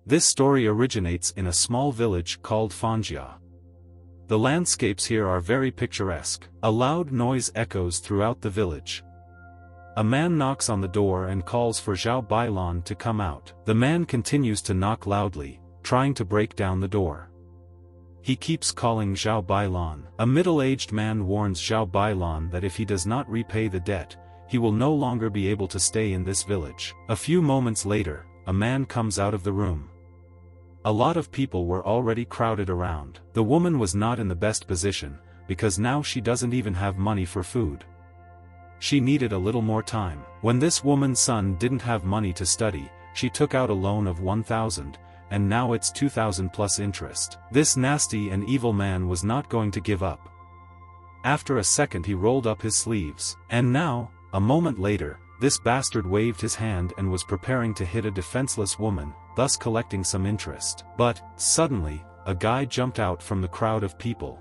This story originates in a small village called Fanjia. The landscapes here are very picturesque. A loud noise echoes throughout the village. A man knocks on the door and calls for Zhao Bailan to come out. The man continues to knock loudly, trying to break down the door. He keeps calling Zhao Bailan. A middle-aged man warns Zhao Bailan that if he does not repay the debt, he will no longer be able to stay in this village. A few moments later, a man comes out of the room. A lot of people were already crowded around. The woman was not in the best position, because now she doesn't even have money for food. She needed a little more time. When this woman's son didn't have money to study, she took out a loan of 1,000, and now it's 2,000 plus interest. This nasty and evil man was not going to give up. After a second he rolled up his sleeves. And now, a moment later, this bastard waved his hand and was preparing to hit a defenseless woman, thus collecting some interest. But, suddenly, a guy jumped out from the crowd of people.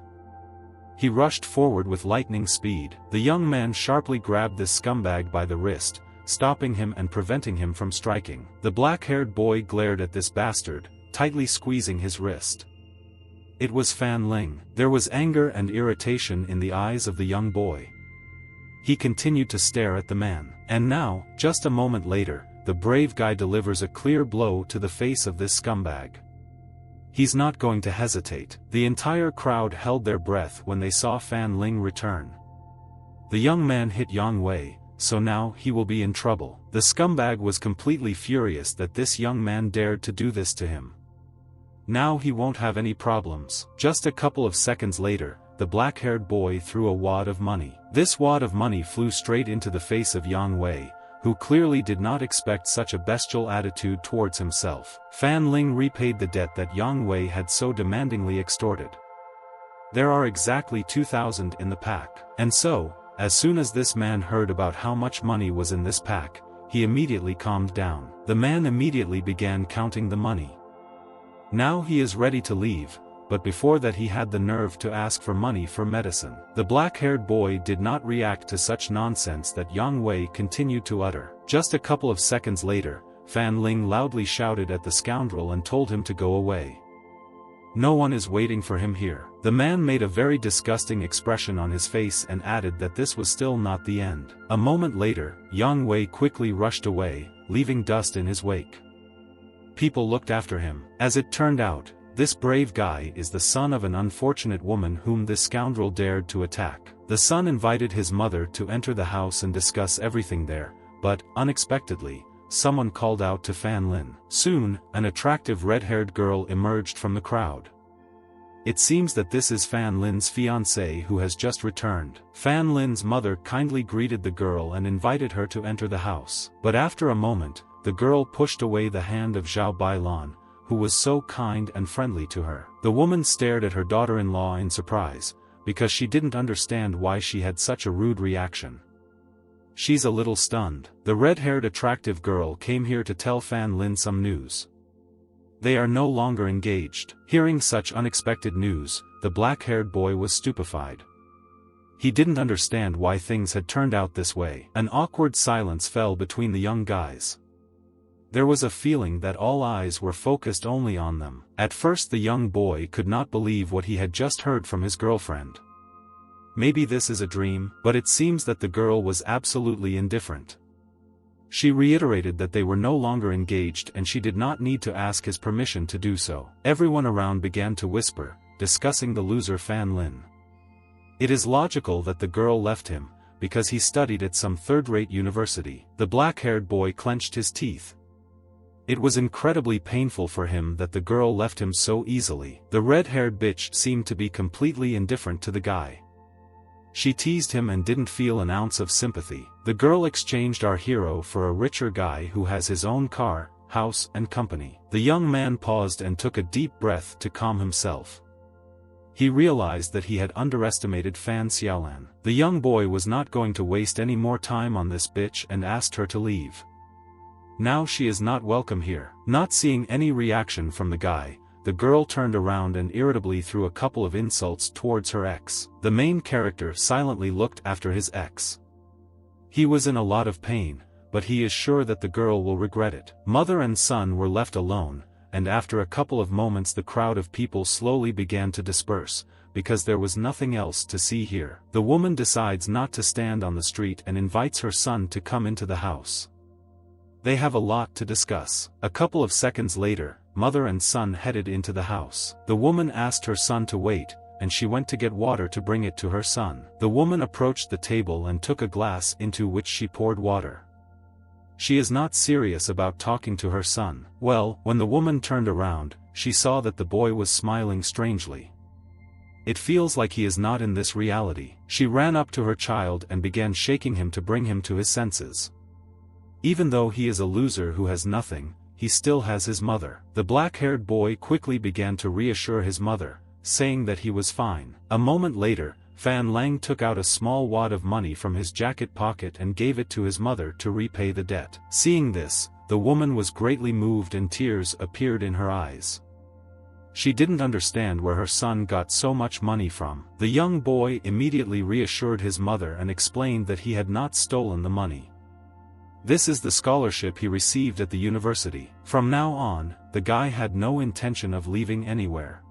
He rushed forward with lightning speed. The young man sharply grabbed this scumbag by the wrist, stopping him and preventing him from striking. The black-haired boy glared at this bastard, tightly squeezing his wrist. It was Fan Ling. There was anger and irritation in the eyes of the young boy. He continued to stare at the man. And now, just a moment later, the brave guy delivers a clear blow to the face of this scumbag. He's not going to hesitate. The entire crowd held their breath when they saw Fan Ling return. The young man hit Yang Wei, so now he will be in trouble. The scumbag was completely furious that this young man dared to do this to him. Now he won't have any problems. Just a couple of seconds later, the black-haired boy threw a wad of money. This wad of money flew straight into the face of Yang Wei, who clearly did not expect such a bestial attitude towards himself. Fan Ling repaid the debt that Yang Wei had so demandingly extorted. There are exactly 2,000 in the pack. And so, as soon as this man heard about how much money was in this pack, he immediately calmed down. The man immediately began counting the money. Now he is ready to leave, but before that he had the nerve to ask for money for medicine. The black-haired boy did not react to such nonsense that Yang Wei continued to utter. Just a couple of seconds later, Fan Ling loudly shouted at the scoundrel and told him to go away. No one is waiting for him here. The man made a very disgusting expression on his face and added that this was still not the end. A moment later, Yang Wei quickly rushed away, leaving dust in his wake. People looked after him. As it turned out, this brave guy is the son of an unfortunate woman whom this scoundrel dared to attack. The son invited his mother to enter the house and discuss everything there, but, unexpectedly, someone called out to Fan Lin. Soon, an attractive red-haired girl emerged from the crowd. It seems that this is Fan Lin's fiancée who has just returned. Fan Lin's mother kindly greeted the girl and invited her to enter the house. But after a moment, the girl pushed away the hand of Zhao Bailan, who was so kind and friendly to her. The woman stared at her daughter-in-law in surprise, because she didn't understand why she had such a rude reaction. She's a little stunned. The red-haired attractive girl came here to tell Fan Lin some news. They are no longer engaged. Hearing such unexpected news, the black-haired boy was stupefied. He didn't understand why things had turned out this way. An awkward silence fell between the young guys. There was a feeling that all eyes were focused only on them. At first the young boy could not believe what he had just heard from his girlfriend. Maybe this is a dream, but it seems that the girl was absolutely indifferent. She reiterated that they were no longer engaged and she did not need to ask his permission to do so. Everyone around began to whisper, discussing the loser Fan Lin. It is logical that the girl left him, because he studied at some third-rate university. The black-haired boy clenched his teeth. It was incredibly painful for him that the girl left him so easily. The red-haired bitch seemed to be completely indifferent to the guy. She teased him and didn't feel an ounce of sympathy. The girl exchanged our hero for a richer guy who has his own car, house and company. The young man paused and took a deep breath to calm himself. He realized that he had underestimated Fan Xiaolan. The young boy was not going to waste any more time on this bitch and asked her to leave. Now she is not welcome here. Not seeing any reaction from the guy, the girl turned around and irritably threw a couple of insults towards her ex. The main character silently looked after his ex. He was in a lot of pain, but he is sure that the girl will regret it. Mother and son were left alone, and after a couple of moments the crowd of people slowly began to disperse, because there was nothing else to see here. The woman decides not to stand on the street and invites her son to come into the house. They have a lot to discuss. A couple of seconds later, mother and son headed into the house. The woman asked her son to wait, and she went to get water to bring it to her son. The woman approached the table and took a glass into which she poured water. She is not serious about talking to her son. Well, when the woman turned around, she saw that the boy was smiling strangely. It feels like he is not in this reality. She ran up to her child and began shaking him to bring him to his senses. Even though he is a loser who has nothing, he still has his mother. The black-haired boy quickly began to reassure his mother, saying that he was fine. A moment later, Fan Lang took out a small wad of money from his jacket pocket and gave it to his mother to repay the debt. Seeing this, the woman was greatly moved and tears appeared in her eyes. She didn't understand where her son got so much money from. The young boy immediately reassured his mother and explained that he had not stolen the money. This is the scholarship he received at the university. From now on, the guy had no intention of leaving anywhere.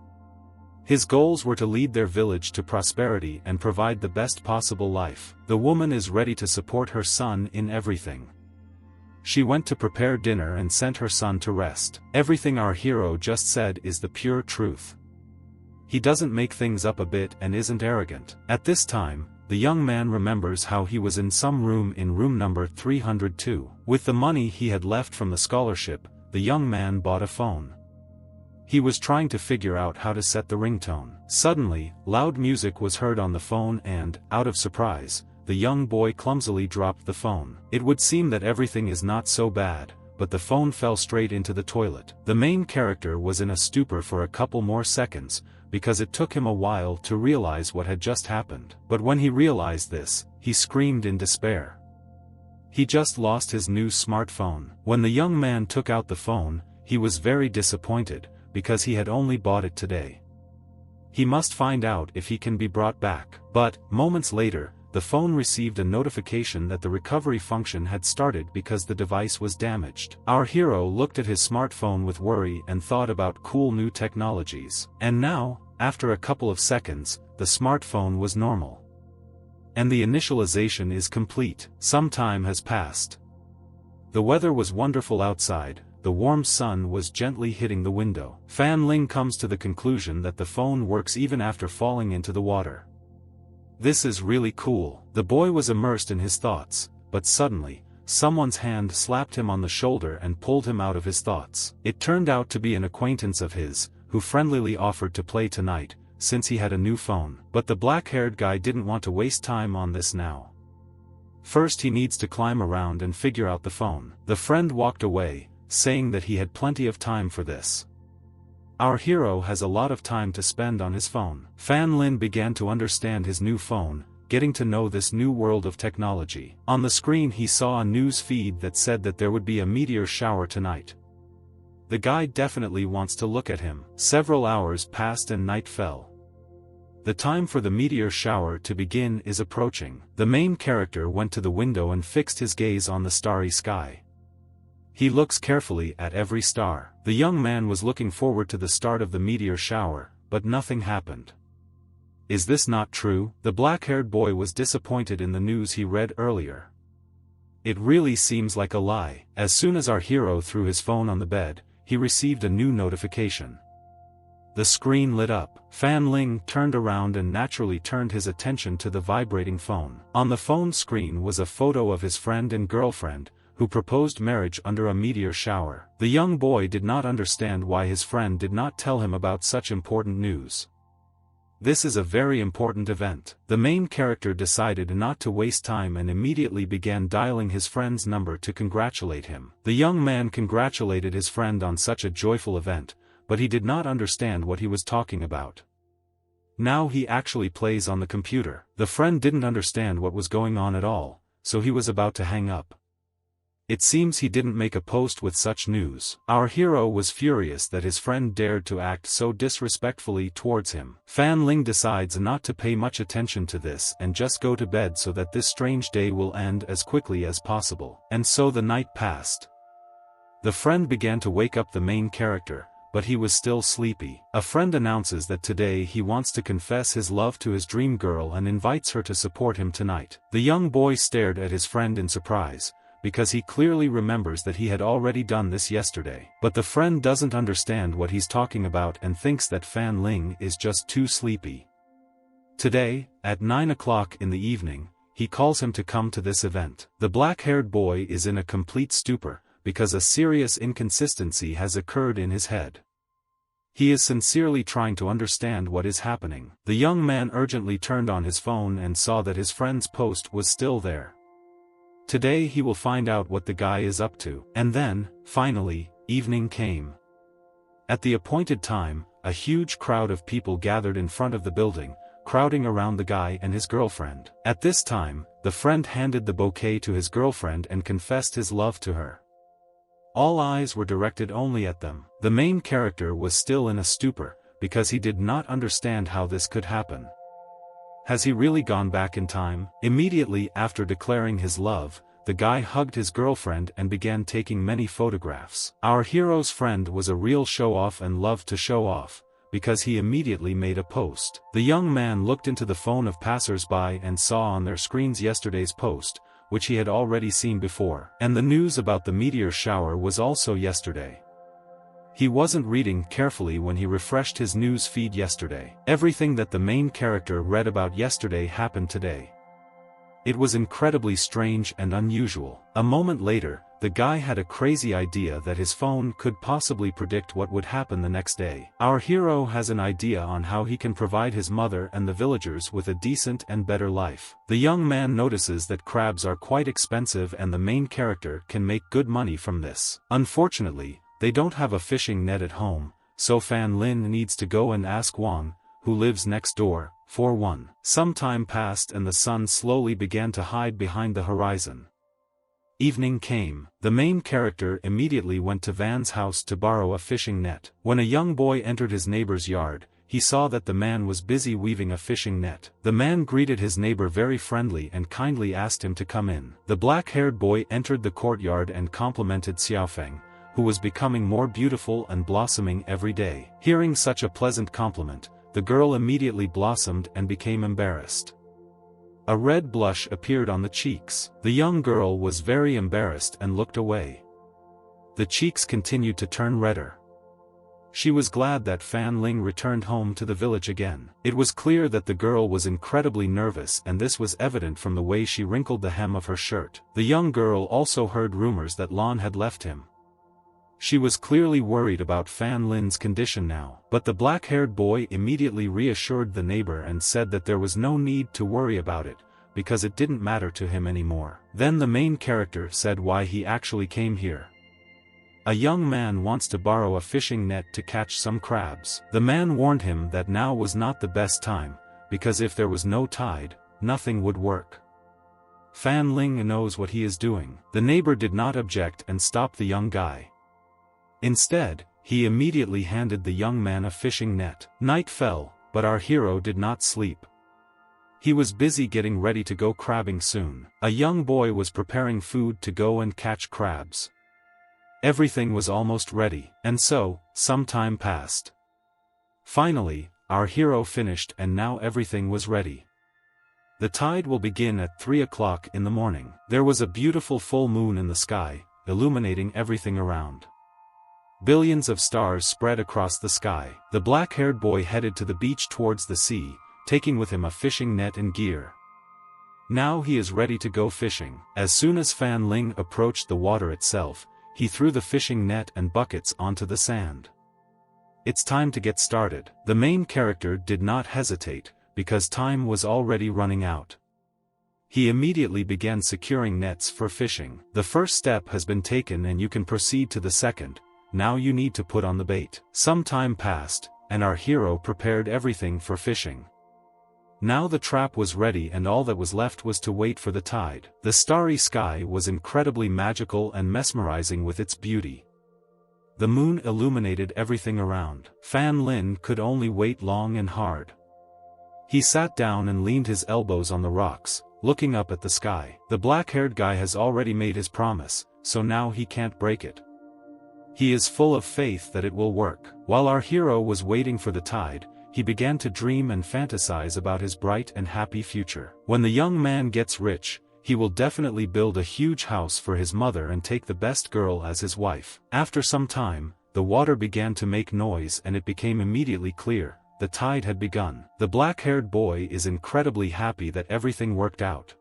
His goals were to lead their village to prosperity and provide the best possible life. The woman is ready to support her son in everything. She went to prepare dinner and sent her son to rest. Everything our hero just said is the pure truth. He doesn't make things up a bit and isn't arrogant. At this time, the young man remembers how he was in some room in room number 302. With the money he had left from the scholarship, the young man bought a phone. He was trying to figure out how to set the ringtone. Suddenly, loud music was heard on the phone and, out of surprise, the young boy clumsily dropped the phone. It would seem that everything is not so bad, but the phone fell straight into the toilet. The main character was in a stupor for a couple more seconds, because it took him a while to realize what had just happened. But when he realized this, he screamed in despair. He just lost his new smartphone. When the young man took out the phone, he was very disappointed, because he had only bought it today. He must find out if he can be brought back. But, moments later, the phone received a notification that the recovery function had started because the device was damaged. Our hero looked at his smartphone with worry and thought about cool new technologies. And now, after a couple of seconds, the smartphone was normal. And the initialization is complete. Some time has passed. The weather was wonderful outside. The warm sun was gently hitting the window. Fan Ling comes to the conclusion that the phone works even after falling into the water. This is really cool. The boy was immersed in his thoughts, but suddenly, someone's hand slapped him on the shoulder and pulled him out of his thoughts. It turned out to be an acquaintance of his, who friendlily offered to play tonight, since he had a new phone. But the black-haired guy didn't want to waste time on this now. First he needs to climb around and figure out the phone. The friend walked away, saying that he had plenty of time for this. Our hero has a lot of time to spend on his phone. Fan Lin began to understand his new phone, getting to know this new world of technology. On the screen he saw a news feed that said that there would be a meteor shower tonight. The guy definitely wants to look at him. Several hours passed and night fell. The time for the meteor shower to begin is approaching. The main character went to the window and fixed his gaze on the starry sky. He looks carefully at every star. The young man was looking forward to the start of the meteor shower, but nothing happened. Is this not true? The black-haired boy was disappointed in the news he read earlier. It really seems like a lie. As soon as our hero threw his phone on the bed, he received a new notification. The screen lit up. Fan Ling turned around and naturally turned his attention to the vibrating phone. On the phone screen was a photo of his friend and girlfriend, who proposed marriage under a meteor shower. The young boy did not understand why his friend did not tell him about such important news. This is a very important event. The main character decided not to waste time and immediately began dialing his friend's number to congratulate him. The young man congratulated his friend on such a joyful event, but he did not understand what he was talking about. Now he actually plays on the computer. The friend didn't understand what was going on at all, so he was about to hang up. It seems he didn't make a post with such news. Our hero was furious that his friend dared to act so disrespectfully towards him. Fan Ling decides not to pay much attention to this and just go to bed so that this strange day will end as quickly as possible. And so the night passed. The friend began to wake up the main character, but he was still sleepy. A friend announces that today he wants to confess his love to his dream girl and invites her to support him tonight. The young boy stared at his friend in surprise, because he clearly remembers that he had already done this yesterday. But the friend doesn't understand what he's talking about and thinks that Fan Ling is just too sleepy. Today, at 9 o'clock in the evening, he calls him to come to this event. The black-haired boy is in a complete stupor, because a serious inconsistency has occurred in his head. He is sincerely trying to understand what is happening. The young man urgently turned on his phone and saw that his friend's post was still there. Today he will find out what the guy is up to. And then, finally, evening came. At the appointed time, a huge crowd of people gathered in front of the building, crowding around the guy and his girlfriend. At this time, the friend handed the bouquet to his girlfriend and confessed his love to her. All eyes were directed only at them. The main character was still in a stupor, because he did not understand how this could happen. Has he really gone back in time? Immediately after declaring his love, the guy hugged his girlfriend and began taking many photographs. Our hero's friend was a real show-off and loved to show off, because he immediately made a post. The young man looked into the phone of passers-by and saw on their screens yesterday's post, which he had already seen before. And the news about the meteor shower was also yesterday. He wasn't reading carefully when he refreshed his news feed yesterday. Everything that the main character read about yesterday happened today. It was incredibly strange and unusual. A moment later, the guy had a crazy idea that his phone could possibly predict what would happen the next day. Our hero has an idea on how he can provide his mother and the villagers with a decent and better life. The young man notices that crabs are quite expensive and the main character can make good money from this. Unfortunately, they don't have a fishing net at home, so Fan Lin needs to go and ask Wang, who lives next door, for one. Some time passed and the sun slowly began to hide behind the horizon. Evening came. The main character immediately went to Van's house to borrow a fishing net. When a young boy entered his neighbor's yard, he saw that the man was busy weaving a fishing net. The man greeted his neighbor very friendly and kindly asked him to come in. The black-haired boy entered the courtyard and complimented Xiaofeng, who was becoming more beautiful and blossoming every day. Hearing such a pleasant compliment, the girl immediately blossomed and became embarrassed. A red blush appeared on the cheeks. The young girl was very embarrassed and looked away. The cheeks continued to turn redder. She was glad that Fan Ling returned home to the village again. It was clear that the girl was incredibly nervous and this was evident from the way she wrinkled the hem of her shirt. The young girl also heard rumors that Lan had left him. She was clearly worried about Fan Lin's condition now. But the black-haired boy immediately reassured the neighbor and said that there was no need to worry about it, because it didn't matter to him anymore. Then the main character said why he actually came here. A young man wants to borrow a fishing net to catch some crabs. The man warned him that now was not the best time, because if there was no tide, nothing would work. Fan Ling knows what he is doing. The neighbor did not object and stopped the young guy. Instead, he immediately handed the young man a fishing net. Night fell, but our hero did not sleep. He was busy getting ready to go crabbing soon. A young boy was preparing food to go and catch crabs. Everything was almost ready, and so, some time passed. Finally, our hero finished and now everything was ready. The tide will begin at 3 o'clock in the morning. There was a beautiful full moon in the sky, illuminating everything around. Billions of stars spread across the sky. The black-haired boy headed to the beach towards the sea, taking with him a fishing net and gear. Now he is ready to go fishing. As soon as Fan Ling approached the water itself, he threw the fishing net and buckets onto the sand. It's time to get started. The main character did not hesitate, because time was already running out. He immediately began securing nets for fishing. The first step has been taken and you can proceed to the second. Now you need to put on the bait. Some time passed, and our hero prepared everything for fishing. Now the trap was ready and all that was left was to wait for the tide. The starry sky was incredibly magical and mesmerizing with its beauty. The moon illuminated everything around. Fan Lin could only wait long and hard. He sat down and leaned his elbows on the rocks, looking up at the sky. The black-haired guy has already made his promise, so now he can't break it. He is full of faith that it will work. While our hero was waiting for the tide, he began to dream and fantasize about his bright and happy future. When the young man gets rich, he will definitely build a huge house for his mother and take the best girl as his wife. After some time, the water began to make noise and it became immediately clear. The tide had begun. The black-haired boy is incredibly happy that everything worked out.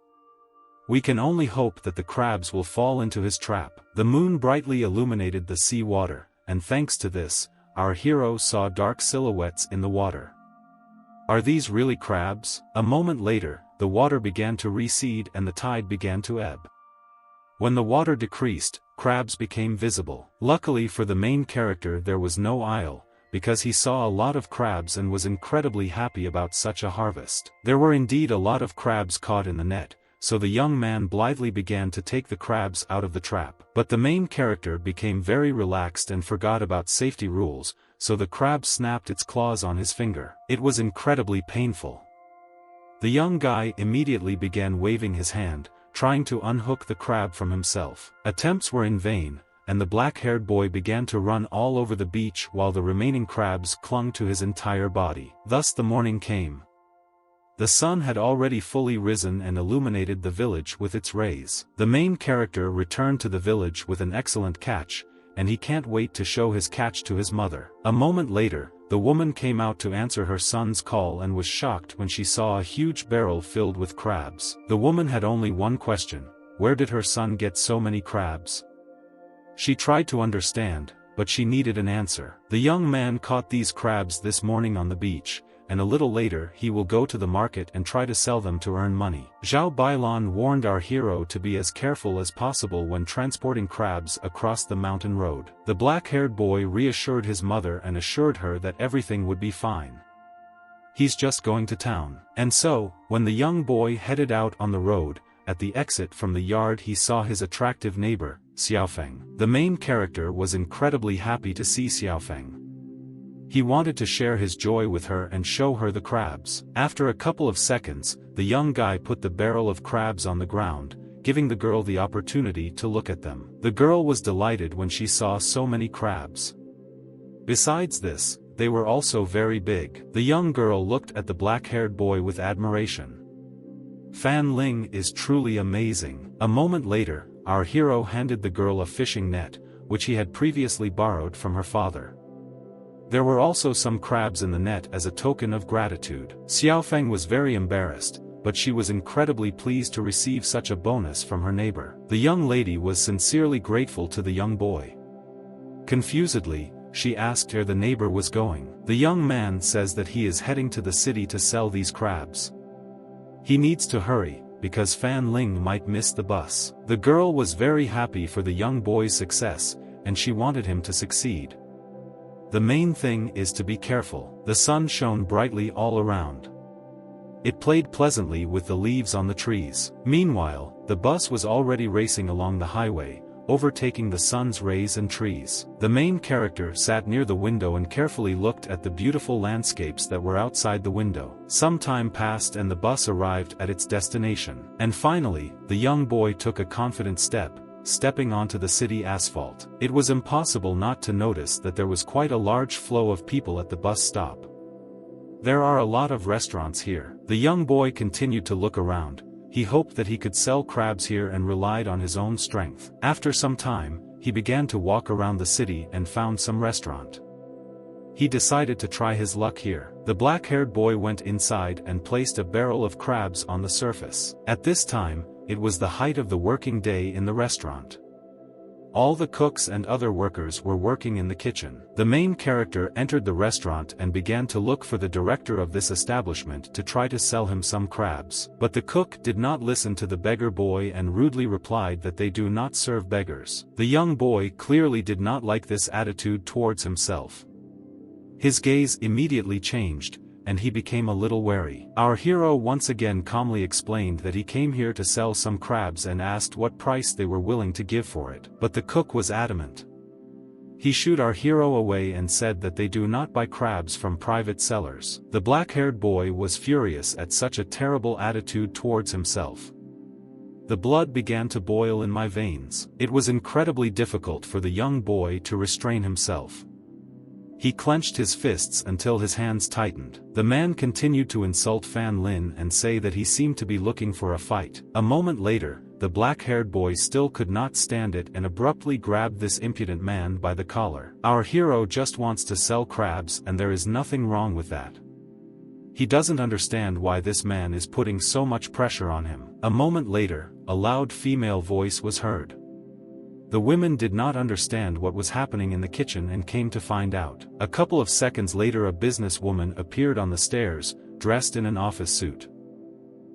We can only hope that the crabs will fall into his trap. The moon brightly illuminated the sea water, and thanks to this, our hero saw dark silhouettes in the water. Are these really crabs? A moment later, the water began to recede and the tide began to ebb. When the water decreased, crabs became visible. Luckily for the main character there was no isle, because he saw a lot of crabs and was incredibly happy about such a harvest. There were indeed a lot of crabs caught in the net, so the young man blithely began to take the crabs out of the trap. But the main character became very relaxed and forgot about safety rules, so the crab snapped its claws on his finger. It was incredibly painful. The young guy immediately began waving his hand, trying to unhook the crab from himself. Attempts were in vain, and the black-haired boy began to run all over the beach while the remaining crabs clung to his entire body. Thus the morning came. The sun had already fully risen and illuminated the village with its rays. The main character returned to the village with an excellent catch, and he can't wait to show his catch to his mother. A moment later, the woman came out to answer her son's call and was shocked when she saw a huge barrel filled with crabs. The woman had only one question: where did her son get so many crabs? She tried to understand, but she needed an answer. The young man caught these crabs this morning on the beach, and a little later he will go to the market and try to sell them to earn money. Zhao Bailan warned our hero to be as careful as possible when transporting crabs across the mountain road. The black-haired boy reassured his mother and assured her that everything would be fine. He's just going to town. And so, when the young boy headed out on the road, at the exit from the yard he saw his attractive neighbor, Xiaofeng. The main character was incredibly happy to see Xiaofeng. He wanted to share his joy with her and show her the crabs. After a couple of seconds, the young guy put the barrel of crabs on the ground, giving the girl the opportunity to look at them. The girl was delighted when she saw so many crabs. Besides this, they were also very big. The young girl looked at the black-haired boy with admiration. Fan Ling is truly amazing. A moment later, our hero handed the girl a fishing net, which he had previously borrowed from her father. There were also some crabs in the net as a token of gratitude. Xiaofeng was very embarrassed, but she was incredibly pleased to receive such a bonus from her neighbor. The young lady was sincerely grateful to the young boy. Confusedly, she asked where the neighbor was going. The young man says that he is heading to the city to sell these crabs. He needs to hurry, because Fan Ling might miss the bus. The girl was very happy for the young boy's success, and she wanted him to succeed. The main thing is to be careful. The sun shone brightly all around. It played pleasantly with the leaves on the trees. Meanwhile, the bus was already racing along the highway, overtaking the sun's rays and trees. The main character sat near the window and carefully looked at the beautiful landscapes that were outside the window. Some time passed and the bus arrived at its destination. And finally, the young boy took a confident step, stepping onto the city asphalt. It was impossible not to notice that there was quite a large flow of people at the bus stop. There are a lot of restaurants here. The young boy continued to look around. He hoped that he could sell crabs here and relied on his own strength. After some time, he began to walk around the city and found some restaurant. He decided to try his luck here. The black-haired boy went inside and placed a barrel of crabs on the surface. At this time, it was the height of the working day in the restaurant. All the cooks and other workers were working in the kitchen. The main character entered the restaurant and began to look for the director of this establishment to try to sell him some crabs. But the cook did not listen to the beggar boy and rudely replied that they do not serve beggars. The young boy clearly did not like this attitude towards himself. His gaze immediately changed, and he became a little wary. Our hero once again calmly explained that he came here to sell some crabs and asked what price they were willing to give for it. But the cook was adamant. He shooed our hero away and said that they do not buy crabs from private sellers. The black-haired boy was furious at such a terrible attitude towards himself. The blood began to boil in my veins. It was incredibly difficult for the young boy to restrain himself. He clenched his fists until his hands tightened. The man continued to insult Fan Lin and say that he seemed to be looking for a fight. A moment later, the black-haired boy still could not stand it and abruptly grabbed this impudent man by the collar. Our hero just wants to sell crabs and there is nothing wrong with that. He doesn't understand why this man is putting so much pressure on him. A moment later, a loud female voice was heard. The women did not understand what was happening in the kitchen and came to find out. A couple of seconds later a businesswoman appeared on the stairs, dressed in an office suit.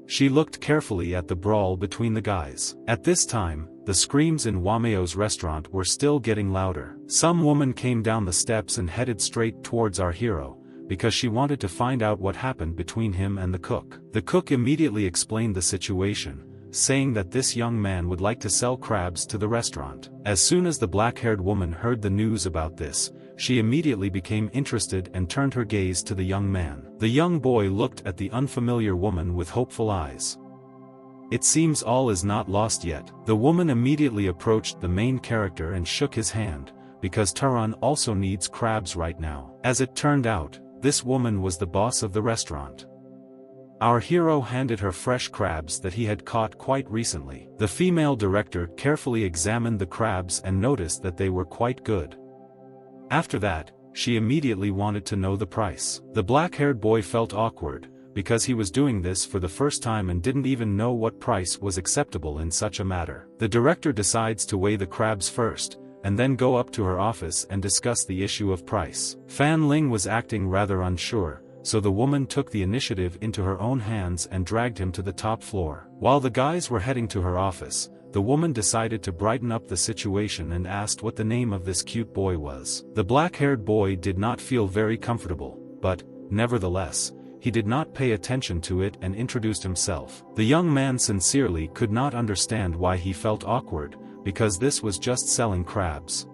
She looked carefully at the brawl between the guys. At this time, the screams in Wameo's restaurant were still getting louder. Some woman came down the steps and headed straight towards our hero, because she wanted to find out what happened between him and the cook. The cook immediately explained the situation, saying that this young man would like to sell crabs to the restaurant. As soon as the black-haired woman heard the news about this, she immediately became interested and turned her gaze to the young man. The young boy looked at the unfamiliar woman with hopeful eyes. It seems all is not lost yet. The woman immediately approached the main character and shook his hand, because Taran also needs crabs right now. As it turned out, this woman was the boss of the restaurant. Our hero handed her fresh crabs that he had caught quite recently. The female director carefully examined the crabs and noticed that they were quite good. After that, she immediately wanted to know the price. The black-haired boy felt awkward, because he was doing this for the first time and didn't even know what price was acceptable in such a matter. The director decides to weigh the crabs first, and then go up to her office and discuss the issue of price. Fan Ling was acting rather unsure, so the woman took the initiative into her own hands and dragged him to the top floor. While the guys were heading to her office, the woman decided to brighten up the situation and asked what the name of this cute boy was. The black-haired boy did not feel very comfortable, but, nevertheless, he did not pay attention to it and introduced himself. The young man sincerely could not understand why he felt awkward, because this was just selling crabs.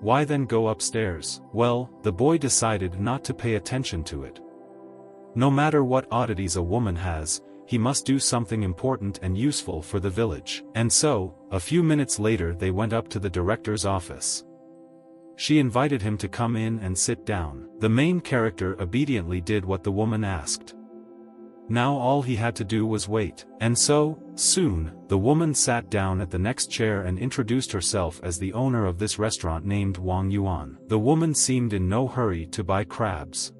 Why then go upstairs? Well, the boy decided not to pay attention to it. No matter what oddities a woman has, he must do something important and useful for the village. And so, a few minutes later they went up to the director's office. She invited him to come in and sit down. The main character obediently did what the woman asked. Now all he had to do was wait. And so, soon, the woman sat down at the next chair and introduced herself as the owner of this restaurant named Wang Yuan. The woman seemed in no hurry to buy crabs.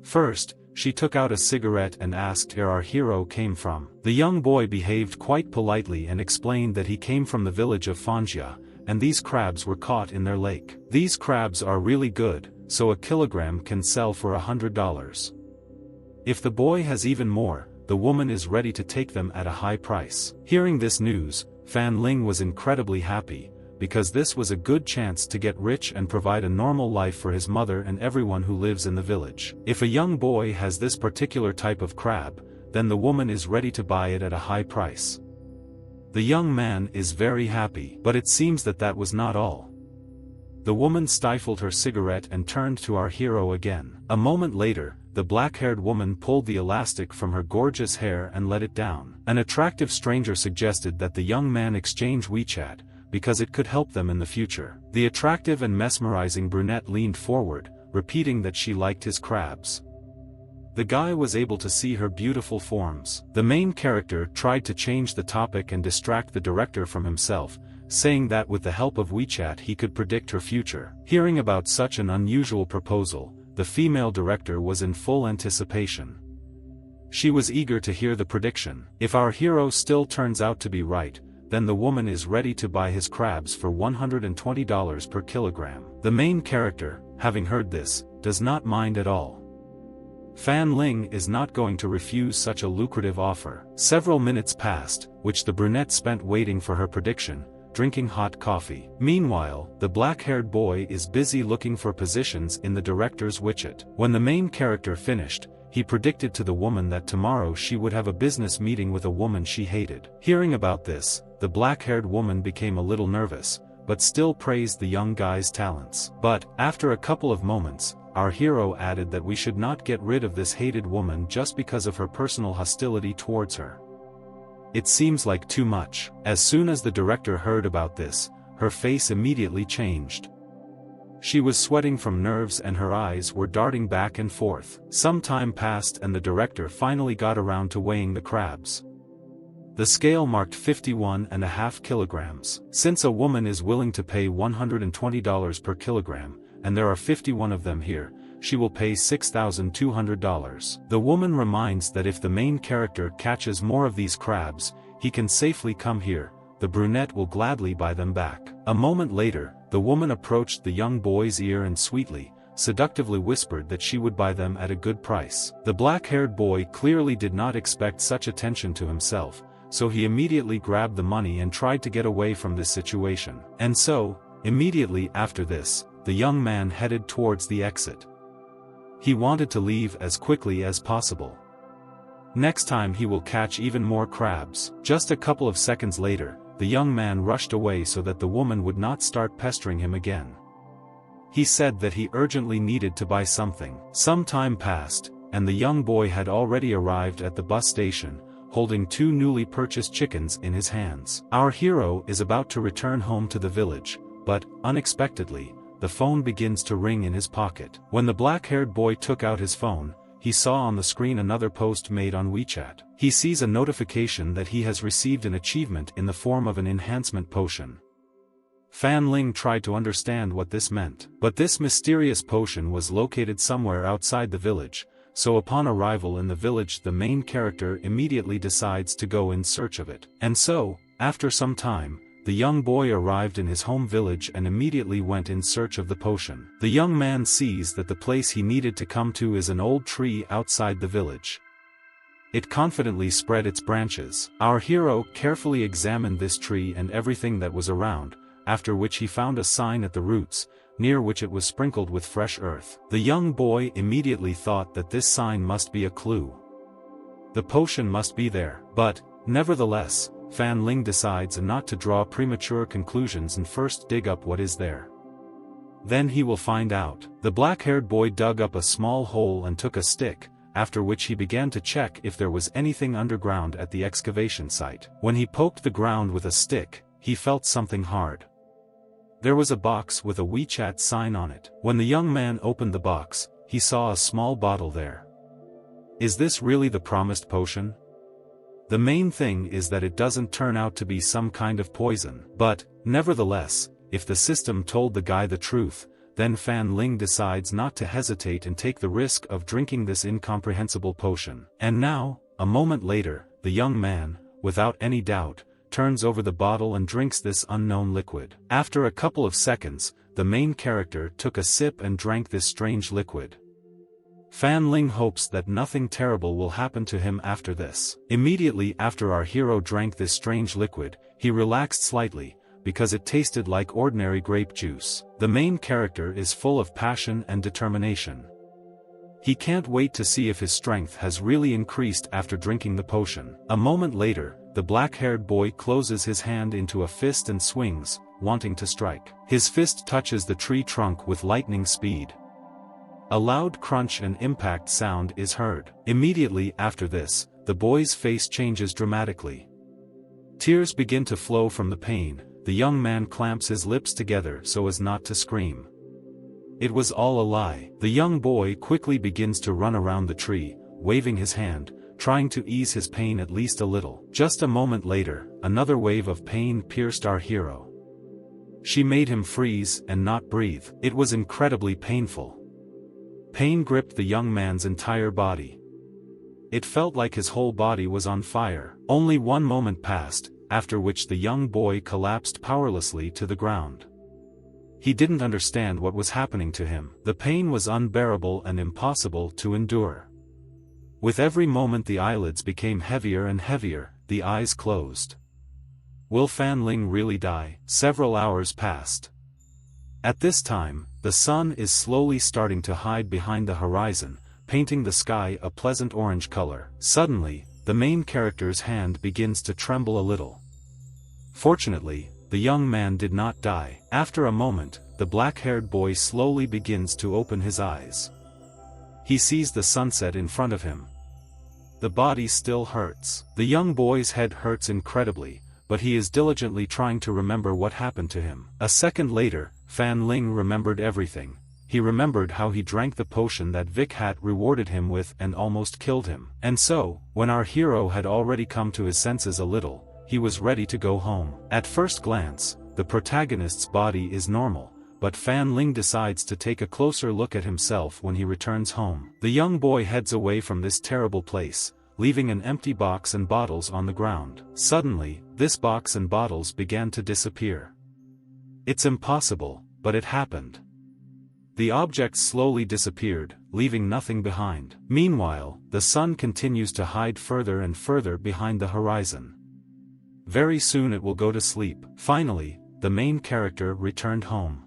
First, she took out a cigarette and asked where our hero came from. The young boy behaved quite politely and explained that he came from the village of Fanjia, and these crabs were caught in their lake. These crabs are really good, so a kilogram can sell for $100. If the boy has even more, the woman is ready to take them at a high price. Hearing this news, Fan Ling was incredibly happy, because this was a good chance to get rich and provide a normal life for his mother and everyone who lives in the village. If a young boy has this particular type of crab, then the woman is ready to buy it at a high price. The young man is very happy, but it seems that that was not all. The woman stifled her cigarette and turned to our hero again. A moment later, the black-haired woman pulled the elastic from her gorgeous hair and let it down. An attractive stranger suggested that the young man exchange WeChat, because it could help them in the future. The attractive and mesmerizing brunette leaned forward, repeating that she liked his crabs. The guy was able to see her beautiful forms. The main character tried to change the topic and distract the director from himself, saying that with the help of WeChat he could predict her future. Hearing about such an unusual proposal, the female director was in full anticipation. She was eager to hear the prediction. If our hero still turns out to be right, then the woman is ready to buy his crabs for $120 per kilogram. The main character, having heard this, does not mind at all. Fan Ling is not going to refuse such a lucrative offer. Several minutes passed, which the brunette spent waiting for her prediction, drinking hot coffee. Meanwhile, the black-haired boy is busy looking for positions in the director's widget. When the main character finished, he predicted to the woman that tomorrow she would have a business meeting with a woman she hated. Hearing about this, the black-haired woman became a little nervous, but still praised the young guy's talents. But, after a couple of moments, our hero added that we should not get rid of this hated woman just because of her personal hostility towards her. It seems like too much." As soon as the director heard about this, her face immediately changed. She was sweating from nerves and her eyes were darting back and forth. Some time passed and the director finally got around to weighing the crabs. The scale marked 51.5 kilograms. Since a woman is willing to pay $120 per kilogram, and there are 51 of them here, she will pay $6,200. The woman reminds that if the main character catches more of these crabs, he can safely come here. The brunette will gladly buy them back. A moment later, the woman approached the young boy's ear and sweetly, seductively whispered that she would buy them at a good price. The black-haired boy clearly did not expect such attention to himself, so he immediately grabbed the money and tried to get away from this situation. And so, immediately after this, the young man headed towards the exit. He wanted to leave as quickly as possible. Next time he will catch even more crabs. Just a couple of seconds later, the young man rushed away so that the woman would not start pestering him again. He said that he urgently needed to buy something. Some time passed, and the young boy had already arrived at the bus station, holding 2 newly purchased chickens in his hands. Our hero is about to return home to the village, but, unexpectedly, the phone begins to ring in his pocket. When the black-haired boy took out his phone, he saw on the screen another post made on WeChat. He sees a notification that he has received an achievement in the form of an enhancement potion. Fan Ling tried to understand what this meant, but this mysterious potion was located somewhere outside the village, so upon arrival in the village the main character immediately decides to go in search of it. And so, after some time, the young boy arrived in his home village and immediately went in search of the potion. The young man sees that the place he needed to come to is an old tree outside the village. It confidently spread its branches. Our hero carefully examined this tree and everything that was around, after which he found a sign at the roots, near which it was sprinkled with fresh earth. The young boy immediately thought that this sign must be a clue. The potion must be there, but, nevertheless, Fan Ling decides not to draw premature conclusions and first dig up what is there. Then he will find out. The black-haired boy dug up a small hole and took a stick, after which he began to check if there was anything underground at the excavation site. When he poked the ground with a stick, he felt something hard. There was a box with a WeChat sign on it. When the young man opened the box, he saw a small bottle there. Is this really the promised potion? The main thing is that it doesn't turn out to be some kind of poison. But, nevertheless, if the system told the guy the truth, then Fan Ling decides not to hesitate and take the risk of drinking this incomprehensible potion. And now, a moment later, the young man, without any doubt, turns over the bottle and drinks this unknown liquid. After a couple of seconds, the main character took a sip and drank this strange liquid. Fan Ling hopes that nothing terrible will happen to him after this. Immediately after our hero drank this strange liquid, he relaxed slightly, because it tasted like ordinary grape juice. The main character is full of passion and determination. He can't wait to see if his strength has really increased after drinking the potion. A moment later, the black-haired boy closes his hand into a fist and swings, wanting to strike. His fist touches the tree trunk with lightning speed. A loud crunch and impact sound is heard. Immediately after this, the boy's face changes dramatically. Tears begin to flow from the pain. The young man clamps his lips together so as not to scream. It was all a lie. The young boy quickly begins to run around the tree, waving his hand, trying to ease his pain at least a little. Just a moment later, another wave of pain pierced our hero. She made him freeze and not breathe. It was incredibly painful. Pain gripped the young man's entire body. It felt like his whole body was on fire. Only one moment passed, after which the young boy collapsed powerlessly to the ground. He didn't understand what was happening to him. The pain was unbearable and impossible to endure. With every moment the eyelids became heavier and heavier, the eyes closed. Will Fan Ling really die? Several hours passed. At this time, the sun is slowly starting to hide behind the horizon, painting the sky a pleasant orange color. Suddenly, the main character's hand begins to tremble a little. Fortunately, the young man did not die. After a moment, the black-haired boy slowly begins to open his eyes. He sees the sunset in front of him. the body still hurts. The young boy's head hurts incredibly, but he is diligently trying to remember what happened to him. A second later, Fan Ling remembered everything. He remembered how he drank the potion that Vic had rewarded him with and almost killed him. And so, when our hero had already come to his senses a little, he was ready to go home. At first glance, the protagonist's body is normal, but Fan Ling decides to take a closer look at himself when he returns home. The young boy heads away from this terrible place, leaving an empty box and bottles on the ground. Suddenly, this box and bottles began to disappear. It's impossible, but it happened. The objects slowly disappeared, leaving nothing behind. Meanwhile, the sun continues to hide further and further behind the horizon. Very soon it will go to sleep. Finally, the main character returned home.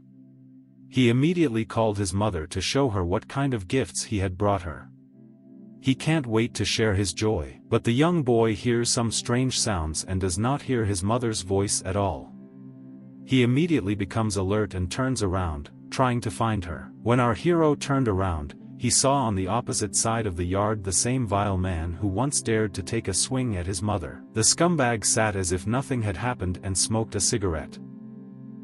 He immediately called his mother to show her what kind of gifts he had brought her. He can't wait to share his joy. But the young boy hears some strange sounds and does not hear his mother's voice at all. He immediately becomes alert and turns around, trying to find her. When our hero turned around, he saw on the opposite side of the yard the same vile man who once dared to take a swing at his mother. The scumbag sat as if nothing had happened and smoked a cigarette.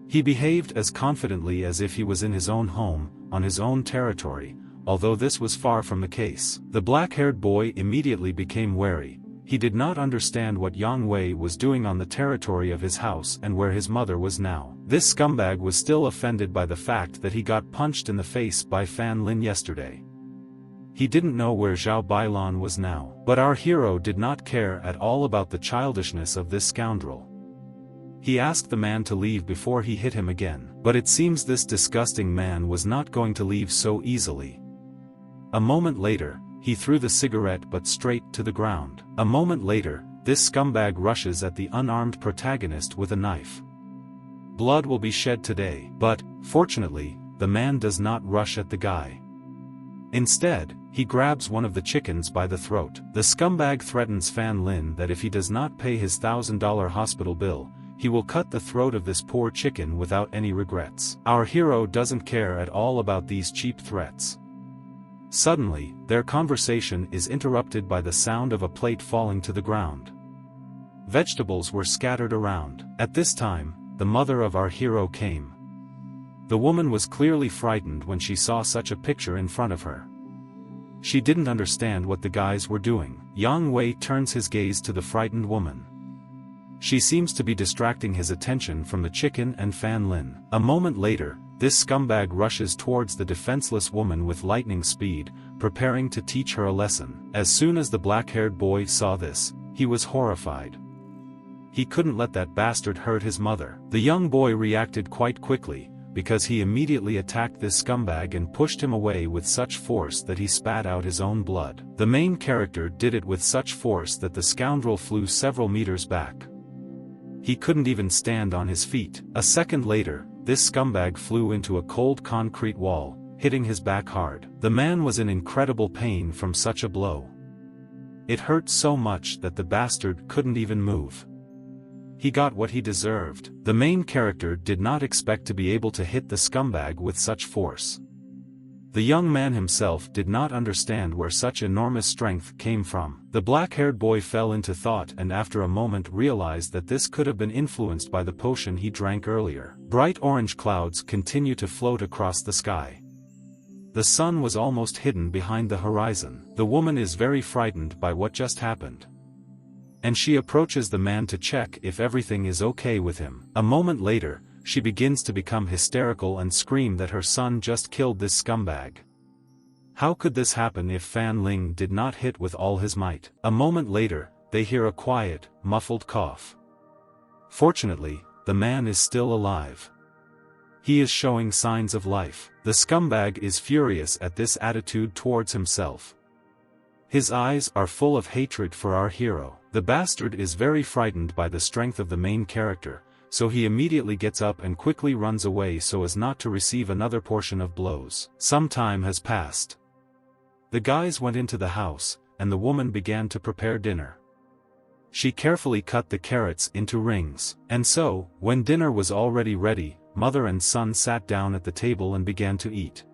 He behaved as confidently as if he was in his own home, on his own territory, although this was far from the case. The black-haired boy immediately became wary. He did not understand what Yang Wei was doing on the territory of his house and where his mother was now. This scumbag was still offended by the fact that he got punched in the face by Fan Lin yesterday. He didn't know where Zhao Bailan was now. But our hero did not care at all about the childishness of this scoundrel. He asked the man to leave before he hit him again. But it seems this disgusting man was not going to leave so easily. A moment later, he threw the cigarette but straight to the ground. A moment later, this scumbag rushes at the unarmed protagonist with a knife. Blood will be shed today. But, fortunately, the man does not rush at the guy. Instead, he grabs one of the chickens by the throat. The scumbag threatens Fan Lin that if he does not pay his $1,000 hospital bill, he will cut the throat of this poor chicken without any regrets. Our hero doesn't care at all about these cheap threats. Suddenly, their conversation is interrupted by the sound of a plate falling to the ground. Vegetables were scattered around. At this time, the mother of our hero came. The woman was clearly frightened when she saw such a picture in front of her. She didn't understand what the guys were doing. Yang Wei turns his gaze to the frightened woman. She seems to be distracting his attention from the chicken and Fan Lin. A moment later, this scumbag rushes towards the defenseless woman with lightning speed, preparing to teach her a lesson. As soon as the black-haired boy saw this, he was horrified. He couldn't let that bastard hurt his mother. The young boy reacted quite quickly, because he immediately attacked this scumbag and pushed him away with such force that he spat out his own blood. The main character did it with such force that the scoundrel flew several meters back. He couldn't even stand on his feet. A second later, this scumbag flew into a cold concrete wall, hitting his back hard. The man was in incredible pain from such a blow. It hurt so much that the bastard couldn't even move. He got what he deserved. The main character did not expect to be able to hit the scumbag with such force. The young man himself did not understand where such enormous strength came from. The black-haired boy fell into thought and after a moment realized that this could have been influenced by the potion he drank earlier. Bright orange clouds continue to float across the sky. The sun was almost hidden behind the horizon. The woman is very frightened by what just happened. And she approaches the man to check if everything is okay with him. A moment later, she begins to become hysterical and scream that her son just killed this scumbag. How could this happen if Fan Ling did not hit with all his might? A moment later, they hear a quiet, muffled cough. Fortunately, the man is still alive. He is showing signs of life. The scumbag is furious at this attitude towards himself. His eyes are full of hatred for our hero. The bastard is very frightened by the strength of the main character, so he immediately gets up and quickly runs away so as not to receive another portion of blows. Some time has passed. The guys went into the house, and the woman began to prepare dinner. She carefully cut the carrots into rings. And so, when dinner was already ready, mother and son sat down at the table and began to eat.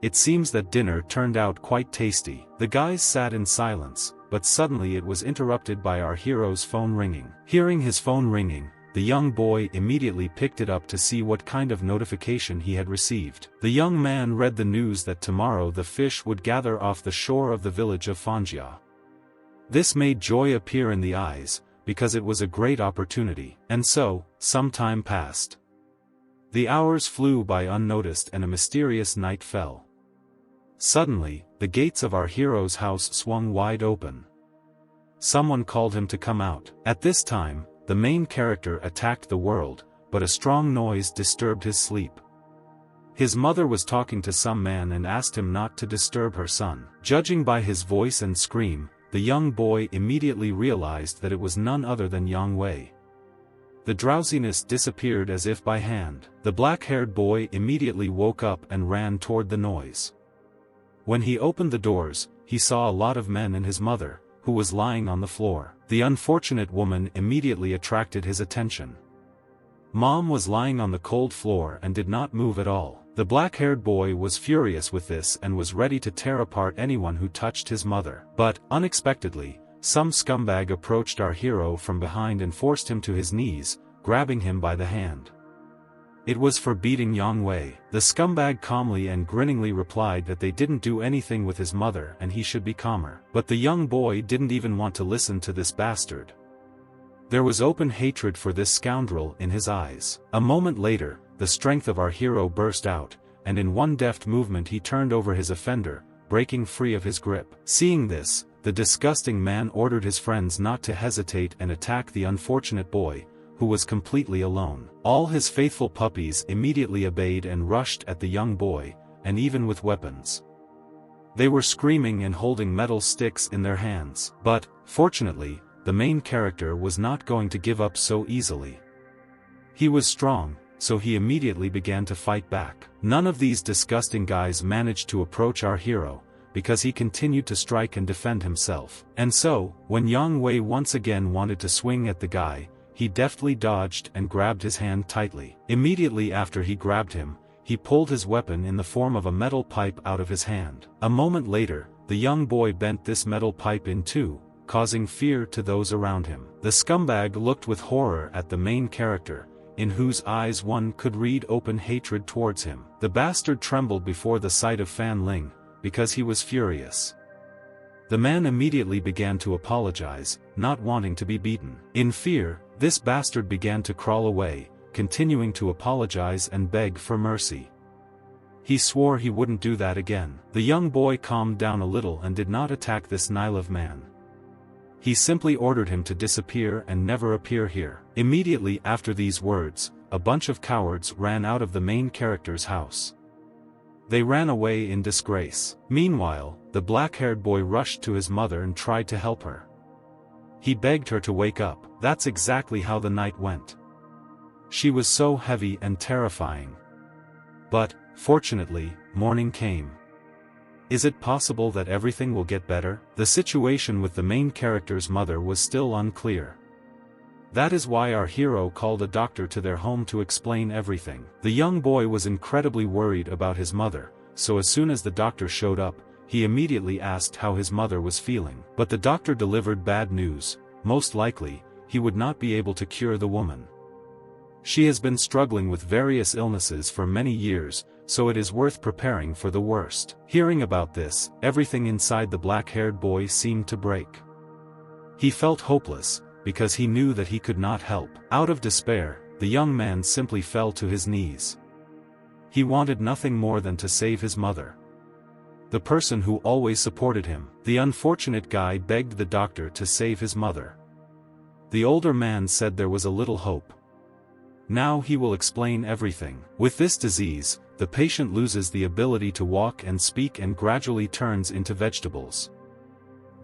It seems that dinner turned out quite tasty. The guys sat in silence, but suddenly it was interrupted by our hero's phone ringing. Hearing his phone ringing, the young boy immediately picked it up to see what kind of notification he had received. The young man read the news that tomorrow the fish would gather off the shore of the village of Fanjia. This made joy appear in the eyes, because it was a great opportunity. And so, some time passed. The hours flew by unnoticed and a mysterious night fell. Suddenly, the gates of our hero's house swung wide open. Someone called him to come out. At this time, the main character attacked the world, but a strong noise disturbed his sleep. His mother was talking to some man and asked him not to disturb her son. Judging by his voice and scream, the young boy immediately realized that it was none other than Yang Wei. The drowsiness disappeared as if by hand. The black-haired boy immediately woke up and ran toward the noise. When he opened the doors, he saw a lot of men and his mother, who was lying on the floor. The unfortunate woman immediately attracted his attention. Mom was lying on the cold floor and did not move at all. The black-haired boy was furious with this and was ready to tear apart anyone who touched his mother. But, unexpectedly, some scumbag approached our hero from behind and forced him to his knees, grabbing him by the hand. It was for beating Yang Wei. The scumbag calmly and grinningly replied that they didn't do anything with his mother and he should be calmer. But the young boy didn't even want to listen to this bastard. There was open hatred for this scoundrel in his eyes. A moment later, the strength of our hero burst out, and in one deft movement he turned over his offender, breaking free of his grip. Seeing this, the disgusting man ordered his friends not to hesitate and attack the unfortunate boy, who was completely alone. All his faithful puppies immediately obeyed and rushed at the young boy, and even with weapons. They were screaming and holding metal sticks in their hands. But, fortunately, the main character was not going to give up so easily. He was strong, so he immediately began to fight back. None of these disgusting guys managed to approach our hero, because he continued to strike and defend himself. And so, when Yang Wei once again wanted to swing at the guy, he deftly dodged and grabbed his hand tightly. Immediately after he grabbed him, he pulled his weapon in the form of a metal pipe out of his hand. A moment later, the young boy bent this metal pipe in two, causing fear to those around him. The scumbag looked with horror at the main character, in whose eyes one could read open hatred towards him. The bastard trembled before the sight of Fan Ling, because he was furious. The man immediately began to apologize, not wanting to be beaten. In fear, this bastard began to crawl away, continuing to apologize and beg for mercy. He swore he wouldn't do that again. The young boy calmed down a little and did not attack this Nilev man. He simply ordered him to disappear and never appear here. Immediately after these words, a bunch of cowards ran out of the main character's house. They ran away in disgrace. Meanwhile, the black-haired boy rushed to his mother and tried to help her. He begged her to wake up. That's exactly how the night went. She was so heavy and terrifying. But, fortunately, morning came. Is it possible that everything will get better? The situation with the main character's mother was still unclear. That is why our hero called a doctor to their home to explain everything. The young boy was incredibly worried about his mother, so as soon as the doctor showed up, he immediately asked how his mother was feeling. But the doctor delivered bad news. Most likely, he would not be able to cure the woman. She has been struggling with various illnesses for many years, so it is worth preparing for the worst. Hearing about this, everything inside the black-haired boy seemed to break. He felt hopeless, because he knew that he could not help. Out of despair, the young man simply fell to his knees. He wanted nothing more than to save his mother, the person who always supported him. The unfortunate guy begged the doctor to save his mother. The older man said there was a little hope. Now he will explain everything. With this disease, the patient loses the ability to walk and speak and gradually turns into vegetables.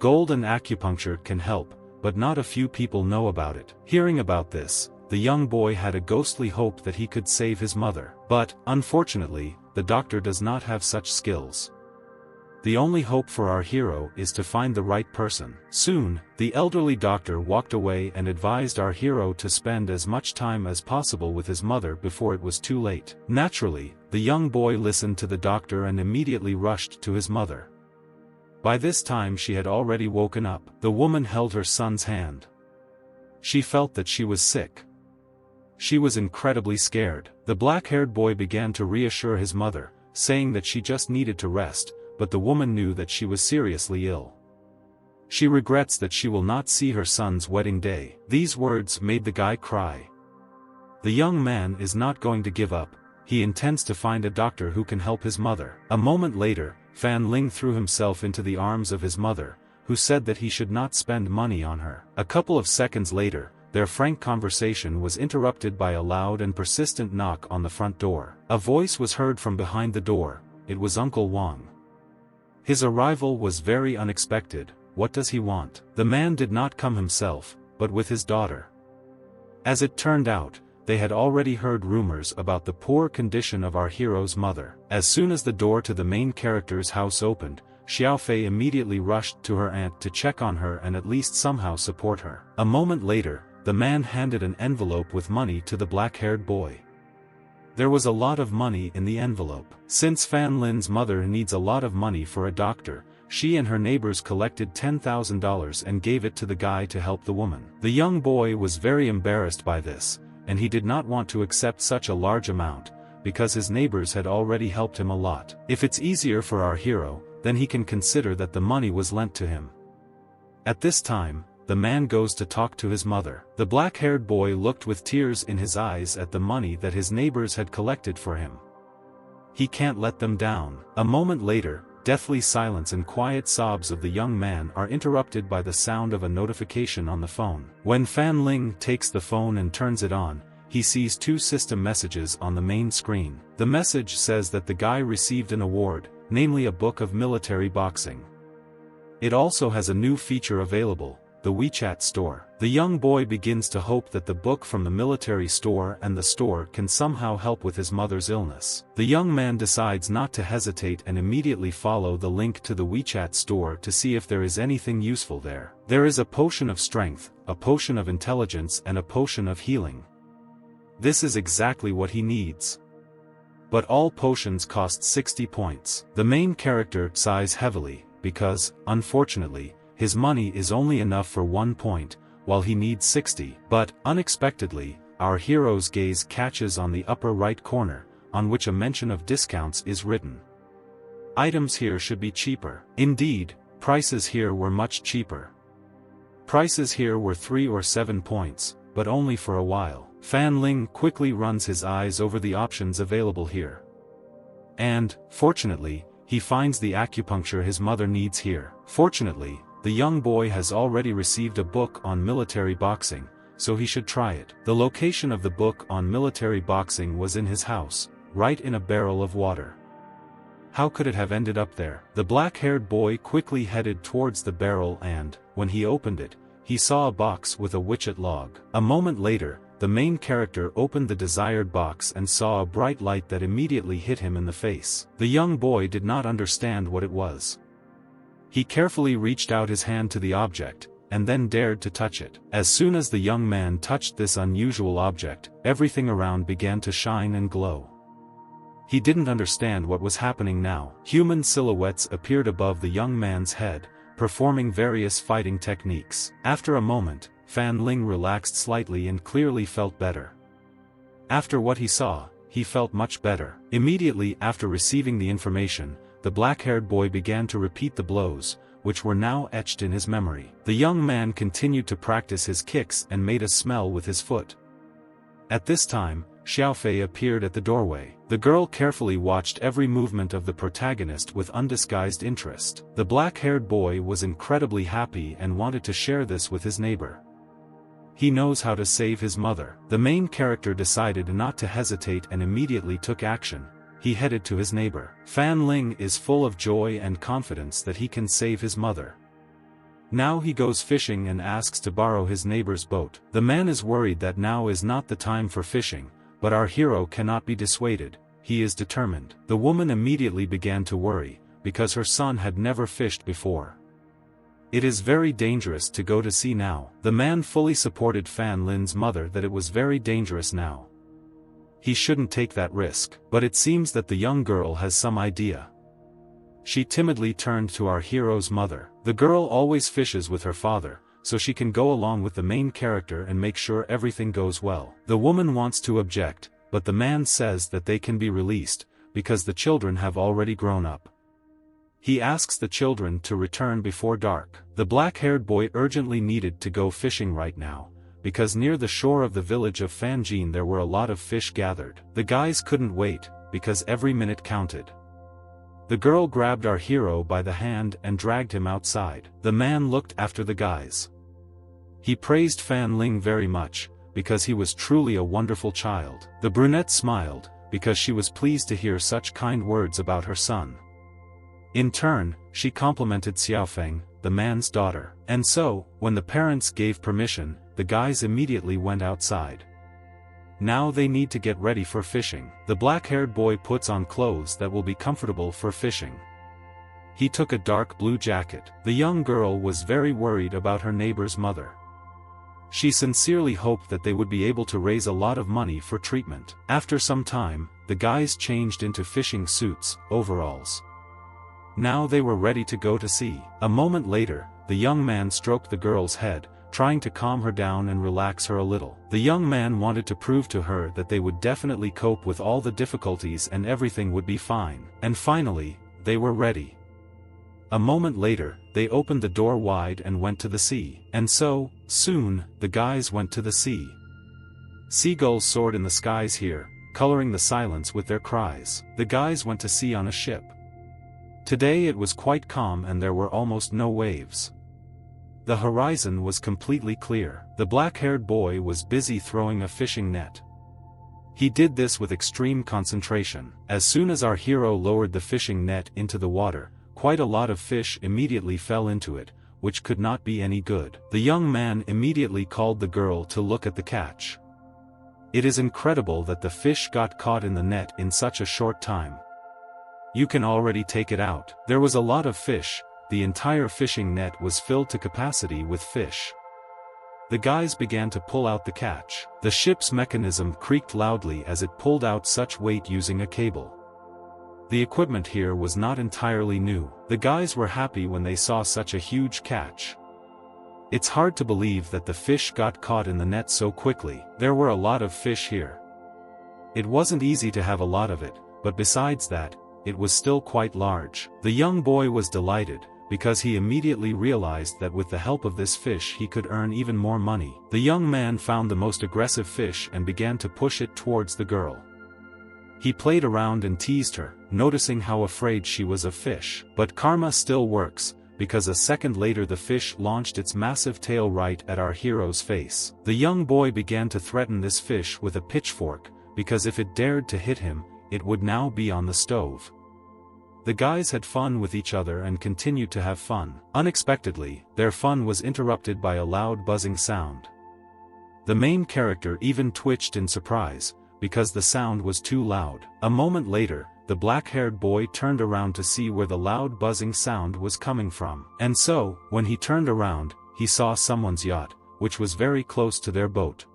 Gold and acupuncture can help, but not a few people know about it. Hearing about this, the young boy had a ghostly hope that he could save his mother. But, unfortunately, the doctor does not have such skills. The only hope for our hero is to find the right person. Soon, the elderly doctor walked away and advised our hero to spend as much time as possible with his mother before it was too late. Naturally, the young boy listened to the doctor and immediately rushed to his mother. By this time she had already woken up. The woman held her son's hand. She felt that she was sick. She was incredibly scared. The black-haired boy began to reassure his mother, saying that she just needed to rest, but the woman knew that she was seriously ill. She regrets that she will not see her son's wedding day. These words made the guy cry. The young man is not going to give up. He intends to find a doctor who can help his mother. A moment later, Fan Ling threw himself into the arms of his mother, who said that he should not spend money on her. A couple of seconds later, their frank conversation was interrupted by a loud and persistent knock on the front door. A voice was heard from behind the door. It was Uncle Wang. His arrival was very unexpected. What does he want? The man did not come himself, but with his daughter. As it turned out, they had already heard rumors about the poor condition of our hero's mother. As soon as the door to the main character's house opened, Xiaofei immediately rushed to her aunt to check on her and at least somehow support her. A moment later, the man handed an envelope with money to the black-haired boy. There was a lot of money in the envelope. Since Fan Lin's mother needs a lot of money for a doctor, she and her neighbors collected $10,000 and gave it to the guy to help the woman. The young boy was very embarrassed by this, and he did not want to accept such a large amount, because his neighbors had already helped him a lot. If it's easier for our hero, then he can consider that the money was lent to him. At this time, the man goes to talk to his mother. The black-haired boy looked with tears in his eyes at the money that his neighbors had collected for him. He can't let them down. A moment later, deathly silence and quiet sobs of the young man are interrupted by the sound of a notification on the phone. When Fan Ling takes the phone and turns it on, he sees two system messages on the main screen. The message says that the guy received an award, namely a book of military boxing. It also has a new feature available, the WeChat store. The young boy begins to hope that the book from the military store and the store can somehow help with his mother's illness. The young man decides not to hesitate and immediately follow the link to the WeChat store to see if there is anything useful there. There is a potion of strength, a potion of intelligence and a potion of healing. This is exactly what he needs. But all potions cost 60 points. The main character sighs heavily, because, unfortunately, his money is only enough for 1 point, while he needs 60. But, unexpectedly, our hero's gaze catches on the upper right corner, on which a mention of discounts is written. Items here should be cheaper. Indeed, prices here were much cheaper. Prices here were 3 or 7 points, but only for a while. Fan Ling quickly runs his eyes over the options available here. And, fortunately, he finds the acupuncture his mother needs here. Fortunately, the young boy has already received a book on military boxing, so he should try it. The location of the book on military boxing was in his house, right in a barrel of water. How could it have ended up there? The black-haired boy quickly headed towards the barrel and, when he opened it, he saw a box with a witchet log. A moment later, the main character opened the desired box and saw a bright light that immediately hit him in the face. The young boy did not understand what it was. He carefully reached out his hand to the object, and then dared to touch it. As soon as the young man touched this unusual object, everything around began to shine and glow. He didn't understand what was happening now. Human silhouettes appeared above the young man's head, performing various fighting techniques. After a moment, Fan Ling relaxed slightly and clearly felt better. After what he saw, he felt much better. Immediately after receiving the information, the black-haired boy began to repeat the blows, which were now etched in his memory. The young man continued to practice his kicks and made a smell with his foot. At this time, Xiaofei appeared at the doorway. The girl carefully watched every movement of the protagonist with undisguised interest. The black-haired boy was incredibly happy and wanted to share this with his neighbor. He knows how to save his mother. The main character decided not to hesitate and immediately took action. He headed to his neighbor. Fan Ling is full of joy and confidence that he can save his mother. Now he goes fishing and asks to borrow his neighbor's boat. The man is worried that now is not the time for fishing, but our hero cannot be dissuaded. He is determined. The woman immediately began to worry, because her son had never fished before. It is very dangerous to go to sea now. The man fully supported Fan Lin's mother that it was very dangerous now. He shouldn't take that risk. But it seems that the young girl has some idea. She timidly turned to our hero's mother. The girl always fishes with her father, so she can go along with the main character and make sure everything goes well. The woman wants to object, but the man says that they can be released, because the children have already grown up. He asks the children to return before dark. The black-haired boy urgently needed to go fishing right now, because near the shore of the village of Fanjin there were a lot of fish gathered. The guys couldn't wait, because every minute counted. The girl grabbed our hero by the hand and dragged him outside. The man looked after the guys. He praised Fan Ling very much, because he was truly a wonderful child. The brunette smiled, because she was pleased to hear such kind words about her son. In turn, she complimented Xiaofeng, the man's daughter. And so, when the parents gave permission, the guys immediately went outside. Now they need to get ready for fishing. The black-haired boy puts on clothes that will be comfortable for fishing. He took a dark blue jacket. The young girl was very worried about her neighbor's mother. She sincerely hoped that they would be able to raise a lot of money for treatment. After some time, the guys changed into fishing suits, overalls. Now they were ready to go to sea. A moment later, the young man stroked the girl's head, trying to calm her down and relax her a little. The young man wanted to prove to her that they would definitely cope with all the difficulties and everything would be fine. And finally, they were ready. A moment later, they opened the door wide and went to the sea. And so, soon, the guys went to the sea. Seagulls soared in the skies here, coloring the silence with their cries. The guys went to sea on a ship. Today it was quite calm and there were almost no waves. The horizon was completely clear. The black-haired boy was busy throwing a fishing net. He did this with extreme concentration. As soon as our hero lowered the fishing net into the water, quite a lot of fish immediately fell into it, which could not be any good. The young man immediately called the girl to look at the catch. It is incredible that the fish got caught in the net in such a short time. You can already take it out. There was a lot of fish. The entire fishing net was filled to capacity with fish. The guys began to pull out the catch. The ship's mechanism creaked loudly as it pulled out such weight using a cable. The equipment here was not entirely new. The guys were happy when they saw such a huge catch. It's hard to believe that the fish got caught in the net so quickly. There were a lot of fish here. It wasn't easy to have a lot of it, but besides that, it was still quite large. The young boy was delighted, because he immediately realized that with the help of this fish he could earn even more money. The young man found the most aggressive fish and began to push it towards the girl. He played around and teased her, noticing how afraid she was of fish. But karma still works, because a second later the fish launched its massive tail right at our hero's face. The young boy began to threaten this fish with a pitchfork, because if it dared to hit him, it would now be on the stove. The guys had fun with each other and continued to have fun. Unexpectedly, their fun was interrupted by a loud buzzing sound. The main character even twitched in surprise, because the sound was too loud. A moment later, the black-haired boy turned around to see where the loud buzzing sound was coming from. And so, when he turned around, he saw someone's yacht, which was very close to their boat.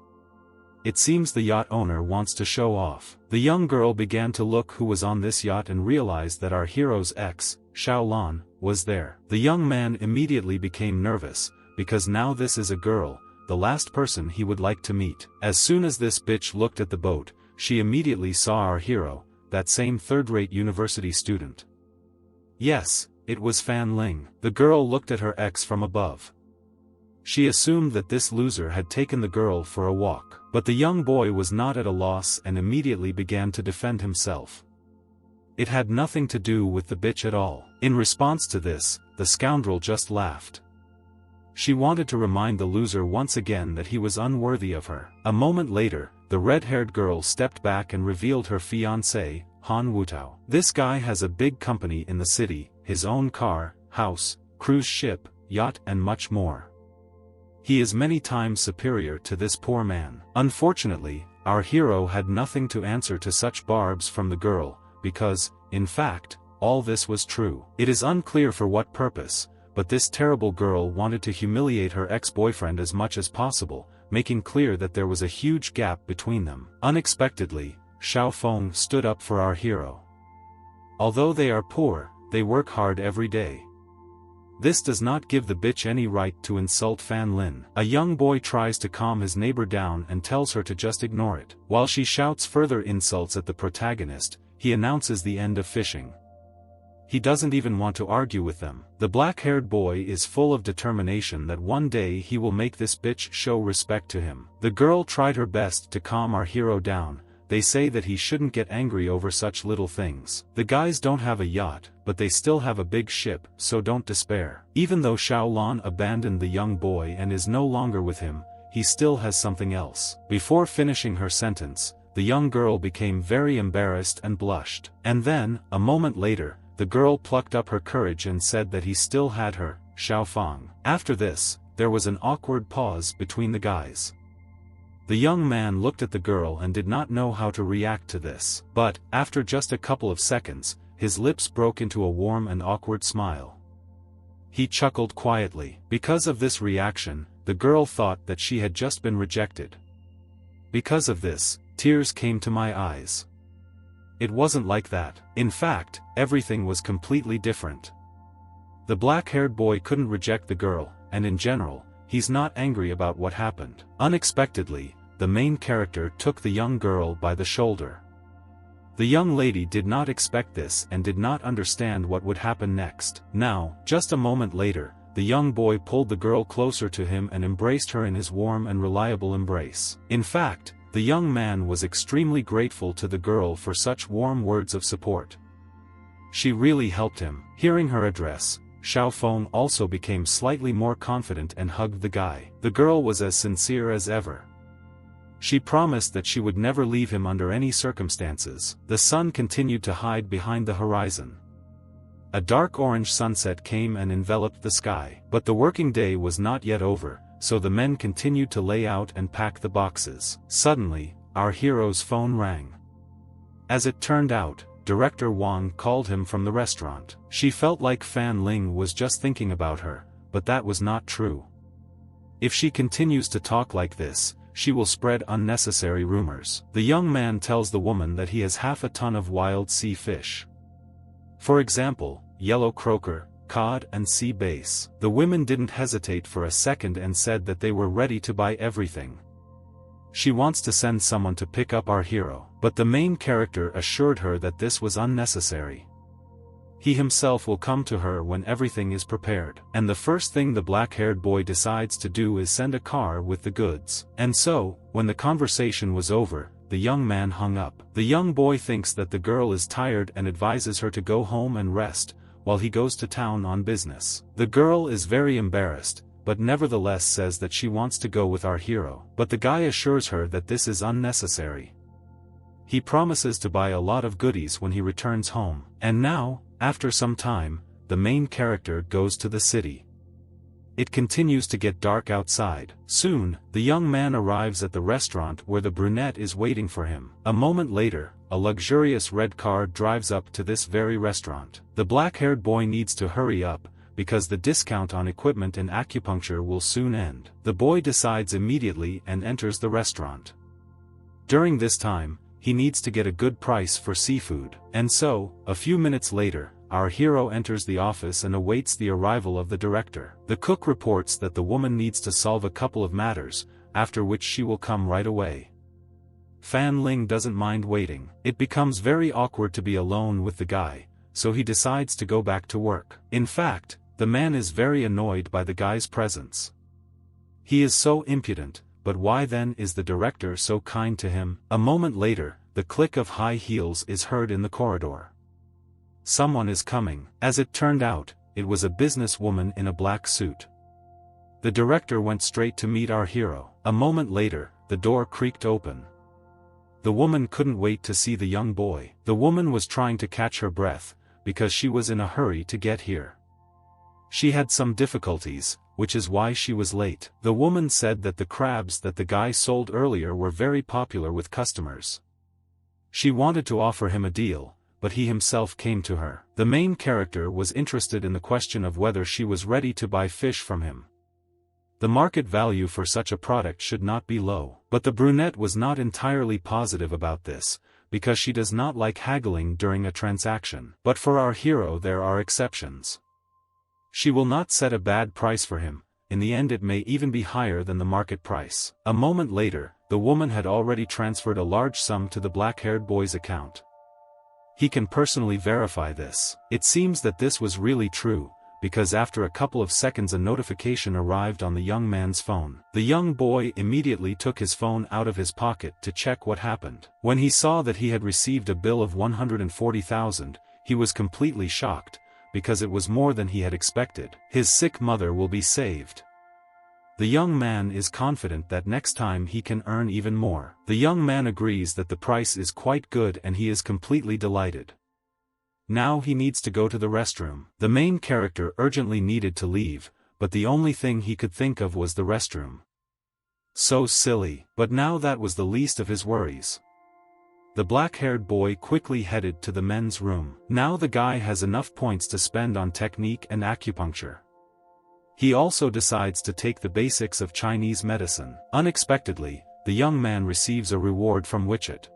It seems the yacht owner wants to show off. The young girl began to look who was on this yacht and realized that our hero's ex, Xiaolan, was there. The young man immediately became nervous, because now this is a girl, the last person he would like to meet. As soon as this bitch looked at the boat, she immediately saw our hero, that same third-rate university student. Yes, it was Fan Ling. The girl looked at her ex from above. She assumed that this loser had taken the girl for a walk. But the young boy was not at a loss and immediately began to defend himself. It had nothing to do with the bitch at all. In response to this, the scoundrel just laughed. She wanted to remind the loser once again that he was unworthy of her. A moment later, the red-haired girl stepped back and revealed her fiancé, Han Wutao. This guy has a big company in the city, his own car, house, cruise ship, yacht and much more. He is many times superior to this poor man. Unfortunately, our hero had nothing to answer to such barbs from the girl, because, in fact, all this was true. It is unclear for what purpose, but this terrible girl wanted to humiliate her ex-boyfriend as much as possible, making clear that there was a huge gap between them. Unexpectedly, Xiao Feng stood up for our hero. Although they are poor, they work hard every day. This does not give the bitch any right to insult Fan Lin. A young boy tries to calm his neighbor down and tells her to just ignore it. While she shouts further insults at the protagonist, he announces the end of fishing. He doesn't even want to argue with them. The black-haired boy is full of determination that one day he will make this bitch show respect to him. The girl tried her best to calm our hero down. They say that he shouldn't get angry over such little things. The guys don't have a yacht, but they still have a big ship, so don't despair. Even though Xiaolan abandoned the young boy and is no longer with him, he still has something else. Before finishing her sentence, the young girl became very embarrassed and blushed. And then, a moment later, the girl plucked up her courage and said that he still had her, Xiaofang. After this, there was an awkward pause between the guys. The young man looked at the girl and did not know how to react to this. But, after just a couple of seconds, his lips broke into a warm and awkward smile. He chuckled quietly. Because of this reaction, the girl thought that she had just been rejected. Because of this, tears came to my eyes. It wasn't like that. In fact, everything was completely different. The black-haired boy couldn't reject the girl, and in general, he's not angry about what happened. Unexpectedly, the main character took the young girl by the shoulder. The young lady did not expect this and did not understand what would happen next. Now, just a moment later, the young boy pulled the girl closer to him and embraced her in his warm and reliable embrace. In fact, the young man was extremely grateful to the girl for such warm words of support. She really helped him. Hearing her address, Xiaofeng also became slightly more confident and hugged the guy. The girl was as sincere as ever. She promised that she would never leave him under any circumstances. The sun continued to hide behind the horizon. A dark orange sunset came and enveloped the sky. But the working day was not yet over, so the men continued to lay out and pack the boxes. Suddenly, our hero's phone rang. As it turned out, Director Wang called him from the restaurant. She felt like Fan Ling was just thinking about her, but that was not true. If she continues to talk like this, she will spread unnecessary rumors. The young man tells the woman that he has half a ton of wild sea fish. For example, yellow croaker, cod and sea bass. The women didn't hesitate for a second and said that they were ready to buy everything. She wants to send someone to pick up our hero, but the main character assured her that this was unnecessary. He himself will come to her when everything is prepared. And the first thing the black-haired boy decides to do is send a car with the goods. And so, when the conversation was over, the young man hung up. The young boy thinks that the girl is tired and advises her to go home and rest, while he goes to town on business. The girl is very embarrassed, but nevertheless says that she wants to go with our hero. But the guy assures her that this is unnecessary. He promises to buy a lot of goodies when he returns home. And now, after some time, the main character goes to the city. It continues to get dark outside. Soon, the young man arrives at the restaurant where the brunette is waiting for him. A moment later, a luxurious red car drives up to this very restaurant. The black-haired boy needs to hurry up, because the discount on equipment in acupuncture will soon end. The boy decides immediately and enters the restaurant. During this time, he needs to get a good price for seafood. And so, a few minutes later, our hero enters the office and awaits the arrival of the director. The cook reports that the woman needs to solve a couple of matters, after which she will come right away. Fan Ling doesn't mind waiting. It becomes very awkward to be alone with the guy, so he decides to go back to work. In fact, the man is very annoyed by the guy's presence. He is so impudent, but why then is the director so kind to him? A moment later, the click of high heels is heard in the corridor. Someone is coming. As it turned out, it was a businesswoman in a black suit. The director went straight to meet our hero. A moment later, the door creaked open. The woman couldn't wait to see the young boy. The woman was trying to catch her breath, because she was in a hurry to get here. She had some difficulties, which is why she was late. The woman said that the crabs that the guy sold earlier were very popular with customers. She wanted to offer him a deal, but he himself came to her. The main character was interested in the question of whether she was ready to buy fish from him. The market value for such a product should not be low. But the brunette was not entirely positive about this, because she does not like haggling during a transaction. But for our hero there are exceptions. She will not set a bad price for him. In the end it may even be higher than the market price. A moment later, the woman had already transferred a large sum to the black-haired boy's account. He can personally verify this. It seems that this was really true, because after a couple of seconds a notification arrived on the young man's phone. The young boy immediately took his phone out of his pocket to check what happened. When he saw that he had received a bill of 140,000, he was completely shocked, because it was more than he had expected. His sick mother will be saved. The young man is confident that next time he can earn even more. The young man agrees that the price is quite good and he is completely delighted. Now he needs to go to the restroom. The main character urgently needed to leave, but the only thing he could think of was the restroom. So silly, but now that was the least of his worries. The black-haired boy quickly headed to the men's room. Now the guy has enough points to spend on technique and acupuncture. He also decides to take the basics of Chinese medicine. Unexpectedly, the young man receives a reward from Witchit.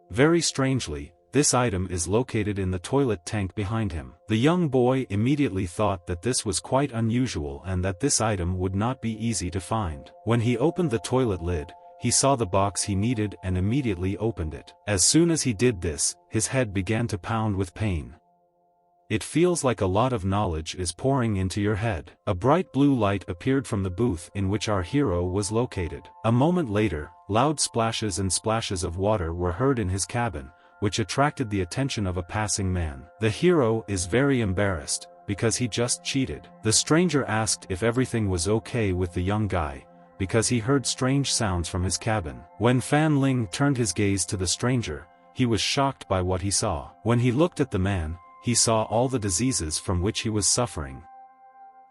Very strangely, this item is located in the toilet tank behind him. The young boy immediately thought that this was quite unusual and that this item would not be easy to find. When he opened the toilet lid, he saw the box he needed and immediately opened it. As soon as he did this, his head began to pound with pain. It feels like a lot of knowledge is pouring into your head. A bright blue light appeared from the booth in which our hero was located. A moment later, loud splashes and splashes of water were heard in his cabin, which attracted the attention of a passing man. The hero is very embarrassed, because he just cheated. The stranger asked if everything was okay with the young guy, because he heard strange sounds from his cabin. When Fan Ling turned his gaze to the stranger, he was shocked by what he saw. When he looked at the man, he saw all the diseases from which he was suffering.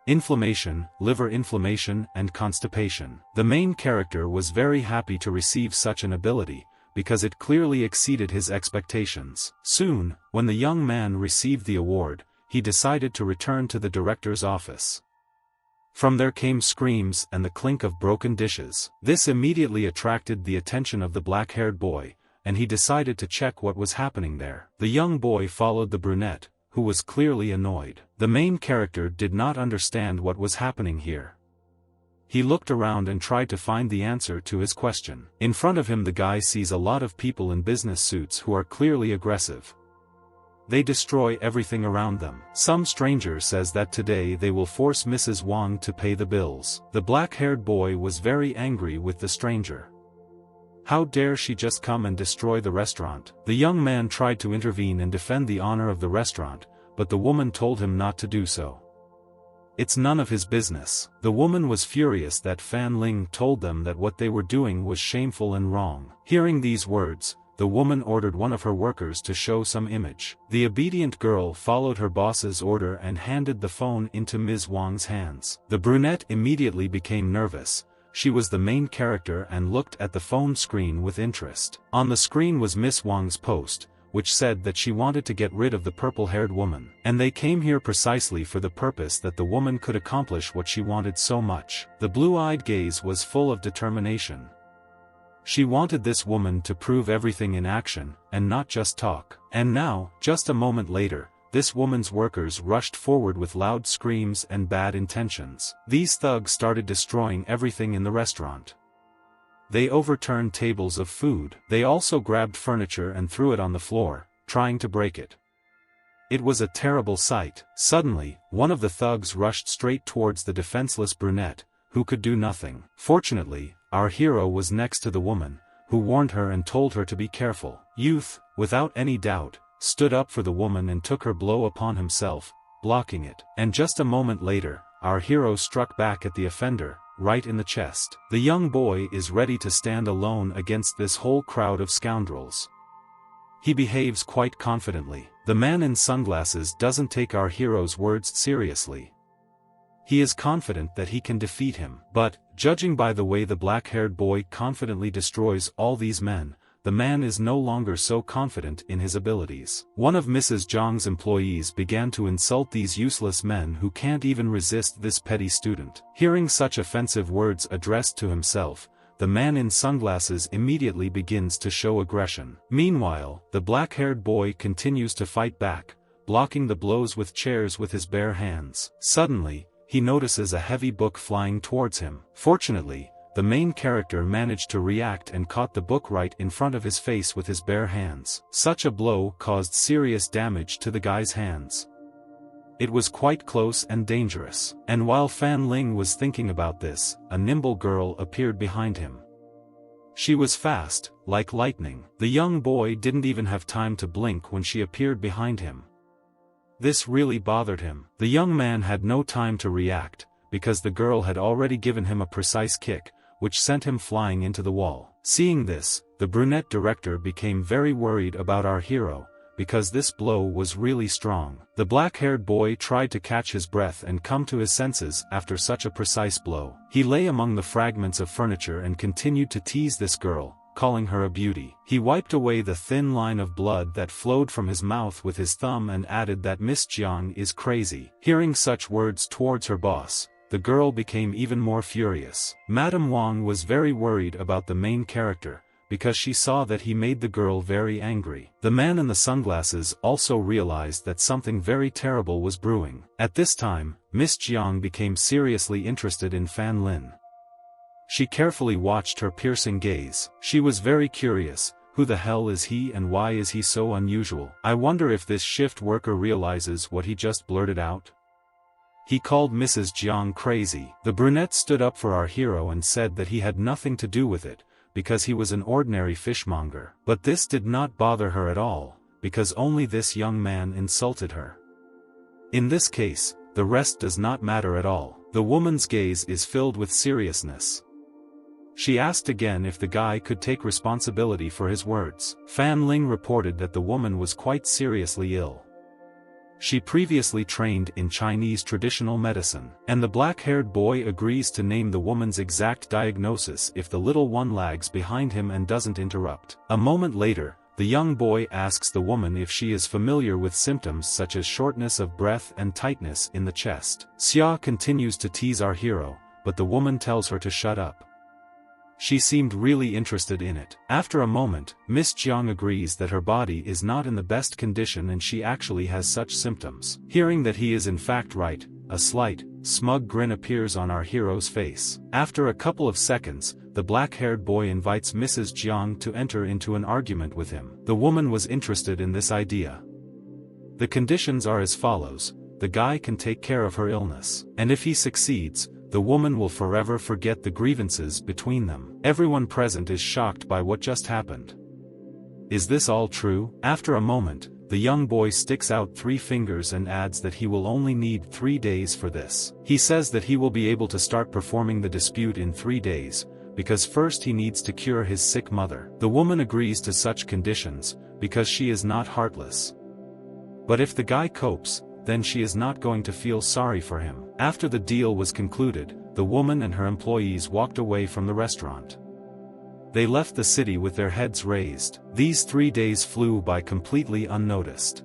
Inflammation, liver inflammation and constipation. The main character was very happy to receive such an ability, because it clearly exceeded his expectations. Soon, when the young man received the award, he decided to return to the director's office. From there came screams and the clink of broken dishes. This immediately attracted the attention of the black-haired boy, and he decided to check what was happening there. The young boy followed the brunette, who was clearly annoyed. The main character did not understand what was happening here. He looked around and tried to find the answer to his question. In front of him the guy sees a lot of people in business suits who are clearly aggressive. They destroy everything around them. Some stranger says that today they will force Mrs. Wang to pay the bills. The black-haired boy was very angry with the stranger. How dare she just come and destroy the restaurant? The young man tried to intervene and defend the honor of the restaurant, but the woman told him not to do so. It's none of his business. The woman was furious that Fan Ling told them that what they were doing was shameful and wrong. Hearing these words, the woman ordered one of her workers to show some image. The obedient girl followed her boss's order and handed the phone into Ms. Wang's hands. The brunette immediately became nervous. She was the main character and looked at the phone screen with interest. On the screen was Miss Wang's post, which said that she wanted to get rid of the purple-haired woman. And they came here precisely for the purpose that the woman could accomplish what she wanted so much. The blue-eyed gaze was full of determination. She wanted this woman to prove everything in action, and not just talk. And now, just a moment later, this woman's workers rushed forward with loud screams and bad intentions. These thugs started destroying everything in the restaurant. They overturned tables of food. They also grabbed furniture and threw it on the floor, trying to break it. It was a terrible sight. Suddenly, one of the thugs rushed straight towards the defenseless brunette, who could do nothing. Fortunately, our hero was next to the woman, who warned her and told her to be careful. Youth, without any doubt, stood up for the woman and took her blow upon himself, blocking it. And just a moment later, our hero struck back at the offender, right in the chest. The young boy is ready to stand alone against this whole crowd of scoundrels. He behaves quite confidently. The man in sunglasses doesn't take our hero's words seriously. He is confident that he can defeat him. But, judging by the way the black-haired boy confidently destroys all these men, the man is no longer so confident in his abilities. One of Mrs. Zhang's employees began to insult these useless men who can't even resist this petty student. Hearing such offensive words addressed to himself, the man in sunglasses immediately begins to show aggression. Meanwhile, the black-haired boy continues to fight back, blocking the blows with chairs with his bare hands. Suddenly, he notices a heavy book flying towards him. Fortunately, the main character managed to react and caught the book right in front of his face with his bare hands. Such a blow caused serious damage to the guy's hands. It was quite close and dangerous. And while Fan Ling was thinking about this, a nimble girl appeared behind him. She was fast, like lightning. The young boy didn't even have time to blink when she appeared behind him. This really bothered him. The young man had no time to react, because the girl had already given him a precise kick, which sent him flying into the wall. Seeing this, the brunette director became very worried about our hero, because this blow was really strong. The black-haired boy tried to catch his breath and come to his senses after such a precise blow. He lay among the fragments of furniture and continued to tease this girl, calling her a beauty. He wiped away the thin line of blood that flowed from his mouth with his thumb and added that Miss Jiang is crazy. Hearing such words towards her boss, the girl became even more furious. Madame Wang was very worried about the main character, because she saw that he made the girl very angry. The man in the sunglasses also realized that something very terrible was brewing. At this time, Miss Jiang became seriously interested in Fan Lin. She carefully watched her piercing gaze. She was very curious, who the hell is he and why is he so unusual? I wonder if this shift worker realizes what he just blurted out. He called Mrs. Jiang crazy. The brunette stood up for our hero and said that he had nothing to do with it, because he was an ordinary fishmonger. But this did not bother her at all, because only this young man insulted her. In this case, the rest does not matter at all. The woman's gaze is filled with seriousness. She asked again if the guy could take responsibility for his words. Fan Ling reported that the woman was quite seriously ill. She previously trained in Chinese traditional medicine, and the black-haired boy agrees to name the woman's exact diagnosis if the little one lags behind him and doesn't interrupt. A moment later, the young boy asks the woman if she is familiar with symptoms such as shortness of breath and tightness in the chest. Xia continues to tease our hero, but the woman tells her to shut up. She seemed really interested in it. After a moment, Miss Jiang agrees that her body is not in the best condition and she actually has such symptoms. Hearing that he is in fact right, a slight, smug grin appears on our hero's face. After a couple of seconds, the black-haired boy invites Mrs. Jiang to enter into an argument with him. The woman was interested in this idea. The conditions are as follows: the guy can take care of her illness, and if he succeeds, the woman will forever forget the grievances between them. Everyone present is shocked by what just happened. Is this all true? After a moment, the young boy sticks out 3 fingers and adds that he will only need 3 days for this. He says that he will be able to start performing the dispute in 3 days, because first he needs to cure his sick mother. The woman agrees to such conditions, because she is not heartless. But if the guy copes, then she is not going to feel sorry for him. After the deal was concluded, the woman and her employees walked away from the restaurant. They left the city with their heads raised. These 3 days flew by completely unnoticed.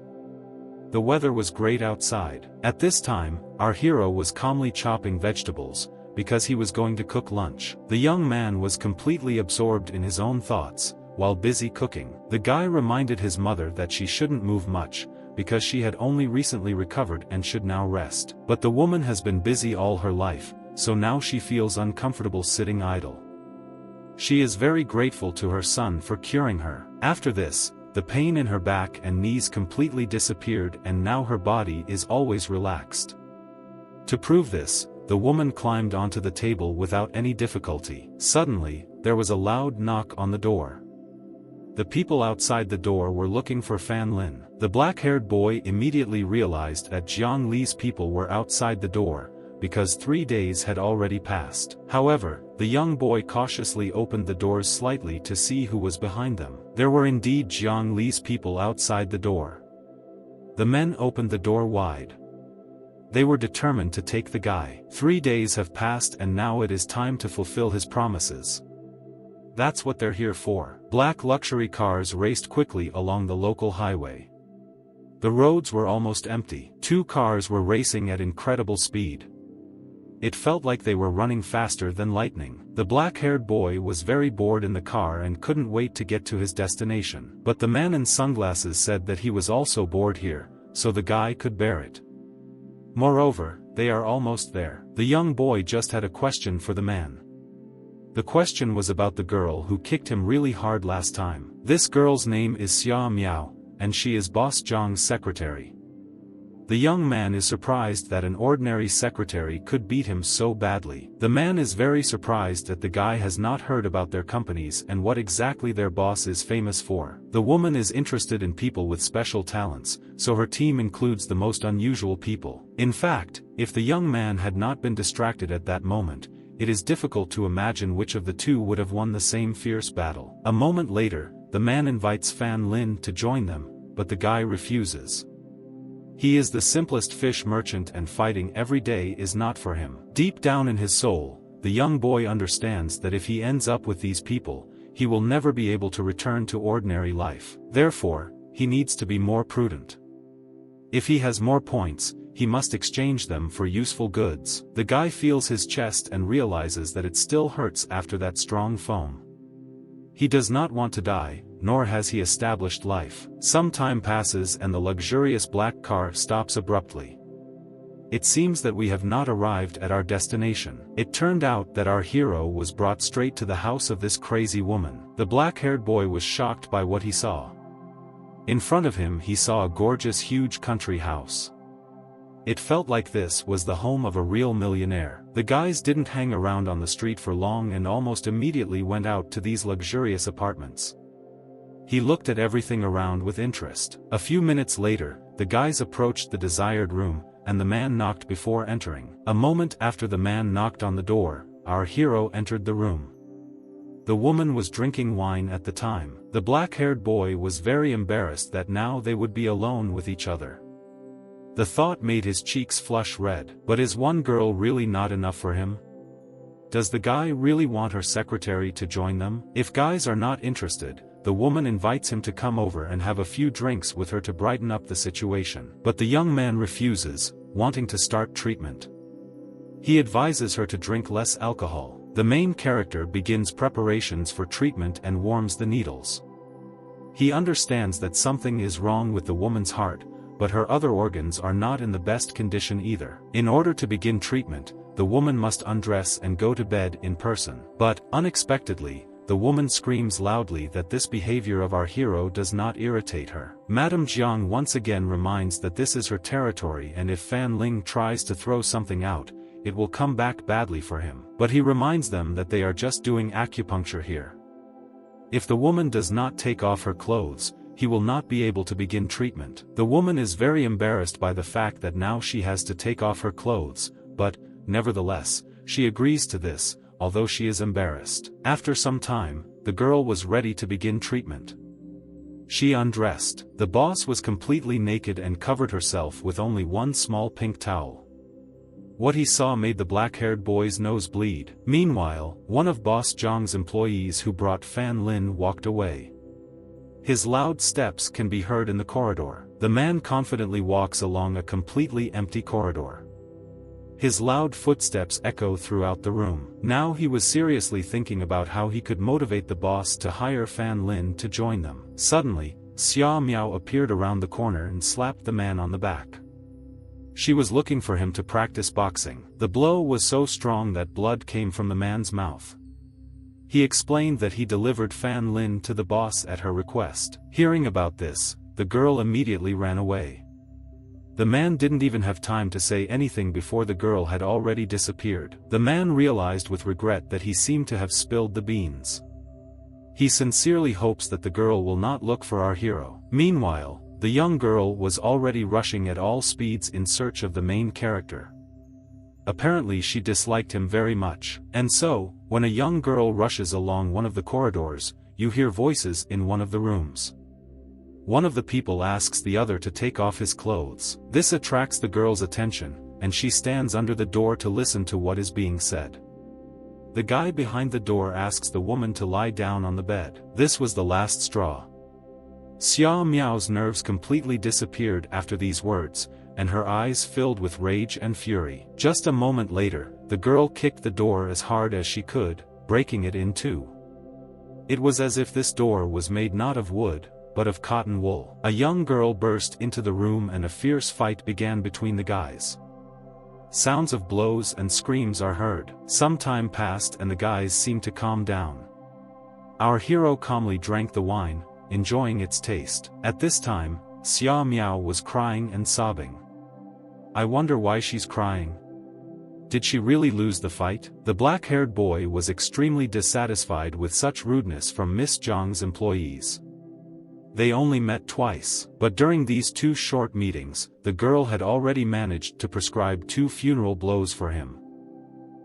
The weather was great outside. At this time, our hero was calmly chopping vegetables, because he was going to cook lunch. The young man was completely absorbed in his own thoughts, while busy cooking. The guy reminded his mother that she shouldn't move much, because she had only recently recovered and should now rest. But the woman has been busy all her life, so now she feels uncomfortable sitting idle. She is very grateful to her son for curing her. After this, the pain in her back and knees completely disappeared and now her body is always relaxed. To prove this, the woman climbed onto the table without any difficulty. Suddenly, there was a loud knock on the door. The people outside the door were looking for Fan Lin. The black-haired boy immediately realized that Jiang Li's people were outside the door, because 3 days had already passed. However, the young boy cautiously opened the doors slightly to see who was behind them. There were indeed Jiang Li's people outside the door. The men opened the door wide. They were determined to take the guy. 3 days have passed and now it is time to fulfill his promises. That's what they're here for. Black luxury cars raced quickly along the local highway. The roads were almost empty. 2 cars were racing at incredible speed. it felt like they were running faster than lightning. The black-haired boy was very bored in the car and couldn't wait to get to his destination. But the man in sunglasses said that he was also bored here, so the guy could bear it. Moreover, they are almost there. The young boy just had a question for the man. The question was about the girl who kicked him really hard last time. This girl's name is Xia Miao, and she is Boss Zhang's secretary. The young man is surprised that an ordinary secretary could beat him so badly. The man is very surprised that the guy has not heard about their companies and what exactly their boss is famous for. The woman is interested in people with special talents, so her team includes the most unusual people. In fact, if the young man had not been distracted at that moment, it is difficult to imagine which of the two would have won the same fierce battle. A moment later, the man invites Fan Lin to join them, but the guy refuses. He is the simplest fish merchant and fighting every day is not for him. Deep down in his soul, the young boy understands that if he ends up with these people, he will never be able to return to ordinary life. Therefore, he needs to be more prudent. If he has more points, he must exchange them for useful goods. The guy feels his chest and realizes that it still hurts after that strong foam. He does not want to die, nor has he established life. Some time passes and the luxurious black car stops abruptly. It seems that we have not arrived at our destination. It turned out that our hero was brought straight to the house of this crazy woman. The black-haired boy was shocked by what he saw. In front of him he saw a gorgeous huge country house. It felt like this was the home of a real millionaire. The guys didn't hang around on the street for long and almost immediately went out to these luxurious apartments. He looked at everything around with interest. A few minutes later, the guys approached the desired room, and the man knocked before entering. A moment after the man knocked on the door, our hero entered the room. The woman was drinking wine at the time. The black-haired boy was very embarrassed that now they would be alone with each other. The thought made his cheeks flush red. But is one girl really not enough for him? Does the guy really want her secretary to join them? If guys are not interested, the woman invites him to come over and have a few drinks with her to brighten up the situation. But the young man refuses, wanting to start treatment. He advises her to drink less alcohol. The main character begins preparations for treatment and warms the needles. He understands that something is wrong with the woman's heart, but her other organs are not in the best condition either. In order to begin treatment, the woman must undress and go to bed in person. But, unexpectedly, the woman screams loudly that this behavior of our hero does not irritate her. Madame Jiang once again reminds that this is her territory and if Fan Ling tries to throw something out, it will come back badly for him. But he reminds them that they are just doing acupuncture here. If the woman does not take off her clothes, he will not be able to begin treatment. The woman is very embarrassed by the fact that now she has to take off her clothes, but, nevertheless, she agrees to this, although she is embarrassed. After some time, the girl was ready to begin treatment. She undressed. The boss was completely naked and covered herself with only one small pink towel. What he saw made the black-haired boy's nose bleed. Meanwhile, one of Boss Zhang's employees who brought Fan Lin walked away. His loud steps can be heard in the corridor. The man confidently walks along a completely empty corridor. His loud footsteps echo throughout the room. Now he was seriously thinking about how he could motivate the boss to hire Fan Lin to join them. Suddenly, Xia Miao appeared around the corner and slapped the man on the back. She was looking for him to practice boxing. The blow was so strong that blood came from the man's mouth. He explained that he delivered Fan Lin to the boss at her request. Hearing about this, the girl immediately ran away. The man didn't even have time to say anything before the girl had already disappeared. The man realized with regret that he seemed to have spilled the beans. He sincerely hopes that the girl will not look for our hero. Meanwhile, the young girl was already rushing at all speeds in search of the main character. Apparently she disliked him very much. And so, when a young girl rushes along one of the corridors, you hear voices in one of the rooms. One of the people asks the other to take off his clothes. This attracts the girl's attention, and she stands under the door to listen to what is being said. The guy behind the door asks the woman to lie down on the bed. This was the last straw. Xia Miao's nerves completely disappeared after these words, and her eyes filled with rage and fury. Just a moment later, the girl kicked the door as hard as she could, breaking it in two. It was as if this door was made not of wood, but of cotton wool. A young girl burst into the room and a fierce fight began between the guys. Sounds of blows and screams are heard. Some time passed and the guys seemed to calm down. Our hero calmly drank the wine, enjoying its taste. At this time, Xia Miao was crying and sobbing. I wonder why she's crying. Did she really lose the fight? The black-haired boy was extremely dissatisfied with such rudeness from Miss Zhang's employees. They only met twice, but during these two short meetings, the girl had already managed to prescribe 2 funeral blows for him.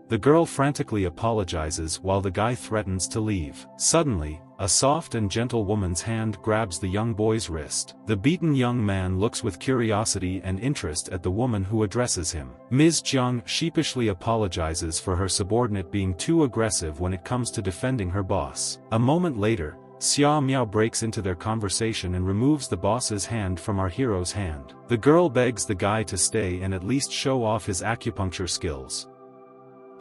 The girl frantically apologizes while the guy threatens to leave. Suddenly, a soft and gentle woman's hand grabs the young boy's wrist. The beaten young man looks with curiosity and interest at the woman who addresses him. Ms. Jiang sheepishly apologizes for her subordinate being too aggressive when it comes to defending her boss. A moment later, Xia Miao breaks into their conversation and removes the boss's hand from our hero's hand. The girl begs the guy to stay and at least show off his acupuncture skills.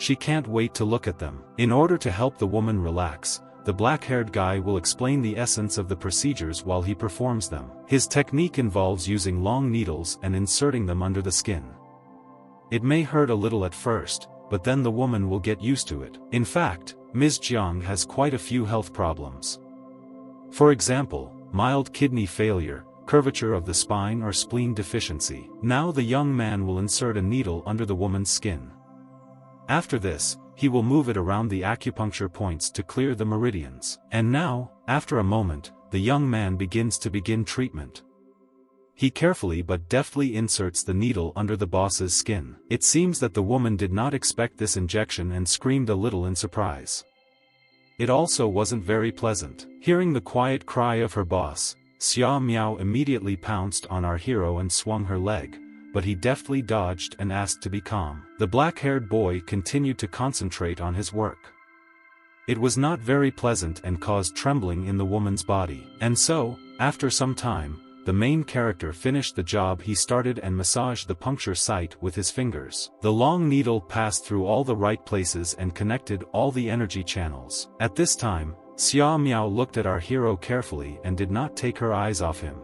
She can't wait to look at them. In order to help the woman relax, the black-haired guy will explain the essence of the procedures while he performs them. His technique involves using long needles and inserting them under the skin. It may hurt a little at first, but then the woman will get used to it. In fact, Ms. Jiang has quite a few health problems. For example, mild kidney failure, curvature of the spine or spleen deficiency. Now the young man will insert a needle under the woman's skin. After this, he will move it around the acupuncture points to clear the meridians. And now, after a moment, the young man begins treatment. He carefully but deftly inserts the needle under the boss's skin. It seems that the woman did not expect this injection and screamed a little in surprise. It also wasn't very pleasant. Hearing the quiet cry of her boss, Xia Miao immediately pounced on our hero and swung her leg, but he deftly dodged and asked to be calm. The black-haired boy continued to concentrate on his work. It was not very pleasant and caused trembling in the woman's body. And so, after some time, the main character finished the job he started and massaged the puncture site with his fingers. The long needle passed through all the right places and connected all the energy channels. At this time, Xia Miao looked at our hero carefully and did not take her eyes off him.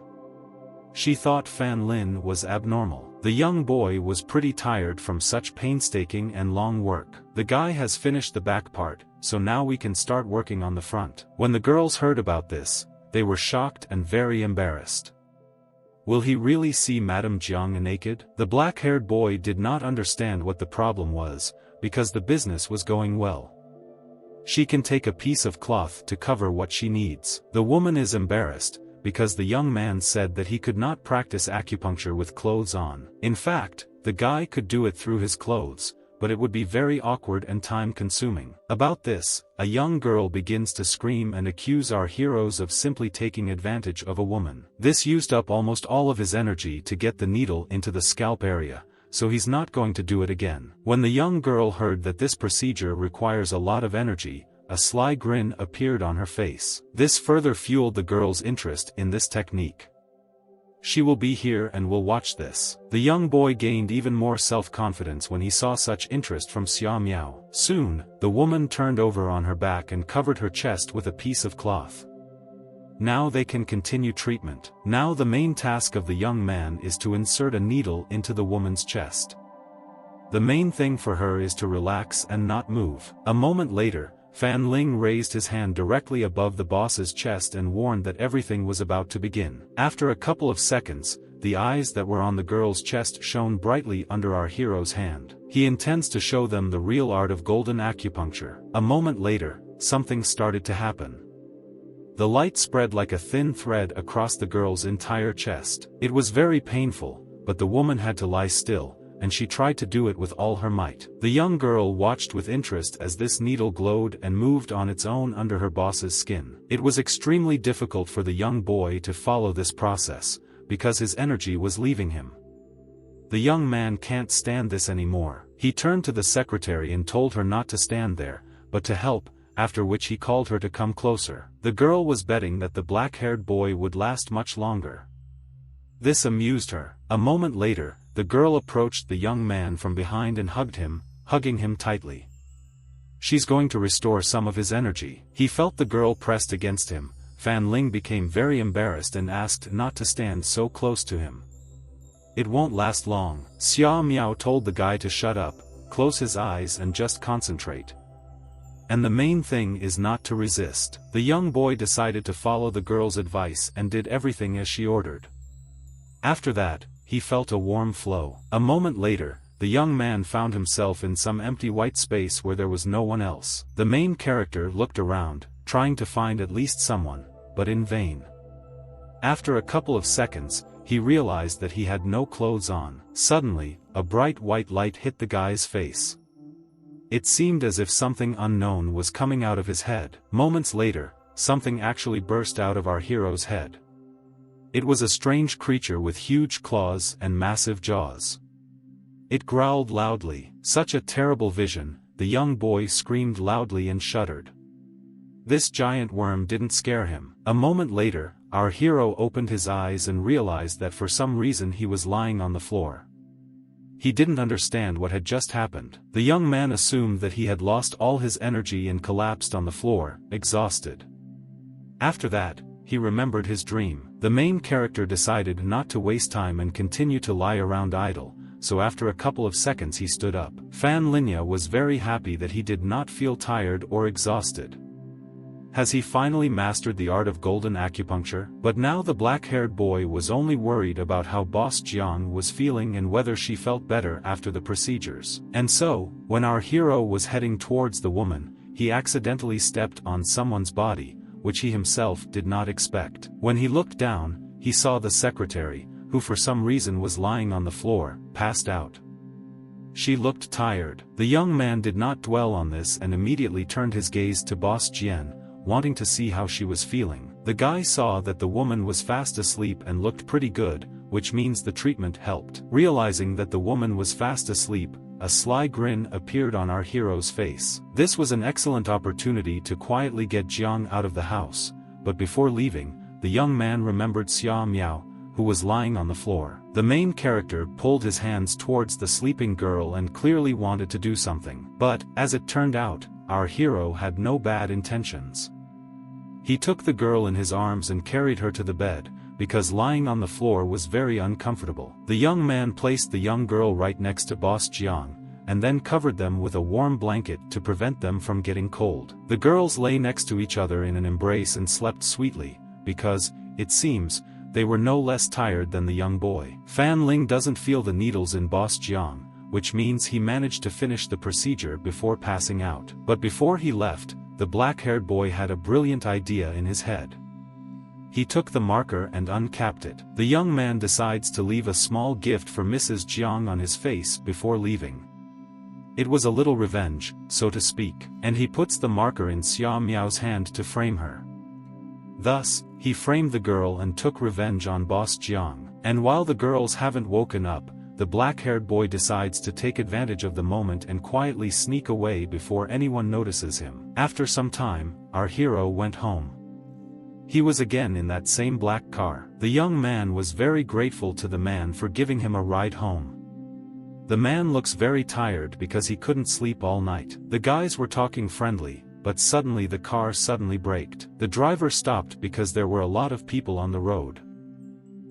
She thought Fan Lin was abnormal. The young boy was pretty tired from such painstaking and long work. The guy has finished the back part, so now we can start working on the front. When the girls heard about this, they were shocked and very embarrassed. Will he really see Madame Jiang naked? The black-haired boy did not understand what the problem was, because the business was going well. She can take a piece of cloth to cover what she needs. The woman is embarrassed, because the young man said that he could not practice acupuncture with clothes on. In fact, the guy could do it through his clothes, but it would be very awkward and time-consuming. About this, a young girl begins to scream and accuse our heroes of simply taking advantage of a woman. This used up almost all of his energy to get the needle into the scalp area, so he's not going to do it again. When the young girl heard that this procedure requires a lot of energy, a sly grin appeared on her face. This further fueled the girl's interest in this technique. She will be here and will watch this. The young boy gained even more self-confidence when he saw such interest from Xia Miao. Soon, the woman turned over on her back and covered her chest with a piece of cloth. Now they can continue treatment. Now the main task of the young man is to insert a needle into the woman's chest. The main thing for her is to relax and not move. A moment later, Fan Ling raised his hand directly above the boss's chest and warned that everything was about to begin. After a couple of seconds, the eyes that were on the girl's chest shone brightly under our hero's hand. He intends to show them the real art of golden acupuncture. A moment later, something started to happen. The light spread like a thin thread across the girl's entire chest. It was very painful, but the woman had to lie still, and she tried to do it with all her might. The young girl watched with interest as this needle glowed and moved on its own under her boss's skin. It was extremely difficult for the young boy to follow this process, because his energy was leaving him. The young man can't stand this anymore. He turned to the secretary and told her not to stand there, but to help, after which he called her to come closer. The girl was betting that the black-haired boy would last much longer. This amused her. A moment later, the girl approached the young man from behind and hugged him, hugging him tightly. She's going to restore some of his energy. He felt the girl pressed against him. Fan Ling became very embarrassed and asked not to stand so close to him. It won't last long. Xia Miao told the guy to shut up, close his eyes and just concentrate. And the main thing is not to resist. The young boy decided to follow the girl's advice and did everything as she ordered. After that, he felt a warm flow. A moment later, the young man found himself in some empty white space where there was no one else. The main character looked around, trying to find at least someone, but in vain. After a couple of seconds, he realized that he had no clothes on. Suddenly, a bright white light hit the guy's face. It seemed as if something unknown was coming out of his head. Moments later, something actually burst out of our hero's head. It was a strange creature with huge claws and massive jaws. It growled loudly. Such a terrible vision, the young boy screamed loudly and shuddered. This giant worm didn't scare him. A moment later, our hero opened his eyes and realized that for some reason he was lying on the floor. He didn't understand what had just happened. The young man assumed that he had lost all his energy and collapsed on the floor, exhausted. After that, he remembered his dream. The main character decided not to waste time and continue to lie around idle, so after a couple of seconds he stood up. Fan Linya was very happy that he did not feel tired or exhausted. Has he finally mastered the art of golden acupuncture? But now the black-haired boy was only worried about how Boss Jiang was feeling and whether she felt better after the procedures. And so, when our hero was heading towards the woman, he accidentally stepped on someone's body, which he himself did not expect. When he looked down, he saw the secretary, who for some reason was lying on the floor, passed out. She looked tired. The young man did not dwell on this and immediately turned his gaze to Boss Jian, wanting to see how she was feeling. The guy saw that the woman was fast asleep and looked pretty good, which means the treatment helped. Realizing that the woman was fast asleep, a sly grin appeared on our hero's face. This was an excellent opportunity to quietly get Jiang out of the house, but before leaving, the young man remembered Xia Miao, who was lying on the floor. The main character pulled his hands towards the sleeping girl and clearly wanted to do something. But, as it turned out, our hero had no bad intentions. He took the girl in his arms and carried her to the bed, because lying on the floor was very uncomfortable. The young man placed the young girl right next to Boss Jiang, and then covered them with a warm blanket to prevent them from getting cold. The girls lay next to each other in an embrace and slept sweetly, because, it seems, they were no less tired than the young boy. Fan Ling doesn't feel the needles in Boss Jiang, which means he managed to finish the procedure before passing out. But before he left, the black-haired boy had a brilliant idea in his head. He took the marker and uncapped it. The young man decides to leave a small gift for Mrs. Jiang on his face before leaving. It was a little revenge, so to speak, and he puts the marker in Xia Miao's hand to frame her. Thus, he framed the girl and took revenge on Boss Jiang. And while the girls haven't woken up, the black-haired boy decides to take advantage of the moment and quietly sneak away before anyone notices him. After some time, our hero went home. He was again in that same black car. The young man was very grateful to the man for giving him a ride home. The man looks very tired because he couldn't sleep all night. The guys were talking friendly, but suddenly the car suddenly braked. The driver stopped because there were a lot of people on the road.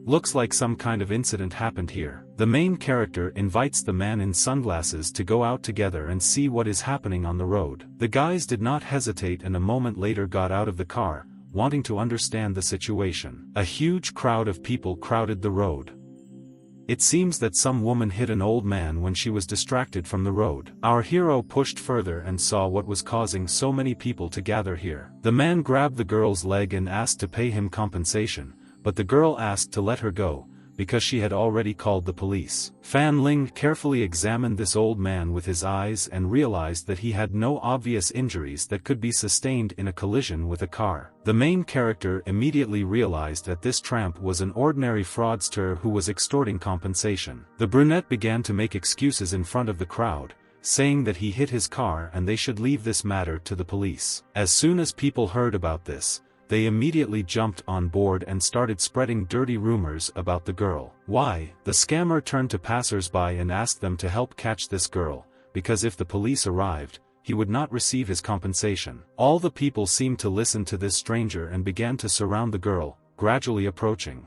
Looks like some kind of incident happened here. The main character invites the man in sunglasses to go out together and see what is happening on the road. The guys did not hesitate and a moment later got out of the car, wanting to understand the situation. A huge crowd of people crowded the road. It seems that some woman hit an old man when she was distracted from the road. Our hero pushed further and saw what was causing so many people to gather here. The man grabbed the girl's leg and asked to pay him compensation, but the girl asked to let her go, because she had already called the police. Fan Ling carefully examined this old man with his eyes and realized that he had no obvious injuries that could be sustained in a collision with a car. The main character immediately realized that this tramp was an ordinary fraudster who was extorting compensation. The brunette began to make excuses in front of the crowd, saying that he hit his car and they should leave this matter to the police. As soon as people heard about this, they immediately jumped on board and started spreading dirty rumors about the girl. Why? The scammer turned to passers-by and asked them to help catch this girl, because if the police arrived, he would not receive his compensation. All the people seemed to listen to this stranger and began to surround the girl, gradually approaching.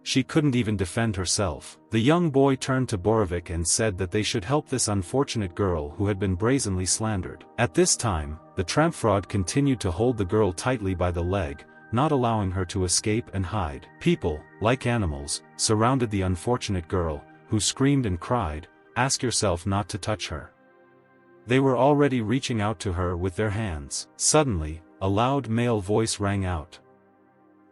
She couldn't even defend herself. The young boy turned to Borovic and said that they should help this unfortunate girl who had been brazenly slandered. At this time, the tramp fraud continued to hold the girl tightly by the leg, not allowing her to escape and hide. People, like animals, surrounded the unfortunate girl, who screamed and cried, "Ask yourself not to touch her." They were already reaching out to her with their hands. Suddenly, a loud male voice rang out.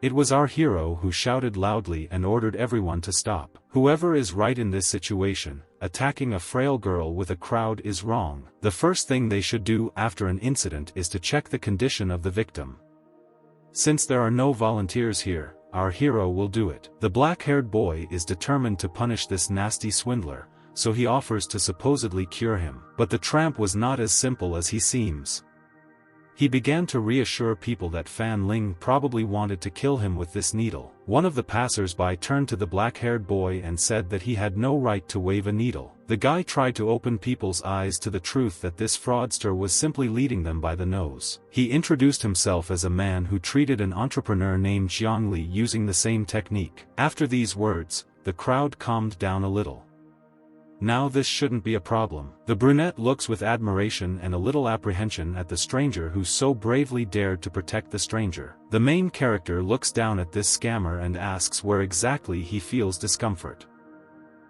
It was our hero who shouted loudly and ordered everyone to stop. Whoever is right in this situation, attacking a frail girl with a crowd is wrong. The first thing they should do after an incident is to check the condition of the victim. Since there are no volunteers here, our hero will do it. The black-haired boy is determined to punish this nasty swindler, so he offers to supposedly cure him. But the tramp was not as simple as he seems. He began to reassure people that Fan Ling probably wanted to kill him with this needle. One of the passers-by turned to the black-haired boy and said that he had no right to wave a needle. The guy tried to open people's eyes to the truth that this fraudster was simply leading them by the nose. He introduced himself as a man who treated an entrepreneur named Jiang Li using the same technique. After these words, the crowd calmed down a little. Now this shouldn't be a problem. The brunette looks with admiration and a little apprehension at the stranger who so bravely dared to protect the stranger. The main character looks down at this scammer and asks where exactly he feels discomfort.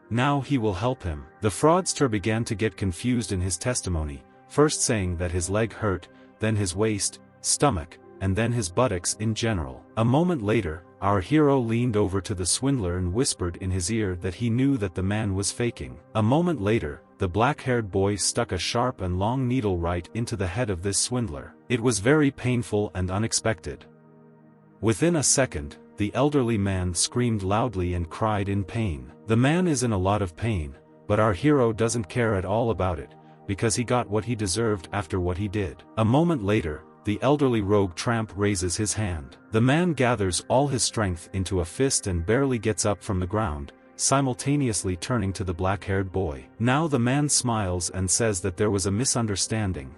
Now he will help him. The fraudster began to get confused in his testimony, first saying that his leg hurt, then his waist, stomach, and then his buttocks in general. A moment later, our hero leaned over to the swindler and whispered in his ear that he knew that the man was faking. A moment later, the black-haired boy stuck a sharp and long needle right into the head of this swindler. It was very painful and unexpected. Within a second, the elderly man screamed loudly and cried in pain. The man is in a lot of pain, but our hero doesn't care at all about it, because he got what he deserved after what he did. A moment later, the elderly rogue tramp raises his hand. The man gathers all his strength into a fist and barely gets up from the ground, simultaneously turning to the black-haired boy. Now the man smiles and says that there was a misunderstanding.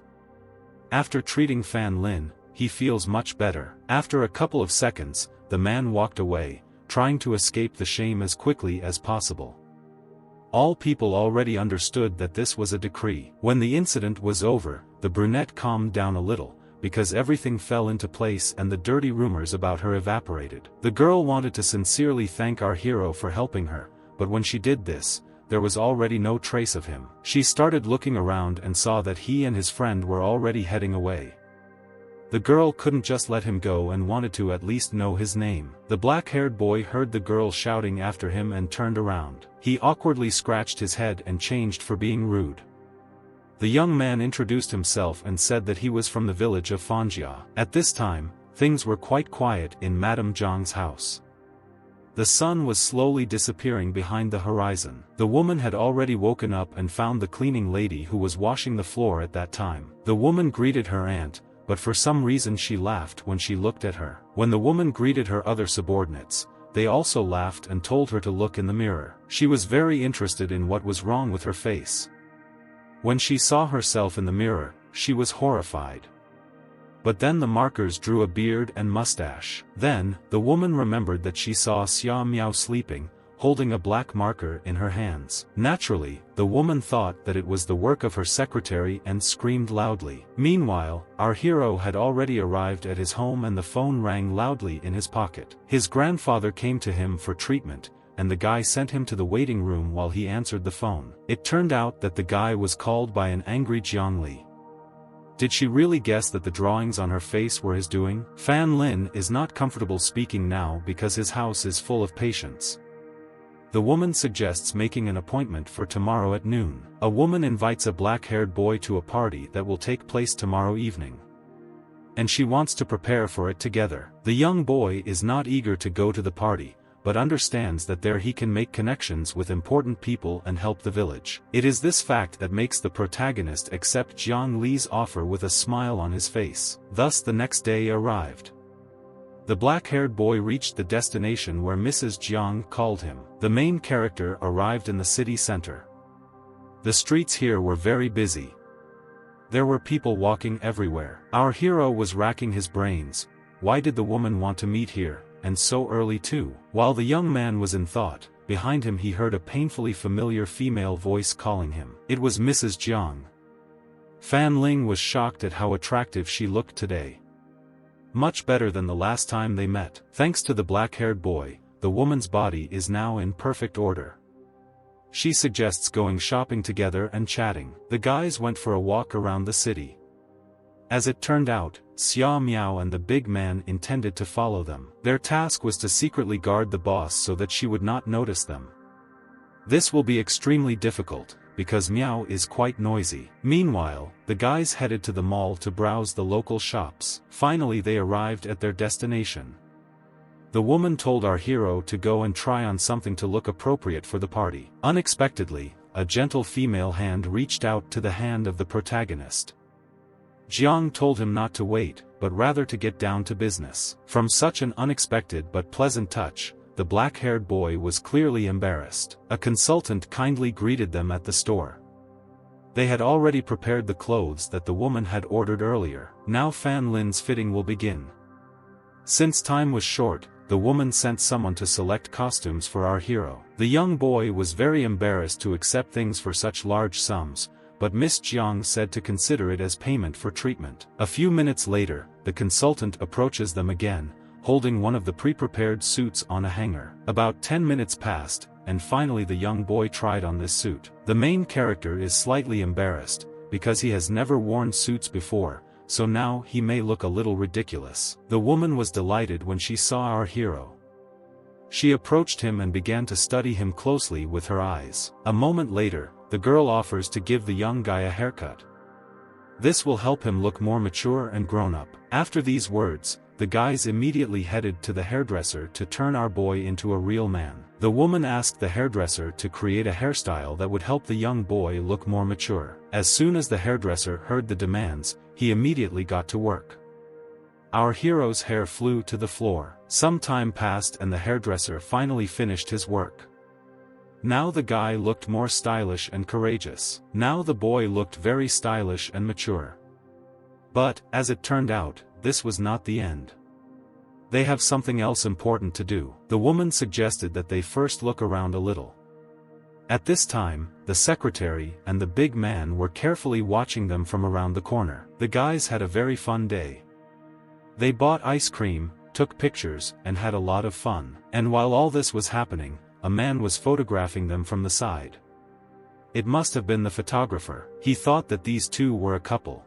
After treating Fan Lin, he feels much better. After a couple of seconds, the man walked away, trying to escape the shame as quickly as possible. All people already understood that this was a decree. When the incident was over, the brunette calmed down a little, because everything fell into place and the dirty rumors about her evaporated. The girl wanted to sincerely thank our hero for helping her, but when she did this, there was already no trace of him. She started looking around and saw that he and his friend were already heading away. The girl couldn't just let him go and wanted to at least know his name. The black-haired boy heard the girl shouting after him and turned around. He awkwardly scratched his head and changed for being rude. The young man introduced himself and said that he was from the village of Fanjia. At this time, things were quite quiet in Madame Zhang's house. The sun was slowly disappearing behind the horizon. The woman had already woken up and found the cleaning lady who was washing the floor at that time. The woman greeted her aunt, but for some reason she laughed when she looked at her. When the woman greeted her other subordinates, they also laughed and told her to look in the mirror. She was very interested in what was wrong with her face. When she saw herself in the mirror, she was horrified. But then the markers drew a beard and mustache. Then, the woman remembered that she saw Xia Miao sleeping, holding a black marker in her hands. Naturally, the woman thought that it was the work of her secretary and screamed loudly. Meanwhile, our hero had already arrived at his home and the phone rang loudly in his pocket. His grandfather came to him for treatment, and the guy sent him to the waiting room while he answered the phone. It turned out that the guy was called by an angry Jiang Li. Did she really guess that the drawings on her face were his doing? Fan Lin is not comfortable speaking now because his house is full of patients. The woman suggests making an appointment for tomorrow at noon. A woman invites a black-haired boy to a party that will take place tomorrow evening, and she wants to prepare for it together. The young boy is not eager to go to the party, but understands that there he can make connections with important people and help the village. It is this fact that makes the protagonist accept Jiang Li's offer with a smile on his face. Thus the next day arrived. The black-haired boy reached the destination where Mrs. Jiang called him. The main character arrived in the city center. The streets here were very busy. There were people walking everywhere. Our hero was racking his brains. Why did the woman want to meet here, and so early too? While the young man was in thought, behind him he heard a painfully familiar female voice calling him. It was Mrs. Jiang. Fan Ling was shocked at how attractive she looked today. Much better than the last time they met. Thanks to the black-haired boy, the woman's body is now in perfect order. She suggests going shopping together and chatting. The guys went for a walk around the city. As it turned out, Xia Miao and the big man intended to follow them. Their task was to secretly guard the boss so that she would not notice them. This will be extremely difficult, because Miao is quite noisy. Meanwhile, the guys headed to the mall to browse the local shops. Finally they arrived at their destination. The woman told our hero to go and try on something to look appropriate for the party. Unexpectedly, a gentle female hand reached out to the hand of the protagonist. Jiang told him not to wait, but rather to get down to business. From such an unexpected but pleasant touch, the black-haired boy was clearly embarrassed. A consultant kindly greeted them at the store. They had already prepared the clothes that the woman had ordered earlier. Now Fan Lin's fitting will begin. Since time was short, the woman sent someone to select costumes for our hero. The young boy was very embarrassed to accept things for such large sums, but Miss Jiang said to consider it as payment for treatment. A few minutes later, the consultant approaches them again, holding one of the pre-prepared suits on a hanger. About 10 minutes passed, and finally the young boy tried on this suit. The main character is slightly embarrassed, because he has never worn suits before, so now he may look a little ridiculous. The woman was delighted when she saw our hero. She approached him and began to study him closely with her eyes. A moment later, the girl offers to give the young guy a haircut. This will help him look more mature and grown up. After these words, the guys immediately headed to the hairdresser to turn our boy into a real man. The woman asked the hairdresser to create a hairstyle that would help the young boy look more mature. As soon as the hairdresser heard the demands, he immediately got to work. Our hero's hair flew to the floor. Some time passed and the hairdresser finally finished his work. Now the guy looked more stylish and courageous. Now the boy looked very stylish and mature. But, as it turned out, this was not the end. They have something else important to do. The woman suggested that they first look around a little. At this time, the secretary and the big man were carefully watching them from around the corner. The guys had a very fun day. They bought ice cream, took pictures, and had a lot of fun. And while all this was happening, a man was photographing them from the side. It must have been the photographer. He thought that these two were a couple.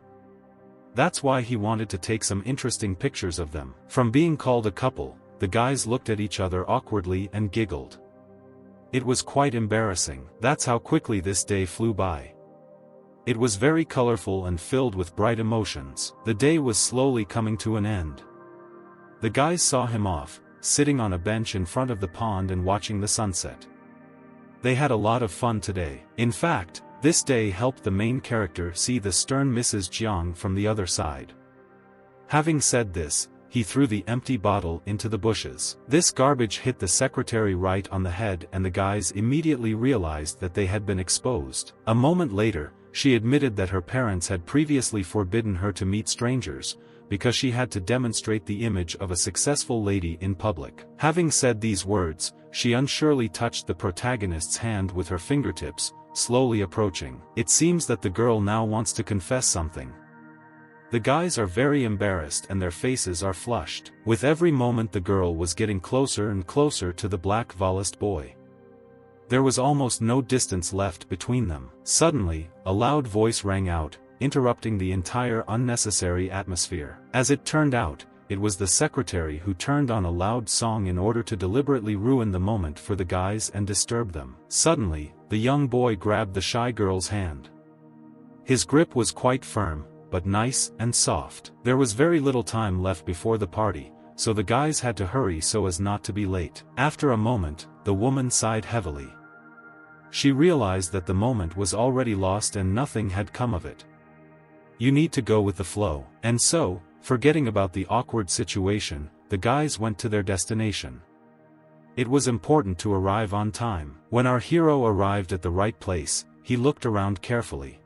That's why he wanted to take some interesting pictures of them. From being called a couple, the guys looked at each other awkwardly and giggled. It was quite embarrassing. That's how quickly this day flew by. It was very colorful and filled with bright emotions. The day was slowly coming to an end. The guys saw him off, sitting on a bench in front of the pond and watching the sunset. They had a lot of fun today. In fact, this day helped the main character see the stern Mrs. Jiang from the other side. Having said this, he threw the empty bottle into the bushes. This garbage hit the secretary right on the head and the guys immediately realized that they had been exposed. A moment later, she admitted that her parents had previously forbidden her to meet strangers, because she had to demonstrate the image of a successful lady in public. Having said these words, she unsurely touched the protagonist's hand with her fingertips, slowly approaching. It seems that the girl now wants to confess something. The guys are very embarrassed and their faces are flushed. With every moment the girl was getting closer and closer to the black-voiced boy. There was almost no distance left between them. Suddenly, a loud voice rang out, interrupting the entire unnecessary atmosphere. As it turned out, it was the secretary who turned on a loud song in order to deliberately ruin the moment for the guys and disturb them. Suddenly, the young boy grabbed the shy girl's hand. His grip was quite firm, but nice and soft. There was very little time left before the party, so the guys had to hurry so as not to be late. After a moment, the woman sighed heavily. She realized that the moment was already lost and nothing had come of it. You need to go with the flow. And so, forgetting about the awkward situation, the guys went to their destination. It was important to arrive on time. When our hero arrived at the right place, he looked around carefully.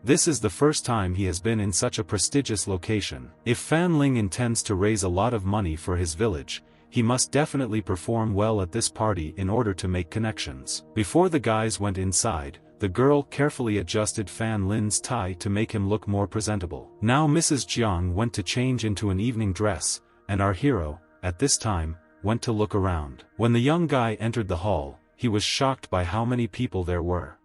This is the first time he has been in such a prestigious location. If Fan Ling intends to raise a lot of money for his village, he must definitely perform well at this party in order to make connections. Before the guys went inside, the girl carefully adjusted Fan Lin's tie to make him look more presentable. Now Mrs. Jiang went to change into an evening dress, and our hero, at this time, went to look around. When the young guy entered the hall, he was shocked by how many people there were.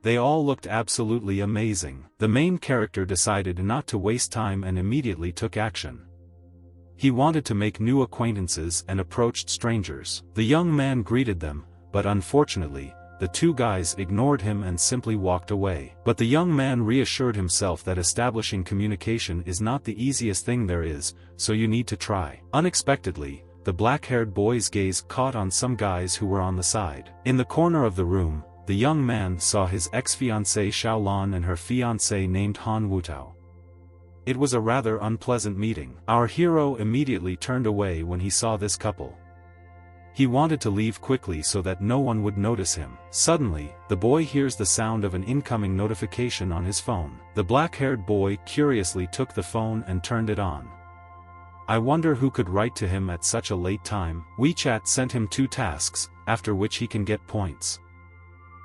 They all looked absolutely amazing. The main character decided not to waste time and immediately took action. He wanted to make new acquaintances and approached strangers. The young man greeted them, but unfortunately, the two guys ignored him and simply walked away. But the young man reassured himself that establishing communication is not the easiest thing there is, so you need to try. Unexpectedly, the black-haired boy's gaze caught on some guys who were on the side. In the corner of the room, the young man saw his ex-fiancée Xiaolan and her fiancé named Han Wutao. It was a rather unpleasant meeting. Our hero immediately turned away when he saw this couple. He wanted to leave quickly so that no one would notice him. Suddenly, the boy hears the sound of an incoming notification on his phone. The black-haired boy curiously took the phone and turned it on. I wonder who could write to him at such a late time. WeChat sent him 2 tasks, after which he can get points.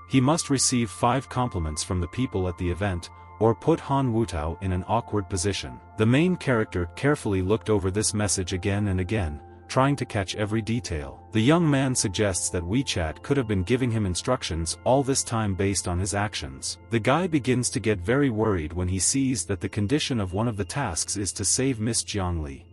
He must receive 5 compliments from the people at the event, or put Han Wutao in an awkward position. The main character carefully looked over this message again and again, trying to catch every detail. The young man suggests that WeChat could have been giving him instructions all this time based on his actions. The guy begins to get very worried when he sees that the condition of one of the tasks is to save Miss Jiangli.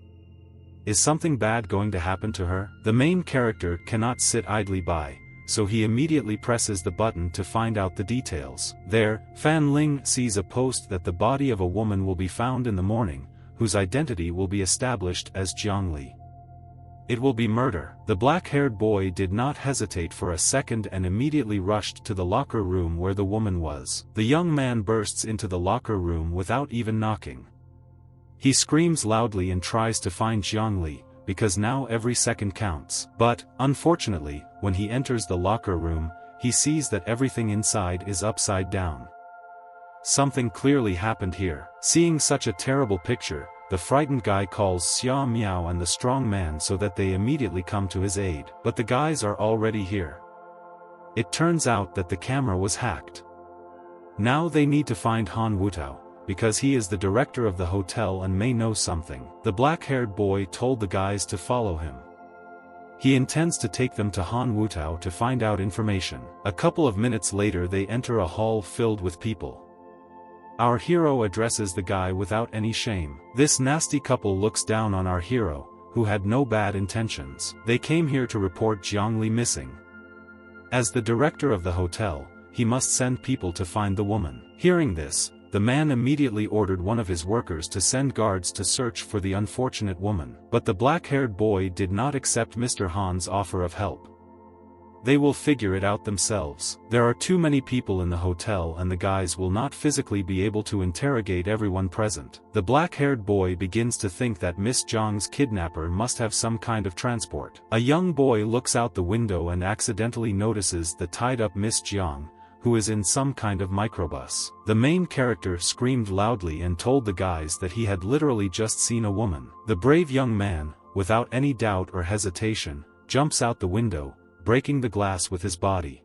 Is something bad going to happen to her? The main character cannot sit idly by, so he immediately presses the button to find out the details. There, Fan Ling sees a post that the body of a woman will be found in the morning, whose identity will be established as Jiangli. It will be murder. The black-haired boy did not hesitate for a second and immediately rushed to the locker room where the woman was. The young man bursts into the locker room without even knocking. He screams loudly and tries to find Jiangli, because now every second counts. But, unfortunately, when he enters the locker room, he sees that everything inside is upside down. Something clearly happened here. Seeing such a terrible picture, the frightened guy calls Xia Miao and the strong man so that they immediately come to his aid. But the guys are already here. It turns out that the camera was hacked. Now they need to find Han Wutao, because he is the director of the hotel and may know something. The black-haired boy told the guys to follow him. He intends to take them to Han Wutao to find out information. A couple of minutes later they enter a hall filled with people. Our hero addresses the guy without any shame. This nasty couple looks down on our hero, who had no bad intentions. They came here to report Jiangli missing. As the director of the hotel, he must send people to find the woman. Hearing this, the man immediately ordered one of his workers to send guards to search for the unfortunate woman. But the black-haired boy did not accept Mr. Han's offer of help. They will figure it out themselves. There are too many people in the hotel and the guys will not physically be able to interrogate everyone present. The black-haired boy begins to think that Miss Jiang's kidnapper must have some kind of transport. A young boy looks out the window and accidentally notices the tied-up Miss Jiang, who is in some kind of microbus. The main character screamed loudly and told the guys that he had literally just seen a woman. The brave young man, without any doubt or hesitation, jumps out the window, breaking the glass with his body.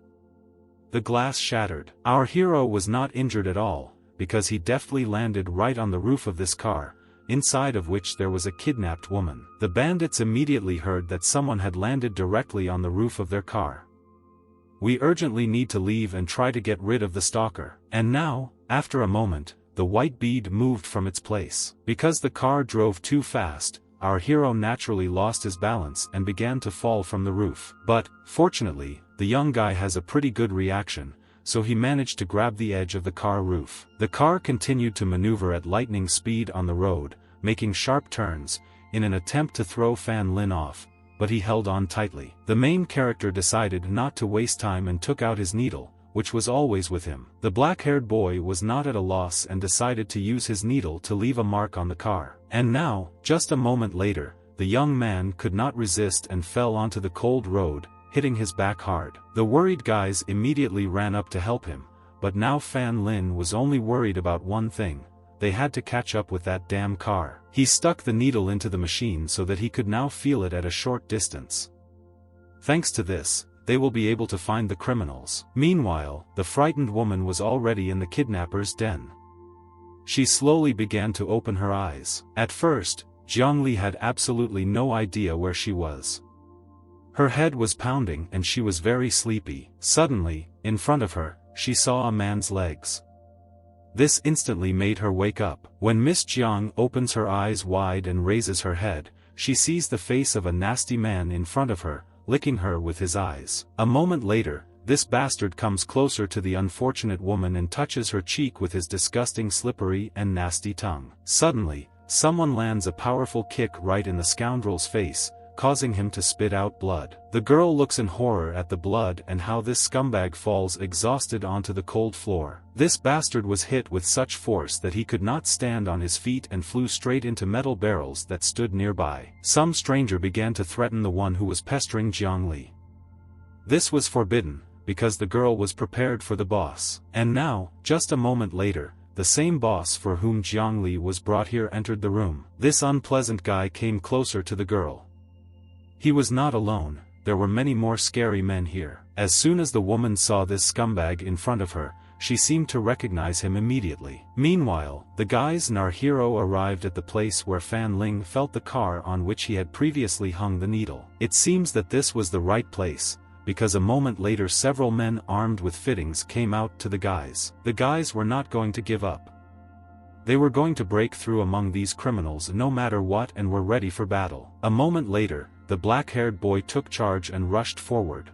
The glass shattered. Our hero was not injured at all, because he deftly landed right on the roof of this car, inside of which there was a kidnapped woman. The bandits immediately heard that someone had landed directly on the roof of their car. We urgently need to leave and try to get rid of the stalker. And now, after a moment, the white bead moved from its place. Because the car drove too fast, our hero naturally lost his balance and began to fall from the roof. But, fortunately, the young guy has a pretty good reaction, so he managed to grab the edge of the car roof. The car continued to maneuver at lightning speed on the road, making sharp turns, in an attempt to throw Fan Lin off, but he held on tightly. The main character decided not to waste time and took out his needle, which was always with him. The black-haired boy was not at a loss and decided to use his needle to leave a mark on the car. And now, just a moment later, the young man could not resist and fell onto the cold road, hitting his back hard. The worried guys immediately ran up to help him, but now Fan Lin was only worried about one thing: they had to catch up with that damn car. He stuck the needle into the machine so that he could now feel it at a short distance. Thanks to this, they will be able to find the criminals. Meanwhile, the frightened woman was already in the kidnapper's den. She slowly began to open her eyes. At first, Zhongli had absolutely no idea where she was. Her head was pounding and she was very sleepy. Suddenly, in front of her, she saw a man's legs. This instantly made her wake up. When Miss Jiang opens her eyes wide and raises her head, she sees the face of a nasty man in front of her, licking her with his eyes. A moment later, this bastard comes closer to the unfortunate woman and touches her cheek with his disgusting slippery and nasty tongue. Suddenly, someone lands a powerful kick right in the scoundrel's face, causing him to spit out blood. The girl looks in horror at the blood and how this scumbag falls exhausted onto the cold floor. This bastard was hit with such force that he could not stand on his feet and flew straight into metal barrels that stood nearby. Some stranger began to threaten the one who was pestering Zhongli. This was forbidden, because the girl was prepared for the boss. And now, just a moment later, the same boss for whom Zhongli was brought here entered the room. This unpleasant guy came closer to the girl. He was not alone, there were many more scary men here. As soon as the woman saw this scumbag in front of her, she seemed to recognize him immediately. Meanwhile, the guys and our hero arrived at the place where Fan Ling felt the car on which he had previously hung the needle. It seems that this was the right place, because a moment later several men armed with fittings came out to the guys. The guys were not going to give up. They were going to break through among these criminals no matter what and were ready for battle. A moment later, the black-haired boy took charge and rushed forward.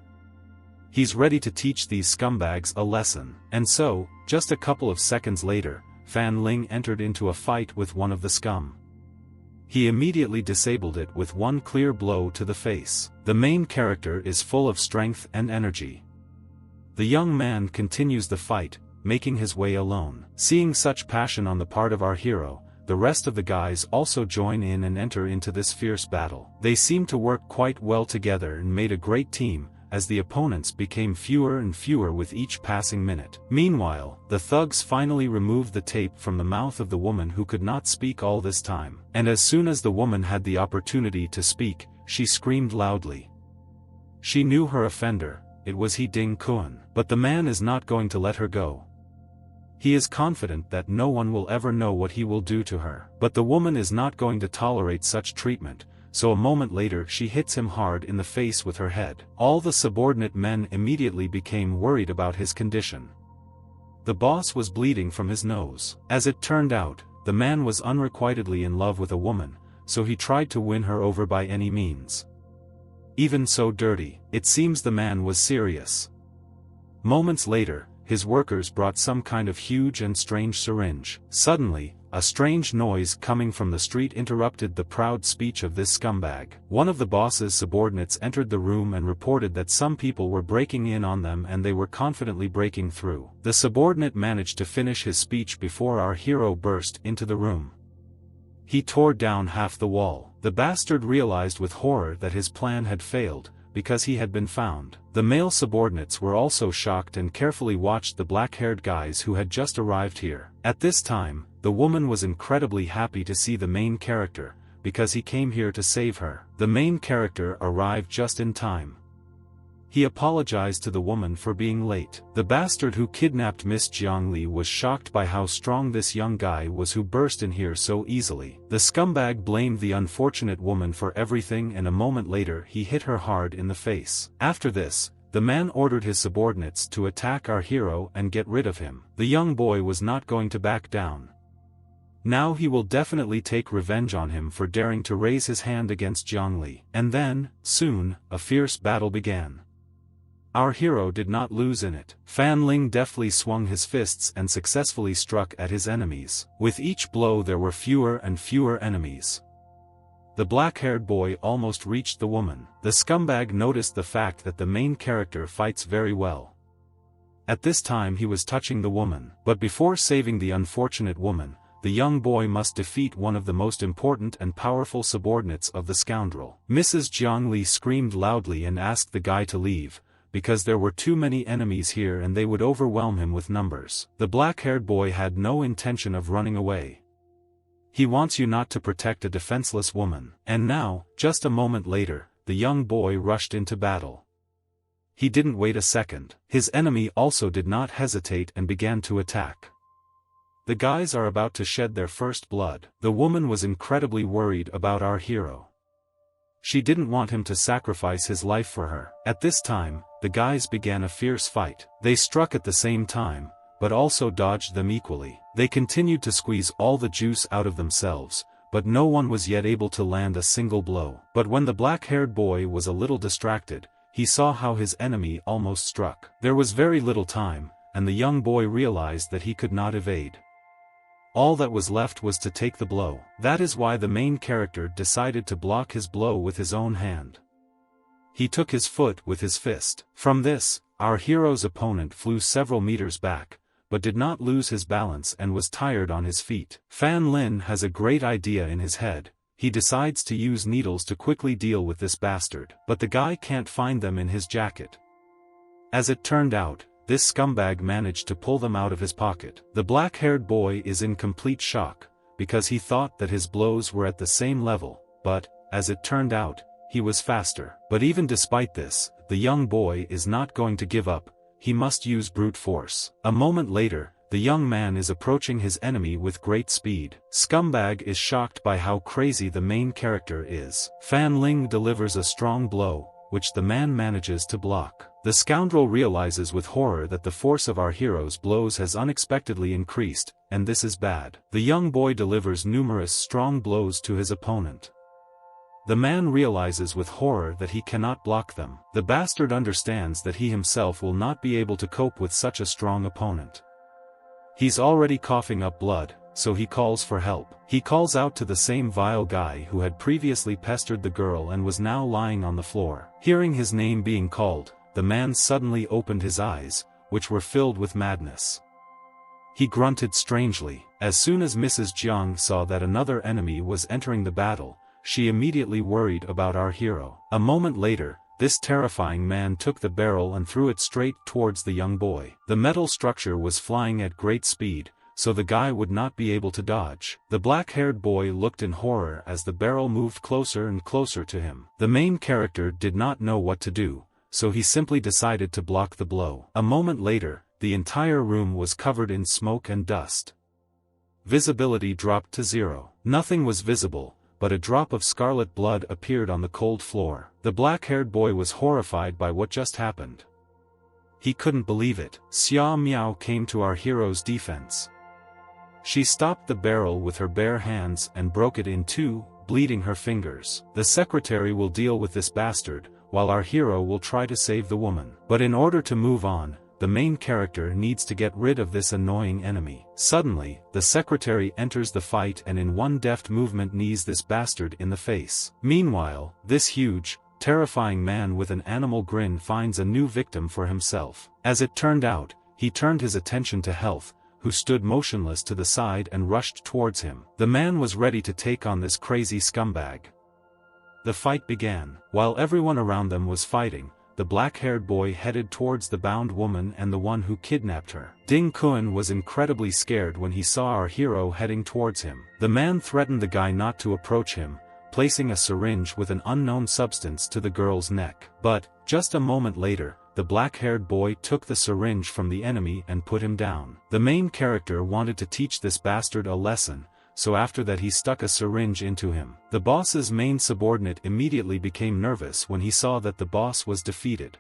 He's ready to teach these scumbags a lesson. And so, just a couple of seconds later, Fan Ling entered into a fight with one of the scum. He immediately disabled it with one clear blow to the face. The main character is full of strength and energy. The young man continues the fight, making his way alone. Seeing such passion on the part of our hero, the rest of the guys also join in and enter into this fierce battle. They seem to work quite well together and made a great team, as the opponents became fewer and fewer with each passing minute. Meanwhile, the thugs finally removed the tape from the mouth of the woman who could not speak all this time. And as soon as the woman had the opportunity to speak, she screamed loudly. She knew her offender, it was He Ding Kun. But the man is not going to let her go. He is confident that no one will ever know what he will do to her. But the woman is not going to tolerate such treatment, so a moment later she hits him hard in the face with her head. All the subordinate men immediately became worried about his condition. The boss was bleeding from his nose. As it turned out, the man was unrequitedly in love with a woman, so he tried to win her over by any means. Even so dirty, it seems the man was serious. Moments later, his workers brought some kind of huge and strange syringe. Suddenly, a strange noise coming from the street interrupted the proud speech of this scumbag. One of the boss's subordinates entered the room and reported that some people were breaking in on them and they were confidently breaking through. The subordinate managed to finish his speech before our hero burst into the room. He tore down half the wall. The bastard realized with horror that his plan had failed, because he had been found. The male subordinates were also shocked and carefully watched the black-haired guys who had just arrived here. At this time, the woman was incredibly happy to see the main character, because he came here to save her. The main character arrived just in time. He apologized to the woman for being late. The bastard who kidnapped Miss Jiangli was shocked by how strong this young guy was who burst in here so easily. The scumbag blamed the unfortunate woman for everything and a moment later he hit her hard in the face. After this, the man ordered his subordinates to attack our hero and get rid of him. The young boy was not going to back down. Now he will definitely take revenge on him for daring to raise his hand against Jiangli. And then, soon, a fierce battle began. Our hero did not lose in it. Fan Ling deftly swung his fists and successfully struck at his enemies. With each blow there were fewer and fewer enemies. The black-haired boy almost reached the woman. The scumbag noticed the fact that the main character fights very well. At this time he was touching the woman. But before saving the unfortunate woman, the young boy must defeat one of the most important and powerful subordinates of the scoundrel. Mrs. Jiangli screamed loudly and asked the guy to leave, because there were too many enemies here and they would overwhelm him with numbers. The black-haired boy had no intention of running away. He wants you not to protect a defenseless woman. And now, just a moment later, the young boy rushed into battle. He didn't wait a second. His enemy also did not hesitate and began to attack. The guys are about to shed their first blood. The woman was incredibly worried about our hero. She didn't want him to sacrifice his life for her. At this time, the guys began a fierce fight. They struck at the same time, but also dodged them equally. They continued to squeeze all the juice out of themselves, but no one was yet able to land a single blow. But when the black-haired boy was a little distracted, he saw how his enemy almost struck. There was very little time, and the young boy realized that he could not evade. All that was left was to take the blow. That is why the main character decided to block his blow with his own hand. He took his foot with his fist. From this, our hero's opponent flew several meters back, but did not lose his balance and was tired on his feet. Fan Lin has a great idea in his head. He decides to use needles to quickly deal with this bastard, but the guy can't find them in his jacket. As it turned out, this scumbag managed to pull them out of his pocket. The black-haired boy is in complete shock, because he thought that his blows were at the same level, but, as it turned out, he was faster. But even despite this, the young boy is not going to give up. He must use brute force. A moment later, the young man is approaching his enemy with great speed. Scumbag is shocked by how crazy the main character is. Fan Ling delivers a strong blow, which the man manages to block. The scoundrel realizes with horror that the force of our hero's blows has unexpectedly increased, and this is bad. The young boy delivers numerous strong blows to his opponent. The man realizes with horror that he cannot block them. The bastard understands that he himself will not be able to cope with such a strong opponent. He's already coughing up blood, so he calls for help. He calls out to the same vile guy who had previously pestered the girl and was now lying on the floor. Hearing his name being called, the man suddenly opened his eyes, which were filled with madness. He grunted strangely. As soon as Mrs. Jiang saw that another enemy was entering the battle, she immediately worried about our hero. A moment later, this terrifying man took the barrel and threw it straight towards the young boy. The metal structure was flying at great speed, so the guy would not be able to dodge. The black-haired boy looked in horror as the barrel moved closer and closer to him. The main character did not know what to do, so he simply decided to block the blow. A moment later, the entire room was covered in smoke and dust. Visibility dropped to 0. Nothing was visible, but a drop of scarlet blood appeared on the cold floor. The black-haired boy was horrified by what just happened. He couldn't believe it. Xia Miao came to our hero's defense. She stopped the barrel with her bare hands and broke it in two, bleeding her fingers. The secretary will deal with this bastard, while our hero will try to save the woman. But in order to move on, the main character needs to get rid of this annoying enemy. Suddenly, the secretary enters the fight and in one deft movement knees this bastard in the face. Meanwhile, this huge, terrifying man with an animal grin finds a new victim for himself. As it turned out, he turned his attention to Health, who stood motionless to the side and rushed towards him. The man was ready to take on this crazy scumbag. The fight began. While everyone around them was fighting, the black-haired boy headed towards the bound woman and the one who kidnapped her. Ding Kun was incredibly scared when he saw our hero heading towards him. The man threatened the guy not to approach him, placing a syringe with an unknown substance to the girl's neck. But, just a moment later, the black-haired boy took the syringe from the enemy and put him down. The main character wanted to teach this bastard a lesson, so after that he stuck a syringe into him. The boss's main subordinate immediately became nervous when he saw that the boss was defeated.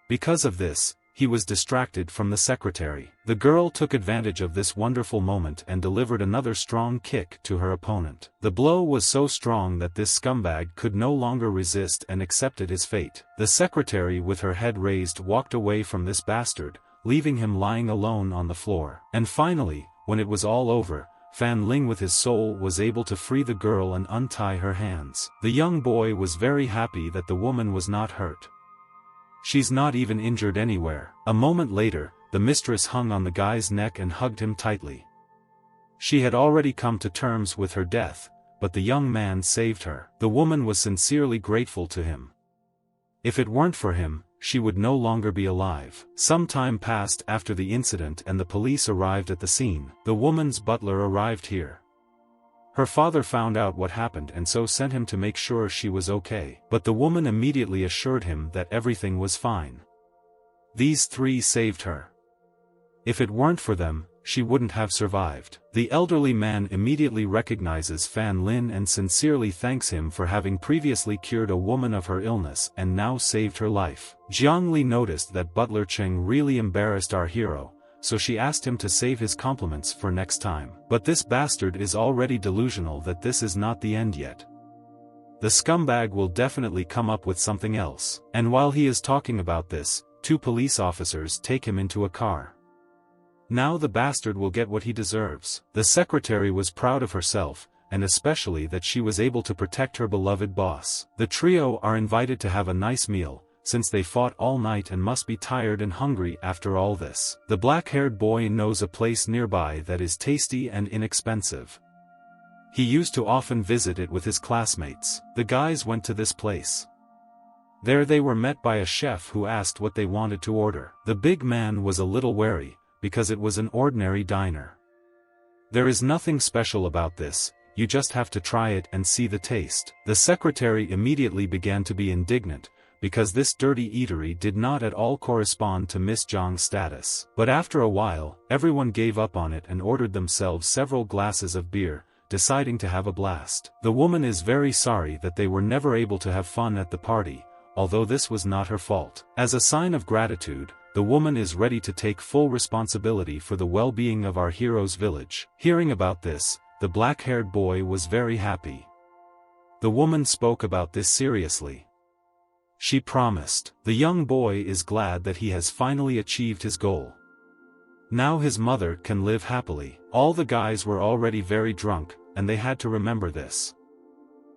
Because of this, he was distracted from the secretary. The girl took advantage of this wonderful moment and delivered another strong kick to her opponent. The blow was so strong that this scumbag could no longer resist and accepted his fate. The secretary with her head raised walked away from this bastard, leaving him lying alone on the floor. And finally, when it was all over, Fan Ling with his soul was able to free the girl and untie her hands. The young boy was very happy that the woman was not hurt. She's not even injured anywhere. A moment later, the mistress hung on the guy's neck and hugged him tightly. She had already come to terms with her death, but the young man saved her. The woman was sincerely grateful to him. If it weren't for him, she would no longer be alive. Some time passed after the incident and the police arrived at the scene. The woman's butler arrived here. Her father found out what happened and so sent him to make sure she was okay. But the woman immediately assured him that everything was fine. These three saved her. If it weren't for them, she wouldn't have survived. The elderly man immediately recognizes Fan Lin and sincerely thanks him for having previously cured a woman of her illness and now saved her life. Jiang Li noticed that Butler Cheng really embarrassed our hero, so she asked him to save his compliments for next time. But this bastard is already delusional that this is not the end yet. The scumbag will definitely come up with something else. And while he is talking about this, two police officers take him into a car. Now the bastard will get what he deserves. The secretary was proud of herself, and especially that she was able to protect her beloved boss. The trio are invited to have a nice meal, since they fought all night and must be tired and hungry after all this. The black-haired boy knows a place nearby that is tasty and inexpensive. He used to often visit it with his classmates. The guys went to this place. There they were met by a chef who asked what they wanted to order. The big man was a little wary, because it was an ordinary diner. There is nothing special about this, you just have to try it and see the taste. The secretary immediately began to be indignant, because this dirty eatery did not at all correspond to Miss Zhang's status. But after a while, everyone gave up on it and ordered themselves several glasses of beer, deciding to have a blast. The woman is very sorry that they were never able to have fun at the party, although this was not her fault. As a sign of gratitude, the woman is ready to take full responsibility for the well-being of our hero's village. Hearing about this, the black-haired boy was very happy. The woman spoke about this seriously. She promised. The young boy is glad that he has finally achieved his goal. Now his mother can live happily. All the guys were already very drunk, and they had to remember this.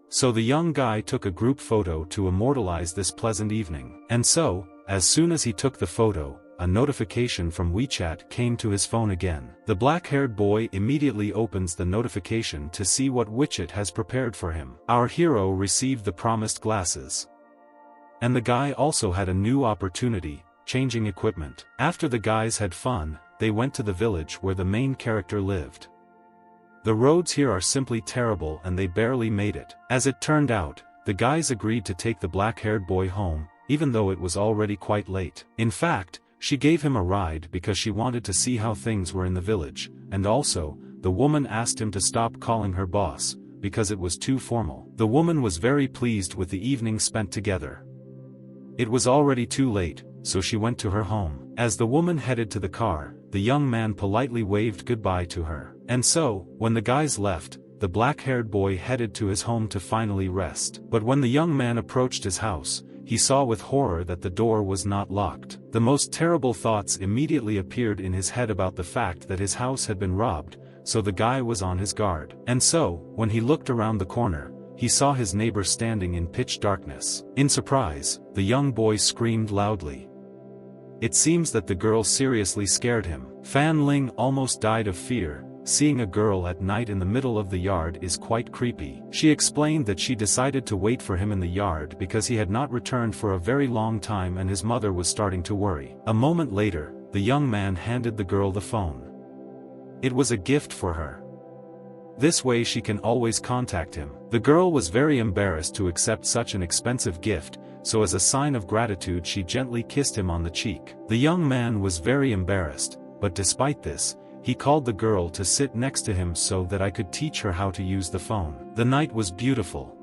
So the young guy took a group photo to immortalize this pleasant evening. And so, as soon as he took the photo, a notification from WeChat came to his phone again. The black-haired boy immediately opens the notification to see what widget has prepared for him. Our hero received the promised glasses. And the guy also had a new opportunity, changing equipment. After the guys had fun, they went to the village where the main character lived. The roads here are simply terrible and they barely made it. As it turned out, the guys agreed to take the black-haired boy home, even though it was already quite late. In fact, she gave him a ride because she wanted to see how things were in the village, and also, the woman asked him to stop calling her boss, because it was too formal. The woman was very pleased with the evening spent together. It was already too late, so she went to her home. As the woman headed to the car, the young man politely waved goodbye to her. And so, when the guys left, the black-haired boy headed to his home to finally rest. But when the young man approached his house, he saw with horror that the door was not locked. The most terrible thoughts immediately appeared in his head about the fact that his house had been robbed, so the guy was on his guard. And so, when he looked around the corner, he saw his neighbor standing in pitch darkness. In surprise, the young boy screamed loudly. It seems that the girl seriously scared him. Fan Ling almost died of fear. Seeing a girl at night in the middle of the yard is quite creepy. She explained that she decided to wait for him in the yard because he had not returned for a very long time and his mother was starting to worry. A moment later, the young man handed the girl the phone. It was a gift for her. This way she can always contact him. The girl was very embarrassed to accept such an expensive gift, so as a sign of gratitude she gently kissed him on the cheek. The young man was very embarrassed, but despite this, he called the girl to sit next to him so that I could teach her how to use the phone. The night was beautiful.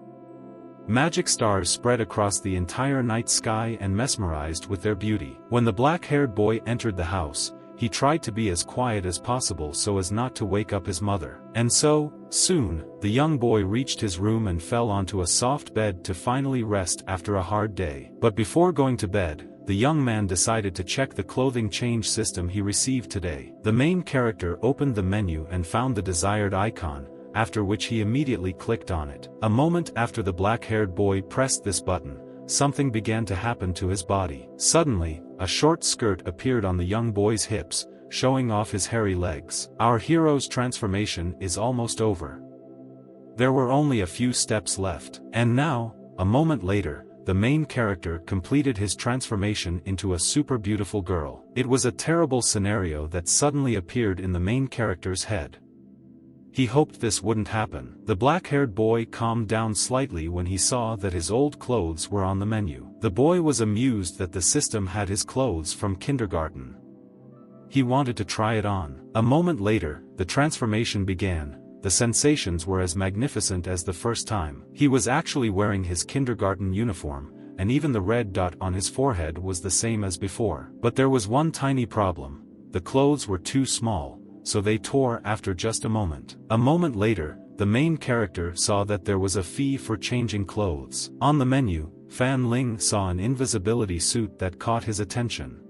Magic stars spread across the entire night sky and mesmerized with their beauty. When the black-haired boy entered the house, he tried to be as quiet as possible so as not to wake up his mother. And so, soon, the young boy reached his room and fell onto a soft bed to finally rest after a hard day. But before going to bed, the young man decided to check the clothing change system he received today. The main character opened the menu and found the desired icon, after which he immediately clicked on it. A moment after the black-haired boy pressed this button, something began to happen to his body. Suddenly, a short skirt appeared on the young boy's hips, showing off his hairy legs. Our hero's transformation is almost over. There were only a few steps left. And now, a moment later, the main character completed his transformation into a super beautiful girl. It was a terrible scenario that suddenly appeared in the main character's head. He hoped this wouldn't happen. The black-haired boy calmed down slightly when he saw that his old clothes were on the menu. The boy was amused that the system had his clothes from kindergarten. He wanted to try it on. A moment later, the transformation began. The sensations were as magnificent as the first time. He was actually wearing his kindergarten uniform, and even the red dot on his forehead was the same as before. But there was one tiny problem. The clothes were too small, so they tore after just a moment. A moment later, the main character saw that there was a fee for changing clothes. On the menu, Fan Ling saw an invisibility suit that caught his attention.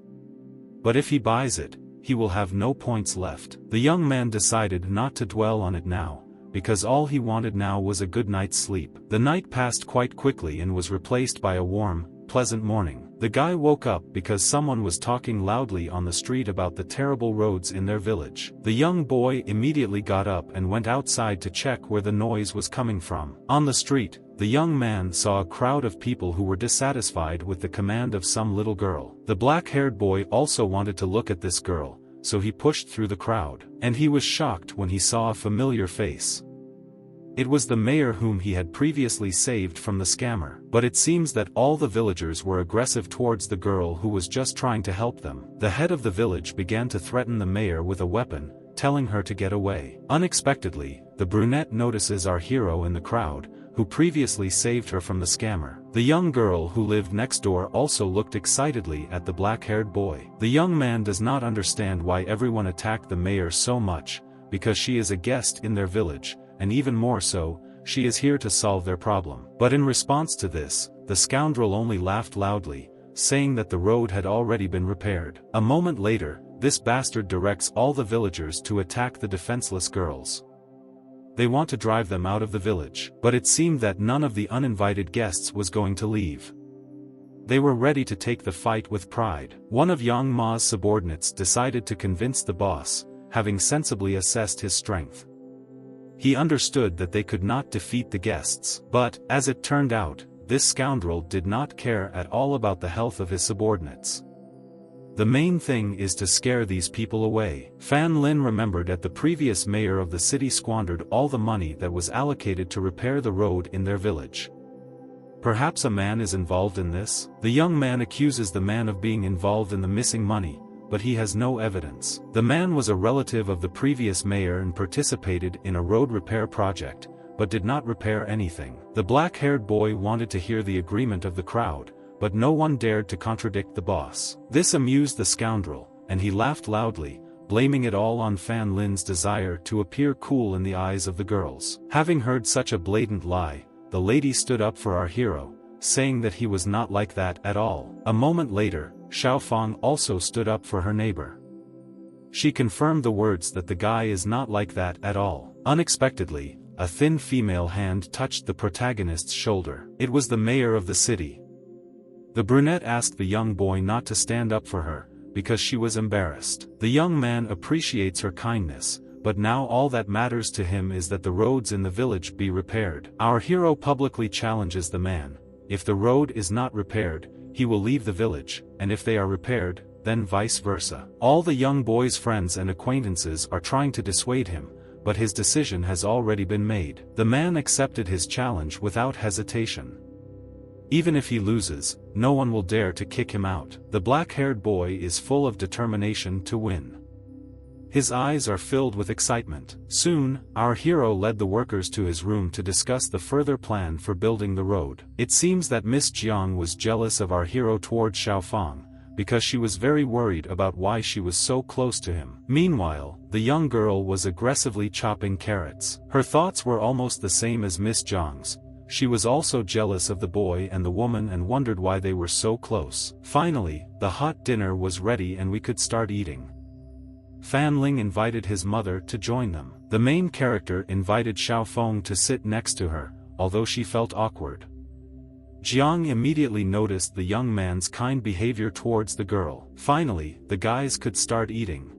But if he buys it, he will have no points left. The young man decided not to dwell on it now, because all he wanted now was a good night's sleep. The night passed quite quickly and was replaced by a warm, pleasant morning. The guy woke up because someone was talking loudly on the street about the terrible roads in their village. The young boy immediately got up and went outside to check where the noise was coming from. On the street, the young man saw a crowd of people who were dissatisfied with the command of some little girl. The black-haired boy also wanted to look at this girl, so he pushed through the crowd. And he was shocked when he saw a familiar face. It was the mayor whom he had previously saved from the scammer. But it seems that all the villagers were aggressive towards the girl who was just trying to help them. The head of the village began to threaten the mayor with a weapon, telling her to get away. Unexpectedly, the brunette notices our hero in the crowd, who previously saved her from the scammer. The young girl who lived next door also looked excitedly at the black-haired boy. The young man does not understand why everyone attacked the mayor so much, because she is a guest in their village, and even more so, she is here to solve their problem. But in response to this, the scoundrel only laughed loudly, saying that the road had already been repaired. A moment later, this bastard directs all the villagers to attack the defenseless girls. They want to drive them out of the village. But it seemed that none of the uninvited guests was going to leave. They were ready to take the fight with pride. One of Yang Ma's subordinates decided to convince the boss, having sensibly assessed his strength. He understood that they could not defeat the guests. But, as it turned out, this scoundrel did not care at all about the health of his subordinates. The main thing is to scare these people away. Fan Lin remembered that the previous mayor of the city squandered all the money that was allocated to repair the road in their village. Perhaps a man is involved in this? The young man accuses the man of being involved in the missing money, but he has no evidence. The man was a relative of the previous mayor and participated in a road repair project, but did not repair anything. The black-haired boy wanted to hear the agreement of the crowd, but no one dared to contradict the boss. This amused the scoundrel, and he laughed loudly, blaming it all on Fan Lin's desire to appear cool in the eyes of the girls. Having heard such a blatant lie, the lady stood up for our hero, saying that he was not like that at all. A moment later, Xiaofang also stood up for her neighbor. She confirmed the words that the guy is not like that at all. Unexpectedly, a thin female hand touched the protagonist's shoulder. It was the mayor of the city. The brunette asked the young boy not to stand up for her, because she was embarrassed. The young man appreciates her kindness, but now all that matters to him is that the roads in the village be repaired. Our hero publicly challenges the man. If the road is not repaired, he will leave the village, and if they are repaired, then vice versa. All the young boy's friends and acquaintances are trying to dissuade him, but his decision has already been made. The man accepted his challenge without hesitation. Even if he loses, no one will dare to kick him out. The black-haired boy is full of determination to win. His eyes are filled with excitement. Soon, our hero led the workers to his room to discuss the further plan for building the road. It seems that Miss Jiang was jealous of our hero toward Xiaofang, because she was very worried about why she was so close to him. Meanwhile, the young girl was aggressively chopping carrots. Her thoughts were almost the same as Miss Jiang's. She was also jealous of the boy and the woman and wondered why they were so close. Finally, the hot dinner was ready and we could start eating. Fan Ling invited his mother to join them. The main character invited Xiaofeng to sit next to her, although she felt awkward. Jiang immediately noticed the young man's kind behavior towards the girl. Finally, the guys could start eating.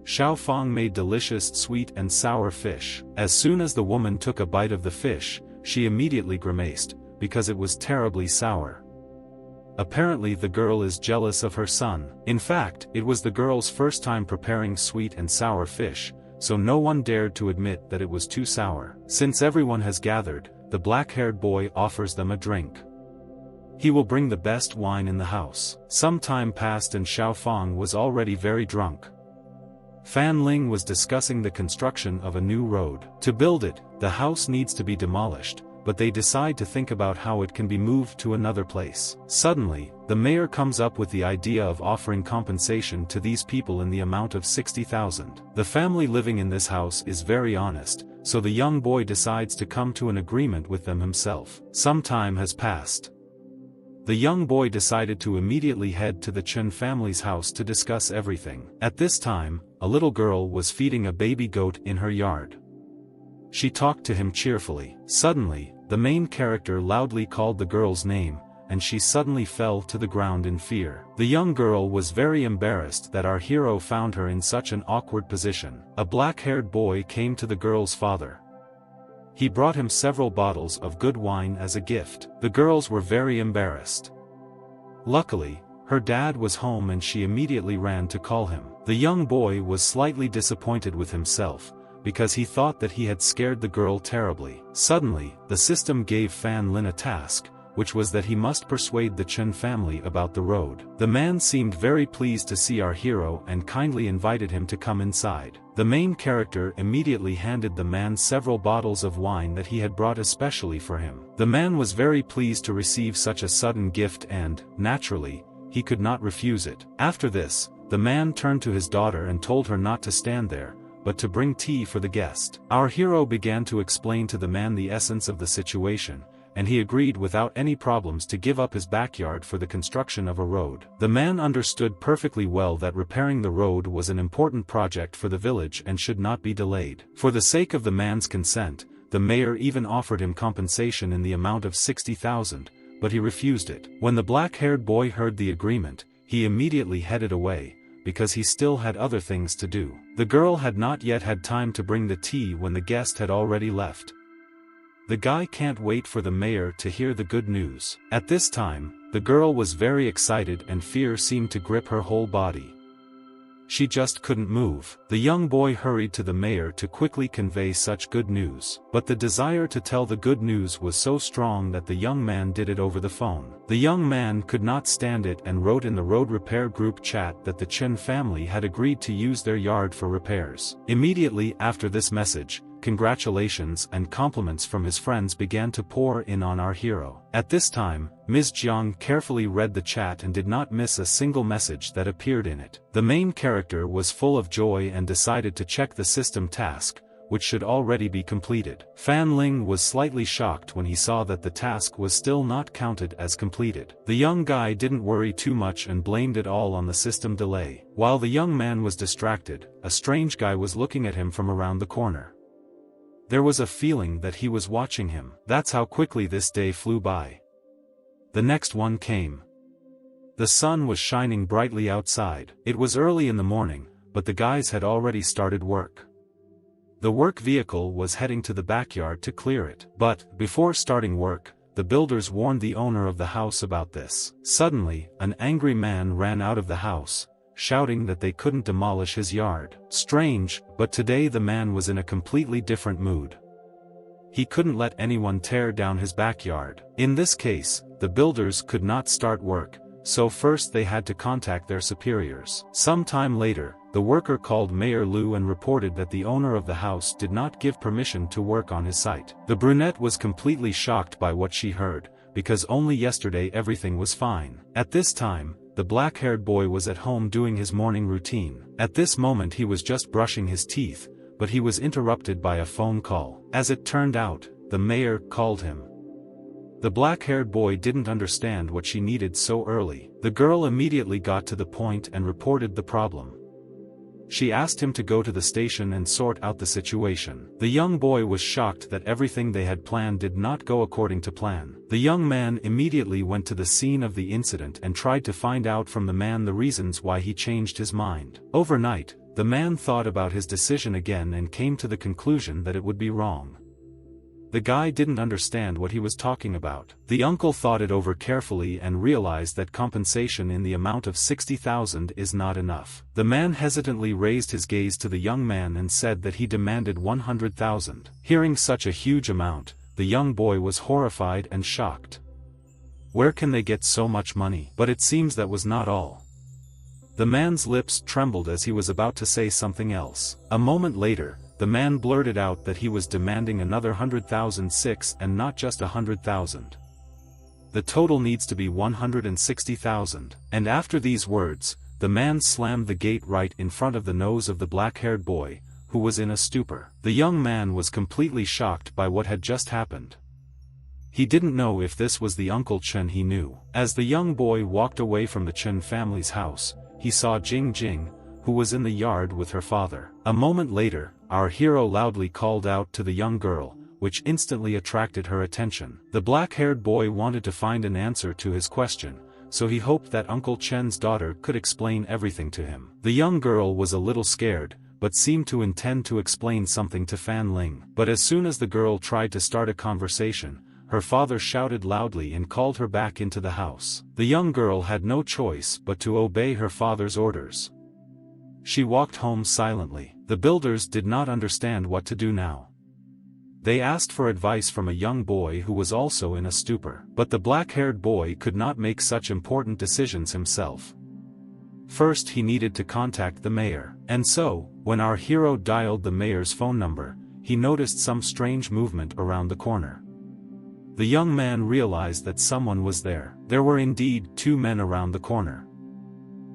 Xiao Fang made delicious sweet and sour fish. As soon as the woman took a bite of the fish, she immediately grimaced, because it was terribly sour. Apparently the girl is jealous of her son. In fact, it was the girl's first time preparing sweet and sour fish, so no one dared to admit that it was too sour. Since everyone has gathered, the black-haired boy offers them a drink. He will bring the best wine in the house. Some time passed and Xiao Fang was already very drunk. Fan Ling was discussing the construction of a new road. To build it, the house needs to be demolished, but they decide to think about how it can be moved to another place. Suddenly, the mayor comes up with the idea of offering compensation to these people in the amount of 60,000. The family living in this house is very honest, so the young boy decides to come to an agreement with them himself. Some time has passed. The young boy decided to immediately head to the Chen family's house to discuss everything. At this time, a little girl was feeding a baby goat in her yard. She talked to him cheerfully. Suddenly, the main character loudly called the girl's name, and she suddenly fell to the ground in fear. The young girl was very embarrassed that our hero found her in such an awkward position. A black-haired boy came to the girl's father. He brought him several bottles of good wine as a gift. The girls were very embarrassed. Luckily, her dad was home and she immediately ran to call him. The young boy was slightly disappointed with himself, because he thought that he had scared the girl terribly. Suddenly, the system gave Fan Lin a task, which was that he must persuade the Chen family about the road. The man seemed very pleased to see our hero and kindly invited him to come inside. The main character immediately handed the man several bottles of wine that he had brought especially for him. The man was very pleased to receive such a sudden gift and, naturally, he could not refuse it. After this, the man turned to his daughter and told her not to stand there, but to bring tea for the guest. Our hero began to explain to the man the essence of the situation, and he agreed without any problems to give up his backyard for the construction of a road. The man understood perfectly well that repairing the road was an important project for the village and should not be delayed. For the sake of the man's consent, the mayor even offered him compensation in the amount of 60,000, but he refused it. When the black-haired boy heard the agreement, he immediately headed away, because he still had other things to do. The girl had not yet had time to bring the tea when the guest had already left. The guy can't wait for the mayor to hear the good news. At this time, the girl was very excited and fear seemed to grip her whole body. She just couldn't move. The young boy hurried to the mayor to quickly convey such good news. But the desire to tell the good news was so strong that the young man did it over the phone. The young man could not stand it and wrote in the road repair group chat that the Chen family had agreed to use their yard for repairs. Immediately after this message, congratulations and compliments from his friends began to pour in on our hero. At this time, Ms. Jiang carefully read the chat and did not miss a single message that appeared in it. The main character was full of joy and decided to check the system task, which should already be completed. Fan Ling was slightly shocked when he saw that the task was still not counted as completed. The young guy didn't worry too much and blamed it all on the system delay. While the young man was distracted, a strange guy was looking at him from around the corner. There was a feeling that he was watching him. That's how quickly this day flew by. The next one came. The sun was shining brightly outside. It was early in the morning, but the guys had already started work. The work vehicle was heading to the backyard to clear it. But, before starting work, the builders warned the owner of the house about this. Suddenly, an angry man ran out of the house, shouting that they couldn't demolish his yard. Strange, but today the man was in a completely different mood. He couldn't let anyone tear down his backyard. In this case, the builders could not start work, so first they had to contact their superiors. Some time later, the worker called Mayor Lu and reported that the owner of the house did not give permission to work on his site. The brunette was completely shocked by what she heard, because only yesterday everything was fine. At this time, the black-haired boy was at home doing his morning routine. At this moment he was just brushing his teeth, but he was interrupted by a phone call. As it turned out, the mayor called him. The black-haired boy didn't understand what she needed so early. The girl immediately got to the point and reported the problem. She asked him to go to the station and sort out the situation. The young boy was shocked that everything they had planned did not go according to plan. The young man immediately went to the scene of the incident and tried to find out from the man the reasons why he changed his mind. Overnight, The man thought about his decision again and came to the conclusion that it would be wrong. The guy didn't understand what he was talking about. The uncle thought it over carefully and realized that compensation in the amount of 60,000 is not enough. The man hesitantly raised his gaze to the young man and said that he demanded 100,000. Hearing such a huge amount, the young boy was horrified and shocked. Where can they get so much money? But it seems that was not all. The man's lips trembled as he was about to say something else. A moment later, the man blurted out that he was demanding another 100,006 and not just 100,000. The total needs to be 160,000. And after these words, the man slammed the gate right in front of the nose of the black-haired boy, who was in a stupor. The young man was completely shocked by what had just happened. He didn't know if this was the Uncle Chen he knew. As the young boy walked away from the Chen family's house, he saw Jing Jing, who was in the yard with her father. A moment later, our hero loudly called out to the young girl, which instantly attracted her attention. The black-haired boy wanted to find an answer to his question, so he hoped that Uncle Chen's daughter could explain everything to him. The young girl was a little scared, but seemed to intend to explain something to Fan Ling. But as soon as the girl tried to start a conversation, her father shouted loudly and called her back into the house. The young girl had no choice but to obey her father's orders. She walked home silently. The builders did not understand what to do now. They asked for advice from a young boy who was also in a stupor. But the black-haired boy could not make such important decisions himself. First he needed to contact the mayor. And so, when our hero dialed the mayor's phone number, he noticed some strange movement around the corner. The young man realized that someone was there. There were indeed 2 men around the corner.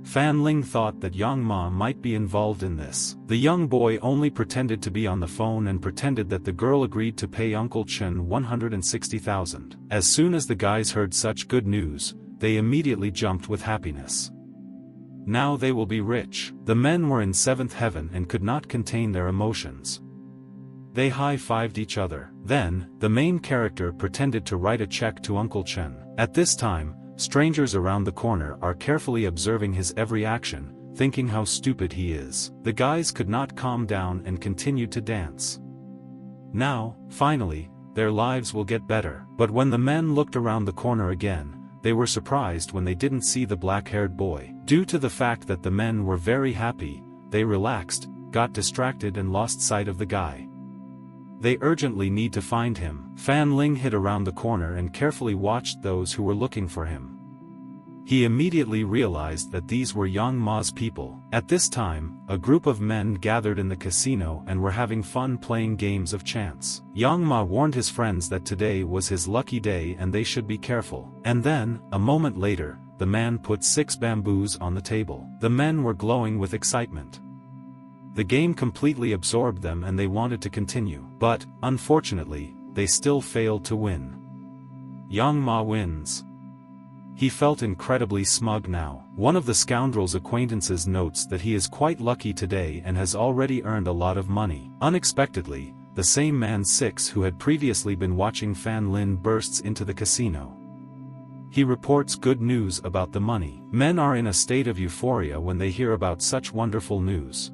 Fan Ling thought that Yang Ma might be involved in this. The young boy only pretended to be on the phone and pretended that the girl agreed to pay Uncle Chen 160,000. As soon as the guys heard such good news, they immediately jumped with happiness. Now they will be rich. The men were in 7th heaven and could not contain their emotions. They high-fived each other. Then, the main character pretended to write a check to Uncle Chen. At this time, strangers around the corner are carefully observing his every action, thinking how stupid he is. The guys could not calm down and continued to dance. Now, finally, their lives will get better. But when the men looked around the corner again, they were surprised when they didn't see the black-haired boy. Due to the fact that the men were very happy, they relaxed, got distracted and lost sight of the guy. They urgently need to find him. Fan Ling hid around the corner and carefully watched those who were looking for him. He immediately realized that these were Yang Ma's people. At this time, a group of men gathered in the casino and were having fun playing games of chance. Yang Ma warned his friends that today was his lucky day and they should be careful. And then, a moment later, the man put 6 bamboos on the table. The men were glowing with excitement. The game completely absorbed them and they wanted to continue. But, unfortunately, they still failed to win. Yang Ma wins. He felt incredibly smug now. One of the scoundrel's acquaintances notes that he is quite lucky today and has already earned a lot of money. Unexpectedly, the same man 6 who had previously been watching Fan Lin bursts into the casino. He reports good news about the money. Men are in a state of euphoria when they hear about such wonderful news.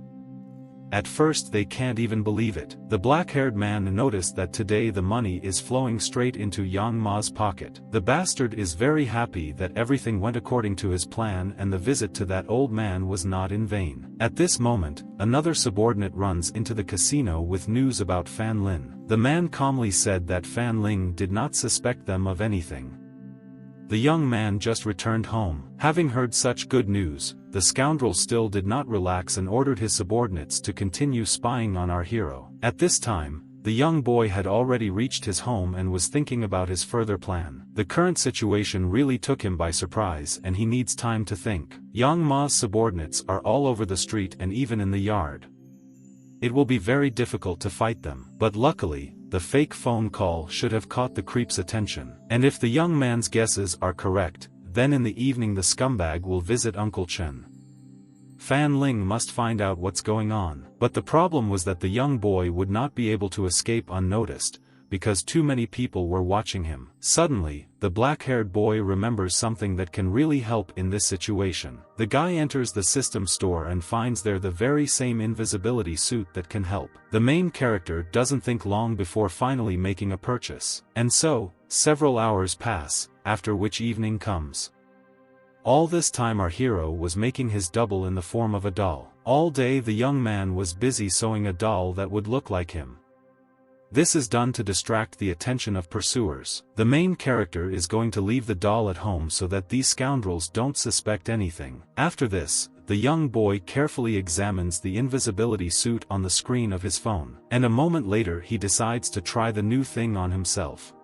At first they can't even believe it. The black-haired man noticed that today the money is flowing straight into Yang Ma's pocket. The bastard is very happy that everything went according to his plan and the visit to that old man was not in vain. At this moment, another subordinate runs into the casino with news about Fan Lin. The man calmly said that Fan Ling did not suspect them of anything. The young man just returned home. Having heard such good news, the scoundrel still did not relax and ordered his subordinates to continue spying on our hero. At this time, the young boy had already reached his home and was thinking about his further plan. The current situation really took him by surprise and he needs time to think. Yang Ma's subordinates are all over the street and even in the yard. It will be very difficult to fight them. But luckily, the fake phone call should have caught the creep's attention. And if the young man's guesses are correct, then in the evening the scumbag will visit Uncle Chen. Fan Ling must find out what's going on. But the problem was that the young boy would not be able to escape unnoticed, because too many people were watching him. Suddenly, the black-haired boy remembers something that can really help in this situation. The guy enters the system store and finds there the very same invisibility suit that can help. The main character doesn't think long before finally making a purchase. And so, several hours pass, after which evening comes. All this time our hero was making his double in the form of a doll. All day the young man was busy sewing a doll that would look like him. This is done to distract the attention of pursuers. The main character is going to leave the doll at home so that these scoundrels don't suspect anything. After this, the young boy carefully examines the invisibility suit on the screen of his phone, and a moment later he decides to try the new thing on himself.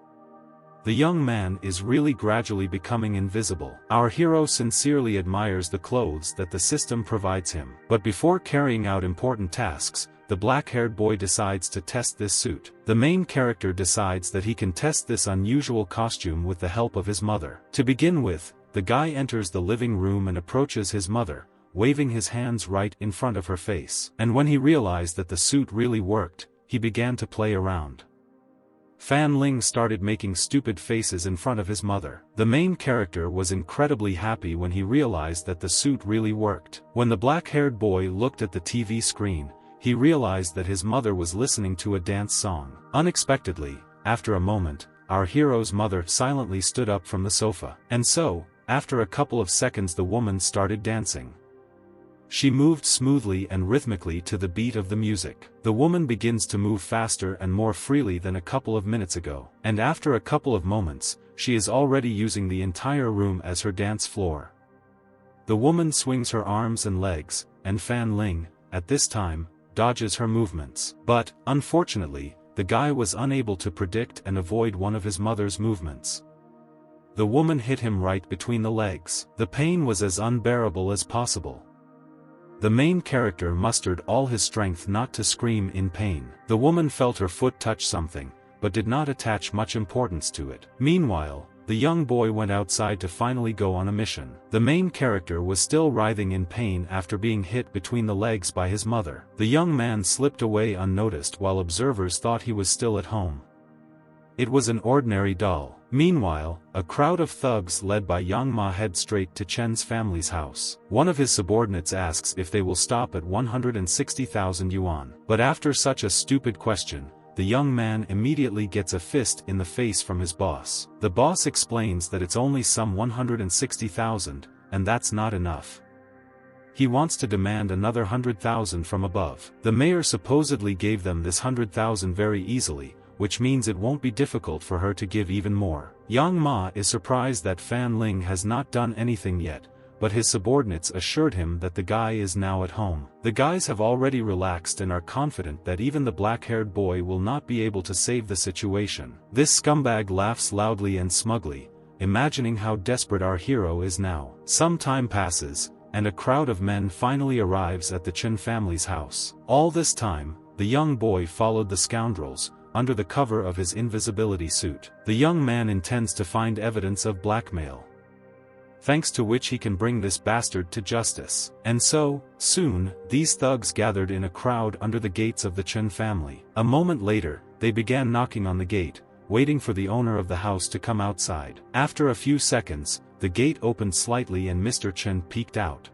The young man is really gradually becoming invisible. Our hero sincerely admires the clothes that the system provides him. But before carrying out important tasks, the black-haired boy decides to test this suit. The main character decides that he can test this unusual costume with the help of his mother. To begin with, the guy enters the living room and approaches his mother, waving his hands right in front of her face. And when he realized that the suit really worked, he began to play around. Fan Ling started making stupid faces in front of his mother. The main character was incredibly happy when he realized that the suit really worked. When the black-haired boy looked at the TV screen, he realized that his mother was listening to a dance song. Unexpectedly, after a moment, our hero's mother silently stood up from the sofa. And so, after a couple of seconds the woman started dancing. She moved smoothly and rhythmically to the beat of the music. The woman begins to move faster and more freely than a couple of minutes ago. And after a couple of moments, she is already using the entire room as her dance floor. The woman swings her arms and legs, and Fan Ling, at this time, dodges her movements. But, unfortunately, the guy was unable to predict and avoid one of his mother's movements. The woman hit him right between the legs. The pain was as unbearable as possible. The main character mustered all his strength not to scream in pain. The woman felt her foot touch something, but did not attach much importance to it. Meanwhile, the young boy went outside to finally go on a mission. The main character was still writhing in pain after being hit between the legs by his mother. The young man slipped away unnoticed while observers thought he was still at home. It was an ordinary doll. Meanwhile, a crowd of thugs led by Yang Ma head straight to Chen's family's house. One of his subordinates asks if they will stop at 160,000 yuan. But after such a stupid question, the young man immediately gets a fist in the face from his boss. The boss explains that it's only some 160,000, and that's not enough. He wants to demand another 100,000 from above. The mayor supposedly gave them this 100,000 very easily, which means it won't be difficult for her to give even more. Yang Ma is surprised that Fan Ling has not done anything yet, but his subordinates assured him that the guy is now at home. The guys have already relaxed and are confident that even the black-haired boy will not be able to save the situation. This scumbag laughs loudly and smugly, imagining how desperate our hero is now. Some time passes, and a crowd of men finally arrives at the Chen family's house. All this time, the young boy followed the scoundrels, under the cover of his invisibility suit. The young man intends to find evidence of blackmail, thanks to which he can bring this bastard to justice. And so, soon, these thugs gathered in a crowd under the gates of the Chen family. A moment later, they began knocking on the gate, waiting for the owner of the house to come outside. After a few seconds, the gate opened slightly and Mr. Chen peeked out.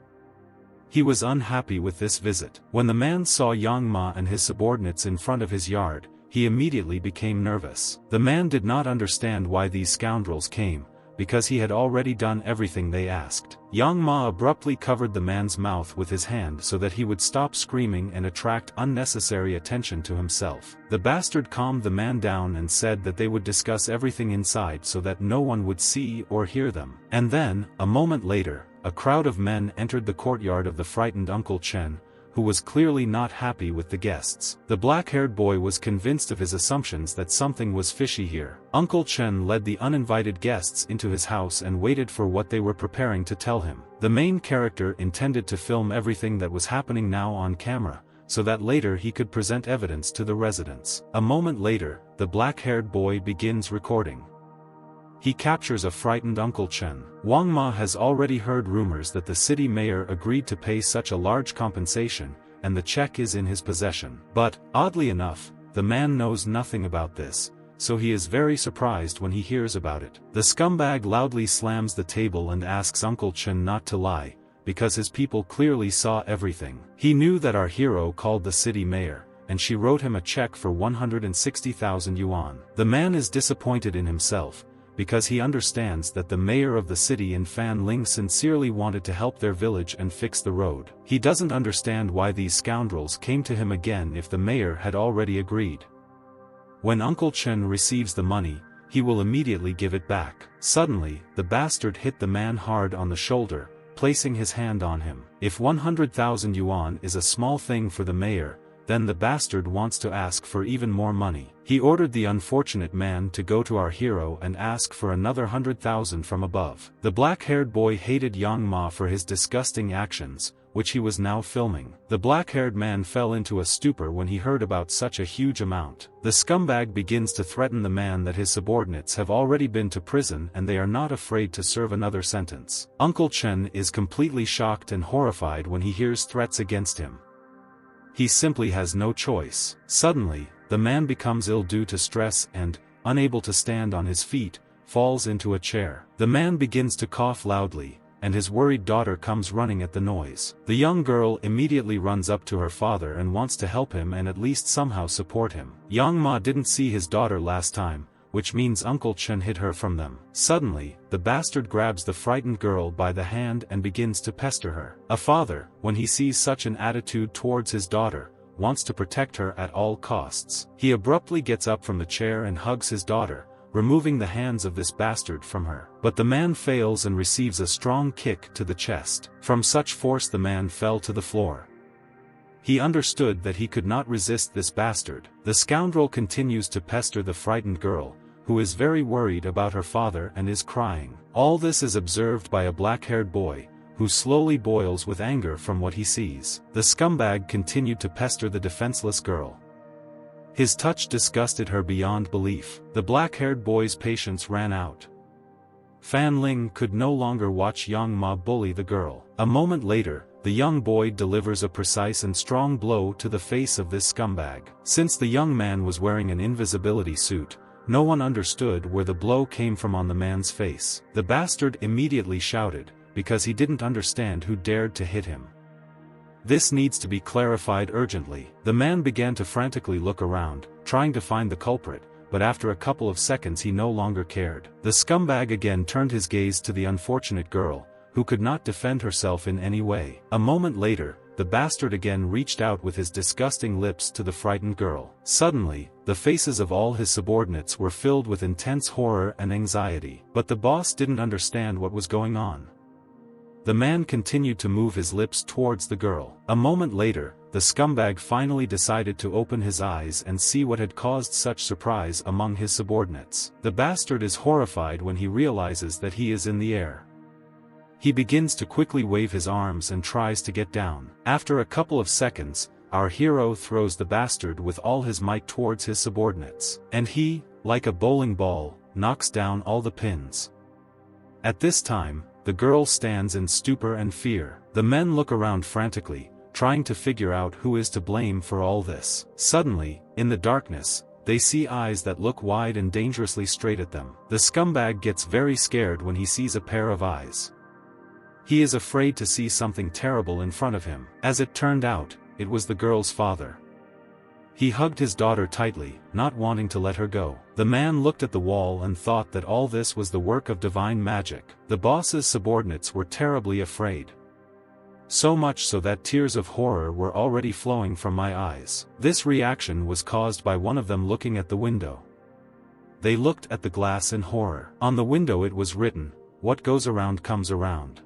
He was unhappy with this visit. When the man saw Yang Ma and his subordinates in front of his yard, he immediately became nervous. The man did not understand why these scoundrels came, because he had already done everything they asked. Yang Ma abruptly covered the man's mouth with his hand so that he would stop screaming and attract unnecessary attention to himself. The bastard calmed the man down and said that they would discuss everything inside so that no one would see or hear them. And then, a moment later, a crowd of men entered the courtyard of the frightened Uncle Chen, who was clearly not happy with the guests. The black-haired boy was convinced of his assumptions that something was fishy here. Uncle Chen led the uninvited guests into his house and waited for what they were preparing to tell him. The main character intended to film everything that was happening now on camera, so that later he could present evidence to the residents. A moment later, the black-haired boy begins recording. He captures a frightened Uncle Chen. Wang Ma has already heard rumors that the city mayor agreed to pay such a large compensation, and the check is in his possession. But, oddly enough, the man knows nothing about this, so he is very surprised when he hears about it. The scumbag loudly slams the table and asks Uncle Chen not to lie, because his people clearly saw everything. He knew that our hero called the city mayor, and she wrote him a check for 160,000 yuan. The man is disappointed in himself, because he understands that the mayor of the city in Fanling sincerely wanted to help their village and fix the road. He doesn't understand why these scoundrels came to him again if the mayor had already agreed. When Uncle Chen receives the money, he will immediately give it back. Suddenly, the bastard hit the man hard on the shoulder, placing his hand on him. If 100,000 yuan is a small thing for the mayor, then the bastard wants to ask for even more money. He ordered the unfortunate man to go to our hero and ask for another 100,000 from above. The black-haired boy hated Yang Ma for his disgusting actions, which he was now filming. The black-haired man fell into a stupor when he heard about such a huge amount. The scumbag begins to threaten the man that his subordinates have already been to prison and they are not afraid to serve another sentence. Uncle Chen is completely shocked and horrified when he hears threats against him. He simply has no choice. Suddenly, the man becomes ill due to stress and, unable to stand on his feet, falls into a chair. The man begins to cough loudly, and his worried daughter comes running at the noise. The young girl immediately runs up to her father and wants to help him and at least somehow support him. Yang Ma didn't see his daughter last time, which means Uncle Chen hid her from them. Suddenly, the bastard grabs the frightened girl by the hand and begins to pester her. A father, when he sees such an attitude towards his daughter, wants to protect her at all costs. He abruptly gets up from the chair and hugs his daughter, removing the hands of this bastard from her. But the man fails and receives a strong kick to the chest. From such force the man fell to the floor. He understood that he could not resist this bastard. The scoundrel continues to pester the frightened girl, who is very worried about her father and is crying. All this is observed by a black-haired boy, who slowly boils with anger from what he sees. The scumbag continued to pester the defenseless girl. His touch disgusted her beyond belief. The black-haired boy's patience ran out. Fan Ling could no longer watch Yang Ma bully the girl. A moment later, the young boy delivers a precise and strong blow to the face of this scumbag. Since the young man was wearing an invisibility suit, no one understood where the blow came from on the man's face. The bastard immediately shouted, because he didn't understand who dared to hit him. This needs to be clarified urgently. The man began to frantically look around, trying to find the culprit, but after a couple of seconds he no longer cared. The scumbag again turned his gaze to the unfortunate girl, who could not defend herself in any way. A moment later, the bastard again reached out with his disgusting lips to the frightened girl. Suddenly, the faces of all his subordinates were filled with intense horror and anxiety. But the boss didn't understand what was going on. The man continued to move his lips towards the girl. A moment later, the scumbag finally decided to open his eyes and see what had caused such surprise among his subordinates. The bastard is horrified when he realizes that he is in the air. He begins to quickly wave his arms and tries to get down. After a couple of seconds, our hero throws the bastard with all his might towards his subordinates. And he, like a bowling ball, knocks down all the pins. At this time, the girl stands in stupor and fear. The men look around frantically, trying to figure out who is to blame for all this. Suddenly, in the darkness, they see eyes that look wide and dangerously straight at them. The scumbag gets very scared when he sees a pair of eyes. He is afraid to see something terrible in front of him. As it turned out, it was the girl's father. He hugged his daughter tightly, not wanting to let her go. The man looked at the wall and thought that all this was the work of divine magic. The boss's subordinates were terribly afraid. So much so that tears of horror were already flowing from my eyes. This reaction was caused by one of them looking at the window. They looked at the glass in horror. On the window it was written, "What goes around comes around.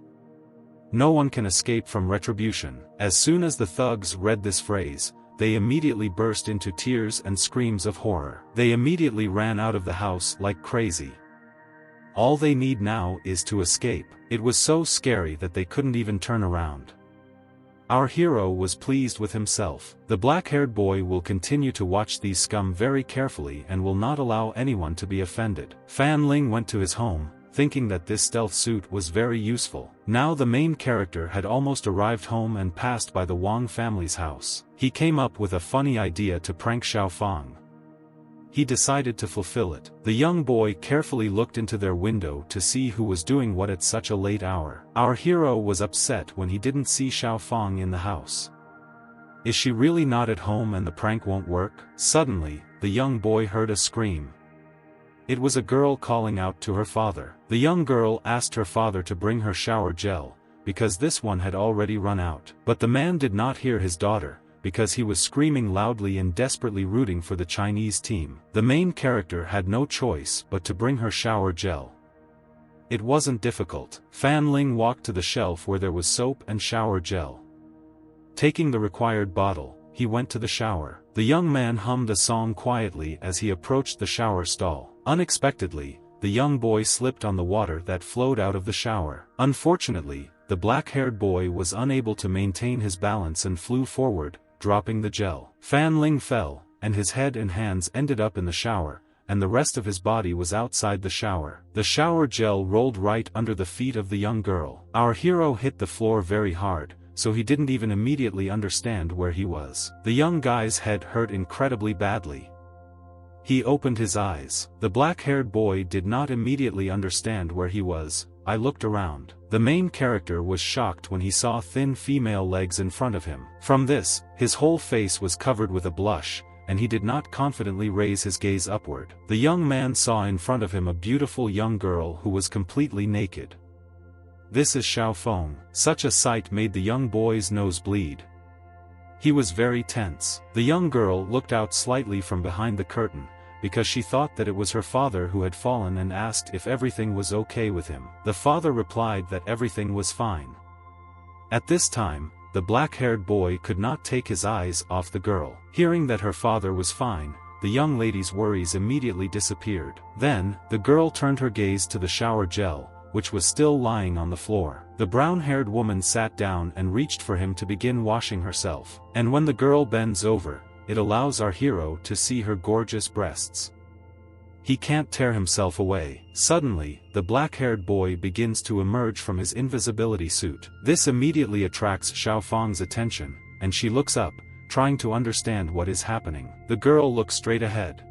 No one can escape from retribution." As soon as the thugs read this phrase, they immediately burst into tears and screams of horror. They immediately ran out of the house like crazy. All they need now is to escape. It was so scary that they couldn't even turn around. Our hero was pleased with himself. The black-haired boy will continue to watch these scum very carefully and will not allow anyone to be offended. Fan Ling went to his home, thinking that this stealth suit was very useful. Now the main character had almost arrived home and passed by the Wang family's house. He came up with a funny idea to prank Xiao Fang. he decided to fulfill it. The young boy carefully looked into their window to see who was doing what at such a late hour. Our hero was upset when he didn't see Xiaofang in the house. Is she really not at home and the prank won't work? Suddenly, the young boy heard a scream. It was a girl calling out to her father. The young girl asked her father to bring her shower gel, because this one had already run out. But the man did not hear his daughter, because he was screaming loudly and desperately rooting for the Chinese team. The main character had no choice but to bring her shower gel. It wasn't difficult. Fan Ling walked to the shelf where there was soap and shower gel. Taking the required bottle, he went to the shower. The young man hummed a song quietly as he approached the shower stall. Unexpectedly, the young boy slipped on the water that flowed out of the shower. Unfortunately, the black-haired boy was unable to maintain his balance and flew forward, dropping the gel. Fan Ling fell, and his head and hands ended up in the shower, and the rest of his body was outside the shower. The shower gel rolled right under the feet of the young girl. Our hero hit the floor very hard, so he didn't even immediately understand where he was. The young guy's head hurt incredibly badly. He opened his eyes. The black-haired boy did not immediately understand where he was. I looked around. The main character was shocked when he saw thin female legs in front of him. From this, his whole face was covered with a blush, and he did not confidently raise his gaze upward. The young man saw in front of him a beautiful young girl who was completely naked. This is Xiaofeng. Such a sight made the young boy's nose bleed. He was very tense. The young girl looked out slightly from behind the curtain, because she thought that it was her father who had fallen and asked if everything was okay with him. The father replied that everything was fine. At this time, the black-haired boy could not take his eyes off the girl. Hearing that her father was fine, the young lady's worries immediately disappeared. Then, the girl turned her gaze to the shower gel, which was still lying on the floor. The brown-haired woman sat down and reached for him to begin washing herself. And when the girl bends over, it allows our hero to see her gorgeous breasts. He can't tear himself away. Suddenly, the black-haired boy begins to emerge from his invisibility suit. This immediately attracts Xiaofang's attention, and she looks up, trying to understand what is happening. The girl looks straight ahead.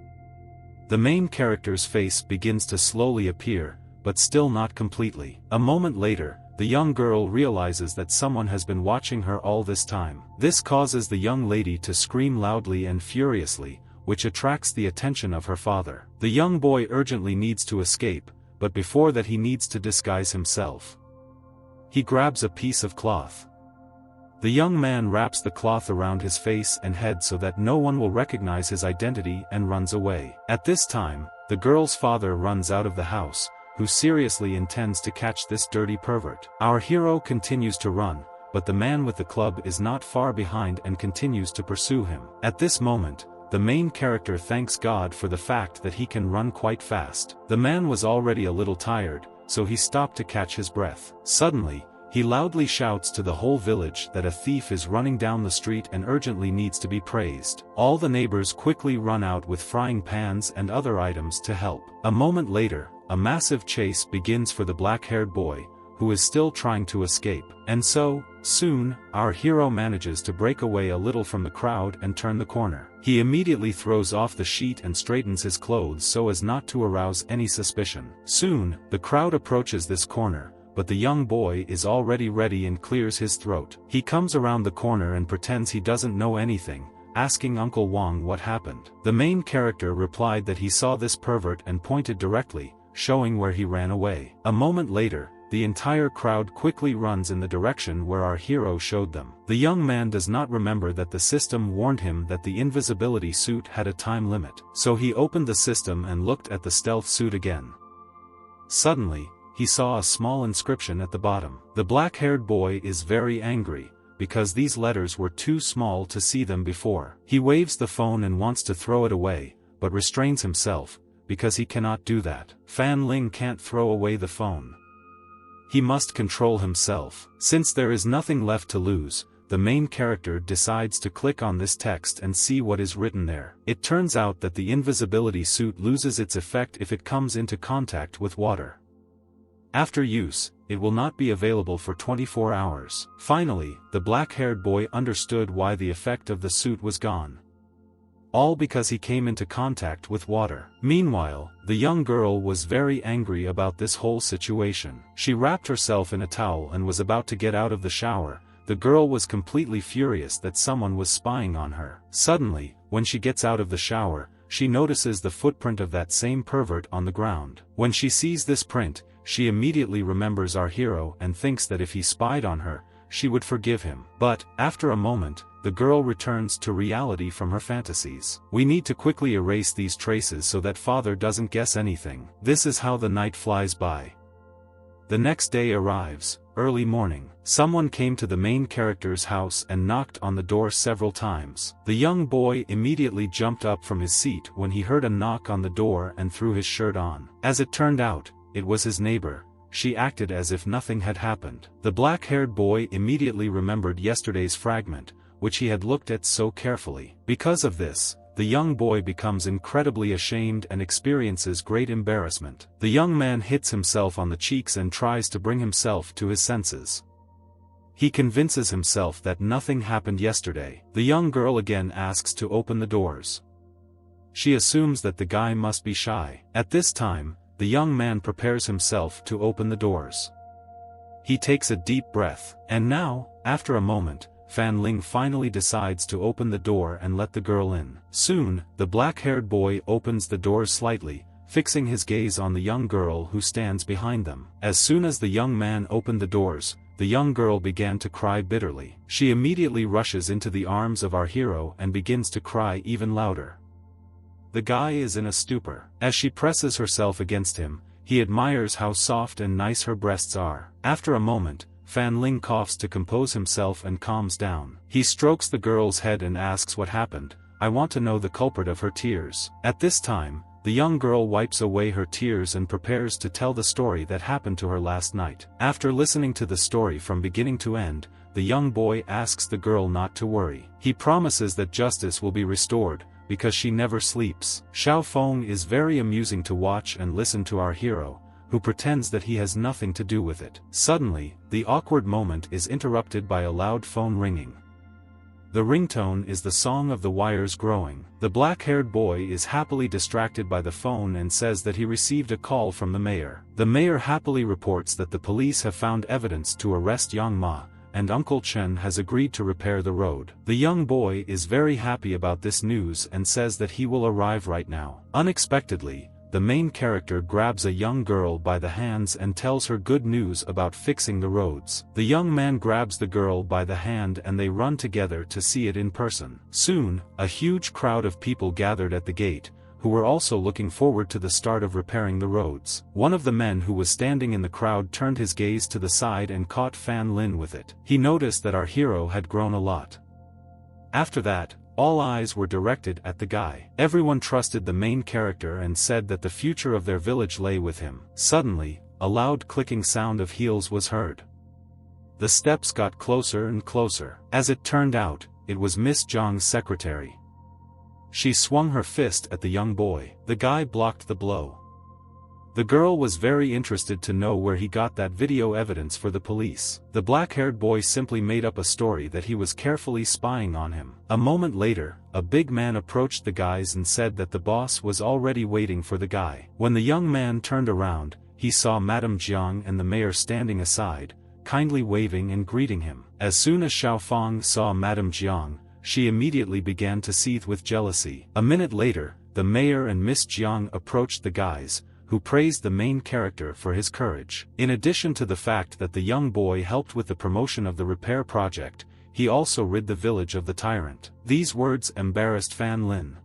The main character's face begins to slowly appear, but still not completely. A moment later, the young girl realizes that someone has been watching her all this time. This causes the young lady to scream loudly and furiously, which attracts the attention of her father. The young boy urgently needs to escape, but before that he needs to disguise himself. He grabs a piece of cloth. The young man wraps the cloth around his face and head so that no one will recognize his identity and runs away. At this time, the girl's father runs out of the house, who seriously intends to catch this dirty pervert. Our hero continues to run, but the man with the club is not far behind and continues to pursue him. At this moment, the main character thanks God for the fact that he can run quite fast. The man was already a little tired, so he stopped to catch his breath. Suddenly, he loudly shouts to the whole village that a thief is running down the street and urgently needs to be praised. All the neighbors quickly run out with frying pans and other items to help. A moment later, a massive chase begins for the black-haired boy, who is still trying to escape. And so, soon, our hero manages to break away a little from the crowd and turn the corner. He immediately throws off the sheet and straightens his clothes so as not to arouse any suspicion. Soon, the crowd approaches this corner, but the young boy is already ready and clears his throat. He comes around the corner and pretends he doesn't know anything, asking Uncle Wang what happened. The main character replied that he saw this pervert and pointed directly, showing where he ran away. A moment later, the entire crowd quickly runs in the direction where our hero showed them. The young man does not remember that the system warned him that the invisibility suit had a time limit. So he opened the system and looked at the stealth suit again. Suddenly, he saw a small inscription at the bottom. The black-haired boy is very angry, because these letters were too small to see them before. He waves the phone and wants to throw it away, but restrains himself, because he cannot do that. Fan Ling can't throw away the phone. He must control himself. Since there is nothing left to lose, the main character decides to click on this text and see what is written there. It turns out that the invisibility suit loses its effect if it comes into contact with water. After use, it will not be available for 24 hours. Finally, the black-haired boy understood why the effect of the suit was gone. all because he came into contact with water. Meanwhile, the young girl was very angry about this whole situation. She wrapped herself in a towel and was about to get out of the shower. The girl was completely furious that someone was spying on her. Suddenly, when she gets out of the shower, she notices the footprint of that same pervert on the ground. When she sees this print, she immediately remembers our hero and thinks that if he spied on her, she would forgive him. But, after a moment, the girl returns to reality from her fantasies. We need to quickly erase these traces so that father doesn't guess anything. This is how the night flies by. The next day arrives, early morning. Someone came to the main character's house and knocked on the door several times. The young boy immediately jumped up from his seat when he heard a knock on the door and threw his shirt on. As it turned out, it was his neighbor. She acted as if nothing had happened. The black-haired boy immediately remembered yesterday's fragment, which he had looked at so carefully. Because of this, the young boy becomes incredibly ashamed and experiences great embarrassment. The young man hits himself on the cheeks and tries to bring himself to his senses. He convinces himself that nothing happened yesterday. The young girl again asks to open the doors. She assumes that the guy must be shy. At this time, the young man prepares himself to open the doors. He takes a deep breath, and now, after a moment, Fan Ling finally decides to open the door and let the girl in. Soon, the black-haired boy opens the doors slightly, fixing his gaze on the young girl who stands behind them. As soon as the young man opened the doors, the young girl began to cry bitterly. She immediately rushes into the arms of our hero and begins to cry even louder. The guy is in a stupor. As she presses herself against him, he admires how soft and nice her breasts are. After a moment, Fan Ling coughs to compose himself and calms down. He strokes the girl's head and asks what happened. I want to know the culprit of her tears. At this time, the young girl wipes away her tears and prepares to tell the story that happened to her last night. After listening to the story from beginning to end, the young boy asks the girl not to worry. He promises that justice will be restored, because she never sleeps. Xiao Feng is very amusing to watch and listen to our hero, who pretends that he has nothing to do with it. Suddenly, the awkward moment is interrupted by a loud phone ringing. The ringtone is the song of the wires growing. The black-haired boy is happily distracted by the phone and says that he received a call from the mayor. The mayor happily reports that the police have found evidence to arrest Yang Ma, and Uncle Chen has agreed to repair the road. The young boy is very happy about this news and says that he will arrive right now. Unexpectedly, the main character grabs a young girl by the hands and tells her good news about fixing the roads. The young man grabs the girl by the hand and they run together to see it in person. Soon, a huge crowd of people gathered at the gate, who were also looking forward to the start of repairing the roads. One of the men who was standing in the crowd turned his gaze to the side and caught Fan Lin with it. He noticed that our hero had grown a lot. After that, all eyes were directed at the guy. Everyone trusted the main character and said that the future of their village lay with him. Suddenly, a loud clicking sound of heels was heard. The steps got closer and closer. As it turned out, it was Miss Zhang's secretary. She swung her fist at the young boy. The guy blocked the blow. The girl was very interested to know where he got that video evidence for the police. The black-haired boy simply made up a story that he was carefully spying on him. A moment later, a big man approached the guys and said that the boss was already waiting for the guy. When the young man turned around, he saw Madame Jiang and the mayor standing aside, kindly waving and greeting him. As soon as Xiao Feng saw Madame Jiang, she immediately began to seethe with jealousy. A minute later, the mayor and Miss Jiang approached the guys, who praised the main character for his courage. In addition to the fact that the young boy helped with the promotion of the repair project, he also rid the village of the tyrant. These words embarrassed Fan Lin.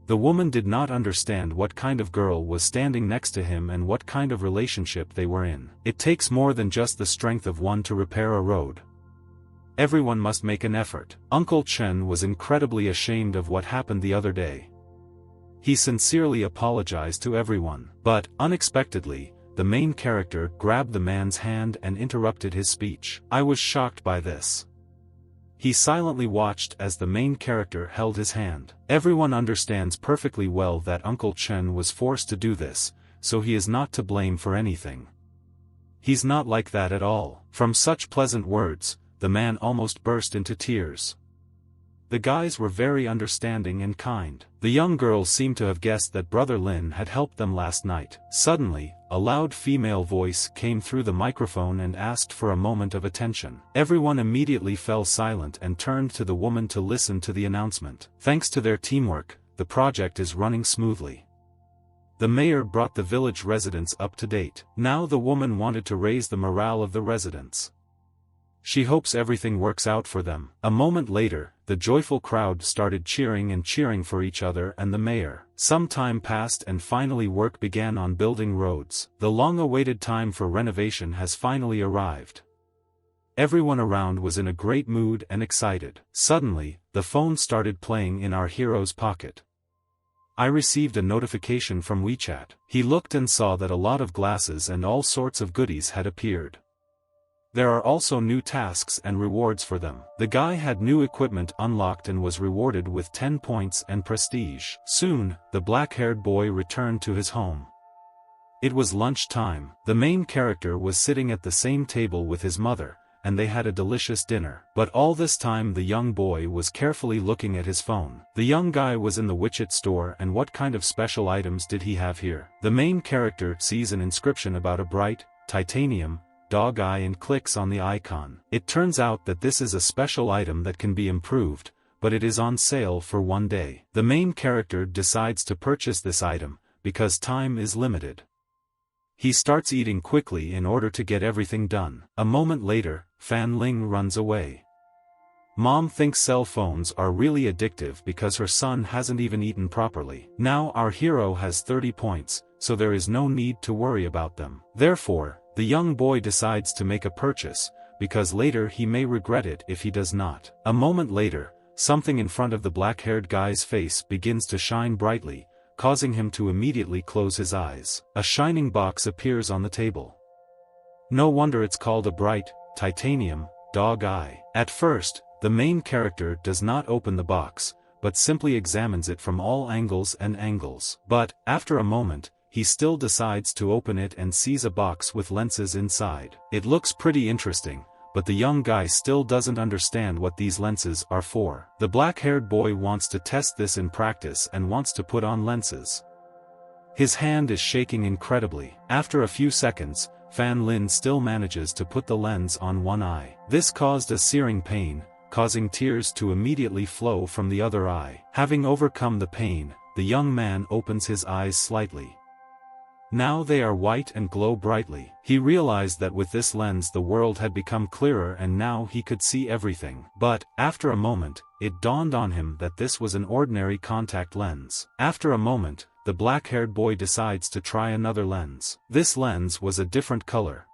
The woman did not understand what kind of girl was standing next to him and what kind of relationship they were in. It takes more than just the strength of one to repair a road. Everyone must make an effort. Uncle Chen was incredibly ashamed of what happened the other day. He sincerely apologized to everyone. But, unexpectedly, the main character grabbed the man's hand and interrupted his speech. I was shocked by this. He silently watched as the main character held his hand. Everyone understands perfectly well that Uncle Chen was forced to do this, so he is not to blame for anything. He's not like that at all. From such pleasant words, the man almost burst into tears. The guys were very understanding and kind. The young girls seemed to have guessed that Brother Lin had helped them last night. Suddenly, a loud female voice came through the microphone and asked for a moment of attention. Everyone immediately fell silent and turned to the woman to listen to the announcement. Thanks to their teamwork, the project is running smoothly. The mayor brought the village residents up to date. Now the woman wanted to raise the morale of the residents. She hopes everything works out for them. A moment later, the joyful crowd started cheering and cheering for each other and the mayor. Some time passed and finally work began on building roads. The long-awaited time for renovation has finally arrived. Everyone around was in a great mood and excited. Suddenly, the phone started playing in our hero's pocket. I received a notification from WeChat. He looked and saw that a lot of glasses and all sorts of goodies had appeared. There are also new tasks and rewards for them. The guy had new equipment unlocked and was rewarded with 10 points and prestige. Soon, the black-haired boy returned to his home. It was lunch time. The main character was sitting at the same table with his mother, and they had a delicious dinner. But all this time the young boy was carefully looking at his phone. The young guy was in the widget store, and what kind of special items did he have here? The main character sees an inscription about a bright, titanium, dog eye and clicks on the icon. It turns out that this is a special item that can be improved, but it is on sale for 1 day. The main character decides to purchase this item, because time is limited. He starts eating quickly in order to get everything done. A moment later, Fan Ling runs away. Mom thinks cell phones are really addictive because her son hasn't even eaten properly. Now our hero has 30 points, so there is no need to worry about them. Therefore, the young boy decides to make a purchase, because later he may regret it if he does not. A moment later, something in front of the black-haired guy's face begins to shine brightly, causing him to immediately close his eyes. A shining box appears on the table. No wonder it's called a bright, titanium, dog eye. At first, the main character does not open the box, but simply examines it from all angles. But, after a moment, he still decides to open it and sees a box with lenses inside. It looks pretty interesting, but the young guy still doesn't understand what these lenses are for. The black-haired boy wants to test this in practice and wants to put on lenses. His hand is shaking incredibly. After a few seconds, Fan Lin still manages to put the lens on one eye. This caused a searing pain, causing tears to immediately flow from the other eye. Having overcome the pain, the young man opens his eyes slightly. Now they are white and glow brightly. He realized that with this lens the world had become clearer and now he could see everything. But, after a moment, it dawned on him that this was an ordinary contact lens. After a moment, the black-haired boy decides to try another lens. This lens was a different color.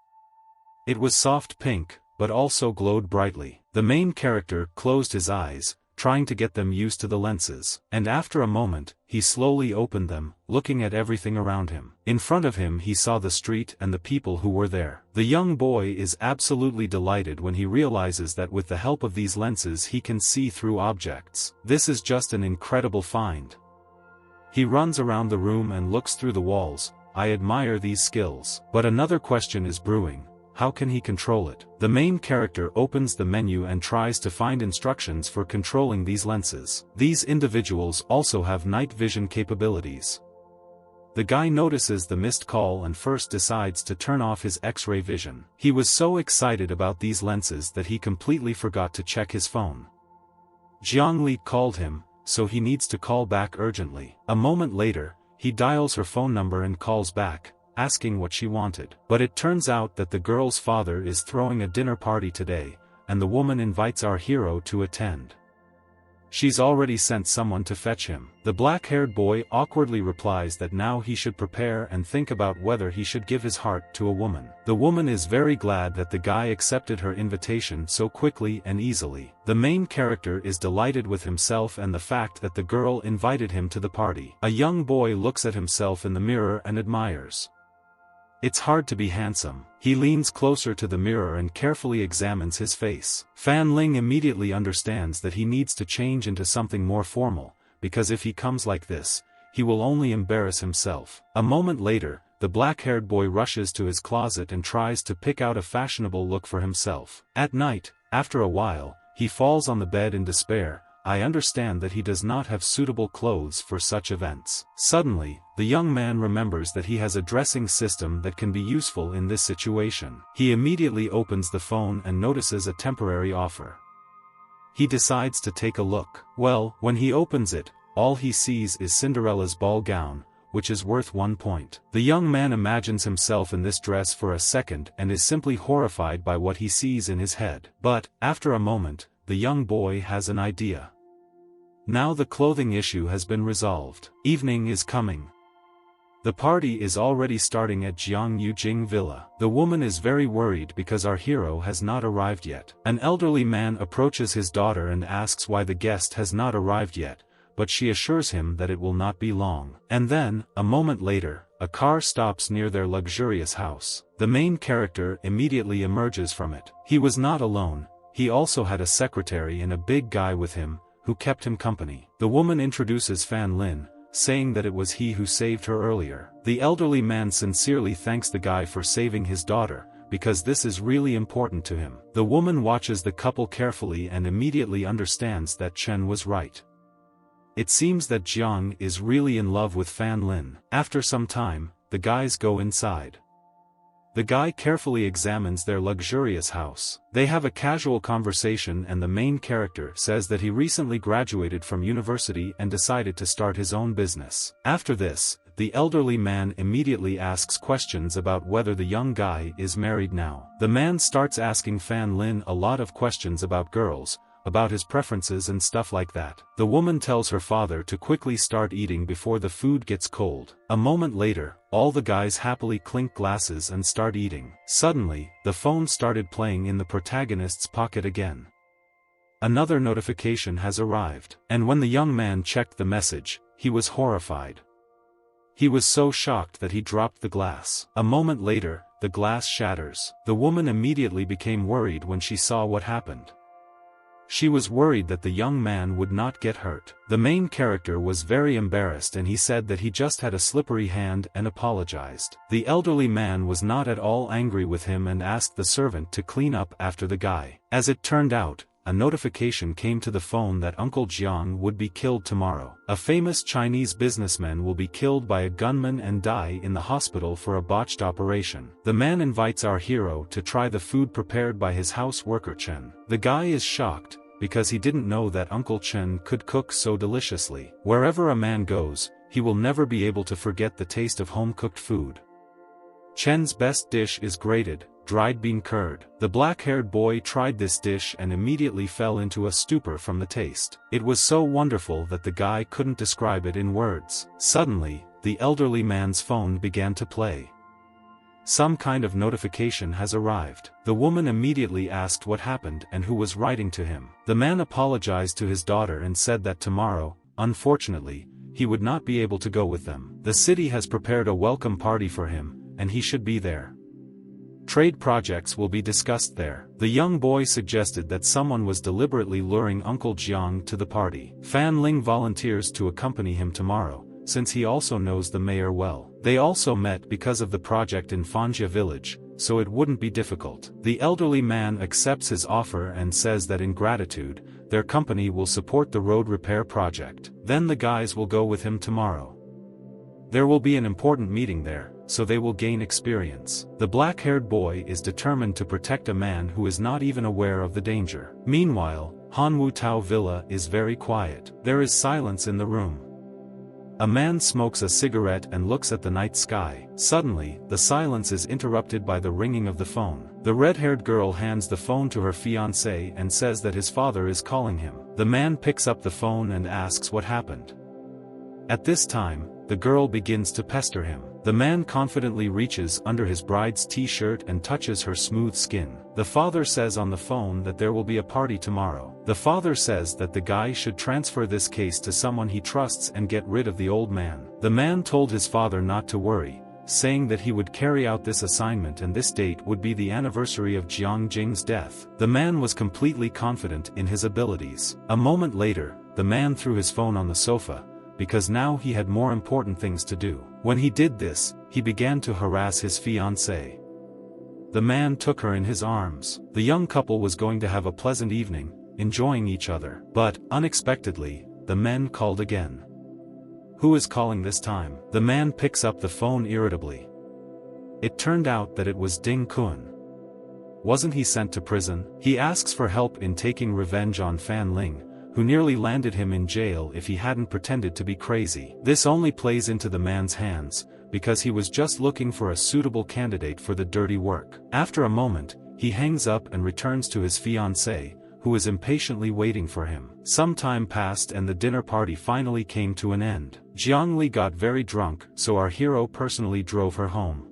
It was soft pink, but also glowed brightly. The main character closed his eyes, trying to get them used to the lenses. And after a moment, he slowly opened them, looking at everything around him. In front of him he saw the street and the people who were there. The young boy is absolutely delighted when he realizes that with the help of these lenses he can see through objects. This is just an incredible find. He runs around the room and looks through the walls. I admire these skills. But another question is brewing. How can he control it? The main character opens the menu and tries to find instructions for controlling these lenses. These individuals also have night vision capabilities. The guy notices the missed call and first decides to turn off his X-ray vision. He was so excited about these lenses that he completely forgot to check his phone. Jiangli called him, so he needs to call back urgently. A moment later, he dials her phone number and calls back, asking what she wanted. But it turns out that the girl's father is throwing a dinner party today, and the woman invites our hero to attend. She's already sent someone to fetch him. The black-haired boy awkwardly replies that now he should prepare and think about whether he should give his heart to a woman. The woman is very glad that the guy accepted her invitation so quickly and easily. The main character is delighted with himself and the fact that the girl invited him to the party. A young boy looks at himself in the mirror and admires. It's hard to be handsome. He leans closer to the mirror and carefully examines his face. Fan Ling immediately understands that he needs to change into something more formal, because if he comes like this, he will only embarrass himself. A moment later, the black-haired boy rushes to his closet and tries to pick out a fashionable look for himself. At night, after a while, he falls on the bed in despair, I understand that he does not have suitable clothes for such events. Suddenly, the young man remembers that he has a dressing system that can be useful in this situation. He immediately opens the phone and notices a temporary offer. He decides to take a look. Well, when he opens it, all he sees is Cinderella's ball gown, which is worth 1 point. The young man imagines himself in this dress for a second and is simply horrified by what he sees in his head. But, after a moment, the young boy has an idea. Now the clothing issue has been resolved. Evening is coming. The party is already starting at Jiang Yujing Villa. The woman is very worried because our hero has not arrived yet. An elderly man approaches his daughter and asks why the guest has not arrived yet, but she assures him that it will not be long. And then, a moment later, a car stops near their luxurious house. The main character immediately emerges from it. He was not alone, he also had a secretary and a big guy with him, who kept him company. The woman introduces Fan Lin, saying that it was he who saved her earlier. The elderly man sincerely thanks the guy for saving his daughter, because this is really important to him. The woman watches the couple carefully and immediately understands that Chen was right. It seems that Jiang is really in love with Fan Lin. After some time, the guys go inside. The guy carefully examines their luxurious house. They have a casual conversation and the main character says that he recently graduated from university and decided to start his own business. After this, the elderly man immediately asks questions about whether the young guy is married now. The man starts asking Fan Lin a lot of questions about girls, about his preferences and stuff like that. The woman tells her father to quickly start eating before the food gets cold. A moment later, all the guys happily clink glasses and start eating. Suddenly, the phone started playing in the protagonist's pocket again. Another notification has arrived, and when the young man checked the message, he was horrified. He was so shocked that he dropped the glass. A moment later, the glass shatters. The woman immediately became worried when she saw what happened. She was worried that the young man would not get hurt. The main character was very embarrassed and he said that he just had a slippery hand and apologized. The elderly man was not at all angry with him and asked the servant to clean up after the guy. As it turned out, a notification came to the phone that Uncle Jiang would be killed tomorrow. A famous Chinese businessman will be killed by a gunman and die in the hospital for a botched operation. The man invites our hero to try the food prepared by his house worker Chen. The guy is shocked, because he didn't know that Uncle Chen could cook so deliciously. Wherever a man goes, he will never be able to forget the taste of home-cooked food. Chen's best dish is grated, dried bean curd. The black-haired boy tried this dish and immediately fell into a stupor from the taste. It was so wonderful that the guy couldn't describe it in words. Suddenly, the elderly man's phone began to play. Some kind of notification has arrived. The woman immediately asked what happened and who was writing to him. The man apologized to his daughter and said that tomorrow, unfortunately, he would not be able to go with them. The city has prepared a welcome party for him, and he should be there. Trade projects will be discussed there. The young boy suggested that someone was deliberately luring Uncle Jiang to the party. Fan Ling volunteers to accompany him tomorrow, since he also knows the mayor well. They also met because of the project in Fanjia village, so it wouldn't be difficult. The elderly man accepts his offer and says that in gratitude, their company will support the road repair project. Then the guys will go with him tomorrow. There will be an important meeting there, so they will gain experience. The black-haired boy is determined to protect a man who is not even aware of the danger. Meanwhile, Hanwu Tao Villa is very quiet. There is silence in the room. A man smokes a cigarette and looks at the night sky. Suddenly, the silence is interrupted by the ringing of the phone. The red-haired girl hands the phone to her fiancé and says that his father is calling him. The man picks up the phone and asks what happened. At this time, the girl begins to pester him. The man confidently reaches under his bride's t-shirt and touches her smooth skin. The father says on the phone that there will be a party tomorrow. The father says that the guy should transfer this case to someone he trusts and get rid of the old man. The man told his father not to worry, saying that he would carry out this assignment and this date would be the anniversary of Jiang Jing's death. The man was completely confident in his abilities. A moment later, the man threw his phone on the sofa, because now he had more important things to do. When he did this, he began to harass his fiancée. The man took her in his arms. The young couple was going to have a pleasant evening, enjoying each other. But, unexpectedly, the men called again. Who is calling this time? The man picks up the phone irritably. It turned out that it was Ding Kun. Wasn't he sent to prison? He asks for help in taking revenge on Fan Ling, who nearly landed him in jail if he hadn't pretended to be crazy. This only plays into the man's hands, because he was just looking for a suitable candidate for the dirty work. After a moment, he hangs up and returns to his fiancée, who is impatiently waiting for him. Some time passed and the dinner party finally came to an end. Jiangli got very drunk, so our hero personally drove her home.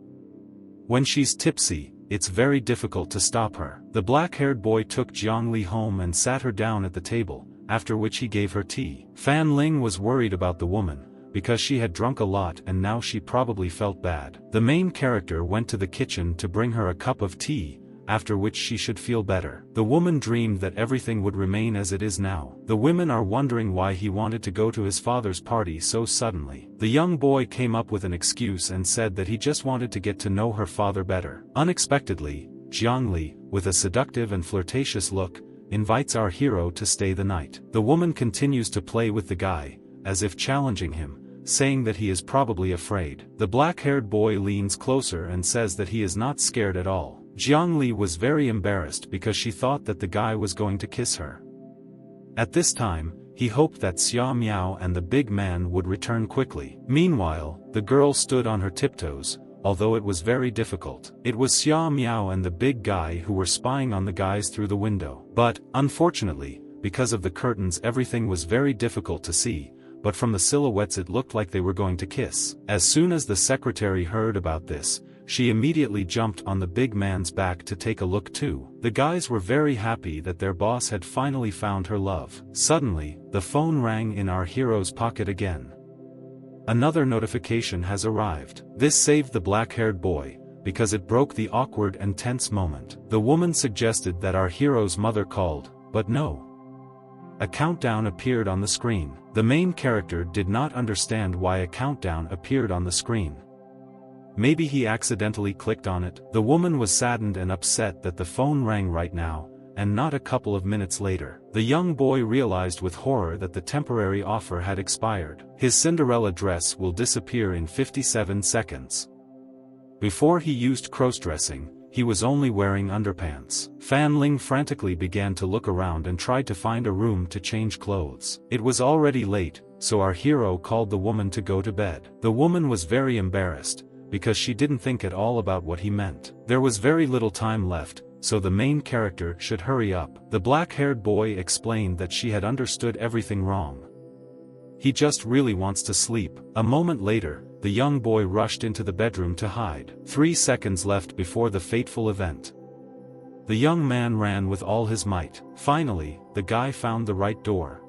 When she's tipsy, it's very difficult to stop her. The black-haired boy took Jiangli home and sat her down at the table, after which he gave her tea. Fan Ling was worried about the woman, because she had drunk a lot and now she probably felt bad. The main character went to the kitchen to bring her a cup of tea, after which she should feel better. The woman dreamed that everything would remain as it is now. The women are wondering why he wanted to go to his father's party so suddenly. The young boy came up with an excuse and said that he just wanted to get to know her father better. Unexpectedly, Jiangli, with a seductive and flirtatious look, invites our hero to stay the night. The woman continues to play with the guy, as if challenging him, saying that he is probably afraid. The black-haired boy leans closer and says that he is not scared at all. Jiangli was very embarrassed because she thought that the guy was going to kiss her. At this time, he hoped that Xia Miao and the big man would return quickly. Meanwhile, the girl stood on her tiptoes, although it was very difficult. It was Xia Miao and the big guy who were spying on the guys through the window. But, unfortunately, because of the curtains everything was very difficult to see, but from the silhouettes it looked like they were going to kiss. As soon as the secretary heard about this, she immediately jumped on the big man's back to take a look too. The guys were very happy that their boss had finally found her love. Suddenly, the phone rang in our hero's pocket again. Another notification has arrived. This saved the black-haired boy, because it broke the awkward and tense moment. The woman suggested that our hero's mother called, but no. A countdown appeared on the screen. The main character did not understand why a countdown appeared on the screen. Maybe he accidentally clicked on it. The woman was saddened and upset that the phone rang right now, and not a couple of minutes later. The young boy realized with horror that the temporary offer had expired. His Cinderella dress will disappear in 57 seconds. Before he used cross-dressing, he was only wearing underpants. Fan Ling frantically began to look around and tried to find a room to change clothes. It was already late, so our hero called the woman to go to bed. The woman was very embarrassed, because she didn't think at all about what he meant. There was very little time left, so the main character should hurry up. The black-haired boy explained that she had understood everything wrong. He just really wants to sleep. A moment later, the young boy rushed into the bedroom to hide. 3 seconds left before the fateful event. The young man ran with all his might. Finally, the guy found the right door.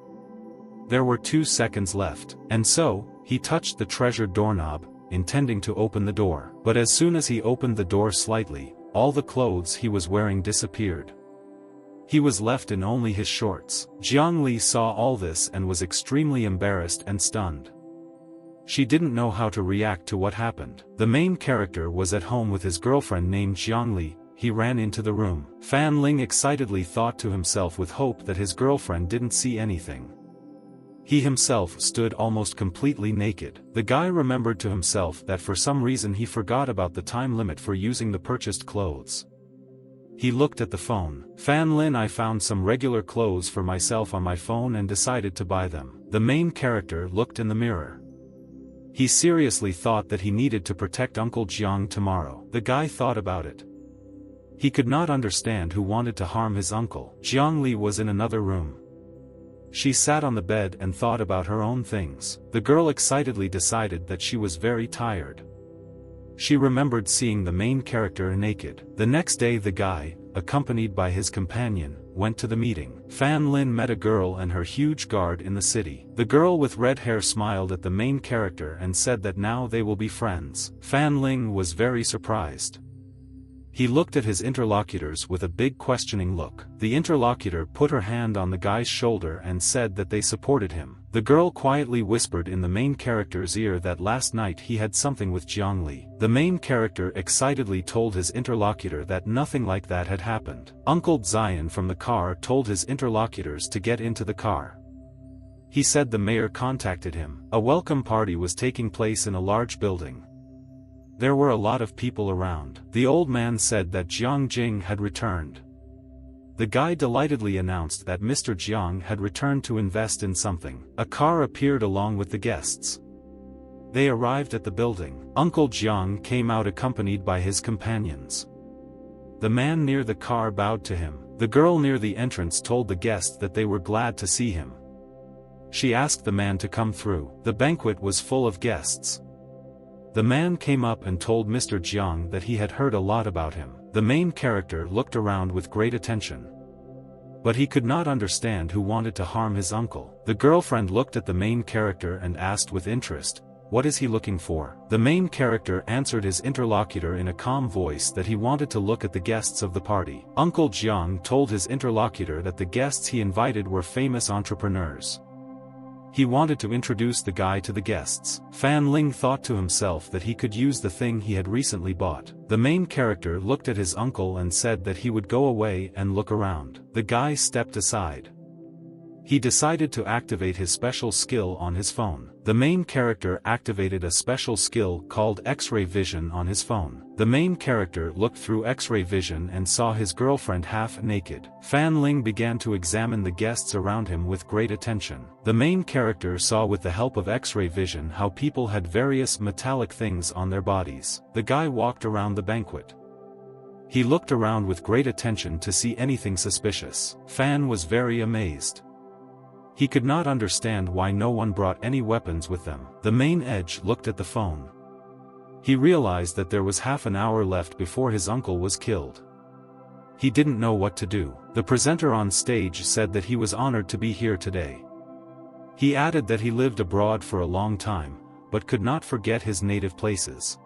There were 2 seconds left, and so, he touched the treasured doorknob, intending to open the door. But as soon as he opened the door slightly, all the clothes he was wearing disappeared. He was left in only his shorts. Jiangli saw all this and was extremely embarrassed and stunned. She didn't know how to react to what happened. The main character was at home with his girlfriend named Jiangli. He ran into the room. Fan Ling excitedly thought to himself with hope that his girlfriend didn't see anything. He himself stood almost completely naked. The guy remembered to himself that for some reason he forgot about the time limit for using the purchased clothes. He looked at the phone. Fan Lin, I found some regular clothes for myself on my phone and decided to buy them. The main character looked in the mirror. He seriously thought that he needed to protect Uncle Jiang tomorrow. The guy thought about it. He could not understand who wanted to harm his uncle. Jiangli was in another room. She sat on the bed and thought about her own things. The girl excitedly decided that she was very tired. She remembered seeing the main character naked. The next day the guy, accompanied by his companion, went to the meeting. Fan Lin met a girl and her huge guard in the city. The girl with red hair smiled at the main character and said that now they will be friends. Fan Ling was very surprised. He looked at his interlocutors with a big questioning look. The interlocutor put her hand on the guy's shoulder and said that they supported him. The girl quietly whispered in the main character's ear that last night he had something with Jiangli. The main character excitedly told his interlocutor that nothing like that had happened. Uncle Zion from the car told his interlocutors to get into the car. He said the mayor contacted him. A welcome party was taking place in a large building. There were a lot of people around. The old man said that Jiang Jing had returned. The guy delightedly announced that Mr. Jiang had returned to invest in something. A car appeared along with the guests. They arrived at the building. Uncle Jiang came out accompanied by his companions. The man near the car bowed to him. The girl near the entrance told the guest that they were glad to see him. She asked the man to come through. The banquet was full of guests. The man came up and told Mr. Jiang that he had heard a lot about him. The main character looked around with great attention. But he could not understand who wanted to harm his uncle. The girlfriend looked at the main character and asked with interest, "What is he looking for?" The main character answered his interlocutor in a calm voice that he wanted to look at the guests of the party. Uncle Jiang told his interlocutor that the guests he invited were famous entrepreneurs. He wanted to introduce the guy to the guests. Fan Ling thought to himself that he could use the thing he had recently bought. The main character looked at his uncle and said that he would go away and look around. The guy stepped aside. He decided to activate his special skill on his phone. The main character activated a special skill called X-ray vision on his phone. The main character looked through X-ray vision and saw his girlfriend half naked. Fan Ling began to examine the guests around him with great attention. The main character saw with the help of X-ray vision how people had various metallic things on their bodies. The guy walked around the banquet. He looked around with great attention to see anything suspicious. Fan was very amazed. He could not understand why no one brought any weapons with them. The main edge looked at the phone. He realized that there was half an hour left before his uncle was killed. He didn't know what to do. The presenter on stage said that he was honored to be here today. He added that he lived abroad for a long time, but could not forget his native places.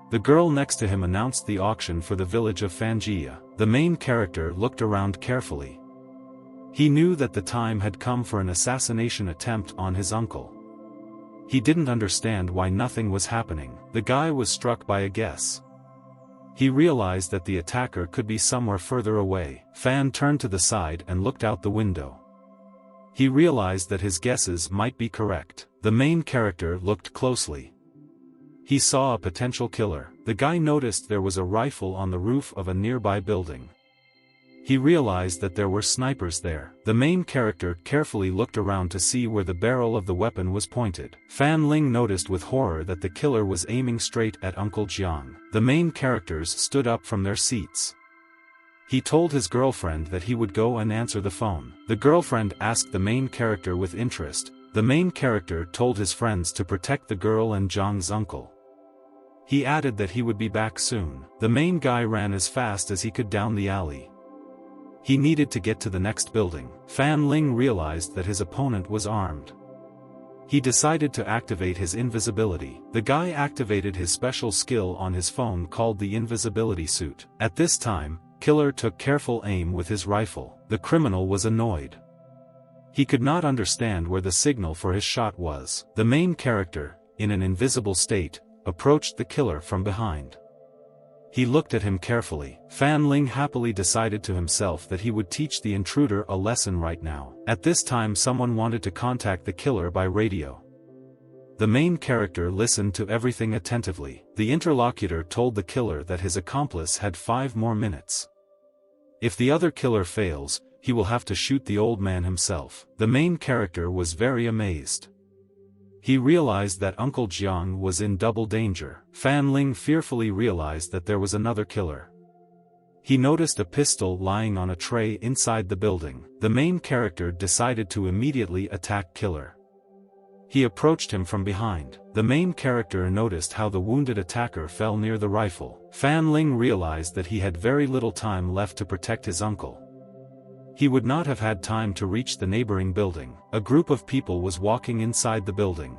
The girl next to him announced the auction for the village of Fanjia. The main character looked around carefully. He knew that the time had come for an assassination attempt on his uncle. He didn't understand why nothing was happening. The guy was struck by a guess. He realized that the attacker could be somewhere further away. Fan turned to the side and looked out the window. He realized that his guesses might be correct. The main character looked closely. He saw a potential killer. The guy noticed there was a rifle on the roof of a nearby building. He realized that there were snipers there. The main character carefully looked around to see where the barrel of the weapon was pointed. Fan Ling noticed with horror that the killer was aiming straight at Uncle Jiang. The main characters stood up from their seats. He told his girlfriend that he would go and answer the phone. The girlfriend asked the main character with interest. The main character told his friends to protect the girl and Jiang's uncle. He added that he would be back soon. The main guy ran as fast as he could down the alley. He needed to get to the next building. Fan Ling realized that his opponent was armed. He decided to activate his invisibility. The guy activated his special skill on his phone called the invisibility suit. At this time, Killer took careful aim with his rifle. The criminal was annoyed. He could not understand where the signal for his shot was. The main character, in an invisible state, approached the killer from behind. He looked at him carefully. Fan Ling happily decided to himself that he would teach the intruder a lesson right now. At this time someone wanted to contact the killer by radio. The main character listened to everything attentively. The interlocutor told the killer that his accomplice had 5 more minutes. If the other killer fails, he will have to shoot the old man himself. The main character was very amazed. He realized that Uncle Jiang was in double danger. Fan Ling fearfully realized that there was another killer. He noticed a pistol lying on a tray inside the building. The main character decided to immediately attack Killer. He approached him from behind. The main character noticed how the wounded attacker fell near the rifle. Fan Ling realized that he had very little time left to protect his uncle. He would not have had time to reach the neighboring building. A group of people was walking inside the building.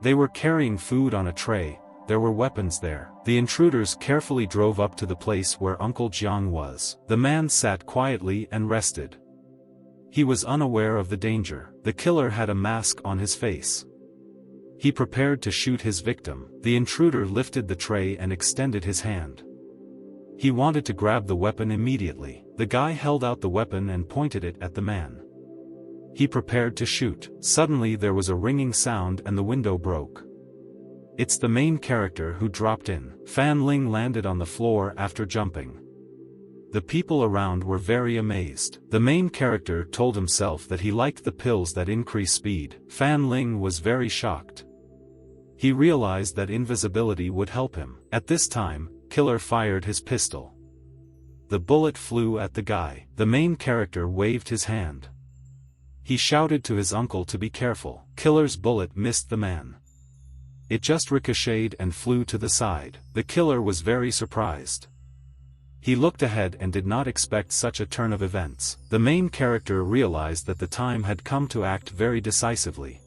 They were carrying food on a tray. There were weapons there. The intruders carefully drove up to the place where Uncle Jiang was. The man sat quietly and rested. He was unaware of the danger. The killer had a mask on his face. He prepared to shoot his victim. The intruder lifted the tray and extended his hand. He wanted to grab the weapon immediately. The guy held out the weapon and pointed it at the man. He prepared to shoot. Suddenly there was a ringing sound and the window broke. It's the main character who dropped in. Fan Ling landed on the floor after jumping. The people around were very amazed. The main character told himself that he liked the pills that increase speed. Fan Ling was very shocked. He realized that invisibility would help him. At this time, Killer fired his pistol. The bullet flew at the guy. The main character waved his hand. He shouted to his uncle to be careful. Killer's bullet missed the man. It just ricocheted and flew to the side. The killer was very surprised. He looked ahead and did not expect such a turn of events. The main character realized that the time had come to act very decisively.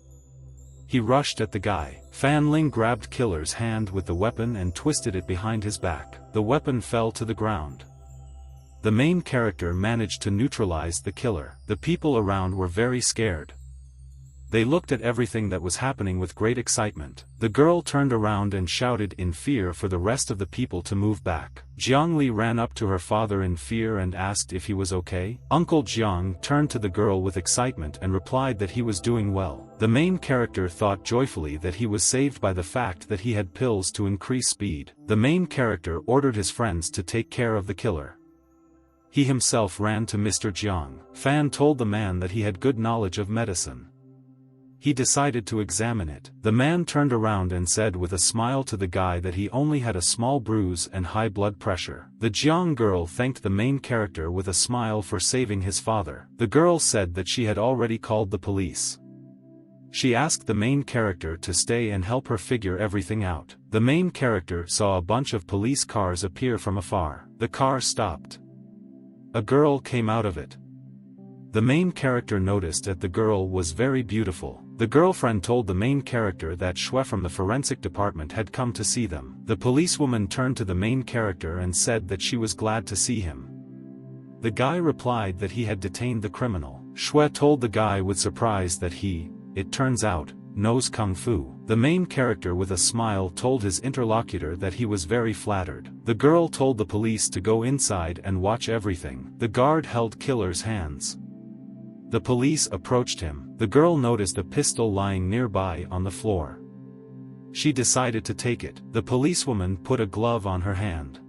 He rushed at the guy. Fan Ling grabbed Killer's hand with the weapon and twisted it behind his back. The weapon fell to the ground. The main character managed to neutralize the killer. The people around were very scared. They looked at everything that was happening with great excitement. The girl turned around and shouted in fear for the rest of the people to move back. Jiangli ran up to her father in fear and asked if he was okay. Uncle Jiang turned to the girl with excitement and replied that he was doing well. The main character thought joyfully that he was saved by the fact that he had pills to increase speed. The main character ordered his friends to take care of the killer. He himself ran to Mr. Jiang. Fan told the man that he had good knowledge of medicine. He decided to examine it. The man turned around and said with a smile to the guy that he only had a small bruise and high blood pressure. The Jiang girl thanked the main character with a smile for saving his father. The girl said that she had already called the police. She asked the main character to stay and help her figure everything out. The main character saw a bunch of police cars appear from afar. The car stopped. A girl came out of it. The main character noticed that the girl was very beautiful. The girlfriend told the main character that Shue from the forensic department had come to see them. The policewoman turned to the main character and said that she was glad to see him. The guy replied that he had detained the criminal. Shue told the guy with surprise that he, it turns out, knows Kung Fu. The main character with a smile told his interlocutor that he was very flattered. The girl told the police to go inside and watch everything. The guard held Killer's hands. The police approached him. The girl noticed a pistol lying nearby on the floor. She decided to take it. The policewoman put a glove on her hand.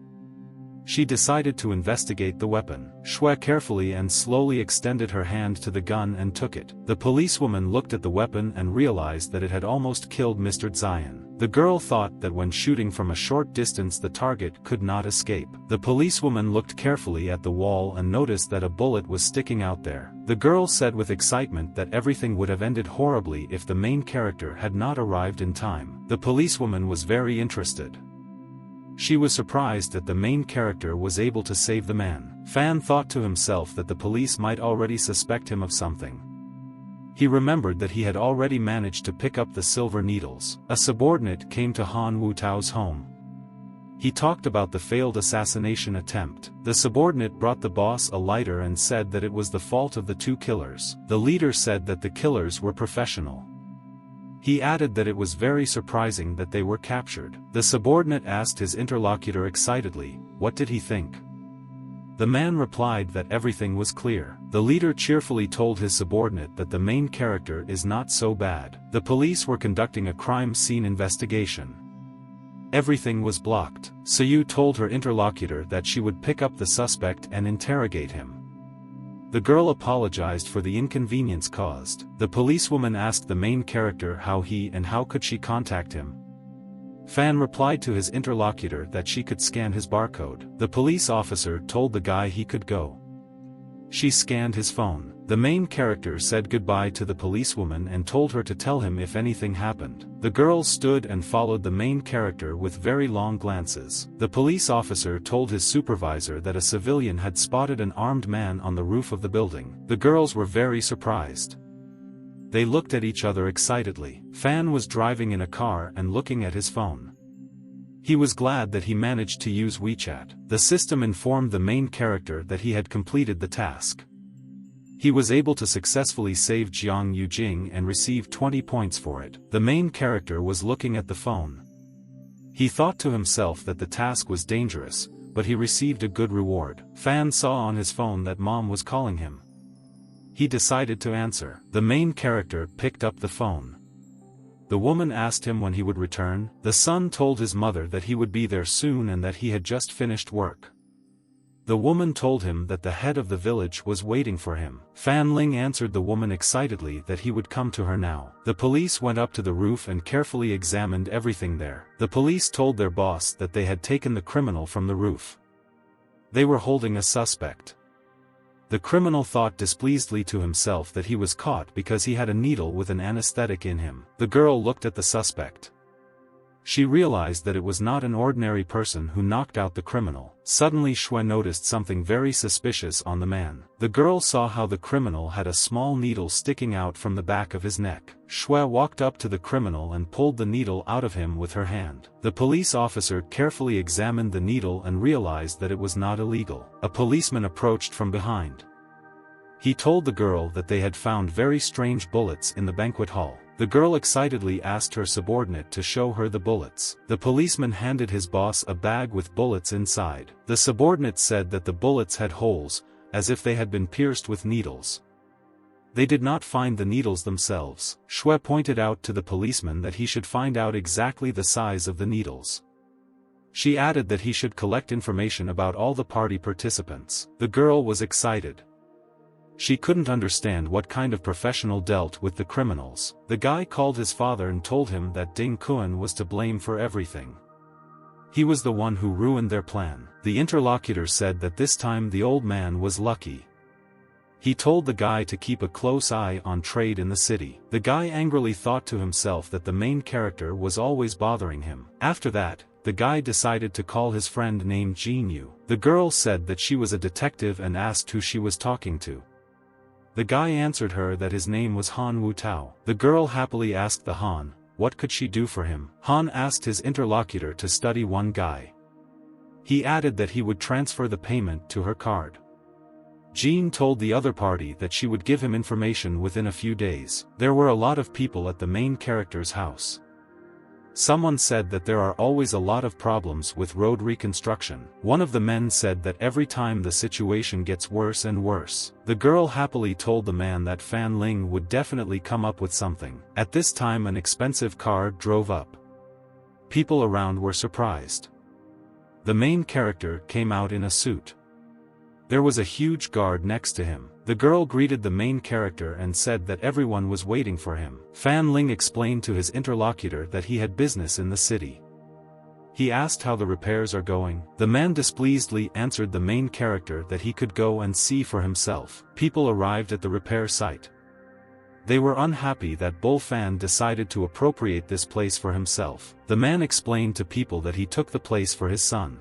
She decided to investigate the weapon. Shue carefully and slowly extended her hand to the gun and took it. The policewoman looked at the weapon and realized that it had almost killed Mr. Zion. The girl thought that when shooting from a short distance the target could not escape. The policewoman looked carefully at the wall and noticed that a bullet was sticking out there. The girl said with excitement that everything would have ended horribly if the main character had not arrived in time. The policewoman was very interested. She was surprised that the main character was able to save the man. Fan thought to himself that the police might already suspect him of something. He remembered that he had already managed to pick up the silver needles. A subordinate came to Han Wutao's home. He talked about the failed assassination attempt. The subordinate brought the boss a lighter and said that it was the fault of the two killers. The leader said that the killers were professional. He added that it was very surprising that they were captured. The subordinate asked his interlocutor excitedly, what did he think? The man replied that everything was clear. The leader cheerfully told his subordinate that the main character is not so bad. The police were conducting a crime scene investigation. Everything was blocked. Suyu told her interlocutor that she would pick up the suspect and interrogate him. The girl apologized for the inconvenience caused. The policewoman asked the main character how could she contact him. Fan replied to his interlocutor that she could scan his barcode. The police officer told the guy he could go. She scanned his phone. The main character said goodbye to the policewoman and told her to tell him if anything happened. The girl stood and followed the main character with very long glances. The police officer told his supervisor that a civilian had spotted an armed man on the roof of the building. The girls were very surprised. They looked at each other excitedly. Fan was driving in a car and looking at his phone. He was glad that he managed to use WeChat. The system informed the main character that he had completed the task. He was able to successfully save Jiang Yujing and receive 20 points for it. The main character was looking at the phone. He thought to himself that the task was dangerous, but he received a good reward. Fan saw on his phone that mom was calling him. He decided to answer. The main character picked up the phone. The woman asked him when he would return. The son told his mother that he would be there soon and that he had just finished work. The woman told him that the head of the village was waiting for him. Fan Ling answered the woman excitedly that he would come to her now. The police went up to the roof and carefully examined everything there. The police told their boss that they had taken the criminal from the roof. They were holding a suspect. The criminal thought displeasedly to himself that he was caught because he had a needle with an anesthetic in him. The girl looked at the suspect. She realized that it was not an ordinary person who knocked out the criminal. Suddenly Shui noticed something very suspicious on the man. The girl saw how the criminal had a small needle sticking out from the back of his neck. Shui walked up to the criminal and pulled the needle out of him with her hand. The police officer carefully examined the needle and realized that it was not illegal. A policeman approached from behind. He told the girl that they had found very strange bullets in the banquet hall. The girl excitedly asked her subordinate to show her the bullets. The policeman handed his boss a bag with bullets inside. The subordinate said that the bullets had holes, as if they had been pierced with needles. They did not find the needles themselves. Shui pointed out to the policeman that he should find out exactly the size of the needles. She added that he should collect information about all the party participants. The girl was excited. She couldn't understand what kind of professional dealt with the criminals. The guy called his father and told him that Ding Kuan was to blame for everything. He was the one who ruined their plan. The interlocutor said that this time the old man was lucky. He told the guy to keep a close eye on trade in the city. The guy angrily thought to himself that the main character was always bothering him. After that, the guy decided to call his friend named Jin Yu. The girl said that she was a detective and asked who she was talking to. The guy answered her that his name was Han Wu Tao. The girl happily asked the Han, what could she do for him? Han asked his interlocutor to study one guy. He added that he would transfer the payment to her card. Jean told the other party that she would give him information within a few days. There were a lot of people at the main character's house. Someone said that there are always a lot of problems with road reconstruction. One of the men said that every time the situation gets worse and worse. The girl happily told the man that Fan Ling would definitely come up with something. At this time an expensive car drove up. People around were surprised. The main character came out in a suit. There was a huge guard next to him. The girl greeted the main character and said that everyone was waiting for him. Fan Ling explained to his interlocutor that he had business in the city. He asked how the repairs are going. The man displeasedly answered the main character that he could go and see for himself. People arrived at the repair site. They were unhappy that Bull Fan decided to appropriate this place for himself. The man explained to people that he took the place for his son.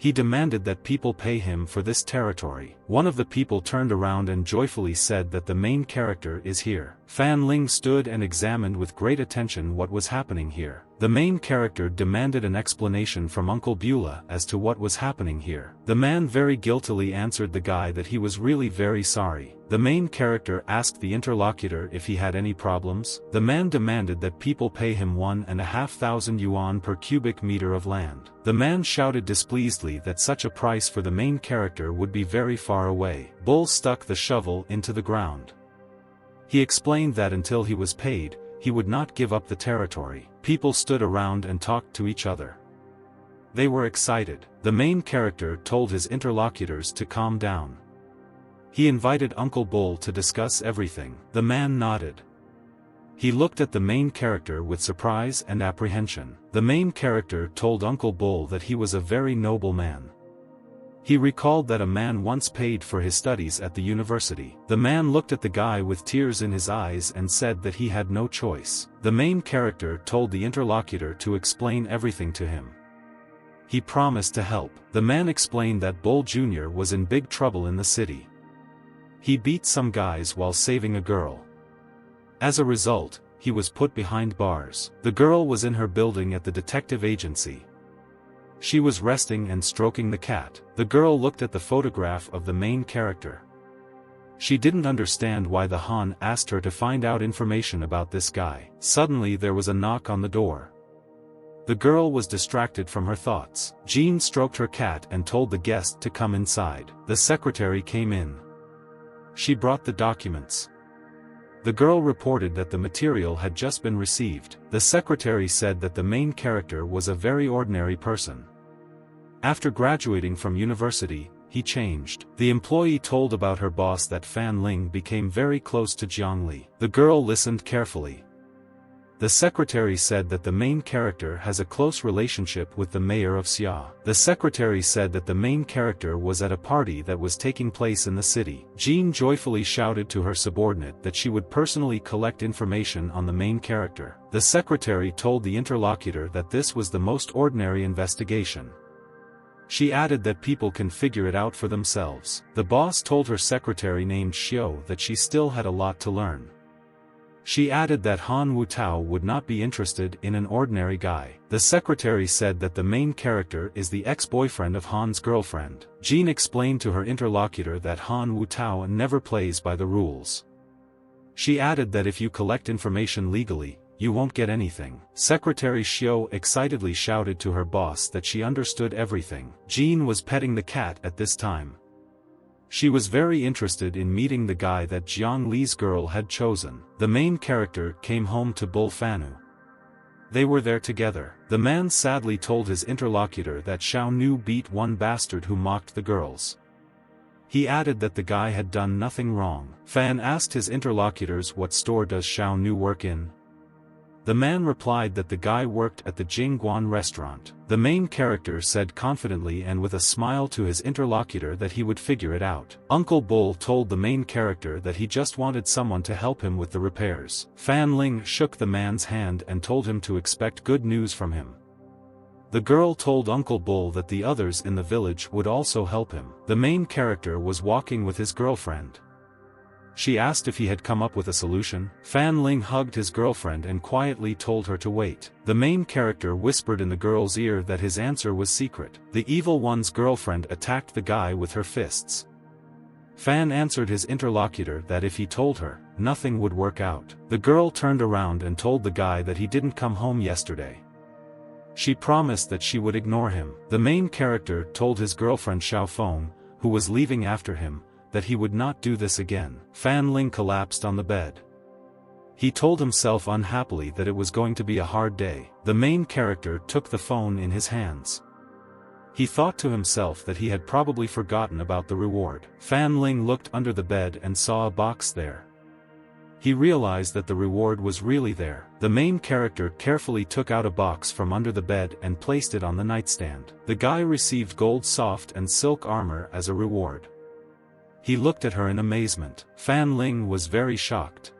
He demanded that people pay him for this territory. One of the people turned around and joyfully said that the main character is here. Fan Ling stood and examined with great attention what was happening here. The main character demanded an explanation from Uncle Beulah as to what was happening here. The man very guiltily answered the guy that he was really very sorry. The main character asked the interlocutor if he had any problems. The man demanded that people pay him 1,500 yuan per cubic meter of land. The man shouted displeasedly that such a price for the main character would be very far away. Bull stuck the shovel into the ground. He explained that until he was paid, he would not give up the territory. People stood around and talked to each other. They were excited. The main character told his interlocutors to calm down. He invited Uncle Bull to discuss everything. The man nodded. He looked at the main character with surprise and apprehension. The main character told Uncle Bull that he was a very noble man. He recalled that a man once paid for his studies at the university. The man looked at the guy with tears in his eyes and said that he had no choice. The main character told the interlocutor to explain everything to him. He promised to help. The man explained that Bull Jr. was in big trouble in the city. He beat some guys while saving a girl. As a result, he was put behind bars. The girl was in her building at the detective agency. She was resting and stroking the cat. The girl looked at the photograph of the main character. She didn't understand why the Han asked her to find out information about this guy. Suddenly there was a knock on the door. The girl was distracted from her thoughts. Jean stroked her cat and told the guest to come inside. The secretary came in. She brought the documents. The girl reported that the material had just been received. The secretary said that the main character was a very ordinary person. After graduating from university, he changed. The employee told about her boss that Fan Ling became very close to Jiang Li. The girl listened carefully. The secretary said that the main character has a close relationship with the mayor of Xia. The secretary said that the main character was at a party that was taking place in the city. Jean joyfully shouted to her subordinate that she would personally collect information on the main character. The secretary told the interlocutor that this was the most ordinary investigation. She added that people can figure it out for themselves. The boss told her secretary named Xiao that she still had a lot to learn. She added that Han Wutao would not be interested in an ordinary guy. The secretary said that the main character is the ex-boyfriend of Han's girlfriend. Jean explained to her interlocutor that Han Wutao never plays by the rules. She added that if you collect information legally, you won't get anything. Secretary Xiao excitedly shouted to her boss that she understood everything. Jean was petting the cat at this time. She was very interested in meeting the guy that Jiang Li's girl had chosen. The main character came home to Bull Fanu. They were there together. The man sadly told his interlocutor that Xiao Nu beat one bastard who mocked the girls. He added that the guy had done nothing wrong. Fan asked his interlocutors what store does Xiao Nu work in. The man replied that the guy worked at the Jingguan restaurant. The main character said confidently and with a smile to his interlocutor that he would figure it out. Uncle Bull told the main character that he just wanted someone to help him with the repairs. Fan Ling shook the man's hand and told him to expect good news from him. The girl told Uncle Bull that the others in the village would also help him. The main character was walking with his girlfriend. She asked if he had come up with a solution. Fan Ling hugged his girlfriend and quietly told her to wait. The main character whispered in the girl's ear that his answer was secret. The evil one's girlfriend attacked the guy with her fists. Fan answered his interlocutor that if he told her, nothing would work out. The girl turned around and told the guy that he didn't come home yesterday. She promised that she would ignore him. The main character told his girlfriend Xiao Feng, who was leaving after him, that he would not do this again. Fan Ling collapsed on the bed. He told himself unhappily that it was going to be a hard day. The main character took the phone in his hands. He thought to himself that he had probably forgotten about the reward. Fan Ling looked under the bed and saw a box there. He realized that the reward was really there. The main character carefully took out a box from under the bed and placed it on the nightstand. The guy received gold soft and silk armor as a reward. He looked at her in amazement. Fan Ling was very shocked.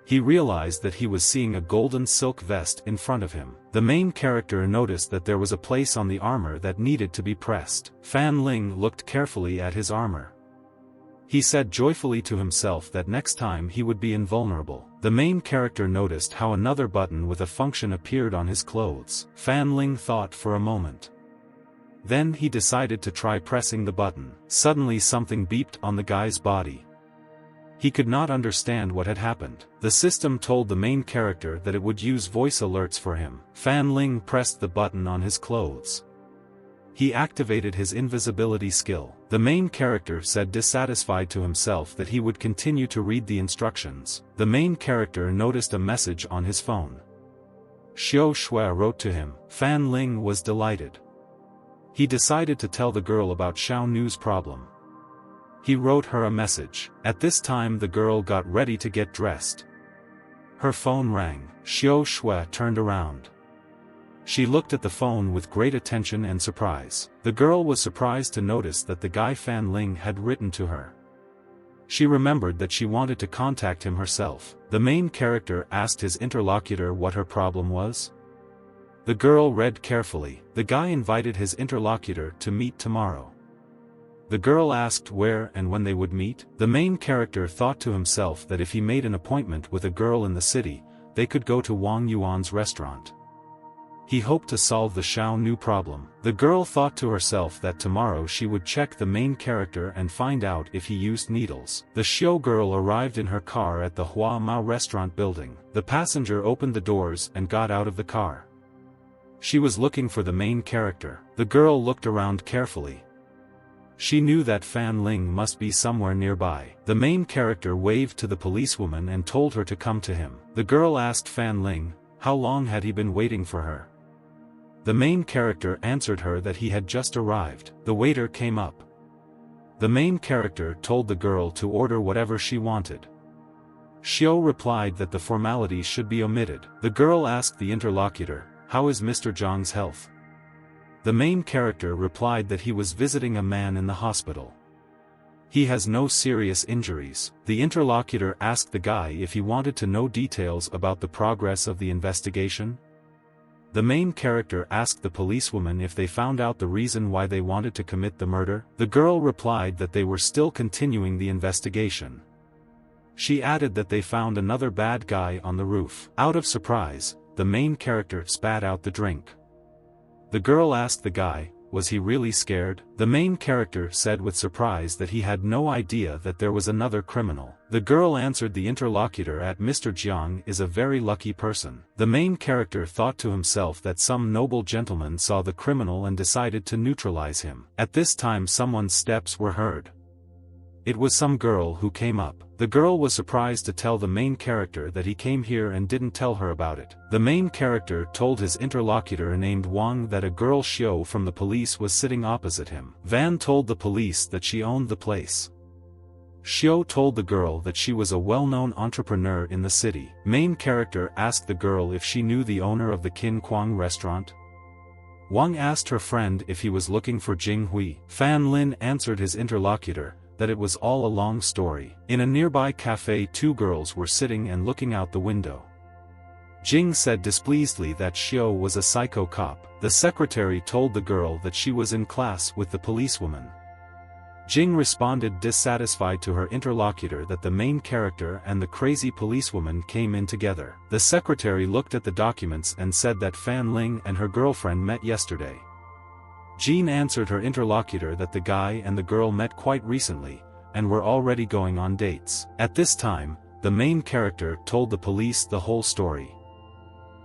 He realized that he was seeing a golden silk vest in front of him. The main character noticed that there was a place on the armor that needed to be pressed. Fan Ling looked carefully at his armor. He said joyfully to himself that next time he would be invulnerable. The main character noticed how another button with a function appeared on his clothes. Fan Ling thought for a moment. Then he decided to try pressing the button. Suddenly something beeped on the guy's body. He could not understand what had happened. The system told the main character that it would use voice alerts for him. Fan Ling pressed the button on his clothes. He activated his invisibility skill. The main character said dissatisfied to himself that he would continue to read the instructions. The main character noticed a message on his phone. Xiao Shui wrote to him. Fan Ling was delighted. He decided to tell the girl about Xiao Nu's problem. He wrote her a message. At this time the girl got ready to get dressed. Her phone rang. Xiao Shui turned around. She looked at the phone with great attention and surprise. The girl was surprised to notice that the guy Fan Ling had written to her. She remembered that she wanted to contact him herself. The main character asked his interlocutor what her problem was. The girl read carefully. The guy invited his interlocutor to meet tomorrow. The girl asked where and when they would meet. The main character thought to himself that if he made an appointment with a girl in the city, they could go to Wang Yuan's restaurant. He hoped to solve the Xiao problem. The girl thought to herself that tomorrow she would check the main character and find out if he used needles. The Xiao girl arrived in her car at the Hua Mao restaurant building. The passenger opened the doors and got out of the car. She was looking for the main character. The girl looked around carefully. She knew that Fan Ling must be somewhere nearby. The main character waved to the policewoman and told her to come to him. The girl asked Fan Ling, how long had he been waiting for her? The main character answered her that he had just arrived. The waiter came up. The main character told the girl to order whatever she wanted. Xiao replied that the formalities should be omitted. The girl asked the interlocutor, how is Mr. Zhang's health? The main character replied that he was visiting a man in the hospital. He has no serious injuries. The interlocutor asked the guy if he wanted to know details about the progress of the investigation. The main character asked the policewoman if they found out the reason why they wanted to commit the murder. The girl replied that they were still continuing the investigation. She added that they found another bad guy on the roof. Out of surprise, the main character spat out the drink. The girl asked the guy, was he really scared? The main character said with surprise that he had no idea that there was another criminal. The girl answered the interlocutor at Mr. Jiang is a very lucky person. The main character thought to himself that some noble gentleman saw the criminal and decided to neutralize him. At this time someone's steps were heard. It was some girl who came up. The girl was surprised to tell the main character that he came here and didn't tell her about it. The main character told his interlocutor named Wang that a girl Xiao from the police was sitting opposite him. Van told the police that she owned the place. Xiao told the girl that she was a well-known entrepreneur in the city. Main character asked the girl if she knew the owner of the Qin Kuang restaurant. Wang asked her friend if he was looking for Jing Hui. Fan Lin answered his interlocutor that it was all a long story. In a nearby cafe, two girls were sitting and looking out the window. Jing said displeasedly that Xiao was a psycho cop. The secretary told the girl that she was in class with the policewoman. Jing responded dissatisfied to her interlocutor that the main character and the crazy policewoman came in together. The secretary looked at the documents and said that Fan Ling and her girlfriend met yesterday. Jean answered her interlocutor that the guy and the girl met quite recently, and were already going on dates. At this time, the main character told the police the whole story.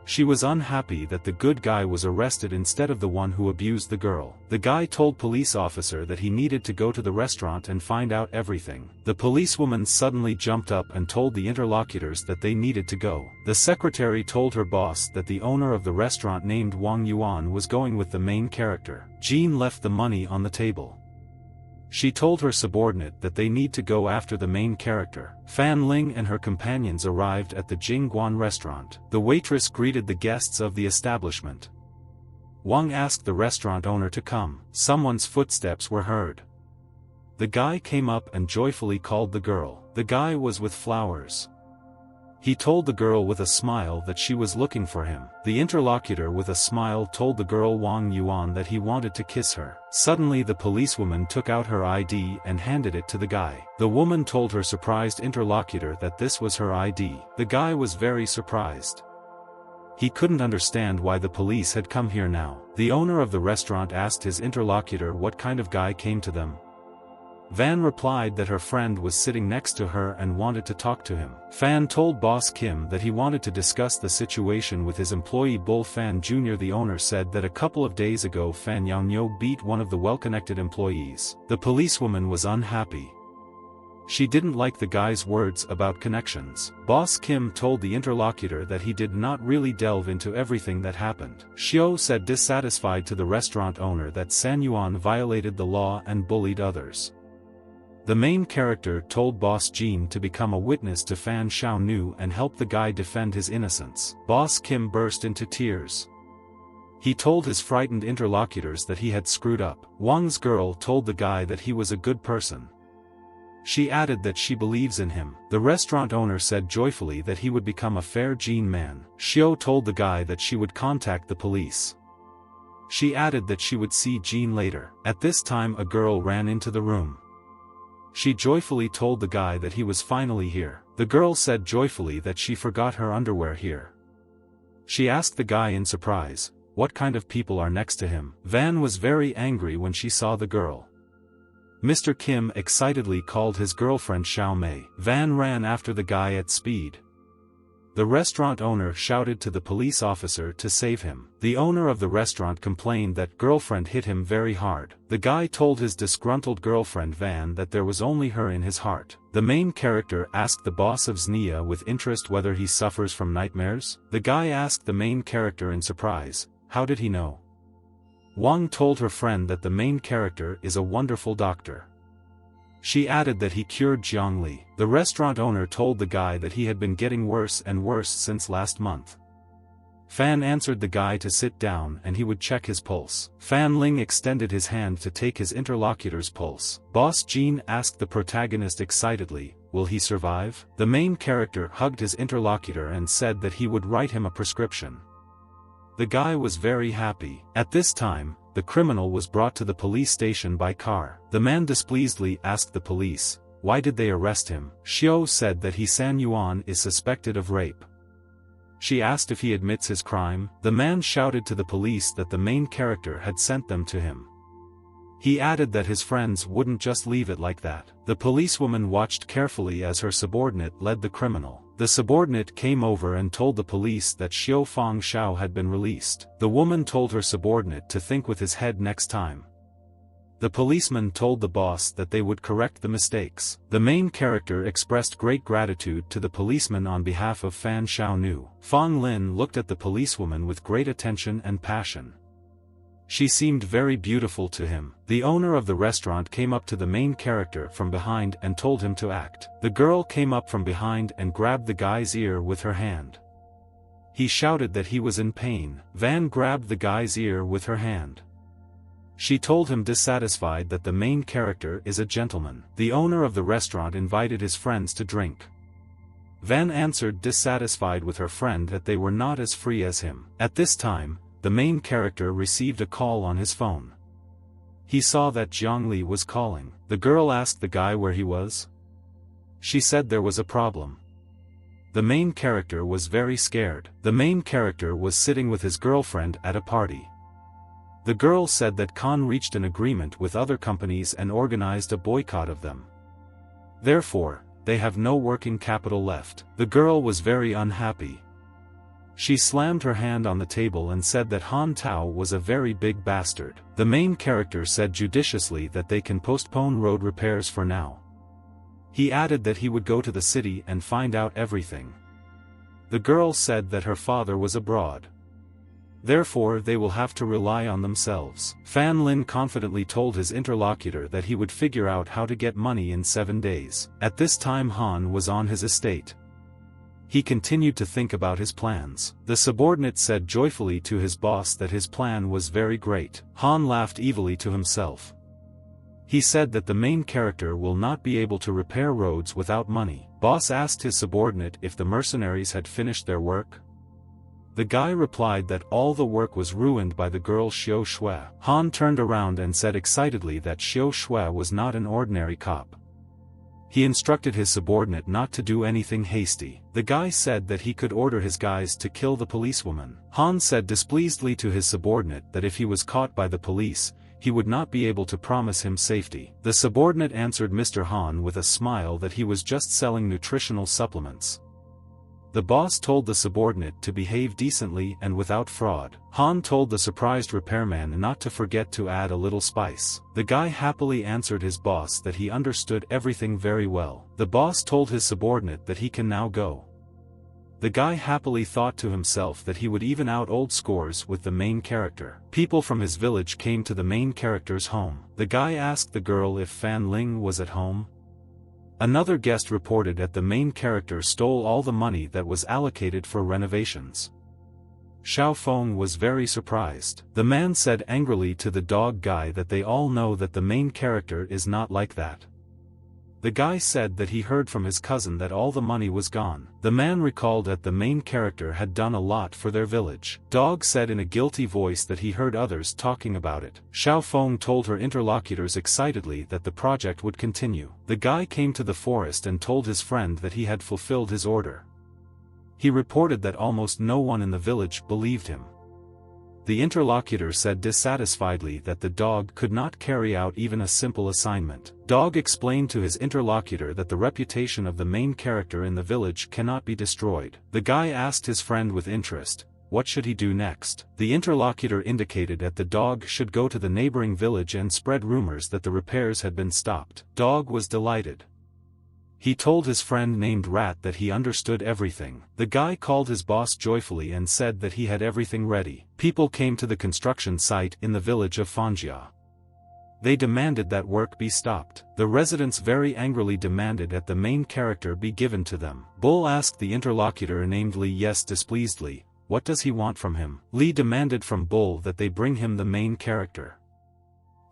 She was unhappy that the good guy was arrested instead of the one who abused the girl. The guy told police officer that he needed to go to the restaurant and find out everything. The policewoman suddenly jumped up and told the interlocutors that they needed to go. The secretary told her boss that the owner of the restaurant named Wang Yuan was going with the main character. Jean left the money on the table. She told her subordinate that they need to go after the main character. Fan Ling and her companions arrived at the Jingguan restaurant. The waitress greeted the guests of the establishment. Wang asked the restaurant owner to come. Someone's footsteps were heard. The guy came up and joyfully called the girl. The guy was with flowers. He told the girl with a smile that she was looking for him. The interlocutor with a smile told the girl Wang Yuan that he wanted to kiss her. Suddenly the policewoman took out her ID and handed it to the guy. The woman told her surprised interlocutor that this was her ID. The guy was very surprised. He couldn't understand why the police had come here now. The owner of the restaurant asked his interlocutor what kind of guy came to them. Van replied that her friend was sitting next to her and wanted to talk to him. Fan told boss Kim that he wanted to discuss the situation with his employee Bull Fan Jr. The owner said that a couple of days ago Fan Yaonyo beat one of the well-connected employees. The policewoman was unhappy. She didn't like the guy's words about connections. Boss Kim told the interlocutor that he did not really delve into everything that happened. Xiao said dissatisfied to the restaurant owner that San Yuan violated the law and bullied others. The main character told Boss Jean to become a witness to Fan Xiaonu and help the guy defend his innocence. Boss Kim burst into tears. He told his frightened interlocutors that he had screwed up. Wang's girl told the guy that he was a good person. She added that she believes in him. The restaurant owner said joyfully that he would become a fair Jean man. Xiao told the guy that she would contact the police. She added that she would see Jean later. At this time a girl ran into the room. She joyfully told the guy that he was finally here. The girl said joyfully that she forgot her underwear here. She asked the guy in surprise, what kind of people are next to him. Van was very angry when she saw the girl. Mr. Kim excitedly called his girlfriend Xiao Mei. Van ran after the guy at speed. The restaurant owner shouted to the police officer to save him. The owner of the restaurant complained that girlfriend hit him very hard. The guy told his disgruntled girlfriend Van that there was only her in his heart. The main character asked the boss of Znia with interest whether he suffers from nightmares. The guy asked the main character in surprise, how did he know? Wang told her friend that the main character is a wonderful doctor. She added that he cured Jiang Li. The restaurant owner told the guy that he had been getting worse and worse since last month. Fan answered the guy to sit down and he would check his pulse. Fan Ling extended his hand to take his interlocutor's pulse. Boss Jean asked the protagonist excitedly, will he survive? The main character hugged his interlocutor and said that he would write him a prescription. The guy was very happy. At this time, the criminal was brought to the police station by car. The man displeasedly asked the police, why did they arrest him? Xiao said that San Yuan is suspected of rape. She asked if he admits his crime. The man shouted to the police that the main character had sent them to him. He added that his friends wouldn't just leave it like that. The policewoman watched carefully as her subordinate led the criminal. The subordinate came over and told the police that Xiao Fang Xiao had been released. The woman told her subordinate to think with his head next time. The policeman told the boss that they would correct the mistakes. The main character expressed great gratitude to the policeman on behalf of Fan Xiaonu. Fang Lin looked at the policewoman with great attention and passion. She seemed very beautiful to him. The owner of the restaurant came up to the main character from behind and told him to act. The girl came up from behind and grabbed the guy's ear with her hand. He shouted that he was in pain. Van grabbed the guy's ear with her hand. She told him dissatisfied that the main character is a gentleman. The owner of the restaurant invited his friends to drink. Van answered dissatisfied with her friend that they were not as free as him. At this time, the main character received a call on his phone. He saw that Jiang Li was calling. The girl asked the guy where he was. She said there was a problem. The main character was very scared. The main character was sitting with his girlfriend at a party. The girl said that Khan reached an agreement with other companies and organized a boycott of them. Therefore, they have no working capital left. The girl was very unhappy. She slammed her hand on the table and said that Han Tao was a very big bastard. The main character said judiciously that they can postpone road repairs for now. He added that he would go to the city and find out everything. The girl said that her father was abroad. Therefore they will have to rely on themselves. Fan Lin confidently told his interlocutor that he would figure out how to get money in 7 days. At this time Han was on his estate. He continued to think about his plans. The subordinate said joyfully to his boss that his plan was very great. Han laughed evilly to himself. He said that the main character will not be able to repair roads without money. Boss asked his subordinate if the mercenaries had finished their work. The guy replied that all the work was ruined by the girl Xiao Shui. Han turned around and said excitedly that Xiao Shui was not an ordinary cop. He instructed his subordinate not to do anything hasty. The guy said that he could order his guys to kill the policewoman. Han said displeasedly to his subordinate that if he was caught by the police, he would not be able to promise him safety. The subordinate answered Mr. Han with a smile that he was just selling nutritional supplements. The boss told the subordinate to behave decently and without fraud. Han told the surprised repairman not to forget to add a little spice. The guy happily answered his boss that he understood everything very well. The boss told his subordinate that he can now go. The guy happily thought to himself that he would even out old scores with the main character. People from his village came to the main character's home. The guy asked the girl if Fan Ling was at home. Another guest reported that the main character stole all the money that was allocated for renovations. Xiao Feng was very surprised. The man said angrily to the dog guy that they all know that the main character is not like that. The guy said that he heard from his cousin that all the money was gone. The man recalled that the main character had done a lot for their village. Dog said in a guilty voice that he heard others talking about it. Xiao Feng told her interlocutors excitedly that the project would continue. The guy came to the forest and told his friend that he had fulfilled his order. He reported that almost no one in the village believed him. The interlocutor said dissatisfiedly that the dog could not carry out even a simple assignment. Dog explained to his interlocutor that the reputation of the main character in the village cannot be destroyed. The guy asked his friend with interest, what should he do next? The interlocutor indicated that the dog should go to the neighboring village and spread rumors that the repairs had been stopped. Dog was delighted. He told his friend named Rat that he understood everything. The guy called his boss joyfully and said that he had everything ready. People came to the construction site in the village of Fanjia. They demanded that work be stopped. The residents very angrily demanded that the main character be given to them. Bull asked the interlocutor named Li displeasedly, what does he want from him? Li demanded from Bull that they bring him the main character.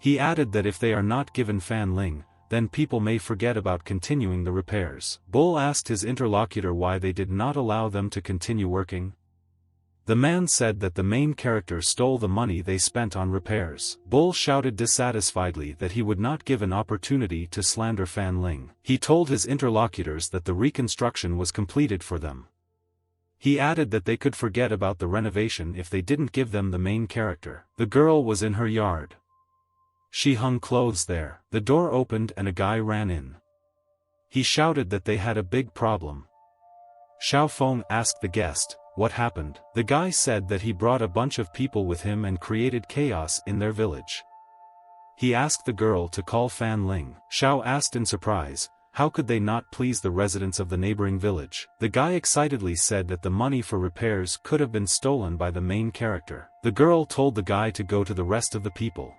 He added that if they are not given Fan Ling, then people may forget about continuing the repairs. Bull asked his interlocutor why they did not allow them to continue working. The man said that the main character stole the money they spent on repairs. Bull shouted dissatisfiedly that he would not give an opportunity to slander Fan Ling. He told his interlocutors that the reconstruction was completed for them. He added that they could forget about the renovation if they didn't give them the main character. The girl was in her yard. She hung clothes there. The door opened and a guy ran in. He shouted that they had a big problem. Xiao Feng asked the guest, what happened? The guy said that he brought a bunch of people with him and created chaos in their village. He asked the girl to call Fan Ling. Xiao asked in surprise, how could they not please the residents of the neighboring village? The guy excitedly said that the money for repairs could have been stolen by the main character. The girl told the guy to go to the rest of the people.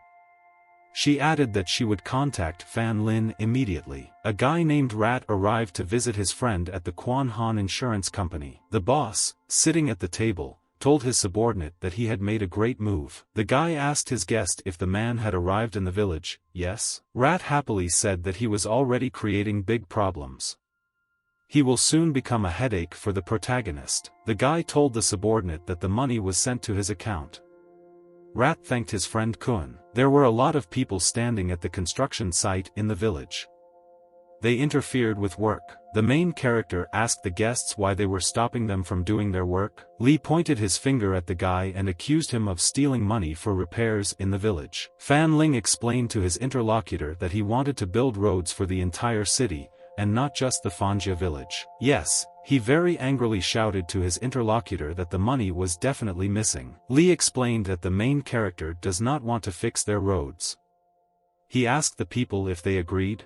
She added that she would contact Fan Lin immediately. A guy named Rat arrived to visit his friend at the Quan Han Insurance Company. The boss, sitting at the table, told his subordinate that he had made a great move. The guy asked his guest if the man had arrived in the village. Yes. Rat happily said that he was already creating big problems. He will soon become a headache for the protagonist. The guy told the subordinate that the money was sent to his account. Rat thanked his friend Kun. There were a lot of people standing at the construction site in the village. They interfered with work. The main character asked the guests why they were stopping them from doing their work. Li pointed his finger at the guy and accused him of stealing money for repairs in the village. Fan Ling explained to his interlocutor that he wanted to build roads for the entire city, and not just the Fanjia village. Yes, he very angrily shouted to his interlocutor that the money was definitely missing. Li explained that the main character does not want to fix their roads. He asked the people if they agreed.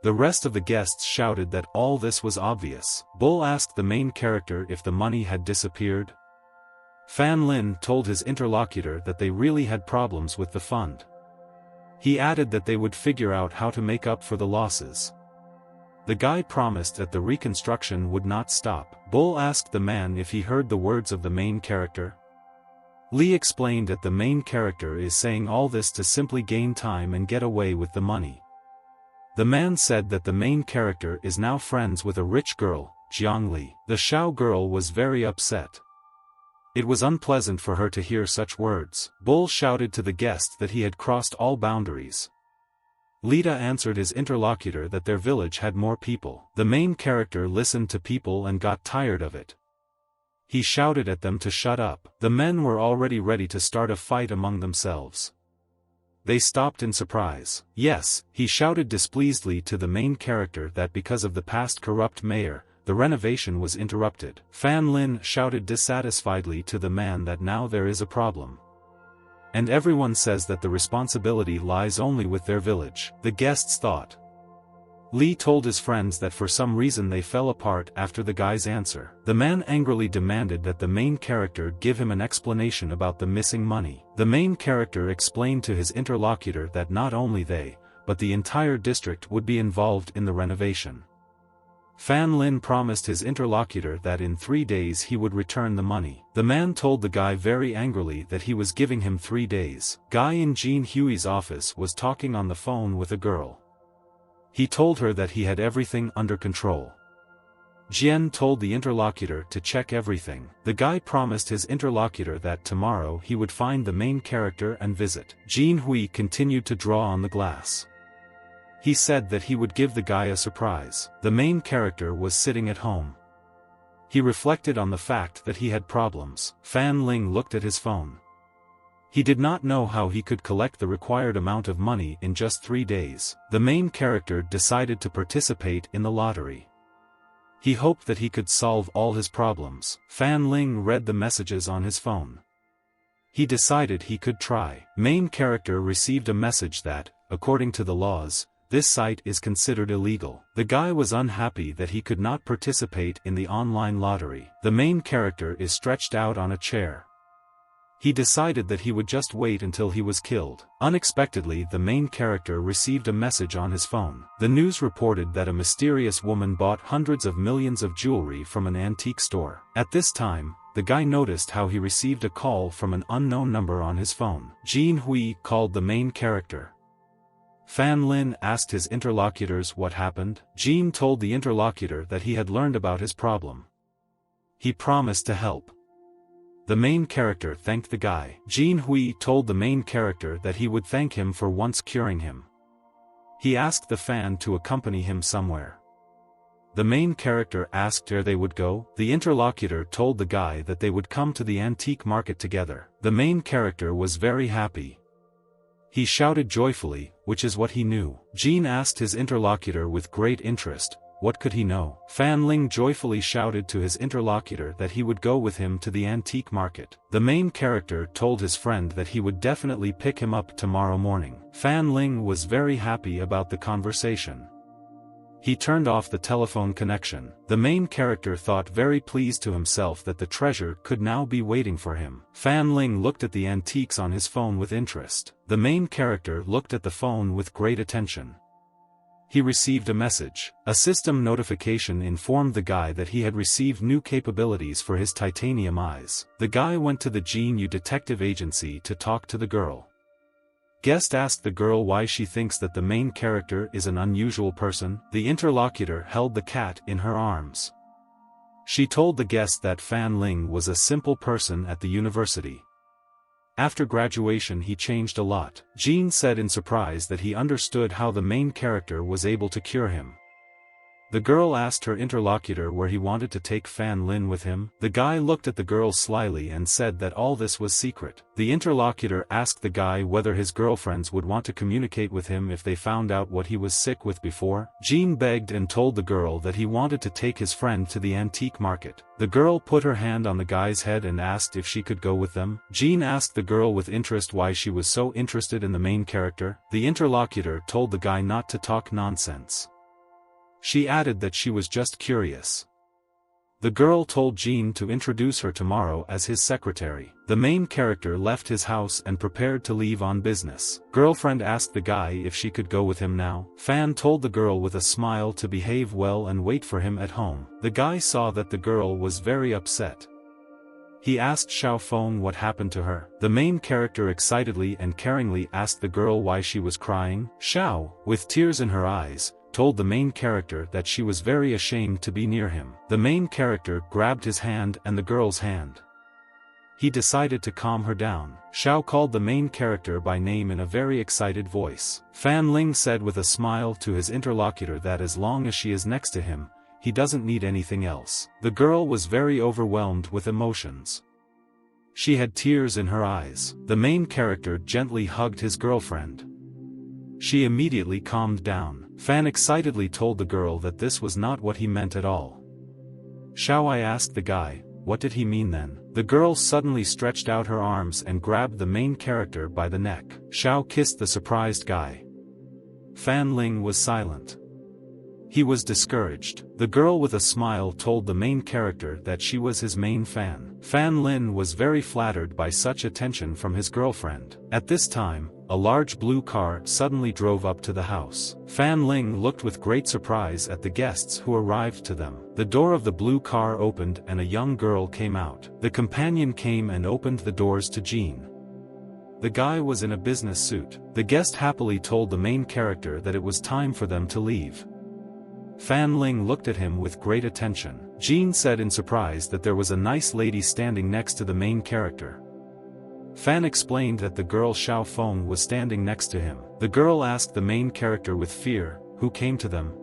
The rest of the guests shouted that all this was obvious. Bull asked the main character if the money had disappeared. Fan Lin told his interlocutor that they really had problems with the fund. He added that they would figure out how to make up for the losses. The guy promised that the reconstruction would not stop. Bull asked the man if he heard the words of the main character. Li explained that the main character is saying all this to simply gain time and get away with the money. The man said that the main character is now friends with a rich girl, Jiang Li. The Xiao girl was very upset. It was unpleasant for her to hear such words. Bull shouted to the guest that he had crossed all boundaries. Lita answered his interlocutor that their village had more people. The main character listened to people and got tired of it. He shouted at them to shut up. The men were already ready to start a fight among themselves. They stopped in surprise. Yes, he shouted displeasedly to the main character that because of the past corrupt mayor, the renovation was interrupted. Fan Lin shouted dissatisfiedly to the man that now there is a problem. And everyone says that the responsibility lies only with their village. The guests thought. Li told his friends that for some reason they fell apart after the guy's answer. The man angrily demanded that the main character give him an explanation about the missing money. The main character explained to his interlocutor that not only they, but the entire district would be involved in the renovation. Fan Lin promised his interlocutor that in 3 days he would return the money. The man told the guy very angrily that he was giving him 3 days. Guy in Jean Huey's office was talking on the phone with a girl. He told her that he had everything under control. Jian told the interlocutor to check everything. The guy promised his interlocutor that tomorrow he would find the main character and visit. Jean Hui continued to draw on the glass. He said that he would give the guy a surprise. The main character was sitting at home. He reflected on the fact that he had problems. Fan Ling looked at his phone. He did not know how he could collect the required amount of money in just 3 days. The main character decided to participate in the lottery. He hoped that he could solve all his problems. Fan Ling read the messages on his phone. He decided he could try. Main character received a message that, according to the laws, this site is considered illegal. The guy was unhappy that he could not participate in the online lottery. The main character is stretched out on a chair. He decided that he would just wait until he was killed. Unexpectedly, the main character received a message on his phone. The news reported that a mysterious woman bought hundreds of millions of jewelry from an antique store. At this time, the guy noticed how he received a call from an unknown number on his phone. Jin Hui called the main character. Fan Lin asked his interlocutors what happened. Jin told the interlocutor that he had learned about his problem. He promised to help. The main character thanked the guy. Jin Hui told the main character that he would thank him for once curing him. He asked the fan to accompany him somewhere. The main character asked where they would go. The interlocutor told the guy that they would come to the antique market together. The main character was very happy. He shouted joyfully, which is what he knew. Jin asked his interlocutor with great interest, what could he know? Fan Ling joyfully shouted to his interlocutor that he would go with him to the antique market. The main character told his friend that he would definitely pick him up tomorrow morning. Fan Ling was very happy about the conversation. He turned off the telephone connection. The main character thought very pleased to himself that the treasure could now be waiting for him. Fan Ling looked at the antiques on his phone with interest. The main character looked at the phone with great attention. He received a message. A system notification informed the guy that he had received new capabilities for his titanium eyes. The guy went to the GNU detective agency to talk to the girl. Guest asked the girl why she thinks that the main character is an unusual person. The interlocutor held the cat in her arms. She told the guest that Fan Ling was a simple person at the university. After graduation he changed a lot. Jean said in surprise that he understood how the main character was able to cure him. The girl asked her interlocutor where he wanted to take Fan Lin with him. The guy looked at the girl slyly and said that all this was secret. The interlocutor asked the guy whether his girlfriends would want to communicate with him if they found out what he was sick with before. Jean begged and told the girl that he wanted to take his friend to the antique market. The girl put her hand on the guy's head and asked if she could go with them. Jean asked the girl with interest why she was so interested in the main character. The interlocutor told the guy not to talk nonsense. She added that she was just curious. The girl told Jean to introduce her tomorrow as his secretary. The main character left his house and prepared to leave on business. Girlfriend asked the guy if she could go with him now. Fan told the girl with a smile to behave well and wait for him at home. The guy saw that the girl was very upset. He asked Xiao Feng what happened to her. The main character excitedly and caringly asked the girl why she was crying. Xiao, with tears in her eyes, told the main character that she was very ashamed to be near him. The main character grabbed his hand and the girl's hand. He decided to calm her down. Xiao called the main character by name in a very excited voice. Fan Ling said with a smile to his interlocutor that as long as she is next to him, he doesn't need anything else. The girl was very overwhelmed with emotions. She had tears in her eyes. The main character gently hugged his girlfriend. She immediately calmed down. Fan excitedly told the girl that this was not what he meant at all. Xiao I asked the guy, what did he mean then? The girl suddenly stretched out her arms and grabbed the main character by the neck. Xiao kissed the surprised guy. Fan Ling was silent. He was discouraged. The girl with a smile told the main character that she was his main fan. Fan Lin was very flattered by such attention from his girlfriend. At this time, a large blue car suddenly drove up to the house. Fan Ling looked with great surprise at the guests who arrived to them. The door of the blue car opened and a young girl came out. The companion came and opened the doors to Jean. The guy was in a business suit. The guest happily told the main character that it was time for them to leave. Fan Ling looked at him with great attention. Jean said in surprise that there was a nice lady standing next to the main character. Fan explained that the girl Xiao Feng was standing next to him. The girl asked the main character with fear, who came to them.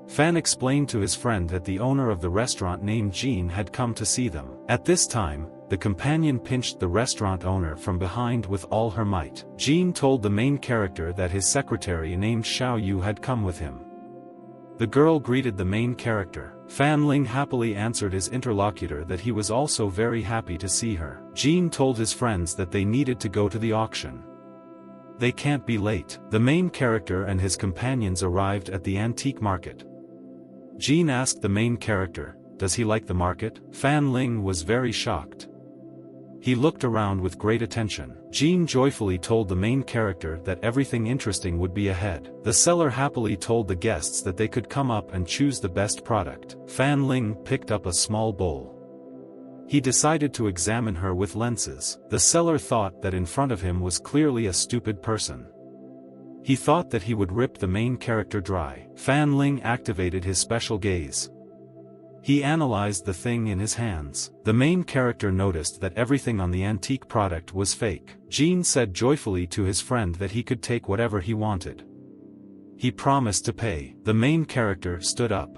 Fan explained to his friend that the owner of the restaurant named Jean had come to see them. At this time, the companion pinched the restaurant owner from behind with all her might. Jean told the main character that his secretary named Xiao Yu had come with him. The girl greeted the main character. Fan Ling happily answered his interlocutor that he was also very happy to see her. Jean told his friends that they needed to go to the auction. They can't be late. The main character and his companions arrived at the antique market. Jean asked the main character, "Does he like the market?" Fan Ling was very shocked. He looked around with great attention. Jean joyfully told the main character that everything interesting would be ahead. The seller happily told the guests that they could come up and choose the best product. Fan Ling picked up a small bowl. He decided to examine her with lenses. The seller thought that in front of him was clearly a stupid person. He thought that he would rip the main character dry. Fan Ling activated his special gaze. He analyzed the thing in his hands. The main character noticed that everything on the antique product was fake. Jean said joyfully to his friend that he could take whatever he wanted. He promised to pay. The main character stood up.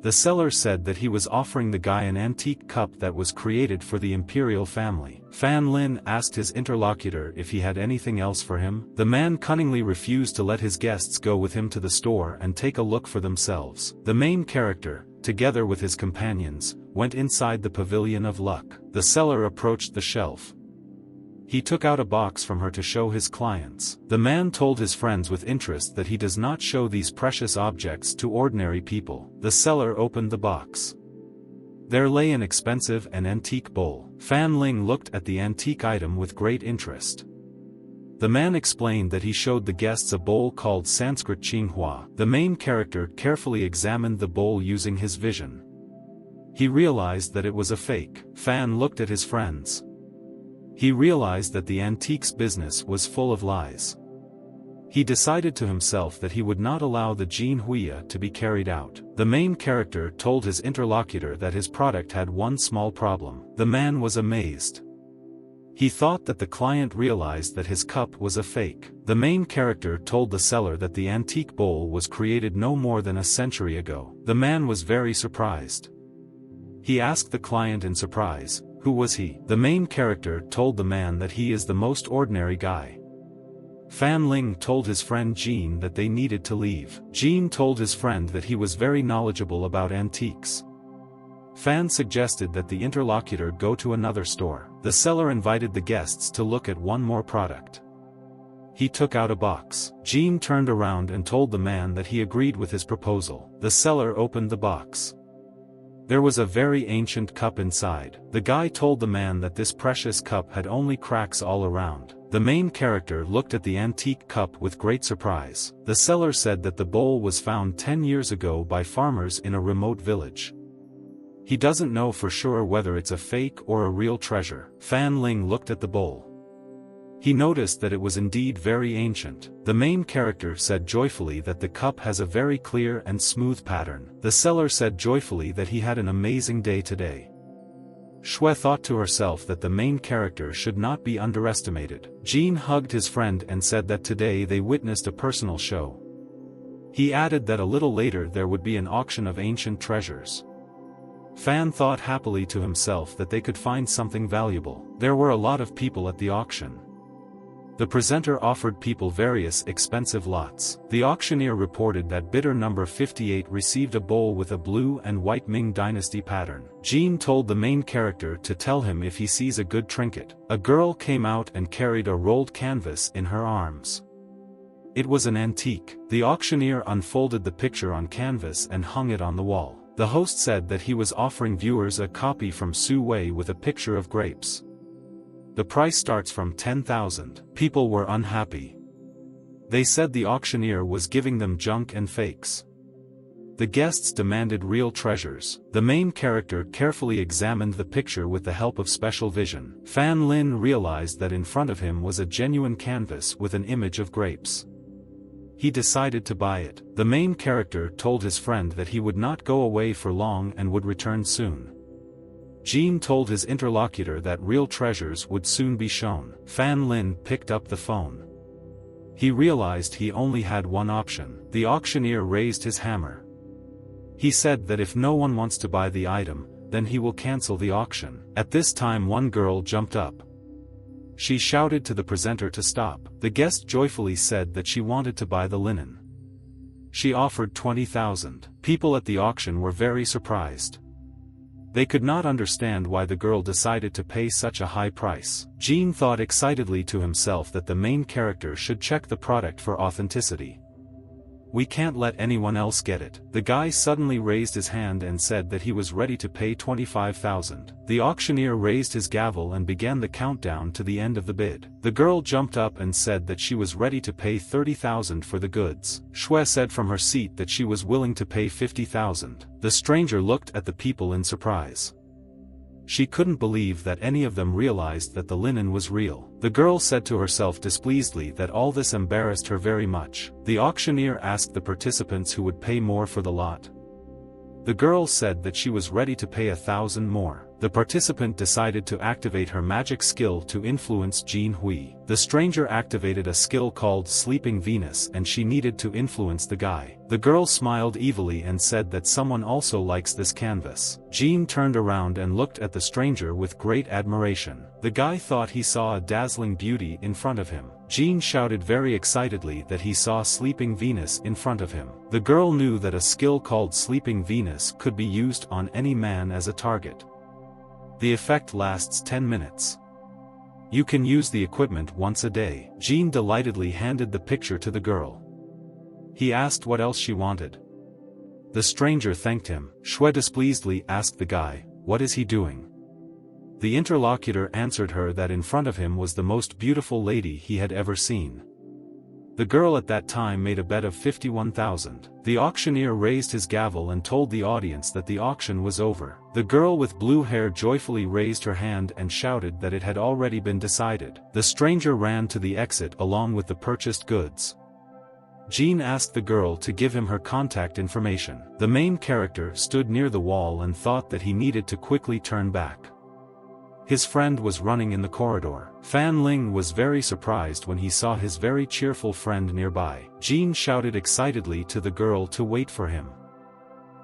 The seller said that he was offering the guy an antique cup that was created for the imperial family. Fan Lin asked his interlocutor if he had anything else for him. The man cunningly refused to let his guests go with him to the store and take a look for themselves. The main character, together with his companions, went inside the pavilion of luck. The seller approached the shelf. He took out a box from her to show his clients. The man told his friends with interest that he does not show these precious objects to ordinary people. The seller opened the box. There lay an expensive and antique bowl. Fan Ling looked at the antique item with great interest. The man explained that he showed the guests a bowl called Sanskrit Qinghua. The main character carefully examined the bowl using his vision. He realized that it was a fake. Fan looked at his friends. He realized that the antiques business was full of lies. He decided to himself that he would not allow the Jin Huiya to be carried out. The main character told his interlocutor that his product had one small problem. The man was amazed. He thought that the client realized that his cup was a fake. The main character told the seller that the antique bowl was created no more than a century ago. The man was very surprised. He asked the client in surprise, "Who was he?" The main character told the man that he is the most ordinary guy. Fan Ling told his friend Jean that they needed to leave. Jean told his friend that he was very knowledgeable about antiques. Fan suggested that the interlocutor go to another store. The seller invited the guests to look at one more product. He took out a box. Jean turned around and told the man that he agreed with his proposal. The seller opened the box. There was a very ancient cup inside. The guy told the man that this precious cup had only cracks all around. The main character looked at the antique cup with great surprise. The seller said that the bowl was found 10 years ago by farmers in a remote village. He doesn't know for sure whether it's a fake or a real treasure. Fan Ling looked at the bowl. He noticed that it was indeed very ancient. The main character said joyfully that the cup has a very clear and smooth pattern. The seller said joyfully that he had an amazing day today. Shui thought to herself that the main character should not be underestimated. Jean hugged his friend and said that today they witnessed a personal show. He added that a little later there would be an auction of ancient treasures. Fan thought happily to himself that they could find something valuable. There were a lot of people at the auction. The presenter offered people various expensive lots. The auctioneer reported that bidder number 58 received a bowl with a blue and white Ming dynasty pattern. Jean told the main character to tell him if he sees a good trinket. A girl came out and carried a rolled canvas in her arms. It was an antique. The auctioneer unfolded the picture on canvas and hung it on the wall. The host said that he was offering viewers a copy from Su Wei with a picture of grapes. The price starts from 10,000. People were unhappy. They said the auctioneer was giving them junk and fakes. The guests demanded real treasures. The main character carefully examined the picture with the help of special vision. Fan Lin realized that in front of him was a genuine canvas with an image of grapes. He decided to buy it. The main character told his friend that he would not go away for long and would return soon. Jean told his interlocutor that real treasures would soon be shown. Fan Lin picked up the phone. He realized he only had one option. The auctioneer raised his hammer. He said that if no one wants to buy the item, then he will cancel the auction. At this time one girl jumped up. She shouted to the presenter to stop. The guest joyfully said that she wanted to buy the linen. She offered 20,000. People at the auction were very surprised. They could not understand why the girl decided to pay such a high price. Jean thought excitedly to himself that the main character should check the product for authenticity. We can't let anyone else get it. The guy suddenly raised his hand and said that he was ready to pay 25,000. The auctioneer raised his gavel and began the countdown to the end of the bid. The girl jumped up and said that she was ready to pay 30,000 for the goods. Shui said from her seat that she was willing to pay 50,000. The stranger looked at the people in surprise. She couldn't believe that any of them realized that the linen was real. The girl said to herself displeasedly that all this embarrassed her very much. The auctioneer asked the participants who would pay more for the lot. The girl said that she was ready to pay 1,000 more. The participant decided to activate her magic skill to influence Jean Hui. The stranger activated a skill called Sleeping Venus and she needed to influence the guy. The girl smiled evilly and said that someone also likes this canvas. Jean turned around and looked at the stranger with great admiration. The guy thought he saw a dazzling beauty in front of him. Jean shouted very excitedly that he saw Sleeping Venus in front of him. The girl knew that a skill called Sleeping Venus could be used on any man as a target. The effect lasts 10 minutes. You can use the equipment once a day. Jean delightedly handed the picture to the girl. He asked what else she wanted. The stranger thanked him. Shui displeasedly asked the guy, "What is he doing?" The interlocutor answered her that in front of him was the most beautiful lady he had ever seen. The girl at that time made a bet of 51,000. The auctioneer raised his gavel and told the audience that the auction was over. The girl with blue hair joyfully raised her hand and shouted that it had already been decided. The stranger ran to the exit along with the purchased goods. Jean asked the girl to give him her contact information. The main character stood near the wall and thought that he needed to quickly turn back. His friend was running in the corridor. Fan Ling was very surprised when he saw his very cheerful friend nearby. Jean shouted excitedly to the girl to wait for him.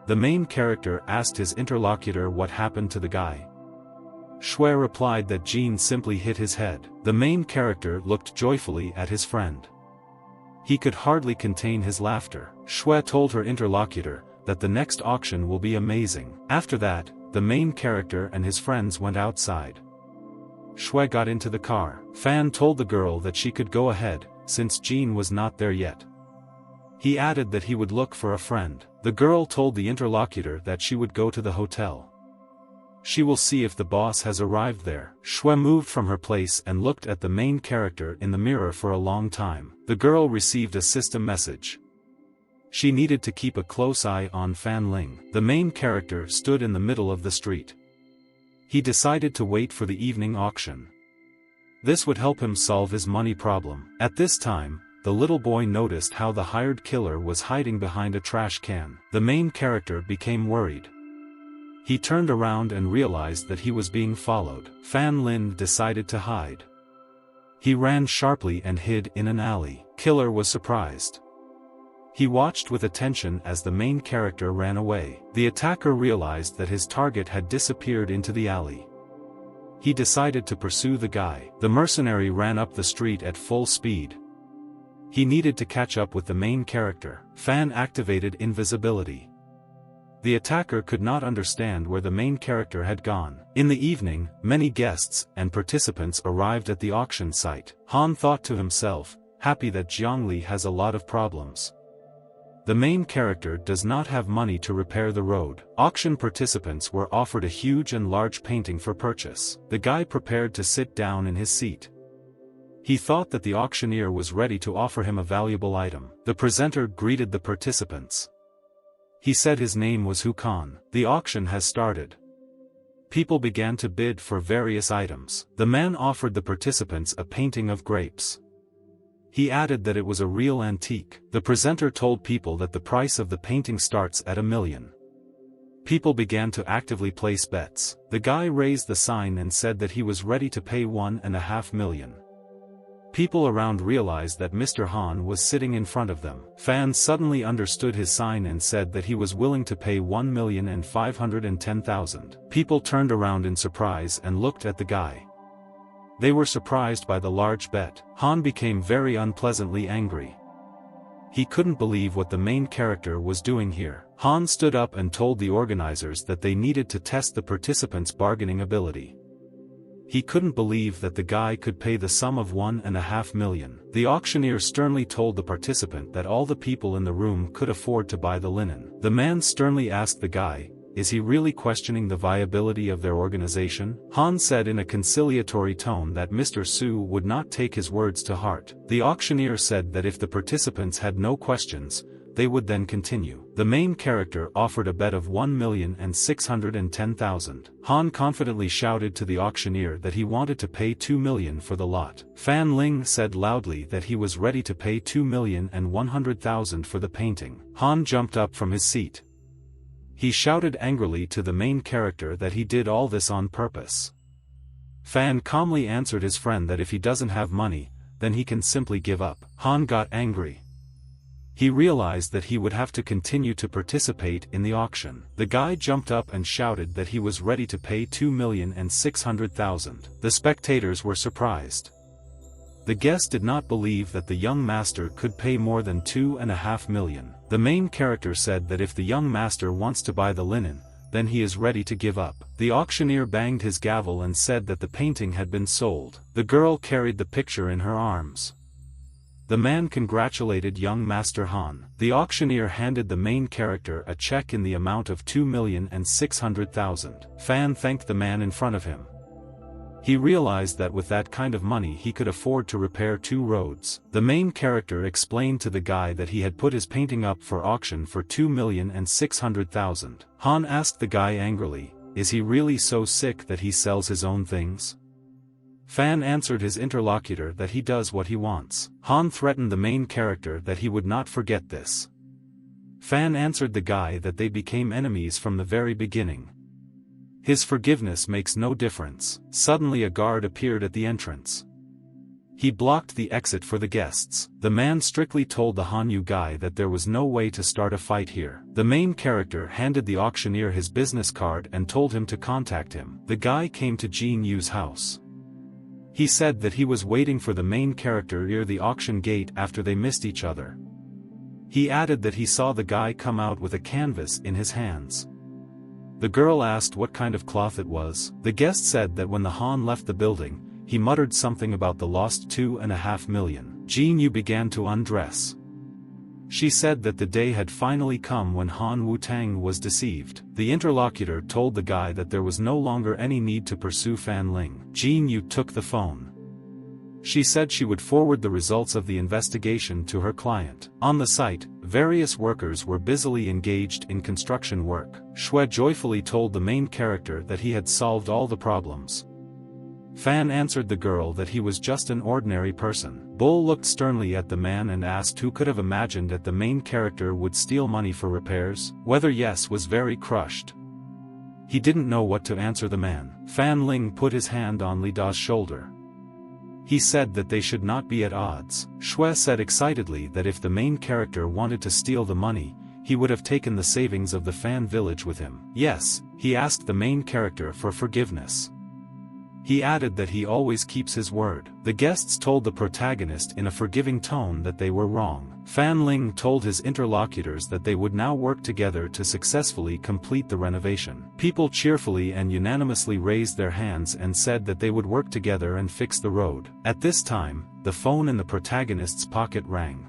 The main character asked his interlocutor what happened to the guy. Shui replied that Jean simply hit his head. The main character looked joyfully at his friend. He could hardly contain his laughter. Shui told her interlocutor that the next auction will be amazing. After that, the main character and his friends went outside. Shui got into the car. Fan told the girl that she could go ahead, since Jean was not there yet. He added that he would look for a friend. The girl told the interlocutor that she would go to the hotel. She will see if the boss has arrived there. Shui moved from her place and looked at the main character in the mirror for a long time. The girl received a system message. She needed to keep a close eye on Fan Ling. The main character stood in the middle of the street. He decided to wait for the evening auction. This would help him solve his money problem. At this time, the little boy noticed how the hired killer was hiding behind a trash can. The main character became worried. He turned around and realized that he was being followed. Fan Lin decided to hide. He ran sharply and hid in an alley. Killer was surprised. He watched with attention as the main character ran away. The attacker realized that his target had disappeared into the alley. He decided to pursue the guy. The mercenary ran up the street at full speed. He needed to catch up with the main character. Fan activated invisibility. The attacker could not understand where the main character had gone. In the evening, many guests and participants arrived at the auction site. Han thought to himself, happy that Jiangli has a lot of problems. The main character does not have money to repair the road. Auction participants were offered a huge and large painting for purchase. The guy prepared to sit down in his seat. He thought that the auctioneer was ready to offer him a valuable item. The presenter greeted the participants. He said his name was Hukan. The auction has started. People began to bid for various items. The man offered the participants a painting of grapes. He added that it was a real antique. The presenter told people that the price of the painting starts at $1 million. People began to actively place bets. The guy raised the sign and said that he was ready to pay $1.5 million. People around realized that Mr. Han was sitting in front of them. Fan suddenly understood his sign and said that he was willing to pay 1,510,000. People turned around in surprise and looked at the guy. They were surprised by the large bet. Han became very unpleasantly angry. He couldn't believe what the main character was doing here. Han stood up and told the organizers that they needed to test the participants' bargaining ability. He couldn't believe that the guy could pay the sum of 1.5 million. The auctioneer sternly told the participant that all the people in the room could afford to buy the linen. The man sternly asked the guy, "Is he really questioning the viability of their organization?" Han said in a conciliatory tone that Mr. Su would not take his words to heart. The auctioneer said that if the participants had no questions, they would then continue. The main character offered a bet of 1,610,000. Han confidently shouted to the auctioneer that he wanted to pay 2 million for the lot. Fan Ling said loudly that he was ready to pay 2,100,000 for the painting. Han jumped up from his seat. He shouted angrily to the main character that he did all this on purpose. Fan calmly answered his friend that if he doesn't have money, then he can simply give up. Han got angry. He realized that he would have to continue to participate in the auction. The guy jumped up and shouted that he was ready to pay 2,600,000. The spectators were surprised. The guest did not believe that the young master could pay more than 2.5 million. The main character said that if the young master wants to buy the linen, then he is ready to give up. The auctioneer banged his gavel and said that the painting had been sold. The girl carried the picture in her arms. The man congratulated young Master Han. The auctioneer handed the main character a check in the amount of 2,600,000. Fan thanked the man in front of him. He realized that with that kind of money he could afford to repair 2 roads. The main character explained to the guy that he had put his painting up for auction for 2,600,000. Han asked the guy angrily, "Is he really so sick that he sells his own things?" Fan answered his interlocutor that he does what he wants. Han threatened the main character that he would not forget this. Fan answered the guy that they became enemies from the very beginning. His forgiveness makes no difference. Suddenly a guard appeared at the entrance. He blocked the exit for the guests. The man strictly told the Hanyu guy that there was no way to start a fight here. The main character handed the auctioneer his business card and told him to contact him. The guy came to Jin Yu's house. He said that he was waiting for the main character near the auction gate after they missed each other. He added that he saw the guy come out with a canvas in his hands. The girl asked what kind of cloth it was. The guest said that when the Han left the building, he muttered something about the lost 2.5 million. Jin Yu began to undress. She said that the day had finally come when Han Wutang was deceived. The interlocutor told the guy that there was no longer any need to pursue Fan Ling. Jin Yu took the phone. She said she would forward the results of the investigation to her client. On the site, various workers were busily engaged in construction work. Shui joyfully told the main character that he had solved all the problems. Fan answered the girl that he was just an ordinary person. Bull looked sternly at the man and asked who could have imagined that the main character would steal money for repairs. Whether Yes was very crushed. He didn't know what to answer the man. Fan Ling put his hand on Li Da's shoulder. He said that they should not be at odds. Shui said excitedly that if the main character wanted to steal the money, he would have taken the savings of the Fan village with him. Yes, he asked the main character for forgiveness. He added that he always keeps his word. The guests told the protagonist in a forgiving tone that they were wrong. Fan Ling told his interlocutors that they would now work together to successfully complete the renovation. People cheerfully and unanimously raised their hands and said that they would work together and fix the road. At this time, the phone in the protagonist's pocket rang.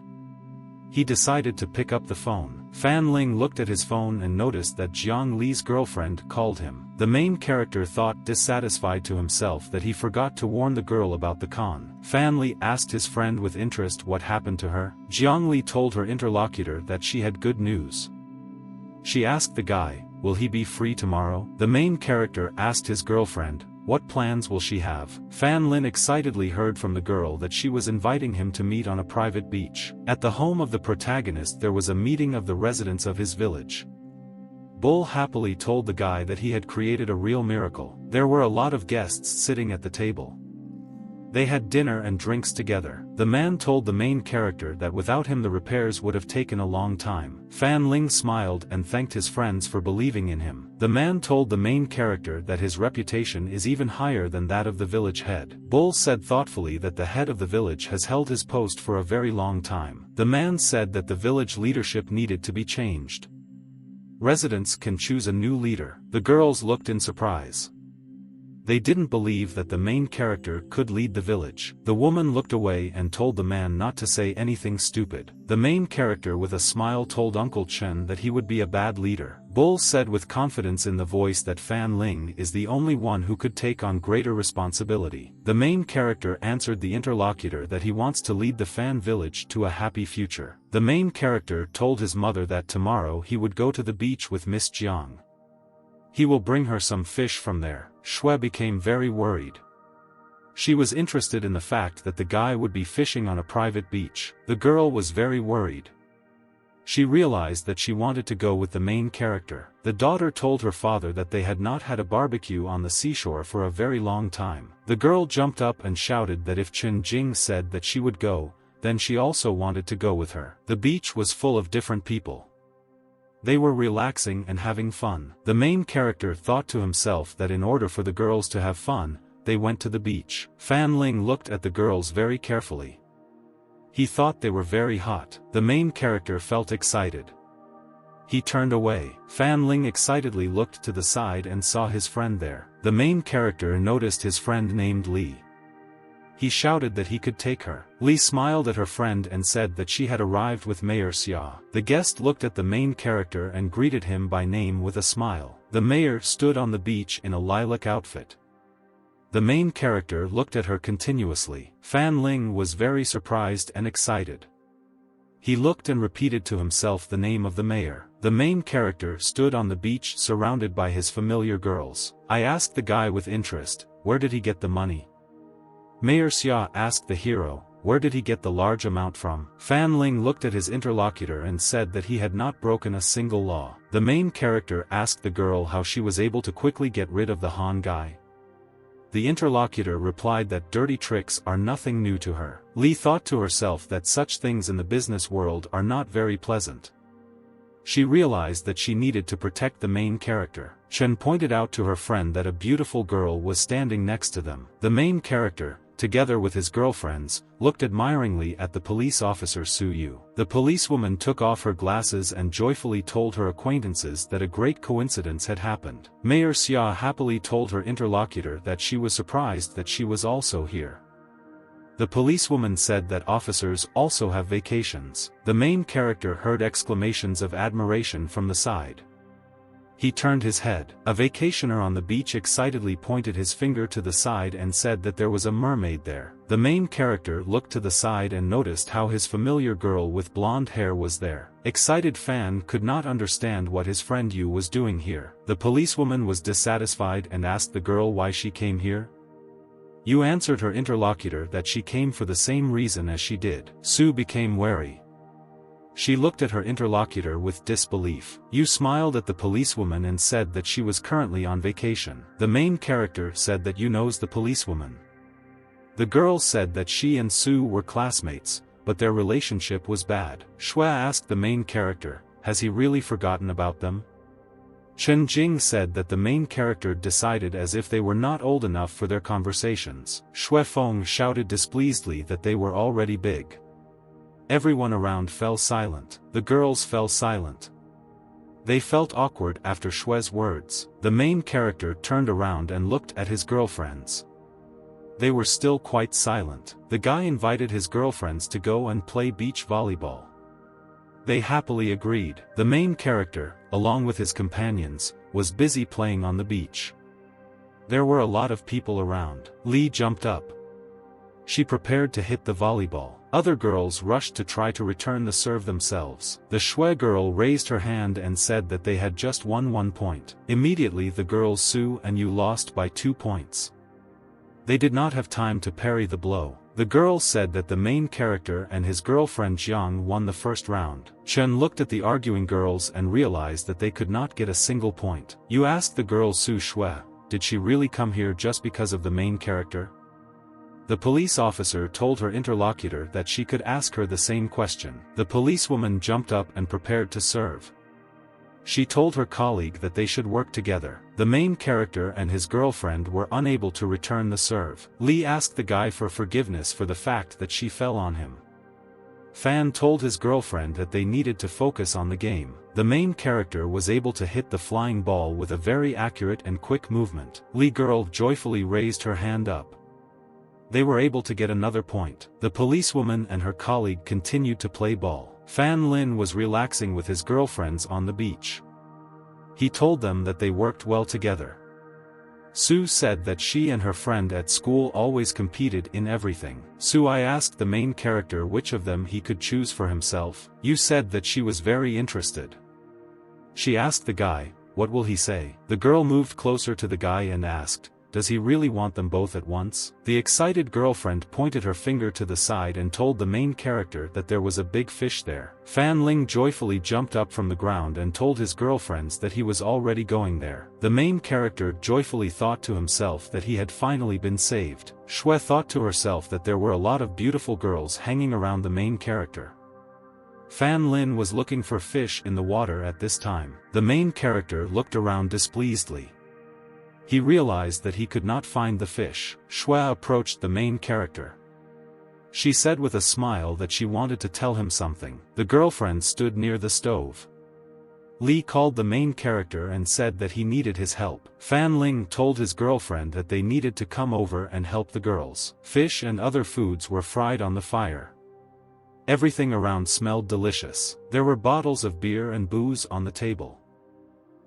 He decided to pick up the phone. Fan Ling looked at his phone and noticed that Jiang Li's girlfriend called him. The main character thought dissatisfied to himself that he forgot to warn the girl about the con. Fan Li asked his friend with interest what happened to her. Jiang Li told her interlocutor that she had good news. She asked the guy, "Will he be free tomorrow?" The main character asked his girlfriend, "What plans will she have?" Fan Lin excitedly heard from the girl that she was inviting him to meet on a private beach. At the home of the protagonist there was a meeting of the residents of his village. Bull happily told the guy that he had created a real miracle. There were a lot of guests sitting at the table. They had dinner and drinks together. The man told the main character that without him the repairs would have taken a long time. Fan Ling smiled and thanked his friends for believing in him. The man told the main character that his reputation is even higher than that of the village head. Bull said thoughtfully that the head of the village has held his post for a very long time. The man said that the village leadership needed to be changed. Residents can choose a new leader. The girls looked in surprise. They didn't believe that the main character could lead the village. The woman looked away and told the man not to say anything stupid. The main character with a smile told Uncle Chen that he would be a bad leader. Bull said with confidence in the voice that Fan Ling is the only one who could take on greater responsibility. The main character answered the interlocutor that he wants to lead the Fan village to a happy future. The main character told his mother that tomorrow he would go to the beach with Miss Jiang. He will bring her some fish from there. Shui became very worried. She was interested in the fact that the guy would be fishing on a private beach. The girl was very worried. She realized that she wanted to go with the main character. The daughter told her father that they had not had a barbecue on the seashore for a very long time. The girl jumped up and shouted that if Chen Jing said that she would go, then she also wanted to go with her. The beach was full of different people. They were relaxing and having fun. The main character thought to himself that in order for the girls to have fun, they went to the beach. Fan Ling looked at the girls very carefully. He thought they were very hot. The main character felt excited. He turned away. Fan Ling excitedly looked to the side and saw his friend there. The main character noticed his friend named Li. He shouted that he could take her. Li smiled at her friend and said that she had arrived with Mayor Xia. The guest looked at the main character and greeted him by name with a smile. The mayor stood on the beach in a lilac outfit. The main character looked at her continuously. Fan Ling was very surprised and excited. He looked and repeated to himself the name of the mayor. The main character stood on the beach surrounded by his familiar girls. I asked the guy with interest, where did he get the money? Mayor Xia asked the hero, where did he get the large amount from? Fan Ling looked at his interlocutor and said that he had not broken a single law. The main character asked the girl how she was able to quickly get rid of the Han guy. The interlocutor replied that dirty tricks are nothing new to her. Li thought to herself that such things in the business world are not very pleasant. She realized that she needed to protect the main character. Chen pointed out to her friend that a beautiful girl was standing next to them. The main character, together with his girlfriends, looked admiringly at the police officer Su Yu. The policewoman took off her glasses and joyfully told her acquaintances that a great coincidence had happened. Mayor Xia happily told her interlocutor that she was surprised that she was also here. The policewoman said that officers also have vacations. The main character heard exclamations of admiration from the side. He turned his head. A vacationer on the beach excitedly pointed his finger to the side and said that there was a mermaid there. The main character looked to the side and noticed how his familiar girl with blonde hair was there. Excited Fan could not understand what his friend Yu was doing here. The policewoman was dissatisfied and asked the girl why she came here. Yu answered her interlocutor that she came for the same reason as she did. Su became wary. She looked at her interlocutor with disbelief. Yu smiled at the policewoman and said that she was currently on vacation. The main character said that Yu knows the policewoman. The girl said that she and Su were classmates, but their relationship was bad. Shui asked the main character, has he really forgotten about them? Chen Jing said that the main character decided as if they were not old enough for their conversations. Shui Feng shouted displeasedly that they were already big. Everyone around fell silent. The girls fell silent. They felt awkward after Shui's words. The main character turned around and looked at his girlfriends. They were still quite silent. The guy invited his girlfriends to go and play beach volleyball. They happily agreed. The main character, along with his companions, was busy playing on the beach. There were a lot of people around. Li jumped up. She prepared to hit the volleyball. Other girls rushed to try to return the serve themselves. The Shui girl raised her hand and said that they had just won 1 point. Immediately the girls Su and Yu lost by 2 points. They did not have time to parry the blow. The girl said that the main character and his girlfriend Jiang won the first round. Chen looked at the arguing girls and realized that they could not get a single point. Yu asked the girl Su Shui, did she really come here just because of the main character? The police officer told her interlocutor that she could ask her the same question. The policewoman jumped up and prepared to serve. She told her colleague that they should work together. The main character and his girlfriend were unable to return the serve. Lee asked the guy for forgiveness for the fact that she fell on him. Fan told his girlfriend that they needed to focus on the game. The main character was able to hit the flying ball with a very accurate and quick movement. Lee girl joyfully raised her hand up. They were able to get another point. The policewoman and her colleague continued to play ball. Fan Lin was relaxing with his girlfriends on the beach. He told them that they worked well together. Sue said that she and her friend at school always competed in everything. I asked the main character which of them he could choose for himself. You said that she was very interested. She asked the guy, what will he say? The girl moved closer to the guy and asked, does he really want them both at once? The excited girlfriend pointed her finger to the side and told the main character that there was a big fish there. Fan Ling joyfully jumped up from the ground and told his girlfriends that he was already going there. The main character joyfully thought to himself that he had finally been saved. Shui thought to herself that there were a lot of beautiful girls hanging around the main character. Fan Lin was looking for fish in the water at this time. The main character looked around displeasedly. He realized that he could not find the fish. Shui approached the main character. She said with a smile that she wanted to tell him something. The girlfriend stood near the stove. Lee called the main character and said that he needed his help. Fan Ling told his girlfriend that they needed to come over and help the girls. Fish and other foods were fried on the fire. Everything around smelled delicious. There were bottles of beer and booze on the table.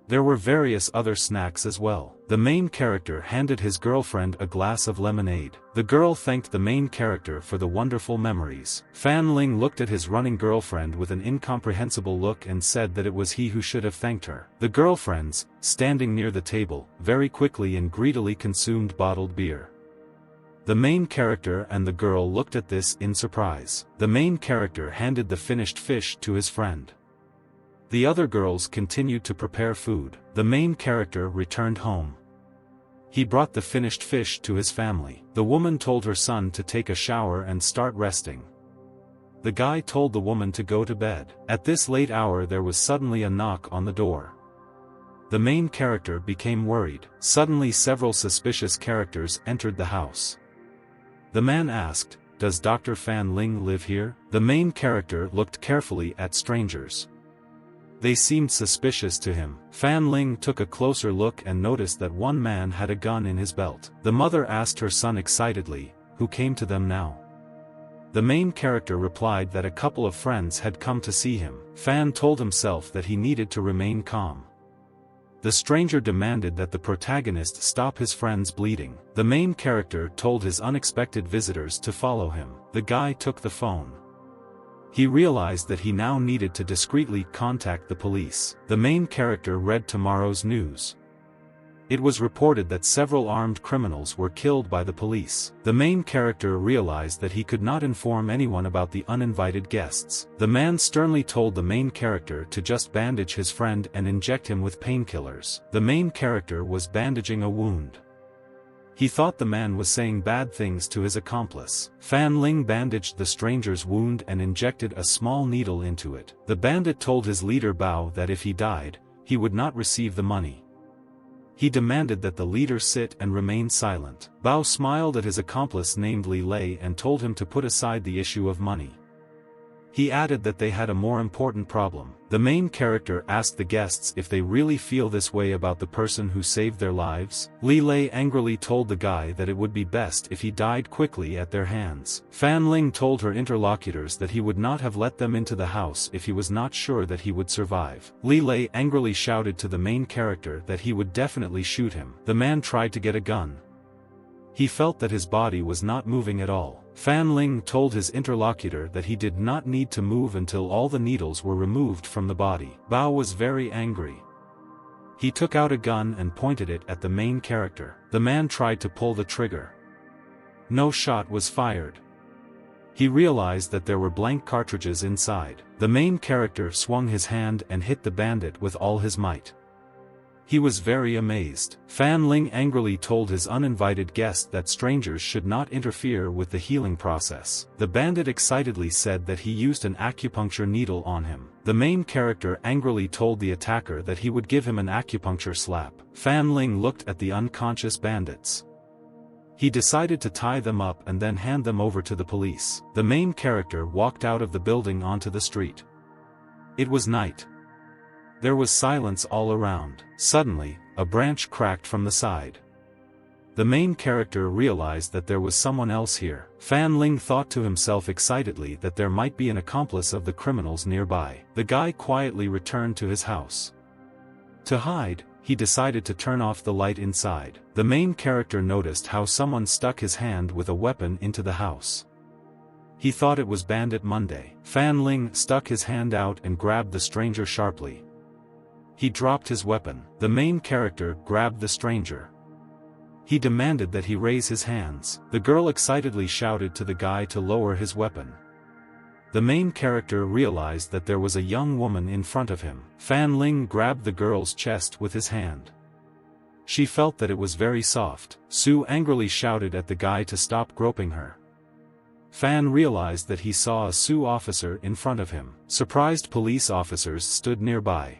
There were various other snacks as well. The main character handed his girlfriend a glass of lemonade. The girl thanked the main character for the wonderful memories. Fan Ling looked at his running girlfriend with an incomprehensible look and said that it was he who should have thanked her. The girlfriends, standing near the table, very quickly and greedily consumed bottled beer. The main character and the girl looked at this in surprise. The main character handed the finished fish to his friend. The other girls continued to prepare food. The main character returned home. He brought the finished fish to his family. The woman told her son to take a shower and start resting. The guy told the woman to go to bed. At this late hour there was suddenly a knock on the door. The main character became worried. Suddenly several suspicious characters entered the house. The man asked, "Does Dr. Fan Ling live here?" The main character looked carefully at strangers. They seemed suspicious to him. Fan Ling took a closer look and noticed that one man had a gun in his belt. The mother asked her son excitedly, "Who came to them now?" The main character replied that a couple of friends had come to see him. Fan told himself that he needed to remain calm. The stranger demanded that the protagonist stop his friends bleeding. The main character told his unexpected visitors to follow him. The guy took the phone. He realized that he now needed to discreetly contact the police. The main character read tomorrow's news. It was reported that several armed criminals were killed by the police. The main character realized that he could not inform anyone about the uninvited guests. The man sternly told the main character to just bandage his friend and inject him with painkillers. The main character was bandaging a wound. He thought the man was saying bad things to his accomplice. Fan Ling bandaged the stranger's wound and injected a small needle into it. The bandit told his leader Bao that if he died, he would not receive the money. He demanded that the leader sit and remain silent. Bao smiled at his accomplice named Li Lei and told him to put aside the issue of money. He added that they had a more important problem. The main character asked the guests if they really feel this way about the person who saved their lives. Li Lei angrily told the guy that it would be best if he died quickly at their hands. Fan Ling told her interlocutors that he would not have let them into the house if he was not sure that he would survive. Li Lei angrily shouted to the main character that he would definitely shoot him. The man tried to get a gun. He felt that his body was not moving at all. Fan Ling told his interlocutor that he did not need to move until all the needles were removed from the body. Bao was very angry. He took out a gun and pointed it at the main character. The man tried to pull the trigger. No shot was fired. He realized that there were blank cartridges inside. The main character swung his hand and hit the bandit with all his might. He was very amazed. Fan Ling angrily told his uninvited guest that strangers should not interfere with the healing process. The bandit excitedly said that he used an acupuncture needle on him. The main character angrily told the attacker that he would give him an acupuncture slap. Fan Ling looked at the unconscious bandits. He decided to tie them up and then hand them over to the police. The main character walked out of the building onto the street. It was night. There was silence all around. Suddenly, a branch cracked from the side. The main character realized that there was someone else here. Fan Ling thought to himself excitedly that there might be an accomplice of the criminals nearby. The guy quietly returned to his house. To hide, he decided to turn off the light inside. The main character noticed how someone stuck his hand with a weapon into the house. He thought it was Bandit Monday. Fan Ling stuck his hand out and grabbed the stranger sharply. He dropped his weapon. The main character grabbed the stranger. He demanded that he raise his hands. The girl excitedly shouted to the guy to lower his weapon. The main character realized that there was a young woman in front of him. Fan Ling grabbed the girl's chest with his hand. She felt that it was very soft. Sue angrily shouted at the guy to stop groping her. Fan realized that he saw a Sioux officer in front of him. Surprised police officers stood nearby.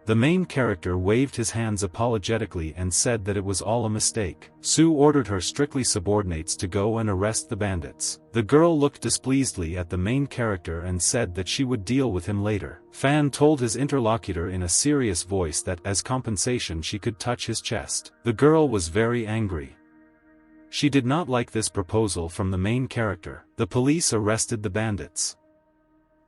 The main character waved his hands apologetically and said that it was all a mistake. Sue ordered her strictly subordinates to go and arrest the bandits. The girl looked displeasedly at the main character and said that she would deal with him later. Fan told his interlocutor in a serious voice that as compensation she could touch his chest. The girl was very angry. She did not like this proposal from the main character. The police arrested the bandits.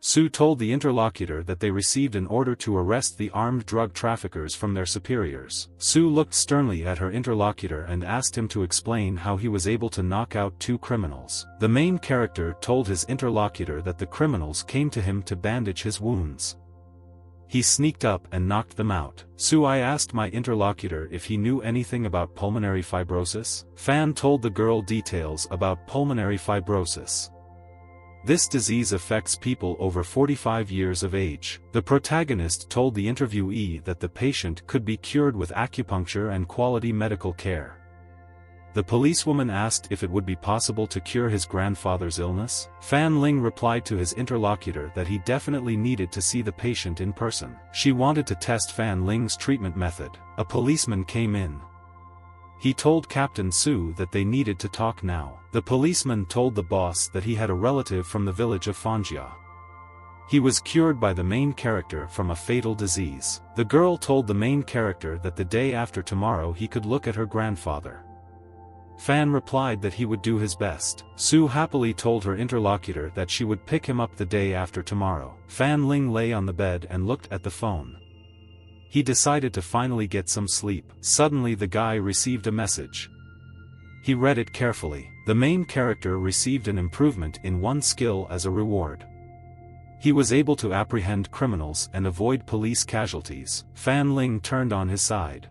Sue told the interlocutor that they received an order to arrest the armed drug traffickers from their superiors. Sue looked sternly at her interlocutor and asked him to explain how he was able to knock out 2 criminals. The main character told his interlocutor that the criminals came to him to bandage his wounds. He sneaked up and knocked them out. I asked my interlocutor if he knew anything about pulmonary fibrosis. Fan told the girl details about pulmonary fibrosis. This disease affects people over 45 years of age. The protagonist told the interviewee that the patient could be cured with acupuncture and quality medical care. The policewoman asked if it would be possible to cure his grandfather's illness. Fan Ling replied to his interlocutor that he definitely needed to see the patient in person. She wanted to test Fan Ling's treatment method. A policeman came in. He told Captain Sue that they needed to talk now. The policeman told the boss that he had a relative from the village of Fanjia. He was cured by the main character from a fatal disease. The girl told the main character that the day after tomorrow he could look at her grandfather. Fan replied that he would do his best. Sue happily told her interlocutor that she would pick him up the day after tomorrow. Fan Ling lay on the bed and looked at the phone. He decided to finally get some sleep. Suddenly the guy received a message. He read it carefully. The main character received an improvement in 1 skill as a reward. He was able to apprehend criminals and avoid police casualties. Fan Ling turned on his side.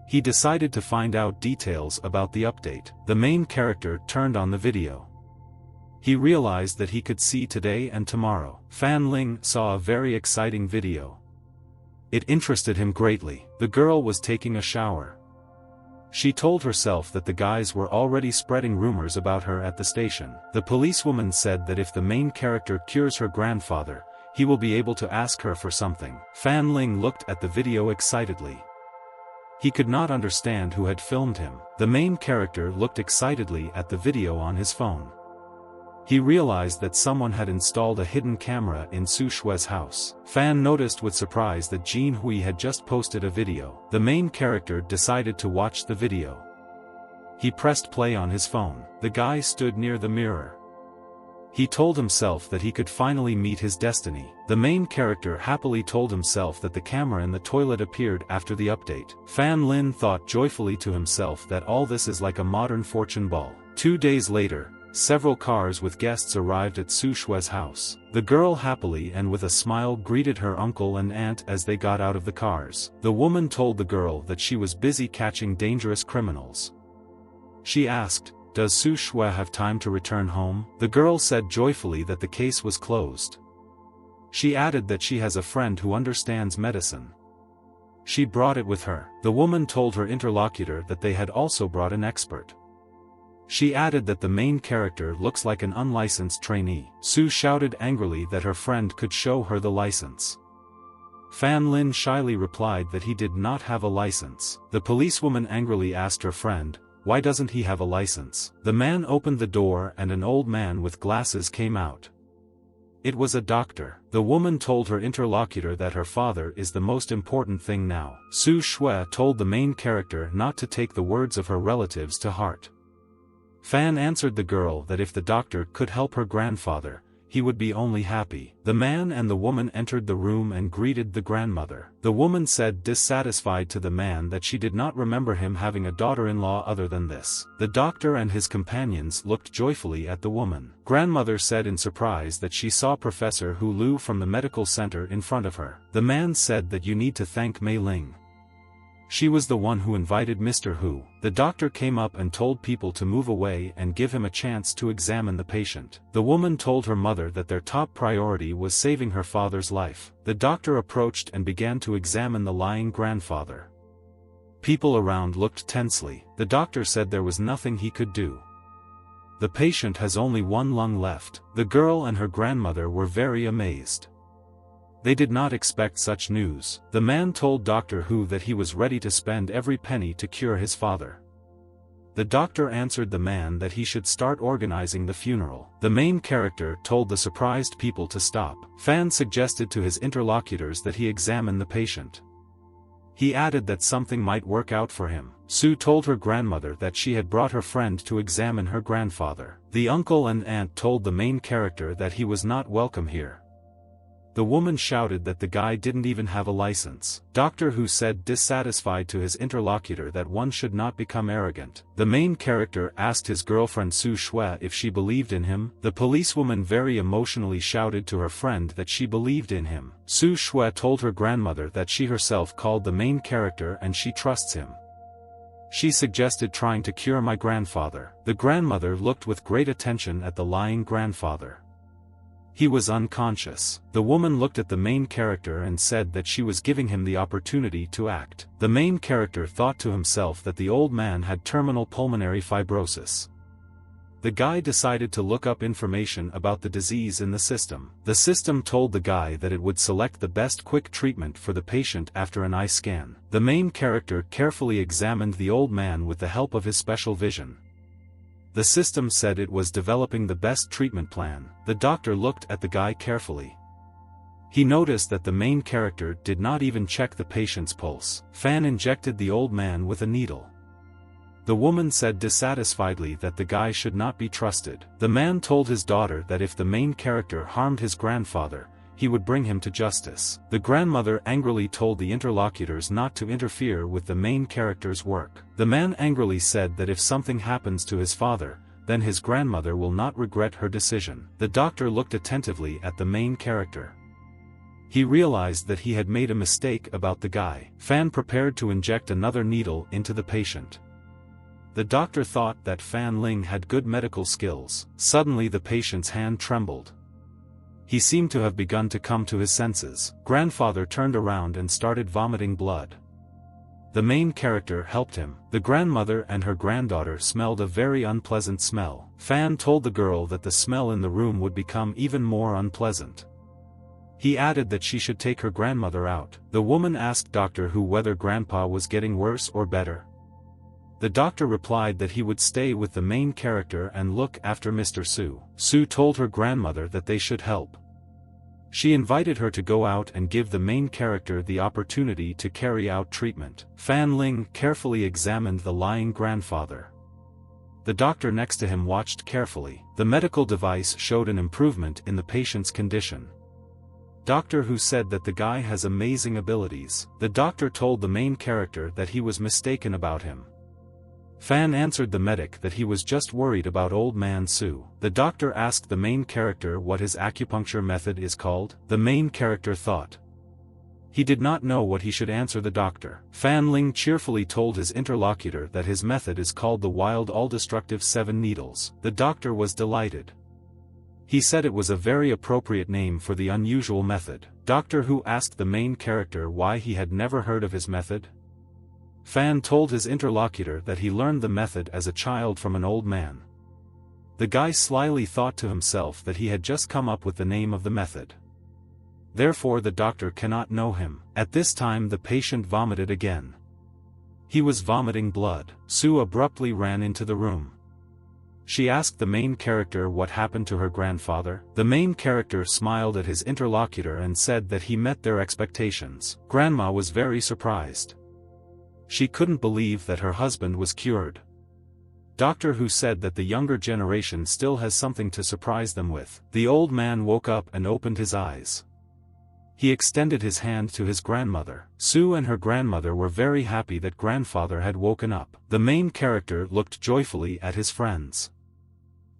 He decided to find out details about the update. The main character turned on the video. He realized that he could see today and tomorrow. Fan Ling saw a very exciting video. It interested him greatly. The girl was taking a shower. She told herself that the guys were already spreading rumors about her at the station. The policewoman said that if the main character cures her grandfather, he will be able to ask her for something. Fan Ling looked at the video excitedly. He could not understand who had filmed him. The main character looked excitedly at the video on his phone. He realized that someone had installed a hidden camera in Su Shue's house. Fan noticed with surprise that Jin Hui had just posted a video. The main character decided to watch the video. He pressed play on his phone. The guy stood near the mirror. He told himself that he could finally meet his destiny. The main character happily told himself that the camera in the toilet appeared after the update. Fan Lin thought joyfully to himself that all this is like a modern fortune ball. 2 days later, several cars with guests arrived at Su Shue's house. The girl happily and with a smile greeted her uncle and aunt as they got out of the cars. The woman told the girl that she was busy catching dangerous criminals. She asked, "Does Su Shue have time to return home?" The girl said joyfully that the case was closed. She added that she has a friend who understands medicine. She brought it with her. The woman told her interlocutor that they had also brought an expert. She added that the main character looks like an unlicensed trainee. Sue shouted angrily that her friend could show her the license. Fan Lin shyly replied that he did not have a license. The policewoman angrily asked her friend, "Why doesn't he have a license?" The man opened the door and an old man with glasses came out. It was a doctor. The woman told her interlocutor that her father is the most important thing now. Su Shui told the main character not to take the words of her relatives to heart. Fan answered the girl that if the doctor could help her grandfather, he would be only happy. The man and the woman entered the room and greeted the grandmother. The woman said dissatisfied to the man that she did not remember him having a daughter-in-law other than this. The doctor and his companions looked joyfully at the woman. Grandmother said in surprise that she saw Professor Hu Lu from the medical center in front of her. The man said that you need to thank Mei Ling. She was the one who invited Mr. Hu. The doctor came up and told people to move away and give him a chance to examine the patient. The woman told her mother that their top priority was saving her father's life. The doctor approached and began to examine the lying grandfather. People around looked tensely. The doctor said there was nothing he could do. The patient has only one lung left. The girl and her grandmother were very amazed. They did not expect such news. The man told Dr. Hu that he was ready to spend every penny to cure his father. The doctor answered the man that he should start organizing the funeral. The main character told the surprised people to stop. Fan suggested to his interlocutors that he examine the patient. He added that something might work out for him. Sue told her grandmother that she had brought her friend to examine her grandfather. The uncle and aunt told the main character that he was not welcome here. The woman shouted that the guy didn't even have a license. Doctor Who said dissatisfied to his interlocutor that one should not become arrogant. The main character asked his girlfriend Su Shui if she believed in him. The policewoman very emotionally shouted to her friend that she believed in him. Su Shui told her grandmother that she herself called the main character and she trusts him. She suggested trying to cure my grandfather. The grandmother looked with great attention at the lying grandfather. He was unconscious. The woman looked at the main character and said that she was giving him the opportunity to act. The main character thought to himself that the old man had terminal pulmonary fibrosis. The guy decided to look up information about the disease in the system. The system told the guy that it would select the best quick treatment for the patient after an eye scan. The main character carefully examined the old man with the help of his special vision. The system said it was developing the best treatment plan. The doctor looked at the guy carefully. He noticed that the main character did not even check the patient's pulse. Fan injected the old man with a needle. The woman said dissatisfiedly that the guy should not be trusted. The man told his daughter that if the main character harmed his grandfather, he would bring him to justice. The grandmother angrily told the interlocutors not to interfere with the main character's work. The man angrily said that if something happens to his father, then his grandmother will not regret her decision. The doctor looked attentively at the main character. He realized that he had made a mistake about the guy. Fan prepared to inject another needle into the patient. The doctor thought that Fan Ling had good medical skills. Suddenly the patient's hand trembled. He seemed to have begun to come to his senses. Grandfather turned around and started vomiting blood. The main character helped him. The grandmother and her granddaughter smelled a very unpleasant smell. Fan told the girl that the smell in the room would become even more unpleasant. He added that she should take her grandmother out. The woman asked Doctor Who whether Grandpa was getting worse or better. The doctor replied that he would stay with the main character and look after Mr. Su. Su told her grandmother that they should help. She invited her to go out and give the main character the opportunity to carry out treatment. Fan Ling carefully examined the lying grandfather. The doctor next to him watched carefully. The medical device showed an improvement in the patient's condition. Doctor Who said that the guy has amazing abilities. The doctor told the main character that he was mistaken about him. Fan answered the medic that he was just worried about old man Su. The doctor asked the main character what his acupuncture method is called. The main character thought. He did not know what he should answer the doctor. Fan Ling cheerfully told his interlocutor that his method is called the wild all-destructive 7 needles. The doctor was delighted. He said it was a very appropriate name for the unusual method. Doctor Who asked the main character why he had never heard of his method. Fan told his interlocutor that he learned the method as a child from an old man. The guy slyly thought to himself that he had just come up with the name of the method. Therefore the doctor cannot know him. At this time the patient vomited again. He was vomiting blood. Sue abruptly ran into the room. She asked the main character what happened to her grandfather. The main character smiled at his interlocutor and said that he met their expectations. Grandma was very surprised. She couldn't believe that her husband was cured. Doctor Who said that the younger generation still has something to surprise them with. The old man woke up and opened his eyes. He extended his hand to his grandmother. Sue and her grandmother were very happy that grandfather had woken up. The main character looked joyfully at his friends.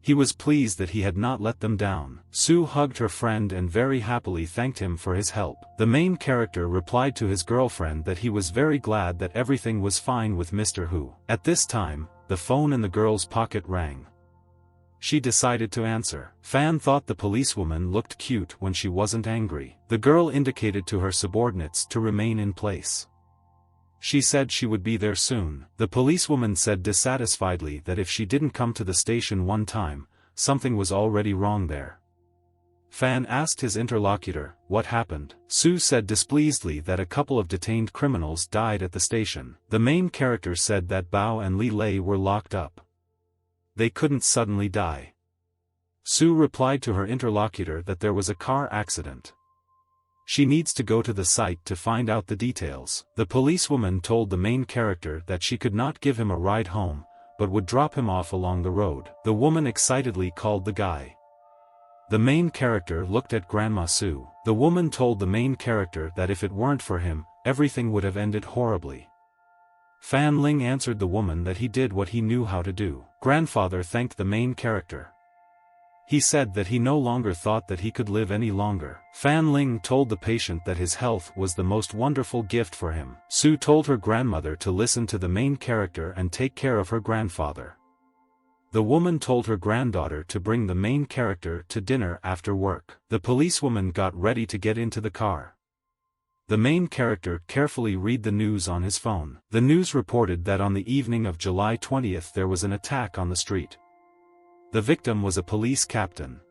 He was pleased that he had not let them down. Sue hugged her friend and very happily thanked him for his help. The main character replied to his girlfriend that he was very glad that everything was fine with Mr. Who. At this time, the phone in the girl's pocket rang. She decided to answer. Fan thought the policewoman looked cute when she wasn't angry. The girl indicated to her subordinates to remain in place. She said she would be there soon. The policewoman said dissatisfiedly that if she didn't come to the station one time, something was already wrong there. Fan asked his interlocutor, what happened? Sue said displeasedly that a couple of detained criminals died at the station. The main character said that Bao and Li Lei were locked up. They couldn't suddenly die. Sue replied to her interlocutor that there was a car accident. She needs to go to the site to find out the details. The policewoman told the main character that she could not give him a ride home, but would drop him off along the road. The woman excitedly called the guy. The main character looked at Grandma Sue. The woman told the main character that if it weren't for him, everything would have ended horribly. Fan Ling answered the woman that he did what he knew how to do. Grandfather thanked the main character. He said that he no longer thought that he could live any longer. Fan Ling told the patient that his health was the most wonderful gift for him. Sue told her grandmother to listen to the main character and take care of her grandfather. The woman told her granddaughter to bring the main character to dinner after work. The policewoman got ready to get into the car. The main character carefully read the news on his phone. The news reported that on the evening of July 20th there was an attack on the street. The victim was a police captain.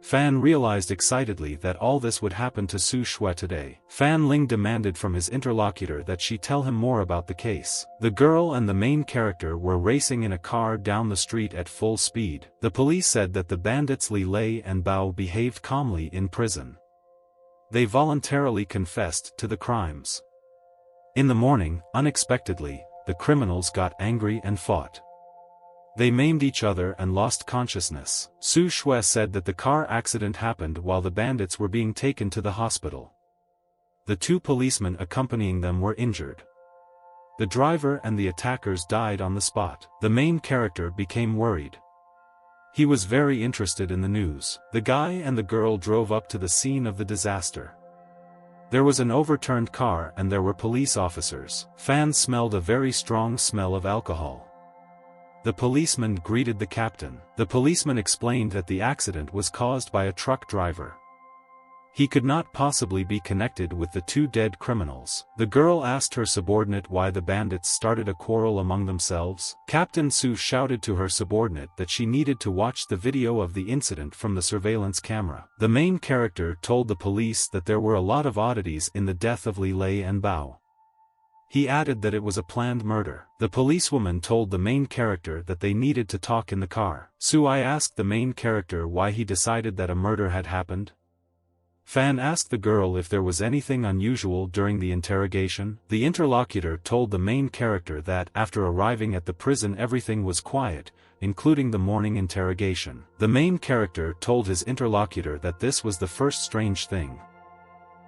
Fan realized excitedly that all this would happen to Su Shui today. Fan Ling demanded from his interlocutor that she tell him more about the case. The girl and the main character were racing in a car down the street at full speed. The police said that the bandits Li Lei and Bao behaved calmly in prison. They voluntarily confessed to the crimes. In the morning, unexpectedly, the criminals got angry and fought. They maimed each other and lost consciousness. Su Shui said that the car accident happened while the bandits were being taken to the hospital. The two policemen accompanying them were injured. The driver and the attackers died on the spot. The main character became worried. He was very interested in the news. The guy and the girl drove up to the scene of the disaster. There was an overturned car and there were police officers. Fan smelled a very strong smell of alcohol. The policeman greeted the captain. The policeman explained that the accident was caused by a truck driver. He could not possibly be connected with the two dead criminals. The girl asked her subordinate why the bandits started a quarrel among themselves. Captain Su shouted to her subordinate that she needed to watch the video of the incident from the surveillance camera. The main character told the police that there were a lot of oddities in the death of Li Lei and Bao. He added that it was a planned murder. The policewoman told the main character that they needed to talk in the car. Sui asked the main character why he decided that a murder had happened. Fan asked the girl if there was anything unusual during the interrogation. The interlocutor told the main character that after arriving at the prison everything was quiet, including the morning interrogation. The main character told his interlocutor that this was the first strange thing.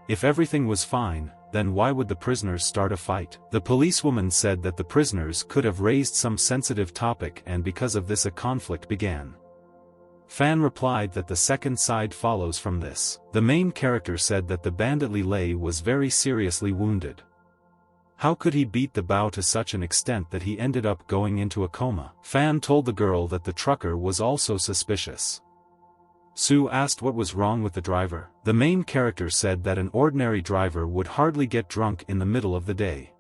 If everything was fine, then why would the prisoners start a fight? The policewoman said that the prisoners could have raised some sensitive topic and because of this a conflict began. Fan replied that the second side follows from this. The main character said that the bandit Li Lei was very seriously wounded. How could he beat the Bao to such an extent that he ended up going into a coma? Fan told the girl that the trucker was also suspicious. Sue asked what was wrong with the driver. The main character said that an ordinary driver would hardly get drunk in the middle of the day.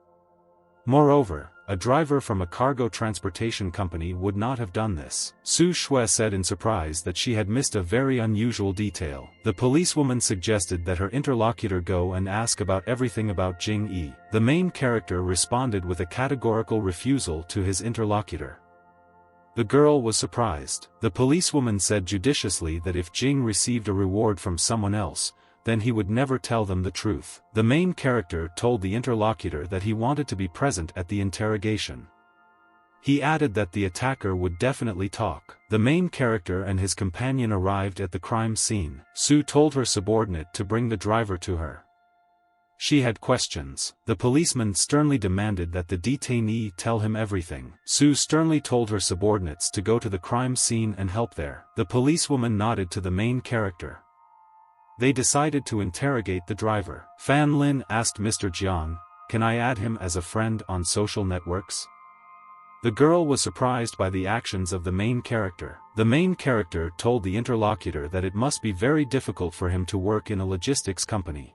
Moreover, a driver from a cargo transportation company would not have done this. Su Shui said in surprise that she had missed a very unusual detail. The policewoman suggested that her interlocutor go and ask about everything about Jing Yi. The main character responded with a categorical refusal to his interlocutor. The girl was surprised. The policewoman said judiciously that if Jing received a reward from someone else, then he would never tell them the truth. The main character told the interlocutor that he wanted to be present at the interrogation. He added that the attacker would definitely talk. The main character and his companion arrived at the crime scene. Sue told her subordinate to bring the driver to her. She had questions. The policeman sternly demanded that the detainee tell him everything. Sue sternly told her subordinates to go to the crime scene and help there. The policewoman nodded to the main character. They decided to interrogate the driver. Fan Lin asked Mr. Jiang, "Can I add him as a friend on social networks?" The girl was surprised by the actions of the main character. The main character told the interlocutor that it must be very difficult for him to work in a logistics company.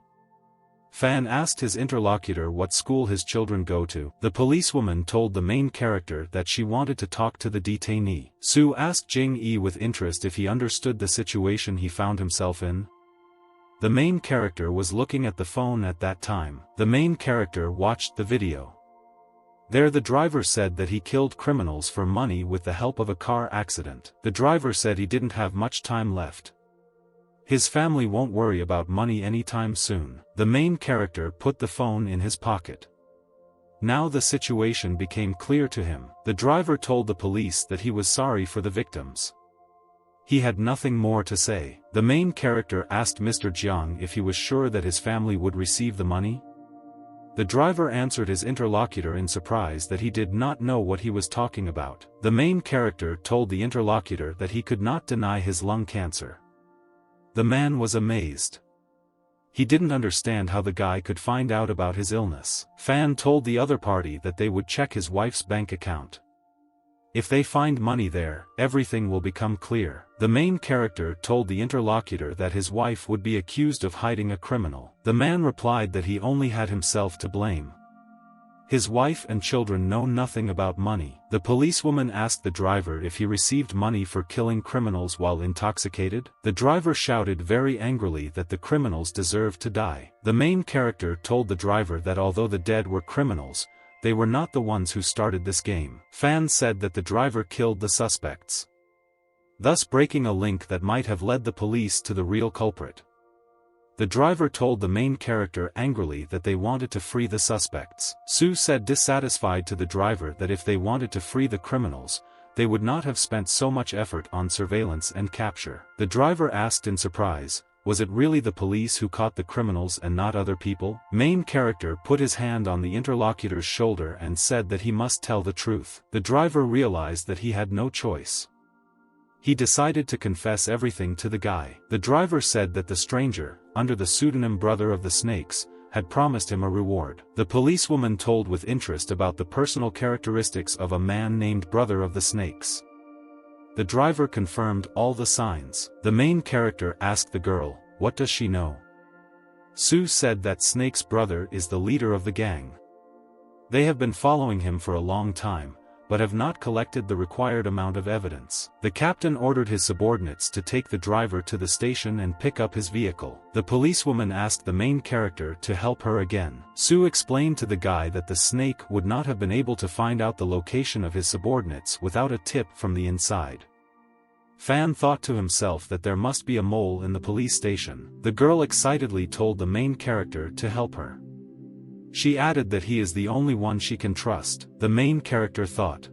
Fan asked his interlocutor what school his children go to. The policewoman told the main character that she wanted to talk to the detainee. Sue asked Jing Yi with interest if he understood the situation he found himself in. The main character was looking at the phone at that time. The main character watched the video. There the driver said that he killed criminals for money with the help of a car accident. The driver said he didn't have much time left. His family won't worry about money anytime soon. The main character put the phone in his pocket. Now the situation became clear to him. The driver told the police that he was sorry for the victims. He had nothing more to say. The main character asked Mr. Jiang if he was sure that his family would receive the money. The driver answered his interlocutor in surprise that he did not know what he was talking about. The main character told the interlocutor that he could not deny his lung cancer. The man was amazed. He didn't understand how the guy could find out about his illness. Fan told the other party that they would check his wife's bank account. If they find money there, everything will become clear. The main character told the interlocutor that his wife would be accused of hiding a criminal. The man replied that he only had himself to blame. His wife and children know nothing about money. The policewoman asked the driver if he received money for killing criminals while intoxicated. The driver shouted very angrily that the criminals deserved to die. The main character told the driver that although the dead were criminals, they were not the ones who started this game. Fan said that the driver killed the suspects, thus breaking a link that might have led the police to the real culprit. The driver told the main character angrily that they wanted to free the suspects. Sue said dissatisfied to the driver that if they wanted to free the criminals, they would not have spent so much effort on surveillance and capture. The driver asked in surprise, was it really the police who caught the criminals and not other people? Main character put his hand on the interlocutor's shoulder and said that he must tell the truth. The driver realized that he had no choice. He decided to confess everything to the guy. The driver said that the stranger, under the pseudonym Brother of the Snakes, had promised him a reward. The policewoman told with interest about the personal characteristics of a man named Brother of the Snakes. The driver confirmed all the signs. The main character asked the girl, what does she know? Sue said that Snake's brother is the leader of the gang. They have been following him for a long time, but have not collected the required amount of evidence. The captain ordered his subordinates to take the driver to the station and pick up his vehicle. The policewoman asked the main character to help her again. Sue explained to the guy that the snake would not have been able to find out the location of his subordinates without a tip from the inside. Fan thought to himself that there must be a mole in the police station. The girl excitedly told the main character to help her. She added that he is the only one she can trust. The main character thought.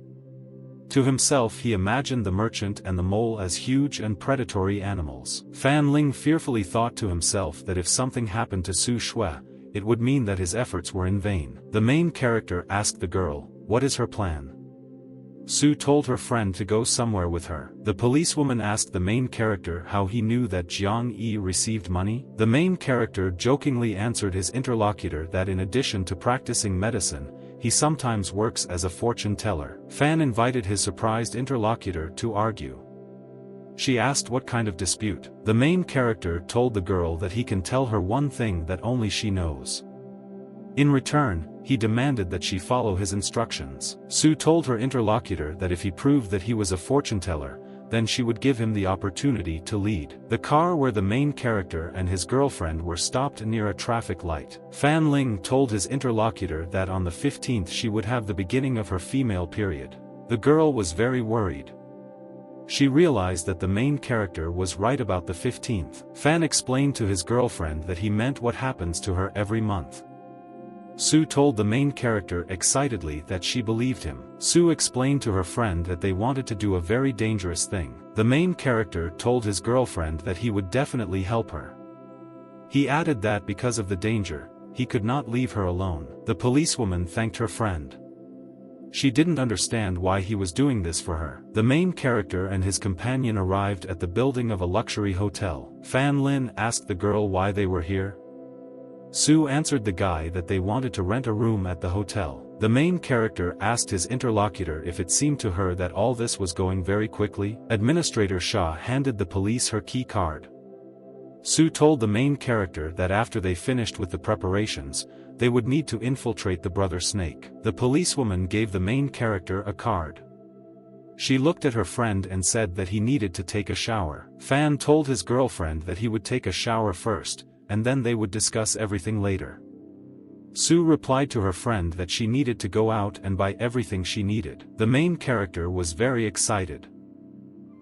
To himself he imagined the merchant and the mole as huge and predatory animals. Fan Ling fearfully thought to himself that if something happened to Su Shui, it would mean that his efforts were in vain. The main character asked the girl, what is her plan? Sue told her friend to go somewhere with her. The policewoman asked the main character how he knew that Jiang Yi received money. The main character jokingly answered his interlocutor that in addition to practicing medicine, he sometimes works as a fortune teller. Fan invited his surprised interlocutor to argue. She asked what kind of dispute. The main character told the girl that he can tell her one thing that only she knows. In return, he demanded that she follow his instructions. Sue told her interlocutor that if he proved that he was a fortune teller, then she would give him the opportunity to lead. The car where the main character and his girlfriend were stopped near a traffic light. Fan Ling told his interlocutor that on the 15th she would have the beginning of her female period. The girl was very worried. She realized that the main character was right about the 15th. Fan explained to his girlfriend that he meant what happens to her every month. Sue told the main character excitedly that she believed him. Sue explained to her friend that they wanted to do a very dangerous thing. The main character told his girlfriend that he would definitely help her. He added that because of the danger, he could not leave her alone. The policewoman thanked her friend. She didn't understand why he was doing this for her. The main character and his companion arrived at the building of a luxury hotel. Fan Lin asked the girl why they were here. Sue answered the guy that they wanted to rent a room at the hotel. The main character asked his interlocutor if it seemed to her that all this was going very quickly. Administrator Shah handed the police her key card. Sue told the main character that after they finished with the preparations, they would need to infiltrate the brother snake. The policewoman gave the main character a card. She looked at her friend and said that he needed to take a shower. Fan told his girlfriend that he would take a shower first, and then they would discuss everything later. Sue replied to her friend that she needed to go out and buy everything she needed. The main character was very excited.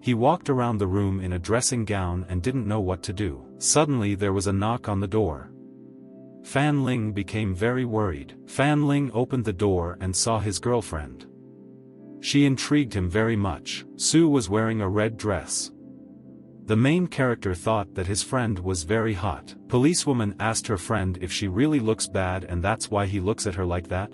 He walked around the room in a dressing gown and didn't know what to do. Suddenly there was a knock on the door. Fan Ling became very worried. Fan Ling opened the door and saw his girlfriend. She intrigued him very much. Sue was wearing a red dress. The main character thought that his friend was very hot. Policewoman asked her friend if she really looks bad and that's why he looks at her like that.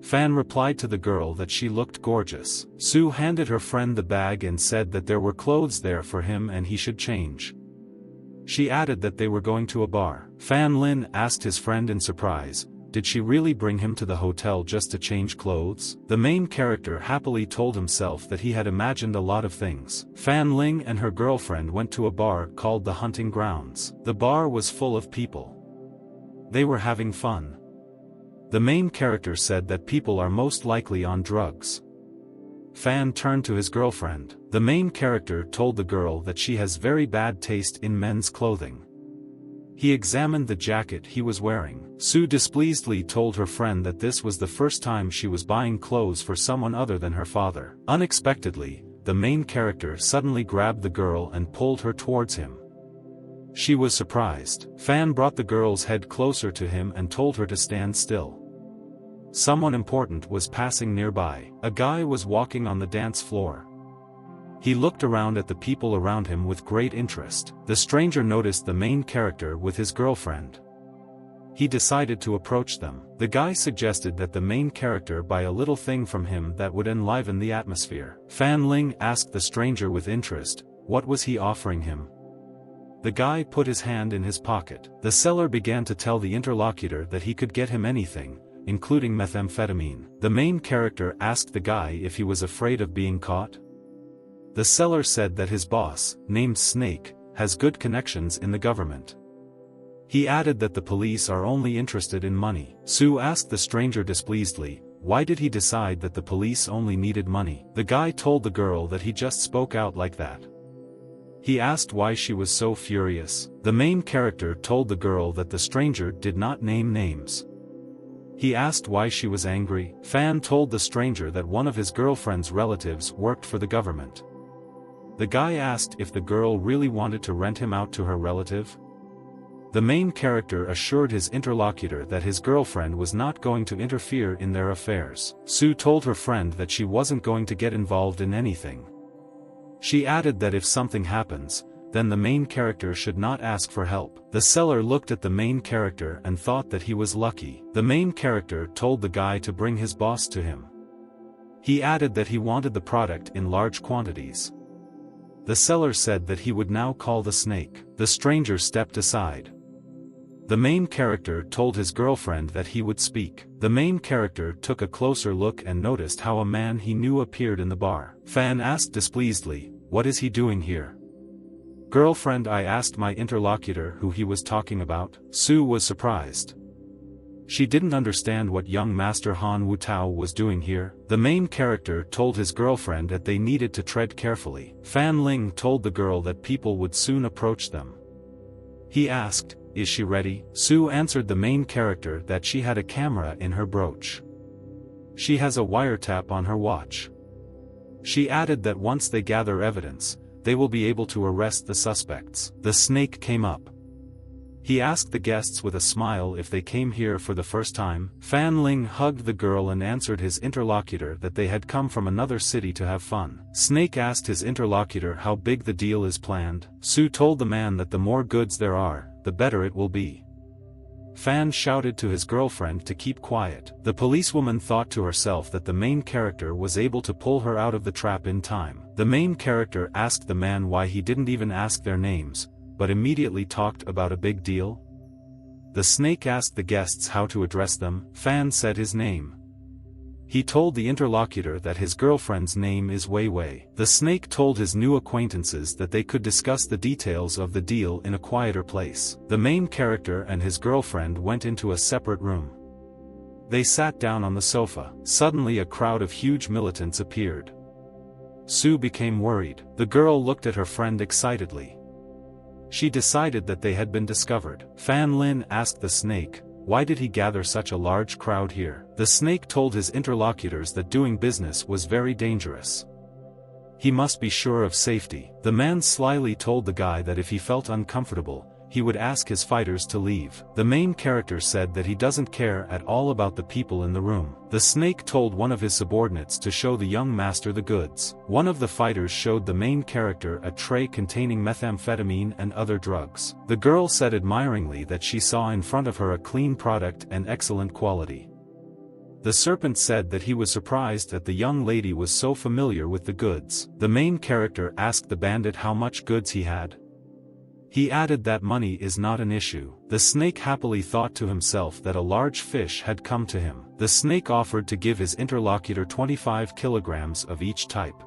Fan replied to the girl that she looked gorgeous. Sue handed her friend the bag and said that there were clothes there for him and he should change. She added that they were going to a bar. Fan Lin asked his friend in surprise, did she really bring him to the hotel just to change clothes? The main character happily told himself that he had imagined a lot of things. Fan Ling and her girlfriend went to a bar called the Hunting Grounds. The bar was full of people. They were having fun. The main character said that people are most likely on drugs. Fan turned to his girlfriend. The main character told the girl that she has very bad taste in men's clothing. He examined the jacket he was wearing. Sue displeasedly told her friend that this was the first time she was buying clothes for someone other than her father. Unexpectedly, the main character suddenly grabbed the girl and pulled her towards him. She was surprised. Fan brought the girl's head closer to him and told her to stand still. Someone important was passing nearby. A guy was walking on the dance floor. He looked around at the people around him with great interest. The stranger noticed the main character with his girlfriend. He decided to approach them. The guy suggested that the main character buy a little thing from him that would enliven the atmosphere. Fan Ling asked the stranger with interest, what was he offering him? The guy put his hand in his pocket. The seller began to tell the interlocutor that he could get him anything, including methamphetamine. The main character asked the guy if he was afraid of being caught. The seller said that his boss, named Snake, has good connections in the government. He added that the police are only interested in money. Sue asked the stranger displeasedly, why did he decide that the police only needed money? The guy told the girl that he just spoke out like that. He asked why she was so furious. The main character told the girl that the stranger did not name names. He asked why she was angry. Fan told the stranger that one of his girlfriend's relatives worked for the government. The guy asked if the girl really wanted to rent him out to her relative. The main character assured his interlocutor that his girlfriend was not going to interfere in their affairs. Sue told her friend that she wasn't going to get involved in anything. She added that if something happens, then the main character should not ask for help. The seller looked at the main character and thought that he was lucky. The main character told the guy to bring his boss to him. He added that he wanted the product in large quantities. The seller said that he would now call the snake. The stranger stepped aside. The main character told his girlfriend that he would speak. The main character took a closer look and noticed how a man he knew appeared in the bar. Fan asked displeasedly, what is he doing here? Girlfriend, I asked my interlocutor who he was talking about. Sue was surprised. She didn't understand what young Master Han Wutao was doing here. The main character told his girlfriend that they needed to tread carefully. Fan Ling told the girl that people would soon approach them. He asked, is she ready? Sue answered the main character that she had a camera in her brooch. She has a wiretap on her watch. She added that once they gather evidence, they will be able to arrest the suspects. The snake came up. He asked the guests with a smile if they came here for the first time. Fan Ling hugged the girl and answered his interlocutor that they had come from another city to have fun. Snake asked his interlocutor how big the deal is planned. Sue told the man that the more goods there are, the better it will be. Fan shouted to his girlfriend to keep quiet. The policewoman thought to herself that the main character was able to pull her out of the trap in time. The main character asked the man why he didn't even ask their names, but immediately talked about a big deal. The snake asked the guests how to address them. Fan said his name. He told the interlocutor that his girlfriend's name is Wei Wei. The snake told his new acquaintances that they could discuss the details of the deal in a quieter place. The main character and his girlfriend went into a separate room. They sat down on the sofa. Suddenly a crowd of huge militants appeared. Sue became worried. The girl looked at her friend excitedly. She decided that they had been discovered. Fan Lin asked the snake, why did he gather such a large crowd here? The snake told his interlocutors that doing business was very dangerous. He must be sure of safety. The man slyly told the guy that if he felt uncomfortable, he would ask his fighters to leave. The main character said that he doesn't care at all about the people in the room. The snake told one of his subordinates to show the young master the goods. One of the fighters showed the main character a tray containing methamphetamine and other drugs. The girl said admiringly that she saw in front of her a clean product and excellent quality. The serpent said that he was surprised that the young lady was so familiar with the goods. The main character asked the bandit how much goods he had. He added that money is not an issue. The snake happily thought to himself that a large fish had come to him. The snake offered to give his interlocutor 25 kilograms of each type.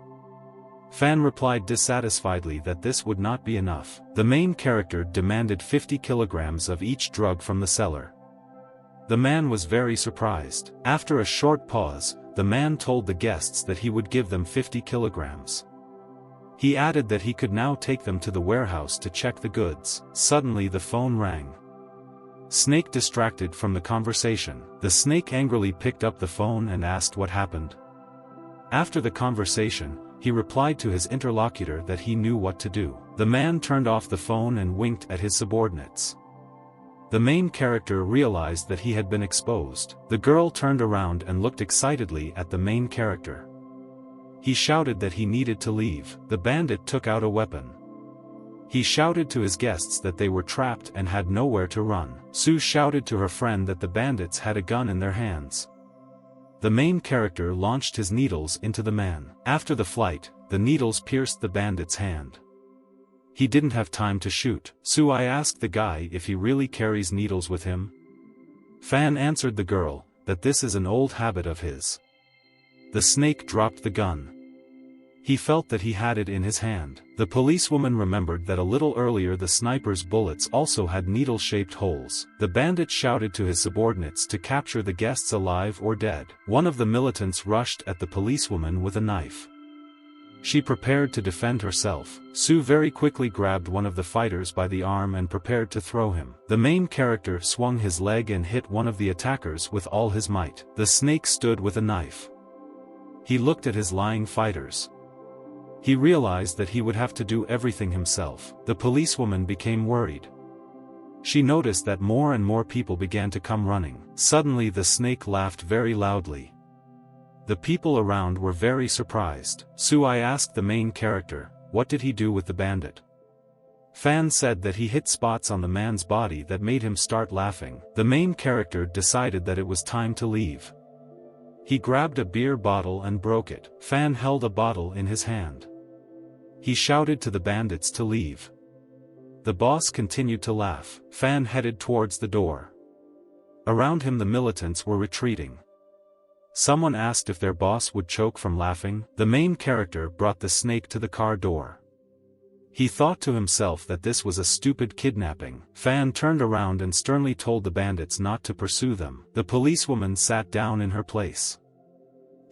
Fan replied dissatisfiedly that this would not be enough. The main character demanded 50 kilograms of each drug from the seller. The man was very surprised. After a short pause, the man told the guests that he would give them 50 kilograms. He added that he could now take them to the warehouse to check the goods. Suddenly the phone rang. Snake distracted from the conversation. The snake angrily picked up the phone and asked what happened. After the conversation, he replied to his interlocutor that he knew what to do. The man turned off the phone and winked at his subordinates. The main character realized that he had been exposed. The girl turned around and looked excitedly at the main character. He shouted that he needed to leave. The bandit took out a weapon. He shouted to his guests that they were trapped and had nowhere to run. Sue shouted to her friend that the bandits had a gun in their hands. The main character launched his needles into the man. After the flight, the needles pierced the bandit's hand. He didn't have time to shoot. Sue, I asked the guy if he really carries needles with him. Fan answered the girl that this is an old habit of his. The snake dropped the gun. He felt that he had it in his hand. The policewoman remembered that a little earlier the sniper's bullets also had needle-shaped holes. The bandit shouted to his subordinates to capture the guests alive or dead. One of the militants rushed at the policewoman with a knife. She prepared to defend herself. Sue very quickly grabbed one of the fighters by the arm and prepared to throw him. The main character swung his leg and hit one of the attackers with all his might. The snake stood with a knife. He looked at his lying fighters. He realized that he would have to do everything himself. The policewoman became worried. She noticed that more and more people began to come running. Suddenly the snake laughed very loudly. The people around were very surprised. Sue, I asked the main character, what did he do with the bandit? Fan said that he hit spots on the man's body that made him start laughing. The main character decided that it was time to leave. He grabbed a beer bottle and broke it. Fan held a bottle in his hand. He shouted to the bandits to leave. The boss continued to laugh. Fan headed towards the door. Around him the militants were retreating. Someone asked if their boss would choke from laughing. The main character brought the snake to the car door. He thought to himself that this was a stupid kidnapping. Fan turned around and sternly told the bandits not to pursue them. The policewoman sat down in her place.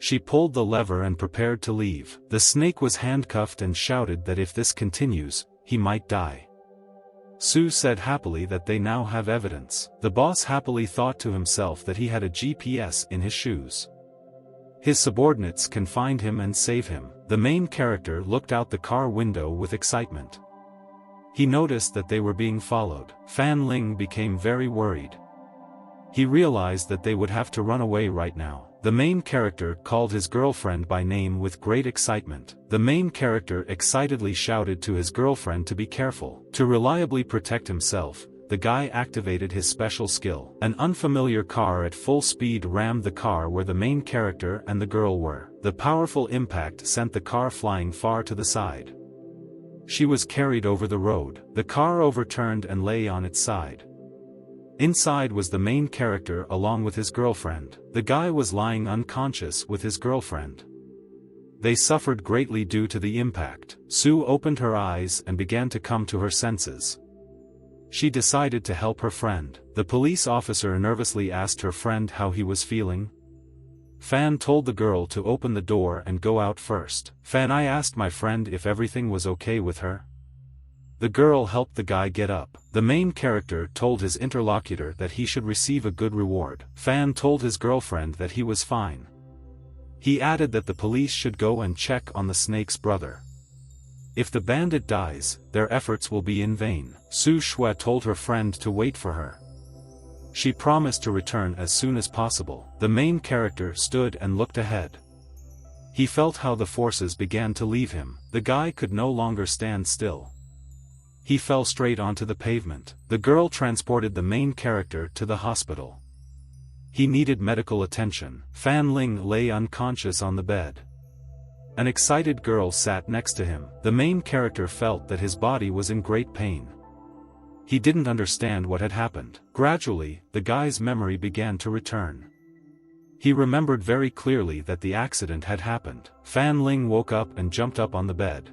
She pulled the lever and prepared to leave. The snake was handcuffed and shouted that if this continues, he might die. Sue said happily that they now have evidence. The boss happily thought to himself that he had a GPS in his shoes. His subordinates can find him and save him. The main character looked out the car window with excitement. He noticed that they were being followed. Fan Ling became very worried. He realized that they would have to run away right now. The main character called his girlfriend by name with great excitement. The main character excitedly shouted to his girlfriend to be careful. To reliably protect himself, the guy activated his special skill. An unfamiliar car at full speed rammed the car where the main character and the girl were. The powerful impact sent the car flying far to the side. She was carried over the road. The car overturned and lay on its side. Inside was the main character along with his girlfriend. The guy was lying unconscious with his girlfriend. They suffered greatly due to the impact. Sue opened her eyes and began to come to her senses. She decided to help her friend. The police officer nervously asked her friend how he was feeling. Fan told the girl to open the door and go out first. I asked my friend if everything was okay with her. The girl helped the guy get up. The main character told his interlocutor that he should receive a good reward. Fan told his girlfriend that he was fine. He added that the police should go and check on the snake's brother. If the bandit dies, their efforts will be in vain. Su Shui told her friend to wait for her. She promised to return as soon as possible. The main character stood and looked ahead. He felt how the forces began to leave him. The guy could no longer stand still. He fell straight onto the pavement. The girl transported the main character to the hospital. He needed medical attention. Fan Ling lay unconscious on the bed. An excited girl sat next to him. The main character felt that his body was in great pain. He didn't understand what had happened. Gradually, the guy's memory began to return. He remembered very clearly that the accident had happened. Fan Ling woke up and jumped up on the bed.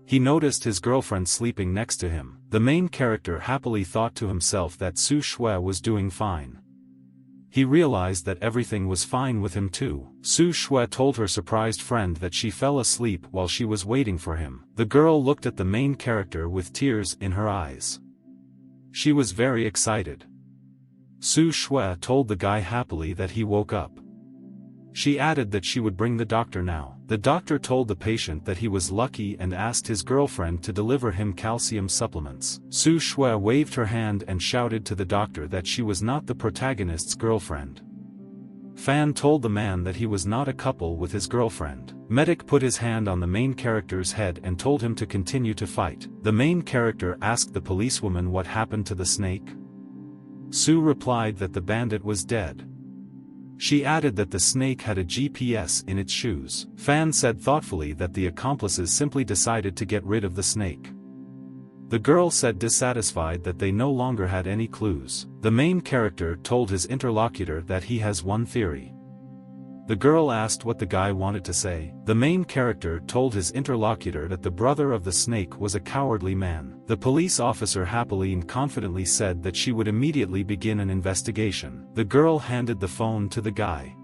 He noticed his girlfriend sleeping next to him. The main character happily thought to himself that Su Shui was doing fine. He realized that everything was fine with him too. Su Shui told her surprised friend that she fell asleep while she was waiting for him. The girl looked at the main character with tears in her eyes. She was very excited. Su Shui told the guy happily that he woke up. She added that she would bring the doctor now. The doctor told the patient that he was lucky and asked his girlfriend to deliver him calcium supplements. Su Shui waved her hand and shouted to the doctor that she was not the protagonist's girlfriend. Fan told the man that he was not a couple with his girlfriend. Medic put his hand on the main character's head and told him to continue to fight. The main character asked the policewoman what happened to the snake. Su replied that the bandit was dead. She added that the snake had a GPS in its shoes. Fan said thoughtfully that the accomplices simply decided to get rid of the snake. The girl said dissatisfied that they no longer had any clues. The main character told his interlocutor that he has one theory. The girl asked what the guy wanted to say. The main character told his interlocutor that the brother of the snake was a cowardly man. The police officer happily and confidently said that she would immediately begin an investigation. The girl handed the phone to the guy.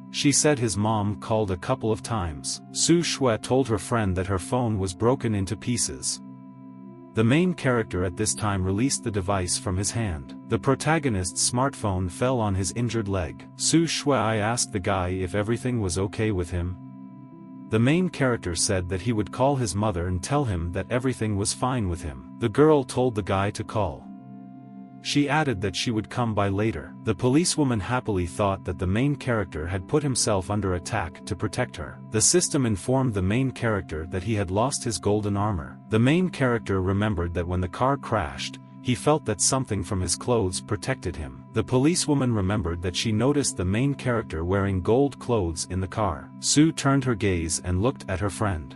She said his mom called a couple of times. Su Shui told her friend that her phone was broken into pieces. The main character at this time released the device from his hand. The protagonist's smartphone fell on his injured leg. Su Shui asked the guy if everything was okay with him. The main character said that he would call his mother and tell him that everything was fine with him. The girl told the guy to call. She added that she would come by later. The policewoman happily thought that the main character had put himself under attack to protect her. The system informed the main character that he had lost his golden armor. The main character remembered that when the car crashed, he felt that something from his clothes protected him. The policewoman remembered that she noticed the main character wearing gold clothes in the car. Sue turned her gaze and looked at her friend.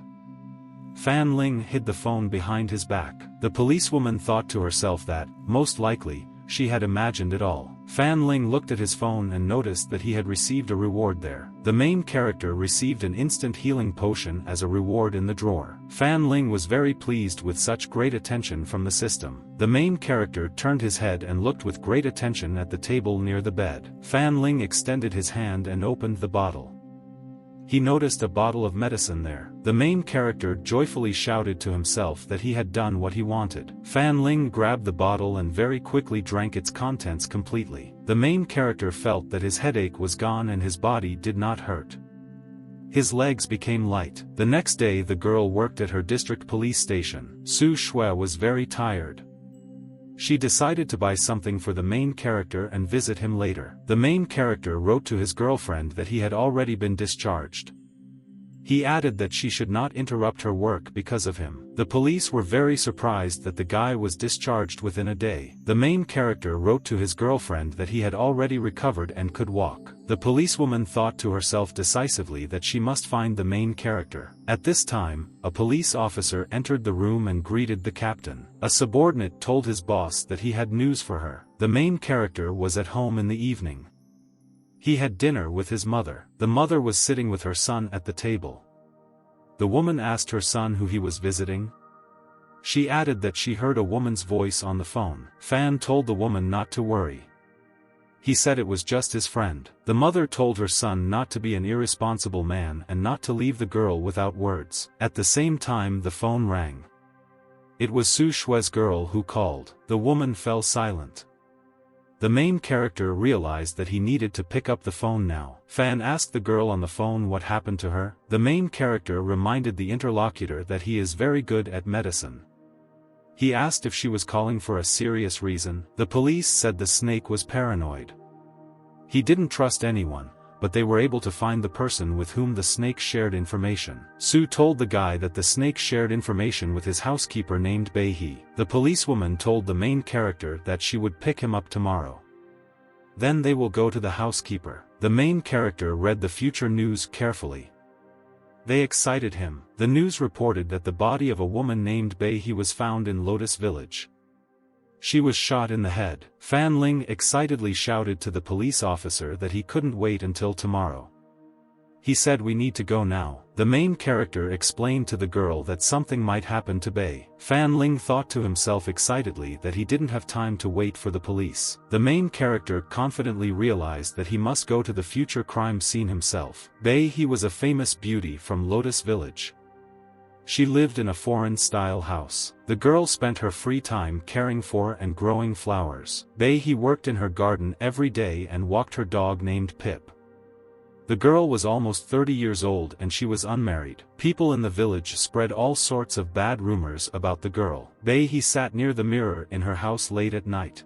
Fan Ling hid the phone behind his back. The policewoman thought to herself that, most likely, she had imagined it all. Fan Ling looked at his phone and noticed that he had received a reward there. The main character received an instant healing potion as a reward in the drawer. Fan Ling was very pleased with such great attention from the system. The main character turned his head and looked with great attention at the table near the bed. Fan Ling extended his hand and opened the bottle. He noticed a bottle of medicine there. The main character joyfully shouted to himself that he had done what he wanted. Fan Ling grabbed the bottle and very quickly drank its contents completely. The main character felt that his headache was gone and his body did not hurt. His legs became light. The next day the girl worked at her district police station. Su Shui was very tired. She decided to buy something for the main character and visit him later. The main character wrote to his girlfriend that he had already been discharged. He added that she should not interrupt her work because of him. The police were very surprised that the guy was discharged within a day. The main character wrote to his girlfriend that he had already recovered and could walk. The policewoman thought to herself decisively that she must find the main character. At this time, a police officer entered the room and greeted the captain. A subordinate told his boss that he had news for her. The main character was at home in the evening. He had dinner with his mother. The mother was sitting with her son at the table. The woman asked her son who he was visiting. She added that she heard a woman's voice on the phone. Fan told the woman not to worry. He said it was just his friend. The mother told her son not to be an irresponsible man and not to leave the girl without words. At the same time the phone rang. It was Su Shui's girl who called. The woman fell silent. The main character realized that he needed to pick up the phone now. Fan asked the girl on the phone what happened to her. The main character reminded the interlocutor that he is very good at medicine. He asked if she was calling for a serious reason. The police said the snake was paranoid. He didn't trust anyone, but they were able to find the person with whom the snake shared information. Su told the guy that the snake shared information with his housekeeper named Bei He. The policewoman told the main character that she would pick him up tomorrow. Then they will go to the housekeeper. The main character read the future news carefully. They excited him. The news reported that the body of a woman named Bei He was found in Lotus Village. She was shot in the head. Fan Ling excitedly shouted to the police officer that he couldn't wait until tomorrow. He said we need to go now. The main character explained to the girl that something might happen to Bei. Fan Ling thought to himself excitedly that he didn't have time to wait for the police. The main character confidently realized that he must go to the future crime scene himself. Bei He was a famous beauty from Lotus Village. She lived in a foreign-style house. The girl spent her free time caring for and growing flowers. Bei He worked in her garden every day and walked her dog named Pip. The girl was almost 30 years old and she was unmarried. People in the village spread all sorts of bad rumors about the girl. Bei He sat near the mirror in her house late at night.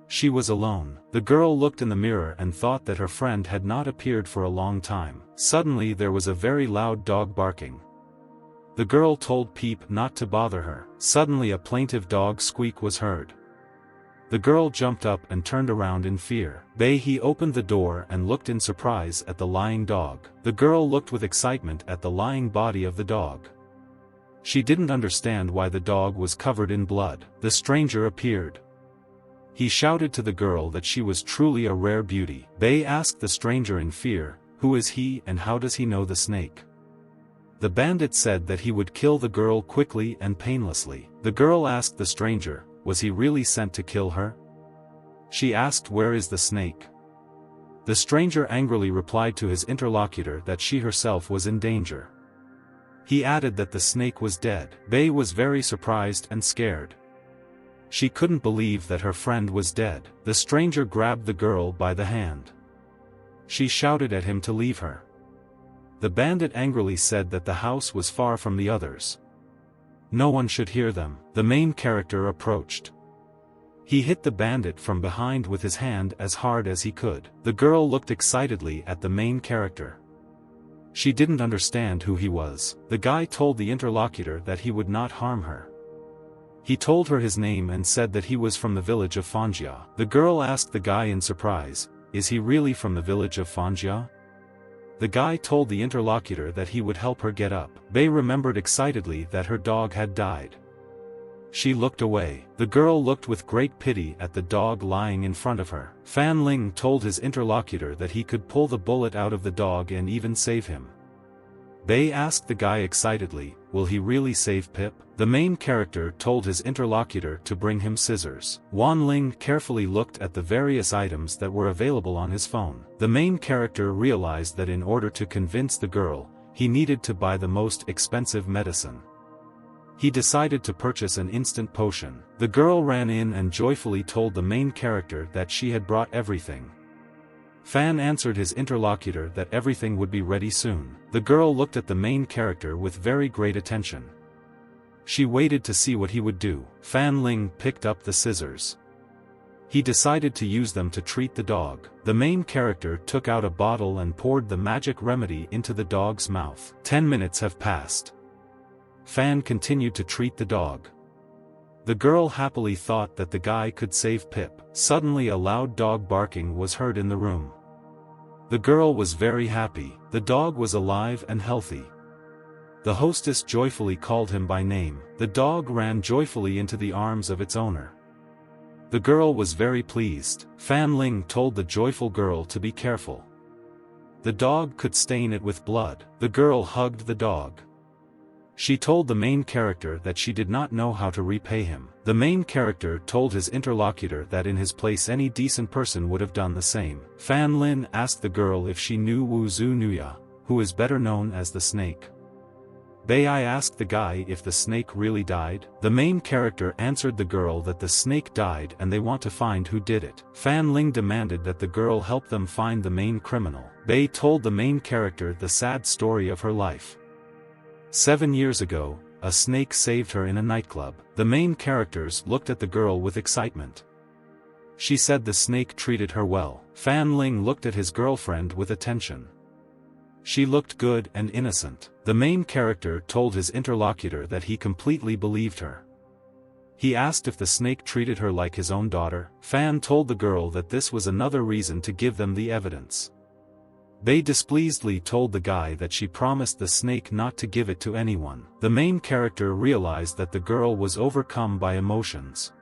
She was alone. The girl looked in the mirror and thought that her friend had not appeared for a long time. Suddenly there was a very loud dog barking. The girl told Peep not to bother her. Suddenly a plaintive dog squeak was heard. The girl jumped up and turned around in fear. Bei He opened the door and looked in surprise at the lying dog. The girl looked with excitement at the lying body of the dog. She didn't understand why the dog was covered in blood. The stranger appeared. He shouted to the girl that she was truly a rare beauty. Bei asked the stranger in fear, "Who is he and how does he know the snake?" The bandit said that he would kill the girl quickly and painlessly. The girl asked the stranger, was he really sent to kill her? She asked where is the snake? The stranger angrily replied to his interlocutor that she herself was in danger. He added that the snake was dead. Bei was very surprised and scared. She couldn't believe that her friend was dead. The stranger grabbed the girl by the hand. She shouted at him to leave her. The bandit angrily said that the house was far from the others. No one should hear them. The main character approached. He hit the bandit from behind with his hand as hard as he could. The girl looked excitedly at the main character. She didn't understand who he was. The guy told the interlocutor that he would not harm her. He told her his name and said that he was from the village of Fanjia. The girl asked the guy in surprise, is he really from the village of Fanjia? The guy told the interlocutor that he would help her get up. Bei remembered excitedly that her dog had died. She looked away. The girl looked with great pity at the dog lying in front of her. Fan Ling told his interlocutor that he could pull the bullet out of the dog and even save him. Bei asked the guy excitedly, will he really save Pip? The main character told his interlocutor to bring him scissors. Wan Ling carefully looked at the various items that were available on his phone. The main character realized that in order to convince the girl, he needed to buy the most expensive medicine. He decided to purchase an instant potion. The girl ran in and joyfully told the main character that she had brought everything. Fan answered his interlocutor that everything would be ready soon. The girl looked at the main character with very great attention. She waited to see what he would do. Fan Ling picked up the scissors. He decided to use them to treat the dog. The main character took out a bottle and poured the magic remedy into the dog's mouth. 10 minutes have passed. Fan continued to treat the dog. The girl happily thought that the guy could save Pip. Suddenly a loud dog barking was heard in the room. The girl was very happy. The dog was alive and healthy. The hostess joyfully called him by name. The dog ran joyfully into the arms of its owner. The girl was very pleased. Fan Ling told the joyful girl to be careful. The dog could stain it with blood. The girl hugged the dog. She told the main character that she did not know how to repay him. The main character told his interlocutor that in his place any decent person would have done the same. Fan Lin asked the girl if she knew Wu Zhu Nuya, who is better known as the snake. Bei asked the guy if the snake really died. The main character answered the girl that the snake died and they want to find who did it. Fan Ling demanded that the girl help them find the main criminal. Bei told the main character the sad story of her life. 7 years ago, a snake saved her in a nightclub. The main characters looked at the girl with excitement. She said the snake treated her well. Fan Ling looked at his girlfriend with attention. She looked good and innocent. The main character told his interlocutor that he completely believed her. He asked if the snake treated her like his own daughter. Fan told the girl that this was another reason to give them the evidence. Bei displeasedly told the guy that she promised the snake not to give it to anyone. The main character realized that the girl was overcome by emotions.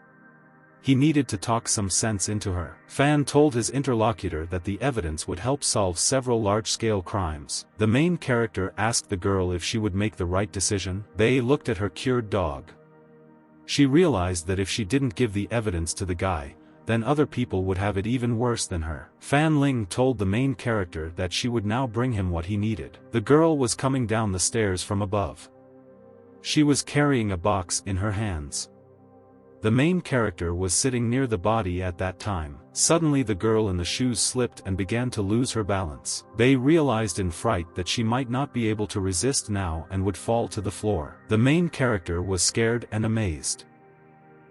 He needed to talk some sense into her. Fan told his interlocutor that the evidence would help solve several large-scale crimes. The main character asked the girl if she would make the right decision. Bei looked at her cured dog. She realized that if she didn't give the evidence to the guy, then other people would have it even worse than her. Fan Ling told the main character that she would now bring him what he needed. The girl was coming down the stairs from above. She was carrying a box in her hands. The main character was sitting near the body at that time. Suddenly the girl in the shoes slipped and began to lose her balance. Bei realized in fright that she might not be able to resist now and would fall to the floor. The main character was scared and amazed.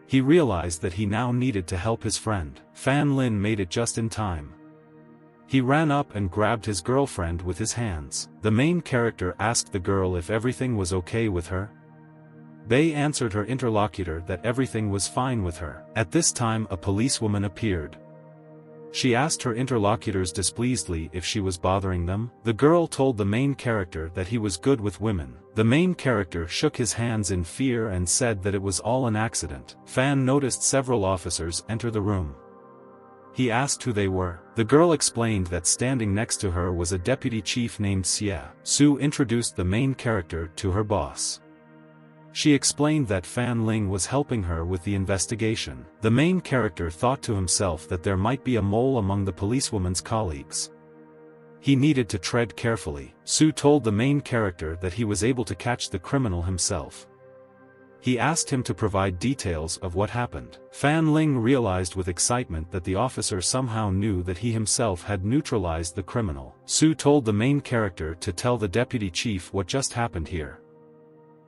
He realized that he now needed to help his friend. Fan Lin made it just in time. He ran up and grabbed his girlfriend with his hands. The main character asked the girl if everything was okay with her. Bei answered her interlocutor that everything was fine with her. At this time a policewoman appeared. She asked her interlocutors displeasedly if she was bothering them. The girl told the main character that he was good with women. The main character shook his hands in fear and said that it was all an accident. Fan noticed several officers enter the room. He asked who they were. The girl explained that standing next to her was a deputy chief named Xie. Su introduced the main character to her boss. She explained that Fan Ling was helping her with the investigation. The main character thought to himself that there might be a mole among the policewoman's colleagues. He needed to tread carefully. Su told the main character that he was able to catch the criminal himself. He asked him to provide details of what happened. Fan Ling realized with excitement that the officer somehow knew that he himself had neutralized the criminal. Su told the main character to tell the deputy chief what just happened here.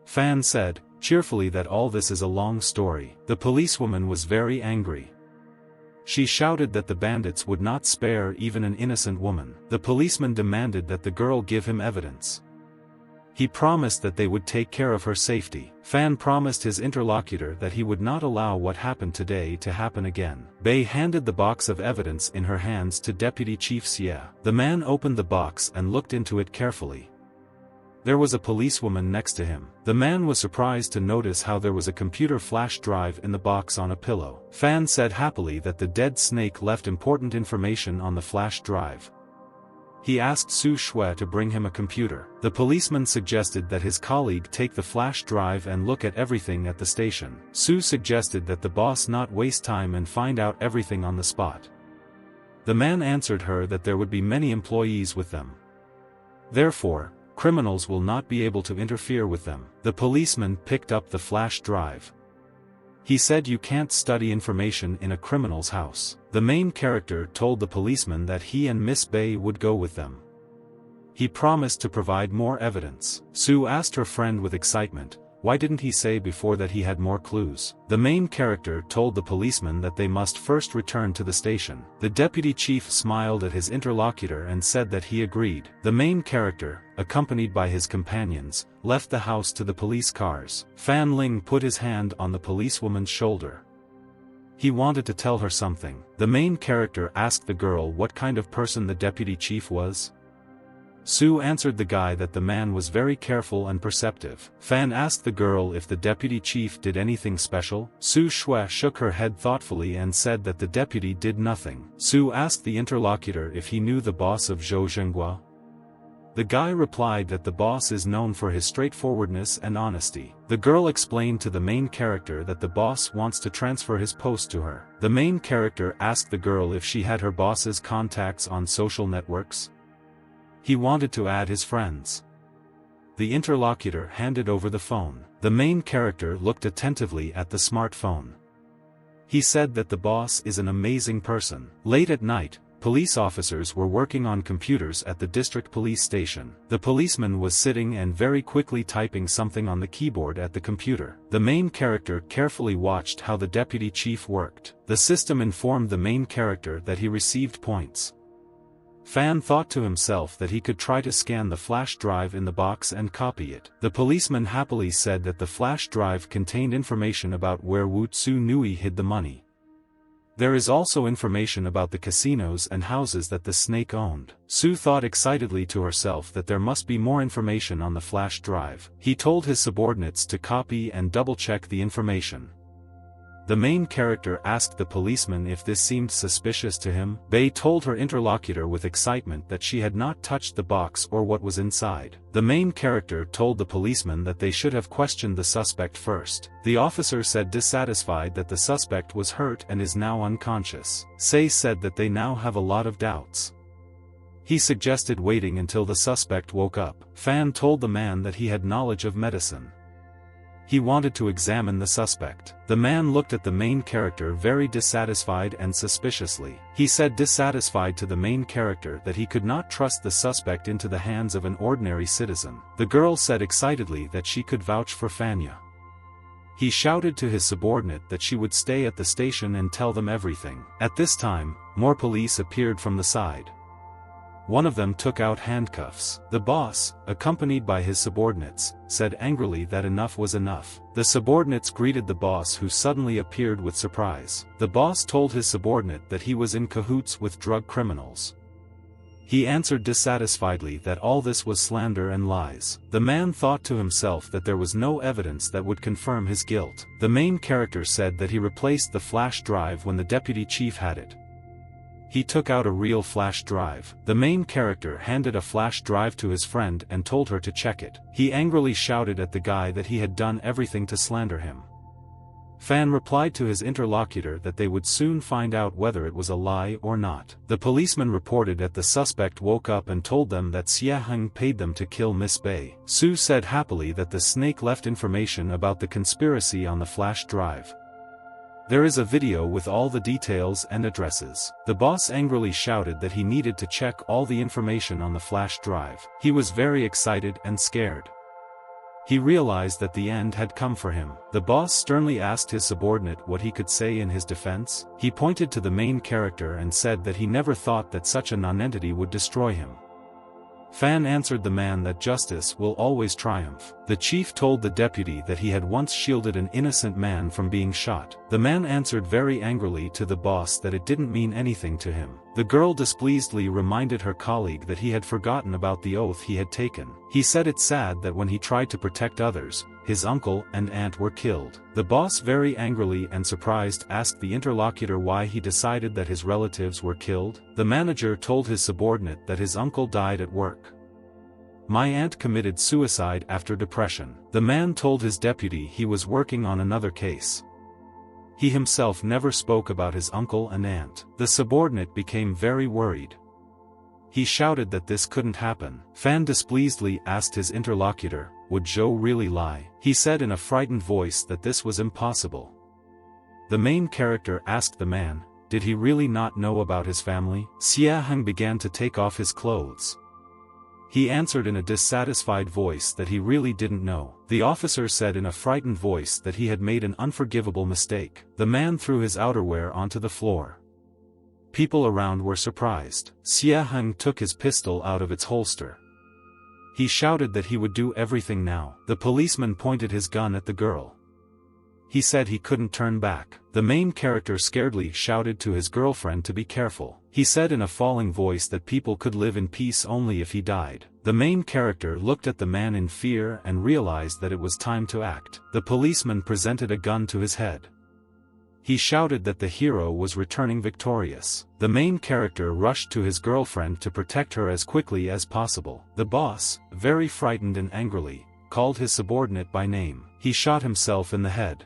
Fan said, cheerfully, that all this is a long story. The policewoman was very angry. She shouted that the bandits would not spare even an innocent woman. The policeman demanded that the girl give him evidence. He promised that they would take care of her safety. Fan promised his interlocutor that he would not allow what happened today to happen again. Bei handed the box of evidence in her hands to Deputy Chief Xie. The man opened the box and looked into it carefully. There was a policewoman next to him. The man was surprised to notice how there was a computer flash drive in the box on a pillow. Fan said happily that the dead snake left important information on the flash drive. He asked Su Shui to bring him a computer. The policeman suggested that his colleague take the flash drive and look at everything at the station. Su suggested that the boss not waste time and find out everything on the spot. The man answered her that there would be many employees with them. Therefore, criminals will not be able to interfere with them. The policeman picked up the flash drive. He said you can't study information in a criminal's house. The main character told the policeman that he and Miss Bay would go with them. He promised to provide more evidence. Sue asked her friend with excitement, why didn't he say before that he had more clues? The main character told the policeman that they must first return to the station. The deputy chief smiled at his interlocutor and said that he agreed. The main character, accompanied by his companions, left the house to the police cars. Fan Ling put his hand on the policewoman's shoulder. He wanted to tell her something. The main character asked the girl what kind of person the deputy chief was. Sue answered the guy that the man was very careful and perceptive. Fan asked the girl if the deputy chief did anything special. Su Shui shook her head thoughtfully and said that the deputy did nothing. Sue asked the interlocutor if he knew the boss of Zhou Zhenghua. The guy replied that the boss is known for his straightforwardness and honesty. The girl explained to the main character that the boss wants to transfer his post to her. The main character asked the girl if she had her boss's contacts on social networks. He wanted to add his friends. The interlocutor handed over the phone. The main character looked attentively at the smartphone. He said that the boss is an amazing person. Late at night, police officers were working on computers at the district police station. The policeman was sitting and very quickly typing something on the keyboard at the computer. The main character carefully watched how the deputy chief worked. The system informed the main character that he received points. Fan thought to himself that he could try to scan the flash drive in the box and copy it. The policeman happily said that the flash drive contained information about where Wu Tsu Nui hid the money. There is also information about the casinos and houses that the snake owned. Sue thought excitedly to herself that there must be more information on the flash drive. He told his subordinates to copy and double-check the information. The main character asked the policeman if this seemed suspicious to him. Bei told her interlocutor with excitement that she had not touched the box or what was inside. The main character told the policeman that they should have questioned the suspect first. The officer said dissatisfied that the suspect was hurt and is now unconscious. Sei said that they now have a lot of doubts. He suggested waiting until the suspect woke up. Fan told the man that he had knowledge of medicine. He wanted to examine the suspect. The man looked at the main character very dissatisfied and suspiciously. He said dissatisfied to the main character that he could not trust the suspect into the hands of an ordinary citizen. The girl said excitedly that she could vouch for Fanya. He shouted to his subordinate that she would stay at the station and tell them everything. At this time, more police appeared from the side. One of them took out handcuffs. The boss, accompanied by his subordinates, said angrily that enough was enough. The subordinates greeted the boss who suddenly appeared with surprise. The boss told his subordinate that he was in cahoots with drug criminals. He answered dissatisfiedly that all this was slander and lies. The man thought to himself that there was no evidence that would confirm his guilt. The main character said that he replaced the flash drive when the deputy chief had it. He took out a real flash drive. The main character handed a flash drive to his friend and told her to check it. He angrily shouted at the guy that he had done everything to slander him. Fan replied to his interlocutor that they would soon find out whether it was a lie or not. The policeman reported that the suspect woke up and told them that Xie Heng paid them to kill Miss Bei. Su said happily that the snake left information about the conspiracy on the flash drive. There is a video with all the details and addresses. The boss angrily shouted that he needed to check all the information on the flash drive. He was very excited and scared. He realized that the end had come for him. The boss sternly asked his subordinate what he could say in his defense. He pointed to the main character and said that he never thought that such a nonentity would destroy him. Fan answered the man that justice will always triumph. The chief told the deputy that he had once shielded an innocent man from being shot. The man answered very angrily to the boss that it didn't mean anything to him. The girl displeasedly reminded her colleague that he had forgotten about the oath he had taken. He said it's sad that when he tried to protect others, his uncle and aunt were killed. The boss very angrily and surprised asked the interlocutor why he decided that his relatives were killed. The manager told his subordinate that his uncle died at work. My aunt committed suicide after depression. The man told his deputy he was working on another case. He himself never spoke about his uncle and aunt. The subordinate became very worried. He shouted that this couldn't happen. Fan displeasedly asked his interlocutor, would Zhou really lie? He said in a frightened voice that this was impossible. The main character asked the man, did he really not know about his family? Xie Heng began to take off his clothes. He answered in a dissatisfied voice that he really didn't know. The officer said in a frightened voice that he had made an unforgivable mistake. The man threw his outerwear onto the floor. People around were surprised. Xie Heng took his pistol out of its holster. He shouted that he would do everything now. The policeman pointed his gun at the girl. He said he couldn't turn back. The main character scaredly shouted to his girlfriend to be careful. He said in a falling voice that people could live in peace only if he died. The main character looked at the man in fear and realized that it was time to act. The policeman presented a gun to his head. He shouted that the hero was returning victorious. The main character rushed to his girlfriend to protect her as quickly as possible. The boss, very frightened and angrily, called his subordinate by name. He shot himself in the head.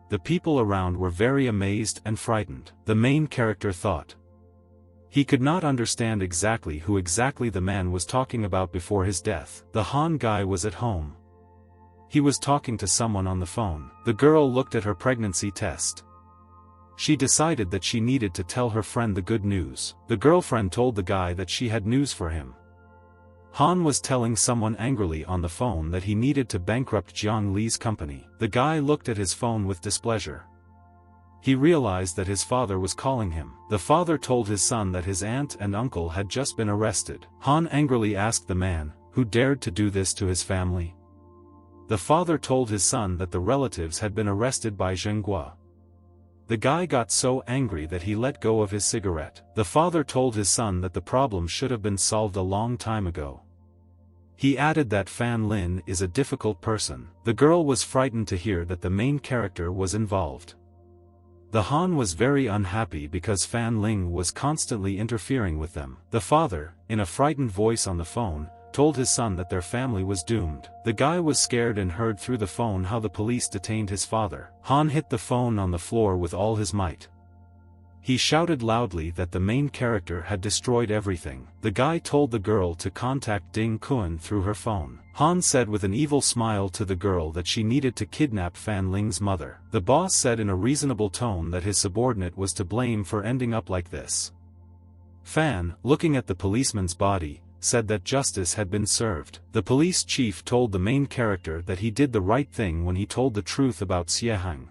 The people around were very amazed and frightened. The main character thought. He could not understand exactly who exactly the man was talking about before his death. The Han guy was at home. He was talking to someone on the phone. The girl looked at her pregnancy test. She decided that she needed to tell her friend the good news. The girlfriend told the guy that she had news for him. Han was telling someone angrily on the phone that he needed to bankrupt Jiang Li's company. The guy looked at his phone with displeasure. He realized that his father was calling him. The father told his son that his aunt and uncle had just been arrested. Han angrily asked the man, who dared to do this to his family? The father told his son that the relatives had been arrested by Zhenghua. The guy got so angry that he let go of his cigarette. The father told his son that the problem should have been solved a long time ago. He added that Fan Lin is a difficult person. The girl was frightened to hear that the main character was involved. The Han was very unhappy because Fan Ling was constantly interfering with them. The father, in a frightened voice on the phone, told his son that their family was doomed. The guy was scared and heard through the phone how the police detained his father. Han hit the phone on the floor with all his might. He shouted loudly that the main character had destroyed everything. The guy told the girl to contact Ding Kun through her phone. Han said with an evil smile to the girl that she needed to kidnap Fan Ling's mother. The boss said in a reasonable tone that his subordinate was to blame for ending up like this. Fan, looking at the policeman's body, said that justice had been served. The police chief told the main character that he did the right thing when he told the truth about Xie Heng.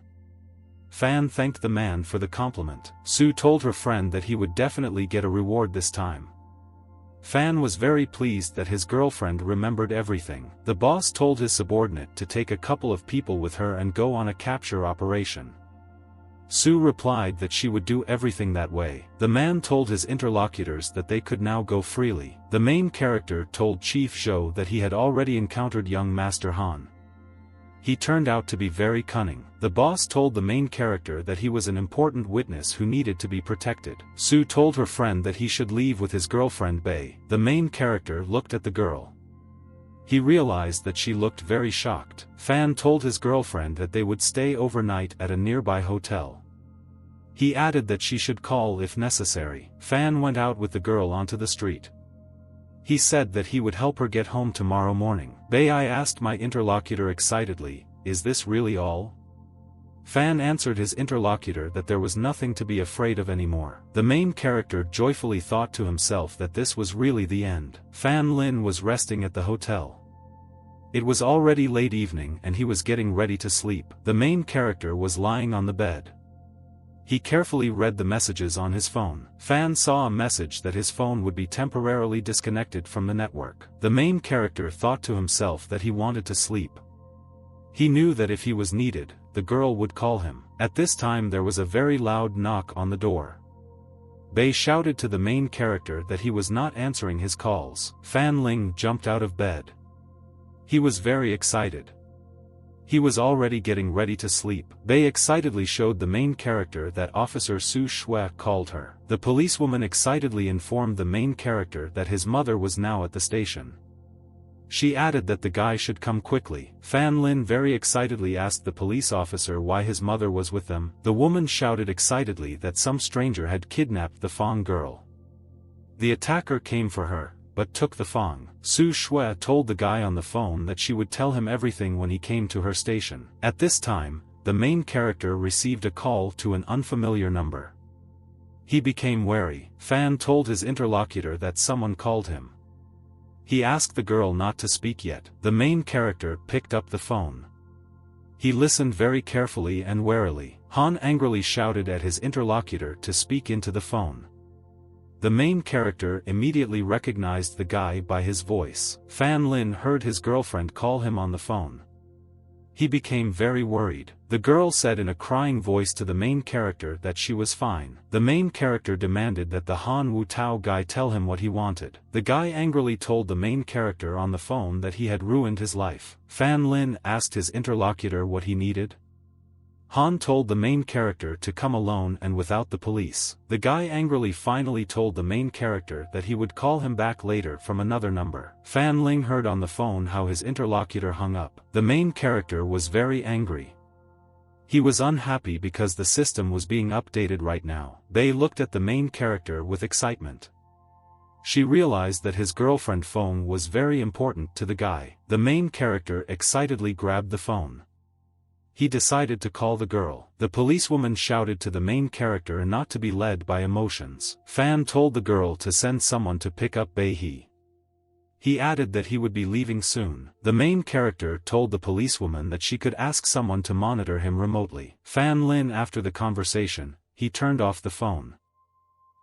Fan thanked the man for the compliment. Su told her friend that he would definitely get a reward this time. Fan was very pleased that his girlfriend remembered everything. The boss told his subordinate to take a couple of people with her and go on a capture operation. Su replied that she would do everything that way. The man told his interlocutors that they could now go freely. The main character told Chief Zhou that he had already encountered young Master Han. He turned out to be very cunning. The boss told the main character that he was an important witness who needed to be protected. Su told her friend that he should leave with his girlfriend Bei. The main character looked at the girl. He realized that she looked very shocked. Fan told his girlfriend that they would stay overnight at a nearby hotel. He added that she should call if necessary. Fan went out with the girl onto the street. He said that he would help her get home tomorrow morning. I asked my interlocutor excitedly, "Is this really all?" Fan answered his interlocutor that there was nothing to be afraid of anymore. The main character joyfully thought to himself that this was really the end. Fan Lin was resting at the hotel. It was already late evening and he was getting ready to sleep. The main character was lying on the bed. He carefully read the messages on his phone. Fan saw a message that his phone would be temporarily disconnected from the network. The main character thought to himself that he wanted to sleep. He knew that if he was needed, the girl would call him. At this time there was a very loud knock on the door. Bei shouted to the main character that he was not answering his calls. Fan Ling jumped out of bed. He was very excited. He was already getting ready to sleep. Bei excitedly showed the main character that Officer Su Shui called her. The policewoman excitedly informed the main character that his mother was now at the station. She added that the guy should come quickly. Fan Lin very excitedly asked the police officer why his mother was with them. The woman shouted excitedly that some stranger had kidnapped the Fong girl. The attacker came for her, but took the Fong. Su Shui told the guy on the phone that she would tell him everything when he came to her station. At this time, the main character received a call to an unfamiliar number. He became wary. Fan told his interlocutor that someone called him. He asked the girl not to speak yet. The main character picked up the phone. He listened very carefully and warily. Han angrily shouted at his interlocutor to speak into the phone. The main character immediately recognized the guy by his voice. Fan Lin heard his girlfriend call him on the phone. He became very worried. The girl said in a crying voice to the main character that she was fine. The main character demanded that the Han Wu Tao guy tell him what he wanted. The guy angrily told the main character on the phone that he had ruined his life. Fan Lin asked his interlocutor what he needed. Han told the main character to come alone and without the police. The guy angrily finally told the main character that he would call him back later from another number. Fan Ling heard on the phone how his interlocutor hung up. The main character was very angry. He was unhappy because the system was being updated right now. Bei looked at the main character with excitement. She realized that his girlfriend phone was very important to the guy. The main character excitedly grabbed the phone. He decided to call the girl. The policewoman shouted to the main character not to be led by emotions. Fan told the girl to send someone to pick up Bei He. He added that he would be leaving soon. The main character told the policewoman that she could ask someone to monitor him remotely. Fan Lin after the conversation, he turned off the phone.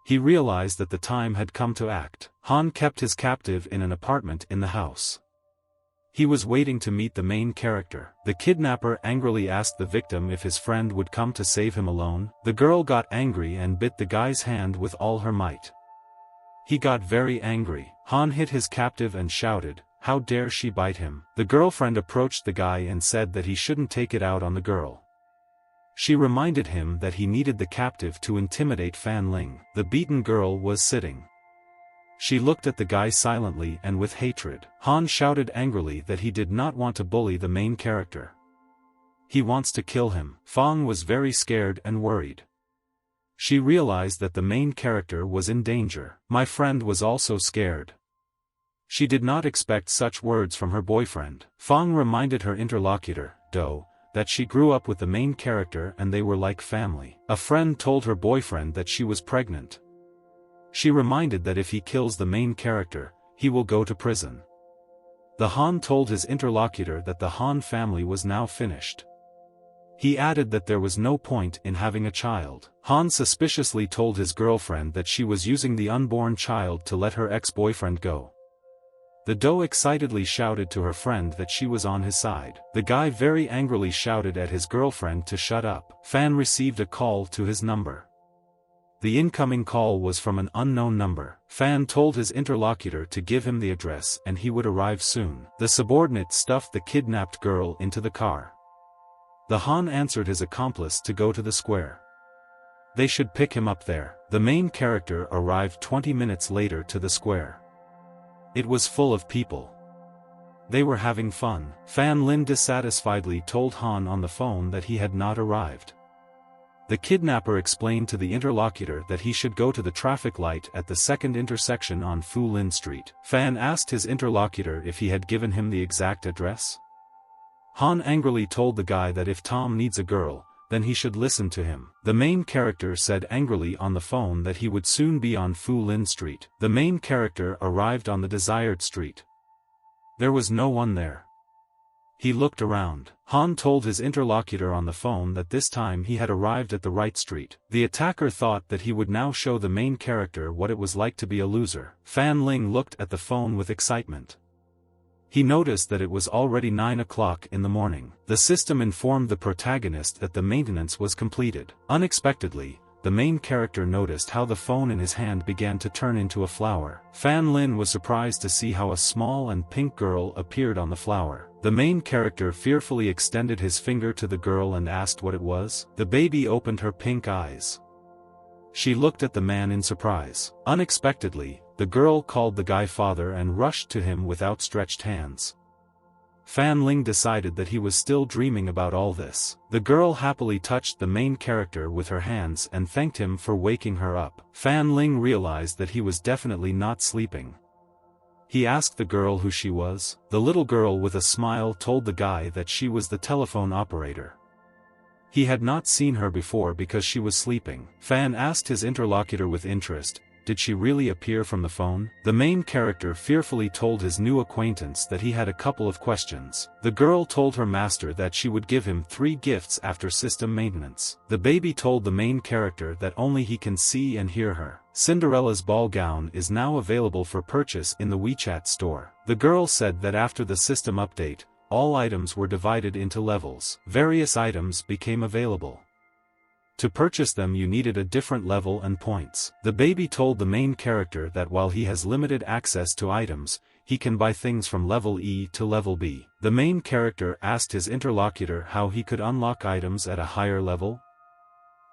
He realized that the time had come to act. Han kept his captive in an apartment in the house. He was waiting to meet the main character. The kidnapper angrily asked the victim if his friend would come to save him alone. The girl got angry and bit the guy's hand with all her might. He got very angry. Han hit his captive and shouted, "How dare she bite him?" The girlfriend approached the guy and said that he shouldn't take it out on the girl. She reminded him that he needed the captive to intimidate Fan Ling. The beaten girl was sitting. She looked at the guy silently and with hatred. Han shouted angrily that he did not want to bully the main character. He wants to kill him. Fong was very scared and worried. She realized that the main character was in danger. My friend was also scared. She did not expect such words from her boyfriend. Fong reminded her interlocutor, Do, that she grew up with the main character and they were like family. A friend told her boyfriend that she was pregnant. She reminded that if he kills the main character, he will go to prison. The Han told his interlocutor that the Han family was now finished. He added that there was no point in having a child. Han suspiciously told his girlfriend that she was using the unborn child to let her ex-boyfriend go. The Do excitedly shouted to her friend that she was on his side. The guy very angrily shouted at his girlfriend to shut up. Fan received a call to his number. The incoming call was from an unknown number. Fan told his interlocutor to give him the address and he would arrive soon. The subordinate stuffed the kidnapped girl into the car. The Han answered his accomplice to go to the square. They should pick him up there. The main character arrived 20 minutes later to the square. It was full of people. They were having fun. Fan Lin dissatisfiedly told Han on the phone that he had not arrived. The kidnapper explained to the interlocutor that he should go to the traffic light at the second intersection on Fu Lin Street. Fan asked his interlocutor if he had given him the exact address. Han angrily told the guy that if Tom needs a girl, then he should listen to him. The main character said angrily on the phone that he would soon be on Fu Lin Street. The main character arrived on the desired street. There was no one there. He looked around. Han told his interlocutor on the phone that this time he had arrived at the right street. The attacker thought that he would now show the main character what it was like to be a loser. Fan Ling looked at the phone with excitement. He noticed that it was already 9 o'clock in the morning. The system informed the protagonist that the maintenance was completed. Unexpectedly, the main character noticed how the phone in his hand began to turn into a flower. Fan Lin was surprised to see how a small and pink girl appeared on the flower. The main character fearfully extended his finger to the girl and asked what it was. The baby opened her pink eyes. She looked at the man in surprise. Unexpectedly, the girl called the guy father and rushed to him with outstretched hands. Fan Ling decided that he was still dreaming about all this. The girl happily touched the main character with her hands and thanked him for waking her up. Fan Ling realized that he was definitely not sleeping. He asked the girl who she was. The little girl with a smile told the guy that she was the telephone operator. He had not seen her before because she was sleeping. Fan asked his interlocutor with interest, did she really appear from the phone? The main character fearfully told his new acquaintance that he had a couple of questions. The girl told her master that she would give him 3 gifts after system maintenance. The baby told the main character that only he can see and hear her. Cinderella's ball gown is now available for purchase in the WeChat store. The girl said that after the system update, all items were divided into levels. Various items became available. To purchase them you needed a different level and points. The baby told the main character that while he has limited access to items, he can buy things from level E to level B. The main character asked his interlocutor how he could unlock items at a higher level.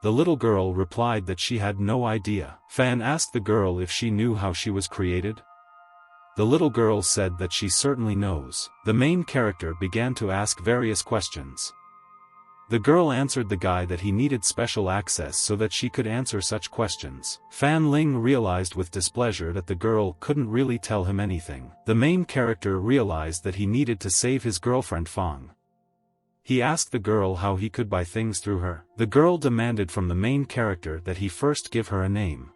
The little girl replied that she had no idea. Fan asked the girl if she knew how she was created. The little girl said that she certainly knows. The main character began to ask various questions. The girl answered the guy that he needed special access so that she could answer such questions. Fan Ling realized with displeasure that the girl couldn't really tell him anything. The main character realized that he needed to save his girlfriend Fang. He asked the girl how he could buy things through her. The girl demanded from the main character that he first give her a name.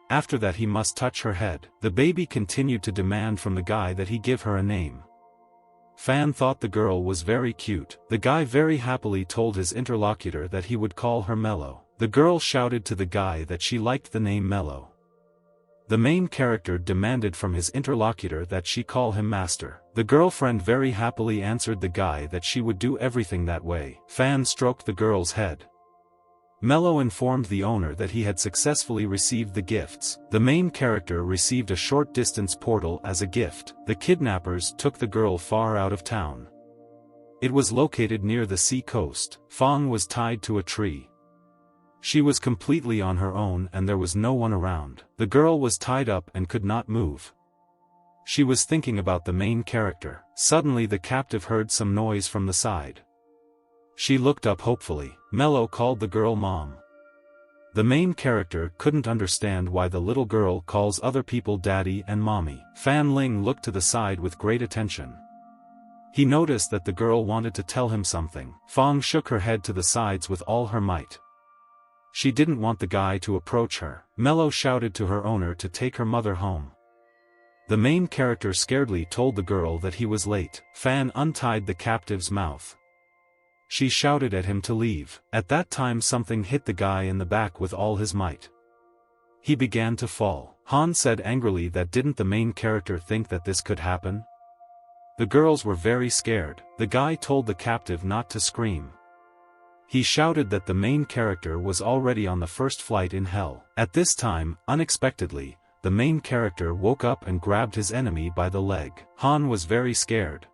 After that he must touch her head. The baby continued to demand from the guy that he give her a name. Fan thought the girl was very cute. The guy very happily told his interlocutor that he would call her Mellow. The girl shouted to the guy that she liked the name Mellow. The main character demanded from his interlocutor that she call him Master. The girlfriend very happily answered the guy that she would do everything that way. Fan stroked the girl's head. Mellow informed the owner that he had successfully received the gifts. The main character received a short-distance portal as a gift. The kidnappers took the girl far out of town. It was located near the sea coast. Fang was tied to a tree. She was completely on her own and there was no one around. The girl was tied up and could not move. She was thinking about the main character. Suddenly the captive heard some noise from the side. She looked up hopefully. Mellow called the girl Mom. The main character couldn't understand why the little girl calls other people Daddy and Mommy. Fan Ling looked to the side with great attention. He noticed that the girl wanted to tell him something. Fang shook her head to the sides with all her might. She didn't want the guy to approach her. Mellow shouted to her owner to take her mother home. The main character scaredly told the girl that he was late. Fan untied the captive's mouth. She shouted at him to leave. At that time something hit the guy in the back with all his might. He began to fall. Han said angrily that didn't the main character think that this could happen? The girls were very scared. The guy told the captive not to scream. He shouted that the main character was already on the first flight in hell. At this time, unexpectedly, the main character woke up and grabbed his enemy by the leg. Han was very scared.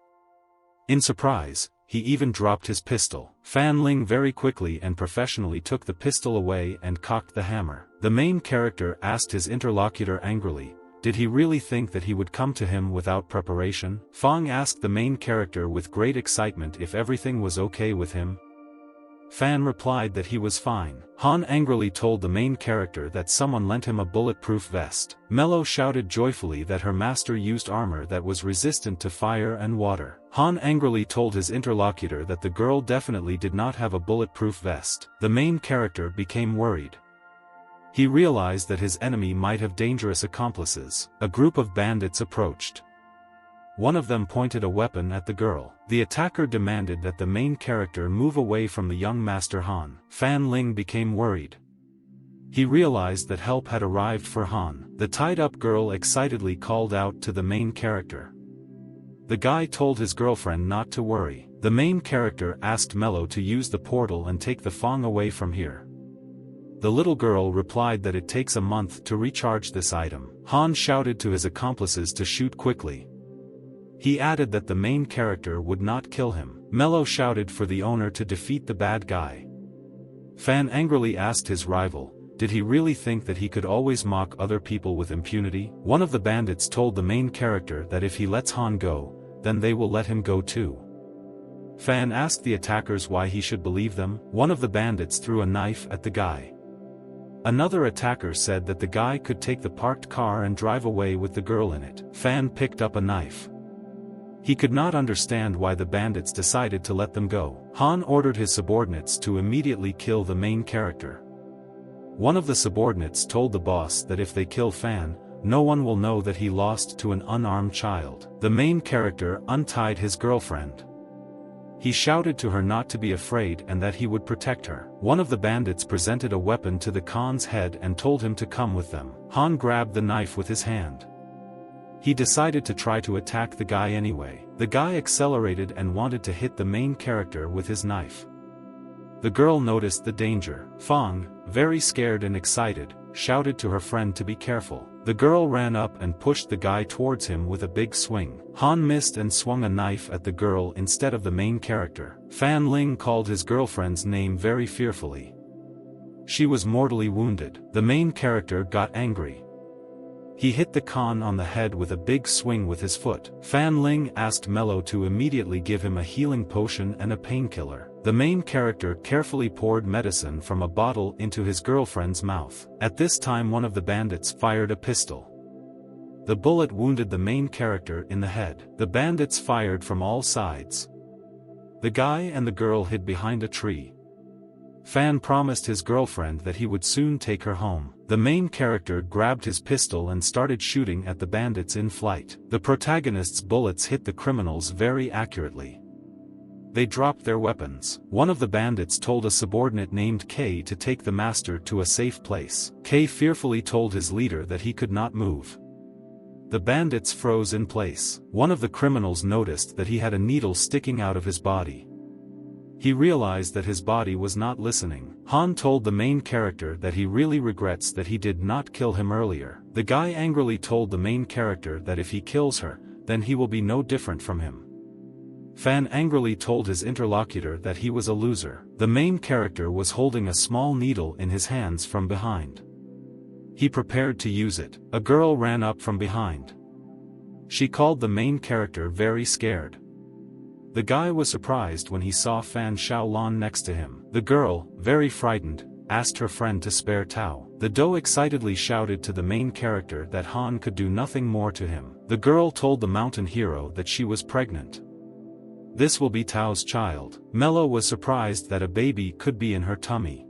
In surprise, he even dropped his pistol. Fan Ling very quickly and professionally took the pistol away and cocked the hammer. The main character asked his interlocutor angrily, did he really think that he would come to him without preparation? Fang asked the main character with great excitement if everything was okay with him. Fan replied that he was fine. Han angrily told the main character that someone lent him a bulletproof vest. Mellow shouted joyfully that her master used armor that was resistant to fire and water. Han angrily told his interlocutor that the girl definitely did not have a bulletproof vest. The main character became worried. He realized that his enemy might have dangerous accomplices. A group of bandits approached. one of them pointed a weapon at the girl. The attacker demanded that the main character move away from the young Master Han. Fan Ling became worried. He realized that help had arrived for Han. The tied-up girl excitedly called out to the main character. The guy told his girlfriend not to worry. The main character asked Mello to use the portal and take the Fong away from here. The little girl replied that it takes a month to recharge this item. Han shouted to his accomplices to shoot quickly. He added that the main character would not kill him. Mello shouted for the owner to defeat the bad guy. Fan angrily asked his rival, did he really think that he could always mock other people with impunity? One of the bandits told the main character that if he lets Han go, then they will let him go too. Fan asked the attackers why he should believe them. One of the bandits threw a knife at the guy. Another attacker said that the guy could take the parked car and drive away with the girl in it. Fan picked up a knife. He could not understand why the bandits decided to let them go. Han ordered his subordinates to immediately kill the main character. One of the subordinates told the boss that if they kill Fan, no one will know that he lost to an unarmed child. The main character untied his girlfriend. He shouted to her not to be afraid and that he would protect her. One of the bandits presented a weapon to the Khan's head and told him to come with them. Han grabbed the knife with his hand. He decided to try to attack the guy anyway. The guy accelerated and wanted to hit the main character with his knife. The girl noticed the danger. Fong, very scared and excited, shouted to her friend to be careful. The girl ran up and pushed the guy towards him with a big swing. Han missed and swung a knife at the girl instead of the main character. Fan Ling called his girlfriend's name very fearfully. She was mortally wounded. The main character got angry. He hit the Khan on the head with a big swing with his foot. Fan Ling asked Mello to immediately give him a healing potion and a painkiller. The main character carefully poured medicine from a bottle into his girlfriend's mouth. At this time one of the bandits fired a pistol. The bullet wounded the main character in the head. The bandits fired from all sides. The guy and the girl hid behind a tree. Fan promised his girlfriend that he would soon take her home. The main character grabbed his pistol and started shooting at the bandits in flight. The protagonist's bullets hit the criminals very accurately. They dropped their weapons. One of the bandits told a subordinate named K to take the master to a safe place. K fearfully told his leader that he could not move. The bandits froze in place. One of the criminals noticed that he had a needle sticking out of his body. He realized that his body was not listening. Han told the main character that he really regrets that he did not kill him earlier. The guy angrily told the main character that if he kills her, then he will be no different from him. Fan angrily told his interlocutor that he was a loser. The main character was holding a small needle in his hands from behind. He prepared to use it. A girl ran up from behind. She called the main character very scared. The guy was surprised when he saw Fan Shaolon next to him. The girl, very frightened, asked her friend to spare Tao. The doe excitedly shouted to the main character that Han could do nothing more to him. The girl told the mountain hero that she was pregnant. This will be Tao's child. Mello was surprised that a baby could be in her tummy.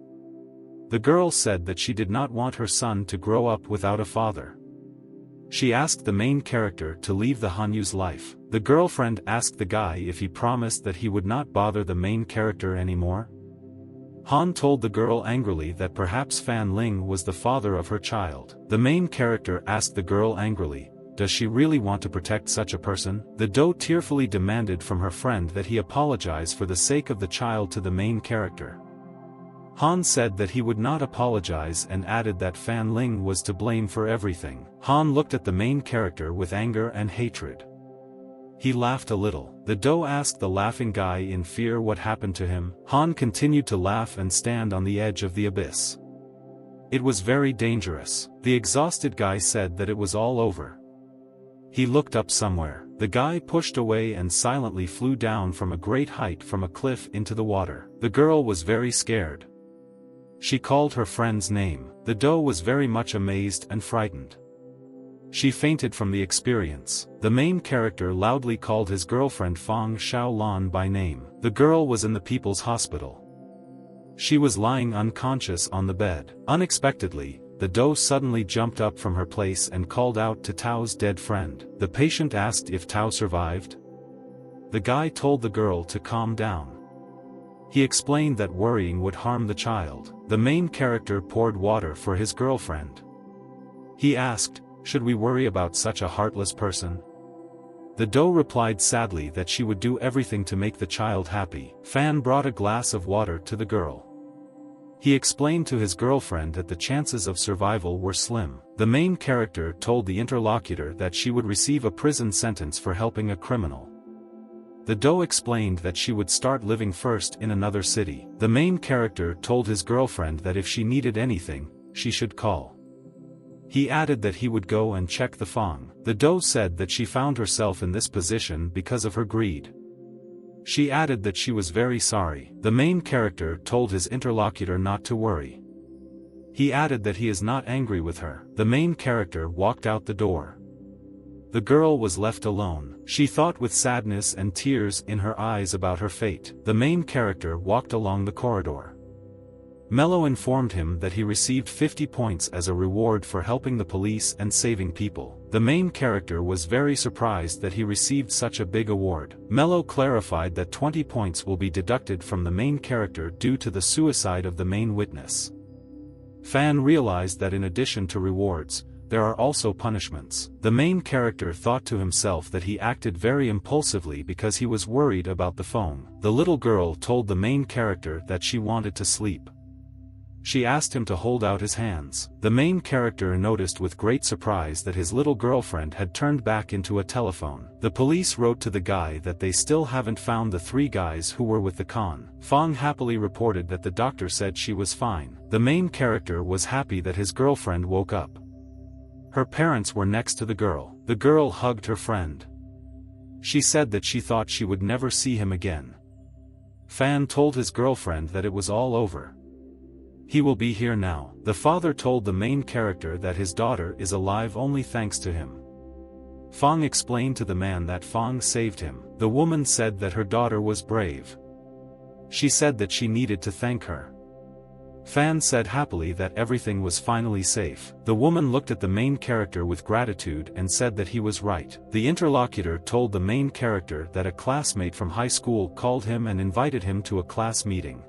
The girl said that she did not want her son to grow up without a father. She asked the main character to leave the Hanyu's life. The girlfriend asked the guy if he promised that he would not bother the main character anymore. Han told the girl angrily that perhaps Fan Ling was the father of her child. The main character asked the girl angrily, does she really want to protect such a person? The doe tearfully demanded from her friend that he apologize for the sake of the child to the main character. Han said that he would not apologize and added that Fan Ling was to blame for everything. Han looked at the main character with anger and hatred. He laughed a little. The doe asked the laughing guy in fear what happened to him. Han continued to laugh and stand on the edge of the abyss. It was very dangerous. The exhausted guy said that it was all over. He looked up somewhere. The guy pushed away and silently flew down from a great height from a cliff into the water. The girl was very scared. She called her friend's name. The doe was very much amazed and frightened. She fainted from the experience. The main character loudly called his girlfriend Fong Shaolon by name. The girl was in the people's hospital. She was lying unconscious on the bed. Unexpectedly, the doe suddenly jumped up from her place and called out to Tao's dead friend. The patient asked if Tao survived. The guy told the girl to calm down. He explained that worrying would harm the child. The main character poured water for his girlfriend. He asked, "Should we worry about such a heartless person?" The doe replied sadly that she would do everything to make the child happy. Fan brought a glass of water to the girl. He explained to his girlfriend that the chances of survival were slim. The main character told the interlocutor that she would receive a prison sentence for helping a criminal. The doe explained that she would start living first in another city. The main character told his girlfriend that if she needed anything, she should call. He added that he would go and check the Fong. The doe said that she found herself in this position because of her greed. She added that she was very sorry. The main character told his interlocutor not to worry. He added that he is not angry with her. The main character walked out the door. The girl was left alone. She thought with sadness and tears in her eyes about her fate. The main character walked along the corridor. Mello informed him that he received 50 points as a reward for helping the police and saving people. The main character was very surprised that he received such a big award. Mello clarified that 20 points will be deducted from the main character due to the suicide of the main witness. Fan realized that in addition to rewards, there are also punishments. The main character thought to himself that he acted very impulsively because he was worried about the phone. The little girl told the main character that she wanted to sleep. She asked him to hold out his hands. The main character noticed with great surprise that his little girlfriend had turned back into a telephone. The police wrote to the guy that they still haven't found the 3 guys who were with the con. Fong happily reported that the doctor said she was fine. The main character was happy that his girlfriend woke up. Her parents were next to the girl. The girl hugged her friend. She said that she thought she would never see him again. Fan told his girlfriend that it was all over. He will be here now. The father told the main character that his daughter is alive only thanks to him. Fong explained to the man that Fong saved him. The woman said that her daughter was brave. She said that she needed to thank her. Fan said happily that everything was finally safe. The woman looked at the main character with gratitude and said that he was right. The interlocutor told the main character that a classmate from high school called him and invited him to a class meeting.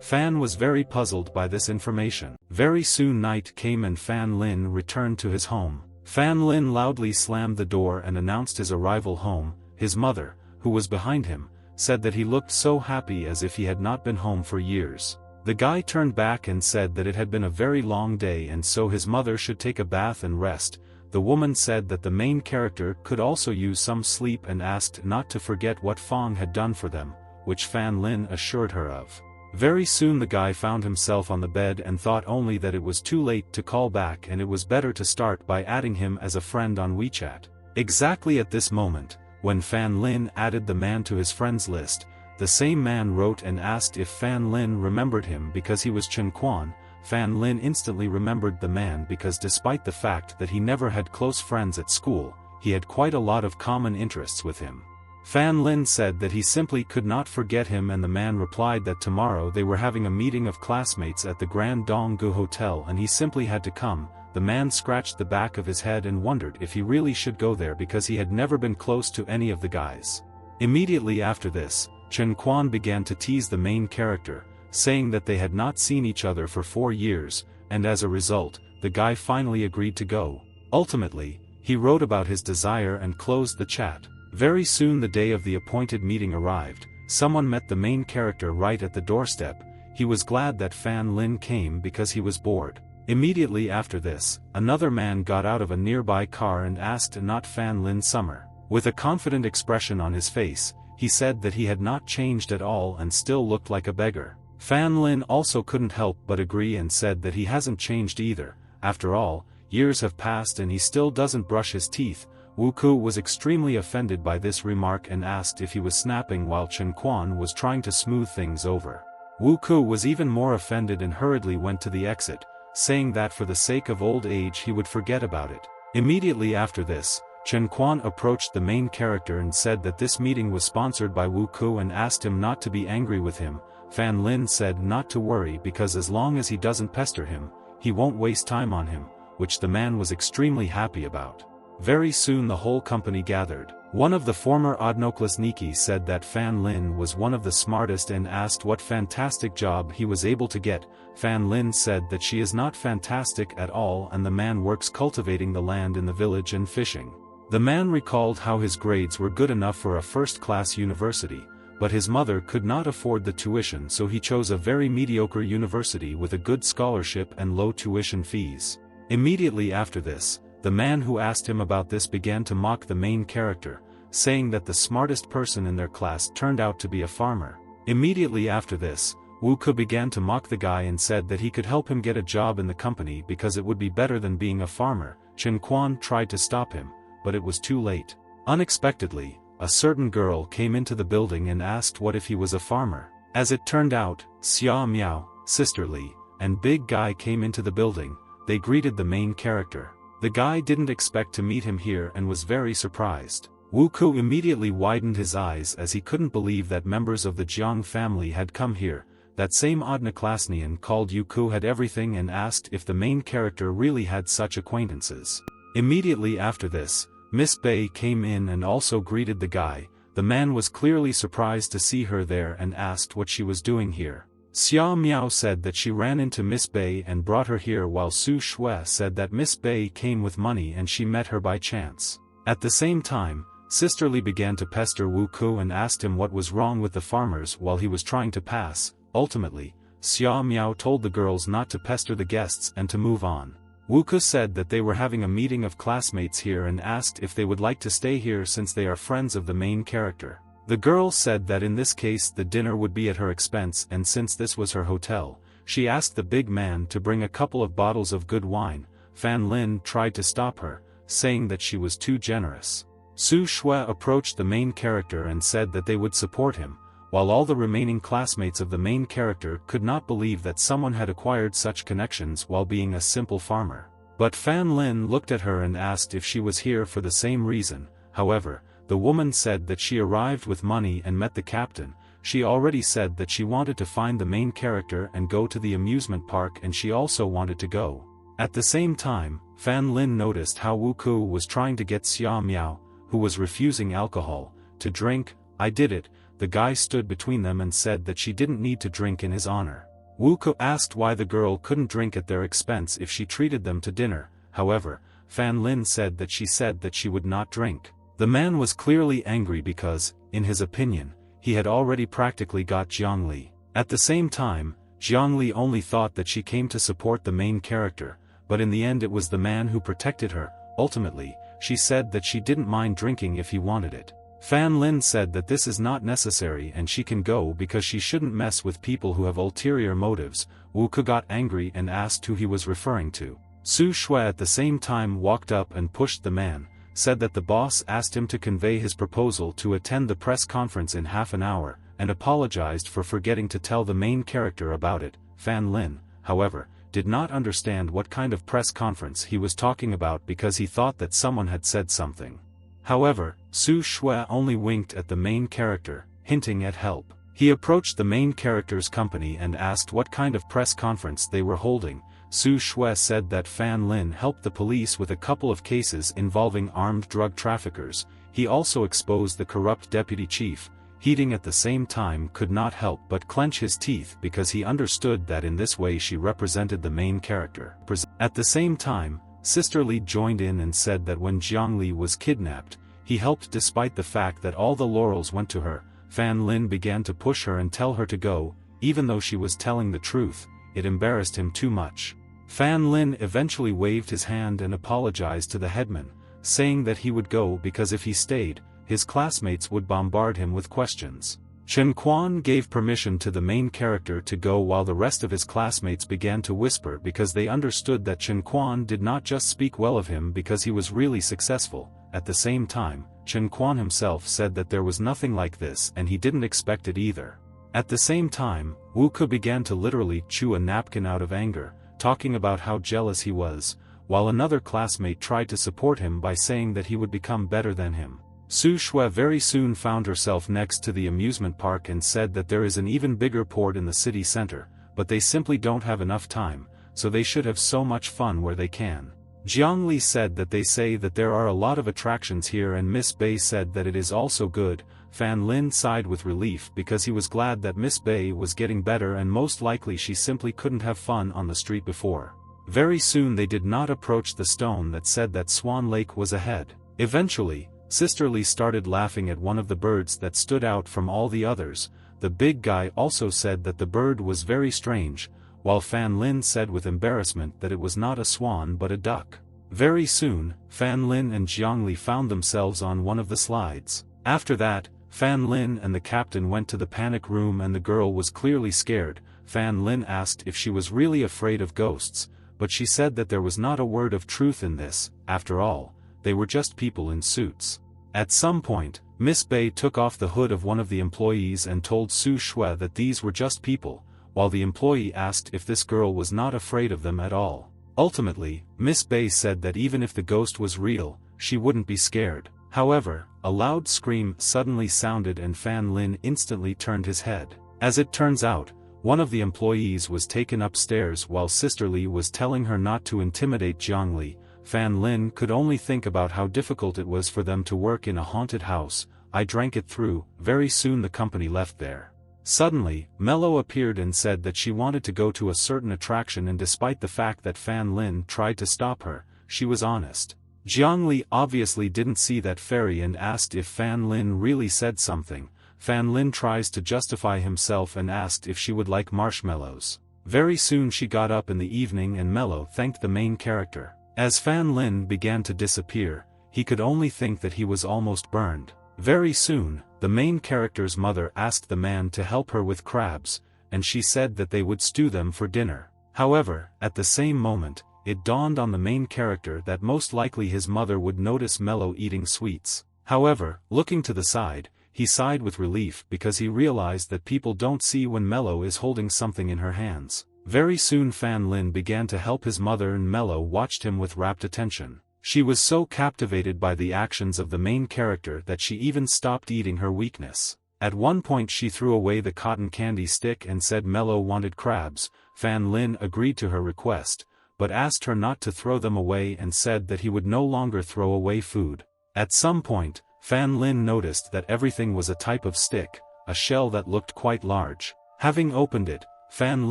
Fan was very puzzled by this information. Very soon night came and Fan Lin returned to his home. Fan Lin loudly slammed the door and announced his arrival home. His mother, who was behind him, said that he looked so happy as if he had not been home for years. The guy turned back and said that it had been a very long day and so his mother should take a bath and rest. The woman said that the main character could also use some sleep and asked not to forget what Fong had done for them, which Fan Lin assured her of. Very soon the guy found himself on the bed and thought only that it was too late to call back and it was better to start by adding him as a friend on WeChat. Exactly at this moment, when Fan Lin added the man to his friends list, the same man wrote and asked if Fan Lin remembered him because he was Chen Quan. Fan Lin instantly remembered the man because despite the fact that he never had close friends at school, he had quite a lot of common interests with him. Fan Lin said that he simply could not forget him and the man replied that tomorrow they were having a meeting of classmates at the Grand Donggu Hotel and he simply had to come. The man scratched the back of his head and wondered if he really should go there because he had never been close to any of the guys. Immediately after this, Chen Quan began to tease the main character, saying that they had not seen each other for 4 years, and as a result, the guy finally agreed to go. Ultimately, he wrote about his desire and closed the chat. Very soon the day of the appointed meeting arrived. Someone met the main character right at the doorstep. He was glad that Fan Lin came because he was bored. Immediately after this, another man got out of a nearby car and asked not Fan Lin Summer. With a confident expression on his face, he said that he had not changed at all and still looked like a beggar. Fan Lin also couldn't help but agree and said that he hasn't changed either. After all, years have passed and he still doesn't brush his teeth. Wu Ku was extremely offended by this remark and asked if he was snapping while Chen Quan was trying to smooth things over. Wu Ku was even more offended and hurriedly went to the exit, saying that for the sake of old age he would forget about it. Immediately after this, Chen Quan approached the main character and said that this meeting was sponsored by Wu Ku and asked him not to be angry with him. Fan Lin said not to worry because as long as he doesn't pester him, he won't waste time on him, which the man was extremely happy about. Very soon the whole company gathered. One of the former Odnoklasniki said that Fan Lin was one of the smartest and asked what fantastic job he was able to get. Fan Lin said that she is not fantastic at all and the man works cultivating the land in the village and fishing. The man recalled how his grades were good enough for a first-class university, but his mother could not afford the tuition, so he chose a very mediocre university with a good scholarship and low tuition fees. Immediately after this, the man who asked him about this began to mock the main character, saying that the smartest person in their class turned out to be a farmer. Immediately after this, Wu Ke began to mock the guy and said that he could help him get a job in the company because it would be better than being a farmer. Chen Quan tried to stop him, but it was too late. Unexpectedly, a certain girl came into the building and asked what if he was a farmer. As it turned out, Xia Miao, Sister Li, and Big Guy came into the building. They greeted the main character. The guy didn't expect to meet him here and was very surprised. Wu Ke immediately widened his eyes as he couldn't believe that members of the Jiang family had come here. That same Odnoklasnian called Wu Ke had everything and asked if the main character really had such acquaintances. Immediately after this, Miss Bei came in and also greeted the guy. The man was clearly surprised to see her there and asked what she was doing here. Xia Miao said that she ran into Miss Bei and brought her here, while Su Shui said that Miss Bei came with money and she met her by chance. At the same time, Sister Li began to pester Wu Ke and asked him what was wrong with the farmers while he was trying to pass. Ultimately, Xia Miao told the girls not to pester the guests and to move on. Wu Ke said that they were having a meeting of classmates here and asked if they would like to stay here since they are friends of the main character. The girl said that in this case the dinner would be at her expense, and since this was her hotel, she asked the big man to bring a couple of bottles of good wine. Fan Lin tried to stop her, saying that she was too generous. Su Shui approached the main character and said that they would support him, while all the remaining classmates of the main character could not believe that someone had acquired such connections while being a simple farmer. But Fan Lin looked at her and asked if she was here for the same reason. However, the woman said that she arrived with money and met the captain. She already said that she wanted to find the main character and go to the amusement park, and she also wanted to go. At the same time, Fan Lin noticed how Wu Ke was trying to get Xia Miao, who was refusing alcohol, to drink. "I did it." The guy stood between them and said that she didn't need to drink in his honor. Wu Ke asked why the girl couldn't drink at their expense if she treated them to dinner. However, Fan Lin said that she would not drink. The man was clearly angry because, in his opinion, he had already practically got Jiang Li. At the same time, Jiang Li only thought that she came to support the main character, but in the end it was the man who protected her. Ultimately, she said that she didn't mind drinking if he wanted it. Fan Lin said that this is not necessary and she can go because she shouldn't mess with people who have ulterior motives. Wu Ke got angry and asked who he was referring to. Su Shui at the same time walked up and pushed the man, said that the boss asked him to convey his proposal to attend the press conference in half an hour, and apologized for forgetting to tell the main character about it. Fan Lin, however, did not understand what kind of press conference he was talking about because he thought that someone had said something. However, Su Shui only winked at the main character, hinting at help. He approached the main character's company and asked what kind of press conference they were holding. Su Shui said that Fan Lin helped the police with a couple of cases involving armed drug traffickers. He also exposed the corrupt deputy chief. Heating at the same time could not help but clench his teeth because he understood that in this way she represented the main character. At the same time, Sister Li joined in and said that when Jiang Li was kidnapped, he helped despite the fact that all the laurels went to her. Fan Lin began to push her and tell her to go, even though she was telling the truth. It embarrassed him too much. Fan Lin eventually waved his hand and apologized to the headman, saying that he would go because if he stayed, his classmates would bombard him with questions. Chen Quan gave permission to the main character to go while the rest of his classmates began to whisper because they understood that Chen Quan did not just speak well of him because he was really successful. At the same time, Chen Quan himself said that there was nothing like this and he didn't expect it either. At the same time, Wu Ke began to literally chew a napkin out of anger, talking about how jealous he was, while another classmate tried to support him by saying that he would become better than him. Su Shui very soon found herself next to the amusement park and said that there is an even bigger port in the city center, but they simply don't have enough time. so they should have so much fun where they can. Jiangli said that they say that there are a lot of attractions here, and Miss Bei said that it is also good. Fan Lin sighed with relief because he was glad that Miss Bei was getting better, and most likely she simply couldn't have fun on the street before. Very soon they did not approach the stone that said that Swan Lake was ahead. Eventually, Sister Lee started laughing at one of the birds that stood out from all the others. The big guy also said that the bird was very strange, while Fan Lin said with embarrassment that it was not a swan but a duck. Very soon, Fan Lin and Jiangli found themselves on one of the slides. After that, Fan Lin and the captain went to the panic room, and the girl was clearly scared. Fan Lin asked if she was really afraid of ghosts, but she said that there was not a word of truth in this. After all, they were just people in suits. At some point, Miss Bei took off the hood of one of the employees and told Su Shui that these were just people, while the employee asked if this girl was not afraid of them at all. Ultimately, Miss Bei said that even if the ghost was real, she wouldn't be scared. However, a loud scream suddenly sounded and Fan Lin instantly turned his head. As it turns out, one of the employees was taken upstairs while Sister Lee was telling her not to intimidate Jiangli. Fan Lin could only think about how difficult it was for them to work in a haunted house. I drank it through. Very soon the company left there. Suddenly, Mello appeared and said that she wanted to go to a certain attraction, and despite the fact that Fan Lin tried to stop her, she was honest. Jiangli obviously didn't see that fairy and asked if Fan Lin really said something. Fan Lin tries to justify himself and asked if she would like marshmallows. Very soon she got up in the evening and Mello thanked the main character. As Fan Lin began to disappear, he could only think that he was almost burned. Very soon, the main character's mother asked the man to help her with crabs, and she said that they would stew them for dinner. However, at the same moment, it dawned on the main character that most likely his mother would notice Mello eating sweets. However, looking to the side, he sighed with relief because he realized that people don't see when Mello is holding something in her hands. Very soon Fan Lin began to help his mother and Mello watched him with rapt attention. She was so captivated by the actions of the main character that she even stopped eating her weakness. At one point she threw away the cotton candy stick and said Mello wanted crabs. Fan Lin agreed to her request, but asked her not to throw them away and said that he would no longer throw away food. At some point, Fan Lin noticed that everything was a type of stick, a shell that looked quite large. Having opened it, Fan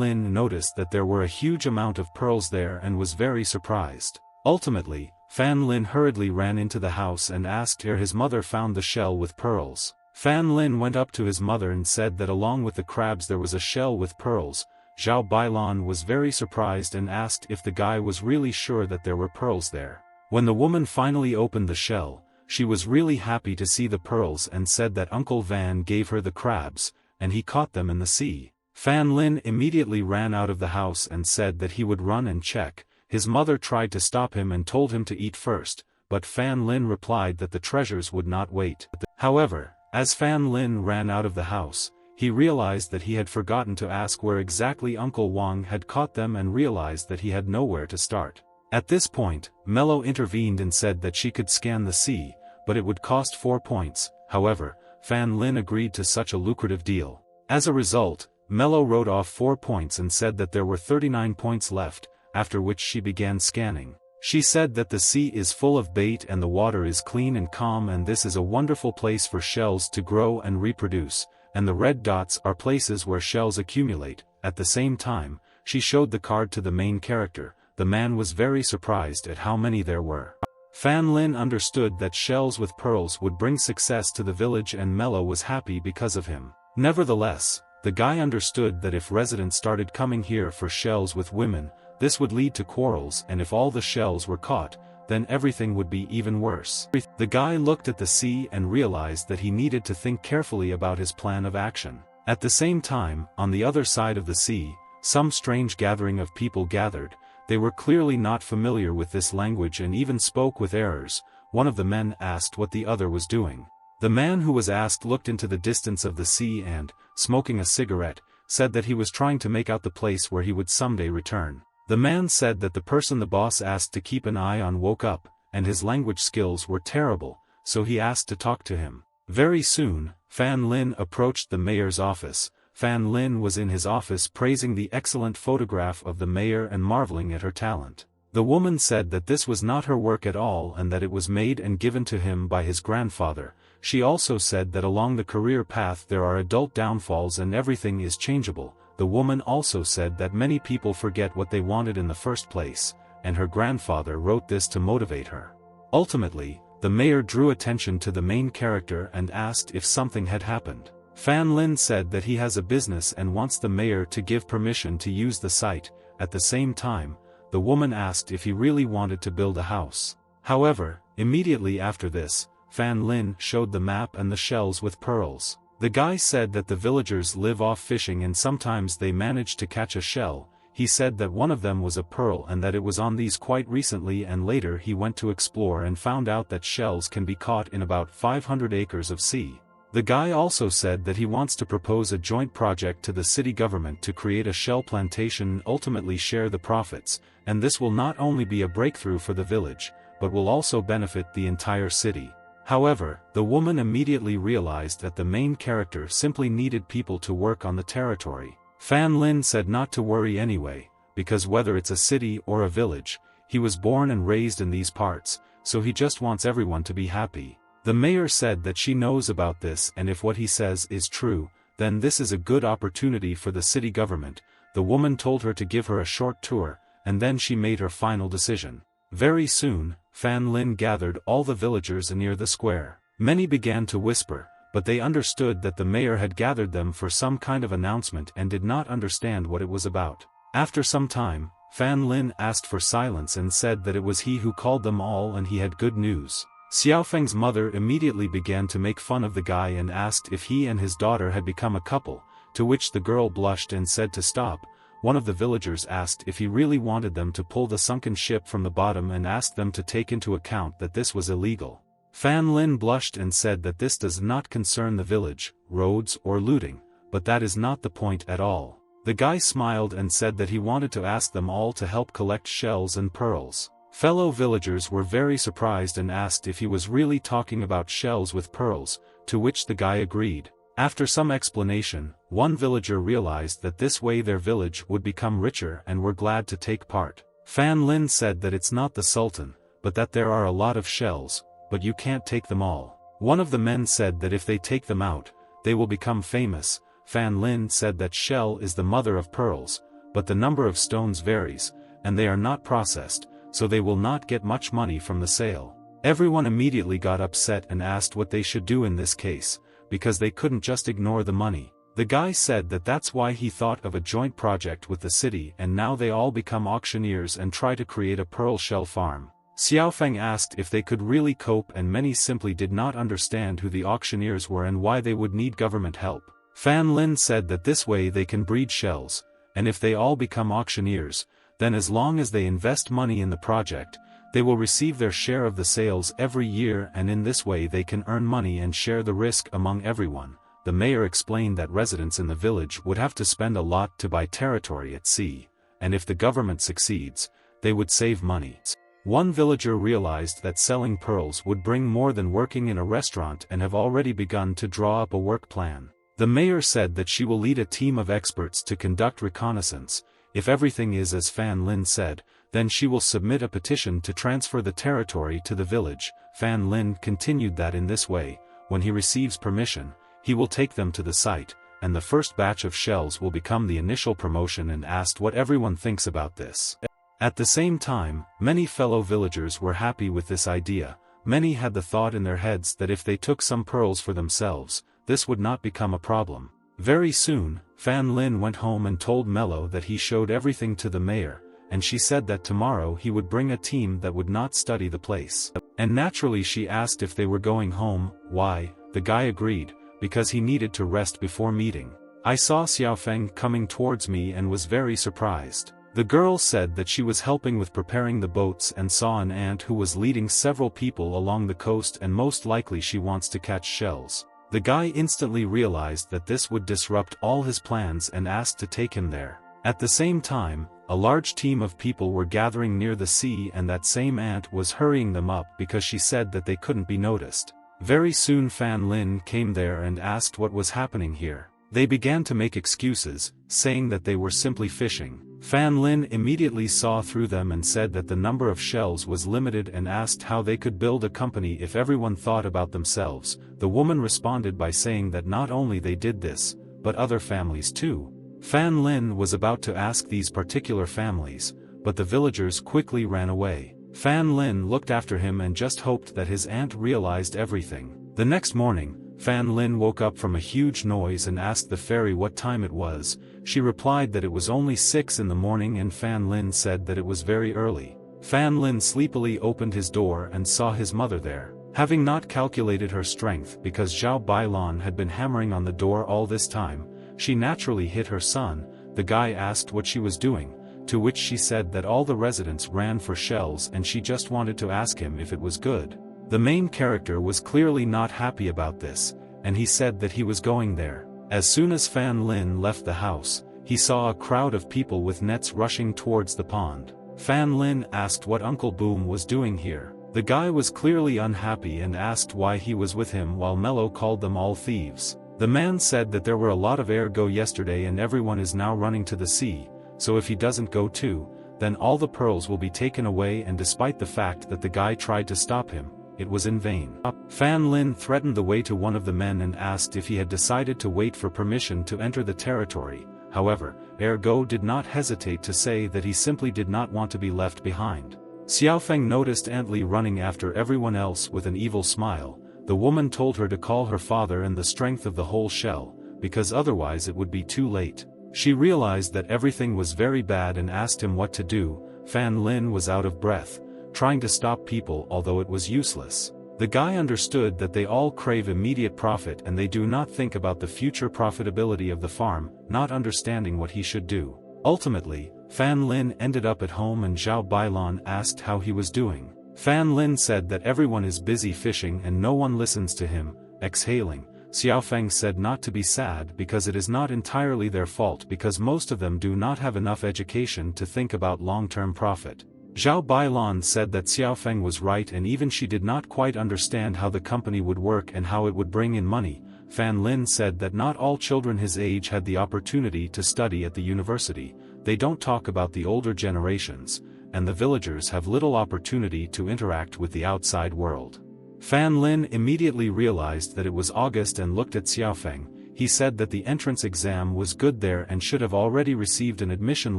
Lin noticed that there were a huge amount of pearls there and was very surprised. Ultimately, Fan Lin hurriedly ran into the house and asked where his mother found the shell with pearls. Fan Lin went up to his mother and said that along with the crabs there was a shell with pearls. Zhao Bailan was very surprised and asked if the guy was really sure that there were pearls there. When the woman finally opened the shell, she was really happy to see the pearls and said that Uncle Van gave her the crabs, and he caught them in the sea. Fan Lin immediately ran out of the house and said that he would run and check. His mother tried to stop him and told him to eat first, but Fan Lin replied that the treasures would not wait. However, as Fan Lin ran out of the house, he realized that he had forgotten to ask where exactly Uncle Wang had caught them and realized that he had nowhere to start. At this point, Mello intervened and said that she could scan the sea, but it would cost 4 points. However, Fan Lin agreed to such a lucrative deal. As a result, Mello wrote off 4 points and said that there were 39 points left, after which she began scanning. She said that the sea is full of bait and the water is clean and calm, and this is a wonderful place for shells to grow and reproduce, and the red dots are places where shells accumulate. At the same time, she showed the card to the main character. The man was very surprised at how many there were. Fan Lin understood that shells with pearls would bring success to the village and Mello was happy because of him. Nevertheless, the guy understood that if residents started coming here for shells with women, this would lead to quarrels, and if all the shells were caught, then everything would be even worse. The guy looked at the sea and realized that he needed to think carefully about his plan of action. At the same time, on the other side of the sea, some strange gathering of people gathered. They were clearly not familiar with this language and even spoke with errors. One of the men asked what the other was doing. The man who was asked looked into the distance of the sea and, smoking a cigarette, said that he was trying to make out the place where he would someday return. The man said that the person the boss asked to keep an eye on woke up, and his language skills were terrible, so he asked to talk to him. Very soon, Fan Lin approached the mayor's office. Fan Lin was in his office praising the excellent photograph of the mayor and marveling at her talent. The woman said that this was not her work at all and that it was made and given to him by his grandfather. She also said that along the career path there are adult downfalls and everything is changeable. The woman also said that many people forget what they wanted in the first place, and her grandfather wrote this to motivate her. Ultimately, the mayor drew attention to the main character and asked if something had happened. Fan Lin said that he has a business and wants the mayor to give permission to use the site. At the same time, the woman asked if he really wanted to build a house. However, immediately after this, Fan Lin showed the map and the shells with pearls. The guy said that the villagers live off fishing and sometimes they manage to catch a shell. He said that one of them was a pearl and that it was on these quite recently, and later he went to explore and found out that shells can be caught in about 500 acres of sea. The guy also said that he wants to propose a joint project to the city government to create a shell plantation and ultimately share the profits, and this will not only be a breakthrough for the village, but will also benefit the entire city. However, the woman immediately realized that the main character simply needed people to work on the territory. Fan Lin said not to worry anyway, because whether it's a city or a village, he was born and raised in these parts, so he just wants everyone to be happy. The mayor said that she knows about this, and if what he says is true, then this is a good opportunity for the city government. The woman told her to give her a short tour, and then she made her final decision. Very soon, Fan Lin gathered all the villagers near the square. Many began to whisper, but they understood that the mayor had gathered them for some kind of announcement and did not understand what it was about. After some time, Fan Lin asked for silence and said that it was he who called them all and he had good news. Xiaofeng's mother immediately began to make fun of the guy and asked if he and his daughter had become a couple, to which the girl blushed and said to stop. One of the villagers asked if he really wanted them to pull the sunken ship from the bottom and asked them to take into account that this was illegal. Fan Lin blushed and said that this does not concern the village, roads or looting, but that is not the point at all. The guy smiled and said that he wanted to ask them all to help collect shells and pearls. Fellow villagers were very surprised and asked if he was really talking about shells with pearls, to which the guy agreed. After some explanation, one villager realized that this way their village would become richer and were glad to take part. Fan Lin said that it's not the Sultan, but that there are a lot of shells, but you can't take them all. One of the men said that if they take them out, they will become famous. Fan Lin said that shell is the mother of pearls, but the number of stones varies, and they are not processed, so they will not get much money from the sale. Everyone immediately got upset and asked what they should do in this case, because they couldn't just ignore the money. The guy said that that's why he thought of a joint project with the city, and now they all become auctioneers and try to create a pearl shell farm. Xiaofeng asked if they could really cope, and many simply did not understand who the auctioneers were and why they would need government help. Fan Lin said that this way they can breed shells, and if they all become auctioneers, then as long as they invest money in the project, they will receive their share of the sales every year, and in this way they can earn money and share the risk among everyone. The mayor explained that residents in the village would have to spend a lot to buy territory at sea, and if the government succeeds, they would save money. One villager realized that selling pearls would bring more than working in a restaurant and have already begun to draw up a work plan. The mayor said that she will lead a team of experts to conduct reconnaissance. If everything is as Fan Lin said, then she will submit a petition to transfer the territory to the village. Fan Lin continued that in this way, when he receives permission, he will take them to the site, and the first batch of shells will become the initial promotion, and asked what everyone thinks about this. At the same time, many fellow villagers were happy with this idea. Many had the thought in their heads that if they took some pearls for themselves, this would not become a problem. Very soon, Fan Lin went home and told Mello that he showed everything to the mayor, and she said that tomorrow he would bring a team that would not study the place. And naturally she asked if they were going home. Why? The guy agreed, because he needed to rest before meeting. I saw Xiaofeng coming towards me and was very surprised. The girl said that she was helping with preparing the boats and saw an ant who was leading several people along the coast, and most likely she wants to catch shells. The guy instantly realized that this would disrupt all his plans and asked to take him there. At the same time, a large team of people were gathering near the sea, and that same ant was hurrying them up because she said that they couldn't be noticed. Very soon Fan Lin came there and asked what was happening here. They began to make excuses, saying that they were simply fishing. Fan Lin immediately saw through them and said that the number of shells was limited and asked how they could build a company if everyone thought about themselves. The woman responded by saying that not only they did this, but other families too. Fan Lin was about to ask these particular families, but the villagers quickly ran away. Fan Lin looked after him and just hoped that his aunt realized everything. The next morning, Fan Lin woke up from a huge noise and asked the fairy what time it was. She replied that it was only 6 in the morning and Fan Lin said that it was very early. Fan Lin sleepily opened his door and saw his mother there. Having not calculated her strength because Zhao Bailan had been hammering on the door all this time, she naturally hit her son. The guy asked what she was doing, to which she said that all the residents ran for shells and she just wanted to ask him if it was good. The main character was clearly not happy about this, and he said that he was going there. As soon as Fan Lin left the house, he saw a crowd of people with nets rushing towards the pond. Fan Lin asked what Uncle Boom was doing here. The guy was clearly unhappy and asked why he was with him while Mello called them all thieves. The man said that there were a lot of ergo yesterday and everyone is now running to the sea, so if he doesn't go too, then all the pearls will be taken away, and despite the fact that the guy tried to stop him, it was in vain. Fan Lin threatened the way to one of the men and asked if he had decided to wait for permission to enter the territory. However, Ergo did not hesitate to say that he simply did not want to be left behind. Xiaofeng noticed Aunt Li running after everyone else with an evil smile. The woman told her to call her father and the strength of the whole shell, because otherwise it would be too late. She realized that everything was very bad and asked him what to do. Fan Lin was out of breath, trying to stop people although it was useless. The guy understood that they all crave immediate profit and they do not think about the future profitability of the farm, not understanding what he should do. Ultimately, Fan Lin ended up at home and Zhao Bailan asked how he was doing. Fan Lin said that everyone is busy fishing and no one listens to him. Exhaling, Xiaofeng said not to be sad because it is not entirely their fault because most of them do not have enough education to think about long-term profit. Zhao Bailan said that Xiaofeng was right and even she did not quite understand how the company would work and how it would bring in money. Fan Lin said that not all children his age had the opportunity to study at the university. They don't talk about the older generations, and the villagers have little opportunity to interact with the outside world. Fan Lin immediately realized that it was August and looked at Xiaofeng. He said that the entrance exam was good there and should have already received an admission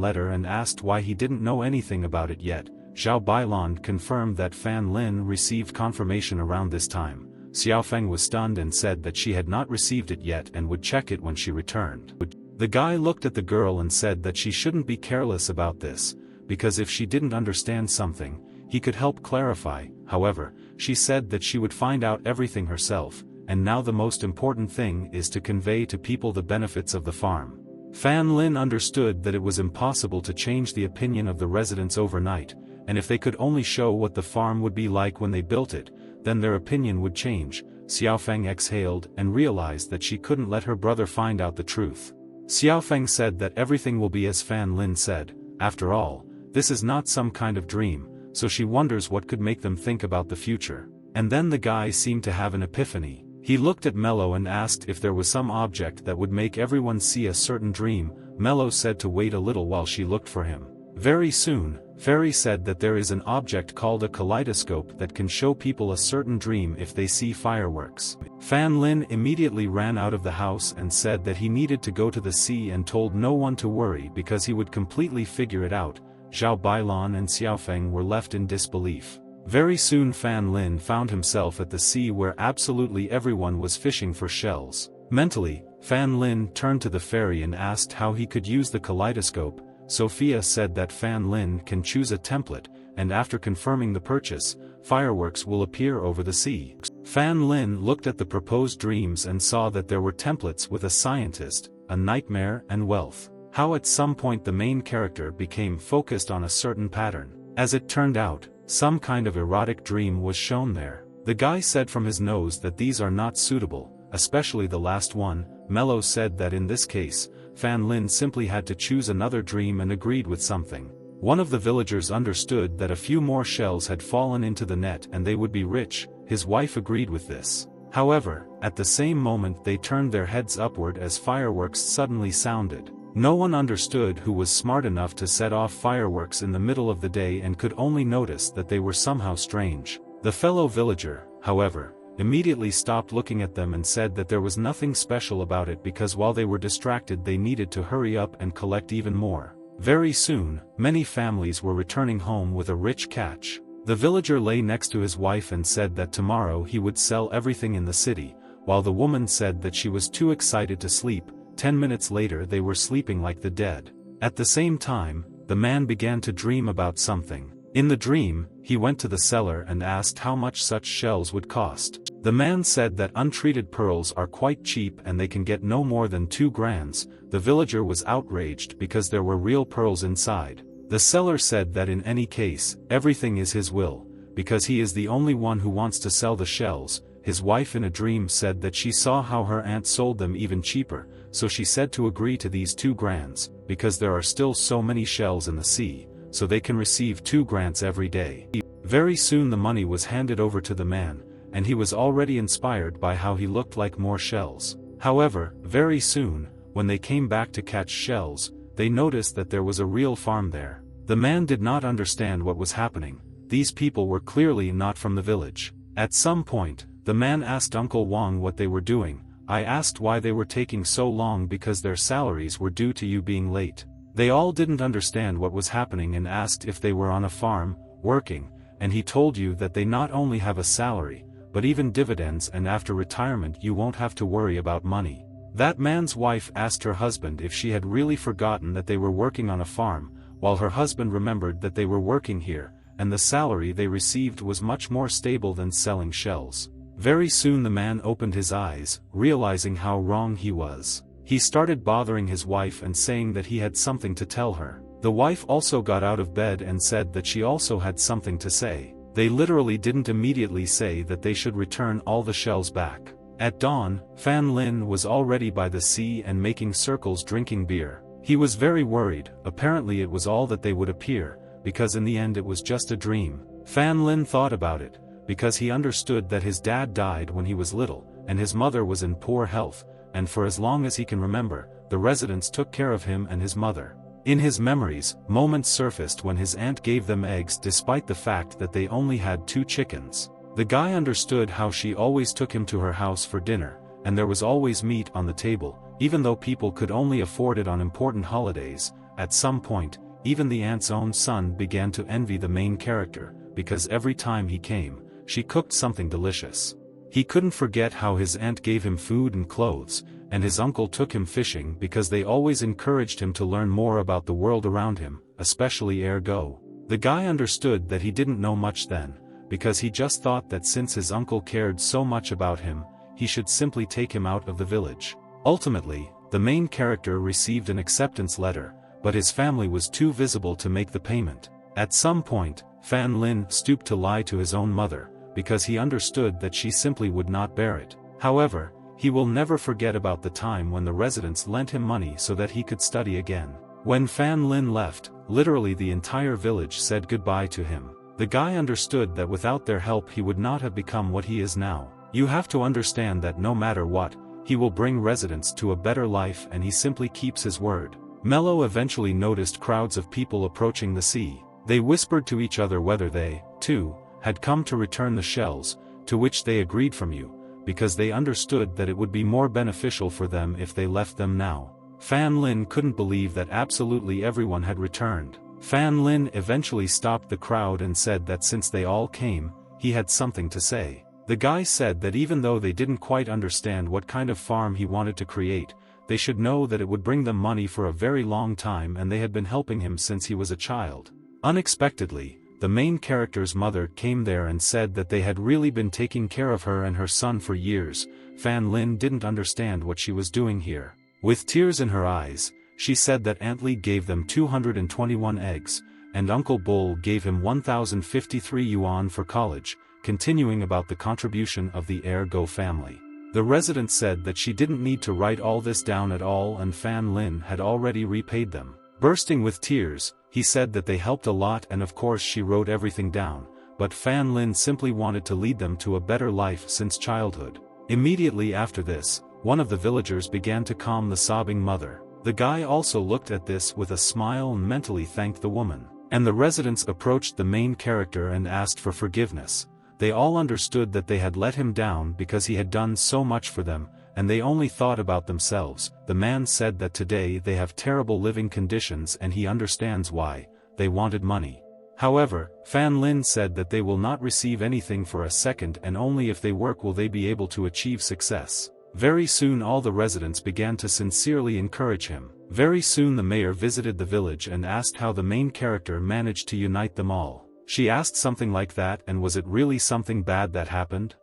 letter and asked why he didn't know anything about it yet. Zhao Bailan confirmed that Fan Lin received confirmation around this time. Xiaofeng was stunned and said that she had not received it yet and would check it when she returned. The guy looked at the girl and said that she shouldn't be careless about this, because if she didn't understand something, he could help clarify. However, she said that she would find out everything herself, and now the most important thing is to convey to people the benefits of the farm. Fan Lin understood that it was impossible to change the opinion of the residents overnight, and if they could only show what the farm would be like when they built it, then their opinion would change. Xiaofeng exhaled and realized that she couldn't let her brother find out the truth. Xiaofeng said that everything will be as Fan Lin said. After all, this is not some kind of dream, so she wonders what could make them think about the future. And then the guy seemed to have an epiphany. He looked at Mello and asked if there was some object that would make everyone see a certain dream. Mello said to wait a little while she looked for him. Very soon, Fairy said that there is an object called a kaleidoscope that can show people a certain dream if they see fireworks. Fan Lin immediately ran out of the house and said that he needed to go to the sea and told no one to worry because he would completely figure it out. Zhao Bailan and Xiaofeng were left in disbelief. Very soon Fan Lin found himself at the sea where absolutely everyone was fishing for shells. Mentally, Fan Lin turned to the fairy and asked how he could use the kaleidoscope. Sophia said that Fan Lin can choose a template, and after confirming the purchase, fireworks will appear over the sea. Fan Lin looked at the proposed dreams and saw that there were templates with a scientist, a nightmare and wealth. How at some point the main character became focused on a certain pattern. As it turned out, some kind of erotic dream was shown there. The guy said from his nose that these are not suitable, especially the last one. Mello said that in this case, Fan Lin simply had to choose another dream and agreed with something. One of the villagers understood that a few more shells had fallen into the net and they would be rich. His wife agreed with this. However, at the same moment they turned their heads upward as fireworks suddenly sounded. No one understood who was smart enough to set off fireworks in the middle of the day and could only notice that they were somehow strange. The fellow villager, however, immediately stopped looking at them and said that there was nothing special about it because while they were distracted they needed to hurry up and collect even more. Very soon, many families were returning home with a rich catch. The villager lay next to his wife and said that tomorrow he would sell everything in the city, while the woman said that she was too excited to sleep. 10 minutes later they were sleeping like the dead. At the same time, the man began to dream about something. In the dream, he went to the seller and asked how much such shells would cost. The man said that untreated pearls are quite cheap and they can get no more than 2 grands. The villager was outraged because there were real pearls inside. The seller said that in any case, everything is his will, because he is the only one who wants to sell the shells. His wife in a dream said that she saw how her aunt sold them even cheaper, so she said to agree to these 2 grands, because there are still so many shells in the sea, so they can receive 2 grands every day. Very soon the money was handed over to the man, and he was already inspired by how he looked like more shells. However, very soon, when they came back to catch shells, they noticed that there was a real farm there. The man did not understand what was happening. These people were clearly not from the village. At some point, the man asked Uncle Wang what they were doing. I asked why they were taking so long because their salaries were due to you being late. They all didn't understand what was happening and asked if they were on a farm, working, and he told you that they not only have a salary, but even dividends, and after retirement you won't have to worry about money. That man's wife asked her husband if she had really forgotten that they were working on a farm, while her husband remembered that they were working here, and the salary they received was much more stable than selling shells. Very soon the man opened his eyes, realizing how wrong he was. He started bothering his wife and saying that he had something to tell her. The wife also got out of bed and said that she also had something to say. They literally didn't immediately say that they should return all the shells back. At dawn, Fan Lin was already by the sea and making circles drinking beer. He was very worried. Apparently it was all that they would appear, because in the end it was just a dream. Fan Lin thought about it, because he understood that his dad died when he was little, and his mother was in poor health, and for as long as he can remember, the residents took care of him and his mother. In his memories, moments surfaced when his aunt gave them eggs despite the fact that they only had 2 chickens. The guy understood how she always took him to her house for dinner, and there was always meat on the table, even though people could only afford it on important holidays. At some point, even the aunt's own son began to envy the main character, because every time he came, she cooked something delicious. He couldn't forget how his aunt gave him food and clothes, and his uncle took him fishing because they always encouraged him to learn more about the world around him, especially ergo. The guy understood that he didn't know much then, because he just thought that since his uncle cared so much about him, he should simply take him out of the village. Ultimately, the main character received an acceptance letter, but his family was too visible to make the payment. At some point, Fan Lin stooped to lie to his own mother, because he understood that she simply would not bear it. However, he will never forget about the time when the residents lent him money so that he could study again. When Fan Lin left, literally the entire village said goodbye to him. The guy understood that without their help he would not have become what he is now. You have to understand that no matter what, he will bring residents to a better life, and he simply keeps his word. Mello eventually noticed crowds of people approaching the sea. They whispered to each other whether they, too, had come to return the shells, to which they agreed from you, because they understood that it would be more beneficial for them if they left them now. Fan Lin couldn't believe that absolutely everyone had returned. Fan Lin eventually stopped the crowd and said that since they all came, he had something to say. The guy said that even though they didn't quite understand what kind of farm he wanted to create, they should know that it would bring them money for a very long time, and they had been helping him since he was a child. Unexpectedly, the main character's mother came there and said that they had really been taking care of her and her son for years. Fan Lin didn't understand what she was doing here. With tears in her eyes, she said that Aunt Lee gave them 221 eggs, and Uncle Bull gave him 1,053 yuan for college, continuing about the contribution of the Ergo family. The resident said that she didn't need to write all this down at all, and Fan Lin had already repaid them. Bursting with tears, he said that they helped a lot, and of course she wrote everything down, but Fan Lin simply wanted to lead them to a better life since childhood. Immediately after this, one of the villagers began to calm the sobbing mother. The guy also looked at this with a smile and mentally thanked the woman. And the residents approached the main character and asked for forgiveness. They all understood that they had let him down because he had done so much for them, and they only thought about themselves. The man said that today they have terrible living conditions and he understands why. They wanted money. However, Fan Lin said that they will not receive anything for a second, and only if they work will they be able to achieve success. Very soon all the residents began to sincerely encourage him. Very soon the mayor visited the village and asked how the main character managed to unite them all. She asked something like that, and was it really something bad that happened?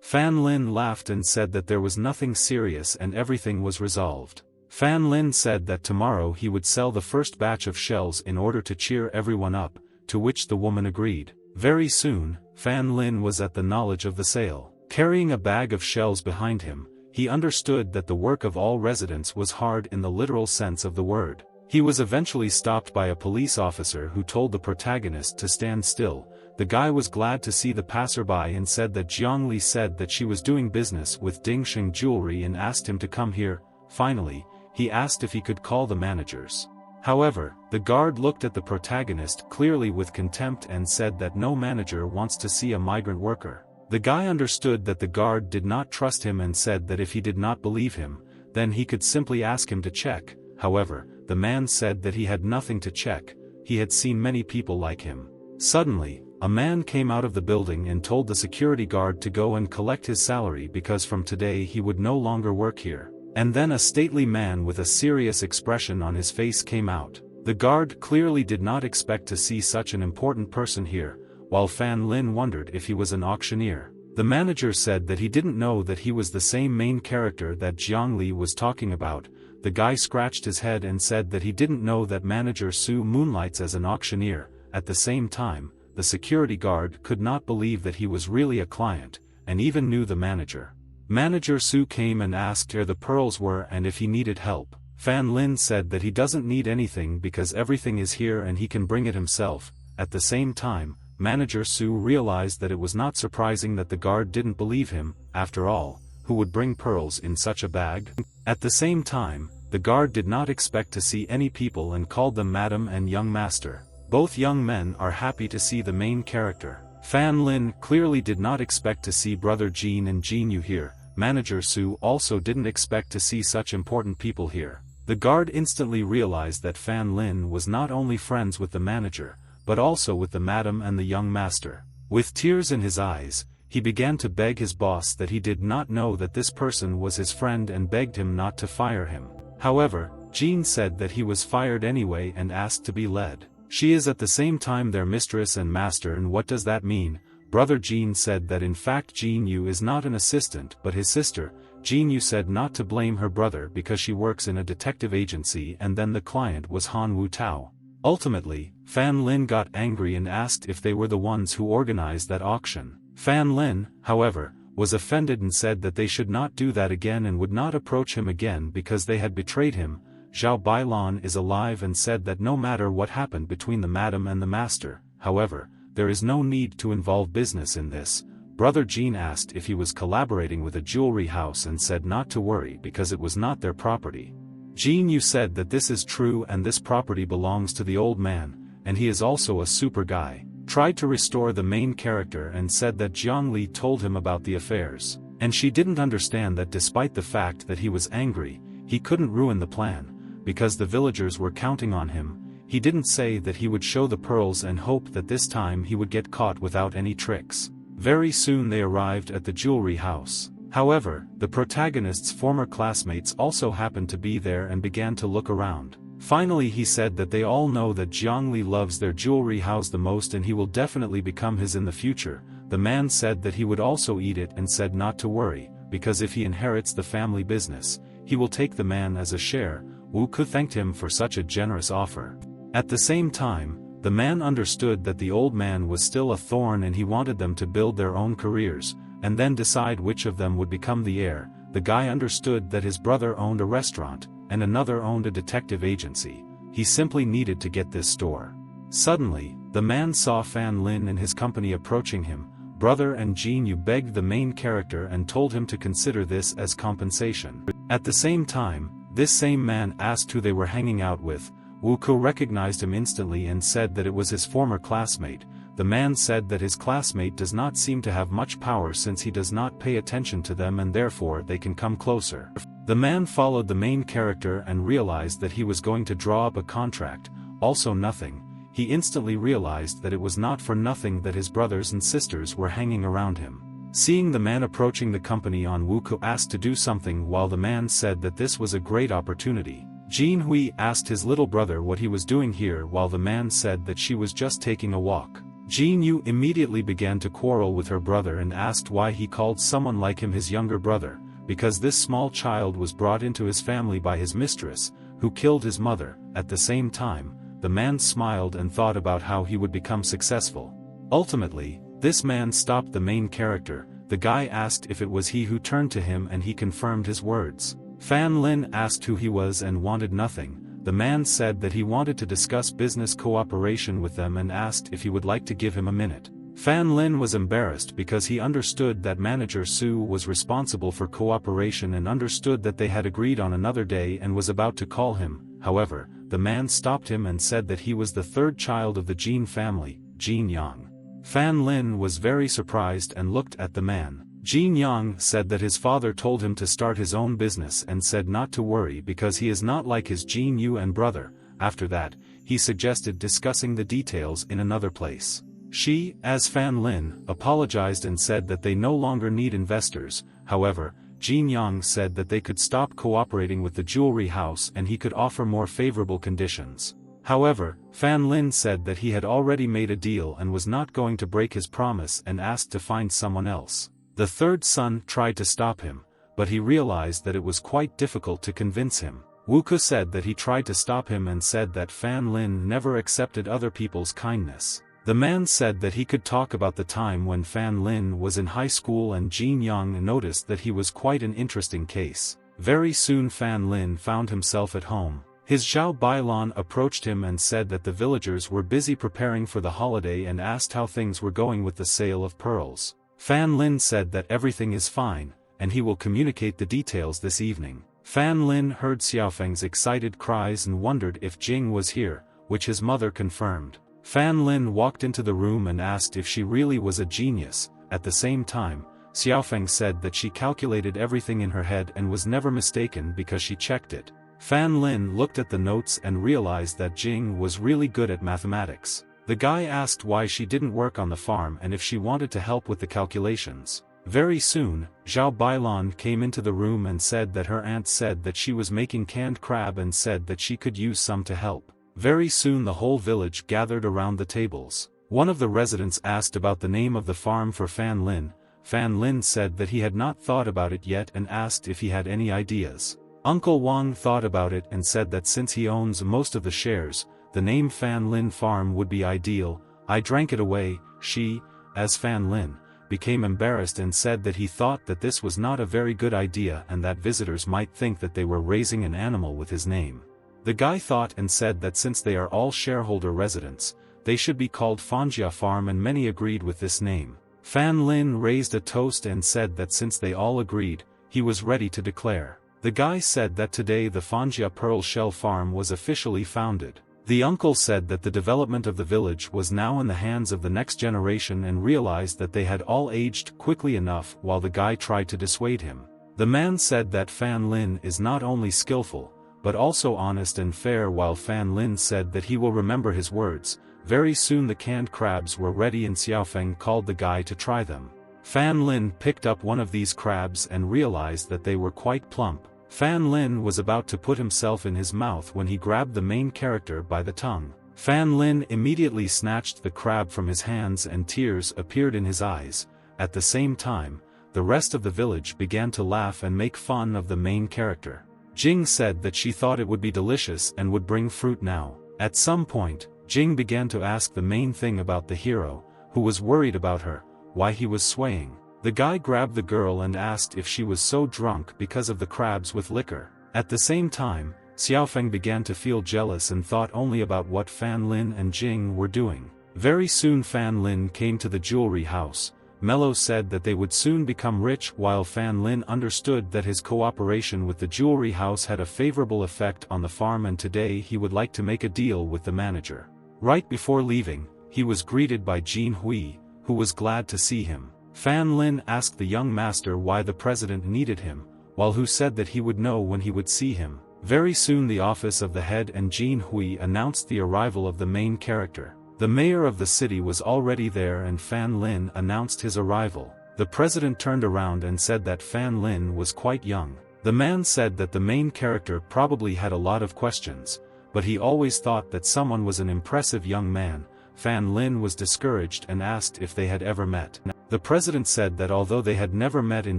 Fan Lin laughed and said that there was nothing serious and everything was resolved. Fan Lin said that tomorrow he would sell the first batch of shells in order to cheer everyone up, to which the woman agreed. Very soon, Fan Lin was at the knowledge of the sale. Carrying a bag of shells behind him, he understood that the work of all residents was hard in the literal sense of the word. He was eventually stopped by a police officer who told the protagonist to stand still. The guy was glad to see the passerby and said that Jiangli said that she was doing business with Dingxing Jewelry and asked him to come here. Finally, he asked if he could call the managers. However, the guard looked at the protagonist clearly with contempt and said that no manager wants to see a migrant worker. The guy understood that the guard did not trust him and said that if he did not believe him, then he could simply ask him to check. However, the man said that he had nothing to check. He had seen many people like him. Suddenly, a man came out of the building and told the security guard to go and collect his salary because from today he would no longer work here. And then a stately man with a serious expression on his face came out. The guard clearly did not expect to see such an important person here, while Fan Lin wondered if he was an auctioneer. The manager said that he didn't know that he was the same main character that Jiangli was talking about. The guy scratched his head and said that he didn't know that manager Su moonlights as an auctioneer. At the same time, the security guard could not believe that he was really a client, and even knew the manager. Manager Su came and asked where the pearls were and if he needed help. Fan Lin said that he doesn't need anything because everything is here and he can bring it himself. At the same time, Manager Su realized that it was not surprising that the guard didn't believe him. After all, who would bring pearls in such a bag? At the same time, the guard did not expect to see any people and called them Madam and Young Master. Both young men are happy to see the main character. Fan Lin clearly did not expect to see Brother Jean and Jean Yu here. Manager Su also didn't expect to see such important people here. The guard instantly realized that Fan Lin was not only friends with the manager, but also with the madam and the young master. With tears in his eyes, he began to beg his boss that he did not know that this person was his friend and begged him not to fire him. However, Jean said that he was fired anyway and asked to be led. She is at the same time their mistress and master, and what does that mean? Brother Jean said that in fact Jean Yu is not an assistant but his sister. Jean Yu said not to blame her brother because she works in a detective agency, and then the client was Han Wu Tao. Ultimately, Fan Lin got angry and asked if they were the ones who organized that auction. Fan Lin, however, was offended and said that they should not do that again and would not approach him again because they had betrayed him. Zhao Bailan is alive and said that no matter what happened between the madam and the master, however, there is no need to involve business in this. Brother Jean asked if he was collaborating with a jewelry house and said not to worry because it was not their property. Jean Yu said that this is true and this property belongs to the old man, and he is also a super guy. Tried to restore the main character and said that Jiang Li told him about the affairs, and she didn't understand that despite the fact that he was angry, he couldn't ruin the plan, because the villagers were counting on him. He didn't say that he would show the pearls and hope that this time he would get caught without any tricks. Very soon they arrived at the jewelry house. However, the protagonist's former classmates also happened to be there and began to look around. Finally he said that they all know that Jiang Li loves their jewelry house the most and he will definitely become his in the future. The man said that he would also eat it and said not to worry, because if he inherits the family business, he will take the man as a share. Wu Ku thanked him for such a generous offer. At the same time, the man understood that the old man was still a thorn and he wanted them to build their own careers, and then decide which of them would become the heir. The guy understood that his brother owned a restaurant, and another owned a detective agency. He simply needed to get this store. Suddenly, the man saw Fan Lin and his company approaching him. brother and Jin Yu begged the main character and told him to consider this as compensation. At the same time, this same man asked who they were hanging out with. Wuko recognized him instantly and said that it was his former classmate. The man said that his classmate does not seem to have much power since he does not pay attention to them and therefore they can come closer. The man followed the main character and realized that he was going to draw up a contract, also nothing. He instantly realized that it was not for nothing that his brothers and sisters were hanging around him. Seeing the man approaching the company on, Wuko asked to do something while the man said that this was a great opportunity. Jin Hui asked his little brother what he was doing here while the man said that she was just taking a walk. Jin Yu immediately began to quarrel with her brother and asked why he called someone like him his younger brother, because this small child was brought into his family by his mistress, who killed his mother. At the same time, the man smiled and thought about how he would become successful. Ultimately, this man stopped the main character. The guy asked if it was he who turned to him and he confirmed his words. Fan Lin asked who he was and wanted nothing. The man said that he wanted to discuss business cooperation with them and asked if he would like to give him a minute. Fan Lin was embarrassed because he understood that manager Su was responsible for cooperation and understood that they had agreed on another day and was about to call him. However, the man stopped him and said that he was the third child of the Jin family, Jin Yang. Fan Lin was very surprised and looked at the man. Jin Yang said that his father told him to start his own business and said not to worry because he is not like his Jin Yu and brother. After that, he suggested discussing the details in another place. She, as Fan Lin, apologized and said that they no longer need investors. However, Jin Yang said that they could stop cooperating with the jewelry house and he could offer more favorable conditions. However, Fan Lin said that he had already made a deal and was not going to break his promise and asked to find someone else. The third son tried to stop him, but he realized that it was quite difficult to convince him. Wuko said that he tried to stop him and said that Fan Lin never accepted other people's kindness. The man said that he could talk about the time when Fan Lin was in high school and Jin Yang noticed that he was quite an interesting case. Very soon Fan Lin found himself at home. His Zhao Bailan approached him and said that the villagers were busy preparing for the holiday and asked how things were going with the sale of pearls. Fan Lin said that everything is fine, and he will communicate the details this evening. Fan Lin heard Xiaofeng's excited cries and wondered if Jing was here, which his mother confirmed. Fan Lin walked into the room and asked if she really was a genius. At the same time, Xiaofeng said that she calculated everything in her head and was never mistaken because she checked it. Fan Lin looked at the notes and realized that Jing was really good at mathematics. The guy asked why she didn't work on the farm and if she wanted to help with the calculations. Very soon, Zhao Bailan came into the room and said that her aunt said that she was making canned crab and said that she could use some to help. Very soon the whole village gathered around the tables. One of the residents asked about the name of the farm for Fan Lin. Fan Lin said that he had not thought about it yet and asked if he had any ideas. Uncle Wang thought about it and said that since he owns most of the shares, the name Fan Lin Farm would be ideal. I drank it away. She, as Fan Lin, became embarrassed and said that he thought that this was not a very good idea and that visitors might think that they were raising an animal with his name. The guy thought and said that since they are all shareholder residents, they should be called Fanjia Farm and many agreed with this name. Fan Lin raised a toast and said that since they all agreed, he was ready to declare. The guy said that today the Fanjia Pearl Shell Farm was officially founded. The uncle said that the development of the village was now in the hands of the next generation and realized that they had all aged quickly enough while the guy tried to dissuade him. The man said that Fan Lin is not only skillful, but also honest and fair while Fan Lin said that he will remember his words. Very soon the canned crabs were ready and Xiaofeng called the guy to try them. Fan Lin picked up one of these crabs and realized that they were quite plump. Fan Lin was about to put himself in his mouth when he grabbed the main character by the tongue. Fan Lin immediately snatched the crab from his hands and tears appeared in his eyes. At the same time, the rest of the village began to laugh and make fun of the main character. Jing said that she thought it would be delicious and would bring fruit now. At some point, Jing began to ask the main thing about the hero, who was worried about her, why he was swaying. The guy grabbed the girl and asked if she was so drunk because of the crabs with liquor. At the same time, Xiaofeng began to feel jealous and thought only about what Fan Lin and Jing were doing. Very soon Fan Lin came to the jewelry house. Mello said that they would soon become rich, while Fan Lin understood that his cooperation with the jewelry house had a favorable effect on the farm, and today he would like to make a deal with the manager. Right before leaving, he was greeted by Jin Hui, who was glad to see him. Fan Lin asked the young master why the president needed him, while Hu said that he would know when he would see him. Very soon the office of the head and Jin Hui announced the arrival of the main character. The mayor of the city was already there and Fan Lin announced his arrival. The president turned around and said that Fan Lin was quite young. The man said that the main character probably had a lot of questions, but he always thought that someone was an impressive young man. Fan Lin was discouraged and asked if they had ever met. The president said that although they had never met in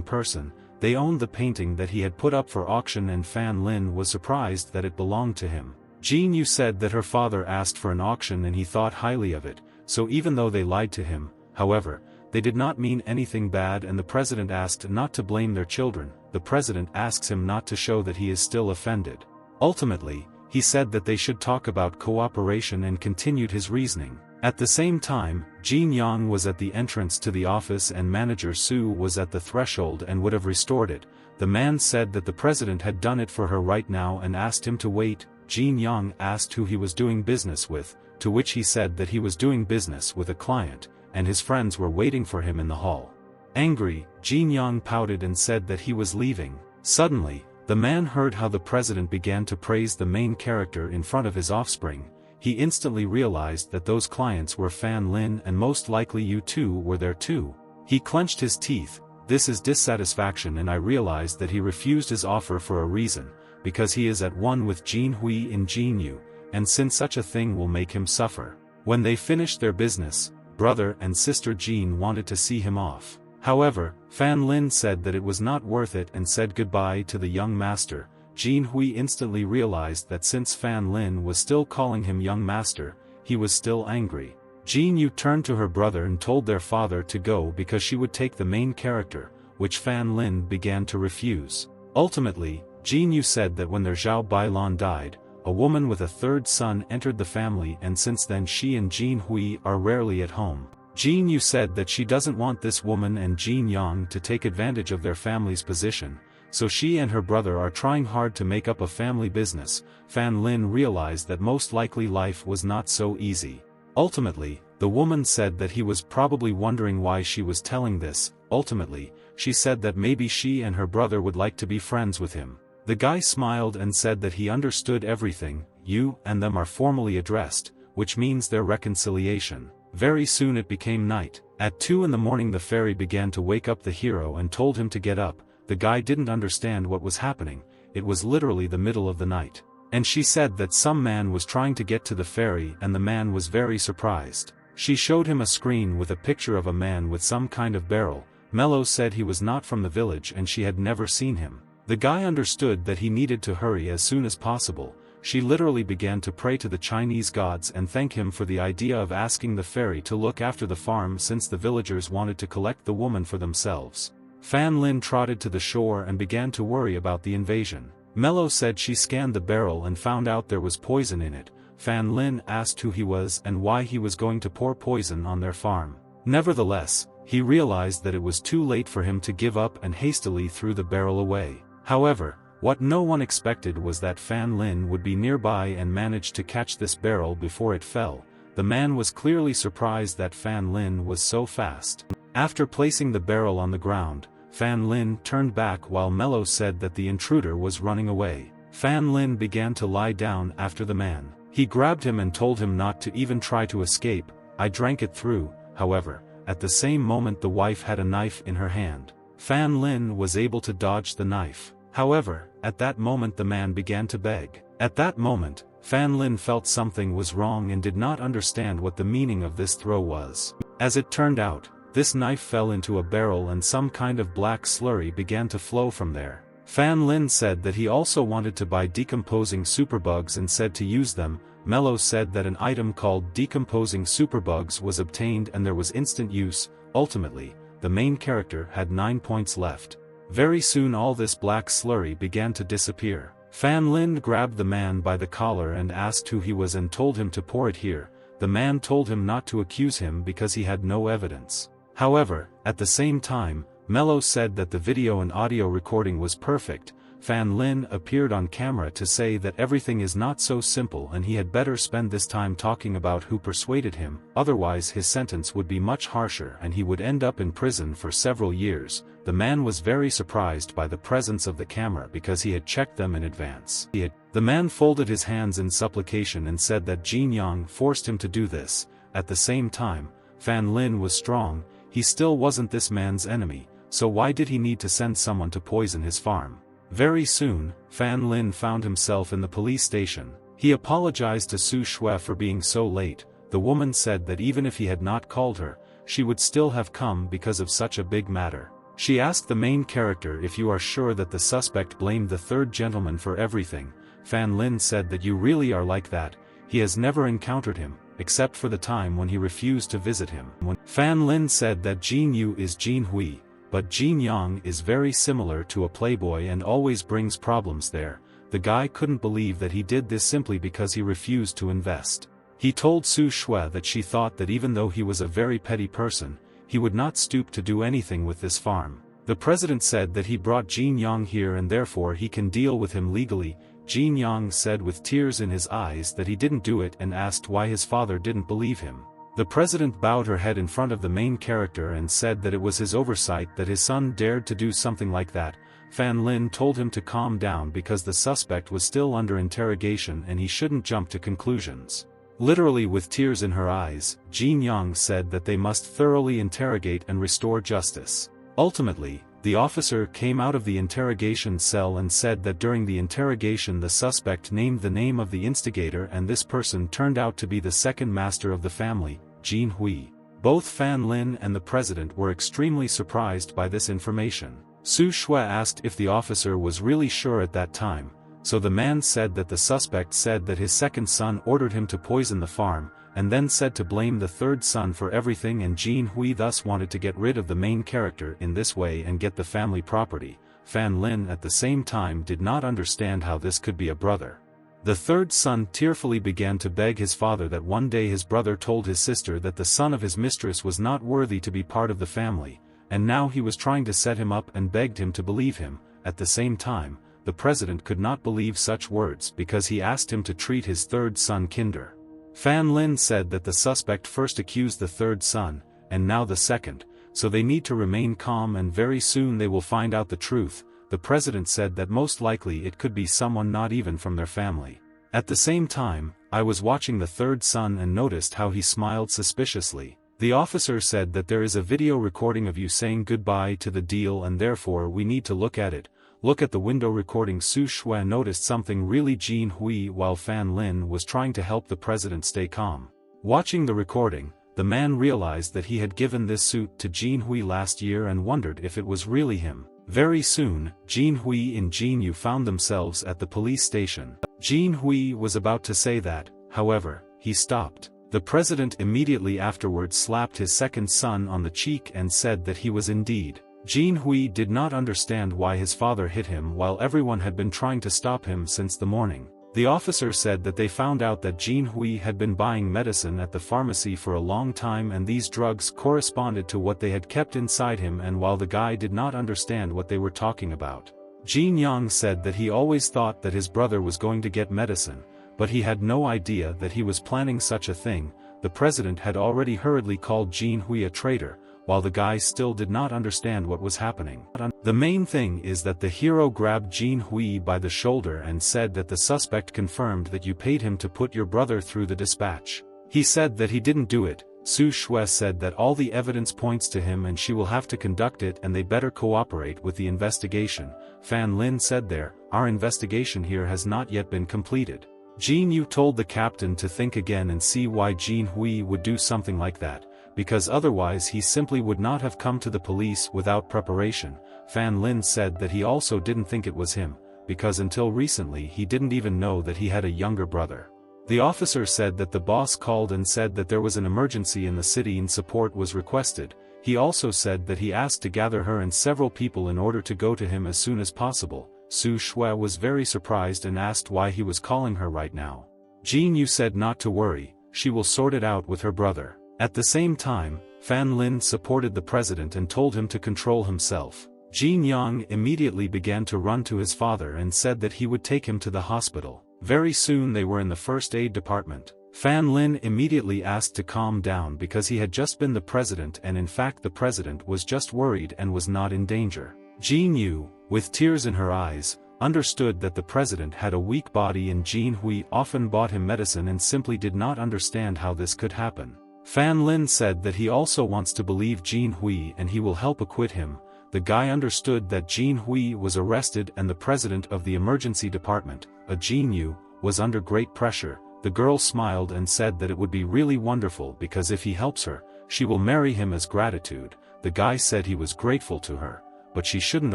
person, they owned the painting that he had put up for auction, and Fan Lin was surprised that it belonged to him. Jin Yu said that her father asked for an auction and he thought highly of it, so even though they lied to him, however, they did not mean anything bad, and the president asked not to blame their children. The president asks him not to show that he is still offended. Ultimately, he said that they should talk about cooperation and continued his reasoning. At the same time, Jin Yang was at the entrance to the office and manager Su was at the threshold and would have restored it. The man said that the president had done it for her right now and asked him to wait. Jin Yang asked who he was doing business with, to which he said that he was doing business with a client, and his friends were waiting for him in the hall. Angry, Jin Yang pouted and said that he was leaving. Suddenly, the man heard how the president began to praise the main character in front of his offspring. He instantly realized that those clients were Fan Lin and most likely you two were there too. He clenched his teeth. This is dissatisfaction, and I realized that he refused his offer for a reason, because he is at one with Jin Hui in Jin Yu, and since such a thing will make him suffer. When they finished their business, brother and sister Jin wanted to see him off. However, Fan Lin said that it was not worth it and said goodbye to the young master. Jin Hui instantly realized that since Fan Lin was still calling him young master, he was still angry. Jin Yu turned to her brother and told their father to go because she would take the main character, which Fan Lin began to refuse. Ultimately, Jin Yu said that when their Zhao Bailan died, a woman with a third son entered the family, and since then she and Jin Hui are rarely at home. Jin Yu said that she doesn't want this woman and Jin Yang to take advantage of their family's position, so she and her brother are trying hard to make up a family business. Fan Lin realized that most likely life was not so easy. Ultimately, the woman said that he was probably wondering why she was telling this. Ultimately, she said that maybe she and her brother would like to be friends with him. The guy smiled and said that he understood everything. You and them are formally addressed, which means their reconciliation. Very soon it became night. At 2 in the morning the fairy began to wake up the hero and told him to get up. The guy didn't understand what was happening. It was literally the middle of the night. And she said that some man was trying to get to the fairy, and the man was very surprised. She showed him a screen with a picture of a man with some kind of barrel. Mello said he was not from the village and she had never seen him. The guy understood that he needed to hurry as soon as possible. She literally began to pray to the Chinese gods and thank him for the idea of asking the fairy to look after the farm since the villagers wanted to collect the woman for themselves. Fan Lin trotted to the shore and began to worry about the invasion. Mello said she scanned the barrel and found out there was poison in it. Fan Lin asked who he was and why he was going to pour poison on their farm. Nevertheless, he realized that it was too late for him to give up and hastily threw the barrel away. However, what no one expected was that Fan Lin would be nearby and managed to catch this barrel before it fell. The man was clearly surprised that Fan Lin was so fast. After placing the barrel on the ground, Fan Lin turned back while Mello said that the intruder was running away. Fan Lin began to lie down after the man. He grabbed him and told him not to even try to escape. I drank it through. However, at the same moment the wife had a knife in her hand. Fan Lin was able to dodge the knife. However, at that moment the man began to beg. At that moment, Fan Lin felt something was wrong and did not understand what the meaning of this throw was. As it turned out, this knife fell into a barrel and some kind of black slurry began to flow from there. Fan Lin said that he also wanted to buy decomposing superbugs and said to use them. Mello said that an item called decomposing superbugs was obtained and there was instant use. Ultimately, the main character had 9 points left. Very soon all this black slurry began to disappear. Fan Lin grabbed the man by the collar and asked who he was and told him to pour it here. The man told him not to accuse him because he had no evidence. However, at the same time, Mello said that the video and audio recording was perfect. Fan Lin appeared on camera to say that everything is not so simple and he had better spend this time talking about who persuaded him, otherwise his sentence would be much harsher and he would end up in prison for several years. The man was very surprised by the presence of the camera because he had checked them in advance. The man folded his hands in supplication and said that Jin Yang forced him to do this. At the same time, Fan Lin was strong. He still wasn't this man's enemy, so why did he need to send someone to poison his farm? Very soon, Fan Lin found himself in the police station. He apologized to Su Shui for being so late. The woman said that even if he had not called her, she would still have come because of such a big matter. She asked the main character if you are sure that the suspect blamed the third gentleman for everything. Fan Lin said that you really are like that. He has never encountered him, except for the time when he refused to visit him. Fan Lin said that Jin Yu is Jin Hui, but Jin Yang is very similar to a playboy and always brings problems there. The guy couldn't believe that he did this simply because he refused to invest. He told Su Shui that she thought that even though he was a very petty person, he would not stoop to do anything with this farm. The president said that he brought Jin Yang here and therefore he can deal with him legally. Jin Yang said with tears in his eyes that he didn't do it and asked why his father didn't believe him. The president bowed her head in front of the main character and said that it was his oversight that his son dared to do something like that. Fan Lin told him to calm down because the suspect was still under interrogation and he shouldn't jump to conclusions. Literally with tears in her eyes, Jin Yang said that they must thoroughly interrogate and restore justice. Ultimately, the officer came out of the interrogation cell and said that during the interrogation the suspect named the name of the instigator and this person turned out to be the second master of the family, Jin Hui. Both Fan Lin and the president were extremely surprised by this information. Su Shui asked if the officer was really sure at that time, so the man said that the suspect said that his second son ordered him to poison the farm, and then said to blame the third son for everything, and Jin Hui thus wanted to get rid of the main character in this way and get the family property. Fan Lin at the same time did not understand how this could be a brother. The third son tearfully began to beg his father that one day his brother told his sister that the son of his mistress was not worthy to be part of the family, and now he was trying to set him up and begged him to believe him. At the same time, the president could not believe such words because he asked him to treat his third son kinder. Fan Lin said that the suspect first accused the third son, and now the second, so they need to remain calm and very soon they will find out the truth. The president said that most likely it could be someone not even from their family. At the same time, I was watching the third son and noticed how he smiled suspiciously. The officer said that there is a video recording of you saying goodbye to the deal and therefore we need to look at it. Look at the window recording. Su Shui noticed something really Jin Hui while Fan Lin was trying to help the president stay calm. Watching the recording, the man realized that he had given this suit to Jin Hui last year and wondered if it was really him. Very soon, Jin Hui and Jin Yu found themselves at the police station. Jin Hui was about to say that, however, he stopped. The president immediately afterwards slapped his second son on the cheek and said that he was indeed. Jin Hui did not understand why his father hit him while everyone had been trying to stop him since the morning. The officer said that they found out that Jin Hui had been buying medicine at the pharmacy for a long time and these drugs corresponded to what they had kept inside him, and while the guy did not understand what they were talking about. Jin Yang said that he always thought that his brother was going to get medicine, but he had no idea that he was planning such a thing. The president had already hurriedly called Jin Hui a traitor, while the guy still did not understand what was happening. The main thing is that the hero grabbed Jin Hui by the shoulder and said that the suspect confirmed that you paid him to put your brother through the dispatch. He said that he didn't do it. Su Shui said that all the evidence points to him and she will have to conduct it and they better cooperate with the investigation. Fan Lin said there, our investigation here has not yet been completed. Jin Yu told the captain to think again and see why Jin Hui would do something like that, because otherwise he simply would not have come to the police without preparation. Fan Lin said that he also didn't think it was him, because until recently he didn't even know that he had a younger brother. The officer said that the boss called and said that there was an emergency in the city and support was requested. He also said that he asked to gather her and several people in order to go to him as soon as possible. Su Shui was very surprised and asked why he was calling her right now. Jin Yu said not to worry, she will sort it out with her brother. At the same time, Fan Lin supported the president and told him to control himself. Jin Yang immediately began to run to his father and said that he would take him to the hospital. Very soon they were in the first aid department. Fan Lin immediately asked to calm down because he had just been the president, and in fact the president was just worried and was not in danger. Jin Yu, with tears in her eyes, understood that the president had a weak body and Jin Hui often bought him medicine and simply did not understand how this could happen. Fan Lin said that he also wants to believe Jin Hui and he will help acquit him. The guy understood that Jin Hui was arrested and the president of the emergency department, Jin Yu, was under great pressure. The girl smiled and said that it would be really wonderful because if he helps her, she will marry him as gratitude. The guy said he was grateful to her, but she shouldn't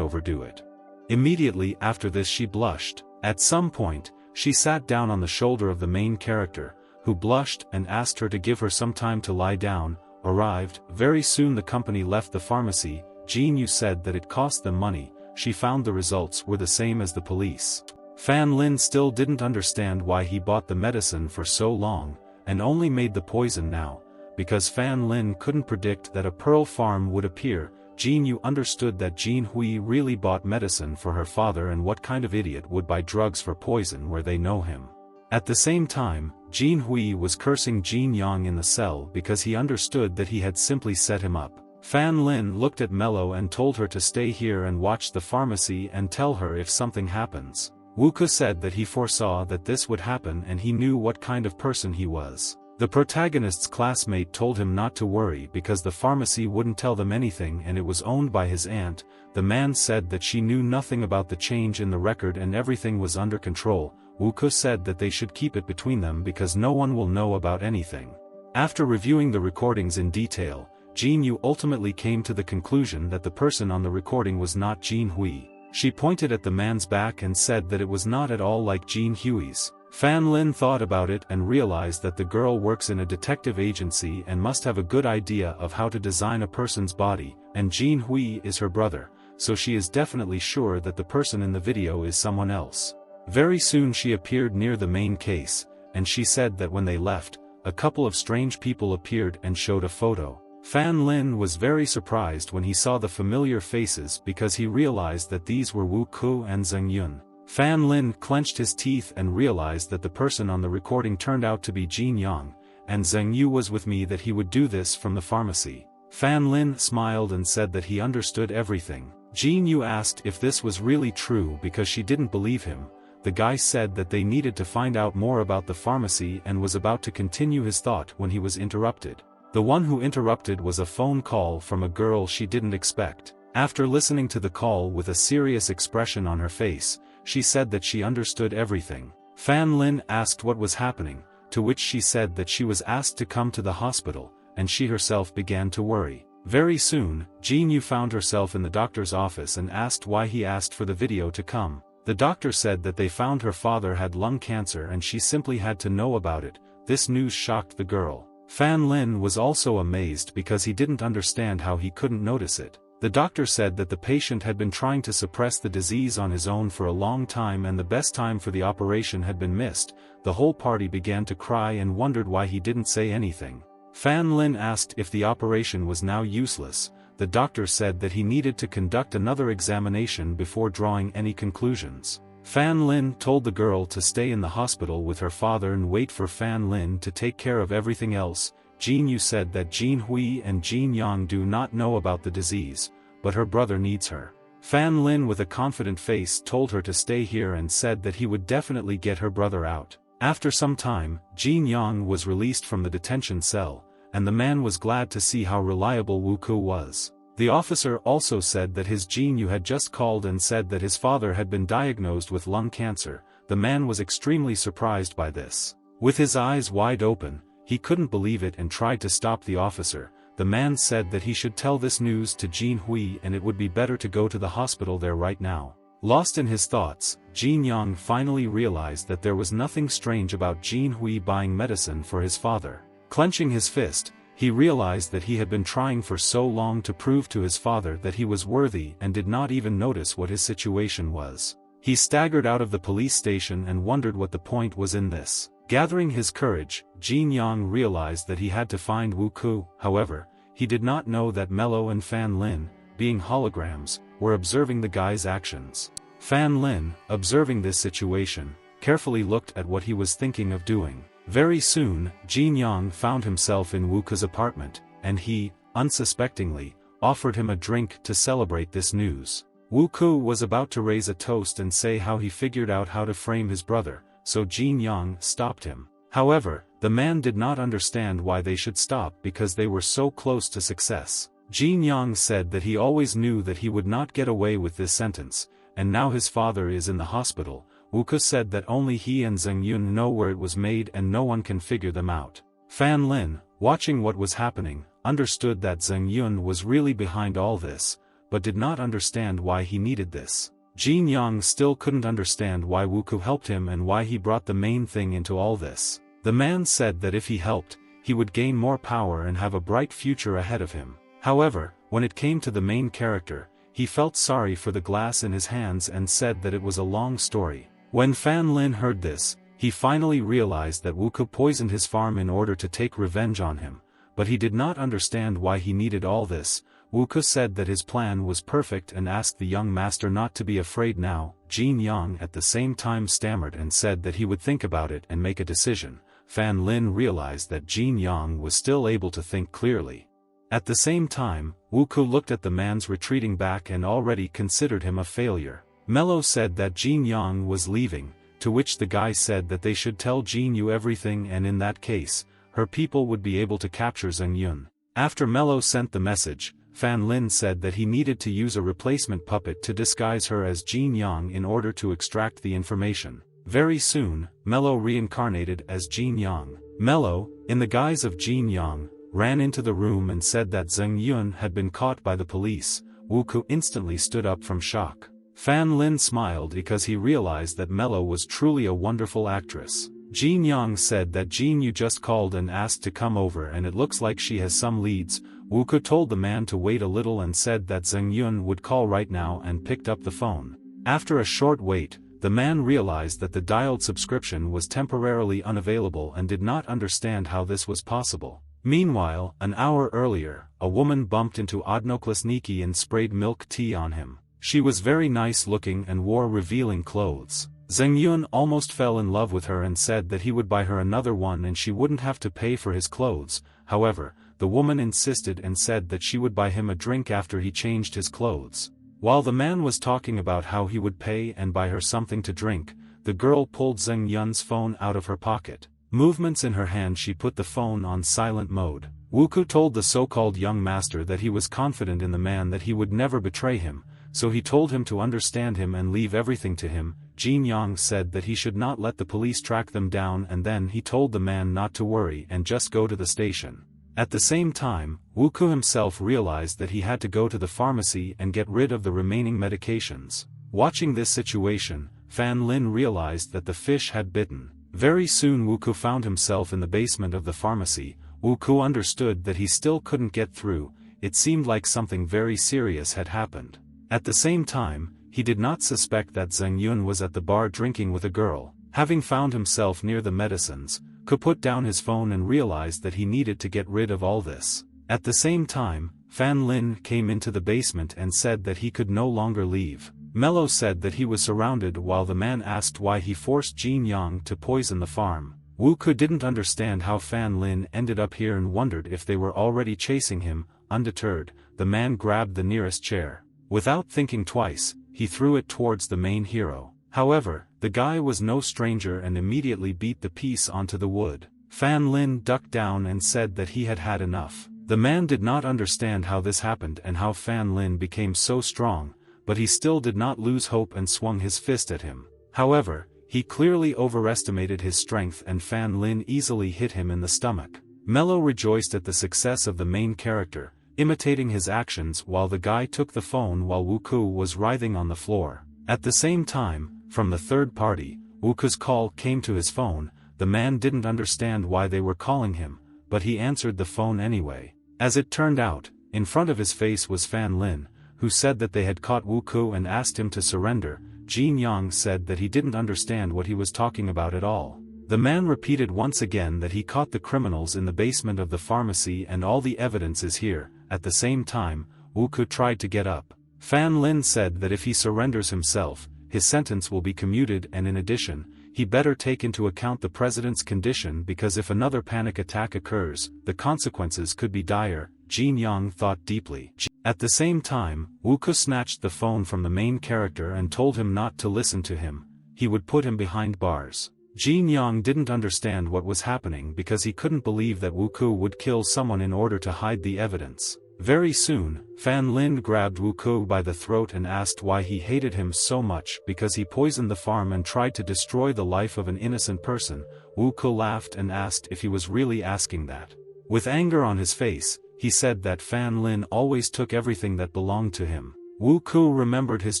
overdo it. Immediately after this she blushed. At some point, she sat down on the shoulder of the main character, who blushed and asked her to give her some time to lie down. Arrived, very soon the company left the pharmacy. Jin Yu said that it cost them money. She found the results were the same as the police. Fan Lin still didn't understand why he bought the medicine for so long, and only made the poison now, because Fan Lin couldn't predict that a pearl farm would appear. Jin Yu understood that Jin Hui really bought medicine for her father, and what kind of idiot would buy drugs for poison where they know him. At the same time, Jin Hui was cursing Jin Yang in the cell because he understood that he had simply set him up. Fan Lin looked at Mello and told her to stay here and watch the pharmacy and tell her if something happens. Wuke said that he foresaw that this would happen and he knew what kind of person he was. The protagonist's classmate told him not to worry because the pharmacy wouldn't tell them anything and it was owned by his aunt. The man said that she knew nothing about the change in the record and everything was under control. Wuke said that they should keep it between them because no one will know about anything. After reviewing the recordings in detail, Jin Yu ultimately came to the conclusion that the person on the recording was not Jin Hui. She pointed at the man's back and said that it was not at all like Jin Hui's. Fan Lin thought about it and realized that the girl works in a detective agency and must have a good idea of how to design a person's body, and Jin Hui is her brother, so she is definitely sure that the person in the video is someone else. Very soon she appeared near the main case, and she said that when they left, a couple of strange people appeared and showed a photo. Fan Lin was very surprised when he saw the familiar faces because he realized that these were Wu Ku and Zheng Yun. Fan Lin clenched his teeth and realized that the person on the recording turned out to be Jin Yang, and Zheng Yu was with me that he would do this from the pharmacy. Fan Lin smiled and said that he understood everything. Jin Yu asked if this was really true because she didn't believe him. The guy said that they needed to find out more about the pharmacy and was about to continue his thought when he was interrupted. The one who interrupted was a phone call from a girl she didn't expect. After listening to the call with a serious expression on her face, she said that she understood everything. Fan Lin asked what was happening, to which she said that she was asked to come to the hospital, and she herself began to worry. Very soon, Jin Yu found herself in the doctor's office and asked why he asked for the video to come. The doctor said that they found her father had lung cancer and she simply had to know about it. This news shocked the girl. Fan Lin was also amazed because he didn't understand how he couldn't notice it. The doctor said that the patient had been trying to suppress the disease on his own for a long time and the best time for the operation had been missed. The whole party began to cry and wondered why he didn't say anything. Fan Lin asked if the operation was now useless. The doctor said that he needed to conduct another examination before drawing any conclusions. Fan Lin told the girl to stay in the hospital with her father and wait for Fan Lin to take care of everything else. Jin Yu said that Jin Hui and Jin Yang do not know about the disease, but her brother needs her. Fan Lin with a confident face told her to stay here and said that he would definitely get her brother out. After some time, Jin Yang was released from the detention cell, and the man was glad to see how reliable Wu Ku was. The officer also said that his Jin Yu had just called and said that his father had been diagnosed with lung cancer. The man was extremely surprised by this. With his eyes wide open, he couldn't believe it and tried to stop the officer. The man said that he should tell this news to Jin Hui and it would be better to go to the hospital there right now. Lost in his thoughts, Jin Yang finally realized that there was nothing strange about Jin Hui buying medicine for his father. Clenching his fist, he realized that he had been trying for so long to prove to his father that he was worthy and did not even notice what his situation was. He staggered out of the police station and wondered what the point was in this. Gathering his courage, Jin Yang realized that he had to find Wu Ku. However, he did not know that Mello and Fan Lin, being holograms, were observing the guy's actions. Fan Lin, observing this situation, carefully looked at what he was thinking of doing. Very soon, Jin Yang found himself in Wuke's apartment, and he, unsuspectingly, offered him a drink to celebrate this news. Wuke was about to raise a toast and say how he figured out how to frame his brother, so Jin Yang stopped him. However, the man did not understand why they should stop because they were so close to success. Jin Yang said that he always knew that he would not get away with this sentence, and now his father is in the hospital. Wuke said that only he and Zheng Yun know where it was made and no one can figure them out. Fan Lin, watching what was happening, understood that Zheng Yun was really behind all this, but did not understand why he needed this. Jin Yang still couldn't understand why Wuke helped him and why he brought the main thing into all this. The man said that if he helped, he would gain more power and have a bright future ahead of him. However, when it came to the main character, he felt sorry for the glass in his hands and said that it was a long story. When Fan Lin heard this, he finally realized that Wuke poisoned his farm in order to take revenge on him, but he did not understand why he needed all this. Wuke said that his plan was perfect and asked the young master not to be afraid now. Jin Yang at the same time stammered and said that he would think about it and make a decision. Fan Lin realized that Jin Yang was still able to think clearly. At the same time, Wuke looked at the man's retreating back and already considered him a failure. Mello said that Jin Yang was leaving, to which the guy said that they should tell Jin Yu everything and in that case, her people would be able to capture Zheng Yun. After Mello sent the message, Fan Lin said that he needed to use a replacement puppet to disguise her as Jin Yang in order to extract the information. Very soon, Mello reincarnated as Jin Yang. Mello, in the guise of Jin Yang, ran into the room and said that Zheng Yun had been caught by the police. Wuke instantly stood up from shock. Fan Lin smiled because he realized that Mello was truly a wonderful actress. Jin Yang said that Jin Yu just called and asked to come over and it looks like she has some leads. Wuke told the man to wait a little and said that Zheng Yun would call right now and picked up the phone. After a short wait, the man realized that the dialed subscription was temporarily unavailable and did not understand how this was possible. Meanwhile, an hour earlier, a woman bumped into Odnoklasniki and sprayed milk tea on him. She was very nice looking and wore revealing clothes. Zheng Yun almost fell in love with her and said that he would buy her another one and she wouldn't have to pay for his clothes. However, the woman insisted and said that she would buy him a drink after he changed his clothes. While the man was talking about how he would pay and buy her something to drink, the girl pulled Zheng Yun's phone out of her pocket. Movements in her hand, she put the phone on silent mode. Wuke told the so-called young master that he was confident in the man that he would never betray him, so he told him to understand him and leave everything to him. Jin Yang said that he should not let the police track them down and then he told the man not to worry and just go to the station. At the same time, Wuke himself realized that he had to go to the pharmacy and get rid of the remaining medications. Watching this situation, Fan Lin realized that the fish had bitten. Very soon Wuke found himself in the basement of the pharmacy. Wuke understood that he still couldn't get through. It seemed like something very serious had happened. At the same time, he did not suspect that Zheng Yun was at the bar drinking with a girl. Having found himself near the medicines, Wuke put down his phone and realized that he needed to get rid of all this. At the same time, Fan Lin came into the basement and said that he could no longer leave. Mello said that he was surrounded while the man asked why he forced Jin Yang to poison the farm. Wuke didn't understand how Fan Lin ended up here and wondered if they were already chasing him. Undeterred, the man grabbed the nearest chair. Without thinking twice, he threw it towards the main hero. However, the guy was no stranger and immediately beat the piece onto the wood. Fan Lin ducked down and said that he had had enough. The man did not understand how this happened and how Fan Lin became so strong, but he still did not lose hope and swung his fist at him. However, he clearly overestimated his strength and Fan Lin easily hit him in the stomach. Mello rejoiced at the success of the main character, imitating his actions while the guy took the phone while Wuke was writhing on the floor. At the same time, from the third party, Wuke's call came to his phone. The man didn't understand why they were calling him, but he answered the phone anyway. As it turned out, in front of his face was Fan Lin, who said that they had caught Wuke and asked him to surrender. Jin Yang said that he didn't understand what he was talking about at all. The man repeated once again that he caught the criminals in the basement of the pharmacy and all the evidence is here. At the same time, Wu-Ku tried to get up. Fan Lin said that if he surrenders himself, his sentence will be commuted, and in addition, he better take into account the president's condition because if another panic attack occurs, the consequences could be dire. Jin Yang thought deeply. At the same time, Wu-Ku snatched the phone from the main character and told him not to listen to him. He would put him behind bars. Jin Yang didn't understand what was happening because he couldn't believe that Wu-Ku would kill someone in order to hide the evidence. Very soon, Fan Lin grabbed Wu-Ku by the throat and asked why he hated him so much because he poisoned the farm and tried to destroy the life of an innocent person. Wu-Ku laughed and asked if he was really asking that. With anger on his face, he said that Fan Lin always took everything that belonged to him. Wu-Ku remembered his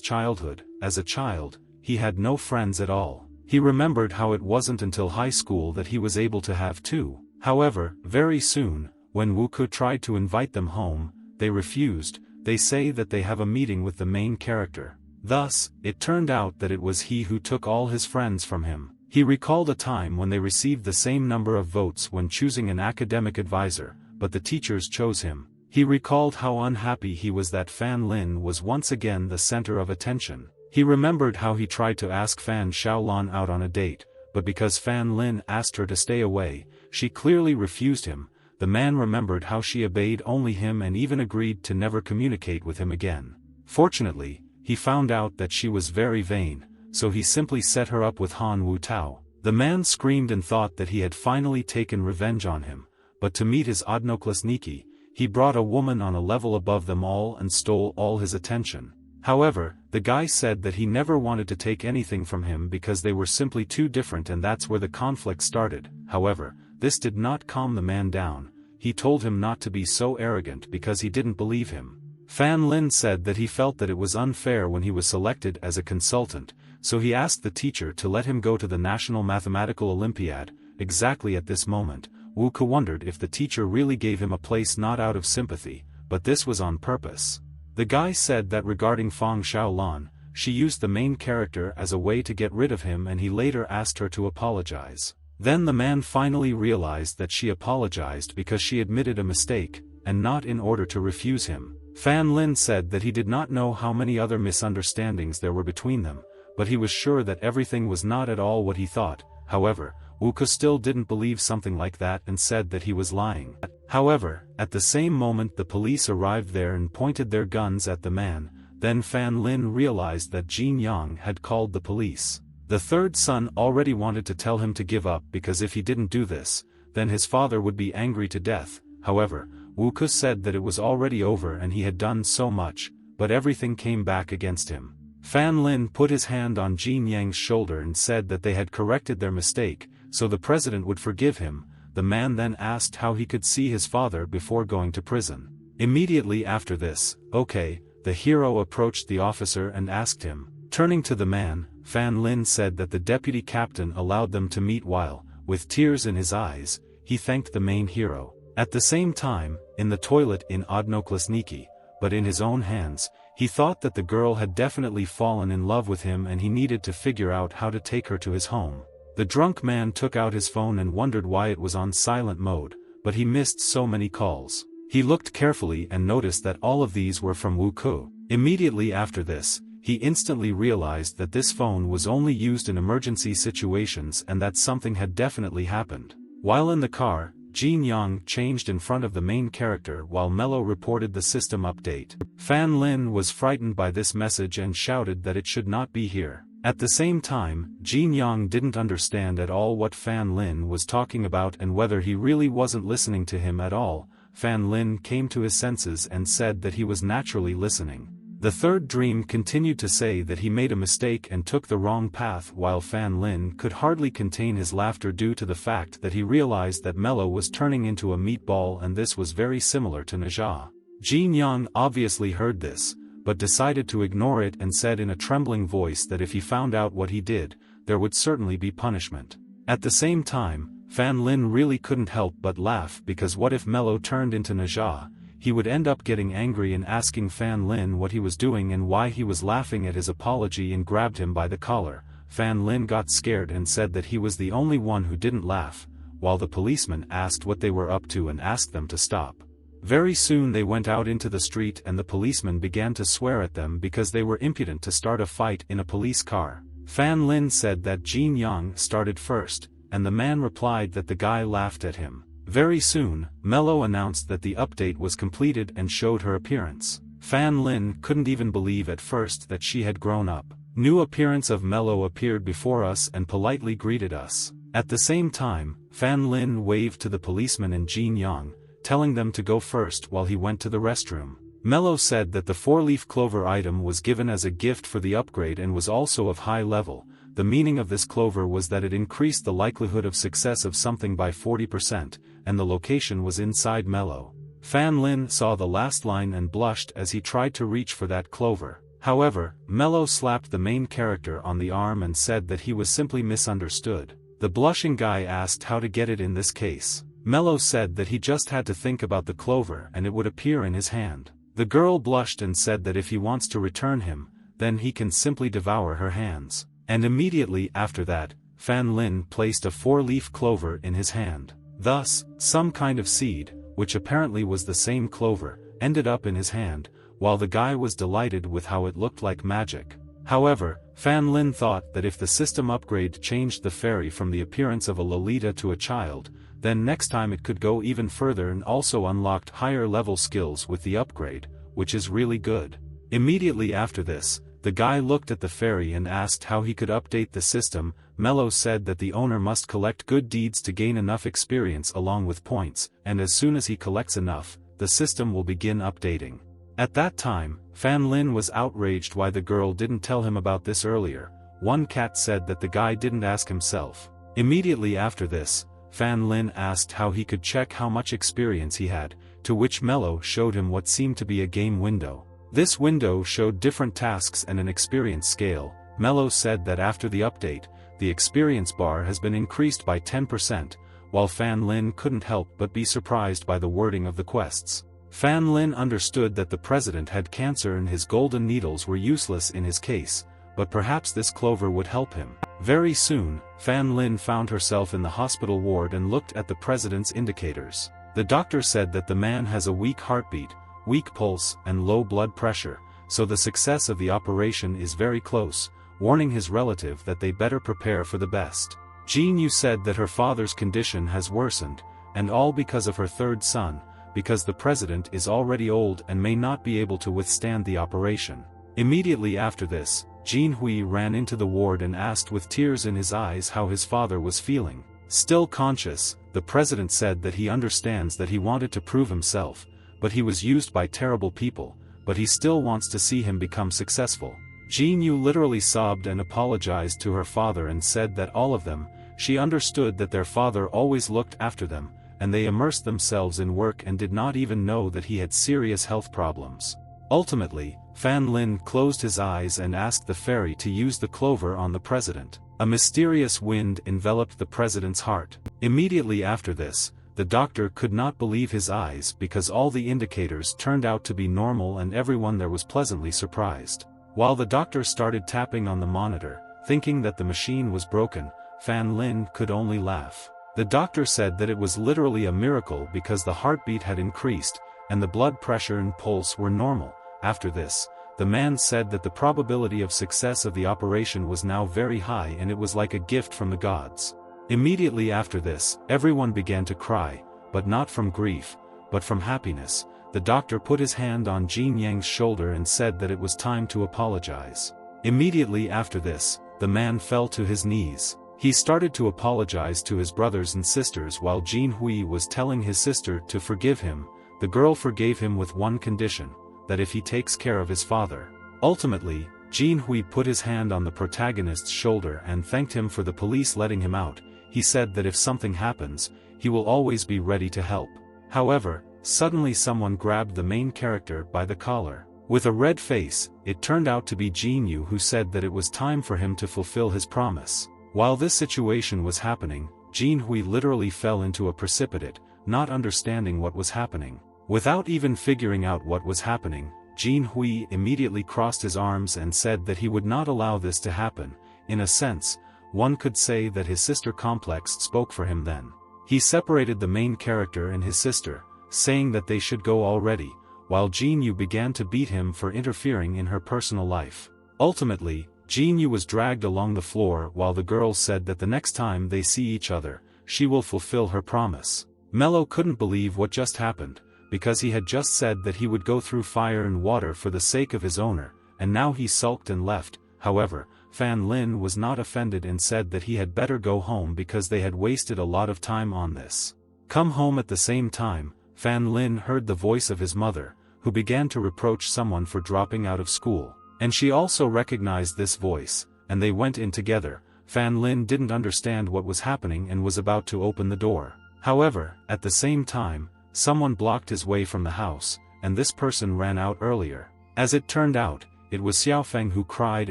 childhood. As a child, he had no friends at all. He remembered how it wasn't until high school that he was able to have two. However, very soon, when Wu-Ku tried to invite them home, they refused. They say that they have a meeting with the main character. Thus, it turned out that it was he who took all his friends from him. He recalled a time when they received the same number of votes when choosing an academic advisor, but the teachers chose him. He recalled how unhappy he was that Fan Lin was once again the center of attention. He remembered how he tried to ask Fan Shaolin out on a date, but because Fan Lin asked her to stay away, she clearly refused him. The man remembered how she obeyed only him and even agreed to never communicate with him again. Fortunately, he found out that she was very vain, so he simply set her up with Han Wu Tao. The man screamed and thought that he had finally taken revenge on him, but to meet his odnoklasniki, he brought a woman on a level above them all and stole all his attention. However, the guy said that he never wanted to take anything from him because they were simply too different, and that's where the conflict started. However, this did not calm the man down. He told him not to be so arrogant because he didn't believe him. Fan Lin said that he felt that it was unfair when he was selected as a consultant, so he asked the teacher to let him go to the National Mathematical Olympiad. Exactly at this moment, Wu-Ku wondered if the teacher really gave him a place not out of sympathy, but this was on purpose. The guy said that regarding Fang Shaolin, she used the main character as a way to get rid of him, and he later asked her to apologize. Then the man finally realized that she apologized because she admitted a mistake, and not in order to refuse him. Fan Lin said that he did not know how many other misunderstandings there were between them, but he was sure that everything was not at all what he thought. However, Wu-Ku still didn't believe something like that and said that he was lying. However, at the same moment the police arrived there and pointed their guns at the man. Then Fan Lin realized that Jin Yang had called the police. The third son already wanted to tell him to give up because if he didn't do this, then his father would be angry to death. However, Wu-Ku said that it was already over and he had done so much, but everything came back against him. Fan Lin put his hand on Jin Yang's shoulder and said that they had corrected their mistake, so the president would forgive him. The man then asked how he could see his father before going to prison. Immediately after this, okay, the hero approached the officer and asked him. Turning to the man, Fan Lin said that the deputy captain allowed them to meet while, with tears in his eyes, he thanked the main hero. At the same time, in the toilet in Odnoklasniki, but in his own hands, he thought that the girl had definitely fallen in love with him and he needed to figure out how to take her to his home. The drunk man took out his phone and wondered why it was on silent mode, but he missed so many calls. He looked carefully and noticed that all of these were from Wu-Ku. Immediately after this, he instantly realized that this phone was only used in emergency situations and that something had definitely happened. While in the car, Jin Yang changed in front of the main character while Mello reported the system update. Fan Lin was frightened by this message and shouted that it should not be here. At the same time, Jin Yang didn't understand at all what Fan Lin was talking about and whether he really wasn't listening to him at all. Fan Lin came to his senses and said that he was naturally listening. The third dream continued to say that he made a mistake and took the wrong path, while Fan Lin could hardly contain his laughter due to the fact that he realized that Mello was turning into a meatball, and this was very similar to Naja. Jin Yang obviously heard this, but decided to ignore it and said in a trembling voice that if he found out what he did, there would certainly be punishment. At the same time, Fan Lin really couldn't help but laugh because what if Mello turned into Naja? He would end up getting angry and asking Fan Lin what he was doing and why he was laughing at his apology and grabbed him by the collar. Fan Lin got scared and said that he was the only one who didn't laugh, while the policeman asked what they were up to and asked them to stop. Very soon they went out into the street and the policeman began to swear at them because they were impudent to start a fight in a police car. Fan Lin said that Jin Young started first, and the man replied that the guy laughed at him. Very soon, Mello announced that the update was completed and showed her appearance. Fan Lin couldn't even believe at first that she had grown up. New appearance of Mello appeared before us and politely greeted us. At the same time, Fan Lin waved to the policeman and Jin Young, telling them to go first while he went to the restroom. Mello said that the 4-leaf clover item was given as a gift for the upgrade and was also of high level. The meaning of this clover was that it increased the likelihood of success of something by 40%, and the location was inside Mello. Fan Lin saw the last line and blushed as he tried to reach for that clover. However, Mello slapped the main character on the arm and said that he was simply misunderstood. The blushing guy asked how to get it in this case. Mello said that he just had to think about the clover and it would appear in his hand. The girl blushed and said that if he wants to return him, then he can simply devour her hands. And immediately after that, Fan Lin placed a 4-leaf clover in his hand. Thus, some kind of seed, which apparently was the same clover, ended up in his hand, while the guy was delighted with how it looked like magic. However, Fan Lin thought that if the system upgrade changed the fairy from the appearance of a Lolita to a child, then next time it could go even further and also unlocked higher level skills with the upgrade, which is really good. Immediately after this, the guy looked at the fairy and asked how he could update the system. Mello said that the owner must collect good deeds to gain enough experience along with points, and as soon as he collects enough, the system will begin updating. At that time, Fan Lin was outraged why the girl didn't tell him about this earlier. One cat said that the guy didn't ask himself. Immediately after this, Fan Lin asked how he could check how much experience he had, to which Mello showed him what seemed to be a game window. This window showed different tasks and an experience scale. Mello said that after the update, the experience bar has been increased by 10%, while Fan Lin couldn't help but be surprised by the wording of the quests. Fan Lin understood that the president had cancer and his golden needles were useless in his case, but perhaps this clover would help him. Very soon, Fan Lin found herself in the hospital ward and looked at the president's indicators. The doctor said that the man has a weak heartbeat, weak pulse, and low blood pressure, so the success of the operation is very close, warning his relative that they better prepare for the best. Jin Yu said that her father's condition has worsened, and all because of her third son, because the president is already old and may not be able to withstand the operation. Immediately after this, Jin Hui ran into the ward and asked with tears in his eyes how his father was feeling. Still conscious, the president said that he understands that he wanted to prove himself, but he was used by terrible people, but he still wants to see him become successful. Jin Yu literally sobbed and apologized to her father and said that all of them, she understood that their father always looked after them, and they immersed themselves in work and did not even know that he had serious health problems. Ultimately, Fan Lin closed his eyes and asked the fairy to use the clover on the president. A mysterious wind enveloped the president's heart. Immediately after this, the doctor could not believe his eyes because all the indicators turned out to be normal and everyone there was pleasantly surprised. While the doctor started tapping on the monitor, thinking that the machine was broken, Fan Lin could only laugh. The doctor said that it was literally a miracle because the heartbeat had increased, and the blood pressure and pulse were normal. After this, the man said that the probability of success of the operation was now very high and it was like a gift from the gods. Immediately after this, everyone began to cry, but not from grief, but from happiness. The doctor put his hand on Jin Yang's shoulder and said that it was time to apologize. Immediately after this, the man fell to his knees. He started to apologize to his brothers and sisters while Jin Hui was telling his sister to forgive him. The girl forgave him with one condition, that if he takes care of his father. Ultimately, Jin Hui put his hand on the protagonist's shoulder and thanked him for the police letting him out. He said that if something happens, he will always be ready to help. However, suddenly someone grabbed the main character by the collar. With a red face, it turned out to be Jin Yu who said that it was time for him to fulfill his promise. While this situation was happening, Jin Hui literally fell into a precipitate, not understanding what was happening. Without even figuring out what was happening, Jin Hui immediately crossed his arms and said that he would not allow this to happen. in a sense, one could say that his sister complex spoke for him then. He separated the main character and his sister, saying that they should go already, while Jin Yu began to beat him for interfering in her personal life. Ultimately, Jin Yu was dragged along the floor while the girl said that the next time they see each other, she will fulfill her promise. Mello couldn't believe what just happened, because he had just said that he would go through fire and water for the sake of his owner, and now he sulked and left. However, Fan Lin was not offended and said that he had better go home because they had wasted a lot of time on this. Come home at the same time, Fan Lin heard the voice of his mother, who began to reproach someone for dropping out of school. And she also recognized this voice, and they went in together. Fan Lin didn't understand what was happening and was about to open the door. However, at the same time, someone blocked his way from the house, and this person ran out earlier. As it turned out, it was Xiaofeng who cried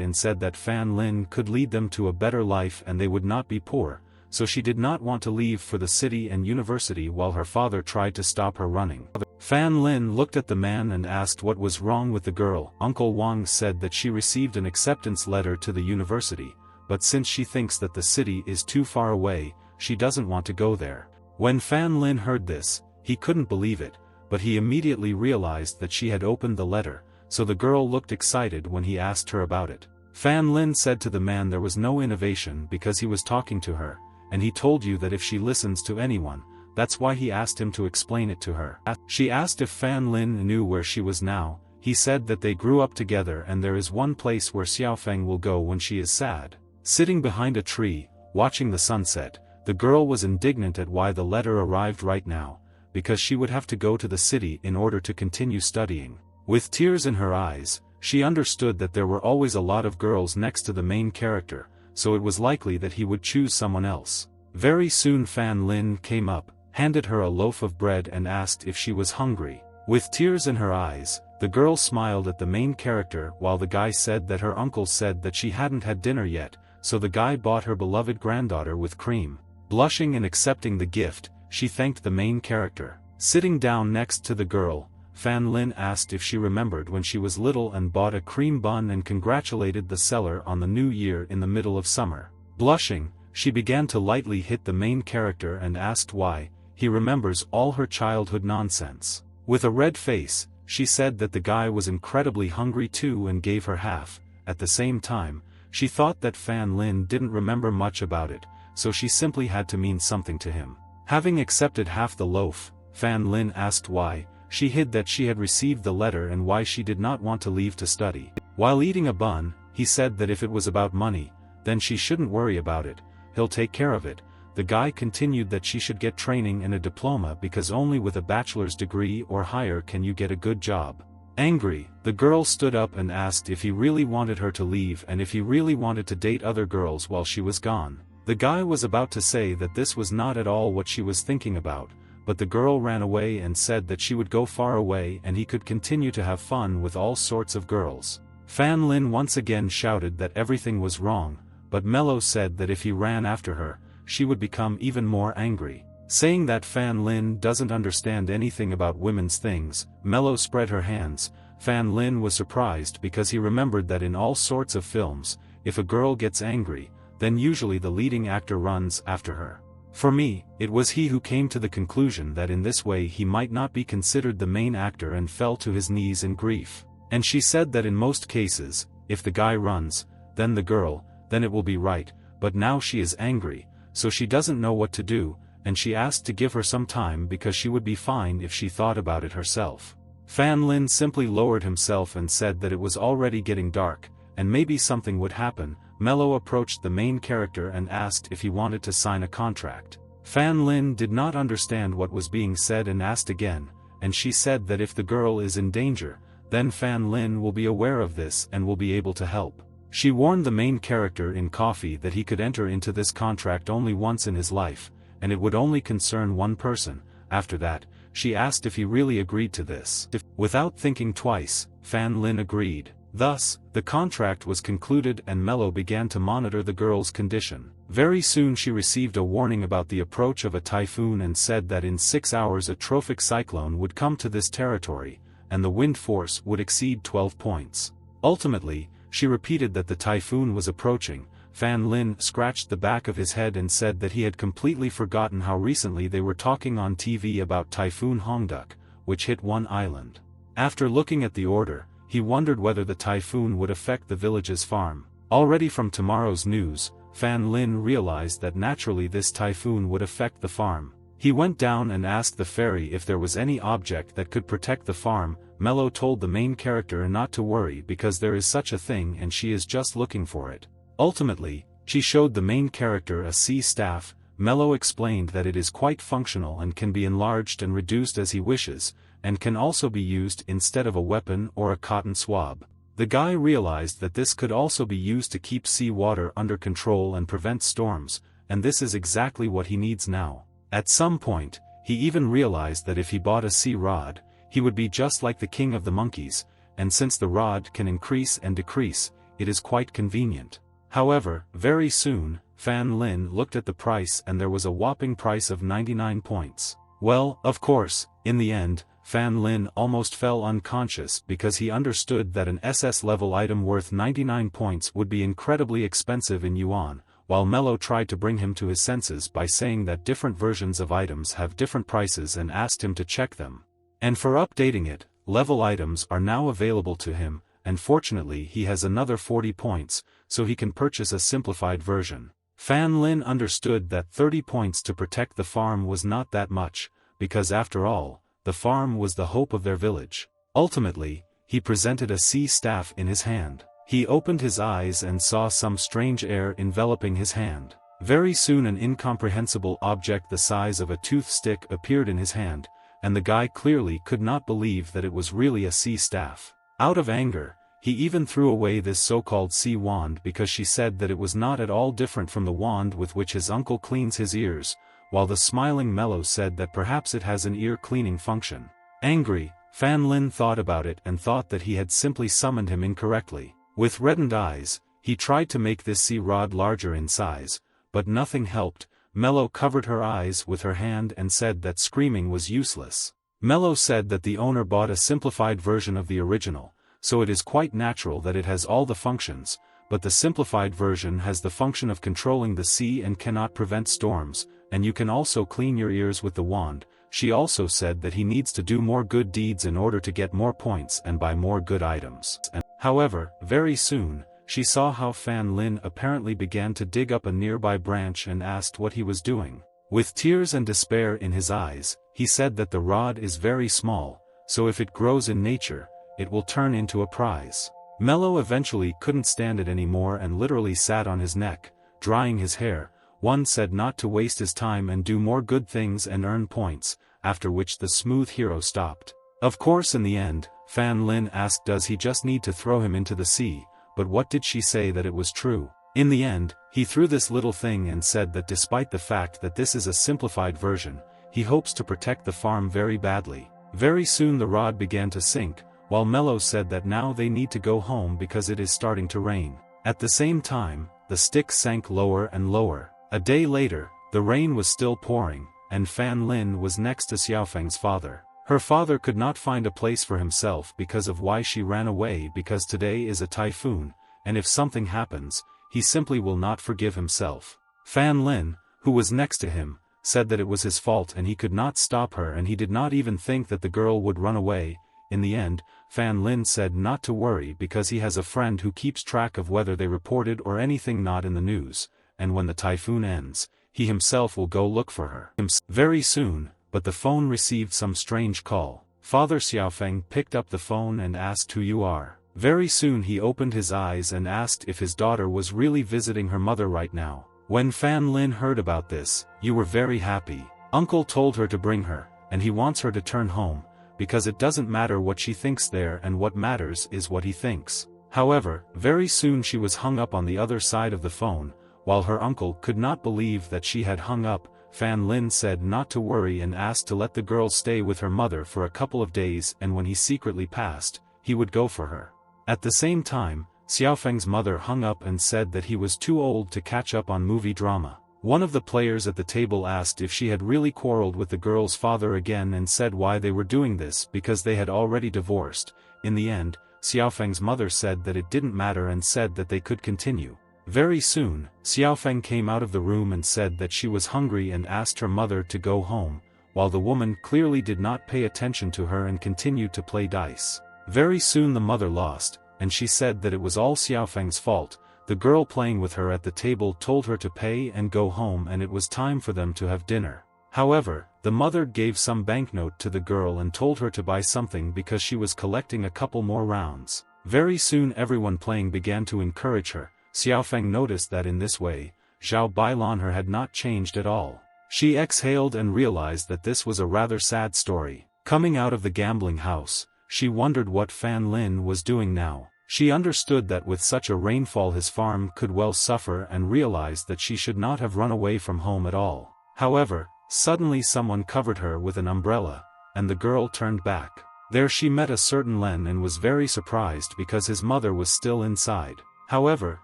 and said that Fan Lin could lead them to a better life and they would not be poor, so she did not want to leave for the city and university while her father tried to stop her running. Fan Lin looked at the man and asked what was wrong with the girl. Uncle Wang said that she received an acceptance letter to the university, but since she thinks that the city is too far away, she doesn't want to go there. When Fan Lin heard this, he couldn't believe it, but he immediately realized that she had opened the letter, so the girl looked excited when he asked her about it. Fan Lin said to the man there was no innovation because he was talking to her, and he told you that if she listens to anyone, that's why he asked him to explain it to her. She asked if Fan Lin knew where she was now. He said that they grew up together and there is one place where Xiaofeng will go when she is sad. Sitting behind a tree, watching the sunset, the girl was indignant at why the letter arrived right now, because she would have to go to the city in order to continue studying. With tears in her eyes, she understood that there were always a lot of girls next to the main character, so it was likely that he would choose someone else. Very soon Fan Lin came up, handed her a loaf of bread and asked if she was hungry. With tears in her eyes, the girl smiled at the main character while the guy said that her uncle said that she hadn't had dinner yet, so the guy bought her beloved granddaughter with cream. Blushing and accepting the gift, she thanked the main character. Sitting down next to the girl, Fan Lin asked if she remembered when she was little and bought a cream bun and congratulated the seller on the new year in the middle of summer. Blushing, she began to lightly hit the main character and asked why. He remembers all her childhood nonsense. With a red face, she said that the guy was incredibly hungry too and gave her half. At the same time, she thought that Fan Lin didn't remember much about it, so she simply had to mean something to him. Having accepted half the loaf, Fan Lin asked why. She hid that she had received the letter and why she did not want to leave to study. While eating a bun, he said that if it was about money, then she shouldn't worry about it, he'll take care of it. The guy continued that she should get training and a diploma because only with a bachelor's degree or higher can you get a good job. Angry, the girl stood up and asked if he really wanted her to leave and if he really wanted to date other girls while she was gone. The guy was about to say that this was not at all what she was thinking about, but the girl ran away and said that she would go far away and he could continue to have fun with all sorts of girls. Fan Lin once again shouted that everything was wrong, but Mello said that if he ran after her, she would become even more angry. Saying that Fan Lin doesn't understand anything about women's things, Mello spread her hands. Fan Lin was surprised because he remembered that in all sorts of films, if a girl gets angry, then usually the leading actor runs after her. For me, it was he who came to the conclusion that in this way he might not be considered the main actor and fell to his knees in grief. And she said that in most cases, if the guy runs, then the girl, then it will be right, but now she is angry, so she doesn't know what to do, and she asked to give her some time because she would be fine if she thought about it herself. Fan Lin simply lowered himself and said that it was already getting dark, and maybe something would happen. Mello approached the main character and asked if he wanted to sign a contract. Fan Lin did not understand what was being said and asked again, and she said that if the girl is in danger, then Fan Lin will be aware of this and will be able to help. She warned the main character in coffee that he could enter into this contract only once in his life, and it would only concern one person. After that, she asked if he really agreed to this. Without thinking twice, Fan Lin agreed. Thus, the contract was concluded and Mello began to monitor the girl's condition. Very soon she received a warning about the approach of a typhoon and said that in 6 hours a trophic cyclone would come to this territory, and the wind force would exceed 12 points. Ultimately, she repeated that the typhoon was approaching. Fan Lin scratched the back of his head and said that he had completely forgotten how recently they were talking on TV about Typhoon Hongduk, which hit one island. After looking at the order, he wondered whether the typhoon would affect the village's farm. Already from tomorrow's news, Fan Lin realized that naturally this typhoon would affect the farm. He went down and asked the fairy if there was any object that could protect the farm. Mello told the main character not to worry because there is such a thing and she is just looking for it. Ultimately, she showed the main character a sea staff. Mello explained that it is quite functional and can be enlarged and reduced as he wishes, and can also be used instead of a weapon or a cotton swab. The guy realized that this could also be used to keep sea water under control and prevent storms, and this is exactly what he needs now. At some point, he even realized that if he bought a sea rod, he would be just like the king of the monkeys, and since the rod can increase and decrease, it is quite convenient. However, very soon, Fan Lin looked at the price and there was a whopping price of 99 points. Well, of course, in the end, Fan Lin almost fell unconscious because he understood that an SS-level item worth 99 points would be incredibly expensive in yuan, while Mello tried to bring him to his senses by saying that different versions of items have different prices and asked him to check them. And for updating it, level items are now available to him, and fortunately he has another 40 points, so he can purchase a simplified version. Fan Lin understood that 30 points to protect the farm was not that much, because after all, the farm was the hope of their village. Ultimately, he presented a sea staff in his hand. He opened his eyes and saw some strange air enveloping his hand. Very soon an incomprehensible object the size of a tooth stick appeared in his hand, and the guy clearly could not believe that it was really a sea staff. Out of anger, he even threw away this so-called sea wand because she said that it was not at all different from the wand with which his uncle cleans his ears, while the smiling Mello said that perhaps it has an ear-cleaning function. Angry, Fan Lin thought about it and thought that he had simply summoned him incorrectly. With reddened eyes, he tried to make this sea rod larger in size, but nothing helped. Mello covered her eyes with her hand and said that screaming was useless. Mello said that the owner bought a simplified version of the original, so it is quite natural that it has all the functions, but the simplified version has the function of controlling the sea and cannot prevent storms, and you can also clean your ears with the wand. She also said that he needs to do more good deeds in order to get more points and buy more good items. However, very soon, she saw how Fan Lin apparently began to dig up a nearby branch and asked what he was doing. With tears and despair in his eyes, he said that the rod is very small, so if it grows in nature, it will turn into a prize. Mello eventually couldn't stand it anymore and literally sat on his neck, drying his hair. One said not to waste his time and do more good things and earn points, after which the smooth hero stopped. Of course in the end, Fan Lin asked does he just need to throw him into the sea, but what did she say that it was true? In the end, he threw this little thing and said that despite the fact that this is a simplified version, he hopes to protect the farm very badly. Very soon the rod began to sink, while Mello said that now they need to go home because it is starting to rain. At the same time, the stick sank lower and lower. A day later, the rain was still pouring, and Fan Lin was next to Xiaofeng's father. Her father could not find a place for himself because of why she ran away because today is a typhoon, and if something happens, he simply will not forgive himself. Fan Lin, who was next to him, said that it was his fault and he could not stop her and he did not even think that the girl would run away. In the end, Fan Lin said not to worry because he has a friend who keeps track of whether they reported or anything not in the news, and when the typhoon ends, he himself will go look for her. Very soon, but the phone received some strange call. Father Xiaofeng picked up the phone and asked who you are. Very soon he opened his eyes and asked if his daughter was really visiting her mother right now. When Fan Lin heard about this, you were very happy. Uncle told her to bring her, and he wants her to turn home, because it doesn't matter what she thinks there and what matters is what he thinks. However, very soon she was hung up on the other side of the phone, while her uncle could not believe that she had hung up. Fan Lin said not to worry and asked to let the girl stay with her mother for a couple of days and when he secretly passed, he would go for her. At the same time, Xiaofeng's mother hung up and said that he was too old to catch up on movie drama. One of the players at the table asked if she had really quarreled with the girl's father again and said why they were doing this because they had already divorced. In the end, Xiaofeng's mother said that it didn't matter and said that they could continue. Very soon, Xiaofeng came out of the room and said that she was hungry and asked her mother to go home, while the woman clearly did not pay attention to her and continued to play dice. Very soon the mother lost, and she said that it was all Xiaofeng's fault. The girl playing with her at the table told her to pay and go home, and it was time for them to have dinner. However, the mother gave some banknote to the girl and told her to buy something because she was collecting a couple more rounds. Very soon everyone playing began to encourage her. Xiaofeng noticed that in this way, Zhao Bailan her had not changed at all. She exhaled and realized that this was a rather sad story. Coming out of the gambling house, she wondered what Fan Lin was doing now. She understood that with such a rainfall his farm could well suffer and realized that she should not have run away from home at all. However, suddenly someone covered her with an umbrella, and the girl turned back. There she met a certain Len and was very surprised because his mother was still inside. However,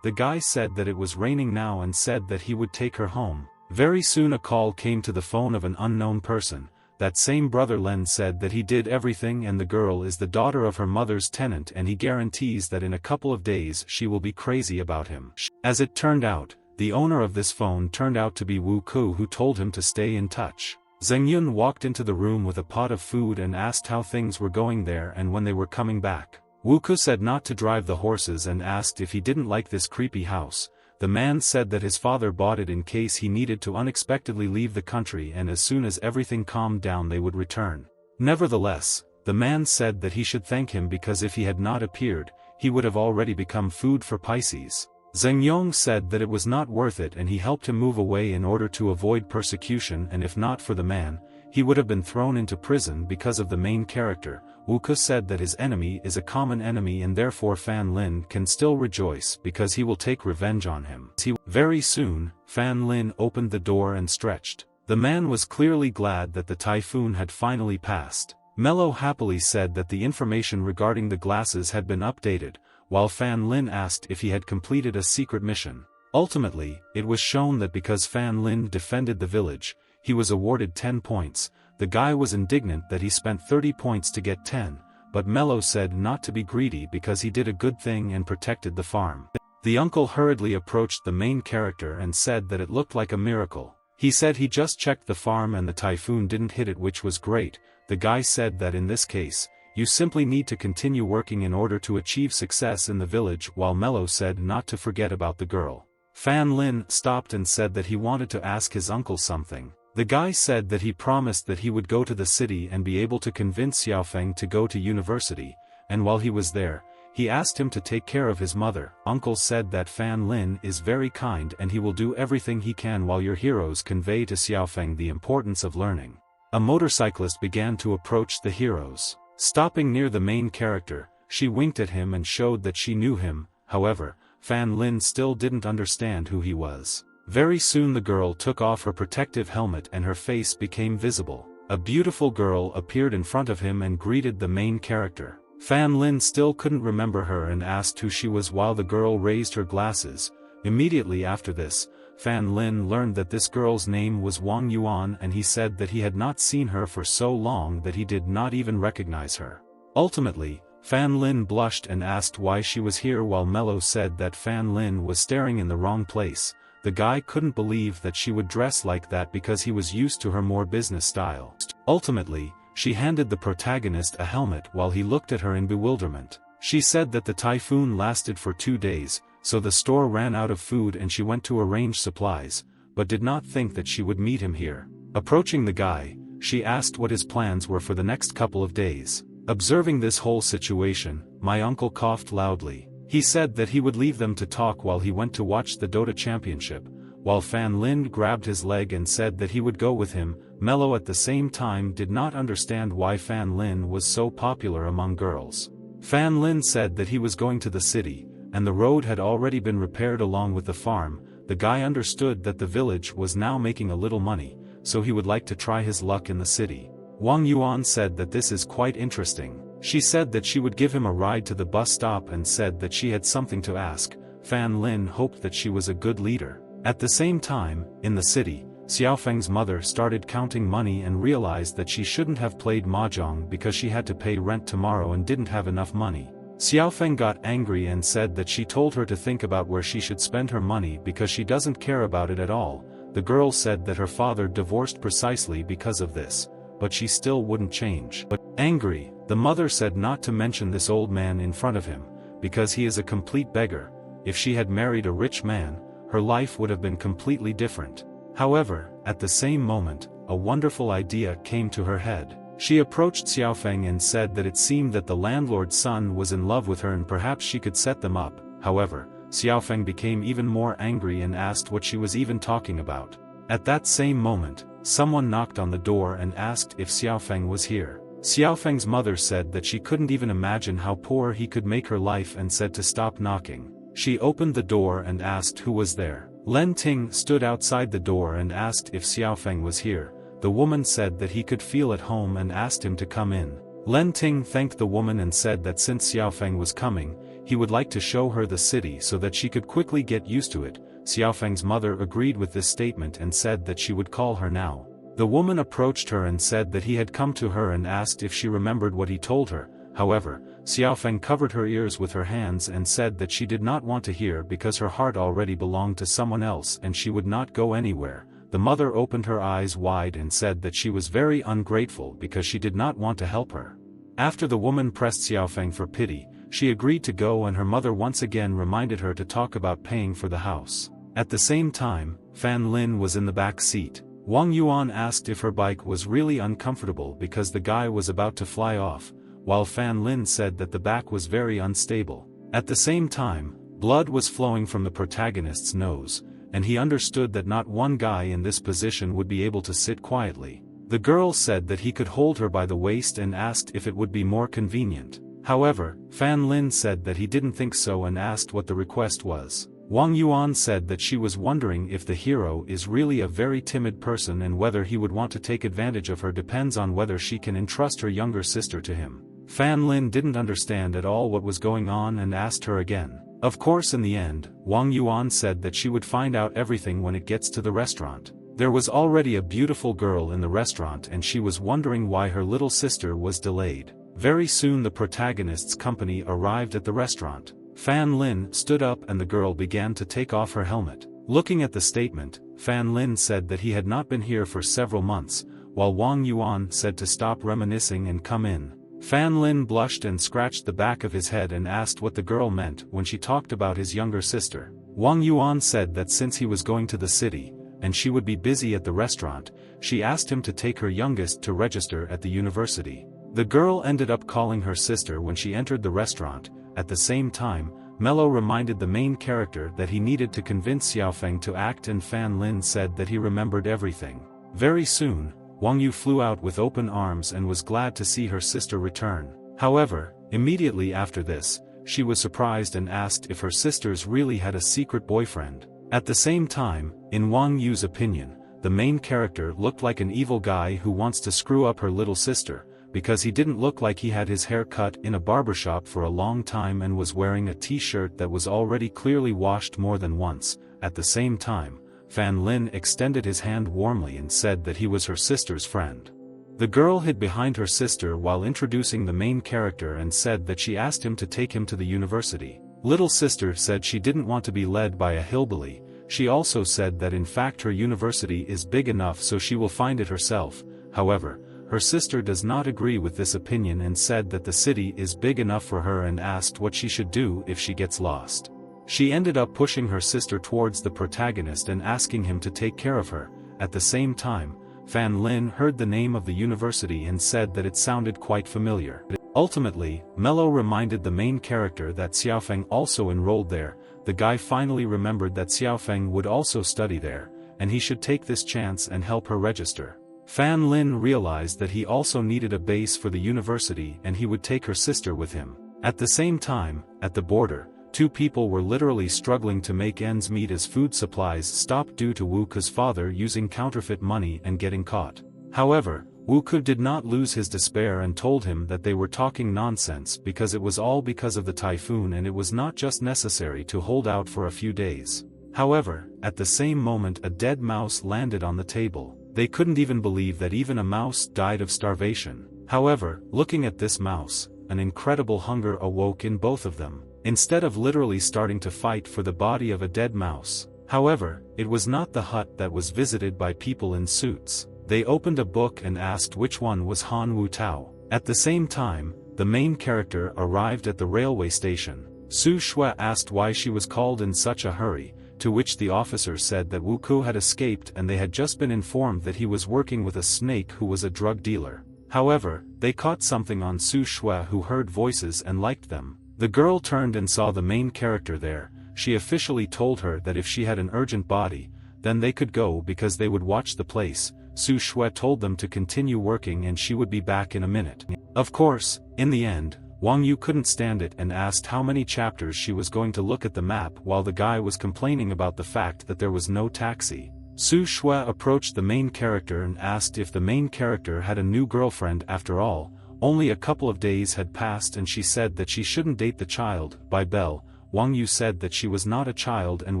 the guy said that it was raining now and said that he would take her home. Very soon a call came to the phone of an unknown person. That same brother Len said that he did everything and the girl is the daughter of her mother's tenant and he guarantees that in a couple of days she will be crazy about him. As it turned out, the owner of this phone turned out to be Wu Ku, who told him to stay in touch. Zheng Yun walked into the room with a pot of food and asked how things were going there and when they were coming back. Wu Ku said not to drive the horses and asked if he didn't like this creepy house. The man said that his father bought it in case he needed to unexpectedly leave the country and as soon as everything calmed down they would return. Nevertheless, the man said that he should thank him because if he had not appeared, he would have already become food for Pisces. Zheng Yong said that it was not worth it and he helped him move away in order to avoid persecution, and if not for the man, he would have been thrown into prison because of the main character. Wu Ke said that his enemy is a common enemy and therefore Fan Lin can still rejoice because he will take revenge on him. Very soon, Fan Lin opened the door and stretched. The man was clearly glad that the typhoon had finally passed. Mello happily said that the information regarding the glasses had been updated, while Fan Lin asked if he had completed a secret mission. Ultimately, it was shown that because Fan Lin defended the village, he was awarded 10 points. The guy was indignant that he spent 30 points to get 10, but Mello said not to be greedy because he did a good thing and protected the farm. The uncle hurriedly approached the main character and said that it looked like a miracle. He said he just checked the farm and the typhoon didn't hit it, which was great. The guy said that in this case, you simply need to continue working in order to achieve success in the village, while Mello said not to forget about the girl. Fan Lin stopped and said that he wanted to ask his uncle something. The guy said that he promised that he would go to the city and be able to convince Xiaofeng to go to university, and while he was there, he asked him to take care of his mother. Uncle said that Fan Lin is very kind and he will do everything he can while your heroes convey to Xiaofeng the importance of learning. A motorcyclist began to approach the heroes. Stopping near the main character, she winked at him and showed that she knew him. However, Fan Lin still didn't understand who he was. Very soon the girl took off her protective helmet and her face became visible. A beautiful girl appeared in front of him and greeted the main character. Fan Lin still couldn't remember her and asked who she was while the girl raised her glasses. Immediately after this, Fan Lin learned that this girl's name was Wang Yuan and he said that he had not seen her for so long that he did not even recognize her. Ultimately, Fan Lin blushed and asked why she was here while Mello said that Fan Lin was staring in the wrong place. The guy couldn't believe that she would dress like that because he was used to her more business style. Ultimately, she handed the protagonist a helmet while he looked at her in bewilderment. She said that the typhoon lasted for 2 days, so the store ran out of food and she went to arrange supplies, but did not think that she would meet him here. Approaching the guy, she asked what his plans were for the next couple of days. Observing this whole situation, my uncle coughed loudly. He said that he would leave them to talk while he went to watch the Dota Championship, while Fan Lin grabbed his leg and said that he would go with him. Mello at the same time did not understand why Fan Lin was so popular among girls. Fan Lin said that he was going to the city, and the road had already been repaired along with the farm. The guy understood that the village was now making a little money, so he would like to try his luck in the city. Wang Yuan said that this is quite interesting. She said that she would give him a ride to the bus stop and said that she had something to ask. Fan Lin hoped that she was a good leader. At the same time, in the city, Xiaofeng's mother started counting money and realized that she shouldn't have played mahjong because she had to pay rent tomorrow and didn't have enough money. Xiaofeng got angry and said that she told her to think about where she should spend her money because she doesn't care about it at all. The girl said that her father divorced precisely because of this, but she still wouldn't change. But angry, the mother said not to mention this old man in front of him, because he is a complete beggar. If she had married a rich man, her life would have been completely different. However, at the same moment, a wonderful idea came to her head. She approached Xiaofeng and said that it seemed that the landlord's son was in love with her and perhaps she could set them up. However, Xiaofeng became even more angry and asked what she was even talking about. At that same moment, someone knocked on the door and asked if Xiaofeng was here. Xiaofeng's mother said that she couldn't even imagine how poor he could make her life and said to stop knocking. She opened the door and asked who was there. Len Ting stood outside the door and asked if Xiaofeng was here. The woman said that he could feel at home and asked him to come in. Len Ting thanked the woman and said that since Xiaofeng was coming, he would like to show her the city so that she could quickly get used to it. Xiaofeng's mother agreed with this statement and said that she would call her now. The woman approached her and said that he had come to her and asked if she remembered what he told her. However, Xiaofeng covered her ears with her hands and said that she did not want to hear because her heart already belonged to someone else and she would not go anywhere. The mother opened her eyes wide and said that she was very ungrateful because she did not want to help her. After the woman pressed Xiaofeng for pity, she agreed to go and her mother once again reminded her to talk about paying for the house. At the same time, Fan Lin was in the back seat. Wang Yuan asked if her bike was really uncomfortable because the guy was about to fly off, while Fan Lin said that the back was very unstable. At the same time, blood was flowing from the protagonist's nose, and he understood that not one guy in this position would be able to sit quietly. The girl said that he could hold her by the waist and asked if it would be more convenient. However, Fan Lin said that he didn't think so and asked what the request was. Wang Yuan said that she was wondering if the hero is really a very timid person and whether he would want to take advantage of her depends on whether she can entrust her younger sister to him. Fan Lin didn't understand at all what was going on and asked her again. Of course in the end, Wang Yuan said that she would find out everything when it gets to the restaurant. There was already a beautiful girl in the restaurant and she was wondering why her little sister was delayed. Very soon the protagonist's company arrived at the restaurant. Fan Lin stood up and the girl began to take off her helmet. Looking at the statement, Fan Lin said that he had not been here for several months, while Wang Yuan said to stop reminiscing and come in. Fan Lin blushed and scratched the back of his head and asked what the girl meant when she talked about his younger sister. Wang Yuan said that since he was going to the city, and she would be busy at the restaurant, she asked him to take her youngest to register at the university. The girl ended up calling her sister when she entered the restaurant. At the same time, Mello reminded the main character that he needed to convince Xiaofeng to act and Fan Lin said that he remembered everything. Very soon, Wang Yu flew out with open arms and was glad to see her sister return. However, immediately after this, she was surprised and asked if her sisters really had a secret boyfriend. At the same time, in Wang Yu's opinion, the main character looked like an evil guy who wants to screw up her little sister, because he didn't look like he had his hair cut in a barbershop for a long time and was wearing a t-shirt that was already clearly washed more than once. At the same time, Fan Lin extended his hand warmly and said that he was her sister's friend. The girl hid behind her sister while introducing the main character and said that she asked him to take him to the university. Little sister said she didn't want to be led by a hillbilly. She also said that in fact her university is big enough so she will find it herself. However, her sister does not agree with this opinion and said that the city is big enough for her and asked what she should do if she gets lost. She ended up pushing her sister towards the protagonist and asking him to take care of her. At the same time, Fan Lin heard the name of the university and said that it sounded quite familiar. Ultimately, Mello reminded the main character that Xiaofeng also enrolled there. The guy finally remembered that Xiaofeng would also study there, and he should take this chance and help her register. Fan Lin realized that he also needed a base for the university and he would take her sister with him. At the same time, at the border, two people were literally struggling to make ends meet as food supplies stopped due to Wu Ke's father using counterfeit money and getting caught. However, Wu Ke did not lose his despair and told him that they were talking nonsense because it was all because of the typhoon and it was not just necessary to hold out for a few days. However, at the same moment a dead mouse landed on the table. They couldn't even believe that even a mouse died of starvation. However, looking at this mouse, an incredible hunger awoke in both of them, instead of literally starting to fight for the body of a dead mouse. However, it was not the hut that was visited by people in suits. They opened a book and asked which one was Han Wu Tao. At the same time, the main character arrived at the railway station. Su Shui asked why she was called in such a hurry, to which the officer said that Wu Ku had escaped and they had just been informed that he was working with a snake who was a drug dealer. However, they caught something on Su Shui, who heard voices and liked them. The girl turned and saw the main character there. She officially told her that if she had an urgent body, then they could go because they would watch the place. Su Shui told them to continue working and she would be back in a minute. Of course, in the end, Wang Yu couldn't stand it and asked how many chapters she was going to look at the map while the guy was complaining about the fact that there was no taxi. Su Shui approached the main character and asked if the main character had a new girlfriend. After all, only a couple of days had passed and she said that she shouldn't date the child. By Bell, Wang Yu said that she was not a child and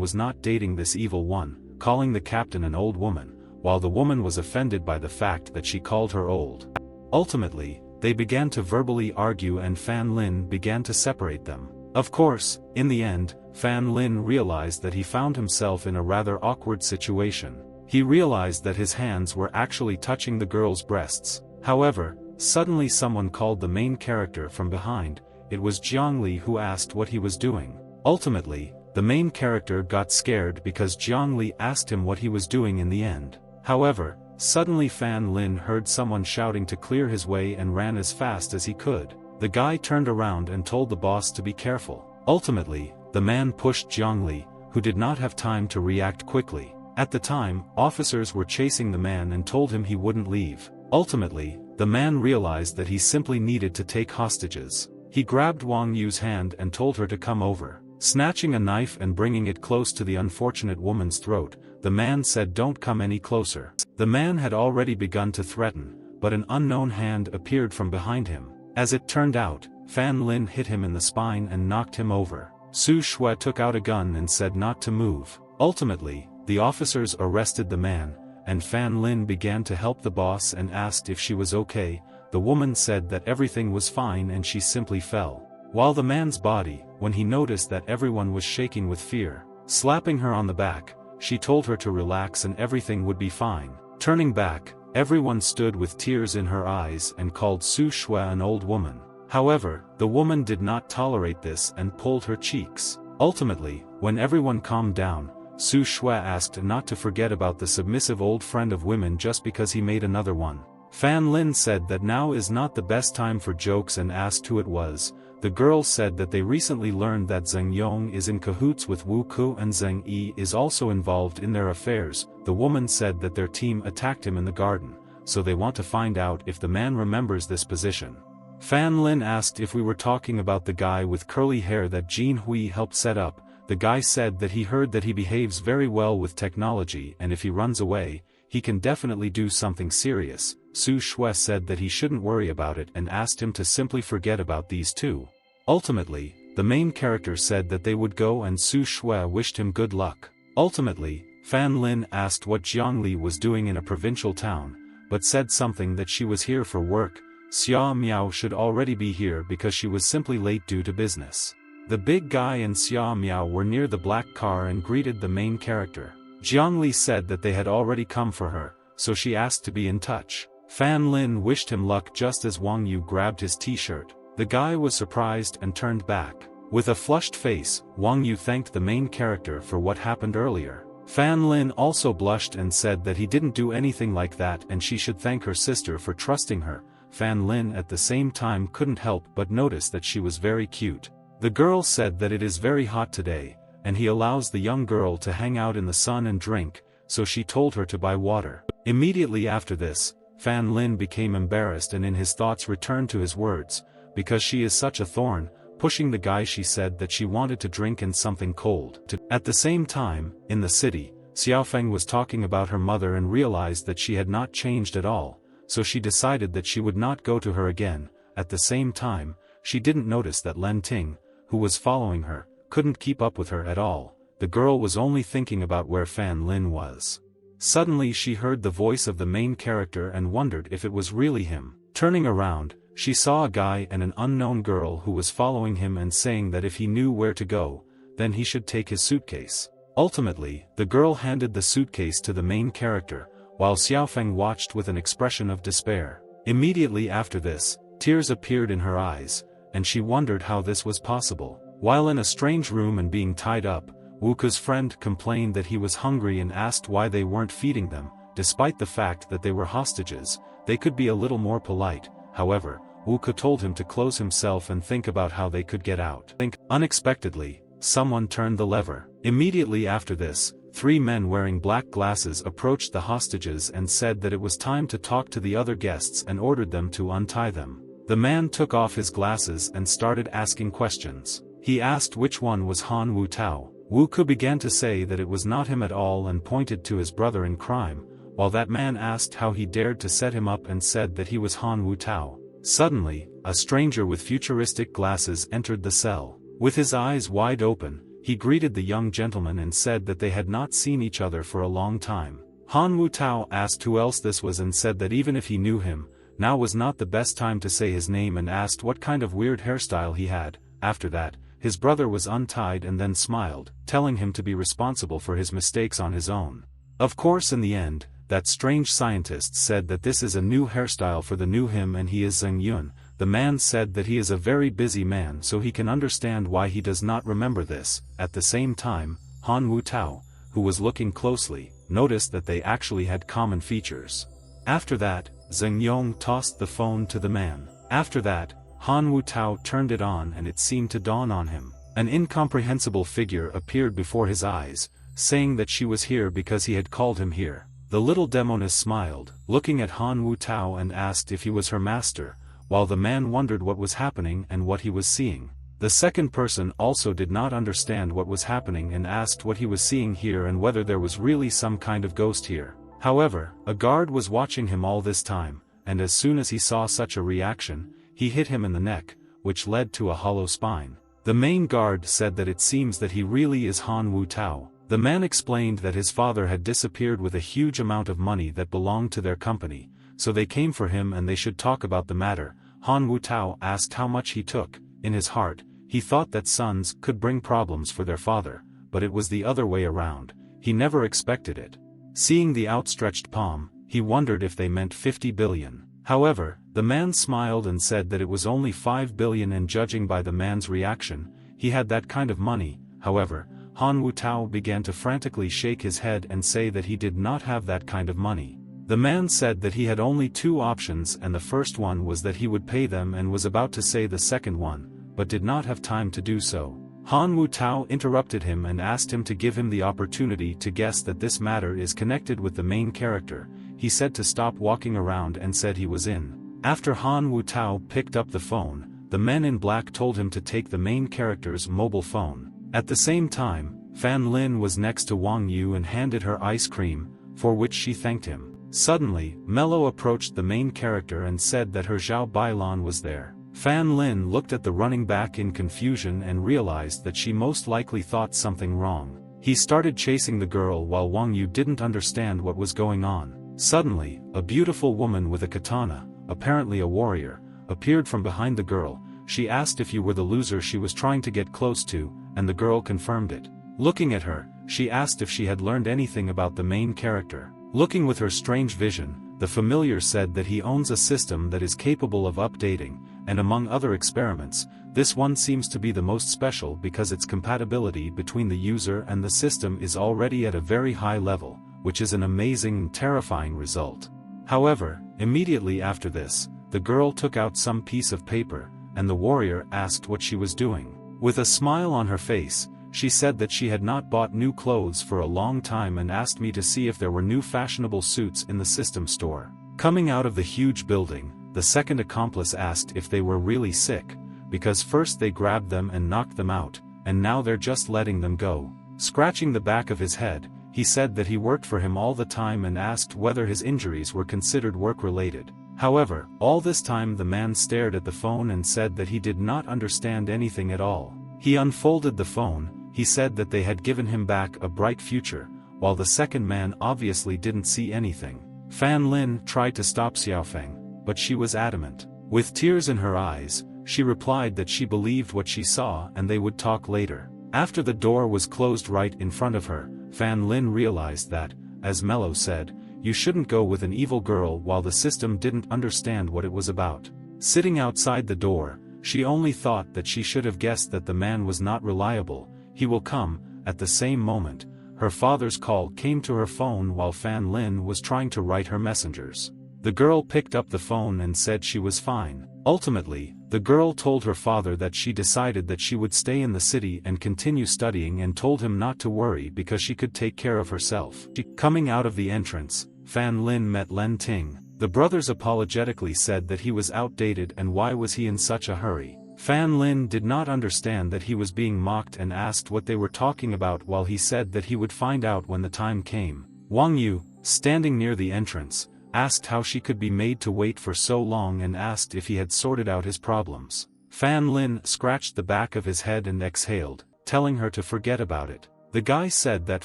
was not dating this evil one, calling the captain an old woman, while the woman was offended by the fact that she called her old. Ultimately, they began to verbally argue and Fan Lin began to separate them. Of course, in the end, Fan Lin realized that he found himself in a rather awkward situation. He realized that his hands were actually touching the girl's breasts. However, suddenly someone called the main character from behind. It was Jiangli who asked what he was doing. Ultimately, the main character got scared because Jiangli asked him what he was doing in the end. However, suddenly Fan Lin heard someone shouting to clear his way and ran as fast as he could. The guy turned around and told the boss to be careful. Ultimately, the man pushed Jiangli, who did not have time to react quickly. At the time, officers were chasing the man and told him he wouldn't leave. Ultimately, the man realized that he simply needed to take hostages. He grabbed Wang Yu's hand and told her to come over. Snatching a knife and bringing it close to the unfortunate woman's throat, the man said, "Don't come any closer." The man had already begun to threaten, but an unknown hand appeared from behind him. As it turned out, Fan Lin hit him in the spine and knocked him over. Su Shui took out a gun and said not to move. Ultimately, the officers arrested the man, and Fan Lin began to help the boss and asked if she was okay. The woman said that everything was fine and she simply fell. While the man's body, when he noticed that everyone was shaking with fear, slapping her on the back, she told her to relax and everything would be fine. Turning back, everyone stood with tears in her eyes and called Su Shui an old woman. However, the woman did not tolerate this and pulled her cheeks. Ultimately, when everyone calmed down, Su Shui asked not to forget about the submissive old friend of women just because he made another one. Fan Lin said that now is not the best time for jokes and asked who it was. The girl said that they recently learned that Zheng Yong is in cahoots with Wu Ku and Zheng Yi is also involved in their affairs. The woman said that their team attacked him in the garden, so they want to find out if the man remembers this position. Fan Lin asked if we were talking about the guy with curly hair that Jin Hui helped set up. The guy said that he heard that he behaves very well with technology and if he runs away, he can definitely do something serious. Su Shui said that he shouldn't worry about it and asked him to simply forget about these two. Ultimately, the main character said that they would go and Su Shui wished him good luck. Ultimately, Fan Lin asked what Jiangli was doing in a provincial town, but said something that she was here for work. Xia Miao should already be here because she was simply late due to business. The big guy and Xia Miao were near the black car and greeted the main character. Jiangli said that they had already come for her, so she asked to be in touch. Fan Lin wished him luck just as Wang Yu grabbed his t-shirt. The guy was surprised and turned back. With a flushed face, Wang Yu thanked the main character for what happened earlier. Fan Lin also blushed and said that he didn't do anything like that and she should thank her sister for trusting her. Fan Lin at the same time couldn't help but notice that she was very cute. The girl said that it is very hot today, and he allows the young girl to hang out in the sun and drink, so she told her to buy water. Immediately after this, Fan Lin became embarrassed and in his thoughts returned to his words, because she is such a thorn. Pushing the guy, she said that she wanted to drink and something cold. At the same time, in the city, Xiaofeng was talking about her mother and realized that she had not changed at all, so she decided that she would not go to her again. At the same time, she didn't notice that Len Ting, who was following her, couldn't keep up with her at all. The girl was only thinking about where Fan Lin was. Suddenly she heard the voice of the main character and wondered if it was really him. Turning around, she saw a guy and an unknown girl who was following him and saying that if he knew where to go, then he should take his suitcase. Ultimately, the girl handed the suitcase to the main character, while Xiaofeng watched with an expression of despair. Immediately after this, tears appeared in her eyes, and she wondered how this was possible. While in a strange room and being tied up, Wuke's friend complained that he was hungry and asked why they weren't feeding them. Despite the fact that they were hostages, they could be a little more polite. However, Wuke told him to close himself and think about how they could get out. Unexpectedly, someone turned the lever. Immediately after this, 3 men wearing black glasses approached the hostages and said that it was time to talk to the other guests and ordered them to untie them. The man took off his glasses and started asking questions. He asked which one was Han Wu-tao. Wuke began to say that it was not him at all and pointed to his brother in crime, while that man asked how he dared to set him up and said that he was Han Wu-tao. Suddenly, a stranger with futuristic glasses entered the cell. With his eyes wide open, he greeted the young gentleman and said that they had not seen each other for a long time. Han Wu-tao asked who else this was and said that even if he knew him, now was not the best time to say his name and asked what kind of weird hairstyle he had. After that, his brother was untied and then smiled, telling him to be responsible for his mistakes on his own. Of course in the end, that strange scientist said that this is a new hairstyle for the new him and he is Zheng Yun. The man said that he is a very busy man so he can understand why he does not remember this. At the same time, Han Wu-tao, who was looking closely, noticed that they actually had common features. After that, Zheng Yong tossed the phone to the man. After that, Han Wu-tao turned it on and it seemed to dawn on him. An incomprehensible figure appeared before his eyes, saying that she was here because he had called him here. The little demoness smiled, looking at Han Wu-tao and asked if he was her master, while the man wondered what was happening and what he was seeing. The second person also did not understand what was happening and asked what he was seeing here and whether there was really some kind of ghost here. However, a guard was watching him all this time, and as soon as he saw such a reaction, he hit him in the neck, which led to a hollow spine. The main guard said that it seems that he really is Han Wu-tao. The man explained that his father had disappeared with a huge amount of money that belonged to their company, so they came for him and they should talk about the matter. Han Wu-tao asked how much he took. In his heart, he thought that sons could bring problems for their father, but it was the other way around. He never expected it. Seeing the outstretched palm, he wondered if they meant 50 billion. However, the man smiled and said that it was only 5 billion, and judging by the man's reaction, he had that kind of money. However, Han Wu-tao began to frantically shake his head and say that he did not have that kind of money. The man said that he had only 2 options and the first one was that he would pay them and was about to say the second one, but did not have time to do so. Han Wu-tao interrupted him and asked him to give him the opportunity to guess that this matter is connected with the main character. He said to stop walking around and said he was in. After Han Wu-tao picked up the phone, the men in black told him to take the main character's mobile phone. At the same time, Fan Lin was next to Wang Yu and handed her ice cream, for which she thanked him. Suddenly, Mello approached the main character and said that her Zhao Bailan was there. Fan Lin looked at the running back in confusion and realized that she most likely thought something wrong. He started chasing the girl while Wang Yu didn't understand what was going on. Suddenly, a beautiful woman with a katana, apparently a warrior, appeared from behind the girl. She asked if you were the loser she was trying to get close to, and the girl confirmed it. Looking at her, she asked if she had learned anything about the main character. Looking with her strange vision, the familiar said that he owns a system that is capable of updating, and among other experiments, this one seems to be the most special because its compatibility between the user and the system is already at a very high level, which is an amazing and terrifying result. However, immediately after this, the girl took out some piece of paper, and the warrior asked what she was doing. With a smile on her face, she said that she had not bought new clothes for a long time and asked me to see if there were new fashionable suits in the system store. Coming out of the huge building, the second accomplice asked if they were really sick, because first they grabbed them and knocked them out, and now they're just letting them go. Scratching the back of his head, he said that he worked for him all the time and asked whether his injuries were considered work-related. However, all this time the man stared at the phone and said that he did not understand anything at all. He unfolded the phone. He said that they had given him back a bright future, while the second man obviously didn't see anything. Fan Lin tried to stop Xiaofeng, but she was adamant. With tears in her eyes, she replied that she believed what she saw and they would talk later. After the door was closed right in front of her, Fan Lin realized that, as Mello said, you shouldn't go with an evil girl while the system didn't understand what it was about. Sitting outside the door, she only thought that she should have guessed that the man was not reliable. He will come. At the same moment, her father's call came to her phone while Fan Lin was trying to write her messengers. The girl picked up the phone and said she was fine. Ultimately, the girl told her father that she decided that she would stay in the city and continue studying and told him not to worry because she could take care of herself. Coming out of the entrance, Fan Lin met Len Ting. The brothers apologetically said that he was outdated and why was he in such a hurry. Fan Lin did not understand that he was being mocked and asked what they were talking about while he said that he would find out when the time came. Wang Yu, standing near the entrance, asked how she could be made to wait for so long and asked if he had sorted out his problems. Fan Lin scratched the back of his head and exhaled, telling her to forget about it. The guy said that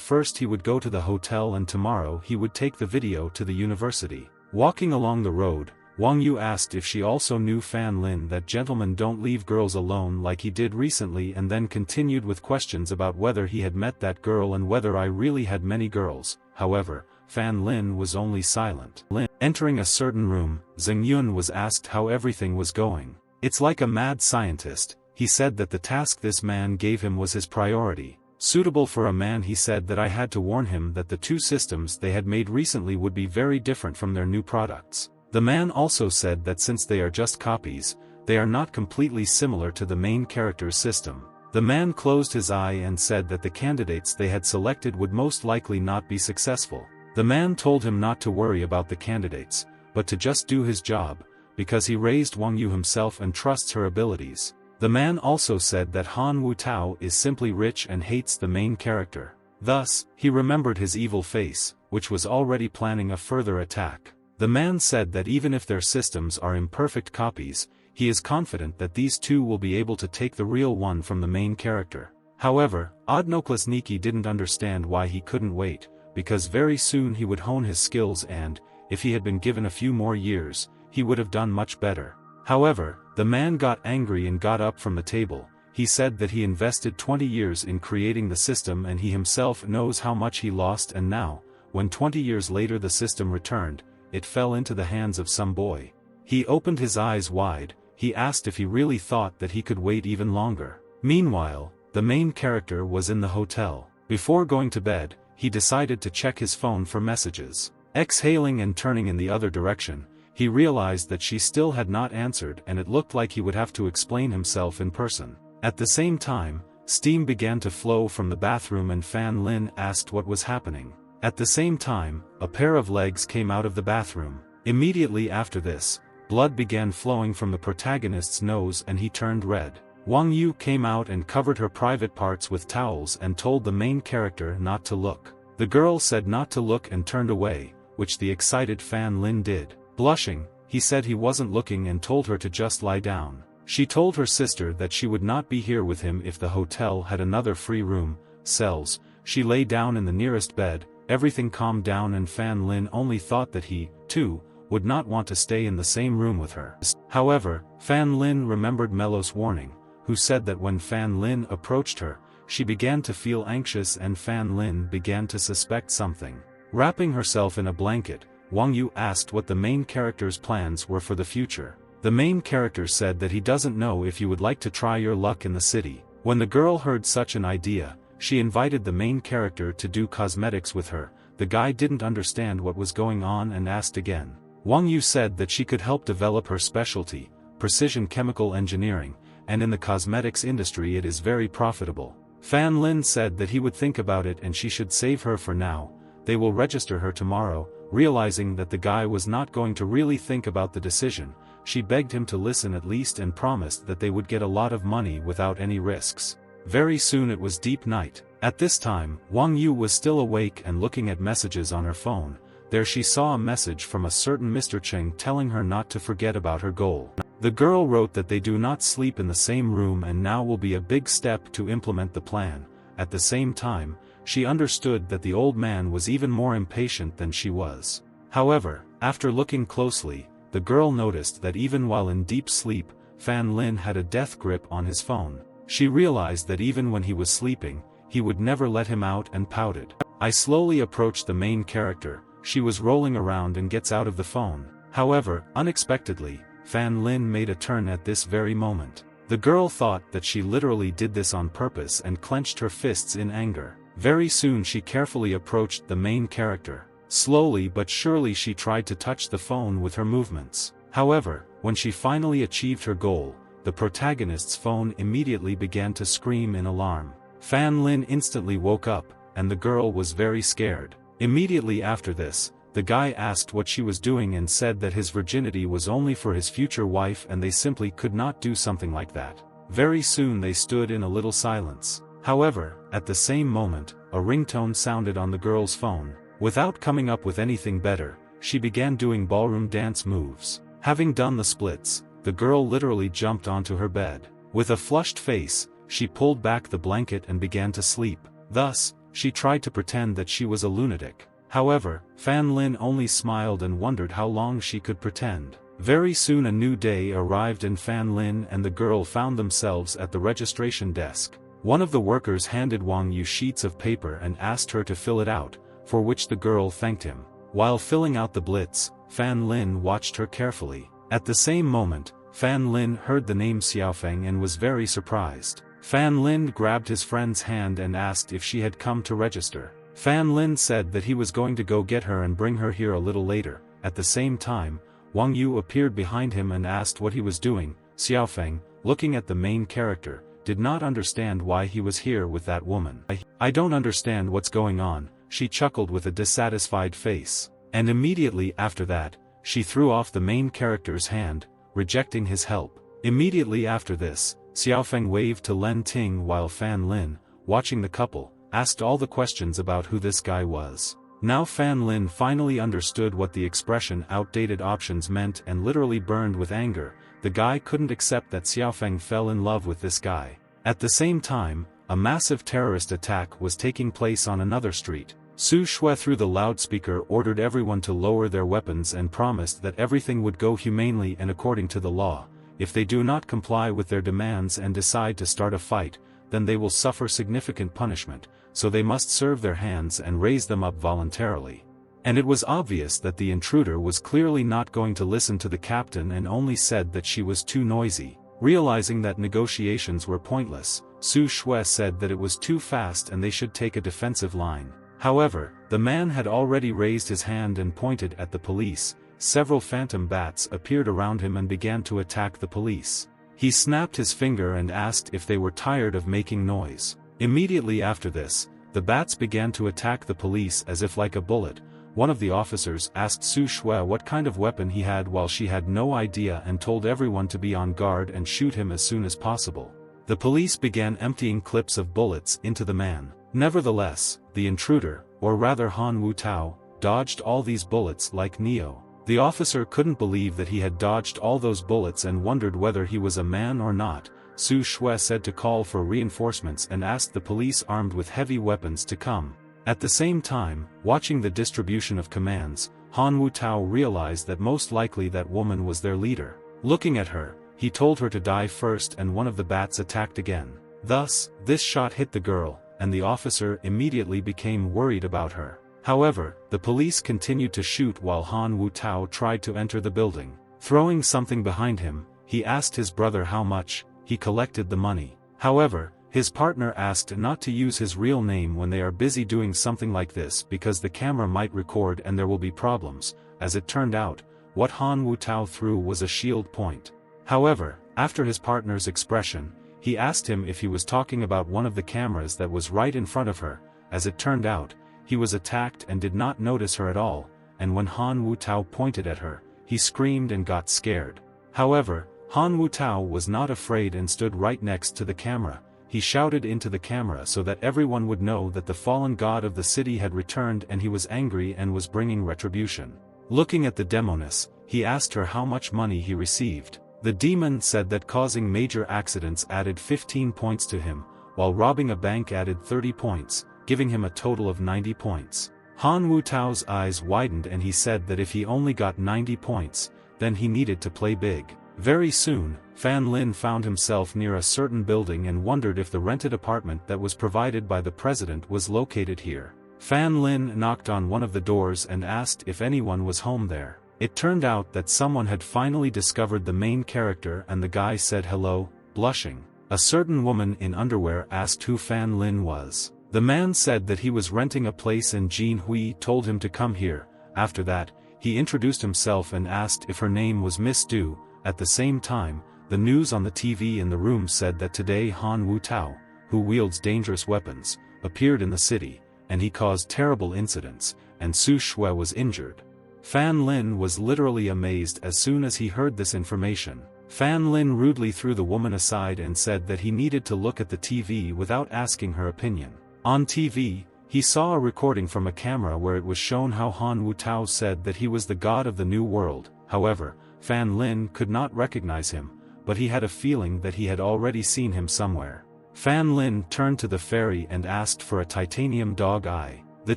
first he would go to the hotel and tomorrow he would take the video to the university. Walking along the road, Wang Yu asked if she also knew Fan Lin that gentlemen don't leave girls alone like he did recently and then continued with questions about whether he had met that girl and whether I really had many girls. However, Fan Lin was only silent. Entering a certain room, Zheng Yun was asked how everything was going. It's like a mad scientist. He said that the task this man gave him was his priority. Suitable for a man. He said that I had to warn him that the two systems they had made recently would be very different from their new products. The man also said that since they are just copies, they are not completely similar to the main character's system. The man closed his eye and said that the candidates they had selected would most likely not be successful. The man told him not to worry about the candidates, but to just do his job, because he raised Wang Yu himself and trusts her abilities. The man also said that Han Wu Tao is simply rich and hates the main character. Thus, he remembered his evil face, which was already planning a further attack. The man said that even if their systems are imperfect copies, he is confident that these two will be able to take the real one from the main character. However, Odnoklasniki didn't understand why he couldn't wait, because very soon he would hone his skills and, if he had been given a few more years, he would have done much better. However, the man got angry and got up from the table. He said that he invested 20 years in creating the system and he himself knows how much he lost, and now, when 20 years later the system returned, it fell into the hands of some boy. He opened his eyes wide. He asked if he really thought that he could wait even longer. Meanwhile, the main character was in the hotel. Before going to bed, he decided to check his phone for messages. Exhaling and turning in the other direction, he realized that she still had not answered and it looked like he would have to explain himself in person. At the same time, steam began to flow from the bathroom and Fan Lin asked what was happening. At the same time, a pair of legs came out of the bathroom. Immediately after this, blood began flowing from the protagonist's nose and he turned red. Wang Yu came out and covered her private parts with towels and told the main character not to look. The girl said not to look and turned away, which the excited Fan Lin did. Blushing, he said he wasn't looking and told her to just lie down. She told her sister that she would not be here with him if the hotel had another free room, cells. She lay down in the nearest bed. Everything calmed down and Fan Lin only thought that he, too, would not want to stay in the same room with her. However, Fan Lin remembered Mello's warning, who said that when Fan Lin approached her, she began to feel anxious and Fan Lin began to suspect something. Wrapping herself in a blanket, Wang Yu asked what the main character's plans were for the future. The main character said that he doesn't know if you would like to try your luck in the city. When the girl heard such an idea, she invited the main character to do cosmetics with her. The guy didn't understand what was going on and asked again. Wang Yu said that she could help develop her specialty, precision chemical engineering, and in the cosmetics industry it is very profitable. Fan Lin said that he would think about it and she should save her for now. They will register her tomorrow. Realizing that the guy was not going to really think about the decision, she begged him to listen at least and promised that they would get a lot of money without any risks. Very soon it was deep night. At this time, Wang Yu was still awake and looking at messages on her phone. There she saw a message from a certain Mr. Cheng telling her not to forget about her goal. The girl wrote that they do not sleep in the same room and now will be a big step to implement the plan. At the same time, she understood that the old man was even more impatient than she was. However, after looking closely, the girl noticed that even while in deep sleep, Fan Lin had a death grip on his phone. She realized that even when he was sleeping, he would never let him out and pouted. I slowly approached the main character. She was rolling around and gets out of the phone. However, unexpectedly, Fan Lin made a turn at this very moment. The girl thought that she literally did this on purpose and clenched her fists in anger. Very soon she carefully approached the main character. Slowly but surely she tried to touch the phone with her movements. However, when she finally achieved her goal, the protagonist's phone immediately began to scream in alarm. Fan Lin instantly woke up, and the girl was very scared. Immediately after this, the guy asked what she was doing and said that his virginity was only for his future wife and they simply could not do something like that. Very soon they stood in a little silence. However, at the same moment, a ringtone sounded on the girl's phone. Without coming up with anything better, she began doing ballroom dance moves. Having done the splits, the girl literally jumped onto her bed. With a flushed face, she pulled back the blanket and began to sleep. Thus, she tried to pretend that she was a lunatic. However, Fan Lin only smiled and wondered how long she could pretend. Very soon a new day arrived and Fan Lin and the girl found themselves at the registration desk. One of the workers handed Wang Yu sheets of paper and asked her to fill it out, for which the girl thanked him. While filling out the blitz, Fan Lin watched her carefully. At the same moment, Fan Lin heard the name Xiaofeng and was very surprised. Fan Lin grabbed his friend's hand and asked if she had come to register. Fan Lin said that he was going to go get her and bring her here a little later. At the same time, Wang Yu appeared behind him and asked what he was doing. Xiaofeng, looking at the main character, did not understand why he was here with that woman. I don't understand what's going on, she chuckled with a dissatisfied face. And immediately after that, she threw off the main character's hand, rejecting his help. Immediately after this, Xiaofeng waved to Len Ting while Fan Lin, watching the couple, asked all the questions about who this guy was. Now Fan Lin finally understood what the expression outdated options meant and literally burned with anger. The guy couldn't accept that Xiaofeng fell in love with this guy. At the same time, a massive terrorist attack was taking place on another street. Su Shui through the loudspeaker ordered everyone to lower their weapons and promised that everything would go humanely and according to the law. If they do not comply with their demands and decide to start a fight, then they will suffer significant punishment, so they must serve their hands and raise them up voluntarily. And it was obvious that the intruder was clearly not going to listen to the captain and only said that she was too noisy. Realizing that negotiations were pointless, Su Shui said that it was too fast and they should take a defensive line. However, the man had already raised his hand and pointed at the police. Several phantom bats appeared around him and began to attack the police. He snapped his finger and asked if they were tired of making noise. Immediately after this, the bats began to attack the police as if like a bullet. One of the officers asked Su Shui what kind of weapon he had while she had no idea and told everyone to be on guard and shoot him as soon as possible. The police began emptying clips of bullets into the man. Nevertheless, the intruder, or rather Han Wu Tao, dodged all these bullets like Neo. The officer couldn't believe that he had dodged all those bullets and wondered whether he was a man or not. Su Shui said to call for reinforcements and asked the police armed with heavy weapons to come. At the same time, watching the distribution of commands, Han Wu Tao realized that most likely that woman was their leader. Looking at her, he told her to die first and one of the bats attacked again. Thus, this shot hit the girl, and the officer immediately became worried about her. However, the police continued to shoot while Han Wu Tao tried to enter the building. Throwing something behind him, he asked his brother how much. He collected the money. However, his partner asked not to use his real name when they are busy doing something like this because the camera might record and there will be problems. As it turned out, what Han Wu Tao threw was a shield point. However, after his partner's expression, he asked him if he was talking about one of the cameras that was right in front of her. As it turned out, he was attacked and did not notice her at all, and when Han Wu Tao pointed at her, he screamed and got scared. However, Han Wu Tao was not afraid and stood right next to the camera. He shouted into the camera so that everyone would know that the fallen god of the city had returned and he was angry and was bringing retribution. Looking at the demoness, he asked her how much money he received. The demon said that causing major accidents added 15 points to him, while robbing a bank added 30 points, giving him a total of 90 points. Han Wu Tao's eyes widened and he said that if he only got 90 points, then he needed to play big. Very soon, Fan Lin found himself near a certain building and wondered if the rented apartment that was provided by the president was located here. Fan Lin knocked on one of the doors and asked if anyone was home there. It turned out that someone had finally discovered the main character, and the guy said hello, blushing. A certain woman in underwear asked who Fan Lin was. The man said that he was renting a place and Jin Hui told him to come here. After that, he introduced himself and asked if her name was Miss Du. At the same time, the news on the TV in the room said that today Han Wu-tao, who wields dangerous weapons, appeared in the city, and he caused terrible incidents, and Su Shui was injured. Fan Lin was literally amazed as soon as he heard this information. Fan Lin rudely threw the woman aside and said that he needed to look at the TV without asking her opinion. On TV, he saw a recording from a camera where it was shown how Han Wu-tao said that he was the god of the new world. However, Fan Lin could not recognize him, but he had a feeling that he had already seen him somewhere. Fan Lin turned to the ferry and asked for a titanium dog eye. The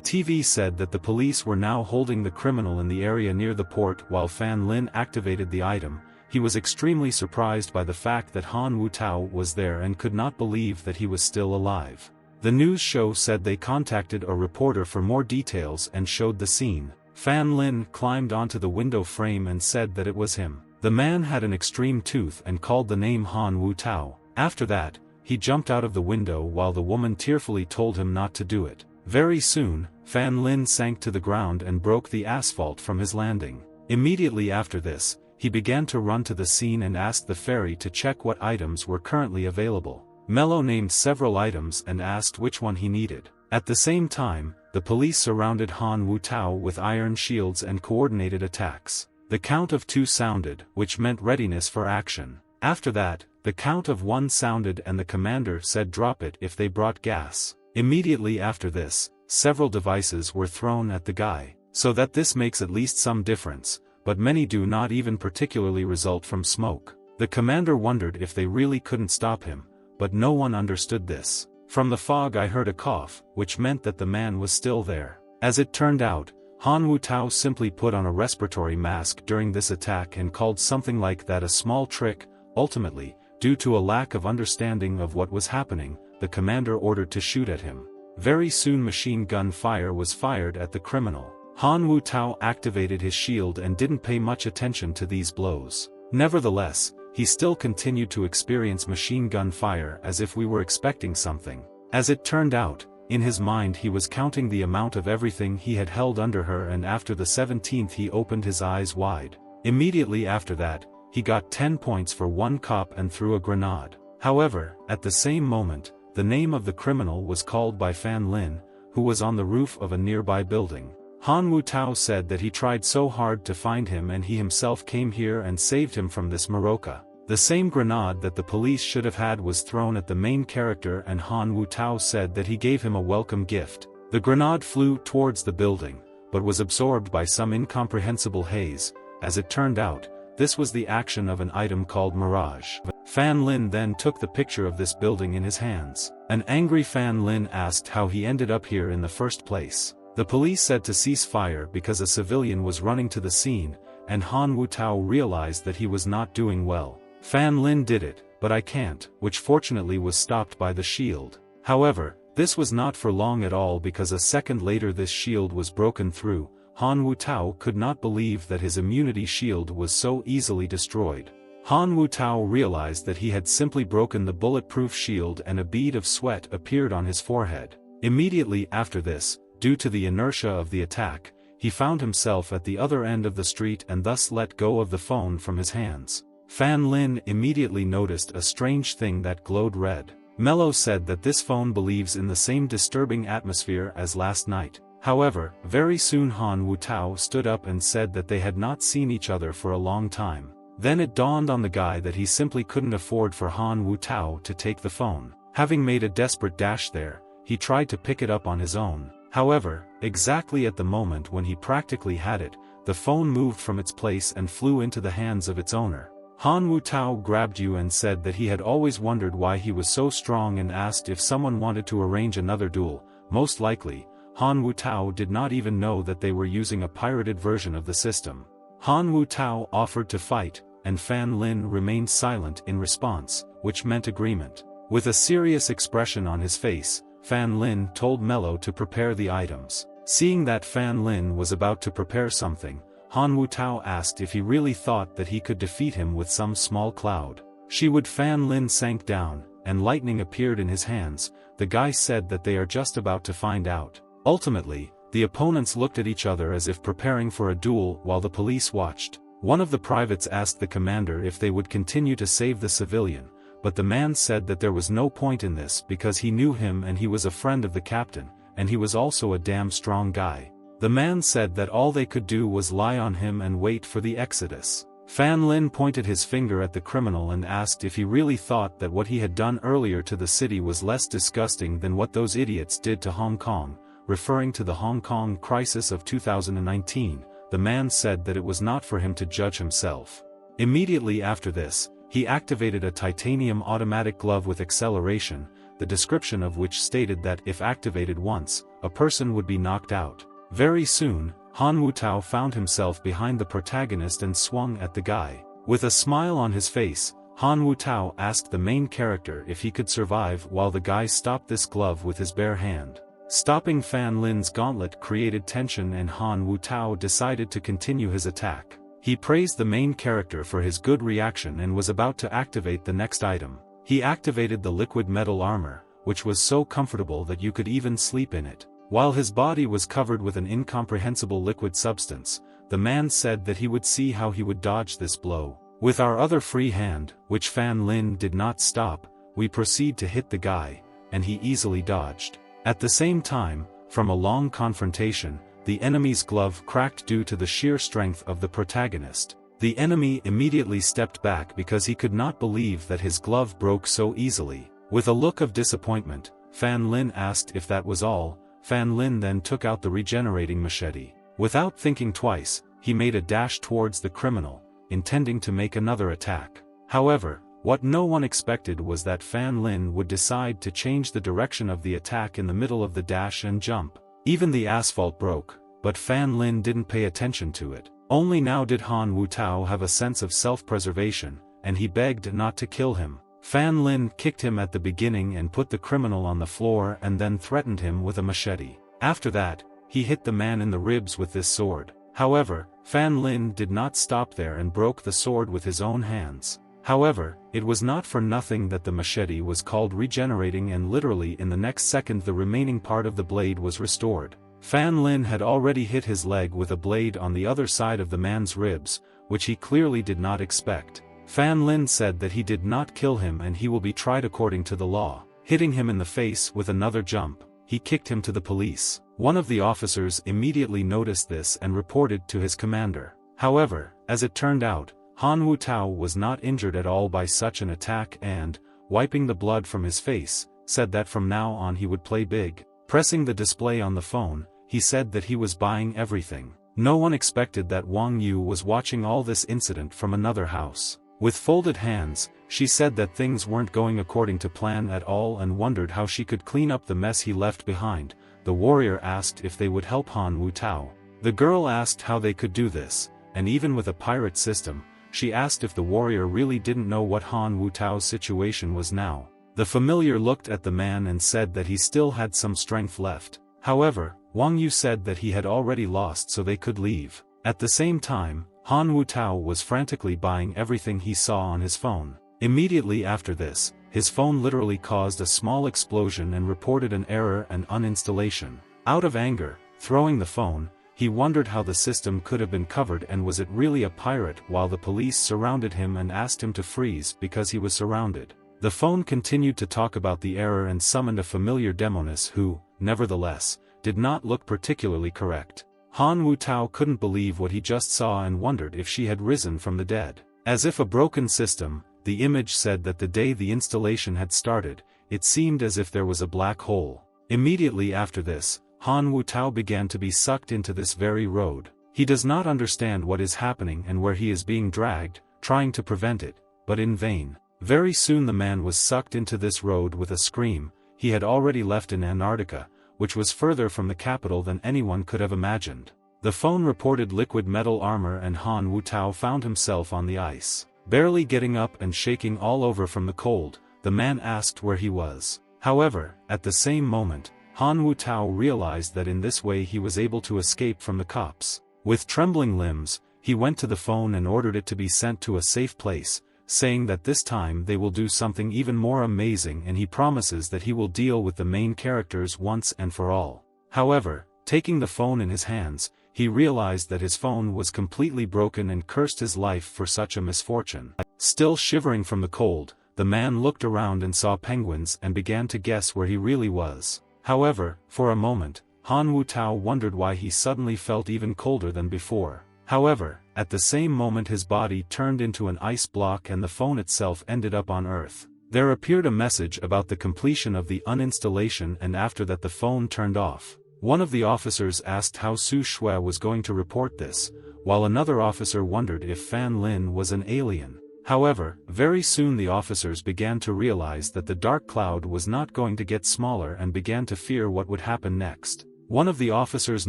TV said that the police were now holding the criminal in the area near the port. While Fan Lin activated the item, he was extremely surprised by the fact that Han Wu-tao was there and could not believe that he was still alive. The news show said they contacted a reporter for more details and showed the scene. Fan Lin climbed onto the window frame and said that it was him. The man had an extreme tooth and called the name Han Wu-tao. After that, he jumped out of the window while the woman tearfully told him not to do it. Very soon, Fan Lin sank to the ground and broke the asphalt from his landing. Immediately after this, he began to run to the scene and asked the ferry to check what items were currently available. Mello named several items and asked which one he needed. At the same time, the police surrounded Han Wu-tao with iron shields and coordinated attacks. The count of 2 sounded, which meant readiness for action. After that, the count of 1 sounded and the commander said drop it if they brought gas. Immediately after this, several devices were thrown at the guy, so that this makes at least some difference, but many do not even particularly result from smoke. The commander wondered if they really couldn't stop him, but no one understood this. From the fog I heard a cough, which meant that the man was still there. As it turned out, Han Wu-tao simply put on a respiratory mask during this attack and called something like that a small trick. Ultimately, due to a lack of understanding of what was happening, the commander ordered to shoot at him. Very soon machine gun fire was fired at the criminal. Han Wu-tao activated his shield and didn't pay much attention to these blows. Nevertheless, he still continued to experience machine gun fire as if we were expecting something. As it turned out, in his mind he was counting the amount of everything he had held under her, and after the 17th he opened his eyes wide. Immediately after that, he got 10 points for 1 cop and threw a grenade. However, at the same moment, the name of the criminal was called by Fan Lin, who was on the roof of a nearby building. Han Wu-tao said that he tried so hard to find him and he himself came here and saved him from this Maroka. The same grenade that the police should have had was thrown at the main character, and Han Wu-tao said that he gave him a welcome gift. The grenade flew towards the building, but was absorbed by some incomprehensible haze. As it turned out, this was the action of an item called Mirage. Fan Lin then took the picture of this building in his hands. An angry Fan Lin asked how he ended up here in the first place. The police said to cease fire because a civilian was running to the scene, and Han Wu-tao realized that he was not doing well. Fan Lin did it, but I can't, which fortunately was stopped by the shield. However, this was not for long at all, because a second later this shield was broken through. Han Wu-tao could not believe that his immunity shield was so easily destroyed. Han Wu-tao realized that he had simply broken the bulletproof shield, and a bead of sweat appeared on his forehead. Immediately after this, due to the inertia of the attack, he found himself at the other end of the street and thus let go of the phone from his hands. Fan Lin immediately noticed a strange thing that glowed red. Mello said that this phone believes in the same disturbing atmosphere as last night. However, very soon Han Wu-tao stood up and said that they had not seen each other for a long time. Then it dawned on the guy that he simply couldn't afford for Han Wu-tao to take the phone. Having made a desperate dash there, he tried to pick it up on his own. However, exactly at the moment when he practically had it, the phone moved from its place and flew into the hands of its owner. Han Wu-tao grabbed you and said that he had always wondered why he was so strong and asked if someone wanted to arrange another duel. Most likely, Han Wu-tao did not even know that they were using a pirated version of the system. Han Wu Tao offered to fight, and Fan Lin remained silent in response, which meant agreement. With a serious expression on his face, Fan Lin told Mello to prepare the items. Seeing that Fan Lin was about to prepare something, Han Wu Tao asked if he really thought that he could defeat him with some small cloud. Fan Lin sank down, and lightning appeared in his hands. The guy said that they are just about to find out. Ultimately, the opponents looked at each other as if preparing for a duel while the police watched. One of the privates asked the commander if they would continue to save the civilian, but the man said that there was no point in this because he knew him and he was a friend of the captain, and he was also a damn strong guy. The man said that all they could do was lie on him and wait for the exodus. Fan Lin pointed his finger at the criminal and asked if he really thought that what he had done earlier to the city was less disgusting than what those idiots did to Hong Kong. Referring to the Hong Kong crisis of 2019, the man said that it was not for him to judge himself. Immediately after this, he activated a titanium automatic glove with acceleration, the description of which stated that if activated once, a person would be knocked out. Very soon, Han Wu Tao found himself behind the protagonist and swung at the guy. With a smile on his face, Han Wu Tao asked the main character if he could survive while the guy stopped this glove with his bare hand. Stopping Fan Lin's gauntlet created tension and Han Wu Tao decided to continue his attack. He praised the main character for his good reaction and was about to activate the next item. He activated the liquid metal armor, which was so comfortable that you could even sleep in it. While his body was covered with an incomprehensible liquid substance, the man said that he would see how he would dodge this blow. With our other free hand, which Fan Lin did not stop, we proceed to hit the guy, and he easily dodged. At the same time, from a long confrontation, the enemy's glove cracked due to the sheer strength of the protagonist. The enemy immediately stepped back because he could not believe that his glove broke so easily. With a look of disappointment, Fan Lin asked if that was all. Fan Lin then took out the regenerating machete. Without thinking twice, he made a dash towards the criminal, intending to make another attack. However, what no one expected was that Fan Lin would decide to change the direction of the attack in the middle of the dash and jump. Even the asphalt broke, but Fan Lin didn't pay attention to it. Only now did Han Wu Tao have a sense of self-preservation, and he begged not to kill him. Fan Lin kicked him at the beginning and put the criminal on the floor and then threatened him with a machete. After that, he hit the man in the ribs with this sword. However, Fan Lin did not stop there and broke the sword with his own hands. However, it was not for nothing that the machete was called regenerating, and literally in the next second the remaining part of the blade was restored. Fan Lin had already hit his leg with a blade on the other side of the man's ribs, which he clearly did not expect. Fan Lin said that he did not kill him and he will be tried according to the law. Hitting him in the face with another jump, he kicked him to the police. One of the officers immediately noticed this and reported to his commander. However, as it turned out, Han Wu Tao was not injured at all by such an attack and, wiping the blood from his face, said that from now on he would play big. Pressing the display on the phone, he said that he was buying everything. No one expected that Wang Yu was watching all this incident from another house. With folded hands, she said that things weren't going according to plan at all and wondered how she could clean up the mess he left behind. The warrior asked if they would help Han Wu Tao. The girl asked how they could do this, and even with a pirate system, she asked if the warrior really didn't know what Han Wu Tao's situation was now. The familiar looked at the man and said that he still had some strength left. However, Wang Yu said that he had already lost so they could leave. At the same time, Han Wu Tao was frantically buying everything he saw on his phone. Immediately after this, his phone literally caused a small explosion and reported an error and uninstallation. Out of anger, throwing the phone, he wondered how the system could have been covered and was it really a pirate, while the police surrounded him and asked him to freeze because he was surrounded. The phone continued to talk about the error and summoned a familiar demoness who, nevertheless, did not look particularly correct. Han Wu Tao couldn't believe what he just saw and wondered if she had risen from the dead. As if a broken system, the image said that the day the installation had started, it seemed as if there was a black hole. Immediately after this, Han Wu Tao began to be sucked into this very road. He does not understand what is happening and where he is being dragged, trying to prevent it, but in vain. Very soon the man was sucked into this road with a scream. He had already left in Antarctica, which was further from the capital than anyone could have imagined. The phone reported liquid metal armor and Han Wutao found himself on the ice. Barely getting up and shaking all over from the cold, the man asked where he was. However, at the same moment, Han Wutao realized that in this way he was able to escape from the cops. With trembling limbs, he went to the phone and ordered it to be sent to a safe place, saying that this time they will do something even more amazing, and he promises that he will deal with the main characters once and for all. However, taking the phone in his hands, he realized that his phone was completely broken and cursed his life for such a misfortune. Still shivering from the cold, the man looked around and saw penguins and began to guess where he really was. However, for a moment, Han Wutao wondered why he suddenly felt even colder than before. However, at the same moment his body turned into an ice block and the phone itself ended up on Earth. There appeared a message about the completion of the uninstallation, and after that the phone turned off. One of the officers asked how Su Shui was going to report this, while another officer wondered if Fan Lin was an alien. However, very soon the officers began to realize that the dark cloud was not going to get smaller and began to fear what would happen next. One of the officers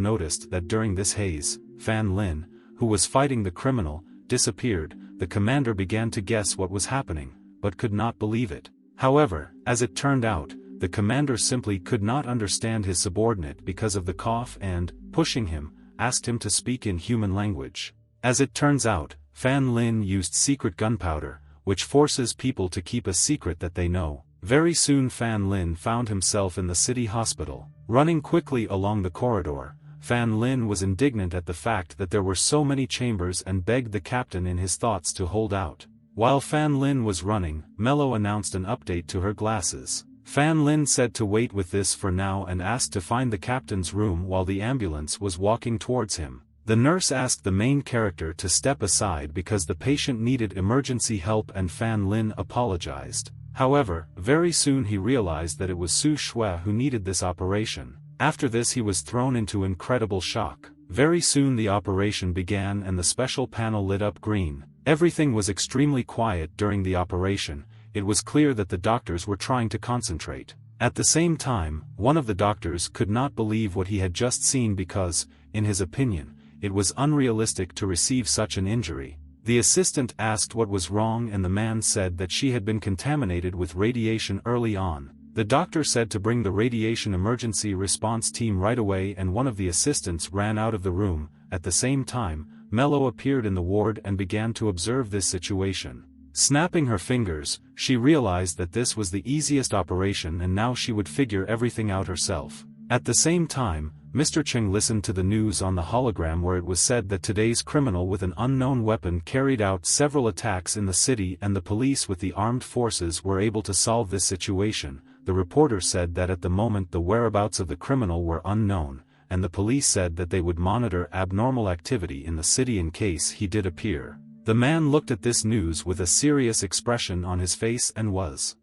noticed that during this haze, Fan Lin, who was fighting the criminal, disappeared. The commander began to guess what was happening, but could not believe it. However, as it turned out, the commander simply could not understand his subordinate because of the cough and, pushing him, asked him to speak in human language. As it turns out, Fan Lin used secret gunpowder, which forces people to keep a secret that they know. Very soon Fan Lin found himself in the city hospital. Running quickly along the corridor, Fan Lin was indignant at the fact that there were so many chambers and begged the captain in his thoughts to hold out. While Fan Lin was running, Mello announced an update to her glasses. Fan Lin said to wait with this for now and asked to find the captain's room while the ambulance was walking towards him. The nurse asked the main character to step aside because the patient needed emergency help and Fan Lin apologized. However, very soon he realized that it was Su Shui who needed this operation. After this he was thrown into incredible shock. Very soon the operation began and the special panel lit up green. Everything was extremely quiet during the operation. It was clear that the doctors were trying to concentrate. At the same time, one of the doctors could not believe what he had just seen because, in his opinion, it was unrealistic to receive such an injury. The assistant asked what was wrong and the man said that she had been contaminated with radiation early on. The doctor said to bring the radiation emergency response team right away, and one of the assistants ran out of the room. At the same time, Mello appeared in the ward and began to observe this situation. Snapping her fingers, she realized that this was the easiest operation and now she would figure everything out herself. At the same time, Mr. Cheng listened to the news on the hologram where it was said that today's criminal with an unknown weapon carried out several attacks in the city and the police with the armed forces were able to solve this situation. The reporter said that at the moment the whereabouts of the criminal were unknown, and the police said that they would monitor abnormal activity in the city in case he did appear. The man looked at this news with a serious expression on his face and was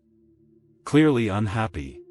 clearly unhappy.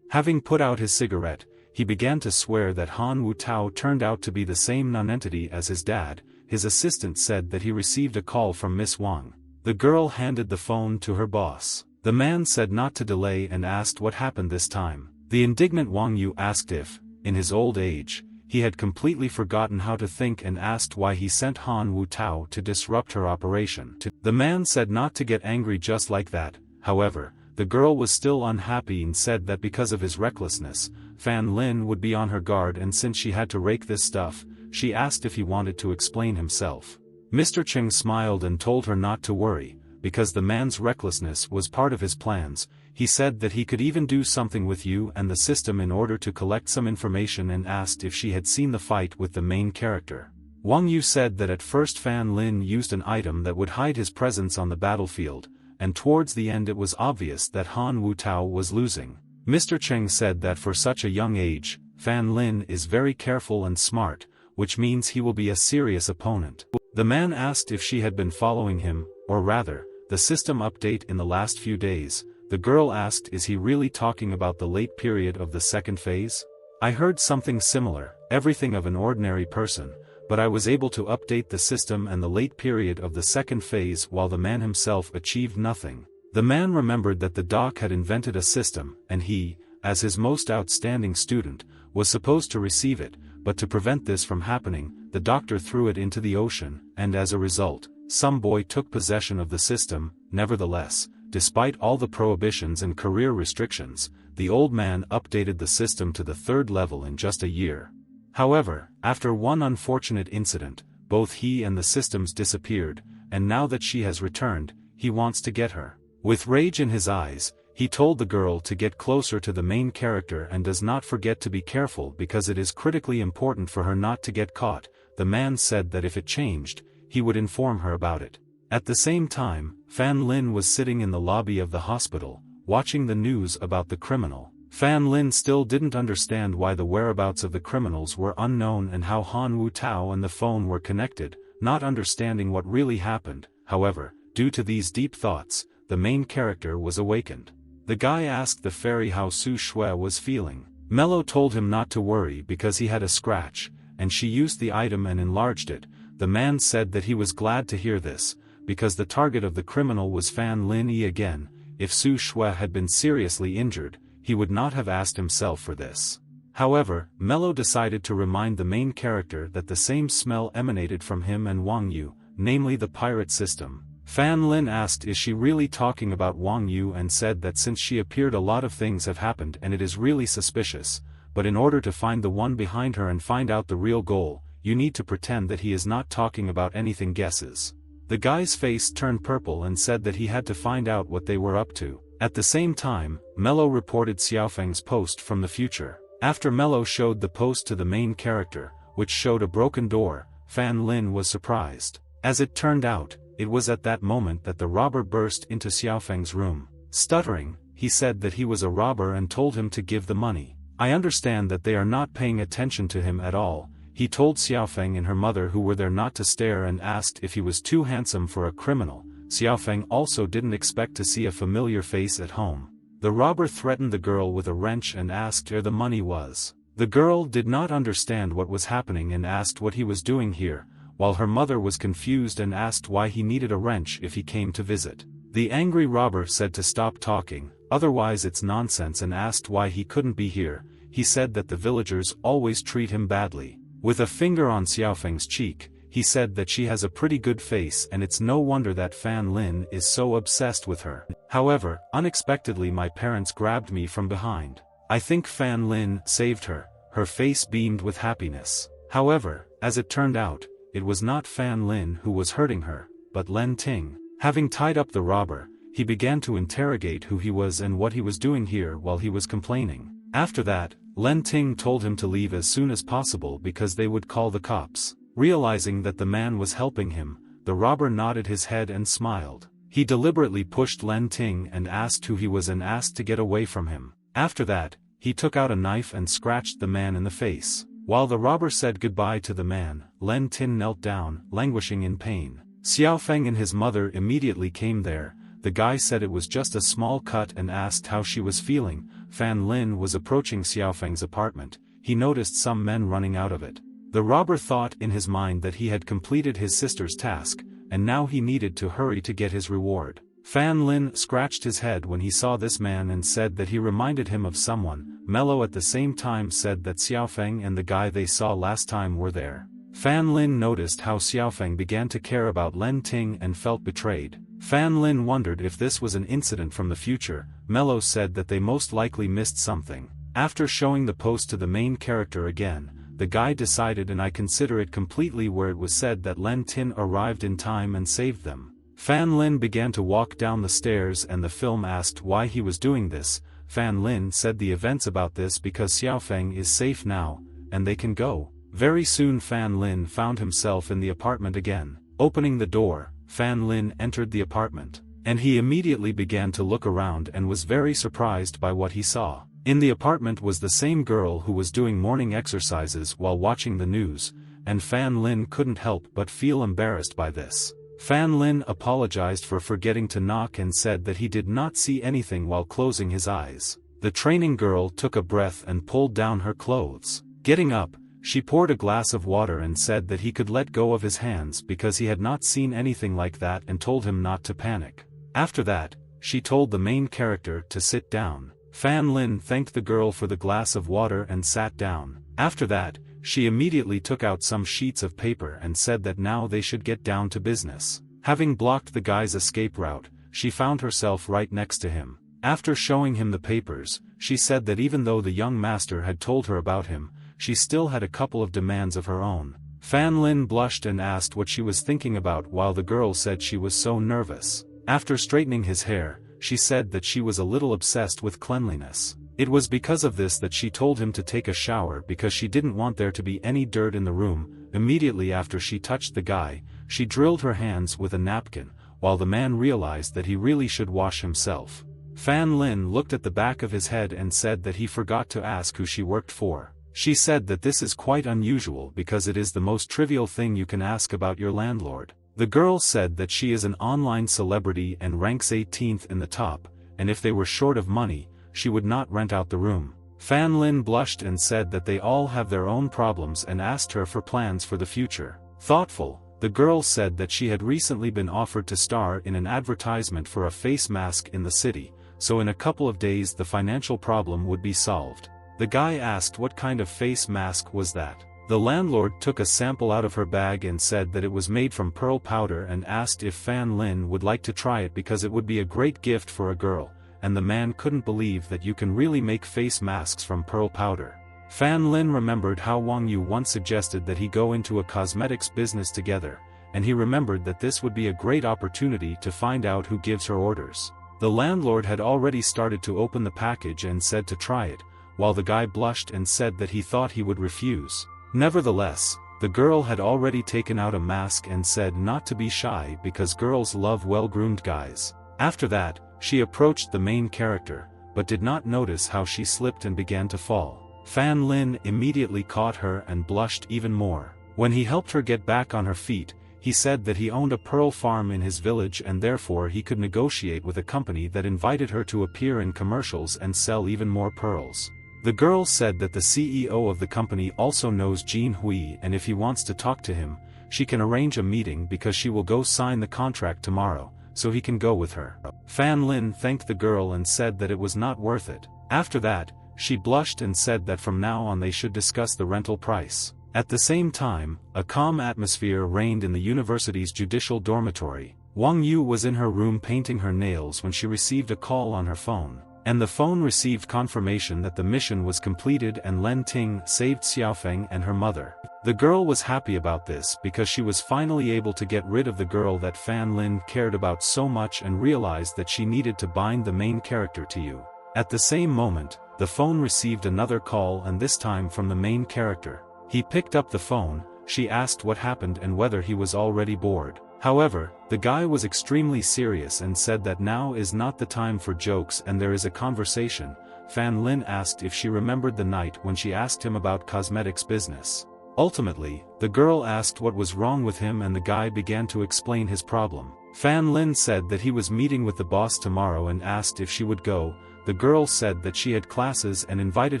Having put out his cigarette, he began to swear that Han Wutao turned out to be the same nonentity as his dad. His assistant said that he received a call from Miss Wang. The girl handed the phone to her boss. The man said not to delay and asked what happened this time. The indignant Wang Yu asked if, in his old age, he had completely forgotten how to think and asked why he sent Han Wutao to disrupt her operation. The man said not to get angry just like that. However, the girl was still unhappy and said that because of his recklessness, Fan Lin would be on her guard, and since she had to rake this stuff, she asked if he wanted to explain himself. Mr. Cheng smiled and told her not to worry, because the man's recklessness was part of his plans. He said that he could even do something with you and the system in order to collect some information and asked if she had seen the fight with the main character. Wang Yu said that at first Fan Lin used an item that would hide his presence on the battlefield, and towards the end it was obvious that Han Wutao was losing. Mr. Cheng said that for such a young age, Fan Lin is very careful and smart, which means he will be a serious opponent. The man asked if she had been following him, or rather, the system update in the last few days. The girl asked, is he really talking about the late period of the second phase? I heard something similar, everything of an ordinary person, but I was able to update the system and the late period of the second phase while the man himself achieved nothing. The man remembered that the doc had invented a system, and he, as his most outstanding student, was supposed to receive it, but to prevent this from happening, the doctor threw it into the ocean, and as a result, some boy took possession of the system. Nevertheless, despite all the prohibitions and career restrictions, the old man updated the system to the 3rd level in just a year. However, after one unfortunate incident, both he and the systems disappeared, and now that she has returned, he wants to get her. With rage in his eyes, he told the girl to get closer to the main character and does not forget to be careful because it is critically important for her not to get caught. The man said that if it changed, he would inform her about it. At the same time, Fan Lin was sitting in the lobby of the hospital, watching the news about the criminal. Fan Lin still didn't understand why the whereabouts of the criminals were unknown and how Han Wu Tao and the phone were connected, not understanding what really happened. However, due to these deep thoughts, the main character was awakened. The guy asked the fairy how Su Shui was feeling. Mello told him not to worry because he had a scratch, and she used the item and enlarged it. The man said that he was glad to hear this, because the target of the criminal was Fan Lin again. If Su Shui had been seriously injured, he would not have asked himself for this. However, Mello decided to remind the main character that the same smell emanated from him and Wang Yu, namely the pirate system. Fan Lin asked is she really talking about Wang Yu and said that since she appeared a lot of things have happened and it is really suspicious, but in order to find the one behind her and find out the real goal, you need to pretend that he is not talking about anything guesses. The guy's face turned purple and said that he had to find out what they were up to. At the same time, Mello reported Xiaofeng's post from the future. After Mello showed the post to the main character, which showed a broken door, Fan Lin was surprised. As it turned out, it was at that moment that the robber burst into Xiaofeng's room. Stuttering, he said that he was a robber and told him to give the money. I understand that they are not paying attention to him at all, he told Xiaofeng and her mother who were there not to stare and asked if he was too handsome for a criminal. Xiaofeng also didn't expect to see a familiar face at home. The robber threatened the girl with a wrench and asked where the money was. The girl did not understand what was happening and asked what he was doing here, while her mother was confused and asked why he needed a wrench if he came to visit. The angry robber said to stop talking, otherwise it's nonsense, and asked why he couldn't be here. He said that the villagers always treat him badly. With a finger on Xiaofeng's cheek, he said that she has a pretty good face and it's no wonder that Fan Lin is so obsessed with her. However, unexpectedly my parents grabbed me from behind. I think Fan Lin saved her. Her face beamed with happiness. However, as it turned out, it was not Fan Lin who was hurting her, but Len Ting. Having tied up the robber, he began to interrogate who he was and what he was doing here while he was complaining. After that, Len Ting told him to leave as soon as possible because they would call the cops. Realizing that the man was helping him, the robber nodded his head and smiled. He deliberately pushed Len Ting and asked who he was and asked to get away from him. After that, he took out a knife and scratched the man in the face. While the robber said goodbye to the man, Len Tin knelt down, languishing in pain. Xiaofeng and his mother immediately came there. The guy said it was just a small cut and asked how she was feeling. Fan Lin was approaching Xiaofeng's apartment. He noticed some men running out of it. The robber thought in his mind that he had completed his sister's task, and now he needed to hurry to get his reward. Fan Lin scratched his head when he saw this man and said that he reminded him of someone. Mello at the same time said that Xiaofeng and the guy they saw last time were there. Fan Lin noticed how Xiaofeng began to care about Len Ting and felt betrayed. Fan Lin wondered if this was an incident from the future. Mello said that they most likely missed something. After showing the post to the main character again, the guy decided, and I consider it completely, where it was said that Len Tin arrived in time and saved them. Fan Lin began to walk down the stairs and the film asked why he was doing this. Fan Lin said the events about this because Xiaofeng is safe now, and they can go. Very soon Fan Lin found himself in the apartment again. Opening the door, Fan Lin entered the apartment, and he immediately began to look around and was very surprised by what he saw. In the apartment was the same girl who was doing morning exercises while watching the news, and Fan Lin couldn't help but feel embarrassed by this. Fan Lin apologized for forgetting to knock and said that he did not see anything while closing his eyes. The training girl took a breath and pulled down her clothes. Getting up, she poured a glass of water and said that he could let go of his hands because he had not seen anything like that and told him not to panic. After that, she told the main character to sit down. Fan Lin thanked the girl for the glass of water and sat down. After that, she immediately took out some sheets of paper and said that now they should get down to business. Having blocked the guy's escape route, she found herself right next to him. After showing him the papers, she said that even though the young master had told her about him, she still had a couple of demands of her own. Fan Lin blushed and asked what she was thinking about, while the girl said she was so nervous. After straightening his hair, she said that she was a little obsessed with cleanliness. It was because of this that she told him to take a shower because she didn't want there to be any dirt in the room. Immediately after she touched the guy, she drilled her hands with a napkin, while the man realized that he really should wash himself. Fan Lin looked at the back of his head and said that he forgot to ask who she worked for. She said that this is quite unusual because it is the most trivial thing you can ask about your landlord. The girl said that she is an online celebrity and ranks 18th in the top, and if they were short of money, she would not rent out the room. Fan Lin blushed and said that they all have their own problems and asked her for plans for the future. Thoughtful, the girl said that she had recently been offered to star in an advertisement for a face mask in the city, so in a couple of days the financial problem would be solved. The guy asked what kind of face mask was that. The landlord took a sample out of her bag and said that it was made from pearl powder and asked if Fan Lin would like to try it because it would be a great gift for a girl, and the man couldn't believe that you can really make face masks from pearl powder. Fan Lin remembered how Wang Yu once suggested that he go into a cosmetics business together, and he remembered that this would be a great opportunity to find out who gives her orders. The landlord had already started to open the package and said to try it, while the guy blushed and said that he thought he would refuse. Nevertheless, the girl had already taken out a mask and said not to be shy because girls love well-groomed guys. After that, she approached the main character, but did not notice how she slipped and began to fall. Fan Lin immediately caught her and blushed even more. When he helped her get back on her feet, he said that he owned a pearl farm in his village and therefore he could negotiate with a company that invited her to appear in commercials and sell even more pearls. The girl said that the CEO of the company also knows Jin Hui and if he wants to talk to him, she can arrange a meeting because she will go sign the contract tomorrow, so he can go with her. Fan Lin thanked the girl and said that it was not worth it. After that, she blushed and said that from now on they should discuss the rental price. At the same time, a calm atmosphere reigned in the university's judicial dormitory. Wang Yu was in her room painting her nails when she received a call on her phone, and the phone received confirmation that the mission was completed and Len Ting saved Xiaofeng and her mother. The girl was happy about this because she was finally able to get rid of the girl that Fan Lin cared about so much and realized that she needed to bind the main character to you. At the same moment, the phone received another call and this time from the main character. He picked up the phone, she asked what happened and whether he was already bored. However, the guy was extremely serious and said that now is not the time for jokes and there is a conversation. Fan Lin asked if she remembered the night when she asked him about cosmetics business. Ultimately, the girl asked what was wrong with him and the guy began to explain his problem. Fan Lin said that he was meeting with the boss tomorrow and asked if she would go. The girl said that she had classes and invited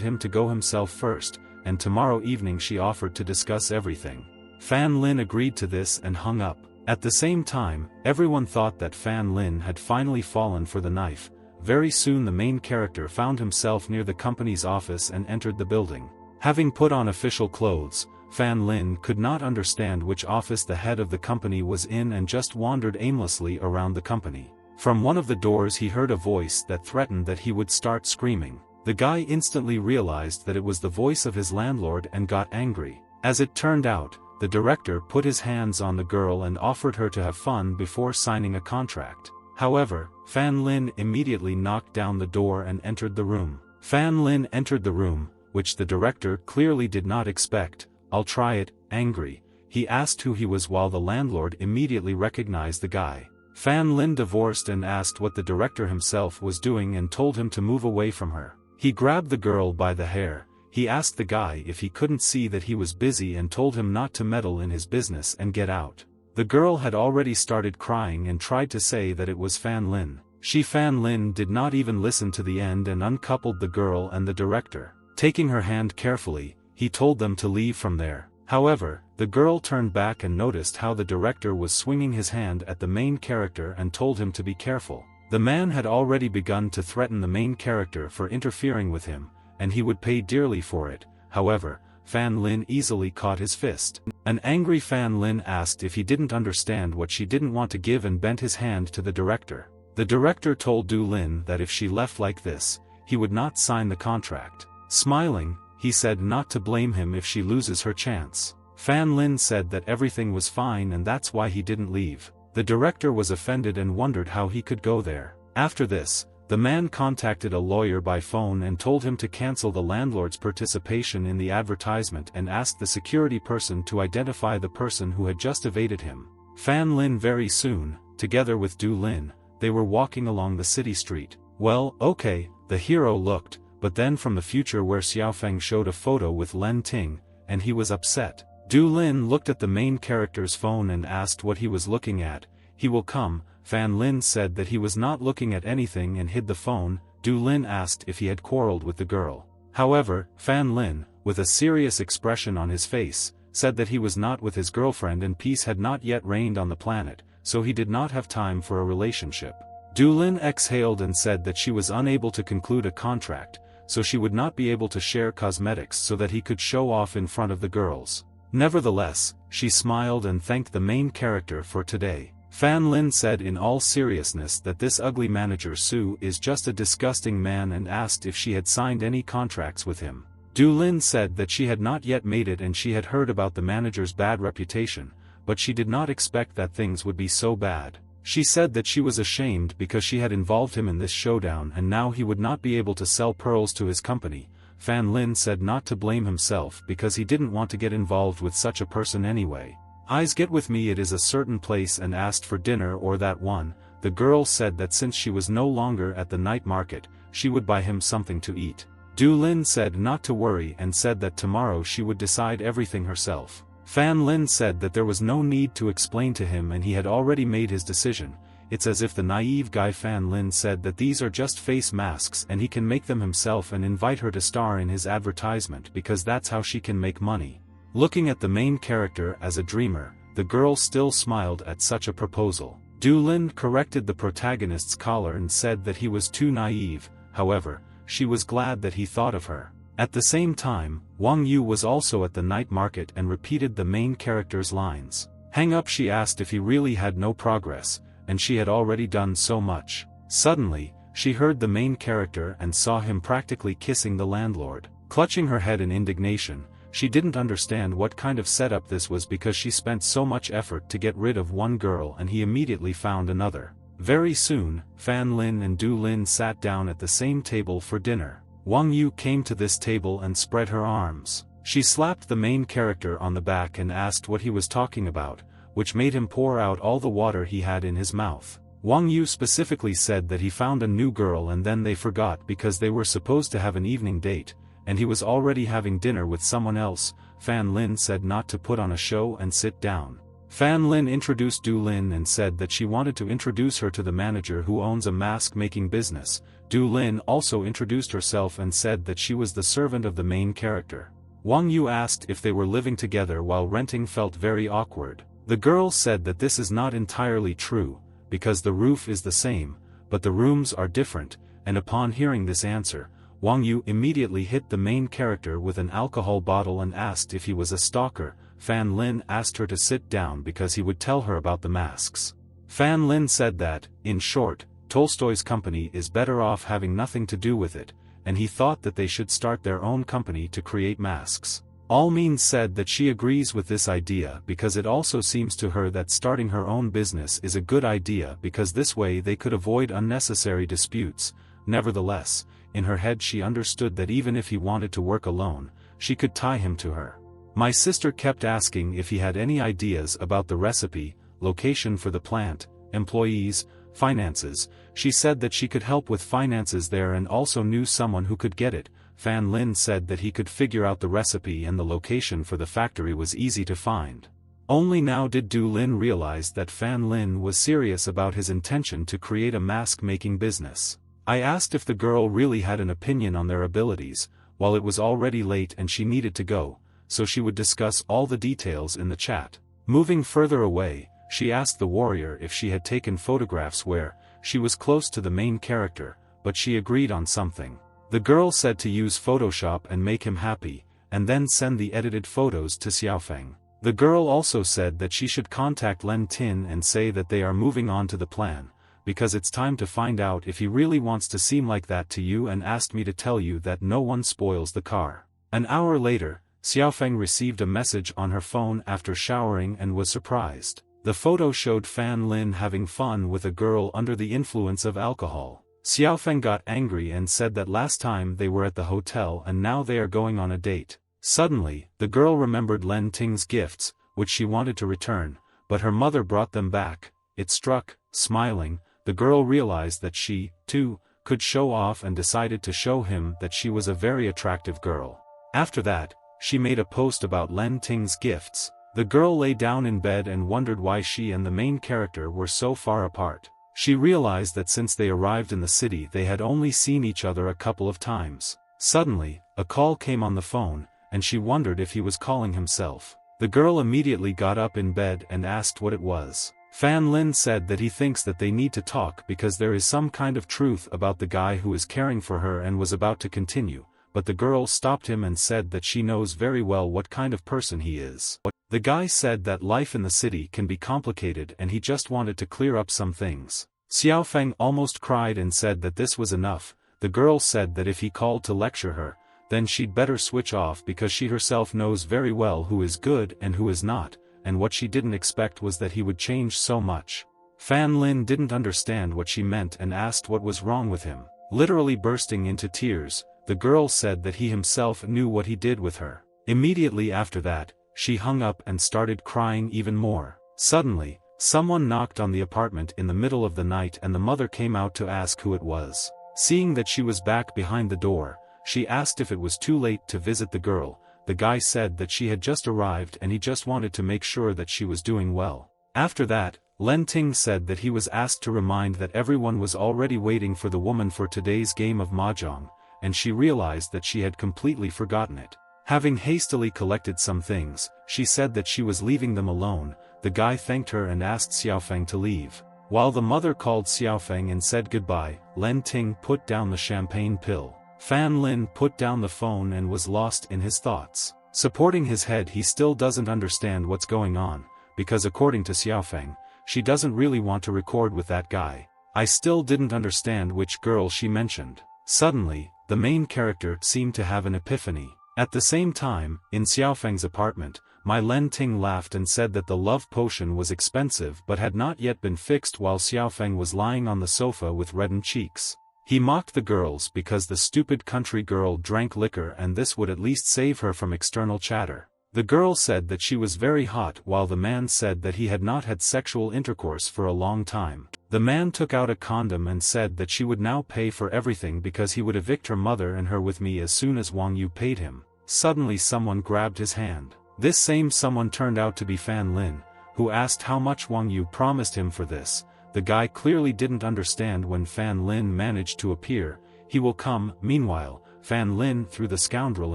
him to go himself first, and tomorrow evening she offered to discuss everything. Fan Lin agreed to this and hung up. At the same time, everyone thought that Fan Lin had finally fallen for the knife. Very soon the main character found himself near the company's office and entered the building. Having put on official clothes, Fan Lin could not understand which office the head of the company was in and just wandered aimlessly around the company. From one of the doors he heard a voice that threatened that he would start screaming. The guy instantly realized that it was the voice of his landlord and got angry. As it turned out, the director put his hands on the girl and offered her to have fun before signing a contract. However, Fan Lin immediately knocked down the door and entered the room. Fan Lin entered the room, which the director clearly did not expect. "I'll try it." Angry, he asked who he was while the landlord immediately recognized the guy. Fan Lin divorced and asked what the director himself was doing and told him to move away from her. He grabbed the girl by the hair. He asked the guy if he couldn't see that he was busy and told him not to meddle in his business and get out. The girl had already started crying and tried to say that it was Fan Lin. Fan Lin did not even listen to the end and uncoupled the girl and the director. Taking her hand carefully, he told them to leave from there. However, the girl turned back and noticed how the director was swinging his hand at the main character and told him to be careful. The man had already begun to threaten the main character for interfering with him, and he would pay dearly for it. However, Fan Lin easily caught his fist. An angry Fan Lin asked if he didn't understand what she didn't want to give and bent his hand to the director. The director told Du Lin that if she left like this, he would not sign the contract. Smiling, he said not to blame him if she loses her chance. Fan Lin said that everything was fine and that's why he didn't leave. The director was offended and wondered how he could go there. After this, the man contacted a lawyer by phone and told him to cancel the landlord's participation in the advertisement and asked the security person to identify the person who had just evaded him. Fan Lin very soon, together with Du Lin, they were walking along the city street. Well, okay, the hero looked, but then from the future where Xiaofeng showed a photo with Len Ting, and he was upset. Du Lin looked at the main character's phone and asked what he was looking at. He will come. Fan Lin said that he was not looking at anything and hid the phone. Du Lin asked if he had quarreled with the girl. However, Fan Lin, with a serious expression on his face, said that he was not with his girlfriend and peace had not yet reigned on the planet, so he did not have time for a relationship. Du Lin exhaled and said that she was unable to conclude a contract, so she would not be able to share cosmetics so that he could show off in front of the girls. Nevertheless, she smiled and thanked the main character for today. Fan Lin said in all seriousness that this ugly manager Su is just a disgusting man and asked if she had signed any contracts with him. Du Lin said that she had not yet made it and she had heard about the manager's bad reputation, but she did not expect that things would be so bad. She said that she was ashamed because she had involved him in this showdown and now he would not be able to sell pearls to his company. Fan Lin said not to blame himself because he didn't want to get involved with such a person anyway. Eyes get with me, it is a certain place, and asked for dinner or that one. The girl said that since she was no longer at the night market, she would buy him something to eat. Du Lin said not to worry and said that tomorrow she would decide everything herself. Fan Lin said that there was no need to explain to him and he had already made his decision. It's as if the naive guy Fan Lin said that these are just face masks and he can make them himself and invite her to star in his advertisement because that's how she can make money. Looking at the main character as a dreamer, the girl still smiled at such a proposal. Du Lin corrected the protagonist's caller and said that he was too naive. However, she was glad that he thought of her. At the same time, Wang Yu was also at the night market and repeated the main character's lines. Hang up, she asked if he really had no progress, and she had already done so much. Suddenly, she heard the main character and saw him practically kissing the landlord. Clutching her head in indignation, she didn't understand what kind of setup this was because she spent so much effort to get rid of one girl and he immediately found another. Very soon, Fan Lin and Du Lin sat down at the same table for dinner. Wang Yu came to this table and spread her arms. She slapped the main character on the back and asked what he was talking about, which made him pour out all the water he had in his mouth. Wang Yu specifically said that he found a new girl and then they forgot because they were supposed to have an evening date, and he was already having dinner with someone else. Fan Lin said not to put on a show and sit down. Fan Lin introduced Du Lin and said that she wanted to introduce her to the manager who owns a mask-making business. Du Lin also introduced herself and said that she was the servant of the main character. Wang Yu asked if they were living together while renting felt very awkward. The girl said that this is not entirely true, because the roof is the same, but the rooms are different, and upon hearing this answer, Wang Yu immediately hit the main character with an alcohol bottle and asked if he was a stalker. Fan Lin asked her to sit down because he would tell her about the masks. Fan Lin said that, in short, Tolstoy's company is better off having nothing to do with it, and he thought that they should start their own company to create masks. All means said that she agrees with this idea because it also seems to her that starting her own business is a good idea because this way they could avoid unnecessary disputes. Nevertheless, in her head she understood that even if he wanted to work alone, she could tie him to her. My sister kept asking if he had any ideas about the recipe, location for the plant, employees, finances. She said that she could help with finances there and also knew someone who could get it. Fan Lin said that he could figure out the recipe and the location for the factory was easy to find. Only now did Du Lin realize that Fan Lin was serious about his intention to create a mask-making business. I asked if the girl really had an opinion on their abilities, while it was already late and she needed to go, so she would discuss all the details in the chat. Moving further away, she asked the warrior if she had taken photographs where she was close to the main character, but she agreed on something. The girl said to use Photoshop and make him happy, and then send the edited photos to Xiaofeng. The girl also said that she should contact Len Tin and say that they are moving on to the plan, because it's time to find out if he really wants to seem like that to you, and asked me to tell you that no one spoils the car. An hour later, Xiaofeng received a message on her phone after showering and was surprised. The photo showed Fan Lin having fun with a girl under the influence of alcohol. Xiaofeng got angry and said that last time they were at the hotel and now they are going on a date. Suddenly, the girl remembered Len Ting's gifts, which she wanted to return, but her mother brought them back. It struck, smiling, the girl realized that she, too, could show off and decided to show him that she was a very attractive girl. After that, she made a post about Len Ting's gifts. The girl lay down in bed and wondered why she and the main character were so far apart. She realized that since they arrived in the city they had only seen each other a couple of times. Suddenly, a call came on the phone, and she wondered if he was calling himself. The girl immediately got up in bed and asked what it was. Fan Lin said that he thinks that they need to talk because there is some kind of truth about the guy who is caring for her, and was about to continue, but the girl stopped him and said that she knows very well what kind of person he is. The guy said that life in the city can be complicated and he just wanted to clear up some things. Xiaofeng almost cried and said that this was enough. The girl said that if he called to lecture her, then she'd better switch off because she herself knows very well who is good and who is not, and what she didn't expect was that he would change so much. Fan Lin didn't understand what she meant and asked what was wrong with him. Literally bursting into tears, the girl said that he himself knew what he did with her. Immediately after that, she hung up and started crying even more. Suddenly, someone knocked on the apartment in the middle of the night and the mother came out to ask who it was. Seeing that she was back behind the door, she asked if it was too late to visit the girl. The guy said that she had just arrived and he just wanted to make sure that she was doing well. After that, Len Ting said that he was asked to remind that everyone was already waiting for the woman for today's game of mahjong, and she realized that she had completely forgotten it. Having hastily collected some things, she said that she was leaving them alone. The guy thanked her and asked Xiaofeng to leave. While the mother called Xiaofeng and said goodbye, Len Ting put down the champagne pill. Fan Lin put down the phone and was lost in his thoughts. Supporting his head, he still doesn't understand what's going on, because according to Xiaofeng, she doesn't really want to record with that guy. I still didn't understand which girl she mentioned. Suddenly, the main character seemed to have an epiphany. At the same time, in Xiaofeng's apartment, Len Ting laughed and said that the love potion was expensive but had not yet been fixed while Xiaofeng was lying on the sofa with reddened cheeks. He mocked the girls because the stupid country girl drank liquor and this would at least save her from external chatter. The girl said that she was very hot while the man said that he had not had sexual intercourse for a long time. The man took out a condom and said that she would now pay for everything because he would evict her mother and her with me as soon as Wang Yu paid him. Suddenly someone grabbed his hand. This same someone turned out to be Fan Lin, who asked how much Wang Yu promised him for this. The guy clearly didn't understand when Fan Lin managed to appear. He will come. Meanwhile, Fan Lin threw the scoundrel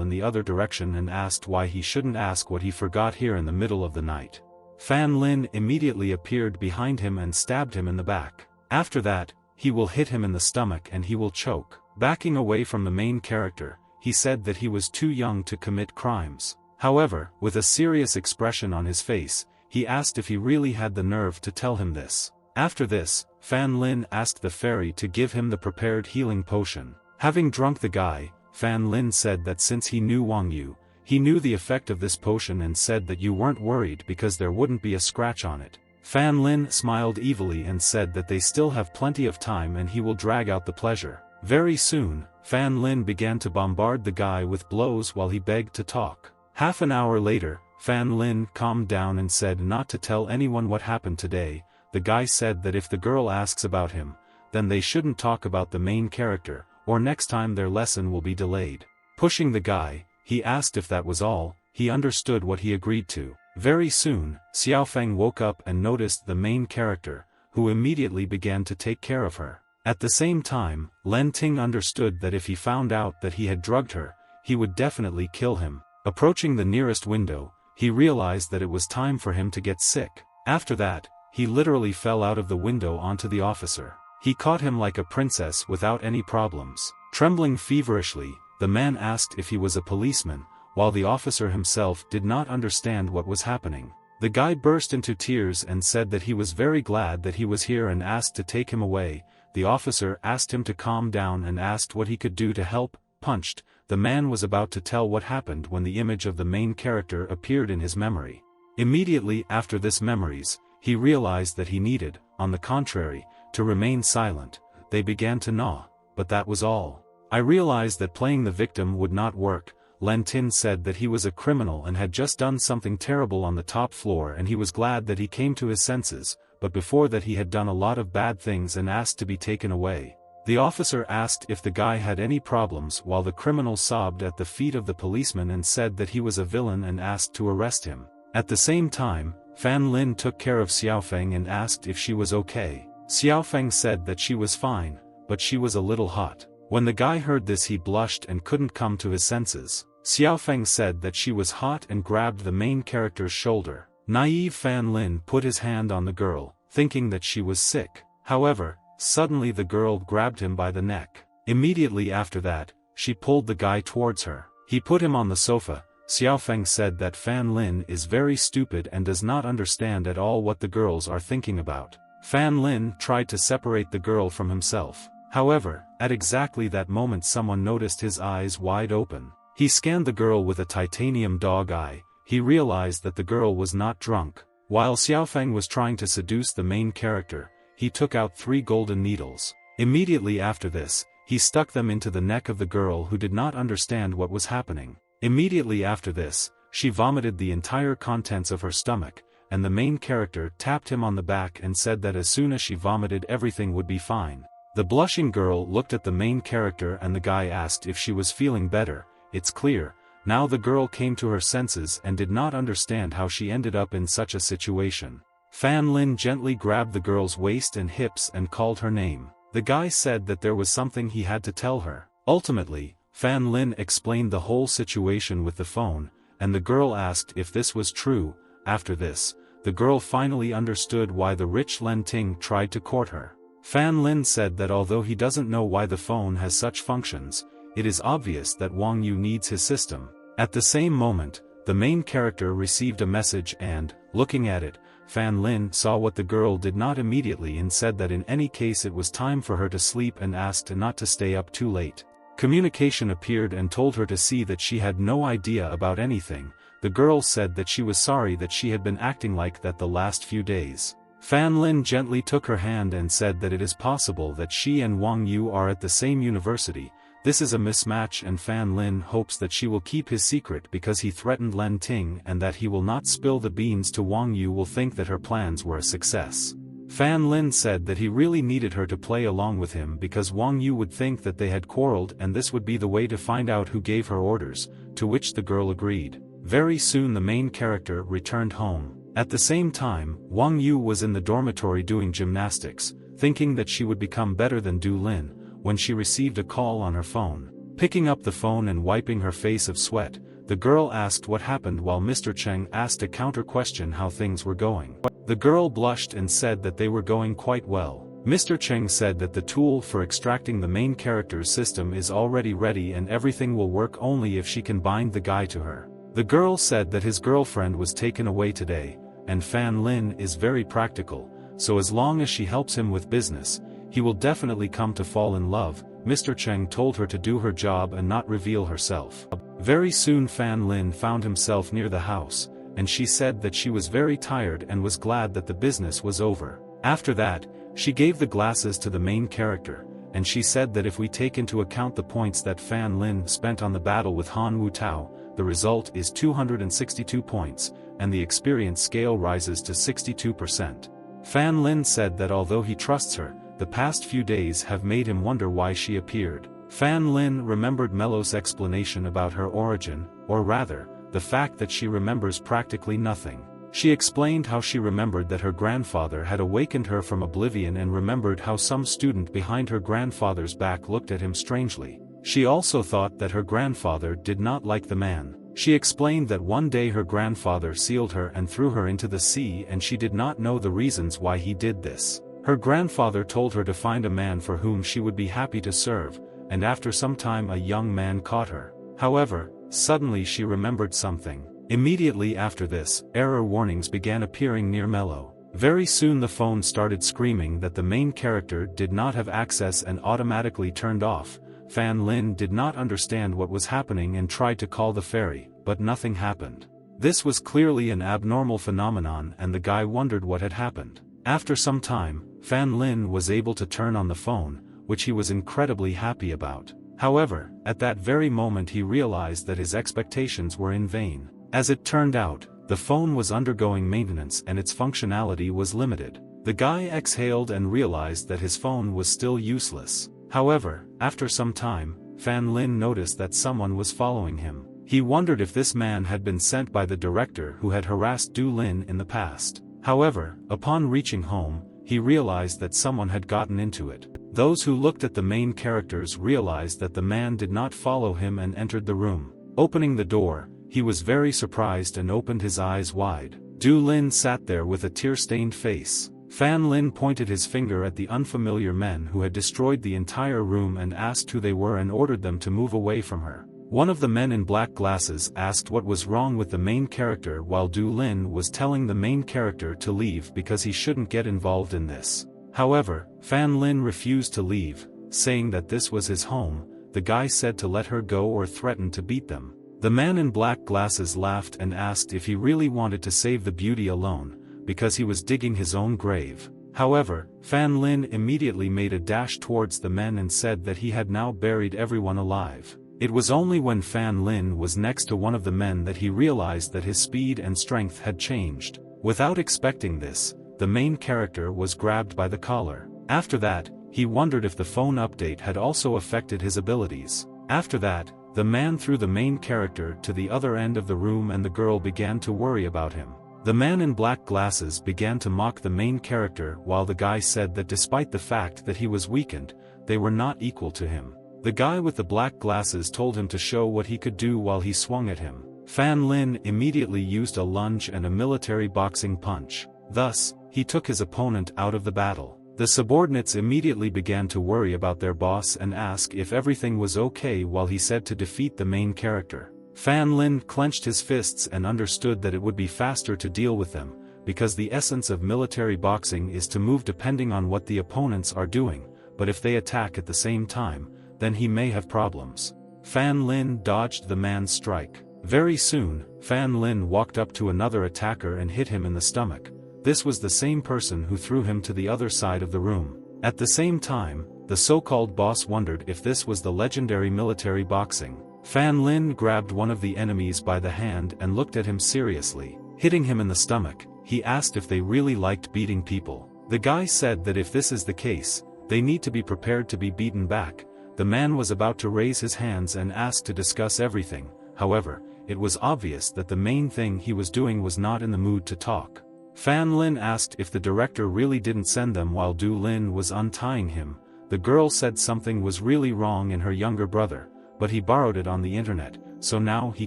in the other direction and asked why he shouldn't ask what he forgot here in the middle of the night. Fan Lin immediately appeared behind him and stabbed him in the back. After that, he will hit him in the stomach and he will choke. Backing away from the main character, he said that he was too young to commit crimes. However, with a serious expression on his face, he asked if he really had the nerve to tell him this. After this, Fan Lin asked the fairy to give him the prepared healing potion. Having drunk the guy, Fan Lin said that since he knew Wang Yu, he knew the effect of this potion and said that you weren't worried because there wouldn't be a scratch on it. Fan Lin smiled evilly and said that they still have plenty of time and he will drag out the pleasure. Very soon, Fan Lin began to bombard the guy with blows while he begged to talk. Half an hour later, Fan Lin calmed down and said not to tell anyone what happened today. The guy said that if the girl asks about him, then they shouldn't talk about the main character, or next time their lesson will be delayed. Pushing the guy, he asked if that was all. He understood what he agreed to. Very soon, Xiaofeng woke up and noticed the main character, who immediately began to take care of her. At the same time, Len Ting understood that if he found out that he had drugged her, he would definitely kill him. Approaching the nearest window, he realized that it was time for him to get sick. After that, he literally fell out of the window onto the officer. He caught him like a princess without any problems. Trembling feverishly, the man asked if he was a policeman, while the officer himself did not understand what was happening. The guy burst into tears and said that he was very glad that he was here and asked to take him away. The officer asked him to calm down and asked what he could do to help. Punched, the man was about to tell what happened when the image of the main character appeared in his memory. Immediately after this memories, he realized that he needed, on the contrary, to remain silent. They began to gnaw, but that was all. I realized that playing the victim would not work. Len Tin said that he was a criminal and had just done something terrible on the top floor, and he was glad that he came to his senses, but before that he had done a lot of bad things and asked to be taken away. The officer asked if the guy had any problems while the criminal sobbed at the feet of the policeman and said that he was a villain and asked to arrest him. At the same time, Fan Lin took care of Xiaofeng and asked if she was okay. Xiaofeng said that she was fine, but she was a little hot. When the guy heard this he blushed and couldn't come to his senses. Xiaofeng said that she was hot and grabbed the main character's shoulder. Naive Fan Lin put his hand on the girl, thinking that she was sick. However, suddenly the girl grabbed him by the neck. Immediately after that, she pulled the guy towards her. He put him on the sofa. Xiaofeng said that Fan Lin is very stupid and does not understand at all what the girls are thinking about. Fan Lin tried to separate the girl from himself. However, at exactly that moment someone noticed his eyes wide open. He scanned the girl with a titanium dog eye. He realized that the girl was not drunk. While Xiaofeng was trying to seduce the main character, he took out 3 golden needles. Immediately after this, he stuck them into the neck of the girl who did not understand what was happening. Immediately after this, she vomited the entire contents of her stomach, and the main character tapped him on the back and said that as soon as she vomited everything would be fine. The blushing girl looked at the main character and the guy asked if she was feeling better. It's clear, now the girl came to her senses and did not understand how she ended up in such a situation. Fan Lin gently grabbed the girl's waist and hips and called her name. The guy said that there was something he had to tell her. Ultimately, Fan Lin explained the whole situation with the phone, and the girl asked if this was true. After this, the girl finally understood why the rich Len Ting tried to court her. Fan Lin said that although he doesn't know why the phone has such functions, it is obvious that Wang Yu needs his system. At the same moment, the main character received a message and, looking at it, Fan Lin saw what the girl did not immediately and said that in any case it was time for her to sleep and asked not to stay up too late. Communication appeared and told her to see that she had no idea about anything. The girl said that she was sorry that she had been acting like that the last few days. Fan Lin gently took her hand and said that it is possible that she and Wang Yu are at the same university. This is a mismatch and Fan Lin hopes that she will keep his secret because he threatened Len Ting and that he will not spill the beans to Wang Yu will think that her plans were a success. Fan Lin said that he really needed her to play along with him because Wang Yu would think that they had quarreled and this would be the way to find out who gave her orders, to which the girl agreed. Very soon the main character returned home. At the same time, Wang Yu was in the dormitory doing gymnastics, thinking that she would become better than Du Lin, when she received a call on her phone. Picking up the phone and wiping her face of sweat, the girl asked what happened while Mr. Cheng asked a counter question how things were going. The girl blushed and said that they were going quite well. Mr. Cheng said that the tool for extracting the main character's system is already ready and everything will work only if she can bind the guy to her. The girl said that his girlfriend was taken away today, and Fan Lin is very practical, so as long as she helps him with business, he will definitely come to fall in love. Mr. Cheng told her to do her job and not reveal herself. Very soon Fan Lin found himself near the house, and she said that she was very tired and was glad that the business was over. After that, she gave the glasses to the main character, and she said that if we take into account the points that Fan Lin spent on the battle with Han Wu Tao, the result is 262 points, and the experience scale rises to 62%. Fan Lin said that although he trusts her, the past few days have made him wonder why she appeared. Fan Lin remembered Melo's explanation about her origin, or rather, the fact that she remembers practically nothing. She explained how she remembered that her grandfather had awakened her from oblivion and remembered how some student behind her grandfather's back looked at him strangely. She also thought that her grandfather did not like the man. She explained that one day her grandfather sealed her and threw her into the sea and she did not know the reasons why he did this. Her grandfather told her to find a man for whom she would be happy to serve, and after some time a young man caught her. However, suddenly she remembered something. Immediately after this, error warnings began appearing near Mello. Very soon the phone started screaming that the main character did not have access and automatically turned off. Fan Lin did not understand what was happening and tried to call the ferry, but nothing happened. This was clearly an abnormal phenomenon and the guy wondered what had happened. After some time, Fan Lin was able to turn on the phone, which he was incredibly happy about. However, at that very moment he realized that his expectations were in vain. As it turned out, the phone was undergoing maintenance and its functionality was limited. The guy exhaled and realized that his phone was still useless. However, after some time, Fan Lin noticed that someone was following him. He wondered if this man had been sent by the director who had harassed Du Lin in the past. However, upon reaching home, he realized that someone had gotten into it. Those who looked at the main characters realized that the man did not follow him and entered the room. Opening the door, he was very surprised and opened his eyes wide. Du Lin sat there with a tear-stained face. Fan Lin pointed his finger at the unfamiliar men who had destroyed the entire room and asked who they were and ordered them to move away from her. One of the men in black glasses asked what was wrong with the main character while Du Lin was telling the main character to leave because he shouldn't get involved in this. However, Fan Lin refused to leave, saying that this was his home. The guy said to let her go or threatened to beat them. The man in black glasses laughed and asked if he really wanted to save the beauty alone, because he was digging his own grave. However, Fan Lin immediately made a dash towards the men and said that he had now buried everyone alive. It was only when Fan Lin was next to one of the men that he realized that his speed and strength had changed. Without expecting this, the main character was grabbed by the collar. After that, he wondered if the phone update had also affected his abilities. After that, the man threw the main character to the other end of the room and the girl began to worry about him. The man in black glasses began to mock the main character while the guy said that despite the fact that he was weakened, they were not equal to him. The guy with the black glasses told him to show what he could do while he swung at him. Fan Lin immediately used a lunge and a military boxing punch. Thus, he took his opponent out of the battle. The subordinates immediately began to worry about their boss and ask if everything was okay while he said to defeat the main character. Fan Lin clenched his fists and understood that it would be faster to deal with them, because the essence of military boxing is to move depending on what the opponents are doing, but if they attack at the same time, then he may have problems. Fan Lin dodged the man's strike. Very soon, Fan Lin walked up to another attacker and hit him in the stomach. This was the same person who threw him to the other side of the room. At the same time, the so-called boss wondered if this was the legendary military boxing. Fan Lin grabbed one of the enemies by the hand and looked at him seriously. Hitting him in the stomach, he asked if they really liked beating people. The guy said that if this is the case, they need to be prepared to be beaten back. The man was about to raise his hands and ask to discuss everything. However, it was obvious that the main thing he was doing was not in the mood to talk. Fan Lin asked if the director really didn't send them while Du Lin was untying him. The girl said something was really wrong in her younger brother, but he borrowed it on the internet, so now he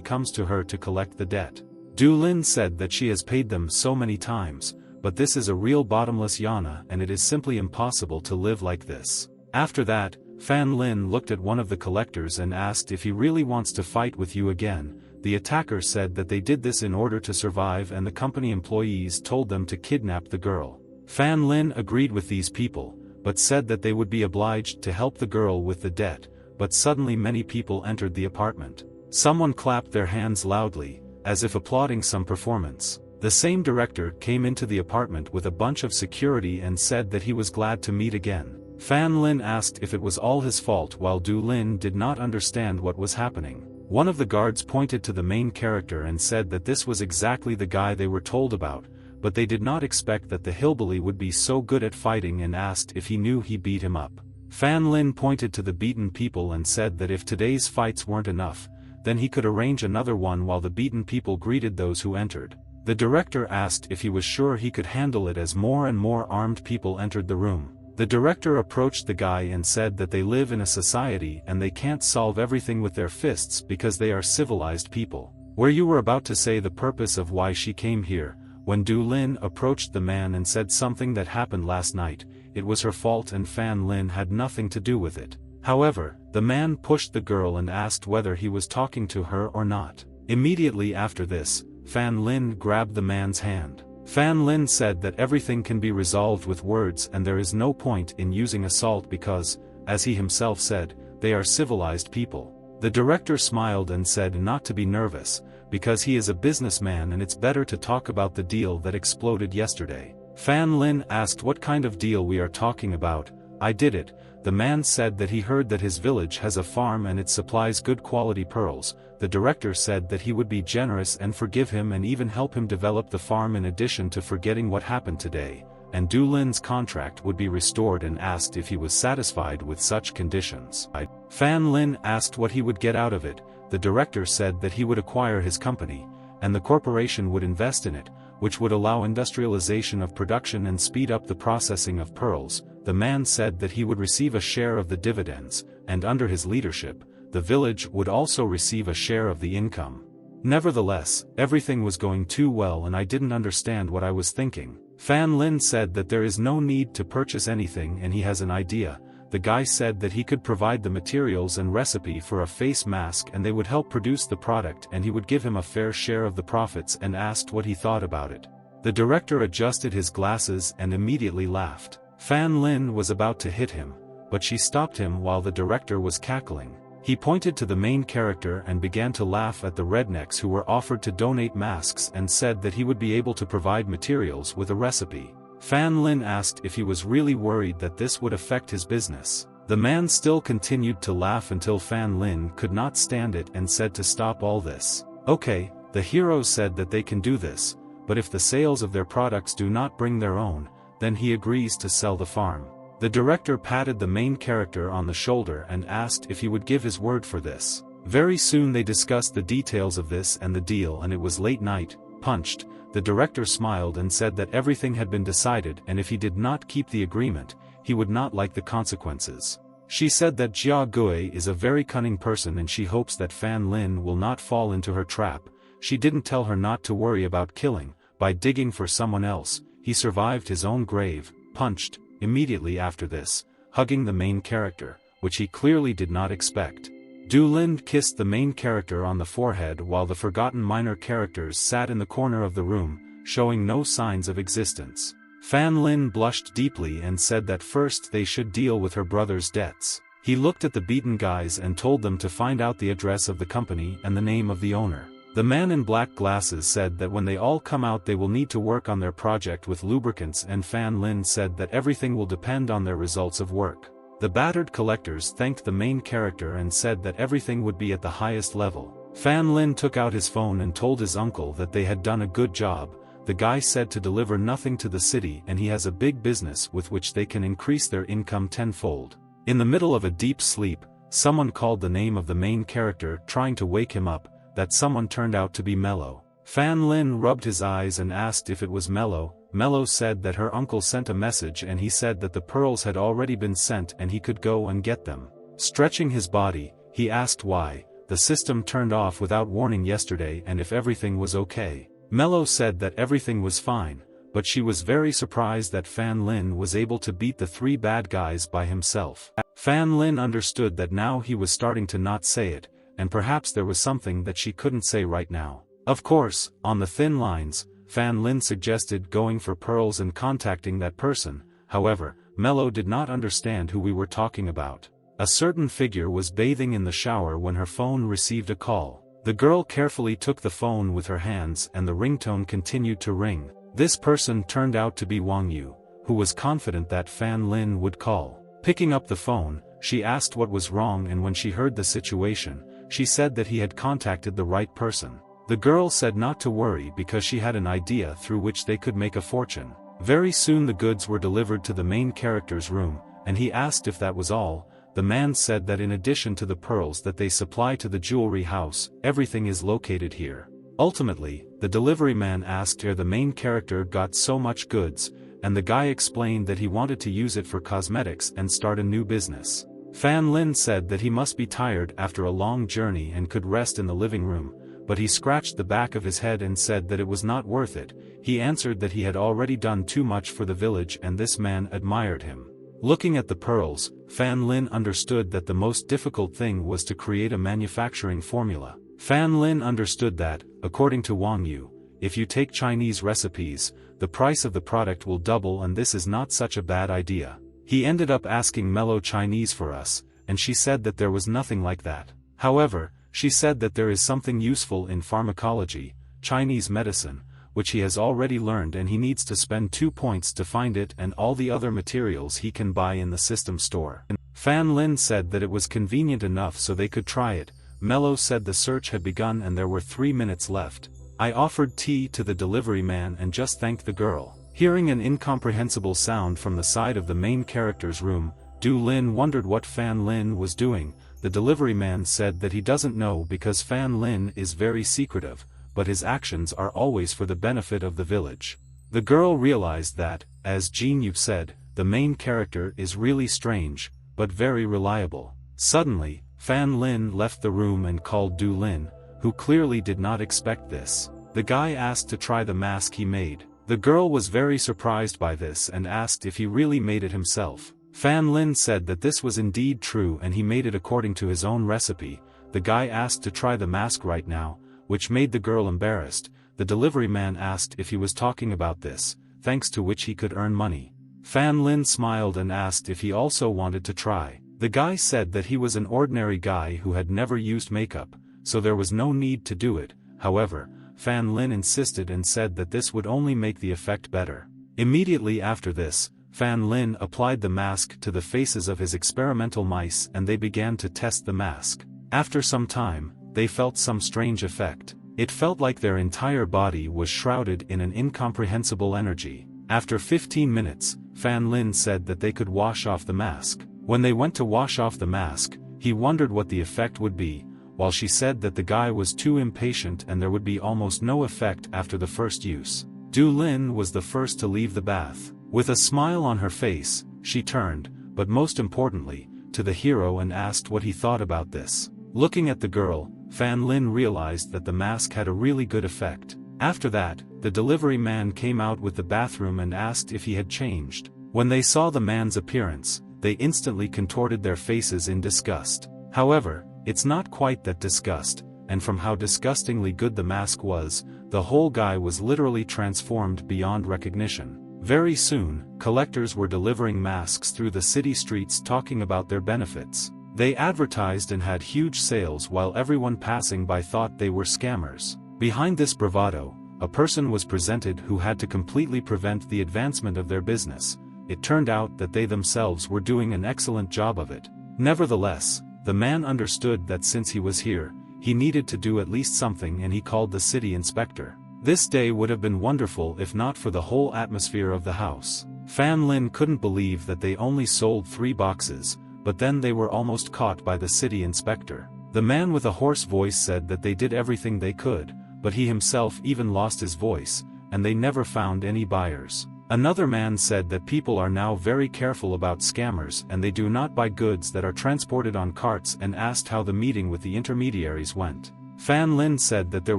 comes to her to collect the debt. Du Lin said that she has paid them so many times, but this is a real bottomless yana and it is simply impossible to live like this. After that, Fan Lin looked at one of the collectors and asked if he really wants to fight with you again. The attacker said that they did this in order to survive and the company employees told them to kidnap the girl. Fan Lin agreed with these people, but said that they would be obliged to help the girl with the debt, but suddenly many people entered the apartment. Someone clapped their hands loudly, as if applauding some performance. The same director came into the apartment with a bunch of security and said that he was glad to meet again. Fan Lin asked if it was all his fault while Du Lin did not understand what was happening. One of the guards pointed to the main character and said that this was exactly the guy they were told about, but they did not expect that the hillbilly would be so good at fighting and asked if he knew he beat him up. Fan Lin pointed to the beaten people and said that if today's fights weren't enough, then he could arrange another one while the beaten people greeted those who entered. The director asked if he was sure he could handle it as more and more armed people entered the room. The director approached the guy and said that they live in a society and they can't solve everything with their fists because they are civilized people. Where you were about to say the purpose of why she came here, when Du Lin approached the man and said something that happened last night, it was her fault and Fan Lin had nothing to do with it. However, the man pushed the girl and asked whether he was talking to her or not. Immediately after this, Fan Lin grabbed the man's hand. Fan Lin said that everything can be resolved with words and there is no point in using assault because, as he himself said, they are civilized people. The director smiled and said not to be nervous, because he is a businessman and it's better to talk about the deal that exploded yesterday. Fan Lin asked what kind of deal we are talking about. I did it. The man said that he heard that his village has a farm and it supplies good quality pearls. The director said that he would be generous and forgive him and even help him develop the farm in addition to forgetting what happened today, and Du Lin's contract would be restored and asked if he was satisfied with such conditions. Fan Lin asked what he would get out of it. The director said that he would acquire his company, and the corporation would invest in it, which would allow industrialization of production and speed up the processing of pearls. The man said that he would receive a share of the dividends, and under his leadership, the village would also receive a share of the income. Nevertheless, everything was going too well and I didn't understand what I was thinking. Fan Lin said that there is no need to purchase anything and he has an idea. The guy said that he could provide the materials and recipe for a face mask and they would help produce the product and he would give him a fair share of the profits and asked what he thought about it. The director adjusted his glasses and immediately laughed. Fan Lin was about to hit him, but she stopped him while the director was cackling. He pointed to the main character and began to laugh at the rednecks who were offered to donate masks and said that he would be able to provide materials with a recipe. Fan Lin asked if he was really worried that this would affect his business. The man still continued to laugh until Fan Lin could not stand it and said to stop all this. Okay, the heroes said that they can do this, but if the sales of their products do not bring their own, then he agrees to sell the farm. The director patted the main character on the shoulder and asked if he would give his word for this. Very soon they discussed the details of this and the deal and it was late night. Punched, the director smiled and said that everything had been decided and if he did not keep the agreement, he would not like the consequences. She said that Jia Gui is a very cunning person and she hopes that Fan Lin will not fall into her trap. She didn't tell her not to worry about killing. By digging for someone else, he survived his own grave. Punched. Immediately after this, hugging the main character, which he clearly did not expect. Du Lin kissed the main character on the forehead while the forgotten minor characters sat in the corner of the room, showing no signs of existence. Fan Lin blushed deeply and said that first they should deal with her brother's debts. He looked at the beaten guys and told them to find out the address of the company and the name of the owner. The man in black glasses said that when they all come out they will need to work on their project with lubricants and Fan Lin said that everything will depend on their results of work. The battered collectors thanked the main character and said that everything would be at the highest level. Fan Lin took out his phone and told his uncle that they had done a good job. The guy said to deliver nothing to the city and he has a big business with which they can increase their income tenfold. In the middle of a deep sleep, someone called the name of the main character trying to wake him up. That someone turned out to be Mello. Fan Lin rubbed his eyes and asked if it was Mello. Mello said that her uncle sent a message and he said that the pearls had already been sent and he could go and get them. Stretching his body, he asked why. The system turned off without warning yesterday and if everything was okay. Mello said that everything was fine, but she was very surprised that Fan Lin was able to beat the three bad guys by himself. Fan Lin understood that now he was starting to not say it, and perhaps there was something that she couldn't say right now. Of course, on the thin lines, Fan Lin suggested going for pearls and contacting that person. However, Mello did not understand who we were talking about. A certain figure was bathing in the shower when her phone received a call. The girl carefully took the phone with her hands and the ringtone continued to ring. This person turned out to be Wang Yu, who was confident that Fan Lin would call. Picking up the phone, she asked what was wrong and when she heard the situation, she said that he had contacted the right person. The girl said not to worry because she had an idea through which they could make a fortune. Very soon the goods were delivered to the main character's room, and he asked if that was all. The man said that in addition to the pearls that they supply to the jewelry house, everything is located here. Ultimately, the delivery man asked where the main character got so much goods, and the guy explained that he wanted to use it for cosmetics and start a new business. Fan Lin said that he must be tired after a long journey and could rest in the living room, but he scratched the back of his head and said that it was not worth it. He answered that he had already done too much for the village and this man admired him. Looking at the pearls, Fan Lin understood that the most difficult thing was to create a manufacturing formula. Fan Lin understood that, according to Wang Yu, if you take Chinese recipes, the price of the product will double, and this is not such a bad idea. He ended up asking Mellow Chinese for us, and she said that there was nothing like that. However, she said that there is something useful in pharmacology, Chinese medicine, which he has already learned, and he needs to spend 2 points to find it and all the other materials he can buy in the system store. Fan Lin said that it was convenient enough so they could try it. Mellow said the search had begun and there were 3 minutes left. I offered tea to the delivery man and just thanked the girl. Hearing an incomprehensible sound from the side of the main character's room, Du Lin wondered what Fan Lin was doing. The delivery man said that he doesn't know because Fan Lin is very secretive, but his actions are always for the benefit of the village. The girl realized that, as Jin Yu said, the main character is really strange, but very reliable. Suddenly, Fan Lin left the room and called Du Lin, who clearly did not expect this. The guy asked to try the mask he made. The girl was very surprised by this and asked if he really made it himself. Fan Lin said that this was indeed true and he made it according to his own recipe. The guy asked to try the mask right now, which made the girl embarrassed. The delivery man asked if he was talking about this, thanks to which he could earn money. Fan Lin smiled and asked if he also wanted to try. The guy said that he was an ordinary guy who had never used makeup, so there was no need to do it. However, Fan Lin insisted and said that this would only make the effect better. Immediately after this, Fan Lin applied the mask to the faces of his experimental mice and they began to test the mask. After some time, they felt some strange effect. It felt like their entire body was shrouded in an incomprehensible energy. After 15 minutes, Fan Lin said that they could wash off the mask. When they went to wash off the mask, he wondered what the effect would be, while she said that the guy was too impatient and there would be almost no effect after the first use. Du Lin was the first to leave the bath. With a smile on her face, she turned, but most importantly, to the hero and asked what he thought about this. Looking at the girl, Fan Lin realized that the mask had a really good effect. After that, the delivery man came out with the bathroom and asked if he had changed. When they saw the man's appearance, they instantly contorted their faces in disgust. However, it's not quite that disgust, and from how disgustingly good the mask was, the whole guy was literally transformed beyond recognition. Very soon, collectors were delivering masks through the city streets talking about their benefits. They advertised and had huge sales while everyone passing by thought they were scammers. Behind this bravado, a person was presented who had to completely prevent the advancement of their business. It turned out that they themselves were doing an excellent job of it. Nevertheless, the man understood that since he was here, he needed to do at least something and he called the city inspector. This day would have been wonderful if not for the whole atmosphere of the house. Fan Lin couldn't believe that they only sold 3 boxes, but then they were almost caught by the city inspector. The man with a hoarse voice said that they did everything they could, but he himself even lost his voice, and they never found any buyers. Another man said that people are now very careful about scammers and they do not buy goods that are transported on carts and asked how the meeting with the intermediaries went. Fan Lin said that there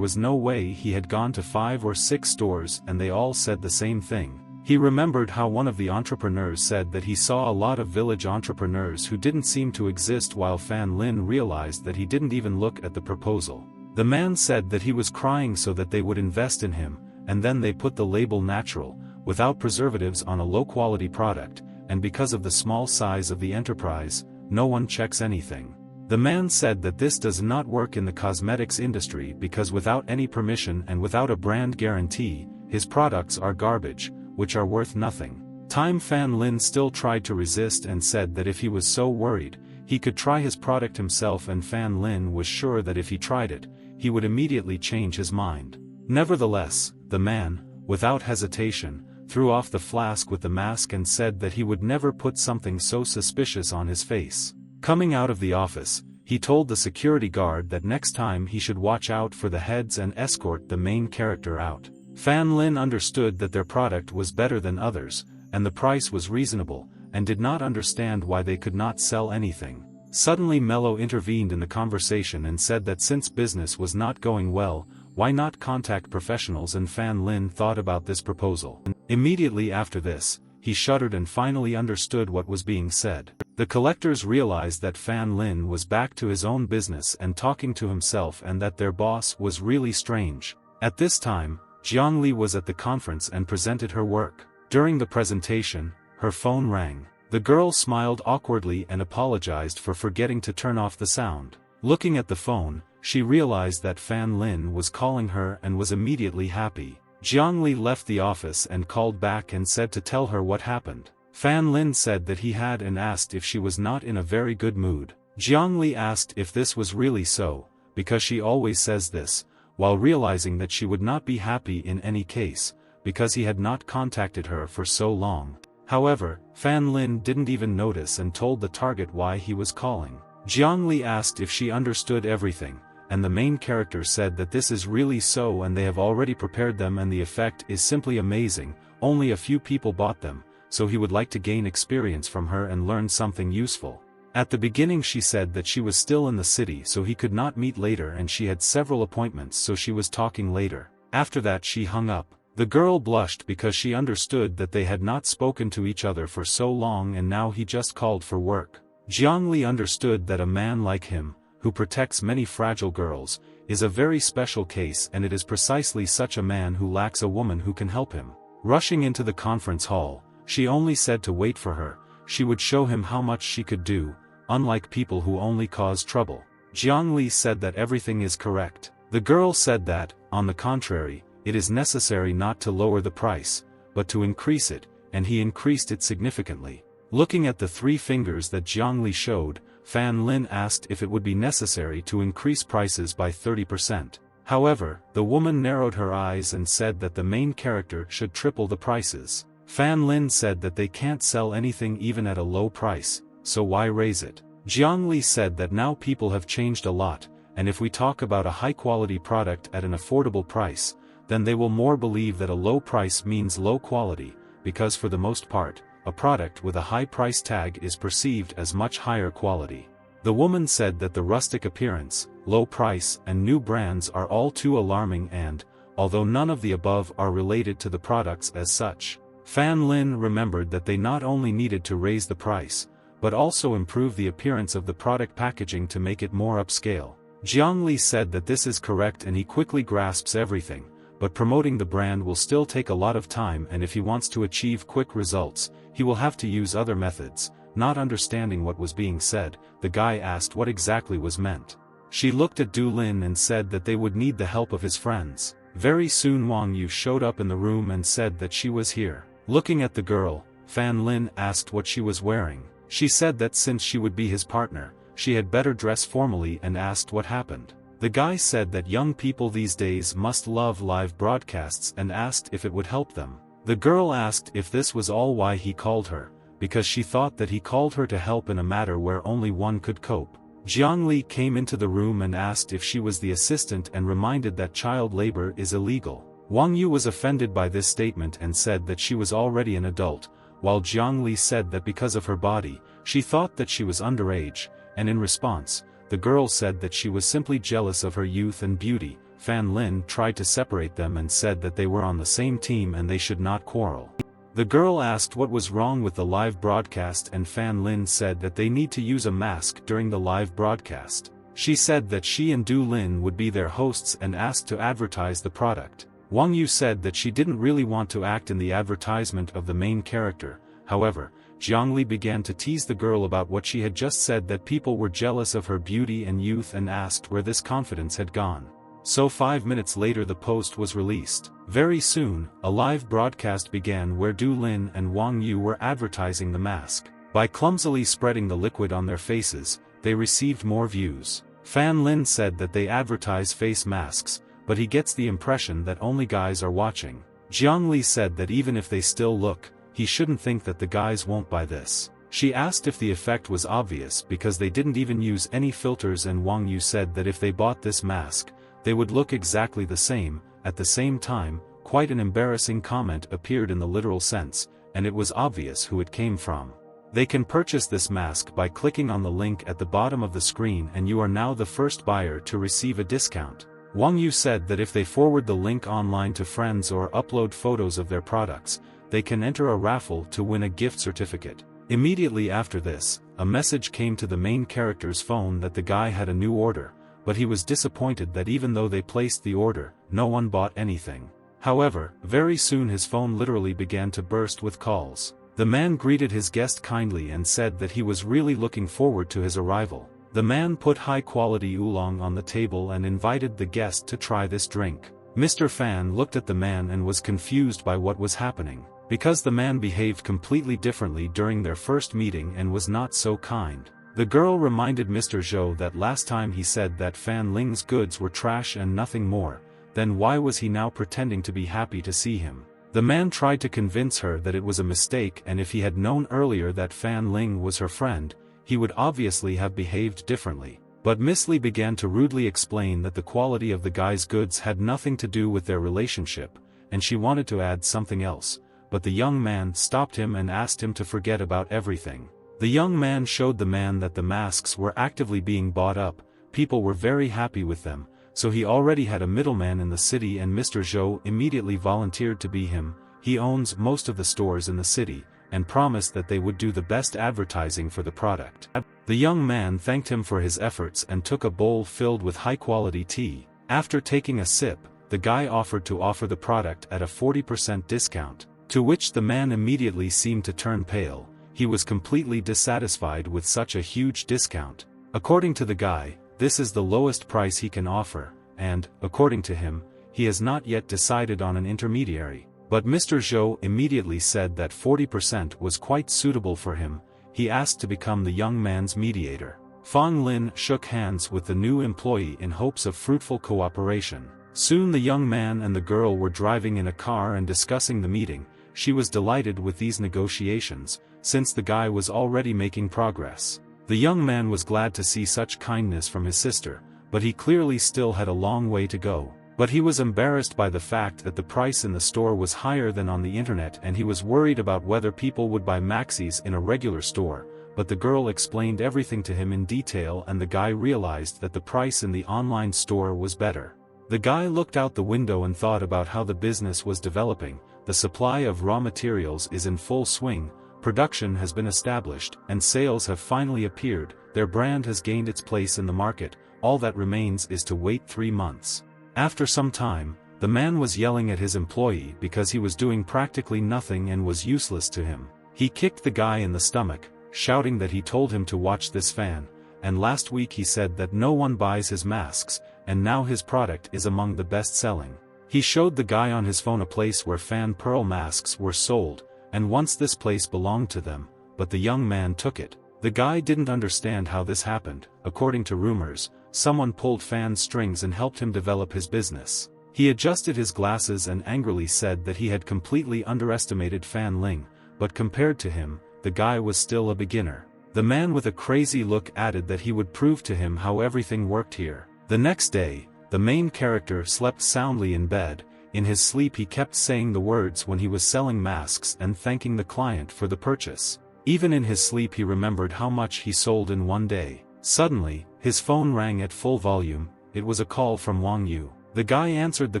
was no way he had gone to 5 or 6 stores and they all said the same thing. He remembered how one of the entrepreneurs said that he saw a lot of village entrepreneurs who didn't seem to exist, while Fan Lin realized that he didn't even look at the proposal. The man said that he was crying so that they would invest in him, and then they put the label natural, without preservatives on a low-quality product, and because of the small size of the enterprise, no one checks anything. The man said that this does not work in the cosmetics industry because without any permission and without a brand guarantee, his products are garbage, which are worth nothing. Fan Lin still tried to resist and said that if he was so worried, he could try his product himself, and Fan Lin was sure that if he tried it, he would immediately change his mind. Nevertheless, the man, without hesitation, threw off the flask with the mask and said that he would never put something so suspicious on his face. Coming out of the office, he told the security guard that next time he should watch out for the heads and escort the main character out. Fan Lin understood that their product was better than others, and the price was reasonable, and did not understand why they could not sell anything. Suddenly Mello intervened in the conversation and said that since business was not going well, why not contact professionals, and Fan Lin thought about this proposal. Immediately after this, he shuddered and finally understood what was being said. The collectors realized that Fan Lin was back to his own business and talking to himself and that their boss was really strange. At this time, Jiangli was at the conference and presented her work. During the presentation, her phone rang. The girl smiled awkwardly and apologized for forgetting to turn off the sound. Looking at the phone, she realized that Fan Lin was calling her and was immediately happy. Jiangli left the office and called back and said to tell her what happened. Fan Lin said that he had and asked if she was not in a very good mood. Jiangli asked if this was really so, because she always says this, while realizing that she would not be happy in any case, because he had not contacted her for so long. However, Fan Lin didn't even notice and told the target why he was calling. Jiangli asked if she understood everything, and the main character said that this is really so and they have already prepared them and the effect is simply amazing, only a few people bought them, so he would like to gain experience from her and learn something useful. At the beginning she said that she was still in the city so he could not meet later and she had several appointments so she was talking later. After that she hung up. The girl blushed because she understood that they had not spoken to each other for so long and now he just called for work. Jiangli understood that a man like him, who protects many fragile girls, is a very special case and it is precisely such a man who lacks a woman who can help him. Rushing into the conference hall, she only said to wait for her, she would show him how much she could do, unlike people who only cause trouble. Jiangli said that everything is correct. The girl said that, on the contrary, it is necessary not to lower the price, but to increase it, and he increased it significantly. Looking at the 3 fingers that Jiangli showed, Fan Lin asked if it would be necessary to increase prices by 30%. However, the woman narrowed her eyes and said that the main character should triple the prices. Fan Lin said that they can't sell anything even at a low price, so why raise it? Jiangli said that now people have changed a lot, and if we talk about a high-quality product at an affordable price, then they will more believe that a low price means low quality, because for the most part, a product with a high price tag is perceived as much higher quality. The woman said that the rustic appearance, low price and new brands are all too alarming and, although none of the above are related to the products as such, Fan Lin remembered that they not only needed to raise the price, but also improve the appearance of the product packaging to make it more upscale. Jiangli said that this is correct and he quickly grasps everything, but promoting the brand will still take a lot of time and if he wants to achieve quick results, he will have to use other methods. Not understanding what was being said, the guy asked what exactly was meant. She looked at Du Lin and said that they would need the help of his friends. Very soon Wang Yu showed up in the room and said that she was here. Looking at the girl, Fan Lin asked what she was wearing. She said that since she would be his partner, she had better dress formally and asked what happened. The guy said that young people these days must love live broadcasts and asked if it would help them. The girl asked if this was all why he called her, because she thought that he called her to help in a matter where only one could cope. Jiangli came into the room and asked if she was the assistant and reminded that child labor is illegal. Wang Yu was offended by this statement and said that she was already an adult, while Jiangli said that because of her body, she thought that she was underage, and in response, the girl said that she was simply jealous of her youth and beauty. Fan Lin tried to separate them and said that they were on the same team and they should not quarrel. The girl asked what was wrong with the live broadcast and Fan Lin said that they need to use a mask during the live broadcast. She said that she and Du Lin would be their hosts and asked to advertise the product. Wang Yu said that she didn't really want to act in the advertisement of the main character. However, Jiangli began to tease the girl about what she had just said, that people were jealous of her beauty and youth, and asked where this confidence had gone. So 5 minutes later the post was released. Very soon, a live broadcast began where Du Lin and Wang Yu were advertising the mask. By clumsily spreading the liquid on their faces, they received more views. Fan Lin said that they advertise face masks, but he gets the impression that only guys are watching. Jiangli said that even if they still look, he shouldn't think that the guys won't buy this. She asked if the effect was obvious because they didn't even use any filters, and Wang Yu said that if they bought this mask, they would look exactly the same. At the same time, quite an embarrassing comment appeared in the literal sense, and it was obvious who it came from. They can purchase this mask by clicking on the link at the bottom of the screen and you are now the first buyer to receive a discount. Wang Yu said that if they forward the link online to friends or upload photos of their products, they can enter a raffle to win a gift certificate. Immediately after this, a message came to the main character's phone that the guy had a new order, but he was disappointed that even though they placed the order, no one bought anything. However, very soon his phone literally began to burst with calls. The man greeted his guest kindly and said that he was really looking forward to his arrival. The man put high-quality oolong on the table and invited the guest to try this drink. Mr. Fan looked at the man and was confused by what was happening, because the man behaved completely differently during their first meeting and was not so kind. The girl reminded Mr. Zhou that last time he said that Fan Ling's goods were trash and nothing more, then why was he now pretending to be happy to see him? The man tried to convince her that it was a mistake, and if he had known earlier that Fan Ling was her friend, he would obviously have behaved differently. But Miss Li began to rudely explain that the quality of the guy's goods had nothing to do with their relationship, and she wanted to add something else, but the young man stopped him and asked him to forget about everything. The young man showed the man that the masks were actively being bought up, people were very happy with them, so he already had a middleman in the city, and Mr. Zhou immediately volunteered to be him. He owns most of the stores in the city, and promised that they would do the best advertising for the product. The young man thanked him for his efforts and took a bowl filled with high-quality tea. After taking a sip, the guy offered to offer the product at a 40% discount, to which the man immediately seemed to turn pale. He was completely dissatisfied with such a huge discount. According to the guy, this is the lowest price he can offer, and, according to him, he has not yet decided on an intermediary. But Mr. Zhou immediately said that 40% was quite suitable for him. He asked to become the young man's mediator. Fang Lin shook hands with the new employee in hopes of fruitful cooperation. Soon the young man and the girl were driving in a car and discussing the meeting. She was delighted with these negotiations, since the guy was already making progress. The young man was glad to see such kindness from his sister, but he clearly still had a long way to go. But he was embarrassed by the fact that the price in the store was higher than on the internet, and he was worried about whether people would buy maxis in a regular store. But the girl explained everything to him in detail, and the guy realized that the price in the online store was better. The guy looked out the window and thought about how the business was developing. The supply of raw materials is in full swing, production has been established, and sales have finally appeared. Their brand has gained its place in the market. All that remains is to wait 3 months. After some time, the man was yelling at his employee because he was doing practically nothing and was useless to him. He kicked the guy in the stomach, shouting that he told him to watch this fan, and last week he said that no one buys his masks, and now his product is among the best-selling. He showed the guy on his phone a place where fan pearl masks were sold, and once this place belonged to them, but the young man took it. The guy didn't understand how this happened. According to rumors, someone pulled Fan's strings and helped him develop his business. He adjusted his glasses and angrily said that he had completely underestimated Fan Ling, but compared to him, the guy was still a beginner. The man with a crazy look added that he would prove to him how everything worked here. The next day, the main character slept soundly in bed. In his sleep he kept saying the words when he was selling masks and thanking the client for the purchase. Even in his sleep he remembered how much he sold in one day. Suddenly, his phone rang at full volume. It was a call from Wang Yu. The guy answered the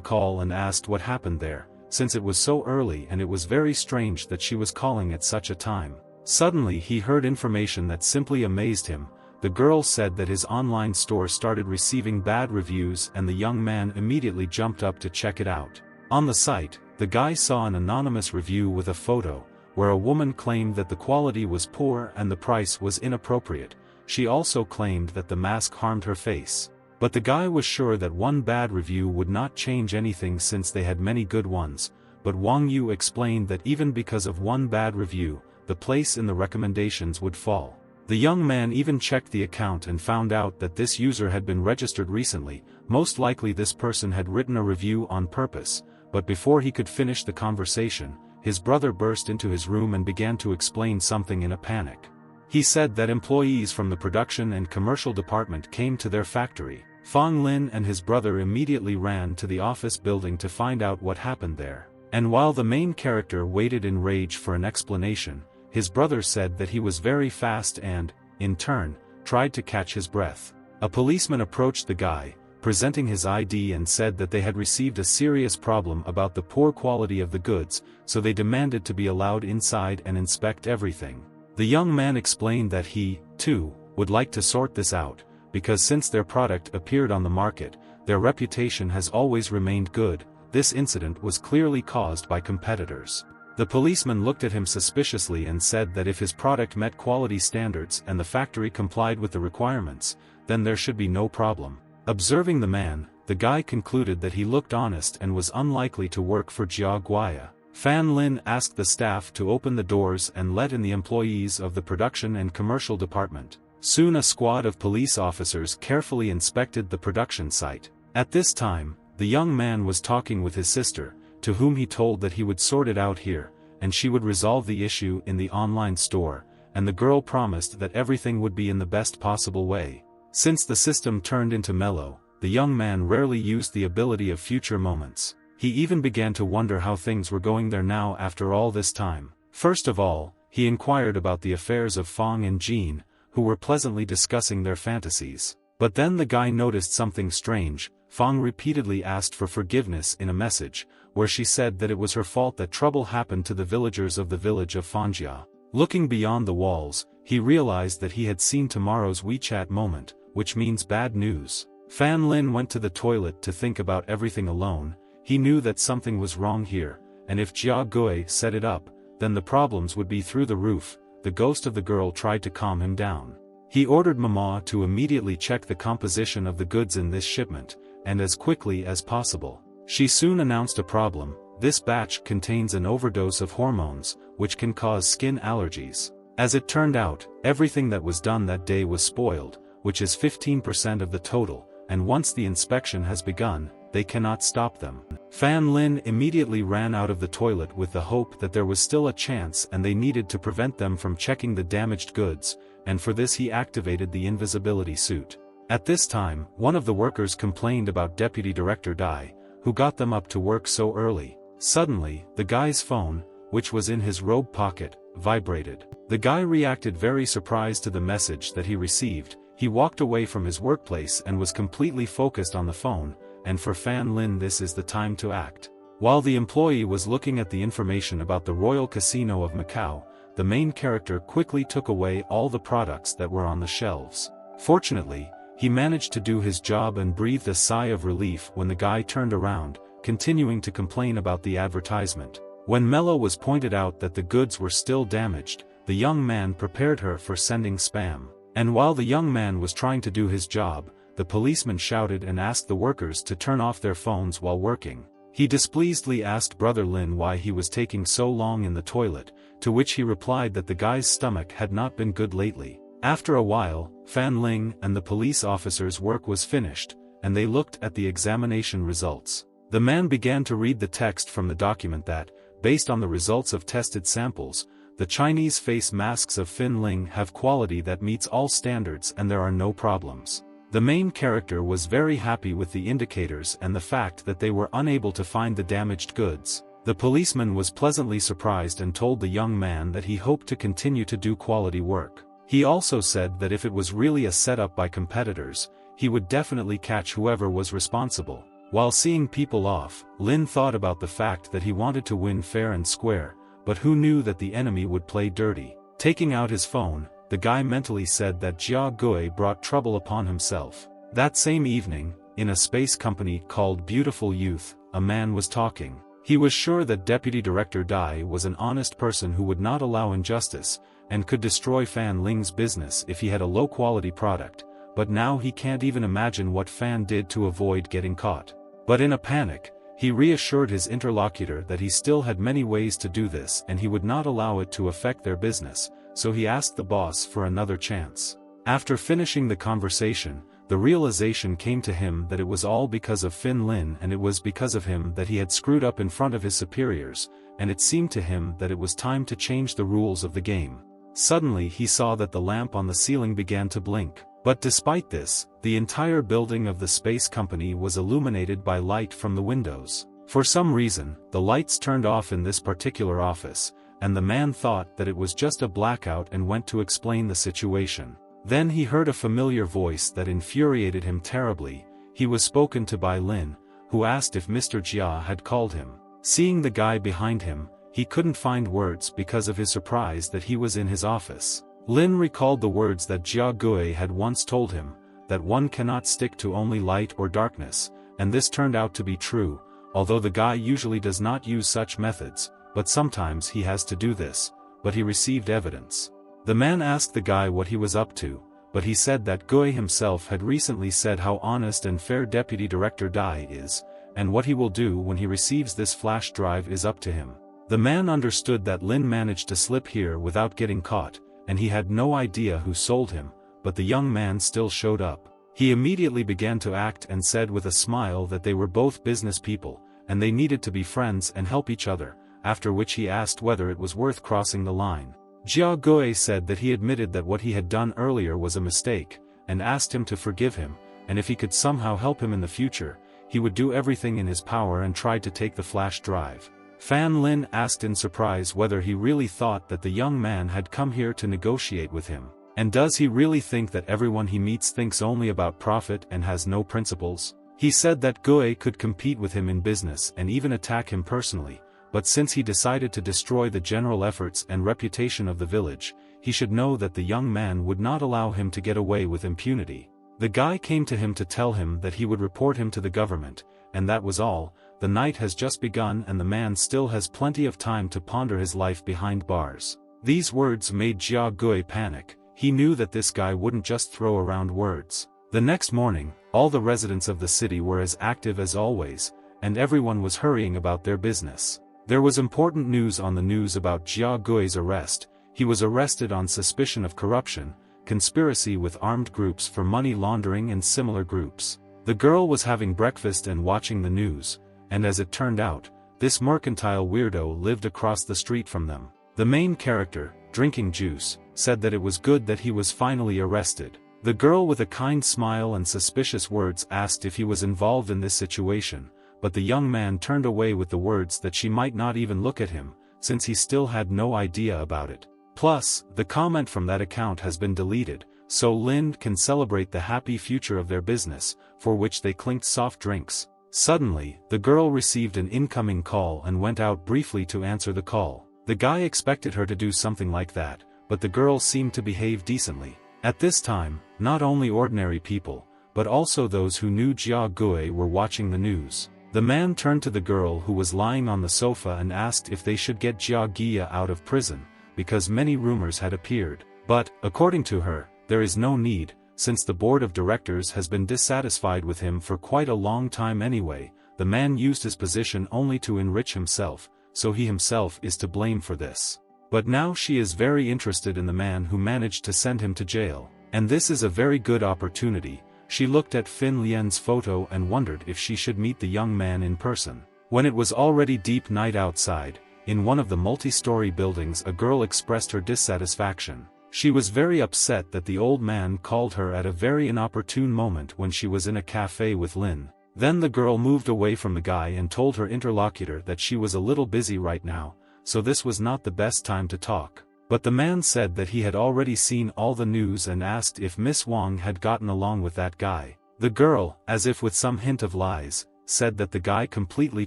call and asked what happened there, since it was so early and it was very strange that she was calling at such a time. Suddenly he heard information that simply amazed him. The girl said that his online store started receiving bad reviews, and the young man immediately jumped up to check it out. On the site, the guy saw an anonymous review with a photo, where a woman claimed that the quality was poor and the price was inappropriate. She also claimed that the mask harmed her face. But the guy was sure that one bad review would not change anything since they had many good ones. But Wang Yu explained that even because of one bad review, the place in the recommendations would fall. The young man even checked the account and found out that this user had been registered recently. Most likely this person had written a review on purpose, but before he could finish the conversation, his brother burst into his room and began to explain something in a panic. He said that employees from the production and commercial department came to their factory. Fang Lin and his brother immediately ran to the office building to find out what happened there. And while the main character waited in rage for an explanation, his brother said that he was very fast and, in turn, tried to catch his breath. A policeman approached the guy, presenting his ID and said that they had received a serious problem about the poor quality of the goods, so they demanded to be allowed inside and inspect everything. The young man explained that he, too, would like to sort this out, because since their product appeared on the market, their reputation has always remained good. This incident was clearly caused by competitors. The policeman looked at him suspiciously and said that if his product met quality standards and the factory complied with the requirements, then there should be no problem. Observing the man, the guy concluded that he looked honest and was unlikely to work for Jia Guaya. Fan Lin asked the staff to open the doors and let in the employees of the production and commercial department. Soon a squad of police officers carefully inspected the production site. At this time, the young man was talking with his sister, to whom he told that he would sort it out here, and she would resolve the issue in the online store, and the girl promised that everything would be in the best possible way. Since the system turned into mellow, the young man rarely used the ability of future moments. He even began to wonder how things were going there now after all this time. First of all, he inquired about the affairs of Fong and Jean, who were pleasantly discussing their fantasies. But then the guy noticed something strange. Fong repeatedly asked for forgiveness in a message, where she said that it was her fault that trouble happened to the villagers of the village of Fangjia. Looking beyond the walls, he realized that he had seen tomorrow's WeChat moment, which means bad news. Fan Lin went to the toilet to think about everything alone. He knew that something was wrong here, and if Jia Gui set it up, then the problems would be through the roof. The ghost of the girl tried to calm him down. He ordered Mama to immediately check the composition of the goods in this shipment, and as quickly as possible. She soon announced a problem. This batch contains an overdose of hormones, which can cause skin allergies. As it turned out, everything that was done that day was spoiled, which is 15% of the total, and once the inspection has begun, they cannot stop them. Fan Lin immediately ran out of the toilet with the hope that there was still a chance and they needed to prevent them from checking the damaged goods, and for this he activated the invisibility suit. At this time, one of the workers complained about Deputy Director Dai, who got them up to work so early. Suddenly, the guy's phone, which was in his robe pocket, vibrated. The guy reacted very surprised to the message that he received. He walked away from his workplace and was completely focused on the phone, and for Fan Lin this is the time to act. While the employee was looking at the information about the Royal Casino of Macau, the main character quickly took away all the products that were on the shelves. Fortunately, he managed to do his job and breathed a sigh of relief when the guy turned around, continuing to complain about the advertisement. When Mello was pointed out that the goods were still damaged, the young man prepared her for sending spam. And while the young man was trying to do his job, the policeman shouted and asked the workers to turn off their phones while working. He displeasedly asked Brother Lin why he was taking so long in the toilet, to which he replied that the guy's stomach had not been good lately. After a while, Fan Ling and the police officers' work was finished, and they looked at the examination results. The man began to read the text from the document that, based on the results of tested samples, the Chinese face masks of Fin Ling have quality that meets all standards and there are no problems. The main character was very happy with the indicators and the fact that they were unable to find the damaged goods. The policeman was pleasantly surprised and told the young man that he hoped to continue to do quality work. He also said that if it was really a setup by competitors, he would definitely catch whoever was responsible. While seeing people off, Lin thought about the fact that he wanted to win fair and square, but who knew that the enemy would play dirty. Taking out his phone, the guy mentally said that Jia Gui brought trouble upon himself. That same evening, in a space company called Beautiful Youth, a man was talking. He was sure that Deputy Director Dai was an honest person who would not allow injustice, and could destroy Fan Ling's business if he had a low-quality product, but now he can't even imagine what Fan did to avoid getting caught. But in a panic, he reassured his interlocutor that he still had many ways to do this and he would not allow it to affect their business, so he asked the boss for another chance. After finishing the conversation, the realization came to him that it was all because of Fin Lin and it was because of him that he had screwed up in front of his superiors, and it seemed to him that it was time to change the rules of the game. Suddenly he saw that the lamp on the ceiling began to blink. But despite this, the entire building of the space company was illuminated by light from the windows. For some reason, the lights turned off in this particular office, and the man thought that it was just a blackout and went to explain the situation. Then he heard a familiar voice that infuriated him terribly. he was spoken to by Lin, who asked if Mr. Jia had called him. Seeing the guy behind him, he couldn't find words because of his surprise that he was in his office. Lin recalled the words that Jia Gui had once told him, that one cannot stick to only light or darkness, and this turned out to be true, although the guy usually does not use such methods, but sometimes he has to do this, but he received evidence. The man asked the guy what he was up to, but he said that Gui himself had recently said how honest and fair Deputy Director Dai is, and what he will do when he receives this flash drive is up to him. The man understood that Lin managed to slip here without getting caught, and he had no idea who sold him, but the young man still showed up. He immediately began to act and said with a smile that they were both business people, and they needed to be friends and help each other, after which he asked whether it was worth crossing the line. Jia Gui said that he admitted that what he had done earlier was a mistake, and asked him to forgive him, and if he could somehow help him in the future, he would do everything in his power and tried to take the flash drive. Fan Lin asked in surprise whether he really thought that the young man had come here to negotiate with him, and does he really think that everyone he meets thinks only about profit and has no principles? He said that Gui could compete with him in business and even attack him personally, but since he decided to destroy the general efforts and reputation of the village, he should know that the young man would not allow him to get away with impunity. The guy came to him to tell him that he would report him to the government, and that was all. The night has just begun and the man still has plenty of time to ponder his life behind bars. These words made Jia Gui panic. He knew that this guy wouldn't just throw around words. The next morning, all the residents of the city were as active as always, and everyone was hurrying about their business. There was important news on the news about Jia Gui's arrest. He was arrested on suspicion of corruption, conspiracy with armed groups for money laundering and similar groups. The girl was having breakfast and watching the news, and as it turned out, this mercantile weirdo lived across the street from them. The main character, drinking juice, said that it was good that he was finally arrested. The girl with a kind smile and suspicious words asked if he was involved in this situation, but the young man turned away with the words that she might not even look at him, since he still had no idea about it. Plus, the comment from that account has been deleted, so Lin can celebrate the happy future of their business, for which they clinked soft drinks. Suddenly, the girl received an incoming call and went out briefly to answer the call. The guy expected her to do something like that, but the girl seemed to behave decently. At this time, not only ordinary people, but also those who knew Jia Gui were watching the news. The man turned to the girl who was lying on the sofa and asked if they should get Jia Gia out of prison, because many rumors had appeared. But, according to her, there is no need, since the board of directors has been dissatisfied with him for quite a long time anyway. The man used his position only to enrich himself, so he himself is to blame for this. But now she is very interested in the man who managed to send him to jail, and this is a very good opportunity. She looked at Fin Lian's photo and wondered if she should meet the young man in person. When it was already deep night outside, in one of the multi-story buildings a girl expressed her dissatisfaction. She was very upset that the old man called her at a very inopportune moment when she was in a cafe with Lin. Then the girl moved away from the guy and told her interlocutor that she was a little busy right now, so this was not the best time to talk. But the man said that he had already seen all the news and asked if Miss Wang had gotten along with that guy. The girl, as if with some hint of lies, said that the guy completely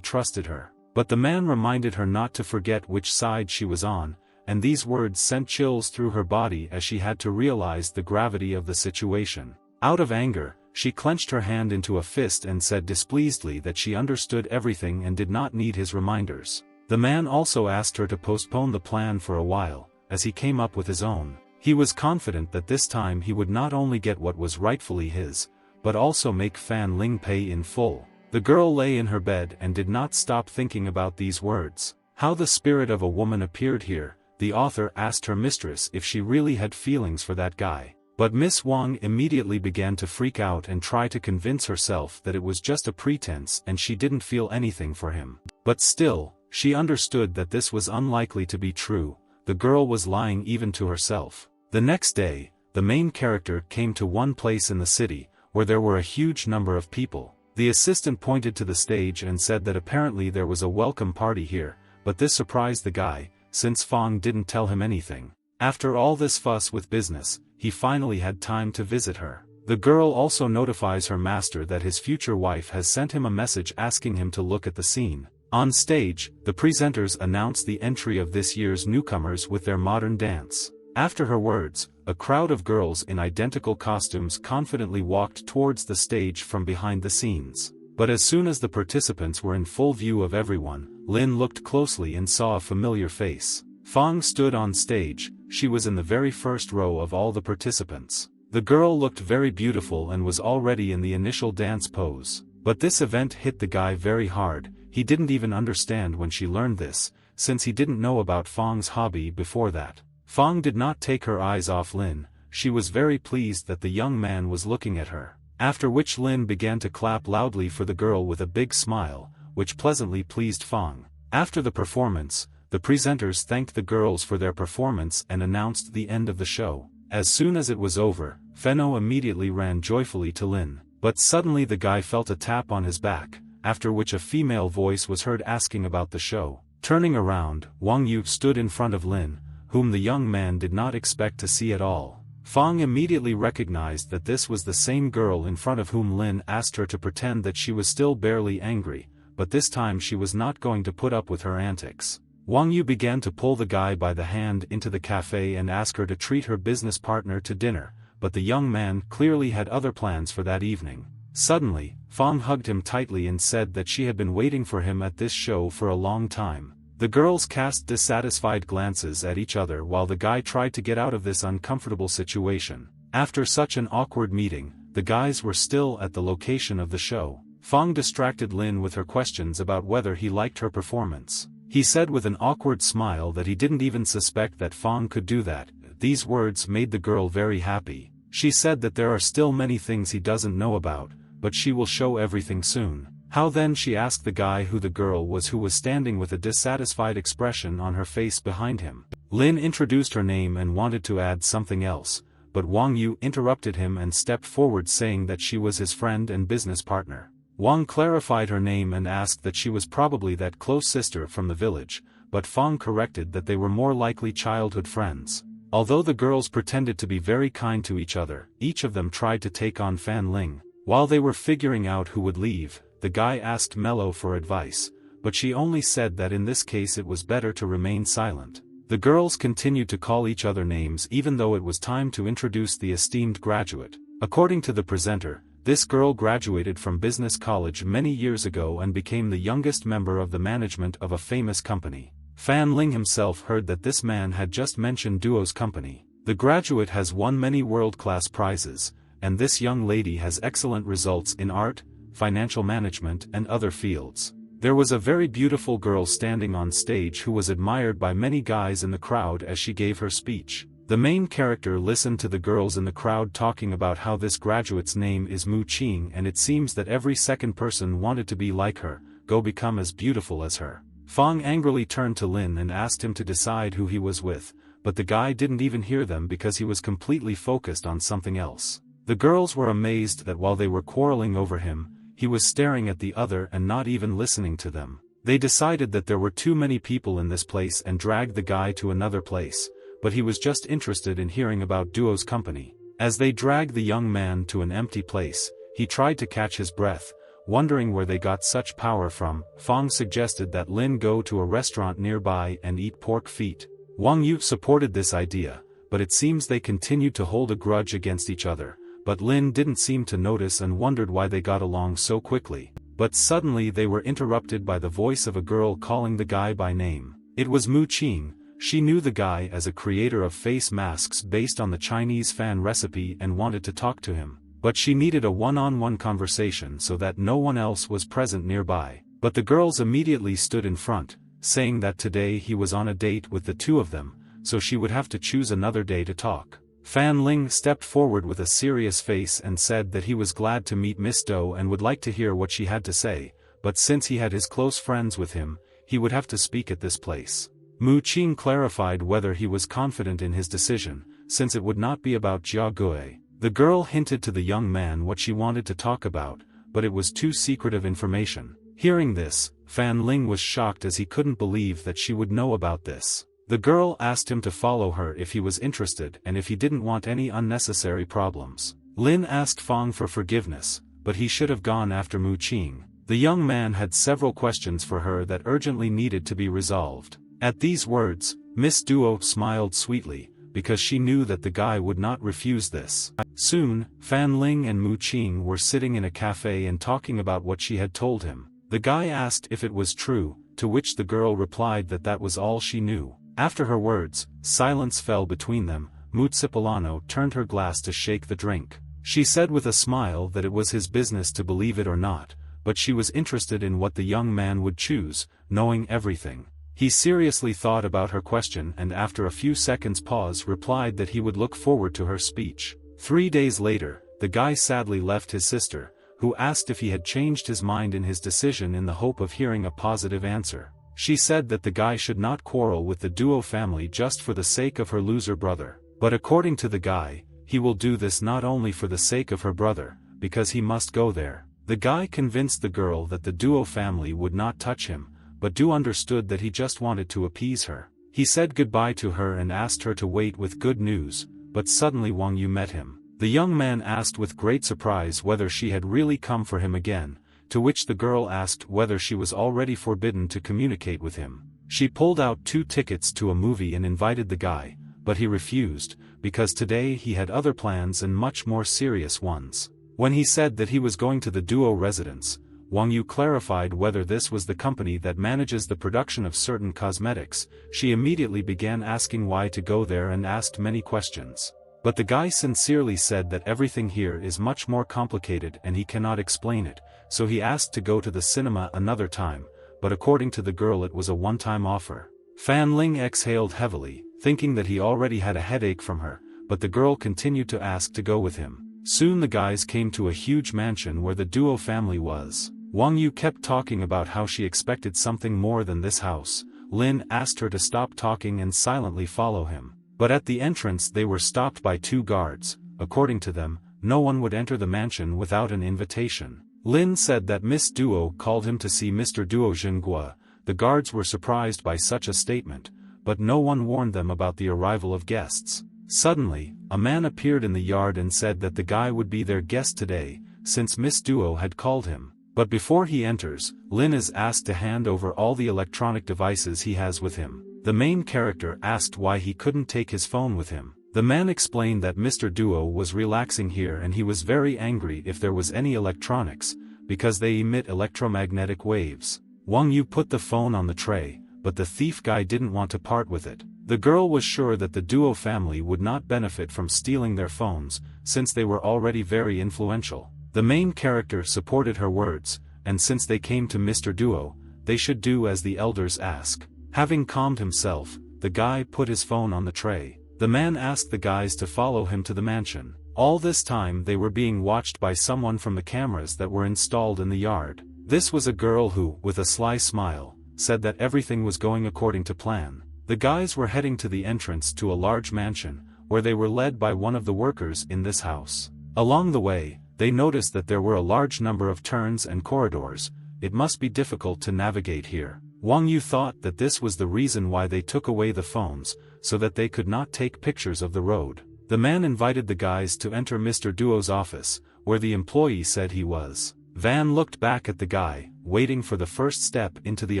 trusted her. But the man reminded her not to forget which side she was on, and these words sent chills through her body as she had to realize the gravity of the situation. Out of anger, she clenched her hand into a fist and said displeasedly that she understood everything and did not need his reminders. The man also asked her to postpone the plan for a while, as he came up with his own. He was confident that this time he would not only get what was rightfully his, but also make Fan Ling pay in full. The girl lay in her bed and did not stop thinking about these words. How the spirit of a woman appeared here. The author asked her mistress if she really had feelings for that guy. But Miss Wang immediately began to freak out and try to convince herself that it was just a pretense and she didn't feel anything for him. But still, she understood that this was unlikely to be true. The girl was lying even to herself. The next day, the main character came to one place in the city, where there were a huge number of people. The assistant pointed to the stage and said that apparently there was a welcome party here, but this surprised the guy, since Fong didn't tell him anything. After all this fuss with business, he finally had time to visit her. The girl also notifies her master that his future wife has sent him a message asking him to look at the scene. On stage, the presenters announce the entry of this year's newcomers with their modern dance. After her words, a crowd of girls in identical costumes confidently walked towards the stage from behind the scenes. But as soon as the participants were in full view of everyone, Lin looked closely and saw a familiar face. Fong stood on stage. She was in the very first row of all the participants. The girl looked very beautiful and was already in the initial dance pose. But this event hit the guy very hard. He didn't even understand when she learned this, since he didn't know about Fong's hobby before that. Fong did not take her eyes off Lin. She was very pleased that the young man was looking at her. After which Lin began to clap loudly for the girl with a big smile, which pleasantly pleased Fong. After the performance, the presenters thanked the girls for their performance and announced the end of the show. As soon as it was over, Fenno immediately ran joyfully to Lin. But suddenly the guy felt a tap on his back, after which a female voice was heard asking about the show. Turning around, Wang Yu stood in front of Lin, whom the young man did not expect to see at all. Fong immediately recognized that this was the same girl in front of whom Lin asked her to pretend that she was still barely angry, but this time she was not going to put up with her antics. Wang Yu began to pull the guy by the hand into the cafe and ask her to treat her business partner to dinner, but the young man clearly had other plans for that evening. Suddenly, Fong hugged him tightly and said that she had been waiting for him at this show for a long time. The girls cast dissatisfied glances at each other while the guy tried to get out of this uncomfortable situation. After such an awkward meeting, the guys were still at the location of the show. Fong distracted Lin with her questions about whether he liked her performance. He said with an awkward smile that he didn't even suspect that Fong could do that. These words made the girl very happy. She said that there are still many things he doesn't know about, but she will show everything soon. How then? She asked the guy who the girl was, who was standing with a dissatisfied expression on her face behind him. Lin introduced her name and wanted to add something else, but Wang Yu interrupted him and stepped forward saying that she was his friend and business partner. Wang clarified her name and asked that she was probably that close sister from the village, but Fong corrected that they were more likely childhood friends. Although the girls pretended to be very kind to each other, each of them tried to take on Fan Ling. While they were figuring out who would leave, the guy asked Mello for advice, but she only said that in this case it was better to remain silent. The girls continued to call each other names even though it was time to introduce the esteemed graduate. According to the presenter, this girl graduated from business college many years ago and became the youngest member of the management of a famous company. Fan Ling himself heard that this man had just mentioned Duo's company. The graduate has won many world-class prizes, and this young lady has excellent results in art, financial management and other fields. There was a very beautiful girl standing on stage who was admired by many guys in the crowd as she gave her speech. The main character listened to the girls in the crowd talking about how this graduate's name is Mu Qing and it seems that every second person wanted to be like her, go become as beautiful as her. Fong angrily turned to Lin and asked him to decide who he was with, but the guy didn't even hear them because he was completely focused on something else. The girls were amazed that while they were quarreling over him, he was staring at the other and not even listening to them. They decided that there were too many people in this place and dragged the guy to another place, but he was just interested in hearing about Duo's company. As they dragged the young man to an empty place, he tried to catch his breath, wondering where they got such power from. Fong suggested that Lin go to a restaurant nearby and eat pork feet. Wang Yu supported this idea, but it seems they continued to hold a grudge against each other. But Lin didn't seem to notice and wondered why they got along so quickly. But suddenly they were interrupted by the voice of a girl calling the guy by name. It was Mu Qing. She knew the guy as a creator of face masks based on the Chinese fan recipe and wanted to talk to him. But she needed a one-on-one conversation so that no one else was present nearby. But the girls immediately stood in front, saying that today he was on a date with the two of them, so she would have to choose another day to talk. Fan Ling stepped forward with a serious face and said that he was glad to meet Miss Do and would like to hear what she had to say, but since he had his close friends with him, he would have to speak at this place. Mu Qing clarified whether he was confident in his decision, since it would not be about Jia Gui. The girl hinted to the young man what she wanted to talk about, but it was too secretive information. Hearing this, Fan Ling was shocked as he couldn't believe that she would know about this. The girl asked him to follow her if he was interested and if he didn't want any unnecessary problems. Lin asked Fong for forgiveness, but he should have gone after Mu Qing. The young man had several questions for her that urgently needed to be resolved. At these words, Miss Duo smiled sweetly, because she knew that the guy would not refuse this. Soon, Fan Ling and Mu Qing were sitting in a cafe and talking about what she had told him. The guy asked if it was true, to which the girl replied that that was all she knew. After her words, silence fell between them. Mu Cipollano turned her glass to shake the drink. She said with a smile that it was his business to believe it or not, but she was interested in what the young man would choose, knowing everything. He seriously thought about her question and after a few seconds' pause replied that he would look forward to her speech. 3 days later, the guy sadly left his sister, who asked if he had changed his mind in his decision in the hope of hearing a positive answer. She said that the guy should not quarrel with the Duo family just for the sake of her loser brother. But according to the guy, he will do this not only for the sake of her brother, because he must go there. The guy convinced the girl that the Duo family would not touch him, but Du understood that he just wanted to appease her. He said goodbye to her and asked her to wait with good news, but suddenly Wang Yu met him. The young man asked with great surprise whether she had really come for him again, to which the girl asked whether she was already forbidden to communicate with him. She pulled out 2 tickets to a movie and invited the guy, but he refused, because today he had other plans and much more serious ones. When he said that he was going to the Duo residence, Wang Yu clarified whether this was the company that manages the production of certain cosmetics. She immediately began asking why to go there and asked many questions. But the guy sincerely said that everything here is much more complicated and he cannot explain it, so he asked to go to the cinema another time, but according to the girl it was a one-time offer. Fan Ling exhaled heavily, thinking that he already had a headache from her, but the girl continued to ask to go with him. Soon the guys came to a huge mansion where the Duo family was. Wang Yu kept talking about how she expected something more than this house. Lin asked her to stop talking and silently follow him. But at the entrance they were stopped by 2 guards. According to them, no one would enter the mansion without an invitation. Lin said that Miss Duo called him to see Mr. Duo Zhenghua. The guards were surprised by such a statement, but no one warned them about the arrival of guests. Suddenly, a man appeared in the yard and said that the guy would be their guest today, since Miss Duo had called him. But before he enters, Lin is asked to hand over all the electronic devices he has with him. The main character asked why he couldn't take his phone with him. The man explained that Mr. Duo was relaxing here and he was very angry if there was any electronics, because they emit electromagnetic waves. Wang Yu put the phone on the tray, but the thief guy didn't want to part with it. The girl was sure that the Duo family would not benefit from stealing their phones, since they were already very influential. The main character supported her words, and since they came to Mr. Duo, they should do as the elders ask. Having calmed himself, the guy put his phone on the tray. The man asked the guys to follow him to the mansion. All this time they were being watched by someone from the cameras that were installed in the yard. This was a girl who, with a sly smile, said that everything was going according to plan. The guys were heading to the entrance to a large mansion, where they were led by one of the workers in this house. Along the way, they noticed that there were a large number of turns and corridors. It must be difficult to navigate here. Wang Yu thought that this was the reason why they took away the phones, so that they could not take pictures of the road. The man invited the guys to enter Mr. Duo's office, where the employee said he was. Van looked back at the guy, waiting for the first step into the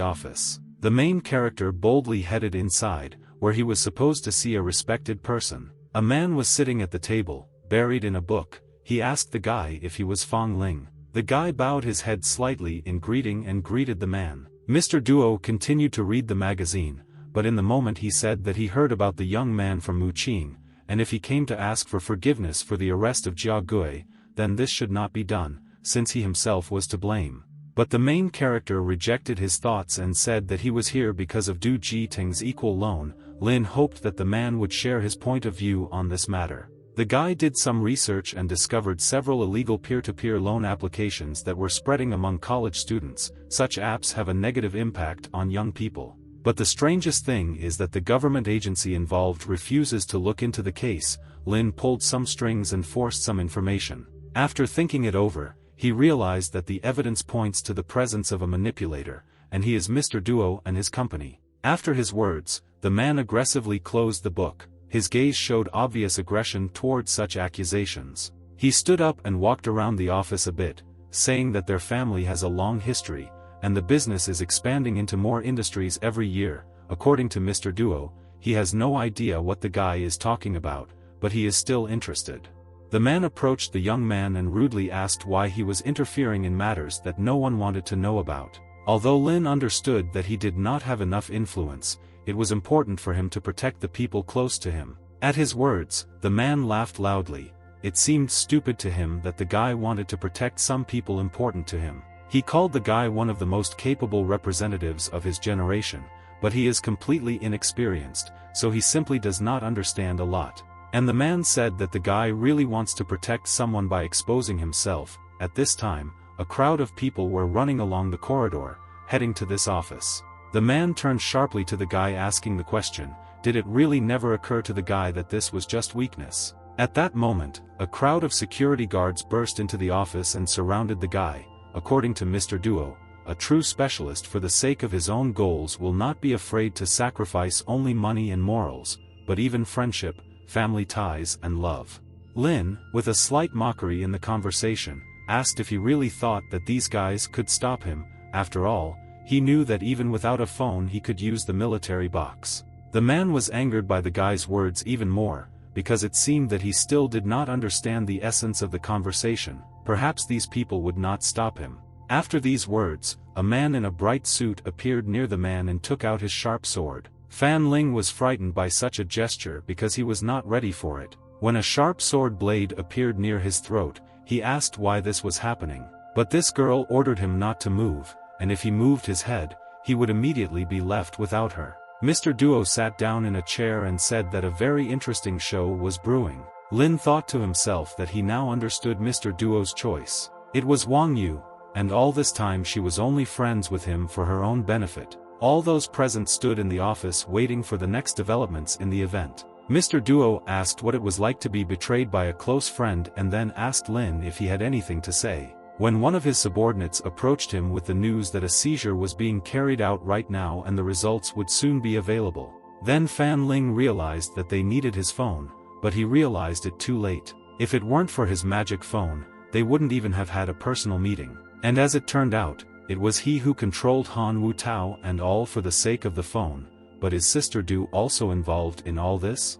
office. The main character boldly headed inside, where he was supposed to see a respected person. A man was sitting at the table, buried in a book. He asked the guy if he was Fong Ling. The guy bowed his head slightly in greeting and greeted the man. Mr. Duo continued to read the magazine, but in the moment he said that he heard about the young man from Mu Qing, and if he came to ask for forgiveness for the arrest of Jia Gui, then this should not be done, since he himself was to blame. But the main character rejected his thoughts and said that he was here because of Du Jiting's equal loan. Lin hoped that the man would share his point of view on this matter. The guy did some research and discovered several illegal peer-to-peer loan applications that were spreading among college students. Such apps have a negative impact on young people. But the strangest thing is that the government agency involved refuses to look into the case. Lin pulled some strings and forced some information. After thinking it over, he realized that the evidence points to the presence of a manipulator, and he is Mr. Duo and his company. After his words, the man aggressively closed the book. His gaze showed obvious aggression toward such accusations. He stood up and walked around the office a bit, saying that their family has a long history, and the business is expanding into more industries every year. According to Mr. Duo, he has no idea what the guy is talking about, but he is still interested. The man approached the young man and rudely asked why he was interfering in matters that no one wanted to know about. Although Lin understood that he did not have enough influence, it was important for him to protect the people close to him. At his words, the man laughed loudly. It seemed stupid to him that the guy wanted to protect some people important to him. He called the guy one of the most capable representatives of his generation, but he is completely inexperienced, so he simply does not understand a lot. And the man said that the guy really wants to protect someone by exposing himself. At this time, a crowd of people were running along the corridor, heading to this office. The man turned sharply to the guy asking the question, did it really never occur to the guy that this was just weakness? At that moment, a crowd of security guards burst into the office and surrounded the guy. According to Mr. Duo, a true specialist for the sake of his own goals will not be afraid to sacrifice only money and morals, but even friendship, family ties and love. Lin, with a slight mockery in the conversation, asked if he really thought that these guys could stop him. After all, he knew that even without a phone he could use the military box. The man was angered by the guy's words even more, because it seemed that he still did not understand the essence of the conversation. Perhaps these people would not stop him. After these words, a man in a bright suit appeared near the man and took out his sharp sword. Fan Ling was frightened by such a gesture because he was not ready for it. When a sharp sword blade appeared near his throat, he asked why this was happening. But this girl ordered him not to move, and if he moved his head, he would immediately be left without her. Mr. Duo sat down in a chair and said that a very interesting show was brewing. Lin thought to himself that he now understood Mr. Duo's choice. It was Wang Yu, and all this time she was only friends with him for her own benefit. All those present stood in the office waiting for the next developments in the event. Mr. Duo asked what it was like to be betrayed by a close friend and then asked Lin if he had anything to say. When one of his subordinates approached him with the news that a seizure was being carried out right now and the results would soon be available, then Fan Ling realized that they needed his phone, but he realized it too late. If it weren't for his magic phone, they wouldn't even have had a personal meeting. And as it turned out, it was he who controlled Han Wu Tao and all for the sake of the phone. But is Sister Du also involved in all this?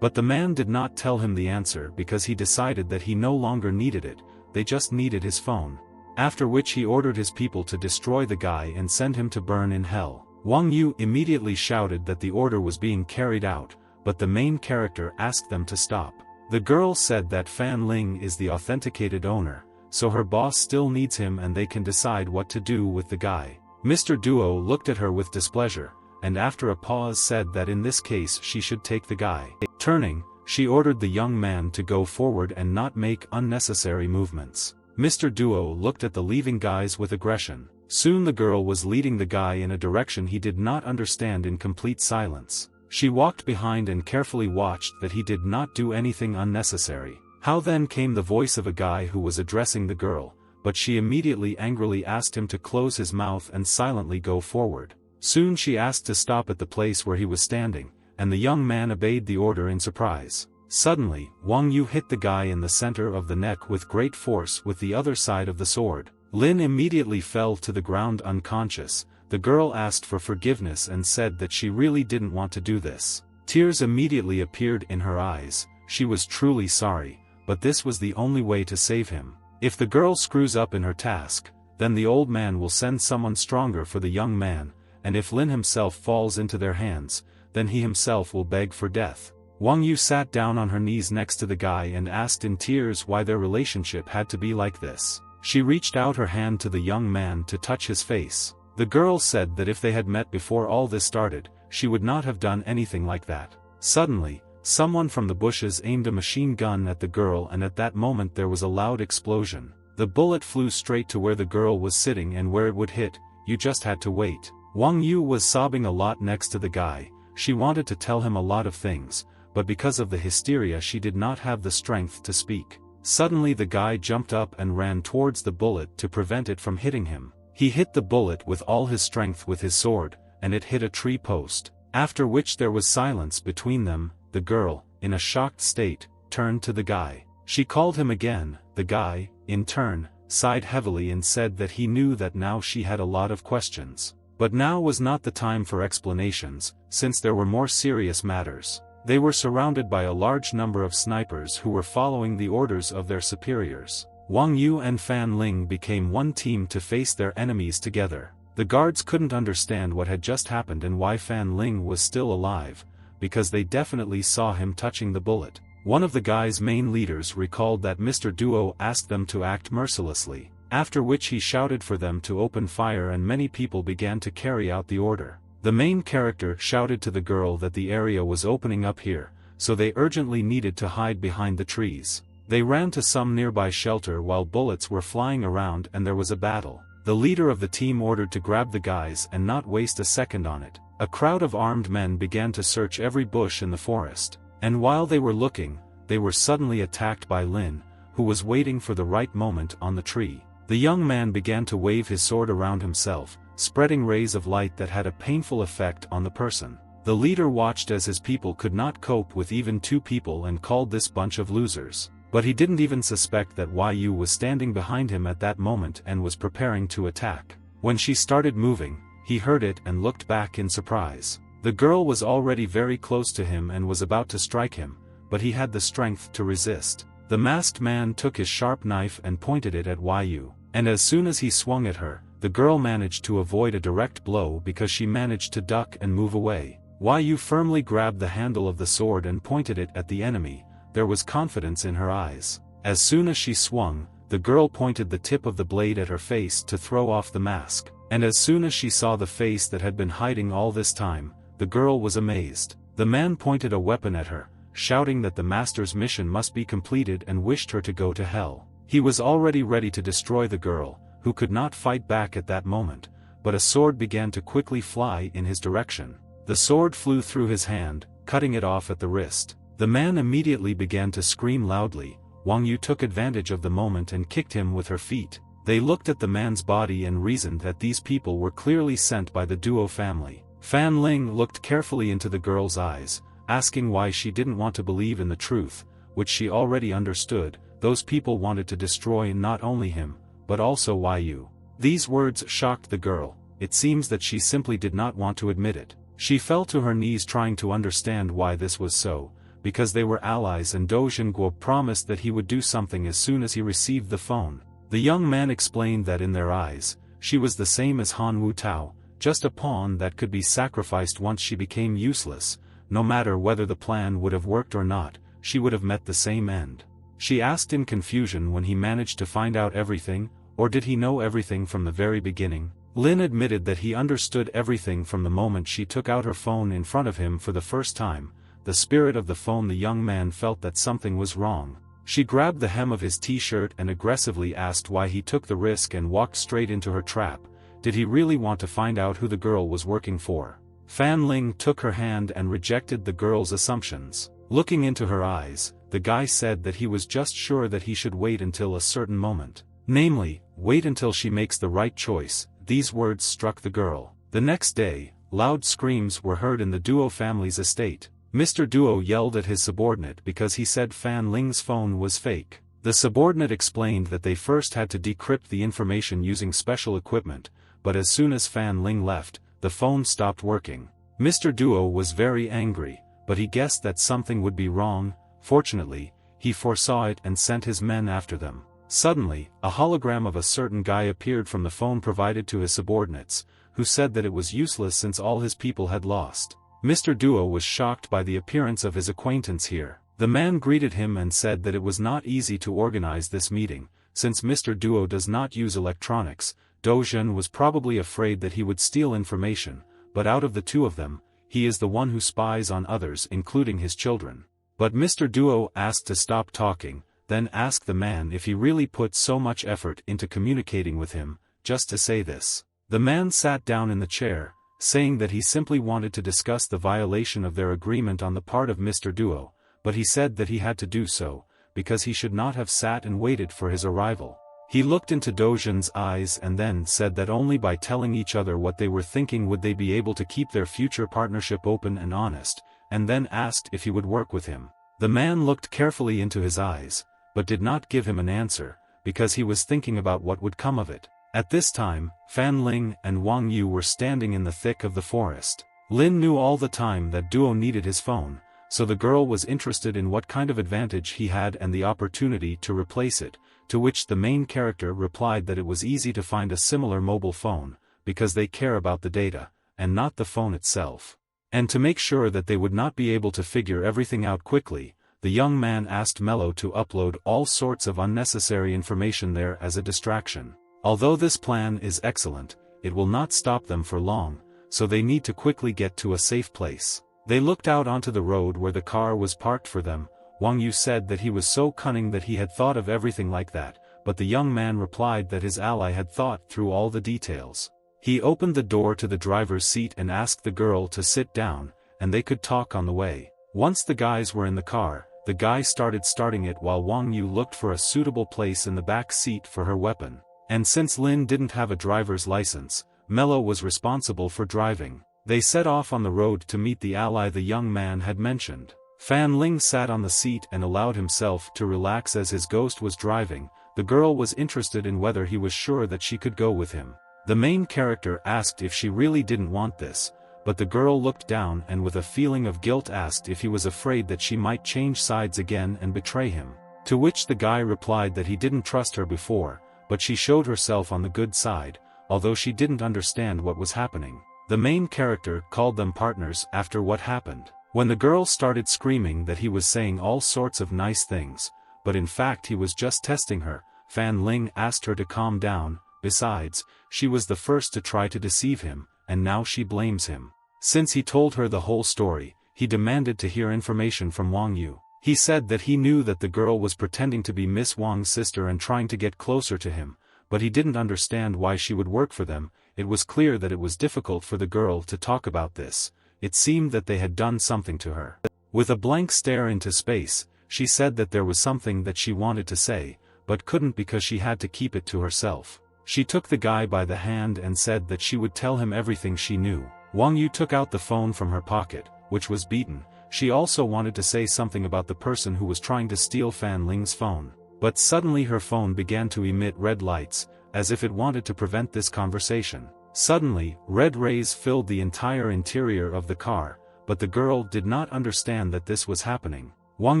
But the man did not tell him the answer because he decided that he no longer needed it, they just needed his phone. After which he ordered his people to destroy the guy and send him to burn in hell. Wang Yu immediately shouted that the order was being carried out, but the main character asked them to stop. The girl said that Fan Ling is the authenticated owner, so her boss still needs him and they can decide what to do with the guy. Mr. Duo looked at her with displeasure, and after a pause said that in this case she should take the guy. Turning, she ordered the young man to go forward and not make unnecessary movements. Mr. Duo looked at the leaving guys with aggression. Soon the girl was leading the guy in a direction he did not understand in complete silence. She walked behind and carefully watched that he did not do anything unnecessary. How then came the voice of a guy who was addressing the girl, but she immediately angrily asked him to close his mouth and silently go forward. Soon she asked to stop at the place where he was standing, and the young man obeyed the order in surprise. Suddenly, Wang Yu hit the guy in the center of the neck with great force with the other side of the sword. Lin immediately fell to the ground unconscious. The girl asked for forgiveness and said that she really didn't want to do this. Tears immediately appeared in her eyes. She was truly sorry, but this was the only way to save him. If the girl screws up in her task, then the old man will send someone stronger for the young man, and if Lin himself falls into their hands, then he himself will beg for death. Wang Yu sat down on her knees next to the guy and asked in tears why their relationship had to be like this. She reached out her hand to the young man to touch his face. The girl said that if they had met before all this started, she would not have done anything like that. Suddenly, someone from the bushes aimed a machine gun at the girl and at that moment there was a loud explosion. The bullet flew straight to where the girl was sitting and where it would hit, you just had to wait. Wang Yu was sobbing a lot next to the guy. She wanted to tell him a lot of things, but because of the hysteria she did not have the strength to speak. Suddenly the guy jumped up and ran towards the bullet to prevent it from hitting him. He hit the bullet with all his strength with his sword, and it hit a tree post. After which there was silence between them. The girl, in a shocked state, turned to the guy. She called him again. The guy, in turn, sighed heavily and said that he knew that now she had a lot of questions. But now was not the time for explanations, since there were more serious matters. They were surrounded by a large number of snipers who were following the orders of their superiors. Wang Yu and Fan Ling became one team to face their enemies together. The guards couldn't understand what had just happened and why Fan Ling was still alive, because they definitely saw him touching the bullet. One of the guy's main leaders recalled that Mr. Duo asked them to act mercilessly, after which he shouted for them to open fire and many people began to carry out the order. The main character shouted to the girl that the area was opening up here, so they urgently needed to hide behind the trees. They ran to some nearby shelter while bullets were flying around and there was a battle. The leader of the team ordered to grab the guys and not waste a second on it. A crowd of armed men began to search every bush in the forest. And while they were looking, they were suddenly attacked by Lin, who was waiting for the right moment on the tree. The young man began to wave his sword around himself, spreading rays of light that had a painful effect on the person. The leader watched as his people could not cope with even 2 people and called this bunch of losers. But he didn't even suspect that Yu was standing behind him at that moment and was preparing to attack. When she started moving, he heard it and looked back in surprise. The girl was already very close to him and was about to strike him, but he had the strength to resist. The masked man took his sharp knife and pointed it at Yu, and as soon as he swung at her, the girl managed to avoid a direct blow because she managed to duck and move away. Yu firmly grabbed the handle of the sword and pointed it at the enemy. There was confidence in her eyes. As soon as she swung, the girl pointed the tip of the blade at her face to throw off the mask, and as soon as she saw the face that had been hiding all this time, the girl was amazed. The man pointed a weapon at her, shouting that the master's mission must be completed and wished her to go to hell. He was already ready to destroy the girl, who could not fight back at that moment, but a sword began to quickly fly in his direction. The sword flew through his hand, cutting it off at the wrist. The man immediately began to scream loudly. Wang Yu took advantage of the moment and kicked him with her feet. They looked at the man's body and reasoned that these people were clearly sent by the Duo family. Fan Ling looked carefully into the girl's eyes, asking why she didn't want to believe in the truth, which she already understood. Those people wanted to destroy not only him, but also Yu. These words shocked the girl. It seems that she simply did not want to admit it. She fell to her knees trying to understand why this was so, because they were allies and Do Zhenguo promised that he would do something as soon as he received the phone. The young man explained that in their eyes, she was the same as Han Wu Tao, just a pawn that could be sacrificed once she became useless. No matter whether the plan would have worked or not, she would have met the same end. She asked in confusion when he managed to find out everything, or did he know everything from the very beginning? Lin admitted that he understood everything from the moment she took out her phone in front of him for the first time. The spirit of the phone. The young man felt that something was wrong. She grabbed the hem of his t-shirt and aggressively asked why he took the risk and walked straight into her trap. Did he really want to find out who the girl was working for? Fan Ling took her hand and rejected the girl's assumptions. Looking into her eyes, the guy said that he was just sure that he should wait until a certain moment. Namely, wait until she makes the right choice. These words struck the girl. The next day, loud screams were heard in the Duo family's estate. Mr. Duo yelled at his subordinate because he said Fan Ling's phone was fake. The subordinate explained that they first had to decrypt the information using special equipment, but as soon as Fan Ling left, the phone stopped working. Mr. Duo was very angry, but he guessed that something would be wrong. Fortunately, he foresaw it and sent his men after them. Suddenly, a hologram of a certain guy appeared from the phone provided to his subordinates, who said that it was useless since all his people had lost. Mr. Duo was shocked by the appearance of his acquaintance here. The man greeted him and said that it was not easy to organize this meeting, since Mr. Duo does not use electronics. Do Zhen was probably afraid that he would steal information, but out of the two of them, he is the one who spies on others including his children. But Mr. Duo asked to stop talking, then asked the man if he really put so much effort into communicating with him, just to say this. The man sat down in the chair, saying that he simply wanted to discuss the violation of their agreement on the part of Mr. Duo, but he said that he had to do so, because he should not have sat and waited for his arrival. He looked into Do Zhen's eyes and then said that only by telling each other what they were thinking would they be able to keep their future partnership open and honest, and then asked if he would work with him. The man looked carefully into his eyes, but did not give him an answer, because he was thinking about what would come of it. At this time, Fan Ling and Wang Yu were standing in the thick of the forest. Lin knew all the time that Duo needed his phone, so the girl was interested in what kind of advantage he had and the opportunity to replace it, to which the main character replied that it was easy to find a similar mobile phone, because they care about the data, and not the phone itself. And to make sure that they would not be able to figure everything out quickly, the young man asked Mello to upload all sorts of unnecessary information there as a distraction. Although this plan is excellent, it will not stop them for long, so they need to quickly get to a safe place. They looked out onto the road where the car was parked for them. Wang Yu said that he was so cunning that he had thought of everything like that, but the young man replied that his ally had thought through all the details. He opened the door to the driver's seat and asked the girl to sit down, and they could talk on the way. Once the guys were in the car, the guy started starting it while Wang Yu looked for a suitable place in the back seat for her weapon. And since Lin didn't have a driver's license, Mello was responsible for driving. They set off on the road to meet the ally the young man had mentioned. Fan Ling sat on the seat and allowed himself to relax as his ghost was driving. The girl was interested in whether he was sure that she could go with him. The main character asked if she really didn't want this, but the girl looked down and with a feeling of guilt asked if he was afraid that she might change sides again and betray him. To which the guy replied that he didn't trust her before, but she showed herself on the good side, although she didn't understand what was happening. The main character called them partners after what happened. When the girl started screaming that he was saying all sorts of nice things, but in fact he was just testing her, Fan Ling asked her to calm down. Besides, she was the first to try to deceive him, and now she blames him. Since he told her the whole story, he demanded to hear information from Wang Yu. He said that he knew that the girl was pretending to be Miss Wang's sister and trying to get closer to him, but he didn't understand why she would work for them. It was clear that it was difficult for the girl to talk about this. It seemed that they had done something to her. With a blank stare into space, she said that there was something that she wanted to say, but couldn't because she had to keep it to herself. She took the guy by the hand and said that she would tell him everything she knew. Wang Yu took out the phone from her pocket, which was beaten. She also wanted to say something about the person who was trying to steal Fan Ling's phone. But suddenly her phone began to emit red lights, as if it wanted to prevent this conversation. Suddenly, red rays filled the entire interior of the car, but the girl did not understand that this was happening. Wang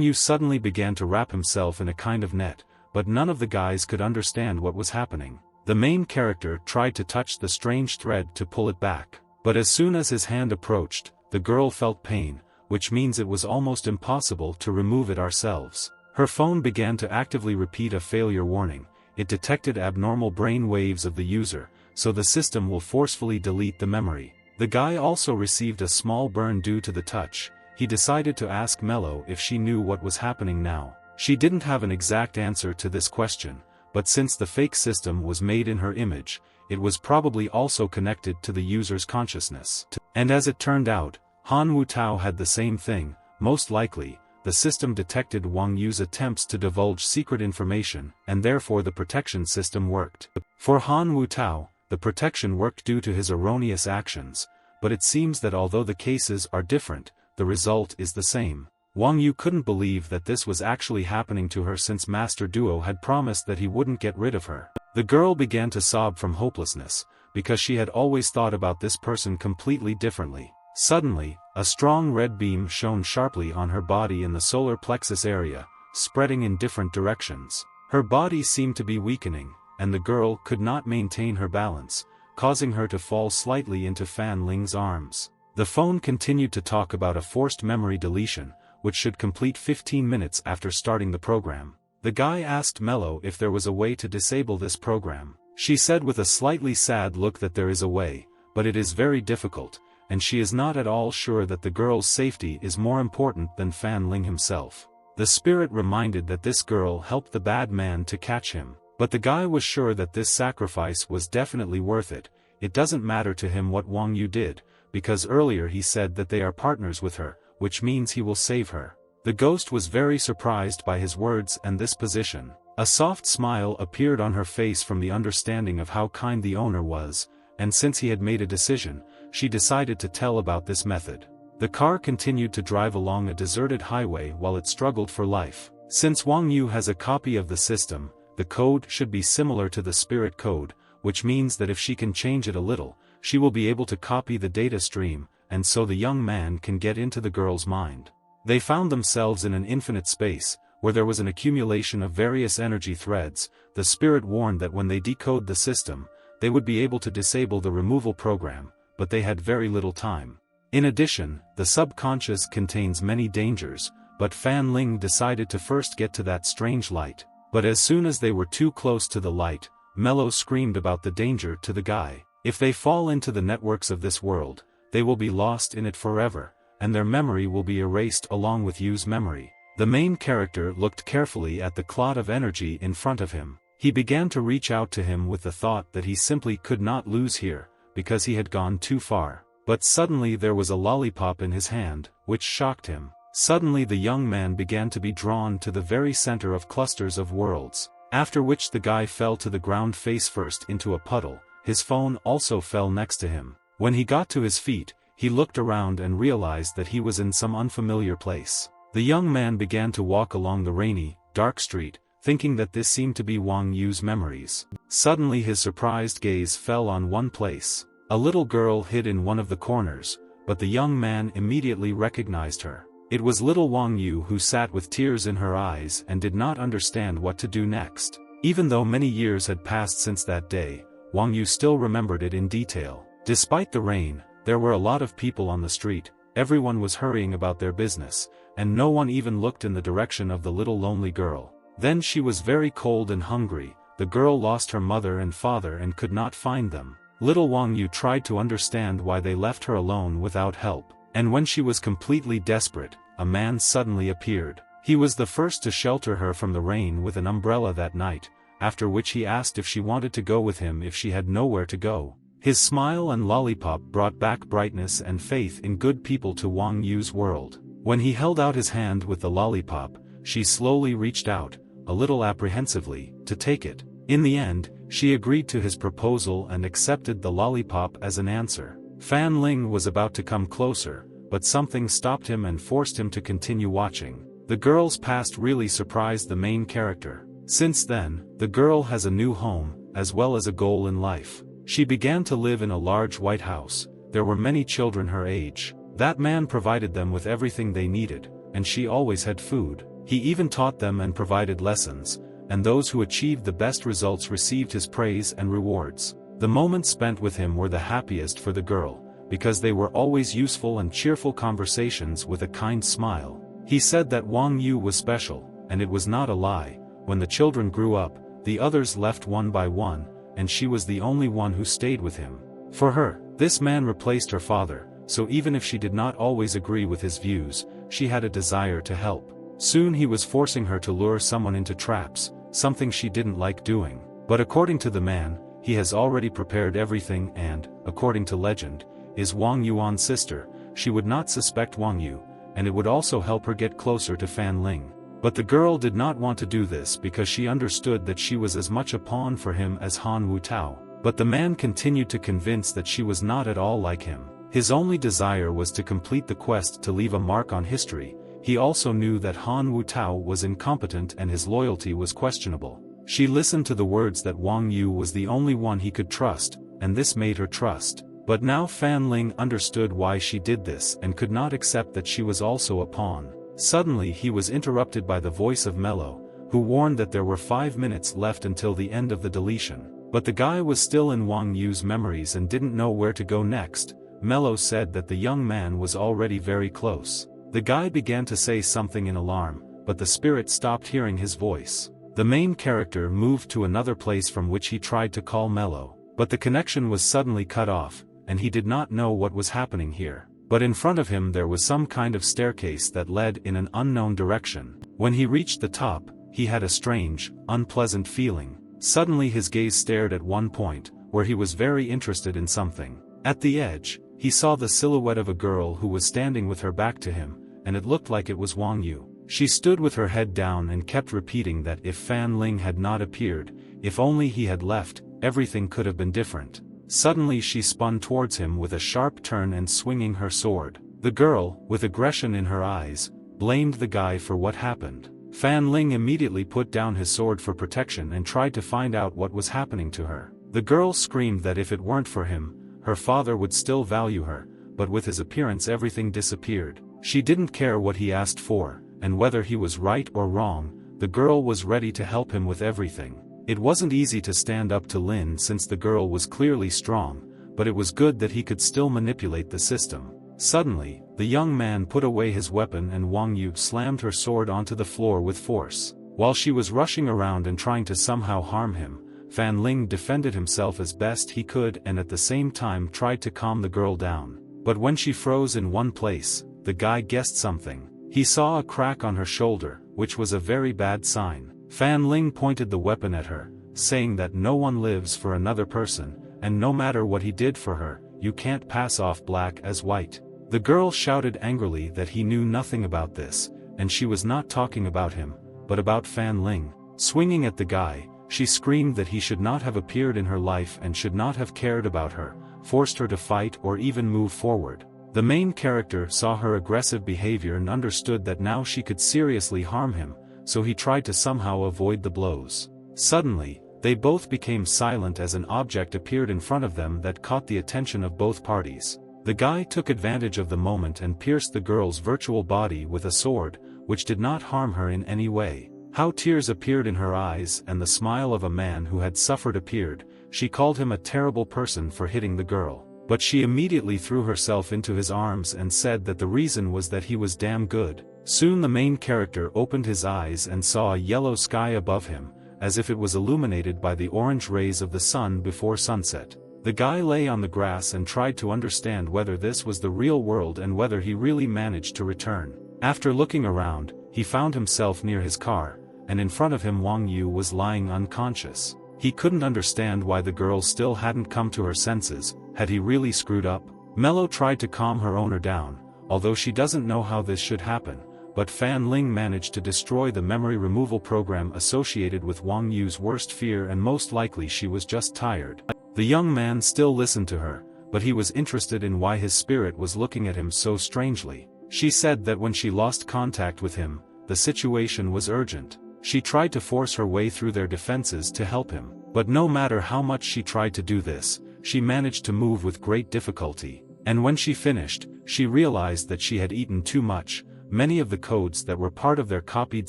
Yu suddenly began to wrap himself in a kind of net, but none of the guys could understand what was happening. The main character tried to touch the strange thread to pull it back, but as soon as his hand approached, the girl felt pain, which means it was almost impossible to remove it ourselves. Her phone began to actively repeat a failure warning. It detected abnormal brain waves of the user, so the system will forcefully delete the memory. The guy also received a small burn due to the touch. He decided to ask Mello if she knew what was happening now. She didn't have an exact answer to this question, but since the fake system was made in her image, it was probably also connected to the user's consciousness. And as it turned out, Han Wutao had the same thing. Most likely, the system detected Wang Yu's attempts to divulge secret information, and therefore the protection system worked. For Han Wutao, the protection worked due to his erroneous actions, but it seems that although the cases are different, the result is the same. Wang Yu couldn't believe that this was actually happening to her since Master Duo had promised that he wouldn't get rid of her. The girl began to sob from hopelessness, because she had always thought about this person completely differently. Suddenly, a strong red beam shone sharply on her body in the solar plexus area, spreading in different directions. Her body seemed to be weakening, and the girl could not maintain her balance, causing her to fall slightly into Fan Ling's arms. The phone continued to talk about a forced memory deletion, which should complete 15 minutes after starting the program. The guy asked Mello if there was a way to disable this program. She said with a slightly sad look that there is a way, but it is very difficult, and she is not at all sure that the girl's safety is more important than Fan Ling himself. The spirit reminded that this girl helped the bad man to catch him, but the guy was sure that this sacrifice was definitely worth it. It doesn't matter to him what Wang Yu did, because earlier he said that they are partners with her, which means he will save her. The ghost was very surprised by his words and this position. A soft smile appeared on her face from the understanding of how kind the owner was, and since he had made a decision, she decided to tell about this method. The car continued to drive along a deserted highway while it struggled for life. Since Wang Yu has a copy of the system, the code should be similar to the spirit code, which means that if she can change it a little, she will be able to copy the data stream, and so the young man can get into the girl's mind. They found themselves in an infinite space, where there was an accumulation of various energy threads. The spirit warned that when they decode the system, they would be able to disable the removal program, but they had very little time. In addition, the subconscious contains many dangers, but Fan Ling decided to first get to that strange light. But as soon as they were too close to the light, Mello screamed about the danger to the guy. If they fall into the networks of this world, they will be lost in it forever, and their memory will be erased along with Yu's memory. The main character looked carefully at the clot of energy in front of him. He began to reach out to him with the thought that he simply could not lose here, because he had gone too far. But suddenly there was a lollipop in his hand, which shocked him. Suddenly the young man began to be drawn to the very center of clusters of worlds, after which the guy fell to the ground face first into a puddle. His phone also fell next to him. When he got to his feet, he looked around and realized that he was in some unfamiliar place. The young man began to walk along the rainy, dark street, thinking that this seemed to be Wang Yu's memories. Suddenly his surprised gaze fell on one place. A little girl hid in one of the corners, but the young man immediately recognized her. It was little Wang Yu, who sat with tears in her eyes and did not understand what to do next. Even though many years had passed since that day, Wang Yu still remembered it in detail. Despite the rain, there were a lot of people on the street. Everyone was hurrying about their business, and no one even looked in the direction of the little lonely girl. Then she was very cold and hungry. The girl lost her mother and father and could not find them. Little Wang Yu tried to understand why they left her alone without help, and when she was completely desperate, a man suddenly appeared. He was the first to shelter her from the rain with an umbrella that night, after which he asked if she wanted to go with him if she had nowhere to go. His smile and lollipop brought back brightness and faith in good people to Wang Yu's world. When he held out his hand with the lollipop, she slowly reached out, a little apprehensively, to take it. In the end, she agreed to his proposal and accepted the lollipop as an answer. Fan Ling was about to come closer, but something stopped him and forced him to continue watching. The girl's past really surprised the main character. Since then, the girl has a new home, as well as a goal in life. She began to live in a large white house. There were many children her age. That man provided them with everything they needed, and she always had food. He even taught them and provided lessons, and those who achieved the best results received his praise and rewards. The moments spent with him were the happiest for the girl, because they were always useful and cheerful conversations with a kind smile. He said that Wang Yu was special, and it was not a lie. When the children grew up, the others left one by one, and she was the only one who stayed with him. For her, this man replaced her father, so even if she did not always agree with his views, she had a desire to help. Soon he was forcing her to lure someone into traps, something she didn't like doing. But according to the man, he has already prepared everything and, according to legend, is Wang Yuan's sister. She would not suspect Wang Yu, and it would also help her get closer to Fan Ling. But the girl did not want to do this because she understood that she was as much a pawn for him as Han Wu Tao. But the man continued to convince that she was not at all like him. His only desire was to complete the quest to leave a mark on history. He also knew that Han Wu Tao was incompetent and his loyalty was questionable. She listened to the words that Wang Yu was the only one he could trust, and this made her trust. But now Fan Ling understood why she did this and could not accept that she was also a pawn. Suddenly he was interrupted by the voice of Mello, who warned that there were 5 minutes left until the end of the deletion. But the guy was still in Wang Yu's memories and didn't know where to go next. Mello said that the young man was already very close. The guy began to say something in alarm, but the spirit stopped hearing his voice. The main character moved to another place from which he tried to call Mello, but the connection was suddenly cut off, and he did not know what was happening here. But in front of him there was some kind of staircase that led in an unknown direction. When he reached the top, he had a strange, unpleasant feeling. Suddenly his gaze stared at one point, where he was very interested in something. At the edge, he saw the silhouette of a girl who was standing with her back to him, and it looked like it was Wang Yu. She stood with her head down and kept repeating that if Fan Ling had not appeared, if only he had left, everything could have been different. Suddenly she spun towards him with a sharp turn and swinging her sword. The girl, with aggression in her eyes, blamed the guy for what happened. Fan Ling immediately put down his sword for protection and tried to find out what was happening to her. The girl screamed that if it weren't for him, her father would still value her, but with his appearance everything disappeared. She didn't care what he asked for, and whether he was right or wrong, the girl was ready to help him with everything. It wasn't easy to stand up to Lin since the girl was clearly strong, but it was good that he could still manipulate the system. Suddenly, the young man put away his weapon and Wang Yu slammed her sword onto the floor with force. While she was rushing around and trying to somehow harm him, Fan Ling defended himself as best he could and at the same time tried to calm the girl down. But when she froze in one place, the guy guessed something. He saw a crack on her shoulder, which was a very bad sign. Fan Ling pointed the weapon at her, saying that no one lives for another person, and no matter what he did for her, you can't pass off black as white. The girl shouted angrily that he knew nothing about this, and she was not talking about him, but about Fan Ling. Swinging at the guy, she screamed that he should not have appeared in her life and should not have cared about her, forced her to fight or even move forward. The main character saw her aggressive behavior and understood that now she could seriously harm him, so he tried to somehow avoid the blows. Suddenly, they both became silent as an object appeared in front of them that caught the attention of both parties. The guy took advantage of the moment and pierced the girl's virtual body with a sword, which did not harm her in any way. How tears appeared in her eyes and the smile of a man who had suffered appeared. She called him a terrible person for hitting the girl. But she immediately threw herself into his arms and said that the reason was that he was damn good. Soon the main character opened his eyes and saw a yellow sky above him, as if it was illuminated by the orange rays of the sun before sunset. The guy lay on the grass and tried to understand whether this was the real world and whether he really managed to return. After looking around, he found himself near his car, and in front of him Wang Yu was lying unconscious. He couldn't understand why the girl still hadn't come to her senses. Had he really screwed up? Mello tried to calm her owner down, although she doesn't know how this should happen, but Fan Ling managed to destroy the memory removal program associated with Wang Yu's worst fear, and most likely she was just tired. The young man still listened to her, but he was interested in why his spirit was looking at him so strangely. She said that when she lost contact with him, the situation was urgent. She tried to force her way through their defenses to help him, but no matter how much she tried to do this, she managed to move with great difficulty, and when she finished, she realized that she had eaten too much. Many of the codes that were part of their copied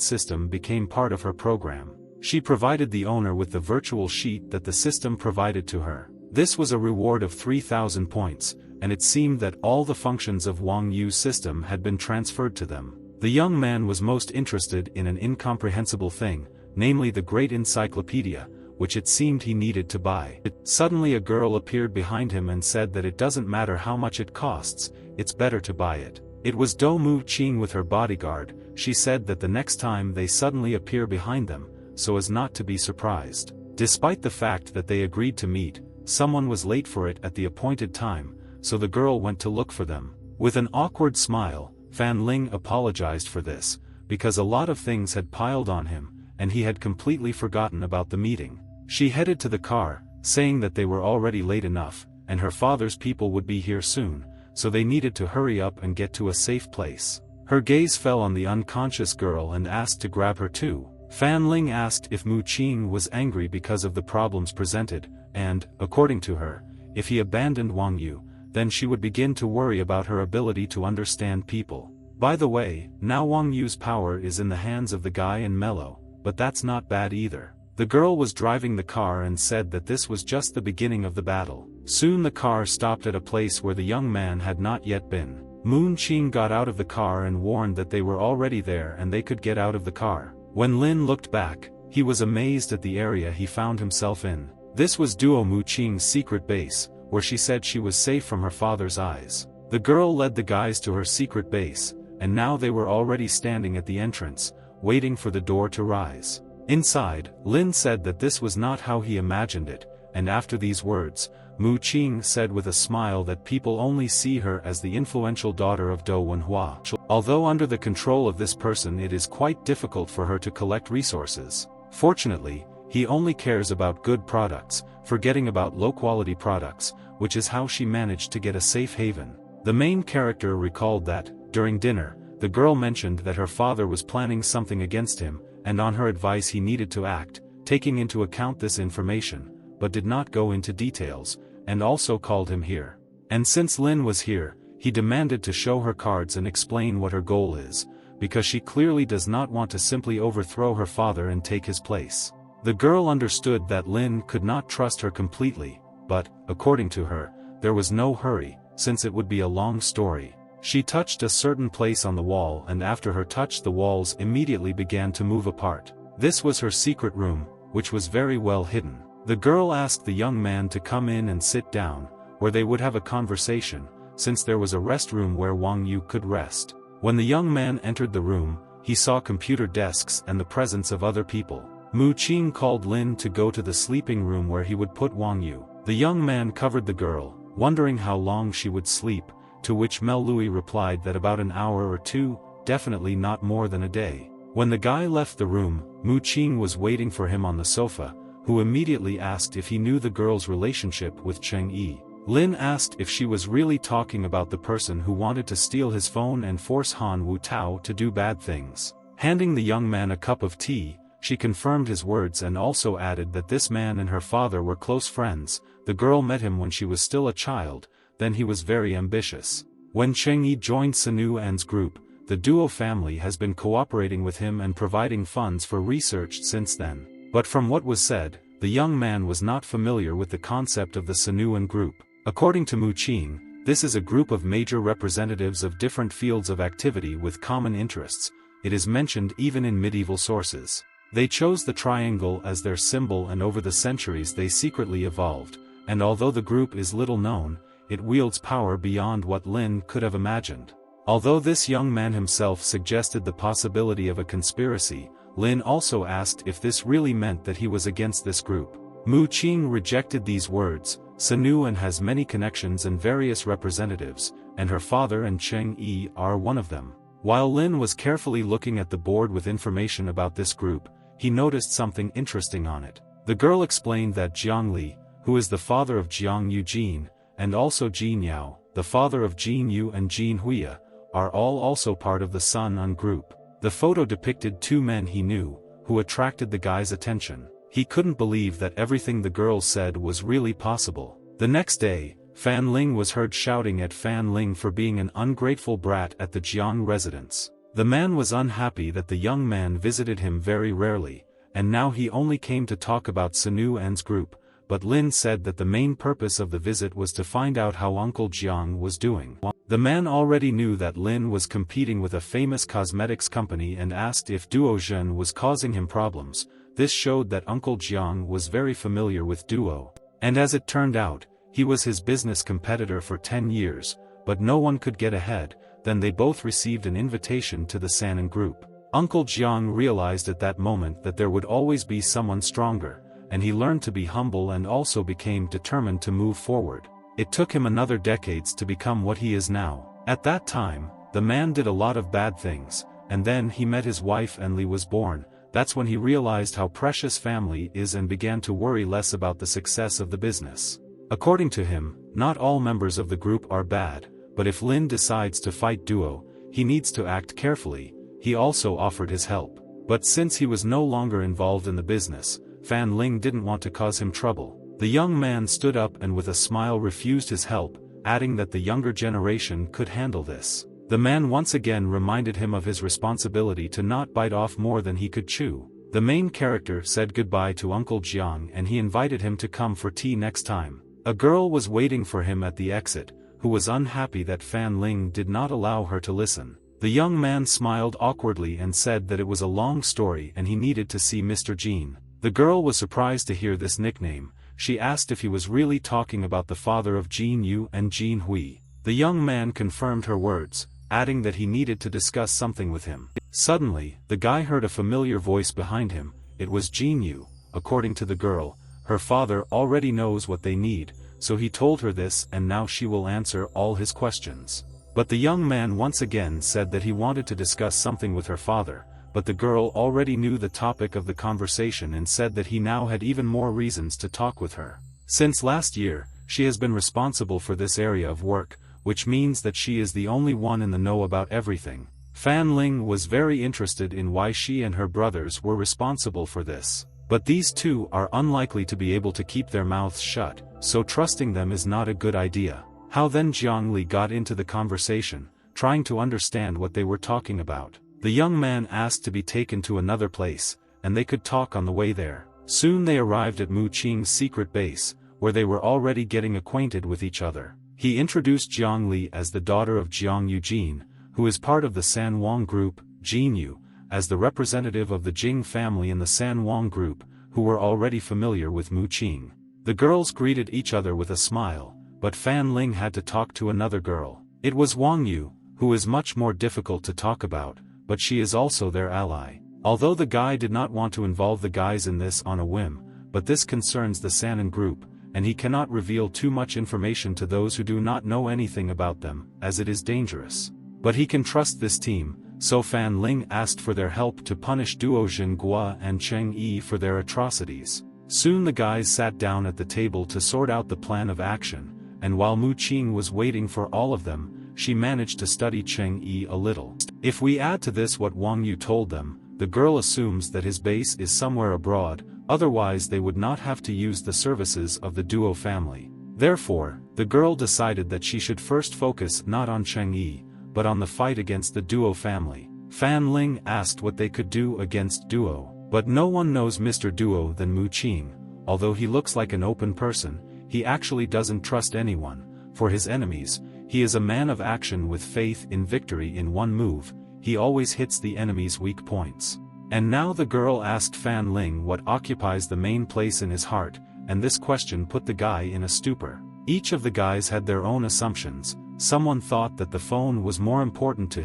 system became part of her program. She provided the owner with the virtual sheet that the system provided to her. This was a reward of 3,000 points, and it seemed that all the functions of Wang Yu's system had been transferred to them. The young man was most interested in an incomprehensible thing, namely the Great Encyclopedia, which it seemed he needed to buy. Suddenly a girl appeared behind him and said that it doesn't matter how much it costs, it's better to buy it. It was Do Mu Qing with her bodyguard. She said that the next time they suddenly appear behind them, so as not to be surprised. Despite the fact that they agreed to meet, someone was late for it at the appointed time, so the girl went to look for them. With an awkward smile, Fan Ling apologized for this, because a lot of things had piled on him, and he had completely forgotten about the meeting. She headed to the car, saying that they were already late enough, and her father's people would be here soon, so they needed to hurry up and get to a safe place. Her gaze fell on the unconscious girl and asked to grab her too. Fan Ling asked if Mu Qing was angry because of the problems presented, and, according to her, if he abandoned Wang Yu, then she would begin to worry about her ability to understand people. By the way, now Wang Yu's power is in the hands of the guy and Mello, but that's not bad either. The girl was driving the car and said that this was just the beginning of the battle. Soon the car stopped at a place where the young man had not yet been. Moon Qing got out of the car and warned that they were already there and they could get out of the car. When Lin looked back, he was amazed at the area he found himself in. This was Duo Mu Qing's secret base, where she said she was safe from her father's eyes. The girl led the guys to her secret base, and now they were already standing at the entrance, waiting for the door to rise. Inside, Lin said that this was not how he imagined it, and after these words, Mu Qing said with a smile that people only see her as the influential daughter of Do Wenhua. Although under the control of this person it is quite difficult for her to collect resources. Fortunately, he only cares about good products, forgetting about low-quality products, which is how she managed to get a safe haven. The main character recalled that, during dinner, the girl mentioned that her father was planning something against him, and on her advice he needed to act, taking into account this information, but did not go into details, and also called him here. And since Lin was here, he demanded to show her cards and explain what her goal is, because she clearly does not want to simply overthrow her father and take his place. The girl understood that Lin could not trust her completely, but, according to her, there was no hurry, since it would be a long story. She touched a certain place on the wall, and after her touch the walls immediately began to move apart. This was her secret room, which was very well hidden. The girl asked the young man to come in and sit down, where they would have a conversation, since there was a rest room where Wang Yu could rest. When the young man entered the room, he saw computer desks and the presence of other people. Mu Qing called Lin to go to the sleeping room where he would put Wang Yu. The young man covered the girl, wondering how long she would sleep, to which Mel Lui replied that about an hour or two, definitely not more than a day. When the guy left the room, Mu Qing was waiting for him on the sofa, who immediately asked if he knew the girl's relationship with Cheng Yi. Lin asked if she was really talking about the person who wanted to steal his phone and force Han Wu Tao to do bad things. Handing the young man a cup of tea, she confirmed his words and also added that this man and her father were close friends. The girl met him when she was still a child, then he was very ambitious. When Cheng Yi joined Sanu An's group, the duo family has been cooperating with him and providing funds for research since then. But from what was said, the young man was not familiar with the concept of the Sanu An group. According to Mu Qing, this is a group of major representatives of different fields of activity with common interests. It is mentioned even in medieval sources. They chose the triangle as their symbol, and over the centuries they secretly evolved, and although the group is little known, it wields power beyond what Lin could have imagined. Although this young man himself suggested the possibility of a conspiracy, Lin also asked if this really meant that he was against this group. Mu Qing rejected these words. Sanu An has many connections and various representatives, and her father and Cheng Yi are one of them. While Lin was carefully looking at the board with information about this group, he noticed something interesting on it. The girl explained that Jiang Li, who is the father of Jiang Eugene, and also Jin Yao, the father of Jin Yu and Jin Huia, are all also part of the Sun An group. The photo depicted two men he knew, who attracted the guy's attention. He couldn't believe that everything the girl said was really possible. The next day, Fan Ling was heard shouting at Fan Ling for being an ungrateful brat at the Jiang residence. The man was unhappy that the young man visited him very rarely, and now he only came to talk about Sanu An's group, but Lin said that the main purpose of the visit was to find out how Uncle Jiang was doing. The man already knew that Lin was competing with a famous cosmetics company and asked if Duo Zhen was causing him problems. This showed that Uncle Jiang was very familiar with Duo. And as it turned out, he was his business competitor for 10 years, but no one could get ahead. Then they both received an invitation to the Sanan group. Uncle Jiang realized at that moment that there would always be someone stronger, and he learned to be humble and also became determined to move forward. It took him another decades to become what he is now. At that time, the man did a lot of bad things, and then he met his wife and Li was born. That's when he realized how precious family is and began to worry less about the success of the business. According to him, not all members of the group are bad, but if Lin decides to fight Duo, he needs to act carefully. He also offered his help. But since he was no longer involved in the business, Fan Ling didn't want to cause him trouble. The young man stood up and with a smile refused his help, adding that the younger generation could handle this. The man once again reminded him of his responsibility to not bite off more than he could chew. The main character said goodbye to Uncle Jiang and he invited him to come for tea next time. A girl was waiting for him at the exit, who was unhappy that Fan Ling did not allow her to listen. The young man smiled awkwardly and said that it was a long story and he needed to see Mr. Jin. The girl was surprised to hear this nickname. She asked if he was really talking about the father of Jin Yu and Jin Hui. The young man confirmed her words, adding that he needed to discuss something with him. Suddenly, the guy heard a familiar voice behind him. It was Jin Yu. According to the girl, her father already knows what they need, so he told her this and now she will answer all his questions. But the young man once again said that he wanted to discuss something with her father, but the girl already knew the topic of the conversation and said that he now had even more reasons to talk with her. Since last year, she has been responsible for this area of work, which means that she is the only one in the know about everything. Fan Ling was very interested in why she and her brothers were responsible for this. But these two are unlikely to be able to keep their mouths shut, so trusting them is not a good idea. How then Jiangli got into the conversation, trying to understand what they were talking about. The young man asked to be taken to another place, and they could talk on the way there. Soon they arrived at Mu Qing's secret base, where they were already getting acquainted with each other. He introduced Jiangli as the daughter of Jiang Eugene, who is part of the San Wang group, Jinyu, as the representative of the Jing family in the San Wang group, who were already familiar with Mu Qing. The girls greeted each other with a smile, but Fan Ling had to talk to another girl. It was Wang Yu, who is much more difficult to talk about, but she is also their ally. Although the guy did not want to involve the guys in this on a whim, but this concerns the Sanin group, and he cannot reveal too much information to those who do not know anything about them, as it is dangerous. But he can trust this team, so Fan Ling asked for their help to punish Duo Jingguo and Cheng Yi for their atrocities. Soon the guys sat down at the table to sort out the plan of action, and while Mu Qing was waiting for all of them, she managed to study Cheng Yi a little. If we add to this what Wang Yu told them, the girl assumes that his base is somewhere abroad, otherwise they would not have to use the services of the Duo family. Therefore, the girl decided that she should first focus not on Cheng Yi, but on the fight against the Duo family. Fan Ling asked what they could do against Duo, but no one knows Mr. Duo than Mu Qing. Although he looks like an open person, he actually doesn't trust anyone. For his enemies, he is a man of action with faith in victory in one move. He always hits the enemy's weak points. And now the girl asked Fan Ling what occupies the main place in his heart, and this question put the guy in a stupor. Each of the guys had their own assumptions. Someone thought that the phone was more important to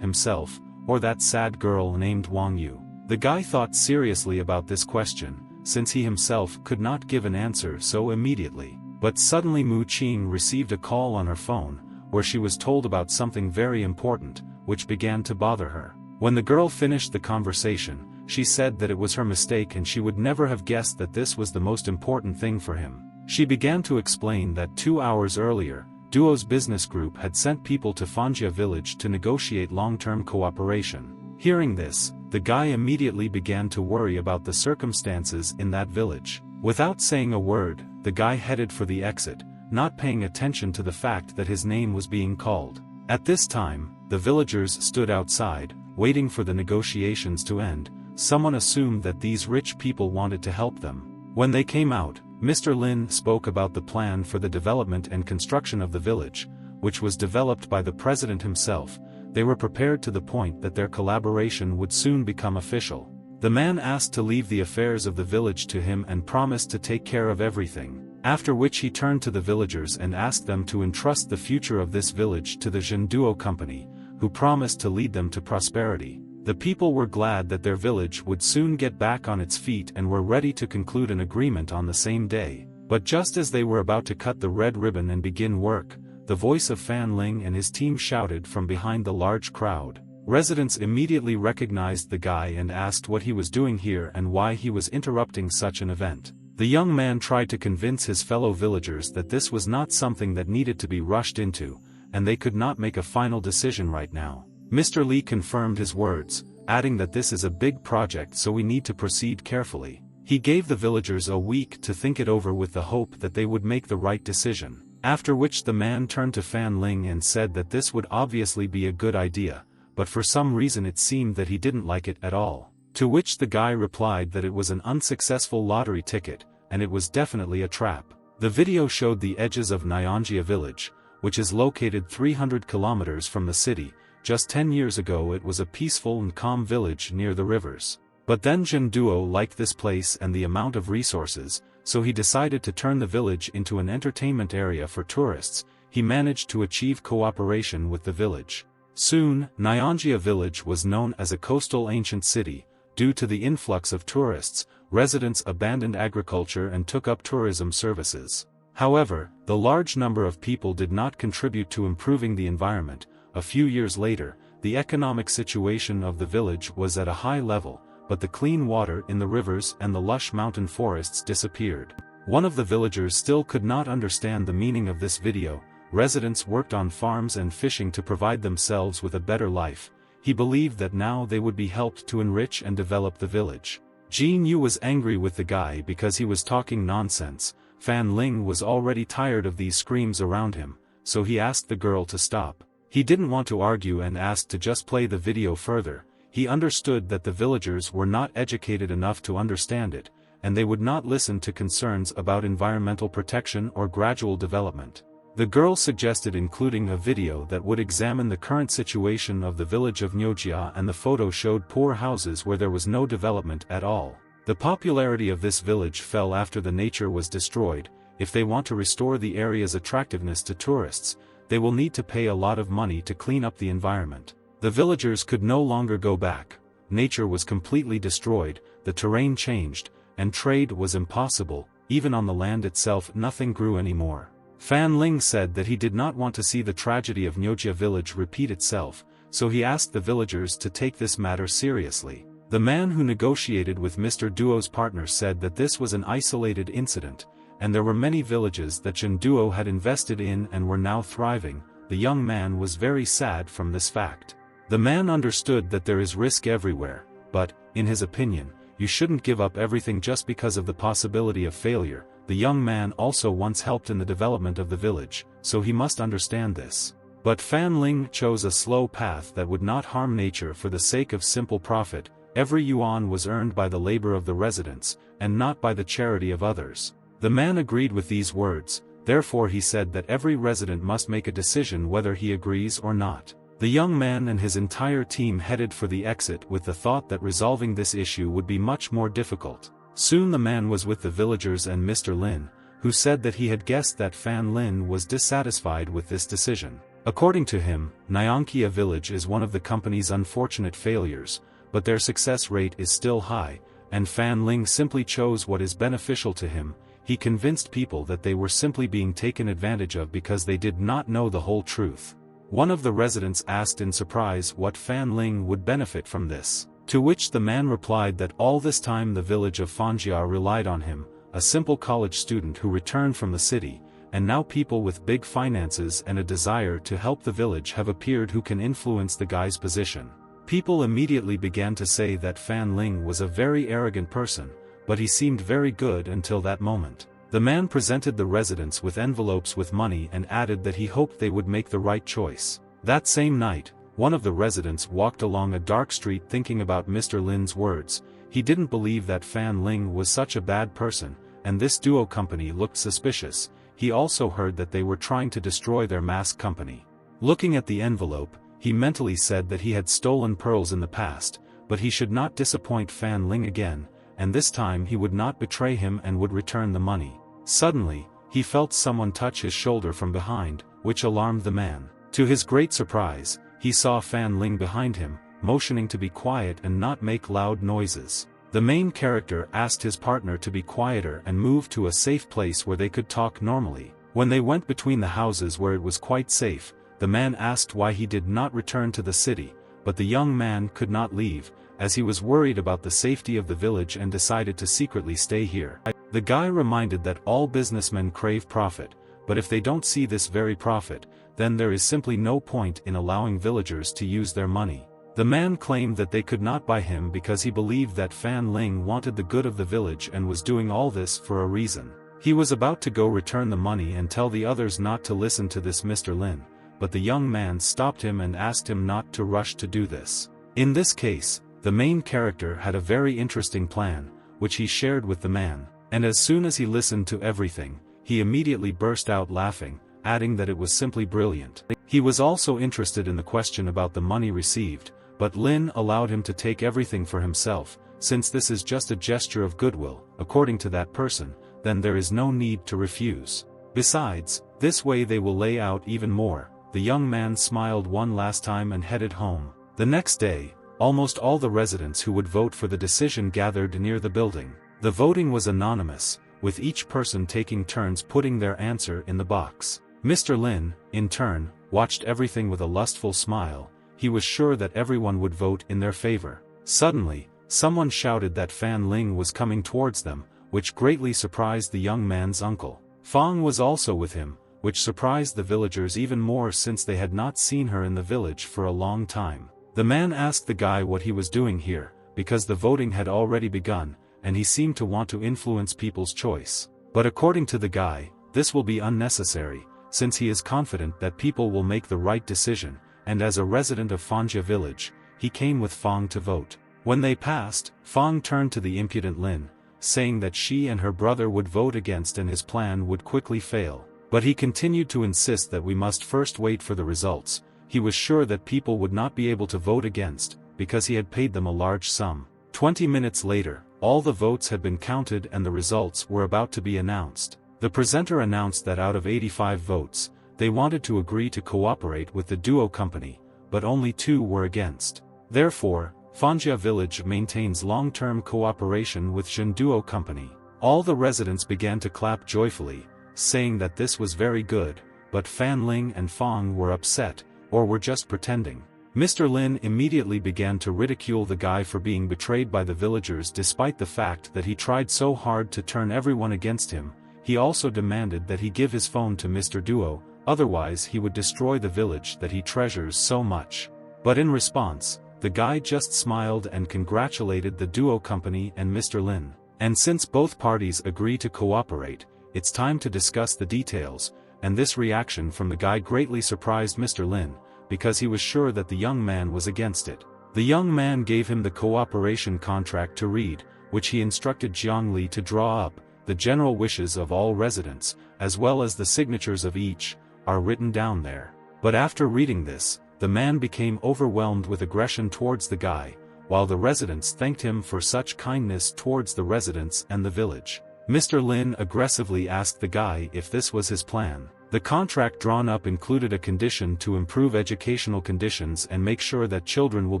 himself, or that sad girl named Wang Yu. The guy thought seriously about this question, since he himself could not give an answer so immediately. But suddenly Mu Qing received a call on her phone, where she was told about something very important, which began to bother her. When the girl finished the conversation, she said that it was her mistake and she would never have guessed that this was the most important thing for him. She began to explain that 2 hours earlier, Duo's business group had sent people to Fanjia village to negotiate long-term cooperation. Hearing this, the guy immediately began to worry about the circumstances in that village. Without saying a word, the guy headed for the exit, not paying attention to the fact that his name was being called. At this time, the villagers stood outside, waiting for the negotiations to end. Someone assumed that these rich people wanted to help them. When they came out, Mr. Lin spoke about the plan for the development and construction of the village, which was developed by the president himself. They were prepared to the point that their collaboration would soon become official. The man asked to leave the affairs of the village to him and promised to take care of everything, after which he turned to the villagers and asked them to entrust the future of this village to the Zhenduo company, who promised to lead them to prosperity. The people were glad that their village would soon get back on its feet and were ready to conclude an agreement on the same day. But just as they were about to cut the red ribbon and begin work, the voice of Fan Ling and his team shouted from behind the large crowd. Residents immediately recognized the guy and asked what he was doing here and why he was interrupting such an event. The young man tried to convince his fellow villagers that this was not something that needed to be rushed into, and they could not make a final decision right now. Mr. Li confirmed his words, adding that this is a big project so we need to proceed carefully. He gave the villagers a week to think it over with the hope that they would make the right decision. After which the man turned to Fan Ling and said that this would obviously be a good idea, but for some reason it seemed that he didn't like it at all. To which the guy replied that it was an unsuccessful lottery ticket, and it was definitely a trap. The video showed the edges of Nyanjia village, which is located 300 kilometers from the city. Just 10 years ago it was a peaceful and calm village near the rivers. But then Zhenduo liked this place and the amount of resources, so he decided to turn the village into an entertainment area for tourists. He managed to achieve cooperation with the village. Soon, Nyanjia village was known as a coastal ancient city. Due to the influx of tourists, residents abandoned agriculture and took up tourism services. However, the large number of people did not contribute to improving the environment. A few years later, the economic situation of the village was at a high level, but the clean water in the rivers and the lush mountain forests disappeared. One of the villagers still could not understand the meaning of this video. Residents worked on farms and fishing to provide themselves with a better life. he believed that now they would be helped to enrich and develop the village. Jin Yu was angry with the guy because he was talking nonsense. Fan Ling was already tired of these screams around him, so he asked the girl to stop. He didn't want to argue and asked to just play the video further. He understood that the villagers were not educated enough to understand it, and they would not listen to concerns about environmental protection or gradual development. The girl suggested including a video that would examine the current situation of the village of Nyojia, and the photo showed poor houses where there was no development at all. The popularity of this village fell after the nature was destroyed. If they want to restore the area's attractiveness to tourists, they will need to pay a lot of money to clean up the environment. The villagers could no longer go back. Nature was completely destroyed, the terrain changed, and trade was impossible. Even on the land itself nothing grew anymore. Fan Ling said that he did not want to see the tragedy of Nyojia village repeat itself, so he asked the villagers to take this matter seriously. The man who negotiated with Mr. Duo's partner said that this was an isolated incident, and there were many villages that Jin Duo had invested in and were now thriving. The young man was very sad from this fact. The man understood that there is risk everywhere, but, in his opinion, you shouldn't give up everything just because of the possibility of failure. The young man also once helped in the development of the village, so he must understand this. But Fan Ling chose a slow path that would not harm nature for the sake of simple profit. Every yuan was earned by the labor of the residents, and not by the charity of others. The man agreed with these words, therefore he said that every resident must make a decision whether he agrees or not. The young man and his entire team headed for the exit with the thought that resolving this issue would be much more difficult. Soon the man was with the villagers and Mr. Lin, who said that he had guessed that Fan Lin was dissatisfied with this decision. According to him, Nyankia village is one of the company's unfortunate failures, but their success rate is still high, and Fan Ling simply chose what is beneficial to him. He convinced people that they were simply being taken advantage of because they did not know the whole truth. One of the residents asked in surprise what Fan Ling would benefit from this, to which the man replied that all this time the village of Fanjia relied on him, a simple college student who returned from the city, and now people with big finances and a desire to help the village have appeared who can influence the guy's position. People immediately began to say that Fan Ling was a very arrogant person, but he seemed very good until that moment. The man presented the residents with envelopes with money and added that he hoped they would make the right choice. That same night, one of the residents walked along a dark street thinking about Mr. Lin's words. He didn't believe that Fan Ling was such a bad person, and this duo company looked suspicious. He also heard that they were trying to destroy their mask company. Looking at the envelope, he mentally said that he had stolen pearls in the past, but he should not disappoint Fan Ling again, and this time he would not betray him and would return the money. Suddenly, he felt someone touch his shoulder from behind, which alarmed the man. To his great surprise, he saw Fan Ling behind him, motioning to be quiet and not make loud noises. The main character asked his partner to be quieter and move to a safe place where they could talk normally. When they went between the houses where it was quite safe, the man asked why he did not return to the city, but the young man could not leave, as he was worried about the safety of the village and decided to secretly stay here. The guy reminded that all businessmen crave profit, but if they don't see this very profit, then there is simply no point in allowing villagers to use their money. The man claimed that they could not buy him because he believed that Fan Ling wanted the good of the village and was doing all this for a reason. He was about to go return the money and tell the others not to listen to this Mr. Lin, but the young man stopped him and asked him not to rush to do this. In this case, the main character had a very interesting plan, which he shared with the man, and as soon as he listened to everything, he immediately burst out laughing, adding that it was simply brilliant. He was also interested in the question about the money received, but Lin allowed him to take everything for himself. Since this is just a gesture of goodwill, according to that person, then there is no need to refuse. Besides, this way they will lay out even more. The young man smiled one last time and headed home. The next day, almost all the residents who would vote for the decision gathered near the building. The voting was anonymous, with each person taking turns putting their answer in the box. Mr. Lin, in turn, watched everything with a lustful smile. He was sure that everyone would vote in their favor. Suddenly, someone shouted that Fan Ling was coming towards them, which greatly surprised the young man's uncle. Fang was also with him, which surprised the villagers even more since they had not seen her in the village for a long time. The man asked the guy what he was doing here, because the voting had already begun, and he seemed to want to influence people's choice. But according to the guy, this will be unnecessary, since he is confident that people will make the right decision, and as a resident of Fanjia village, he came with Fong to vote. When they passed, Fong turned to the impudent Lin, saying that she and her brother would vote against and his plan would quickly fail. But he continued to insist that we must first wait for the results. He was sure that people would not be able to vote against, because he had paid them a large sum. 20 minutes later, all the votes had been counted and the results were about to be announced. The presenter announced that out of 85 votes, they wanted to agree to cooperate with the duo company, but only 2 were against. Therefore, Fanjia village maintains long-term cooperation with Duo company. All the residents began to clap joyfully, saying that this was very good, but Fan Ling and Fong were upset, or were just pretending. Mr. Lin immediately began to ridicule the guy for being betrayed by the villagers despite the fact that he tried so hard to turn everyone against him. He also demanded that he give his phone to Mr. Duo, otherwise he would destroy the village that he treasures so much. But in response, the guy just smiled and congratulated the duo company and Mr. Lin. And since both parties agree to cooperate, it's time to discuss the details, and this reaction from the guy greatly surprised Mr. Lin, because he was sure that the young man was against it. The young man gave him the cooperation contract to read, which he instructed Jiang Li to draw up. The general wishes of all residents, as well as the signatures of each, are written down there. But after reading this, the man became overwhelmed with aggression towards the guy, while the residents thanked him for such kindness towards the residents and the village. Mr. Lin aggressively asked the guy if this was his plan. The contract drawn up included a condition to improve educational conditions and make sure that children will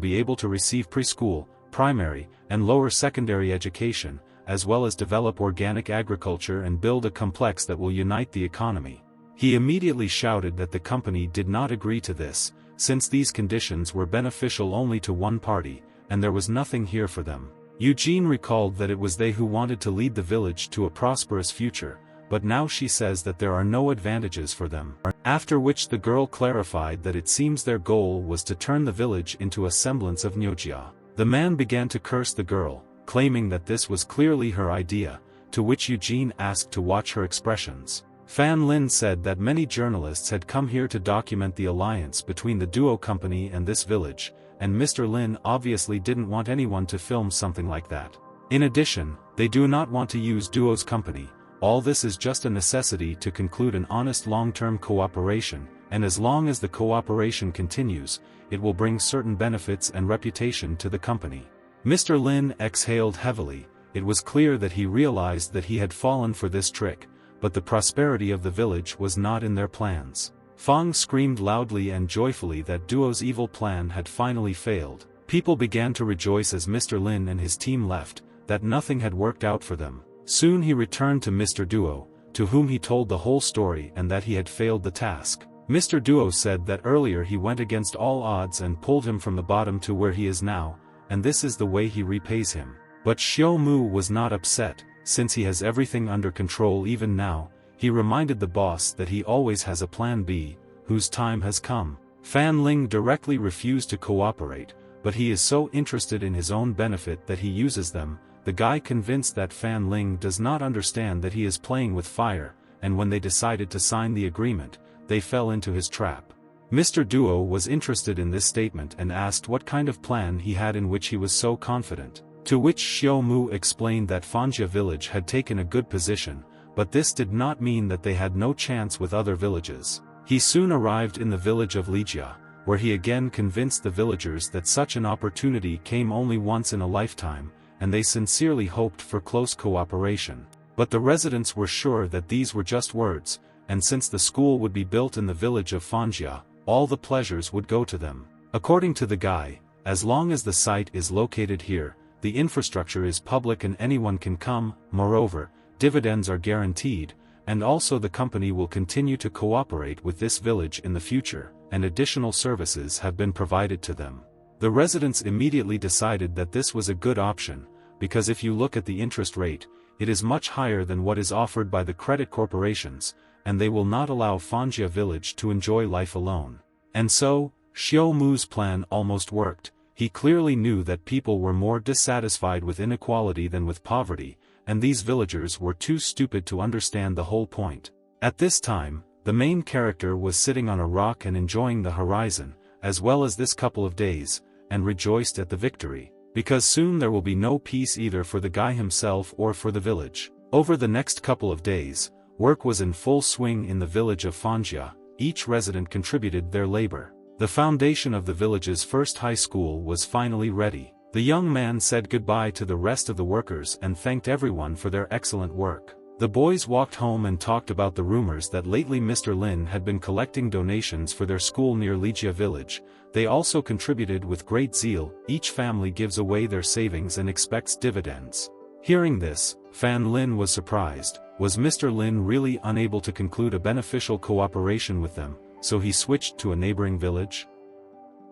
be able to receive preschool, primary, and lower secondary education, as well as develop organic agriculture and build a complex that will unite the economy. He immediately shouted that the company did not agree to this, since these conditions were beneficial only to one party, and there was nothing here for them. Eugene recalled that it was they who wanted to lead the village to a prosperous future, but now she says that there are no advantages for them. After which the girl clarified that it seems their goal was to turn the village into a semblance of Nyojia. The man began to curse the girl, claiming that this was clearly her idea, to which Eugene asked to watch her expressions. Fan Lin said that many journalists had come here to document the alliance between the duo company and this village, and Mr. Lin obviously didn't want anyone to film something like that. In addition, they do not want to use duo's company. All this is just a necessity to conclude an honest long-term cooperation, and as long as the cooperation continues, it will bring certain benefits and reputation to the company. Mr. Lin exhaled heavily. It was clear that he realized that he had fallen for this trick, but the prosperity of the village was not in their plans. Fong screamed loudly and joyfully that Duo's evil plan had finally failed. People began to rejoice as Mr. Lin and his team left, that nothing had worked out for them. Soon he returned to Mr. Duo, to whom he told the whole story and that he had failed the task. Mr. Duo said that earlier he went against all odds and pulled him from the bottom to where he is now, and this is the way he repays him. But Xiao Mu was not upset, since he has everything under control even now. He reminded the boss that he always has a plan B, whose time has come. Fan Ling directly refused to cooperate, but he is so interested in his own benefit that he uses them. The guy convinced that Fan Ling does not understand that he is playing with fire, and when they decided to sign the agreement, they fell into his trap. Mr. Duo was interested in this statement and asked what kind of plan he had in which he was so confident. To which Xiao Mu explained that Fanjia village had taken a good position, but this did not mean that they had no chance with other villages. He soon arrived in the village of Lijia, where he again convinced the villagers that such an opportunity came only once in a lifetime, and they sincerely hoped for close cooperation. But the residents were sure that these were just words, and since the school would be built in the village of Fanjia, all the pleasures would go to them. According to the guy, as long as the site is located here, the infrastructure is public and anyone can come. Moreover, dividends are guaranteed, and also the company will continue to cooperate with this village in the future, and additional services have been provided to them. The residents immediately decided that this was a good option, because if you look at the interest rate, it is much higher than what is offered by the credit corporations, and they will not allow Fanjia village to enjoy life alone. And so, Xiao Mu's plan almost worked. He clearly knew that people were more dissatisfied with inequality than with poverty, and these villagers were too stupid to understand the whole point. At this time, the main character was sitting on a rock and enjoying the horizon, as well as this couple of days, and rejoiced at the victory, because soon there will be no peace either for the guy himself or for the village. Over the next couple of days, work was in full swing in the village of Fanjia. Each resident contributed their labor. The foundation of the village's first high school was finally ready. The young man said goodbye to the rest of the workers and thanked everyone for their excellent work. The boys walked home and talked about the rumors that lately Mr. Lin had been collecting donations for their school near Lijia village. They also contributed with great zeal. Each family gives away their savings and expects dividends. Hearing this, Fan Lin was surprised. Was Mr. Lin really unable to conclude a beneficial cooperation with them, so he switched to a neighboring village?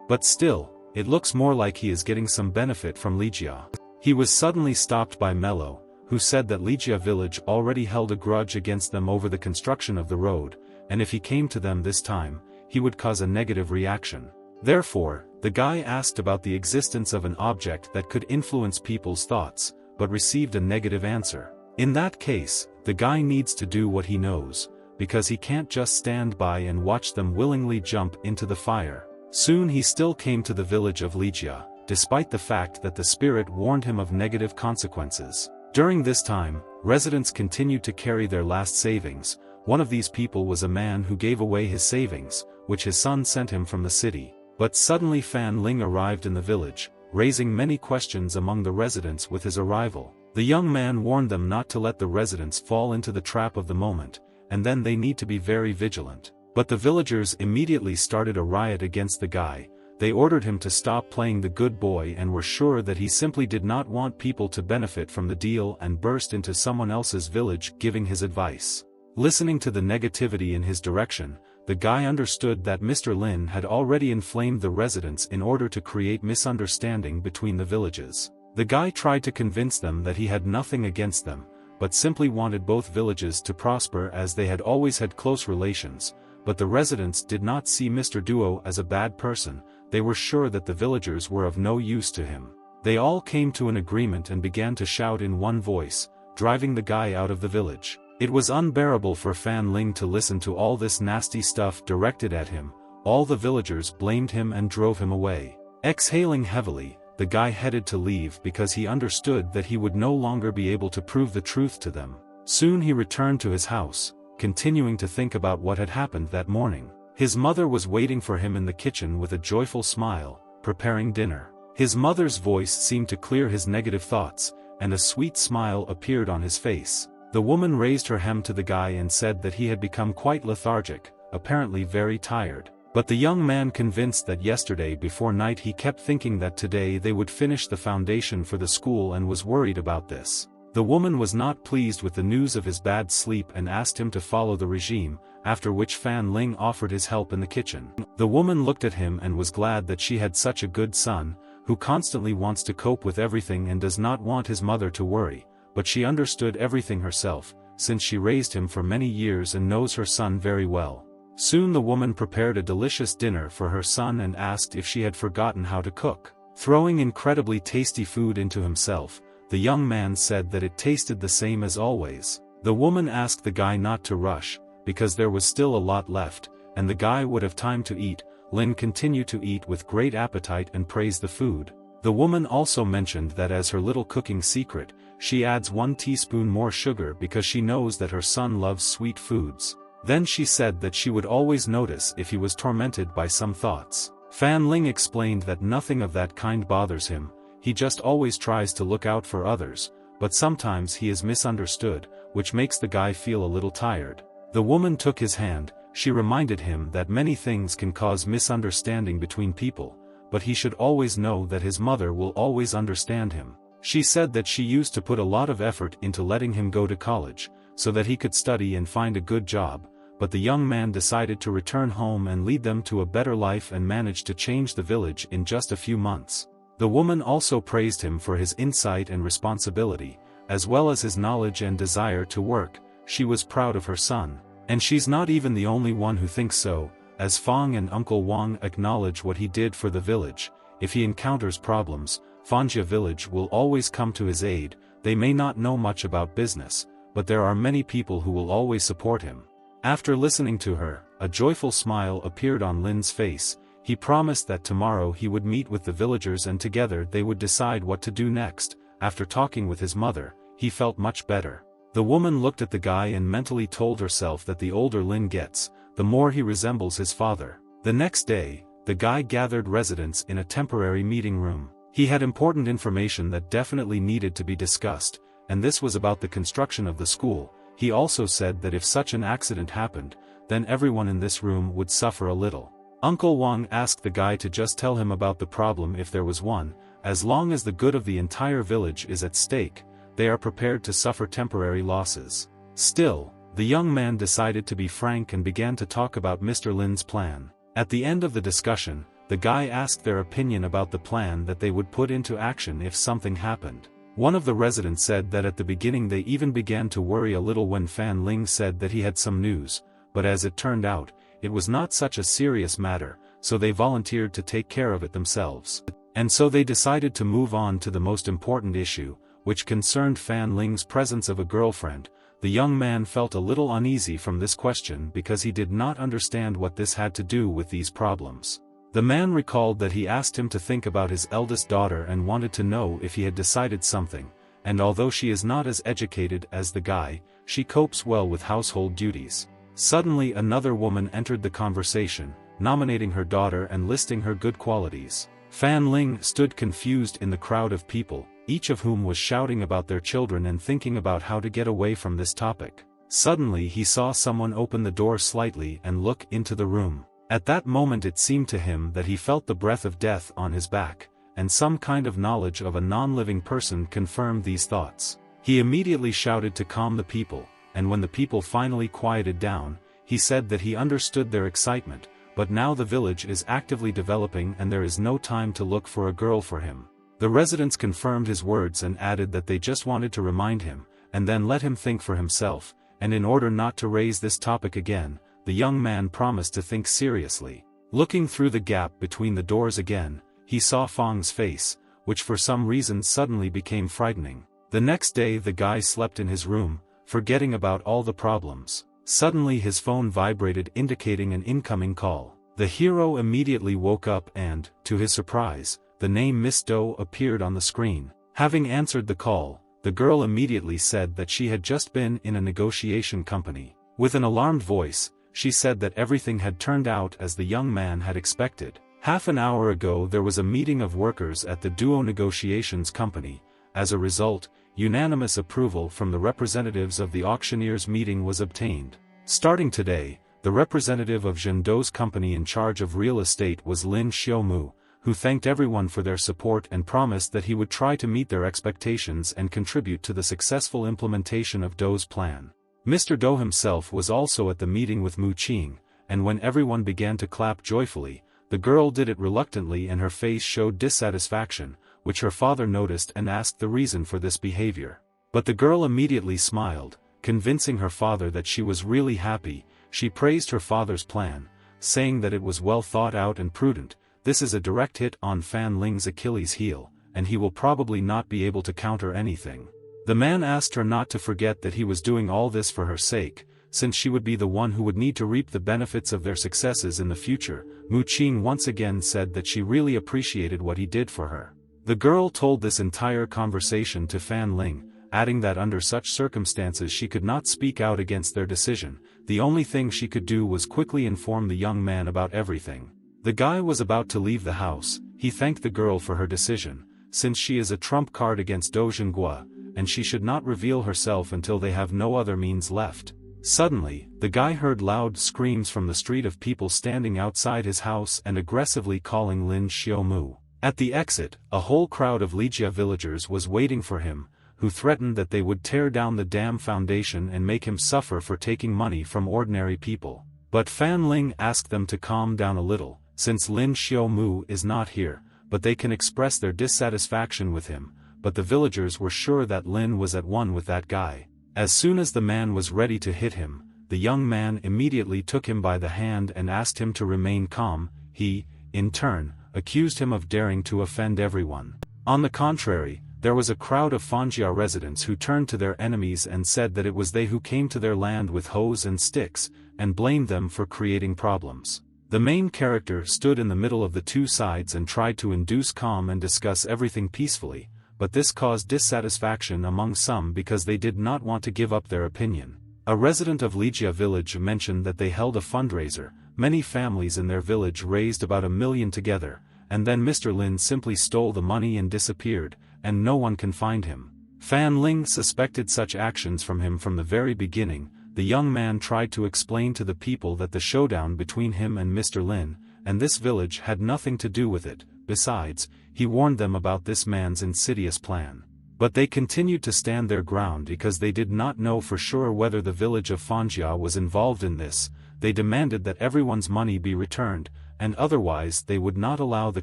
But still, it looks more like he is getting some benefit from Lijia. He was suddenly stopped by Mello, who said that Lijia village already held a grudge against them over the construction of the road, and if he came to them this time, he would cause a negative reaction. Therefore, the guy asked about the existence of an object that could influence people's thoughts, but received a negative answer. In that case, the guy needs to do what he knows, because he can't just stand by and watch them willingly jump into the fire. Soon he still came to the village of Lijia, despite the fact that the spirit warned him of negative consequences. During this time, residents continued to carry their last savings. One of these people was a man who gave away his savings, which his son sent him from the city. But suddenly Fan Ling arrived in the village, raising many questions among the residents with his arrival. The young man warned them not to let the residents fall into the trap of the moment, and then they need to be very vigilant. But the villagers immediately started a riot against the guy. They ordered him to stop playing the good boy and were sure that he simply did not want people to benefit from the deal and burst into someone else's village giving his advice. Listening to the negativity in his direction, the guy understood that Mr. Lin had already inflamed the residents in order to create misunderstanding between the villages. The guy tried to convince them that he had nothing against them, but simply wanted both villages to prosper as they had always had close relations. But the residents did not see Mr. Duo as a bad person. They were sure that the villagers were of no use to him. They all came to an agreement and began to shout in one voice, driving the guy out of the village. It was unbearable for Fan Ling to listen to all this nasty stuff directed at him. All the villagers blamed him and drove him away. Exhaling heavily, the guy headed to leave because he understood that he would no longer be able to prove the truth to them. Soon he returned to his house, continuing to think about what had happened that morning. His mother was waiting for him in the kitchen with a joyful smile, preparing dinner. His mother's voice seemed to clear his negative thoughts, and a sweet smile appeared on his face. The woman raised her hand to the guy and said that he had become quite lethargic, apparently very tired. But the young man convinced that yesterday before night he kept thinking that today they would finish the foundation for the school and was worried about this. The woman was not pleased with the news of his bad sleep and asked him to follow the regime, after which Fan Ling offered his help in the kitchen. The woman looked at him and was glad that she had such a good son, who constantly wants to cope with everything and does not want his mother to worry, but she understood everything herself, since she raised him for many years and knows her son very well. Soon the woman prepared a delicious dinner for her son and asked if she had forgotten how to cook. Throwing incredibly tasty food into himself, the young man said that it tasted the same as always. The woman asked the guy not to rush, because there was still a lot left, and the guy would have time to eat. Lin continued to eat with great appetite and praised the food. The woman also mentioned that as her little cooking secret, she adds 1 teaspoon more sugar because she knows that her son loves sweet foods. Then she said that she would always notice if he was tormented by some thoughts. Fan Ling explained that nothing of that kind bothers him, he just always tries to look out for others, but sometimes he is misunderstood, which makes the guy feel a little tired. The woman took his hand. She reminded him that many things can cause misunderstanding between people, but he should always know that his mother will always understand him. She said that she used to put a lot of effort into letting him go to college, so that he could study and find a good job, but the young man decided to return home and lead them to a better life and managed to change the village in just a few months. The woman also praised him for his insight and responsibility, as well as his knowledge and desire to work. She was proud of her son. And she's not even the only one who thinks so. as Fong and Uncle Wang acknowledge what he did for the village. If he encounters problems, Fanjia village will always come to his aid. They may not know much about business, but there are many people who will always support him. After listening to her, a joyful smile appeared on Lin's face. He promised that tomorrow he would meet with the villagers and together they would decide what to do next. After talking with his mother, he felt much better. The woman looked at the guy and mentally told herself that the older Lin gets, the more he resembles his father. The next day, the guy gathered residents in a temporary meeting room. He had important information that definitely needed to be discussed, and this was about the construction of the school. He also said that if such an accident happened, then everyone in this room would suffer a little. Uncle Wang asked the guy to just tell him about the problem if there was one. As long as the good of the entire village is at stake, they are prepared to suffer temporary losses. Still, the young man decided to be frank and began to talk about Mr. Lin's plan. At the end of the discussion, the guy asked their opinion about the plan that they would put into action if something happened. One of the residents said that at the beginning they even began to worry a little when Fan Ling said that he had some news, but as it turned out, it was not such a serious matter, so they volunteered to take care of it themselves. And so they decided to move on to the most important issue, which concerned Fan Ling's presence of a girlfriend. The young man felt a little uneasy from this question because he did not understand what this had to do with these problems. The man recalled that he asked him to think about his eldest daughter and wanted to know if he had decided something, and although she is not as educated as the guy, she copes well with household duties. Suddenly another woman entered the conversation, nominating her daughter and listing her good qualities. Fan Ling stood confused in the crowd of people, each of whom was shouting about their children and thinking about how to get away from this topic. Suddenly he saw someone open the door slightly and look into the room. At that moment it seemed to him that he felt the breath of death on his back, and some kind of knowledge of a non-living person confirmed these thoughts. He immediately shouted to calm the people, and when the people finally quieted down, he said that he understood their excitement, but now the village is actively developing and there is no time to look for a girl for him. The residents confirmed his words and added that they just wanted to remind him, and then let him think for himself, and in order not to raise this topic again, the young man promised to think seriously. Looking through the gap between the doors again, he saw Fong's face, which for some reason suddenly became frightening. The next day the guy slept in his room, forgetting about all the problems. Suddenly his phone vibrated indicating an incoming call. The hero immediately woke up and, to his surprise, the name Miss Doe appeared on the screen. Having answered the call, the girl immediately said that she had just been in a negotiation company. With an alarmed voice, she said that everything had turned out as the young man had expected. Half an hour ago there was a meeting of workers at the Duo Negotiations Company. As a result, unanimous approval from the representatives of the auctioneers meeting was obtained. Starting today, the representative of Zhendo's company in charge of real estate was Lin Xiaomu, who thanked everyone for their support and promised that he would try to meet their expectations and contribute to the successful implementation of Do's plan. Mr. Do himself was also at the meeting with Mu Qing, and when everyone began to clap joyfully, the girl did it reluctantly and her face showed dissatisfaction, which her father noticed and asked the reason for this behavior. But the girl immediately smiled, convincing her father that she was really happy. She praised her father's plan, saying that it was well thought out and prudent. This is a direct hit on Fan Ling's Achilles heel, and he will probably not be able to counter anything. The man asked her not to forget that he was doing all this for her sake, since she would be the one who would need to reap the benefits of their successes in the future. Mu Qing once again said that she really appreciated what he did for her. The girl told this entire conversation to Fan Ling, adding that under such circumstances she could not speak out against their decision. The only thing she could do was quickly inform the young man about everything. The guy was about to leave the house. He thanked the girl for her decision, since she is a trump card against Do Zhenghua, and she should not reveal herself until they have no other means left. Suddenly, the guy heard loud screams from the street of people standing outside his house and aggressively calling Lin Xiaomu. At the exit, a whole crowd of Lijia villagers was waiting for him, who threatened that they would tear down the dam foundation and make him suffer for taking money from ordinary people. But Fan Ling asked them to calm down a little, since Lin Xiaomu is not here, but they can express their dissatisfaction with him. But the villagers were sure that Lin was at one with that guy. As soon as the man was ready to hit him, the young man immediately took him by the hand and asked him to remain calm. He, in turn, accused him of daring to offend everyone. On the contrary, there was a crowd of Fanjia residents who turned to their enemies and said that it was they who came to their land with hoes and sticks, and blamed them for creating problems. The main character stood in the middle of the two sides and tried to induce calm and discuss everything peacefully, but this caused dissatisfaction among some because they did not want to give up their opinion. A resident of Ligia village mentioned that they held a fundraiser. Many families in their village raised about 1 million together, and then Mr. Lin simply stole the money and disappeared, and no one can find him. Fan Ling suspected such actions from him from the very beginning. The young man tried to explain to the people that the showdown between him and Mr. Lin, and this village had nothing to do with it. Besides, he warned them about this man's insidious plan. But they continued to stand their ground because they did not know for sure whether the village of Fanjia was involved in this. They demanded that everyone's money be returned, and otherwise they would not allow the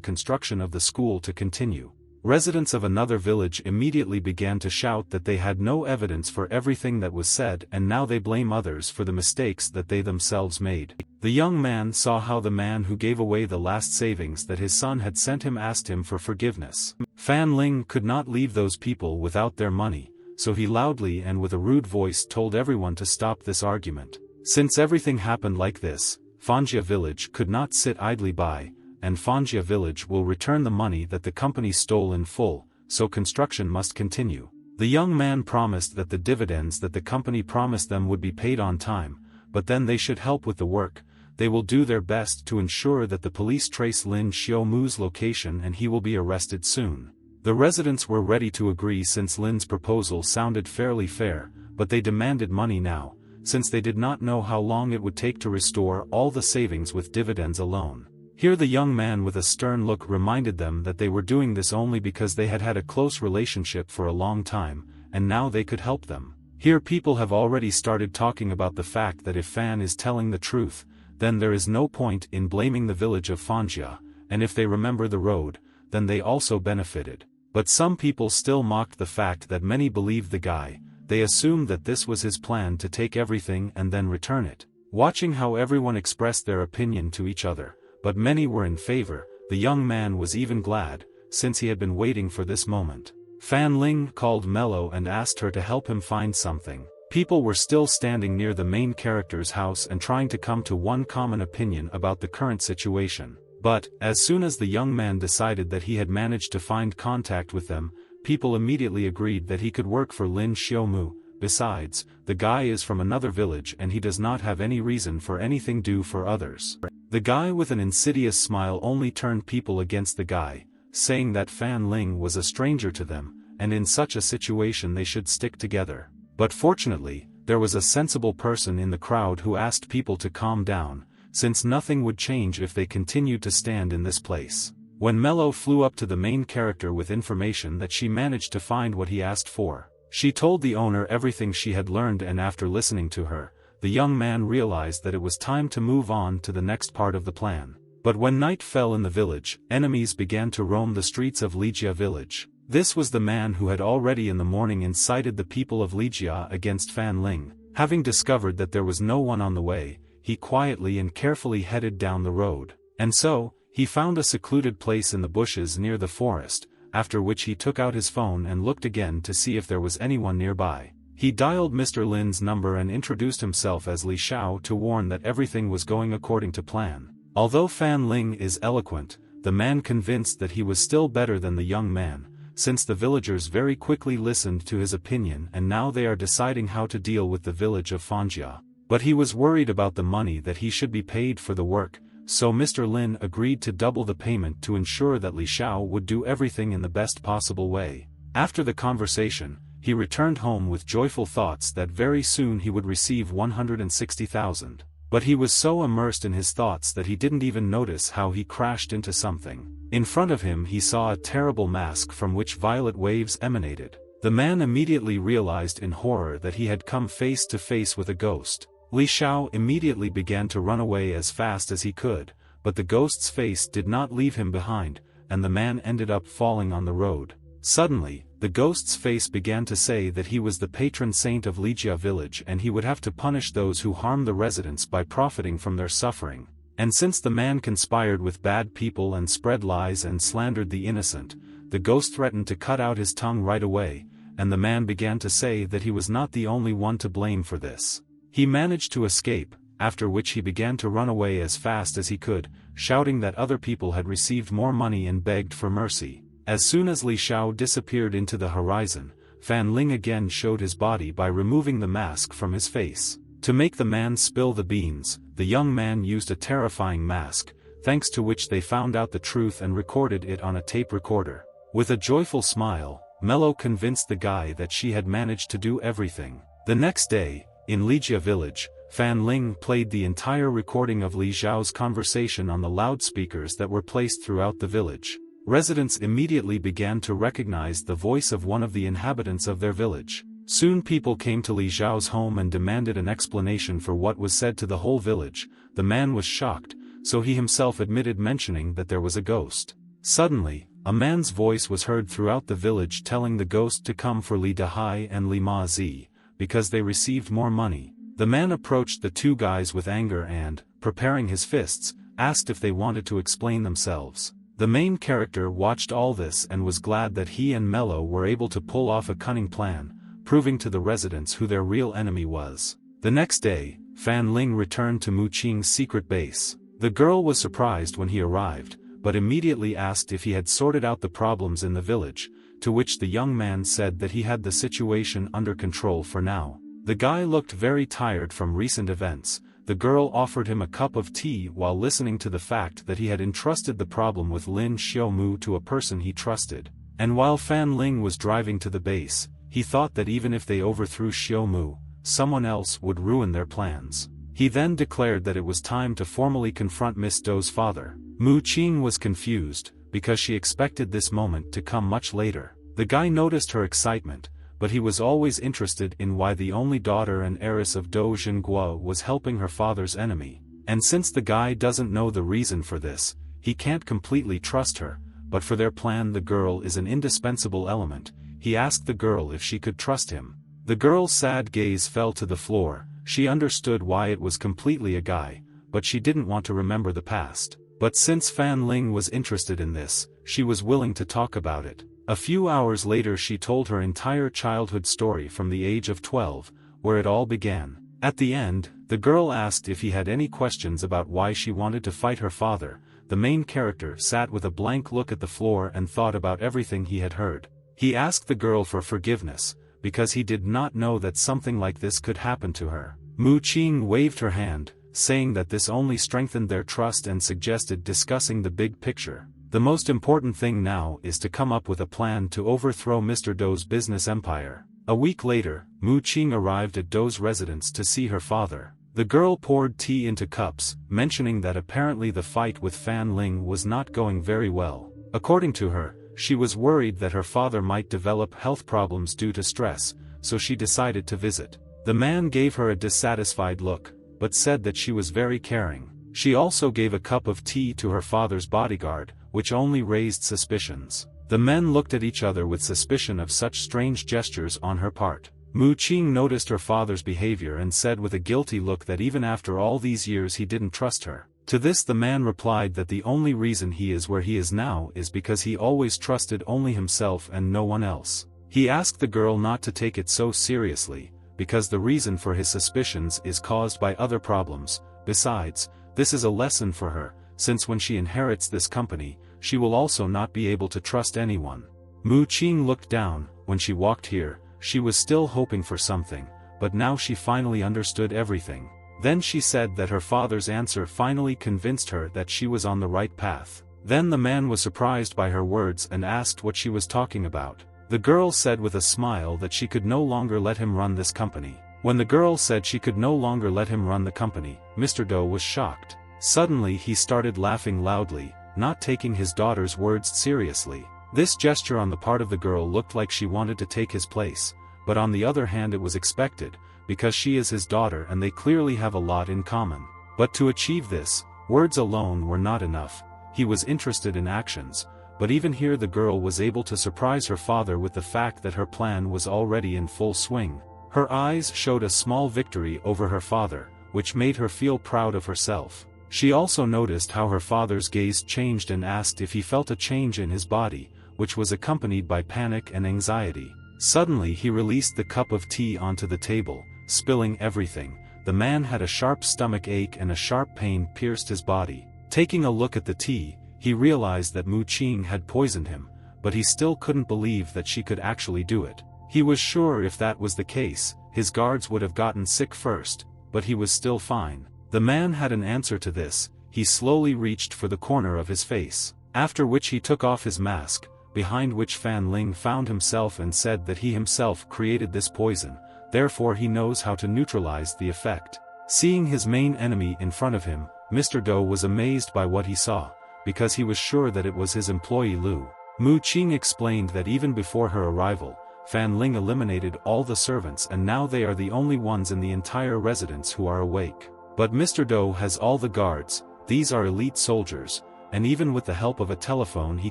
construction of the school to continue. Residents of another village immediately began to shout that they had no evidence for everything that was said, and now they blame others for the mistakes that they themselves made. The young man saw how the man who gave away the last savings that his son had sent him asked him for forgiveness. Fan Ling could not leave those people without their money, so he loudly and with a rude voice told everyone to stop this argument. Since everything happened like this, Fanjia village could not sit idly by, and Fanjia village will return the money that the company stole in full, so construction must continue. The young man promised that the dividends that the company promised them would be paid on time, but then they should help with the work. They will do their best to ensure that the police trace Lin Xiaomu's location and he will be arrested soon. The residents were ready to agree since Lin's proposal sounded fairly fair, but they demanded money now, since they did not know how long it would take to restore all the savings with dividends alone. Here the young man with a stern look reminded them that they were doing this only because they had had a close relationship for a long time, and now they could help them. Here people have already started talking about the fact that if Fan is telling the truth, then there is no point in blaming the village of Fanjia, and if they remember the road, then they also benefited. But some people still mocked the fact that many believed the guy. They assumed that this was his plan to take everything and then return it. Watching how everyone expressed their opinion to each other, but many were in favor, the young man was even glad, since he had been waiting for this moment. Fan Ling called Mello and asked her to help him find something. People were still standing near the main character's house and trying to come to one common opinion about the current situation. But, as soon as the young man decided that he had managed to find contact with them, people immediately agreed that he could work for Lin Xiaomu. Besides, the guy is from another village and he does not have any reason for anything due for others. The guy with an insidious smile only turned people against the guy, saying that Fan Ling was a stranger to them, and in such a situation they should stick together. But fortunately, there was a sensible person in the crowd who asked people to calm down, since nothing would change if they continued to stand in this place. When Mello flew up to the main character with information that she managed to find what he asked for, she told the owner everything she had learned, and after listening to her, the young man realized that it was time to move on to the next part of the plan. But when night fell in the village, enemies began to roam the streets of Ligia village. This was the man who had already in the morning incited the people of Ligia against Fan Ling. Having discovered that there was no one on the way, he quietly and carefully headed down the road. And so, he found a secluded place in the bushes near the forest, after which he took out his phone and looked again to see if there was anyone nearby. He dialed Mr. Lin's number and introduced himself as Li Xiao to warn that everything was going according to plan. Although Fan Ling is eloquent, the man convinced that he was still better than the young man, since the villagers very quickly listened to his opinion and now they are deciding how to deal with the village of Fanjia. But he was worried about the money that he should be paid for the work, so Mr. Lin agreed to double the payment to ensure that Li Xiao would do everything in the best possible way. After the conversation, he returned home with joyful thoughts that very soon he would receive 160,000. But he was so immersed in his thoughts that he didn't even notice how he crashed into something. In front of him he saw a terrible mask from which violet waves emanated. The man immediately realized in horror that he had come face to face with a ghost. Li Xiao immediately began to run away as fast as he could, but the ghost's face did not leave him behind, and the man ended up falling on the road. Suddenly, the ghost's face began to say that he was the patron saint of Lijia village and he would have to punish those who harmed the residents by profiting from their suffering. And since the man conspired with bad people and spread lies and slandered the innocent, the ghost threatened to cut out his tongue right away, and the man began to say that he was not the only one to blame for this. He managed to escape, after which he began to run away as fast as he could, shouting that other people had received more money and begged for mercy. As soon as Li Xiao disappeared into the horizon, Fan Ling again showed his body by removing the mask from his face. To make the man spill the beans, the young man used a terrifying mask, thanks to which they found out the truth and recorded it on a tape recorder. With a joyful smile, Mello convinced the guy that she had managed to do everything. The next day, in Lijia village, Fan Ling played the entire recording of Li Xiao's conversation on the loudspeakers that were placed throughout the village. Residents immediately began to recognize the voice of one of the inhabitants of their village. Soon people came to Li Xiao's home and demanded an explanation for what was said to the whole village. The man was shocked, so he himself admitted mentioning that there was a ghost. Suddenly, a man's voice was heard throughout the village telling the ghost to come for Li Dahai and Li Ma Zi, because they received more money. The man approached the two guys with anger and, preparing his fists, asked if they wanted to explain themselves. The main character watched all this and was glad that he and Mello were able to pull off a cunning plan, proving to the residents who their real enemy was. The next day, Fan Ling returned to Mu Qing's secret base. The girl was surprised when he arrived, but immediately asked if he had sorted out the problems in the village, to which the young man said that he had the situation under control for now. The guy looked very tired from recent events. The girl offered him a cup of tea while listening to the fact that he had entrusted the problem with Lin Xiaomu to a person he trusted. And while Fan Ling was driving to the base, he thought that even if they overthrew Xiaomu, someone else would ruin their plans. He then declared that it was time to formally confront Miss Dou's father. Mu Qing was confused, because she expected this moment to come much later. The guy noticed her excitement, but he was always interested in why the only daughter and heiress of Dou Zhenguo was helping her father's enemy. And since the guy doesn't know the reason for this, he can't completely trust her, but for their plan the girl is an indispensable element. He asked the girl if she could trust him. The girl's sad gaze fell to the floor. She understood why it was completely a guy, but she didn't want to remember the past. But since Fan Ling was interested in this, she was willing to talk about it. A few hours later she told her entire childhood story from the age of 12, where it all began. At the end, the girl asked if he had any questions about why she wanted to fight her father. The main character sat with a blank look at the floor and thought about everything he had heard. He asked the girl for forgiveness, because he did not know that something like this could happen to her. Mu Qing waved her hand, saying that this only strengthened their trust and suggested discussing the big picture. The most important thing now is to come up with a plan to overthrow Mr. Dou's business empire. A week later, Mu Qing arrived at Dou's residence to see her father. The girl poured tea into cups, mentioning that apparently the fight with Fan Ling was not going very well. According to her, she was worried that her father might develop health problems due to stress, so she decided to visit. The man gave her a dissatisfied look, but said that she was very caring. She also gave a cup of tea to her father's bodyguard, which only raised suspicions. The men looked at each other with suspicion of such strange gestures on her part. Mu Qing noticed her father's behavior and said with a guilty look that even after all these years he didn't trust her. To this the man replied that the only reason he is where he is now is because he always trusted only himself and no one else. He asked the girl not to take it so seriously, because the reason for his suspicions is caused by other problems. Besides, this is a lesson for her, since when she inherits this company, she will also not be able to trust anyone. Mu Qing looked down. When she walked here, she was still hoping for something, but now she finally understood everything. Then she said that her father's answer finally convinced her that she was on the right path. Then the man was surprised by her words and asked what she was talking about. The girl said with a smile that she could no longer let him run this company. When the girl said she could no longer let him run the company, Mr. Dou was shocked. Suddenly he started laughing loudly, not taking his daughter's words seriously. This gesture on the part of the girl looked like she wanted to take his place, but on the other hand it was expected, because she is his daughter and they clearly have a lot in common. But to achieve this, words alone were not enough. He was interested in actions, but even here the girl was able to surprise her father with the fact that her plan was already in full swing. Her eyes showed a small victory over her father, which made her feel proud of herself. She also noticed how her father's gaze changed and asked if he felt a change in his body, which was accompanied by panic and anxiety. Suddenly he released the cup of tea onto the table, spilling everything. The man had a sharp stomach ache and a sharp pain pierced his body. Taking a look at the tea, he realized that Mu Qing had poisoned him, but he still couldn't believe that she could actually do it. He was sure if that was the case, his guards would have gotten sick first, but he was still fine. The man had an answer to this. He slowly reached for the corner of his face, after which he took off his mask, behind which Fan Ling found himself and said that he himself created this poison, therefore he knows how to neutralize the effect. Seeing his main enemy in front of him, Mr. Do was amazed by what he saw, because he was sure that it was his employee Lu. Mu Qing explained that even before her arrival, Fan Ling eliminated all the servants and now they are the only ones in the entire residence who are awake. But Mr. Do has all the guards, these are elite soldiers, and even with the help of a telephone he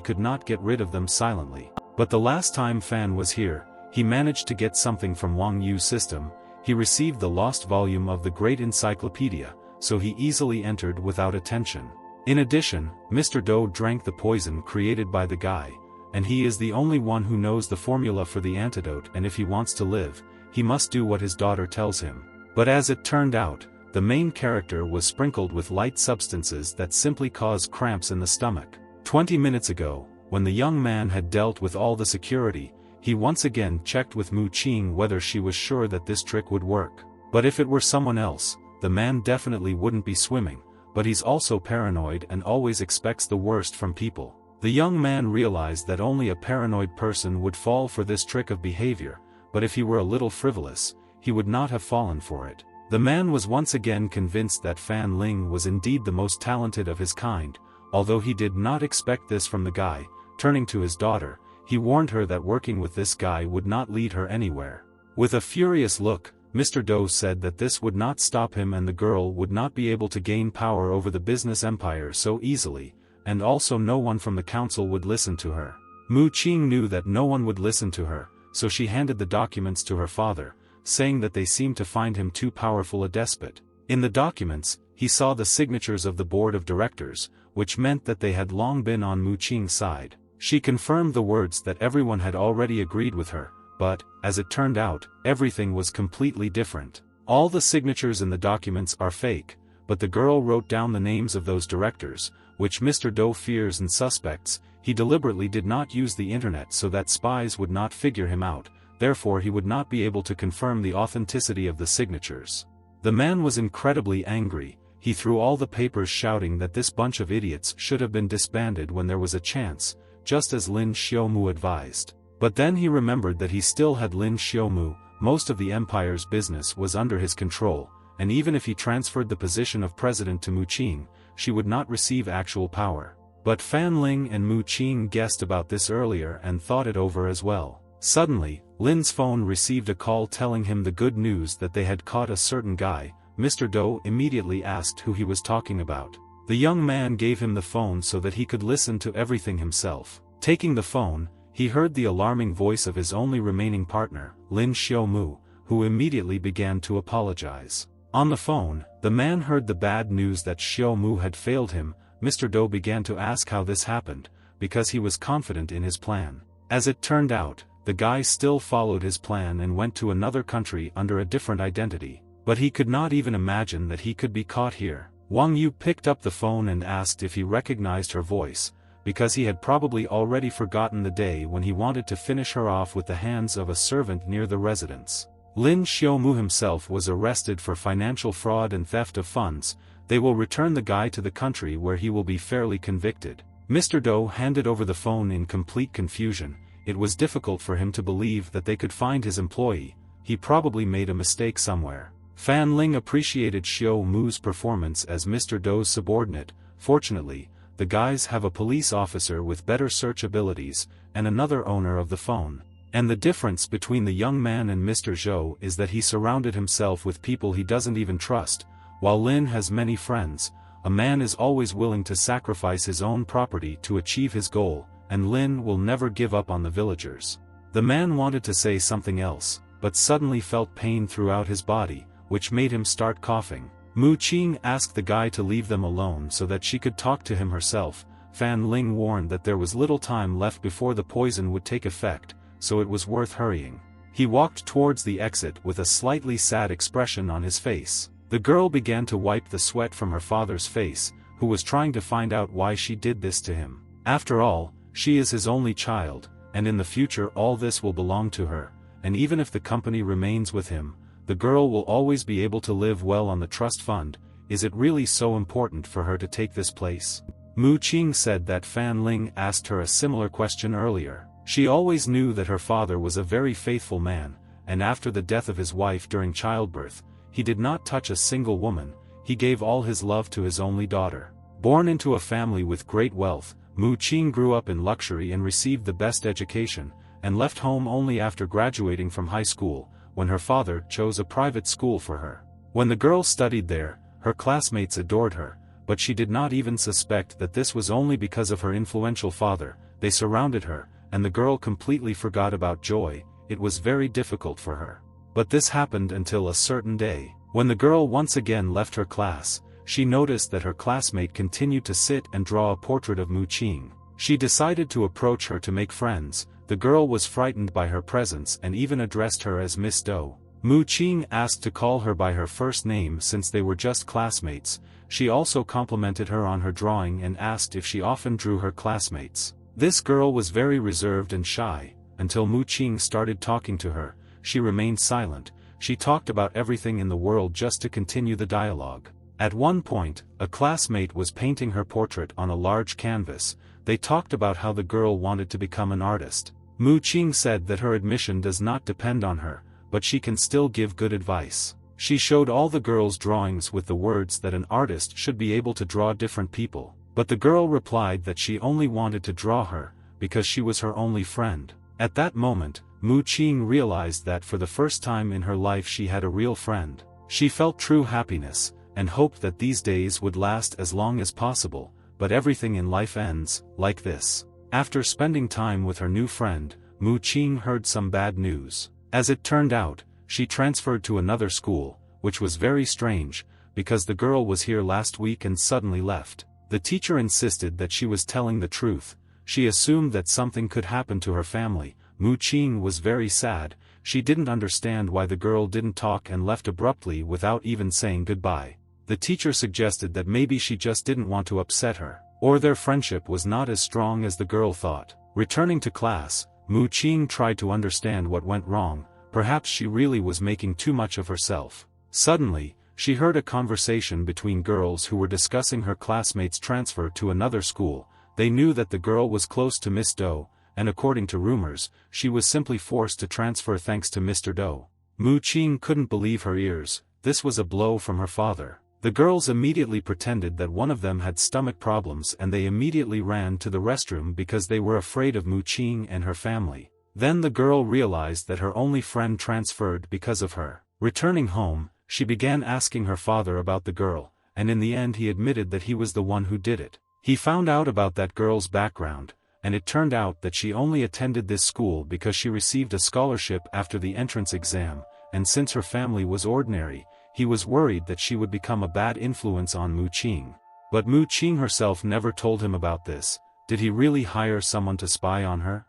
could not get rid of them silently. But the last time Fan was here, he managed to get something from Wang Yu's system. He received the lost volume of the Great Encyclopedia, so he easily entered without attention. In addition, Mr. Do drank the poison created by the guy, and he is the only one who knows the formula for the antidote, and if he wants to live, he must do what his daughter tells him. But as it turned out, the main character was sprinkled with light substances that simply cause cramps in the stomach. 20 minutes ago, when the young man had dealt with all the security, he once again checked with Mu Qing whether she was sure that this trick would work. But if it were someone else, the man definitely wouldn't be swimming, but he's also paranoid and always expects the worst from people. The young man realized that only a paranoid person would fall for this trick of behavior, but if he were a little frivolous, he would not have fallen for it. The man was once again convinced that Fan Ling was indeed the most talented of his kind, although he did not expect this from the guy. Turning to his daughter, he warned her that working with this guy would not lead her anywhere. With a furious look, Mr. Do said that this would not stop him and the girl would not be able to gain power over the business empire so easily, and also no one from the council would listen to her. Mu Qing knew that no one would listen to her, so she handed the documents to her father, saying that they seemed to find him too powerful a despot. In the documents, he saw the signatures of the board of directors, which meant that they had long been on Mu Qing's side. She confirmed the words that everyone had already agreed with her, but, as it turned out, everything was completely different. All the signatures in the documents are fake, but the girl wrote down the names of those directors, which Mr. Do fears and suspects. He deliberately did not use the internet so that spies would not figure him out, therefore he would not be able to confirm the authenticity of the signatures. The man was incredibly angry. He threw all the papers shouting that this bunch of idiots should have been disbanded when there was a chance, just as Lin Xiaomu advised. But then he remembered that he still had Lin Xiaomu. Most of the empire's business was under his control, and even if he transferred the position of president to Mu Qing, she would not receive actual power. But Fan Ling and Mu Qing guessed about this earlier and thought it over as well. Suddenly, Lin's phone received a call telling him the good news that they had caught a certain guy. Mr. Do immediately asked who he was talking about. The young man gave him the phone so that he could listen to everything himself. Taking the phone, he heard the alarming voice of his only remaining partner, Lin Xiaomu, who immediately began to apologize. On the phone, the man heard the bad news that Xiaomu had failed him. Mr. Do began to ask how this happened, because he was confident in his plan. As it turned out, the guy still followed his plan and went to another country under a different identity. But he could not even imagine that he could be caught here. Wang Yu picked up the phone and asked if he recognized her voice, because he had probably already forgotten the day when he wanted to finish her off with the hands of a servant near the residence. Lin Xiaomu himself was arrested for financial fraud and theft of funds. They will return the guy to the country where he will be fairly convicted. Mr. Do handed over the phone in complete confusion. It was difficult for him to believe that they could find his employee. He probably made a mistake somewhere. Fan Ling appreciated Xiaomu's performance as Mr. Do's subordinate. Fortunately, the guys have a police officer with better search abilities, and another owner of the phone. And the difference between the young man and Mr. Zhou is that he surrounded himself with people he doesn't even trust. While Lin has many friends, a man is always willing to sacrifice his own property to achieve his goal. and Lin will never give up on the villagers." The man wanted to say something else, but suddenly felt pain throughout his body, which made him start coughing. Mu Qing asked the guy to leave them alone so that she could talk to him herself. Fan Ling warned that there was little time left before the poison would take effect, so it was worth hurrying. He walked towards the exit with a slightly sad expression on his face. The girl began to wipe the sweat from her father's face, who was trying to find out why she did this to him. After all, she is his only child, and in the future all this will belong to her, and even if the company remains with him, the girl will always be able to live well on the trust fund. Is it really so important for her to take this place? Mu Qing said that Fan Ling asked her a similar question earlier. She always knew that her father was a very faithful man, and after the death of his wife during childbirth, he did not touch a single woman. He gave all his love to his only daughter. Born into a family with great wealth, Mu Qing grew up in luxury and received the best education, and left home only after graduating from high school, when her father chose a private school for her. When the girl studied there, her classmates adored her, but she did not even suspect that this was only because of her influential father. They surrounded her, and the girl completely forgot about joy. It was very difficult for her. But this happened until a certain day. When the girl once again left her class, she noticed that her classmate continued to sit and draw a portrait of Mu Qing. She decided to approach her to make friends. The girl was frightened by her presence and even addressed her as Miss Do. Mu Qing asked to call her by her first name since they were just classmates. She also complimented her on her drawing and asked if she often drew her classmates. This girl was very reserved and shy. Until Mu Qing started talking to her, she remained silent. She talked about everything in the world just to continue the dialogue. At one point, a classmate was painting her portrait on a large canvas. They talked about how the girl wanted to become an artist. Mu Qing said that her admission does not depend on her, but she can still give good advice. She showed all the girls drawings with the words that an artist should be able to draw different people, but the girl replied that she only wanted to draw her, because she was her only friend. At that moment, Mu Qing realized that for the first time in her life she had a real friend. She felt true happiness, and hoped that these days would last as long as possible, but everything in life ends, like this. After spending time with her new friend, Mu Qing heard some bad news. As it turned out, she transferred to another school, which was very strange, because the girl was here last week and suddenly left. The teacher insisted that she was telling the truth. She assumed that something could happen to her family. Mu Qing was very sad. She didn't understand why the girl didn't talk and left abruptly without even saying goodbye. The teacher suggested that maybe she just didn't want to upset her, or their friendship was not as strong as the girl thought. Returning to class, Mu Qing tried to understand what went wrong. Perhaps she really was making too much of herself. Suddenly, she heard a conversation between girls who were discussing her classmates' transfer to another school. They knew that the girl was close to Miss Do, and according to rumors, she was simply forced to transfer thanks to Mr. Do. Mu Qing couldn't believe her ears. This was a blow from her father. The girls immediately pretended that one of them had stomach problems and they immediately ran to the restroom because they were afraid of Mu Qing and her family. Then the girl realized that her only friend transferred because of her. Returning home, she began asking her father about the girl, and in the end he admitted that he was the one who did it. He found out about that girl's background, and it turned out that she only attended this school because she received a scholarship after the entrance exam, and since her family was ordinary, he was worried that she would become a bad influence on Mu Qing. But Mu Qing herself never told him about this. Did he really hire someone to spy on her?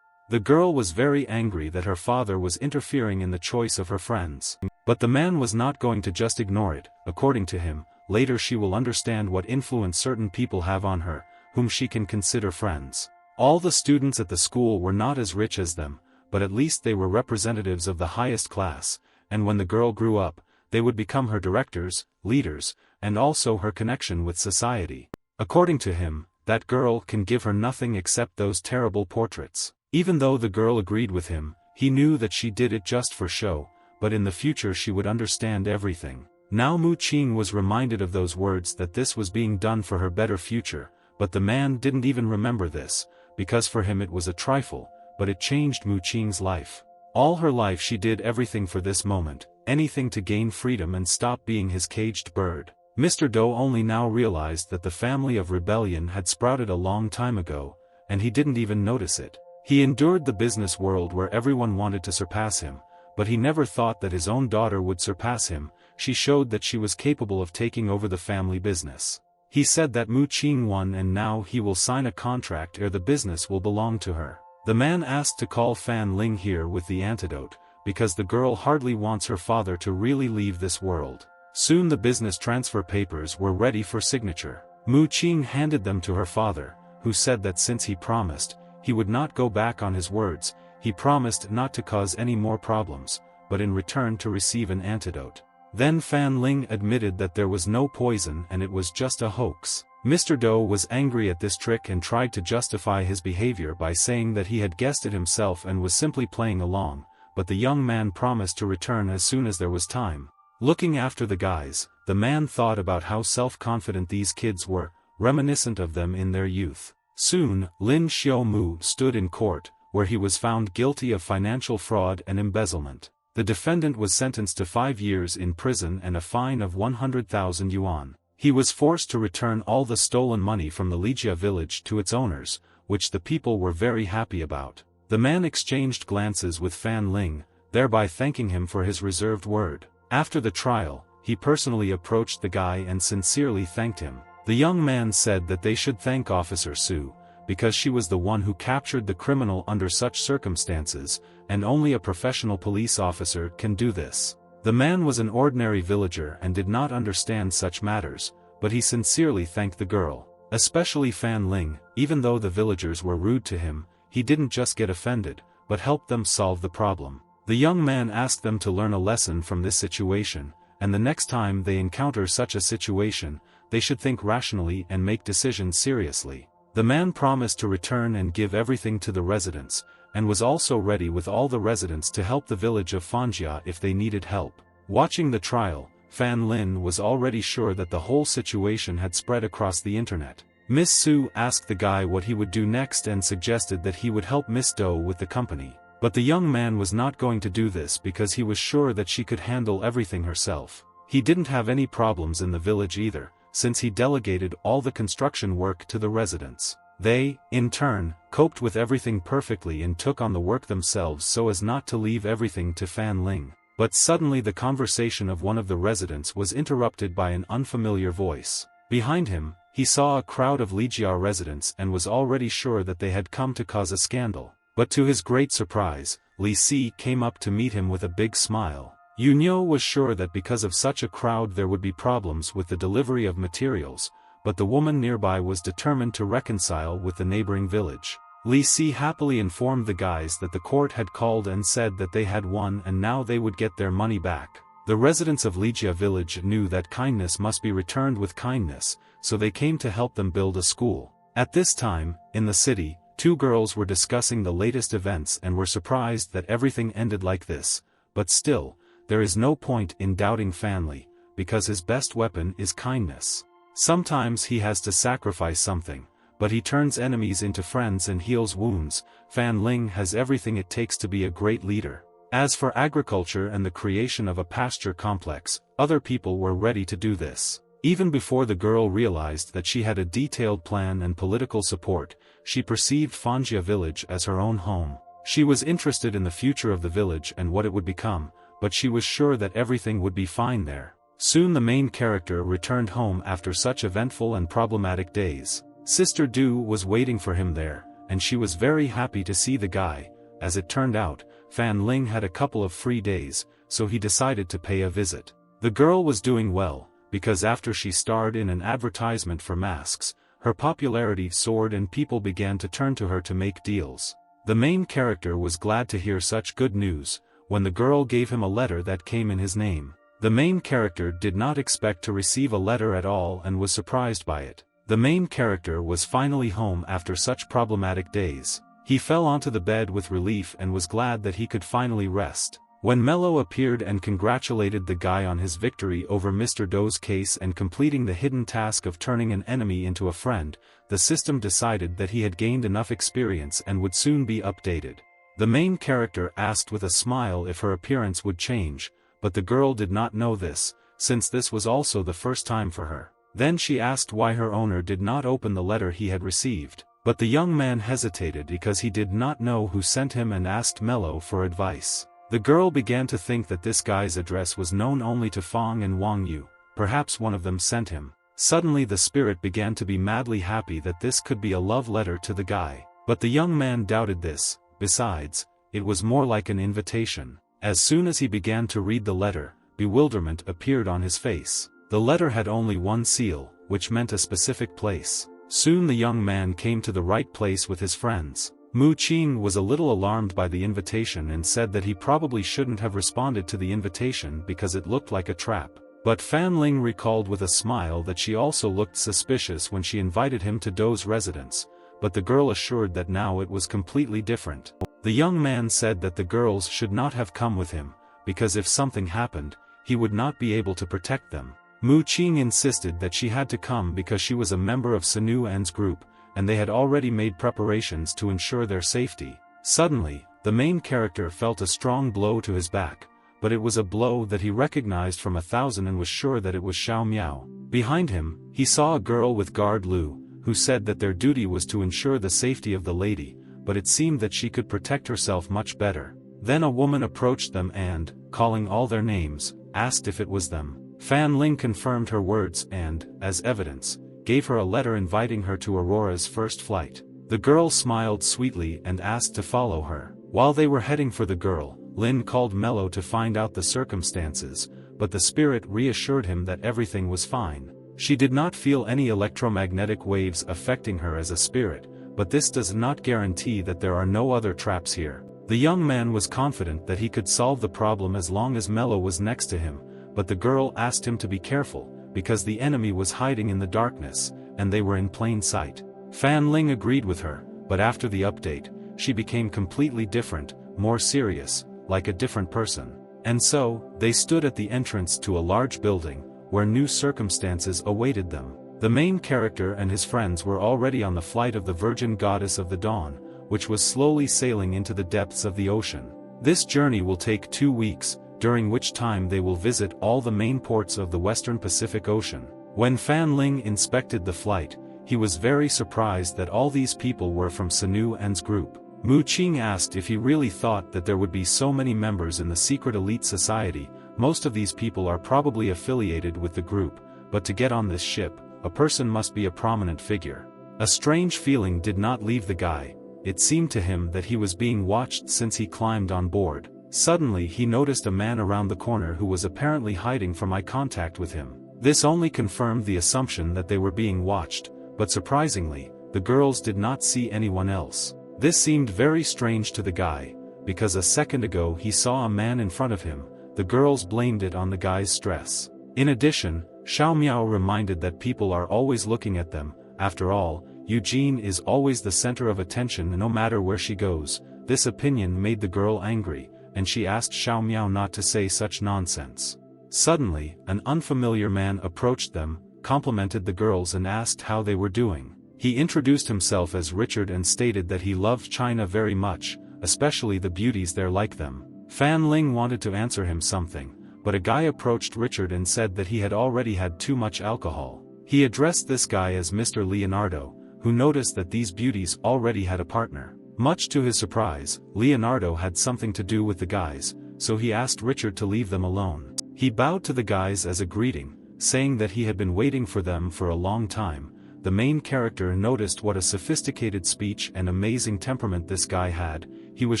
The girl was very angry that her father was interfering in the choice of her friends. But the man was not going to just ignore it. According to him, later she will understand what influence certain people have on her, whom she can consider friends. All the students at the school were not as rich as them, but at least they were representatives of the highest class, and when the girl grew up, they would become her directors, leaders, and also her connection with society. According to him, that girl can give her nothing except those terrible portraits. Even though the girl agreed with him, he knew that she did it just for show, but in the future she would understand everything. Now Mu Qing was reminded of those words that this was being done for her better future, but the man didn't even remember this, because for him it was a trifle, but it changed Mu Qing's life. All her life she did everything for this moment, anything to gain freedom and stop being his caged bird. Mr. Do only now realized that the family of rebellion had sprouted a long time ago, and he didn't even notice it. He endured the business world where everyone wanted to surpass him, but he never thought that his own daughter would surpass him. She showed that she was capable of taking over the family business. He said that Mu Qing won and now he will sign a contract or the business will belong to her. The man asked to call Fan Ling here with the antidote, because the girl hardly wants her father to really leave this world. Soon the business transfer papers were ready for signature. Mu Qing handed them to her father, who said that since he promised, he would not go back on his words. He promised not to cause any more problems, but in return to receive an antidote. Then Fan Ling admitted that there was no poison and it was just a hoax. Mr. Doe was angry at this trick and tried to justify his behavior by saying that he had guessed it himself and was simply playing along, but the young man promised to return as soon as there was time. Looking after the guys, the man thought about how self-confident these kids were, reminiscent of them in their youth. Soon, Lin Xiaomu stood in court, where he was found guilty of financial fraud and embezzlement. The defendant was sentenced to 5 years in prison and a fine of 100,000 yuan. He was forced to return all the stolen money from the Lijia village to its owners, which the people were very happy about. The man exchanged glances with Fan Ling, thereby thanking him for his reserved word. After the trial, he personally approached the guy and sincerely thanked him. The young man said that they should thank Officer Su, because she was the one who captured the criminal under such circumstances, and only a professional police officer can do this. The man was an ordinary villager and did not understand such matters, but he sincerely thanked the girl, especially Fan Ling. Even though the villagers were rude to him, he didn't just get offended, but helped them solve the problem. The young man asked them to learn a lesson from this situation, and the next time they encounter such a situation, they should think rationally and make decisions seriously. The man promised to return and give everything to the residents, and was also ready with all the residents to help the village of Fanjia if they needed help. Watching the trial, Fan Lin was already sure that the whole situation had spread across the internet. Miss Su asked the guy what he would do next and suggested that he would help Miss Doe with the company. But the young man was not going to do this because he was sure that she could handle everything herself. He didn't have any problems in the village either, since he delegated all the construction work to the residents. They, in turn, coped with everything perfectly and took on the work themselves so as not to leave everything to Fan Ling. But suddenly the conversation of one of the residents was interrupted by an unfamiliar voice. Behind him, he saw a crowd of Lijia residents and was already sure that they had come to cause a scandal. But to his great surprise, Li Si came up to meet him with a big smile. Yunyo was sure that because of such a crowd there would be problems with the delivery of materials, but the woman nearby was determined to reconcile with the neighboring village. Li Si happily informed the guys that the court had called and said that they had won and now they would get their money back. The residents of Lijia village knew that kindness must be returned with kindness, so they came to help them build a school. At this time, in the city, 2 girls were discussing the latest events and were surprised that everything ended like this, but still, there is no point in doubting Fanli, because his best weapon is kindness. Sometimes he has to sacrifice something, but he turns enemies into friends and heals wounds. Fan Ling has everything it takes to be a great leader. As for agriculture and the creation of a pasture complex, other people were ready to do this. Even before the girl realized that she had a detailed plan and political support, she perceived Fanjia village as her own home. She was interested in the future of the village and what it would become, but she was sure that everything would be fine there. Soon the main character returned home after such eventful and problematic days. Sister Du was waiting for him there, and she was very happy to see the guy. As it turned out, Fan Ling had a couple of free days, so he decided to pay a visit. The girl was doing well, because after she starred in an advertisement for masks, her popularity soared and people began to turn to her to make deals. The main character was glad to hear such good news, when the girl gave him a letter that came in his name. The main character did not expect to receive a letter at all and was surprised by it. The main character was finally home after such problematic days. He fell onto the bed with relief and was glad that he could finally rest. When Mello appeared and congratulated the guy on his victory over Mr. Doe's case and completing the hidden task of turning an enemy into a friend, the system decided that he had gained enough experience and would soon be updated. The main character asked with a smile if her appearance would change, but the girl did not know this, since this was also the first time for her. Then she asked why her owner did not open the letter he had received. But the young man hesitated because he did not know who sent him and asked Mello for advice. The girl began to think that this guy's address was known only to Fong and Wang Yu, perhaps one of them sent him. Suddenly the spirit began to be madly happy that this could be a love letter to the guy. But the young man doubted this. Besides, it was more like an invitation. As soon as he began to read the letter, bewilderment appeared on his face. The letter had only one seal, which meant a specific place. Soon the young man came to the right place with his friends. Mu Qing was a little alarmed by the invitation and said that he probably shouldn't have responded to the invitation because it looked like a trap. But Fan Ling recalled with a smile that she also looked suspicious when she invited him to Dou's residence, but the girl assured that now it was completely different. The young man said that the girls should not have come with him, because if something happened, he would not be able to protect them. Mu Qing insisted that she had to come because she was a member of Sanu En's group, and they had already made preparations to ensure their safety. Suddenly, the main character felt a strong blow to his back, but it was a blow that he recognized from 1,000 and was sure that it was Xiao Miao. Behind him, he saw a girl with guard Lu, who said that their duty was to ensure the safety of the lady, but it seemed that she could protect herself much better. Then a woman approached them and, calling all their names, asked if it was them. Fan Ling confirmed her words and, as evidence, gave her a letter inviting her to Aurora's first flight. The girl smiled sweetly and asked to follow her. While they were heading for the girl, Lin called Mello to find out the circumstances, but the spirit reassured him that everything was fine. She did not feel any electromagnetic waves affecting her as a spirit, but this does not guarantee that there are no other traps here. The young man was confident that he could solve the problem as long as Mello was next to him, but the girl asked him to be careful, because the enemy was hiding in the darkness, and they were in plain sight. Fan Ling agreed with her, but after the update, she became completely different, more serious, like a different person. And so, they stood at the entrance to a large building, where new circumstances awaited them. The main character and his friends were already on the flight of the Virgin Goddess of the Dawn, which was slowly sailing into the depths of the ocean. This journey will take 2 weeks, during which time they will visit all the main ports of the Western Pacific Ocean. When Fan Ling inspected the flight, he was very surprised that all these people were from Sanu En's group. Mu Qing asked if he really thought that there would be so many members in the secret elite society. Most of these people are probably affiliated with the group, but to get on this ship, a person must be a prominent figure. A strange feeling did not leave the guy. It seemed to him that he was being watched since he climbed on board. Suddenly he noticed a man around the corner who was apparently hiding from eye contact with him. This only confirmed the assumption that they were being watched, but surprisingly, the girls did not see anyone else. This seemed very strange to the guy, because a second ago he saw a man in front of him. The girls blamed it on the guy's stress. In addition, Xiao Miao reminded that people are always looking at them. After all, Eugene is always the center of attention no matter where she goes. This opinion made the girl angry, and she asked Xiao Miao not to say such nonsense. Suddenly, an unfamiliar man approached them, complimented the girls and asked how they were doing. He introduced himself as Richard and stated that he loved China very much, especially the beauties there like them. Fan Ling wanted to answer him something, but a guy approached Richard and said that he had already had too much alcohol. He addressed this guy as Mr. Leonardo, who noticed that these beauties already had a partner. Much to his surprise, Leonardo had something to do with the guys, so he asked Richard to leave them alone. He bowed to the guys as a greeting, saying that he had been waiting for them for a long time. The main character noticed what a sophisticated speech and amazing temperament this guy had. He was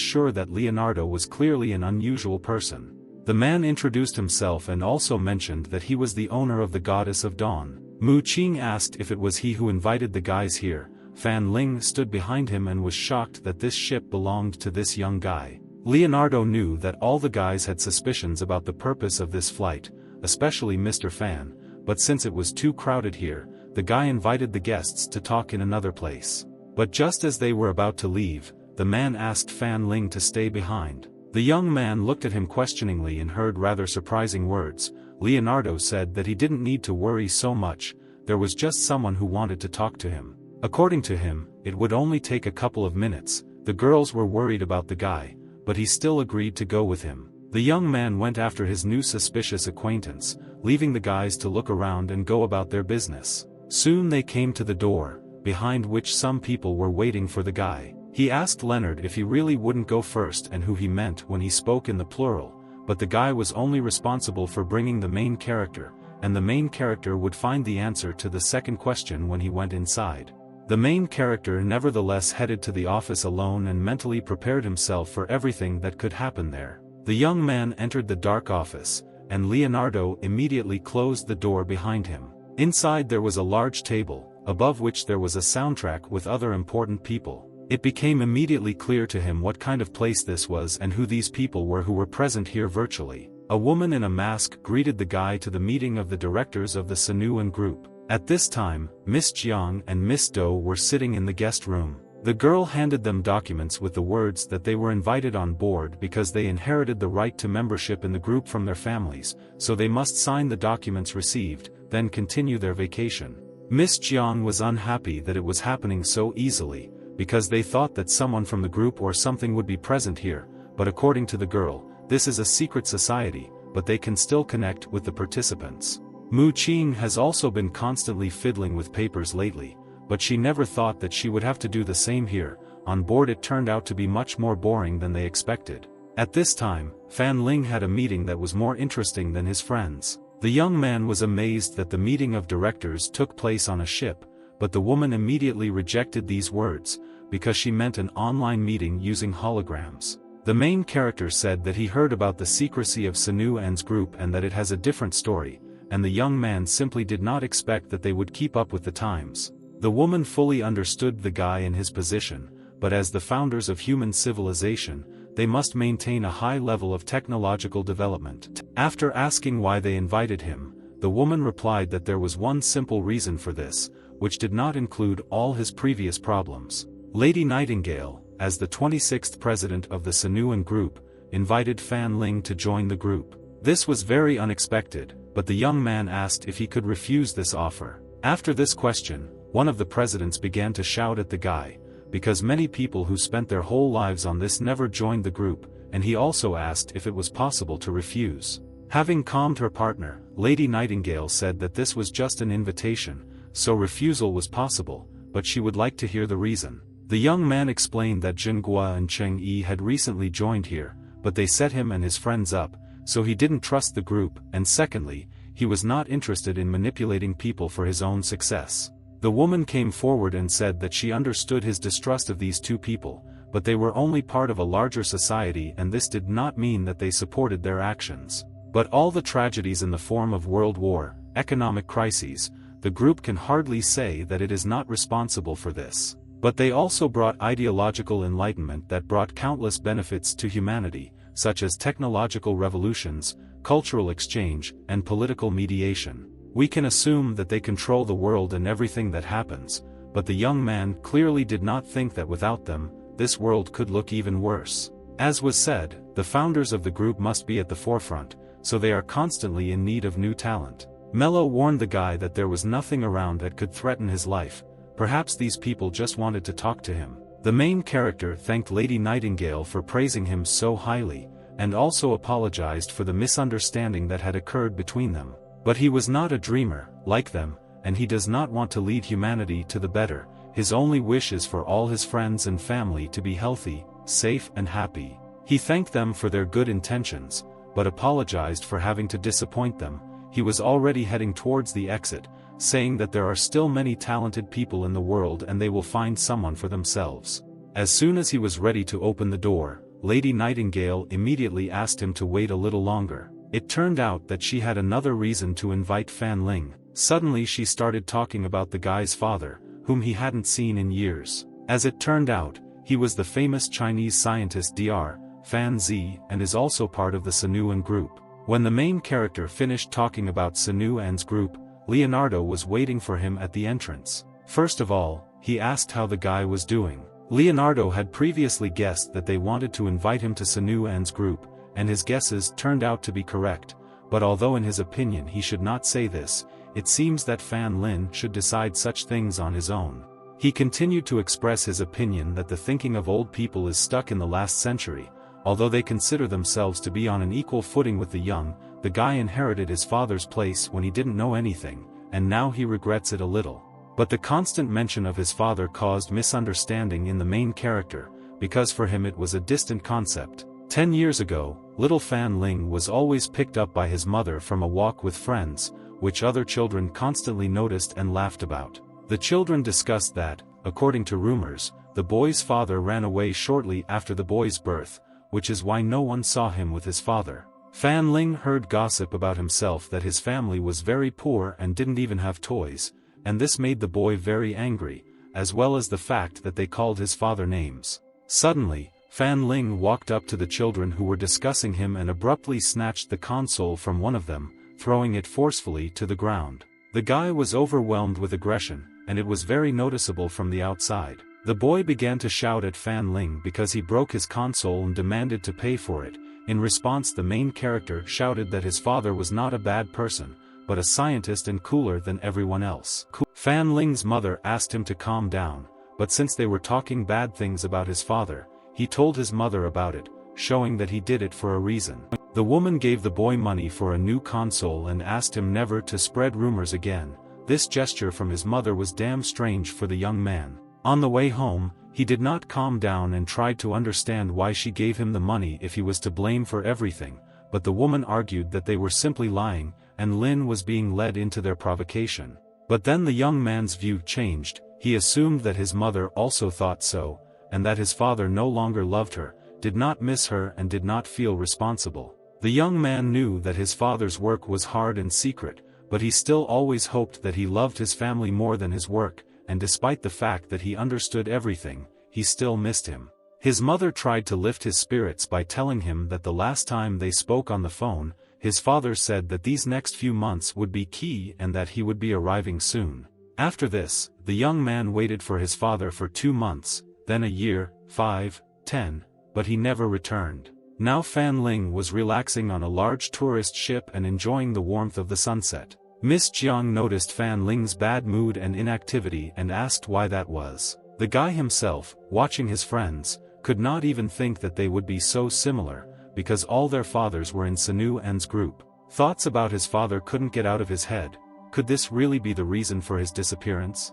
sure that Leonardo was clearly an unusual person. The man introduced himself and also mentioned that he was the owner of the Goddess of Dawn. Mu Qing asked if it was he who invited the guys here. Fan Ling stood behind him and was shocked that this ship belonged to this young guy. Leonardo knew that all the guys had suspicions about the purpose of this flight, especially Mr. Fan, but since it was too crowded here, the guy invited the guests to talk in another place. But just as they were about to leave, the man asked Fan Ling to stay behind. The young man looked at him questioningly and heard rather surprising words. Leonardo said that he didn't need to worry so much, there was just someone who wanted to talk to him. According to him, it would only take a couple of minutes. The girls were worried about the guy, but he still agreed to go with him. The young man went after his new suspicious acquaintance, leaving the guys to look around and go about their business. Soon they came to the door, behind which some people were waiting for the guy. He asked Leonard if he really wouldn't go first and who he meant when he spoke in the plural, but the guy was only responsible for bringing the main character, and the main character would find the answer to the second question when he went inside. The main character nevertheless headed to the office alone and mentally prepared himself for everything that could happen there. The young man entered the dark office, and Leonardo immediately closed the door behind him. Inside there was a large table, above which there was a soundtrack with other important people. It became immediately clear to him what kind of place this was and who these people were who were present here virtually. A woman in a mask greeted the guy to the meeting of the directors of the Sinuan group. At this time, Miss Jiang and Miss Do were sitting in the guest room. The girl handed them documents with the words that they were invited on board because they inherited the right to membership in the group from their families, so they must sign the documents received, then continue their vacation. Miss Jiang was unhappy that it was happening so easily, because they thought that someone from the group or something would be present here, but according to the girl, this is a secret society, but they can still connect with the participants. Mu Qing has also been constantly fiddling with papers lately, but she never thought that she would have to do the same here. On board it turned out to be much more boring than they expected. At this time, Fan Ling had a meeting that was more interesting than his friends. The young man was amazed that the meeting of directors took place on a ship, but the woman immediately rejected these words, because she meant an online meeting using holograms. The main character said that he heard about the secrecy of Sinuan's group and that it has a different story, and the young man simply did not expect that they would keep up with the times. The woman fully understood the guy and his position, but as the founders of human civilization, they must maintain a high level of technological development. After asking why they invited him, the woman replied that there was one simple reason for this, which did not include all his previous problems. Lady Nightingale, as the 26th president of the Sinuan group, invited Fan Ling to join the group. This was very unexpected, but the young man asked if he could refuse this offer. After this question, one of the presidents began to shout at the guy, because many people who spent their whole lives on this never joined the group, and he also asked if it was possible to refuse. Having calmed her partner, Lady Nightingale said that this was just an invitation, so refusal was possible, but she would like to hear the reason. The young man explained that Jinghua and Cheng Yi had recently joined here, but they set him and his friends up, so he didn't trust the group, and secondly, he was not interested in manipulating people for his own success. The woman came forward and said that she understood his distrust of these two people, but they were only part of a larger society and this did not mean that they supported their actions. But all the tragedies in the form of world war, economic crises, the group can hardly say that it is not responsible for this. But they also brought ideological enlightenment that brought countless benefits to humanity, such as technological revolutions, cultural exchange, and political mediation. We can assume that they control the world and everything that happens, but the young man clearly did not think that without them, this world could look even worse. As was said, the founders of the group must be at the forefront, so they are constantly in need of new talent. Mello warned the guy that there was nothing around that could threaten his life. Perhaps these people just wanted to talk to him. The main character thanked Lady Nightingale for praising him so highly, and also apologized for the misunderstanding that had occurred between them. But he was not a dreamer, like them, and he does not want to lead humanity to the better. His only wish is for all his friends and family to be healthy, safe and happy. He thanked them for their good intentions, but apologized for having to disappoint them. He was already heading towards the exit, saying that there are still many talented people in the world and they will find someone for themselves. As soon as he was ready to open the door, Lady Nightingale immediately asked him to wait a little longer. It turned out that she had another reason to invite Fan Ling. Suddenly she started talking about the guy's father, whom he hadn't seen in years. As it turned out, he was the famous Chinese scientist Dr. Fan Zi and is also part of the Sinuan group. When the main character finished talking about Sinuan's group, Leonardo was waiting for him at the entrance. First of all, he asked how the guy was doing. Leonardo had previously guessed that they wanted to invite him to Sinuan's group, and his guesses turned out to be correct, but although in his opinion he should not say this, it seems that Fan Lin should decide such things on his own. He continued to express his opinion that the thinking of old people is stuck in the last century. Although they consider themselves to be on an equal footing with the young, the guy inherited his father's place when he didn't know anything, and now he regrets it a little. But the constant mention of his father caused misunderstanding in the main character, because for him it was a distant concept. 10 years ago, little Fan Ling was always picked up by his mother from a walk with friends, which other children constantly noticed and laughed about. The children discussed that, according to rumors, the boy's father ran away shortly after the boy's birth, which is why no one saw him with his father. Fan Ling heard gossip about himself that his family was very poor and didn't even have toys, and this made the boy very angry, as well as the fact that they called his father names. Suddenly, Fan Ling walked up to the children who were discussing him and abruptly snatched the console from one of them, throwing it forcefully to the ground. The guy was overwhelmed with aggression, and it was very noticeable from the outside. The boy began to shout at Fan Ling because he broke his console and demanded to pay for it. In response, the main character shouted that his father was not a bad person, but a scientist and cooler than everyone else. Fan Ling's mother asked him to calm down, but since they were talking bad things about his father, he told his mother about it, showing that he did it for a reason. The woman gave the boy money for a new console and asked him never to spread rumors again. This gesture from his mother was damn strange for the young man. On the way home, he did not calm down and tried to understand why she gave him the money if he was to blame for everything, but the woman argued that they were simply lying, and Lin was being led into their provocation. But then the young man's view changed. He assumed that his mother also thought so, and that his father no longer loved her, did not miss her and did not feel responsible. The young man knew that his father's work was hard and secret, but he still always hoped that he loved his family more than his work, and despite the fact that he understood everything, he still missed him. His mother tried to lift his spirits by telling him that the last time they spoke on the phone, his father said that these next few months would be key and that he would be arriving soon. After this, the young man waited for his father for 2 months, then a year, 5, 10, but he never returned. Now Fan Ling was relaxing on a large tourist ship and enjoying the warmth of the sunset. Miss Jiang noticed Fan Ling's bad mood and inactivity and asked why that was. The guy himself, watching his friends, could not even think that they would be so similar, because all their fathers were in Sanu En's group. Thoughts about his father couldn't get out of his head. Could this really be the reason for his disappearance?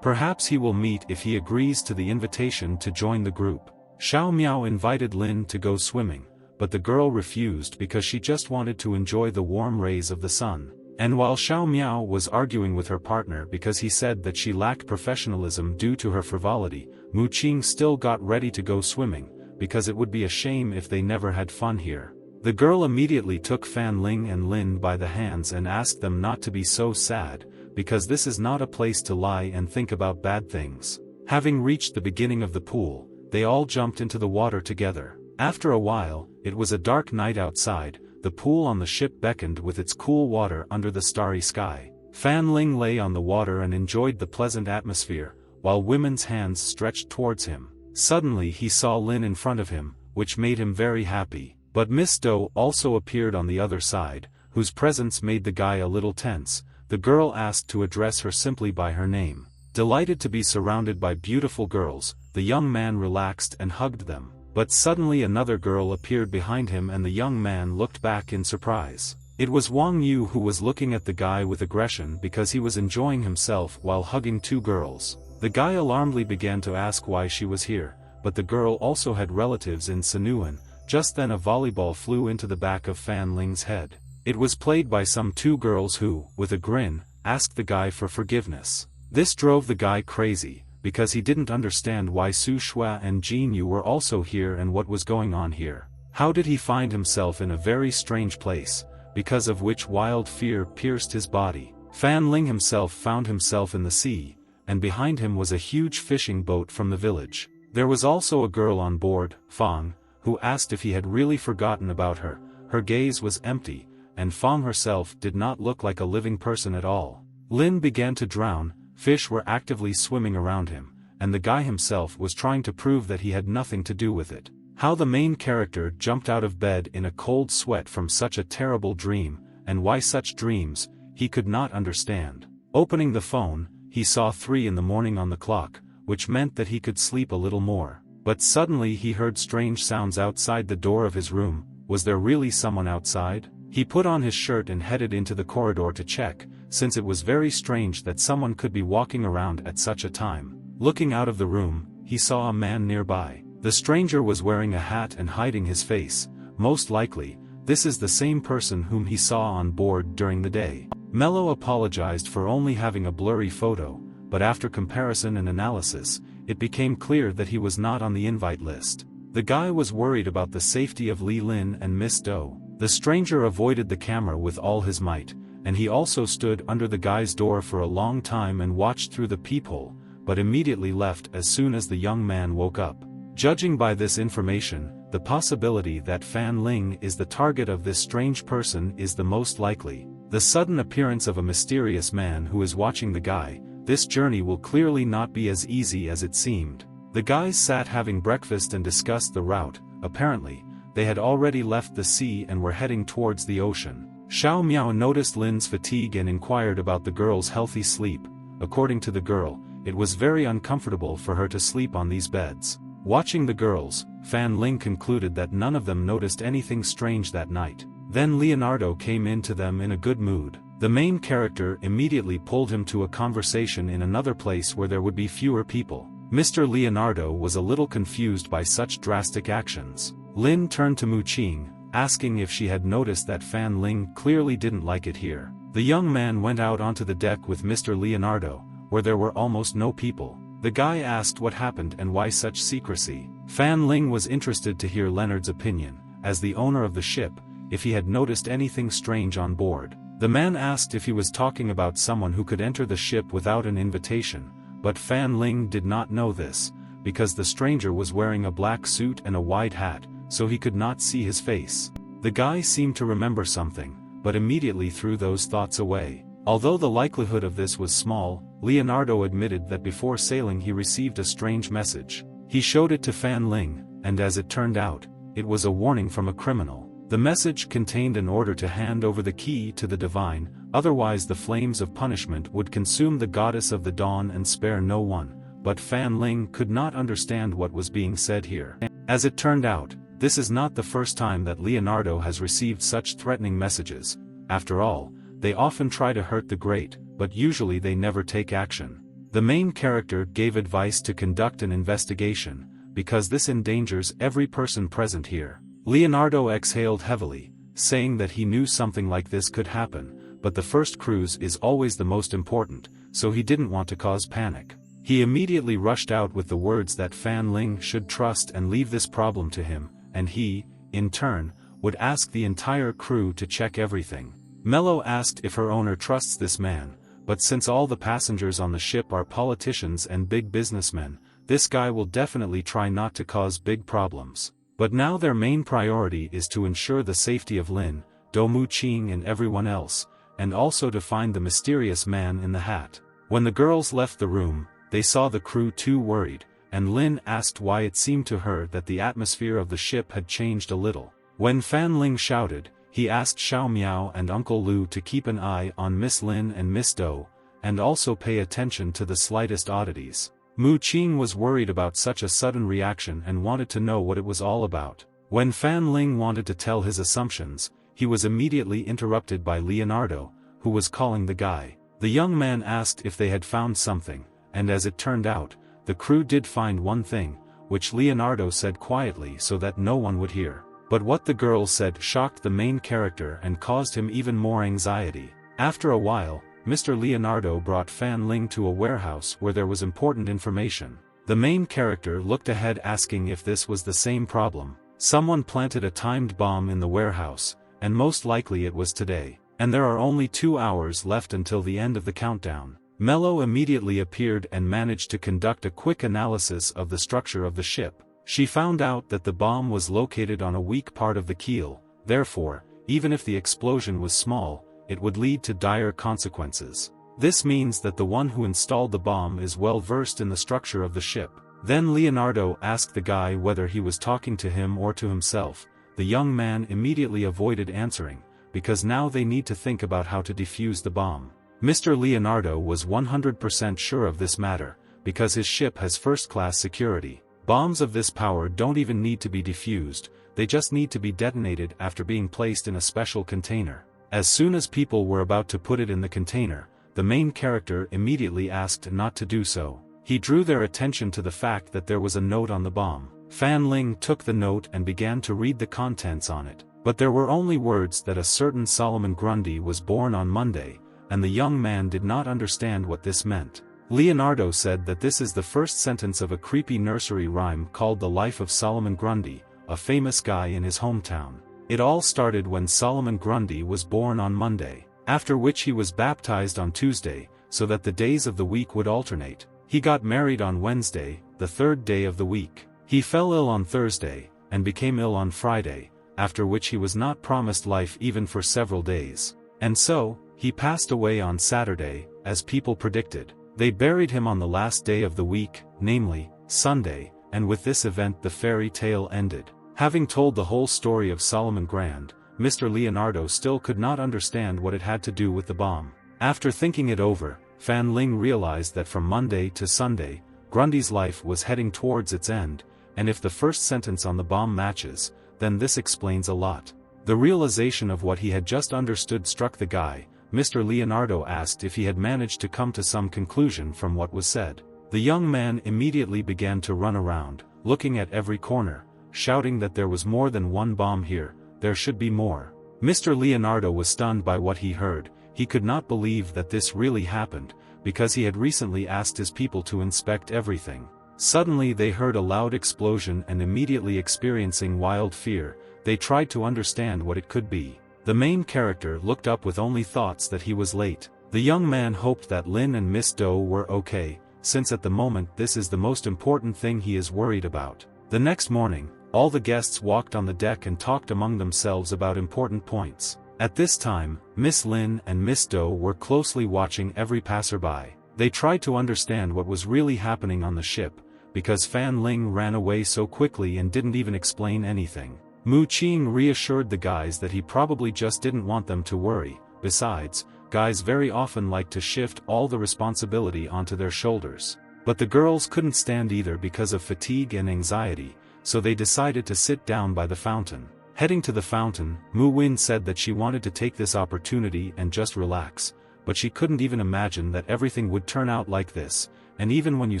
Perhaps he will meet if he agrees to the invitation to join the group. Xiao Miao invited Lin to go swimming, but the girl refused because she just wanted to enjoy the warm rays of the sun. And while Xiao Miao was arguing with her partner because he said that she lacked professionalism due to her frivolity, Mu Qing still got ready to go swimming, because it would be a shame if they never had fun here. The girl immediately took Fan Ling and Lin by the hands and asked them not to be so sad, because this is not a place to lie and think about bad things. Having reached the beginning of the pool, they all jumped into the water together. After a while, it was a dark night outside. The pool on the ship beckoned with its cool water under the starry sky. Fan Ling lay on the water and enjoyed the pleasant atmosphere, while women's hands stretched towards him. Suddenly he saw Lin in front of him, which made him very happy. But Miss Doe also appeared on the other side, whose presence made the guy a little tense. The girl asked to address her simply by her name. Delighted to be surrounded by beautiful girls, the young man relaxed and hugged them. But suddenly another girl appeared behind him and the young man looked back in surprise. It was Wang Yu who was looking at the guy with aggression because he was enjoying himself while hugging 2 girls. The guy alarmedly began to ask why she was here, but the girl also had relatives in Sanuan. Just then a volleyball flew into the back of Fan Ling's head. It was played by some 2 girls who, with a grin, asked the guy for forgiveness. This drove the guy crazy, because he didn't understand why Su Shua and Jin Yu were also here and what was going on here. How did he find himself in a very strange place, because of which wild fear pierced his body? Fan Ling himself found himself in the sea, and behind him was a huge fishing boat from the village. There was also a girl on board, Fang, who asked if he had really forgotten about her. Her gaze was empty, and Fang herself did not look like a living person at all. Lin began to drown. Fish were actively swimming around him, and the guy himself was trying to prove that he had nothing to do with it. How the main character jumped out of bed in a cold sweat from such a terrible dream, and why such dreams, he could not understand. Opening the phone, he saw 3 in the morning on the clock, which meant that he could sleep a little more. But suddenly he heard strange sounds outside the door of his room. Was there really someone outside? He put on his shirt and headed into the corridor to check, since it was very strange that someone could be walking around at such a time. Looking out of the room, he saw a man nearby. The stranger was wearing a hat and hiding his face. Most likely, this is the same person whom he saw on board during the day. Mello apologized for only having a blurry photo, but after comparison and analysis, it became clear that he was not on the invite list. The guy was worried about the safety of Li Lin and Miss Do. The stranger avoided the camera with all his might, and he also stood under the guy's door for a long time and watched through the peephole, but immediately left as soon as the young man woke up. Judging by this information, the possibility that Fan Ling is the target of this strange person is the most likely. The sudden appearance of a mysterious man who is watching the guy, this journey will clearly not be as easy as it seemed. The guys sat having breakfast and discussed the route. Apparently, they had already left the sea and were heading towards the ocean. Xiao Miao noticed Lin's fatigue and inquired about the girl's healthy sleep. According to the girl, it was very uncomfortable for her to sleep on these beds. Watching the girls, Fan Ling concluded that none of them noticed anything strange that night. Then Leonardo came into them in a good mood. The main character immediately pulled him to a conversation in another place where there would be fewer people. Mr. Leonardo was a little confused by such drastic actions. Lin turned to Mu Qing, asking if she had noticed that Fan Ling clearly didn't like it here. The young man went out onto the deck with Mr. Leonardo, where there were almost no people. The guy asked what happened and why such secrecy. Fan Ling was interested to hear Leonard's opinion, as the owner of the ship, if he had noticed anything strange on board. The man asked if he was talking about someone who could enter the ship without an invitation, but Fan Ling did not know this, because the stranger was wearing a black suit and a wide hat, so he could not see his face. The guy seemed to remember something, but immediately threw those thoughts away. Although the likelihood of this was small, Leonardo admitted that before sailing he received a strange message. He showed it to Fan Ling, and as it turned out, it was a warning from a criminal. The message contained an order to hand over the key to the divine, otherwise the flames of punishment would consume the goddess of the dawn and spare no one, but Fan Ling could not understand what was being said here. As it turned out, this is not the first time that Leonardo has received such threatening messages. After all, they often try to hurt the great, but usually they never take action. The main character gave advice to conduct an investigation, because this endangers every person present here. Leonardo exhaled heavily, saying that he knew something like this could happen, but the first cruise is always the most important, so he didn't want to cause panic. He immediately rushed out with the words that Fan Ling should trust and leave this problem to him, and he, in turn, would ask the entire crew to check everything. Mello asked if her owner trusts this man, but since all the passengers on the ship are politicians and big businessmen, this guy will definitely try not to cause big problems. But now their main priority is to ensure the safety of Lin, Do Mu Qing and everyone else, and also to find the mysterious man in the hat. When the girls left the room, they saw the crew too worried, and Lin asked why it seemed to her that the atmosphere of the ship had changed a little. When Fan Ling shouted, he asked Xiao Miao and Uncle Lu to keep an eye on Miss Lin and Miss Do, and also pay attention to the slightest oddities. Mu Qing was worried about such a sudden reaction and wanted to know what it was all about. When Fan Ling wanted to tell his assumptions, he was immediately interrupted by Leonardo, who was calling the guy. The young man asked if they had found something, and as it turned out, the crew did find one thing, which Leonardo said quietly so that no one would hear. But what the girl said shocked the main character and caused him even more anxiety. After a while, Mr. Leonardo brought Fan Ling to a warehouse where there was important information. The main character looked ahead asking if this was the same problem. Someone planted a timed bomb in the warehouse, and most likely it was today. And there are only 2 hours left until the end of the countdown. Mello immediately appeared and managed to conduct a quick analysis of the structure of the ship. She found out that the bomb was located on a weak part of the keel, therefore, even if the explosion was small, it would lead to dire consequences. This means that the one who installed the bomb is well versed in the structure of the ship. Then Leonardo asked the guy whether he was talking to him or to himself. The young man immediately avoided answering, because now they need to think about how to defuse the bomb. Mr. Leonardo was 100% sure of this matter, because his ship has first-class security. Bombs of this power don't even need to be defused, they just need to be detonated after being placed in a special container. As soon as people were about to put it in the container, the main character immediately asked not to do so. He drew their attention to the fact that there was a note on the bomb. Fan Ling took the note and began to read the contents on it. But there were only words that a certain Solomon Grundy was born on Monday, and the young man did not understand what this meant. Leonardo said that this is the first sentence of a creepy nursery rhyme called The Life of Solomon Grundy, a famous guy in his hometown. It all started when Solomon Grundy was born on Monday, after which he was baptized on Tuesday, so that the days of the week would alternate. He got married on Wednesday, the third day of the week. He fell ill on Thursday, and became ill on Friday, after which he was not promised life even for several days. And so, he passed away on Saturday, as people predicted. They buried him on the last day of the week, namely, Sunday, and with this event the fairy tale ended. Having told the whole story of Solomon Grand, Mr. Leonardo still could not understand what it had to do with the bomb. After thinking it over, Fan Ling realized that from Monday to Sunday, Grundy's life was heading towards its end, and if the first sentence on the bomb matches, then this explains a lot. The realization of what he had just understood struck the guy. Mr. Leonardo asked if he had managed to come to some conclusion from what was said. The young man immediately began to run around, looking at every corner, shouting that there was more than one bomb here, there should be more. Mr. Leonardo was stunned by what he heard. He could not believe that this really happened, because he had recently asked his people to inspect everything. Suddenly they heard a loud explosion and immediately experiencing wild fear, they tried to understand what it could be. The main character looked up with only thoughts that he was late. The young man hoped that Lin and Miss Doe were okay, since at the moment this is the most important thing he is worried about. The next morning, all the guests walked on the deck and talked among themselves about important points. At this time, Miss Lin and Miss Doe were closely watching every passerby. They tried to understand what was really happening on the ship, because Fan Ling ran away so quickly and didn't even explain anything. Mu Qing reassured the guys that he probably just didn't want them to worry. Besides, guys very often like to shift all the responsibility onto their shoulders. But the girls couldn't stand either because of fatigue and anxiety, so they decided to sit down by the fountain. Heading to the fountain, Mu Win said that she wanted to take this opportunity and just relax, but she couldn't even imagine that everything would turn out like this, and even when you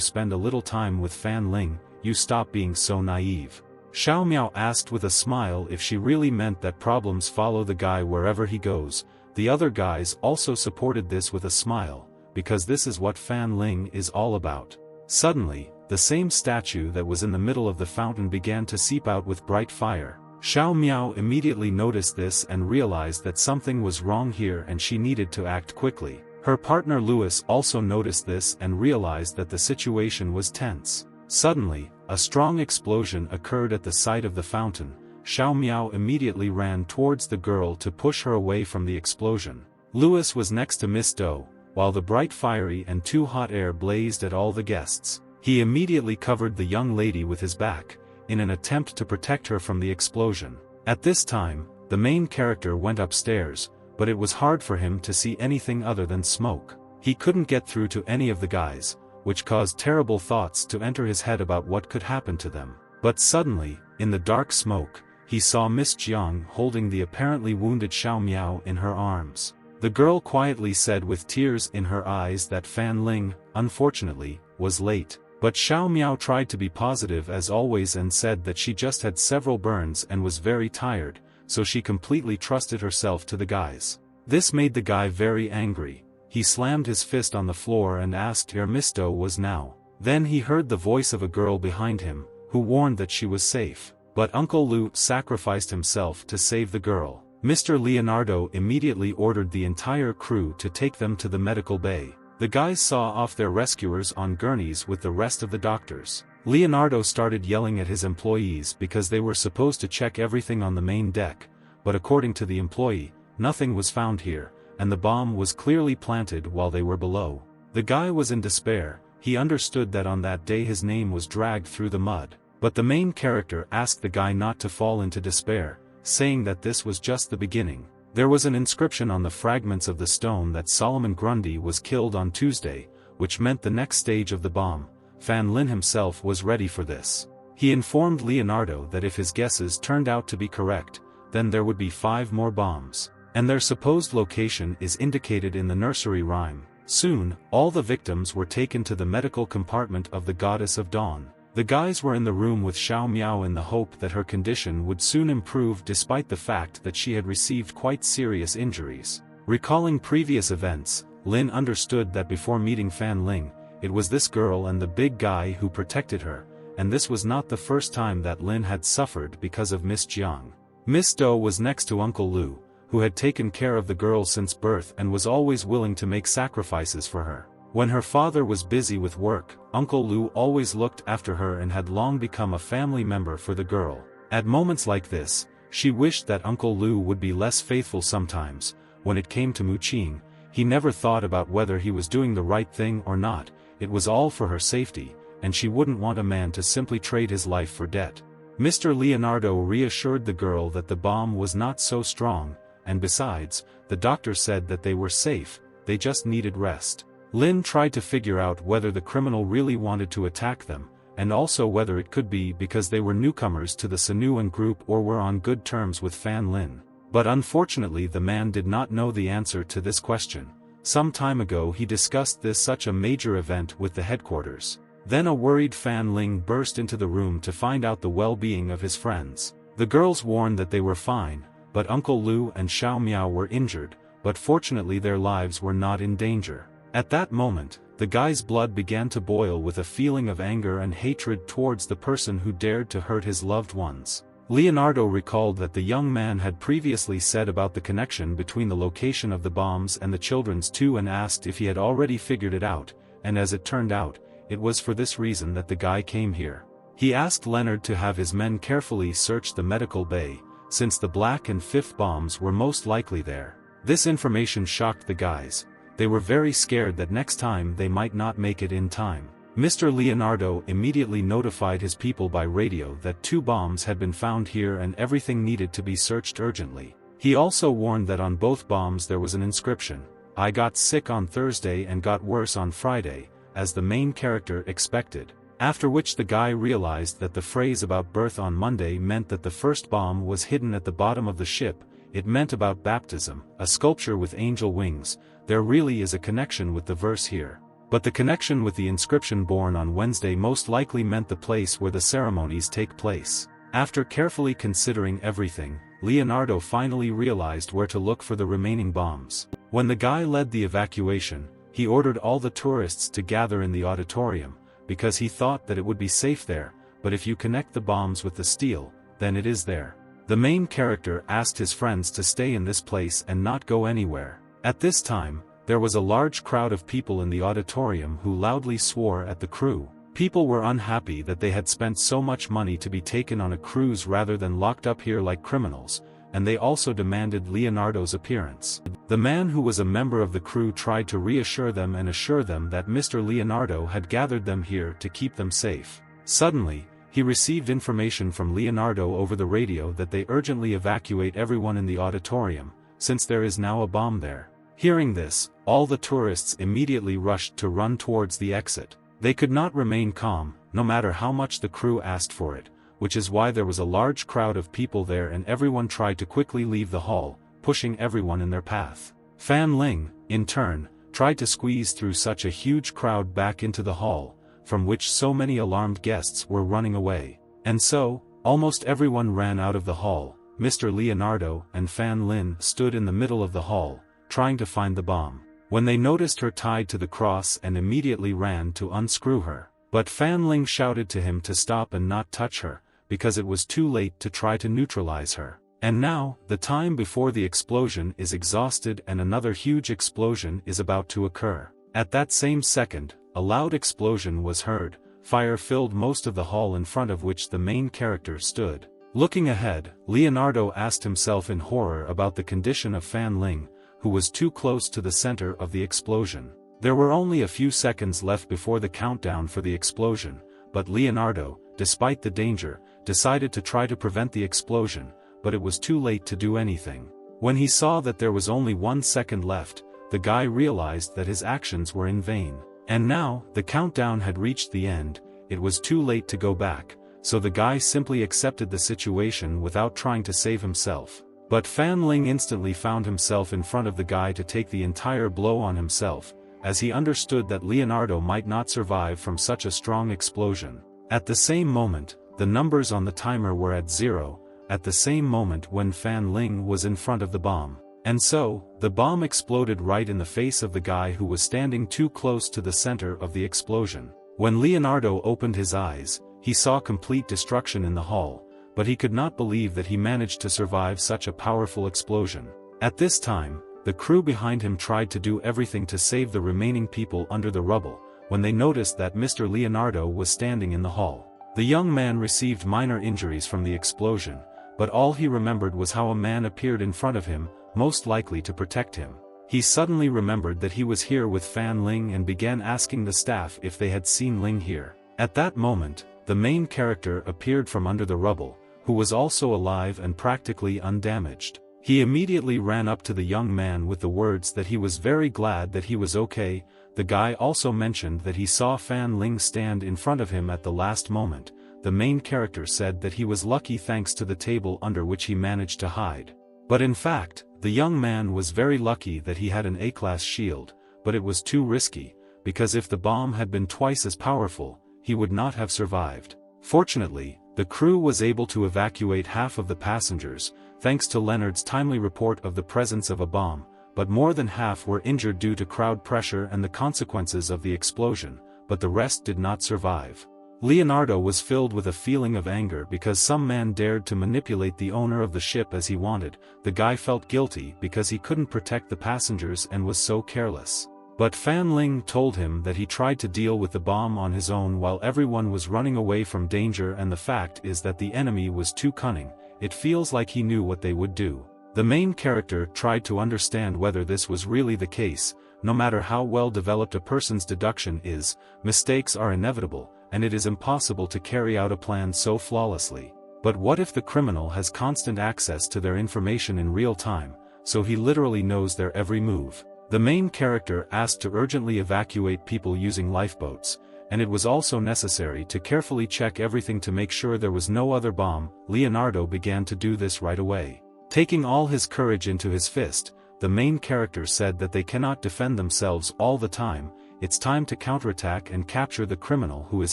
spend a little time with Fan Ling, you stop being so naive. Xiao Miao asked with a smile if she really meant that problems follow the guy wherever he goes. The other guys also supported this with a smile, because this is what Fan Ling is all about. Suddenly, the same statue that was in the middle of the fountain began to seep out with bright fire. Xiao Miao immediately noticed this and realized that something was wrong here and she needed to act quickly. Her partner Louis also noticed this and realized that the situation was tense. Suddenly, a strong explosion occurred at the side of the fountain. Xiao Miao immediately ran towards the girl to push her away from the explosion. Louis was next to Miss Doe, while the bright fiery and too hot air blazed at all the guests. He immediately covered the young lady with his back, in an attempt to protect her from the explosion. At this time, the main character went upstairs, but it was hard for him to see anything other than smoke. He couldn't get through to any of the guys, which caused terrible thoughts to enter his head about what could happen to them. But suddenly, in the dark smoke, he saw Miss Jiang holding the apparently wounded Xiao Miao in her arms. The girl quietly said with tears in her eyes that Fan Ling, unfortunately, was late. But Xiao Miao tried to be positive as always and said that she just had several burns and was very tired, so she completely trusted herself to the guys. This made the guy very angry. He slammed his fist on the floor and asked where Miss Doe was now. Then he heard the voice of a girl behind him, who warned that she was safe. But Uncle Lu sacrificed himself to save the girl. Mr. Leonardo immediately ordered the entire crew to take them to the medical bay. The guys saw off their rescuers on gurneys with the rest of the doctors. Leonardo started yelling at his employees because they were supposed to check everything on the main deck, but according to the employee, nothing was found here, and the bomb was clearly planted while they were below. The guy was in despair. He understood that on that day his name was dragged through the mud. But the main character asked the guy not to fall into despair, saying that this was just the beginning. There was an inscription on the fragments of the stone that Solomon Grundy was killed on Tuesday, which meant the next stage of the bomb. Fan Lin himself was ready for this. He informed Leonardo that if his guesses turned out to be correct, then there would be 5 more bombs, and their supposed location is indicated in the nursery rhyme. Soon, all the victims were taken to the medical compartment of the Goddess of Dawn. The guys were in the room with Xiao Miao in the hope that her condition would soon improve despite the fact that she had received quite serious injuries. Recalling previous events, Lin understood that before meeting Fan Ling, it was this girl and the big guy who protected her, and this was not the first time that Lin had suffered because of Miss Jiang. Miss Do was next to Uncle Lu, who had taken care of the girl since birth and was always willing to make sacrifices for her. When her father was busy with work, Uncle Lu always looked after her and had long become a family member for the girl. At moments like this, she wished that Uncle Lu would be less faithful sometimes. When it came to Mu Qing, he never thought about whether he was doing the right thing or not. It was all for her safety, and she wouldn't want a man to simply trade his life for debt. Mr. Leonardo reassured the girl that the bomb was not so strong, and besides, the doctor said that they were safe, they just needed rest. Lin tried to figure out whether the criminal really wanted to attack them, and also whether it could be because they were newcomers to the Sinuan group or were on good terms with Fan Lin. But unfortunately the man did not know the answer to this question. Some time ago he discussed such a major event with the headquarters. Then a worried Fan Ling burst into the room to find out the well-being of his friends. The girls warned that they were fine, but Uncle Lu and Xiao Miao were injured, but fortunately their lives were not in danger. At that moment, the guy's blood began to boil with a feeling of anger and hatred towards the person who dared to hurt his loved ones. Leonardo recalled that the young man had previously said about the connection between the location of the bombs and the children's too and asked if he had already figured it out, and as it turned out, it was for this reason that the guy came here. He asked Leonard to have his men carefully search the medical bay, since the black and 5th bombs were most likely there. This information shocked the guys. They were very scared that next time they might not make it in time. Mr. Leonardo immediately notified his people by radio that 2 bombs had been found here and everything needed to be searched urgently. He also warned that on both bombs there was an inscription, "I got sick on Thursday and got worse on Friday," as the main character expected. After which the guy realized that the phrase about birth on Monday meant that the first bomb was hidden at the bottom of the ship. It meant about baptism, a sculpture with angel wings. There really is a connection with the verse here. But the connection with the inscription born on Wednesday most likely meant the place where the ceremonies take place. After carefully considering everything, Leonardo finally realized where to look for the remaining bombs. When the guy led the evacuation, he ordered all the tourists to gather in the auditorium, because he thought that it would be safe there, but if you connect the bombs with the steel, then it is there. The main character asked his friends to stay in this place and not go anywhere. At this time, there was a large crowd of people in the auditorium who loudly swore at the crew. People were unhappy that they had spent so much money to be taken on a cruise rather than locked up here like criminals, and they also demanded Leonardo's appearance. The man who was a member of the crew tried to reassure them and assure them that Mr. Leonardo had gathered them here to keep them safe. Suddenly, he received information from Leonardo over the radio that they urgently evacuate everyone in the auditorium, since there is now a bomb there. Hearing this, all the tourists immediately rushed to run towards the exit. They could not remain calm, no matter how much the crew asked for it, which is why there was a large crowd of people there and everyone tried to quickly leave the hall, pushing everyone in their path. Fan Ling, in turn, tried to squeeze through such a huge crowd back into the hall, from which so many alarmed guests were running away. And so, almost everyone ran out of the hall. Mr. Leonardo and Fan Lin stood in the middle of the hall, trying to find the bomb, when they noticed her tied to the cross and immediately ran to unscrew her. But Fan Ling shouted to him to stop and not touch her, because it was too late to try to neutralize her. And now, the time before the explosion is exhausted and another huge explosion is about to occur. At that same second, a loud explosion was heard. Fire filled most of the hall in front of which the main character stood. Looking ahead, Leonardo asked himself in horror about the condition of Fan Ling, who was too close to the center of the explosion. There were only a few seconds left before the countdown for the explosion, but Leonardo, despite the danger, decided to try to prevent the explosion, but it was too late to do anything. When he saw that there was only 1 second left, the guy realized that his actions were in vain. And now, the countdown had reached the end. It was too late to go back, so the guy simply accepted the situation without trying to save himself. But Fan Ling instantly found himself in front of the guy to take the entire blow on himself, as he understood that Leonardo might not survive from such a strong explosion. At the same moment, the numbers on the timer were at 0, at the same moment when Fan Ling was in front of the bomb. And so, the bomb exploded right in the face of the guy who was standing too close to the center of the explosion. When Leonardo opened his eyes, he saw complete destruction in the hall, but he could not believe that he managed to survive such a powerful explosion. At this time, the crew behind him tried to do everything to save the remaining people under the rubble, when they noticed that Mr. Leonardo was standing in the hall. The young man received minor injuries from the explosion, but all he remembered was how a man appeared in front of him, most likely to protect him. He suddenly remembered that he was here with Fan Ling and began asking the staff if they had seen Ling here. At that moment, the main character appeared from under the rubble, who was also alive and practically undamaged. He immediately ran up to the young man with the words that he was very glad that he was okay. The guy also mentioned that he saw Fan Ling stand in front of him at the last moment. The main character said that he was lucky thanks to the table under which he managed to hide. But in fact, the young man was very lucky that he had an A-class shield, but it was too risky, because if the bomb had been twice as powerful, he would not have survived. Fortunately, the crew was able to evacuate half of the passengers, thanks to Leonard's timely report of the presence of a bomb, but more than half were injured due to crowd pressure and the consequences of the explosion, but the rest did not survive. Leonardo was filled with a feeling of anger because some man dared to manipulate the owner of the ship as he wanted. The guy felt guilty because he couldn't protect the passengers and was so careless. But Fan Ling told him that he tried to deal with the bomb on his own while everyone was running away from danger, and the fact is that the enemy was too cunning. It feels like he knew what they would do. The main character tried to understand whether this was really the case. No matter how well developed a person's deduction is, mistakes are inevitable, and it is impossible to carry out a plan so flawlessly. But what if the criminal has constant access to their information in real time, so he literally knows their every move? The main character asked to urgently evacuate people using lifeboats, and it was also necessary to carefully check everything to make sure there was no other bomb. Leonardo began to do this right away. Taking all his courage into his fist, the main character said that they cannot defend themselves all the time. It's time to counterattack and capture the criminal who is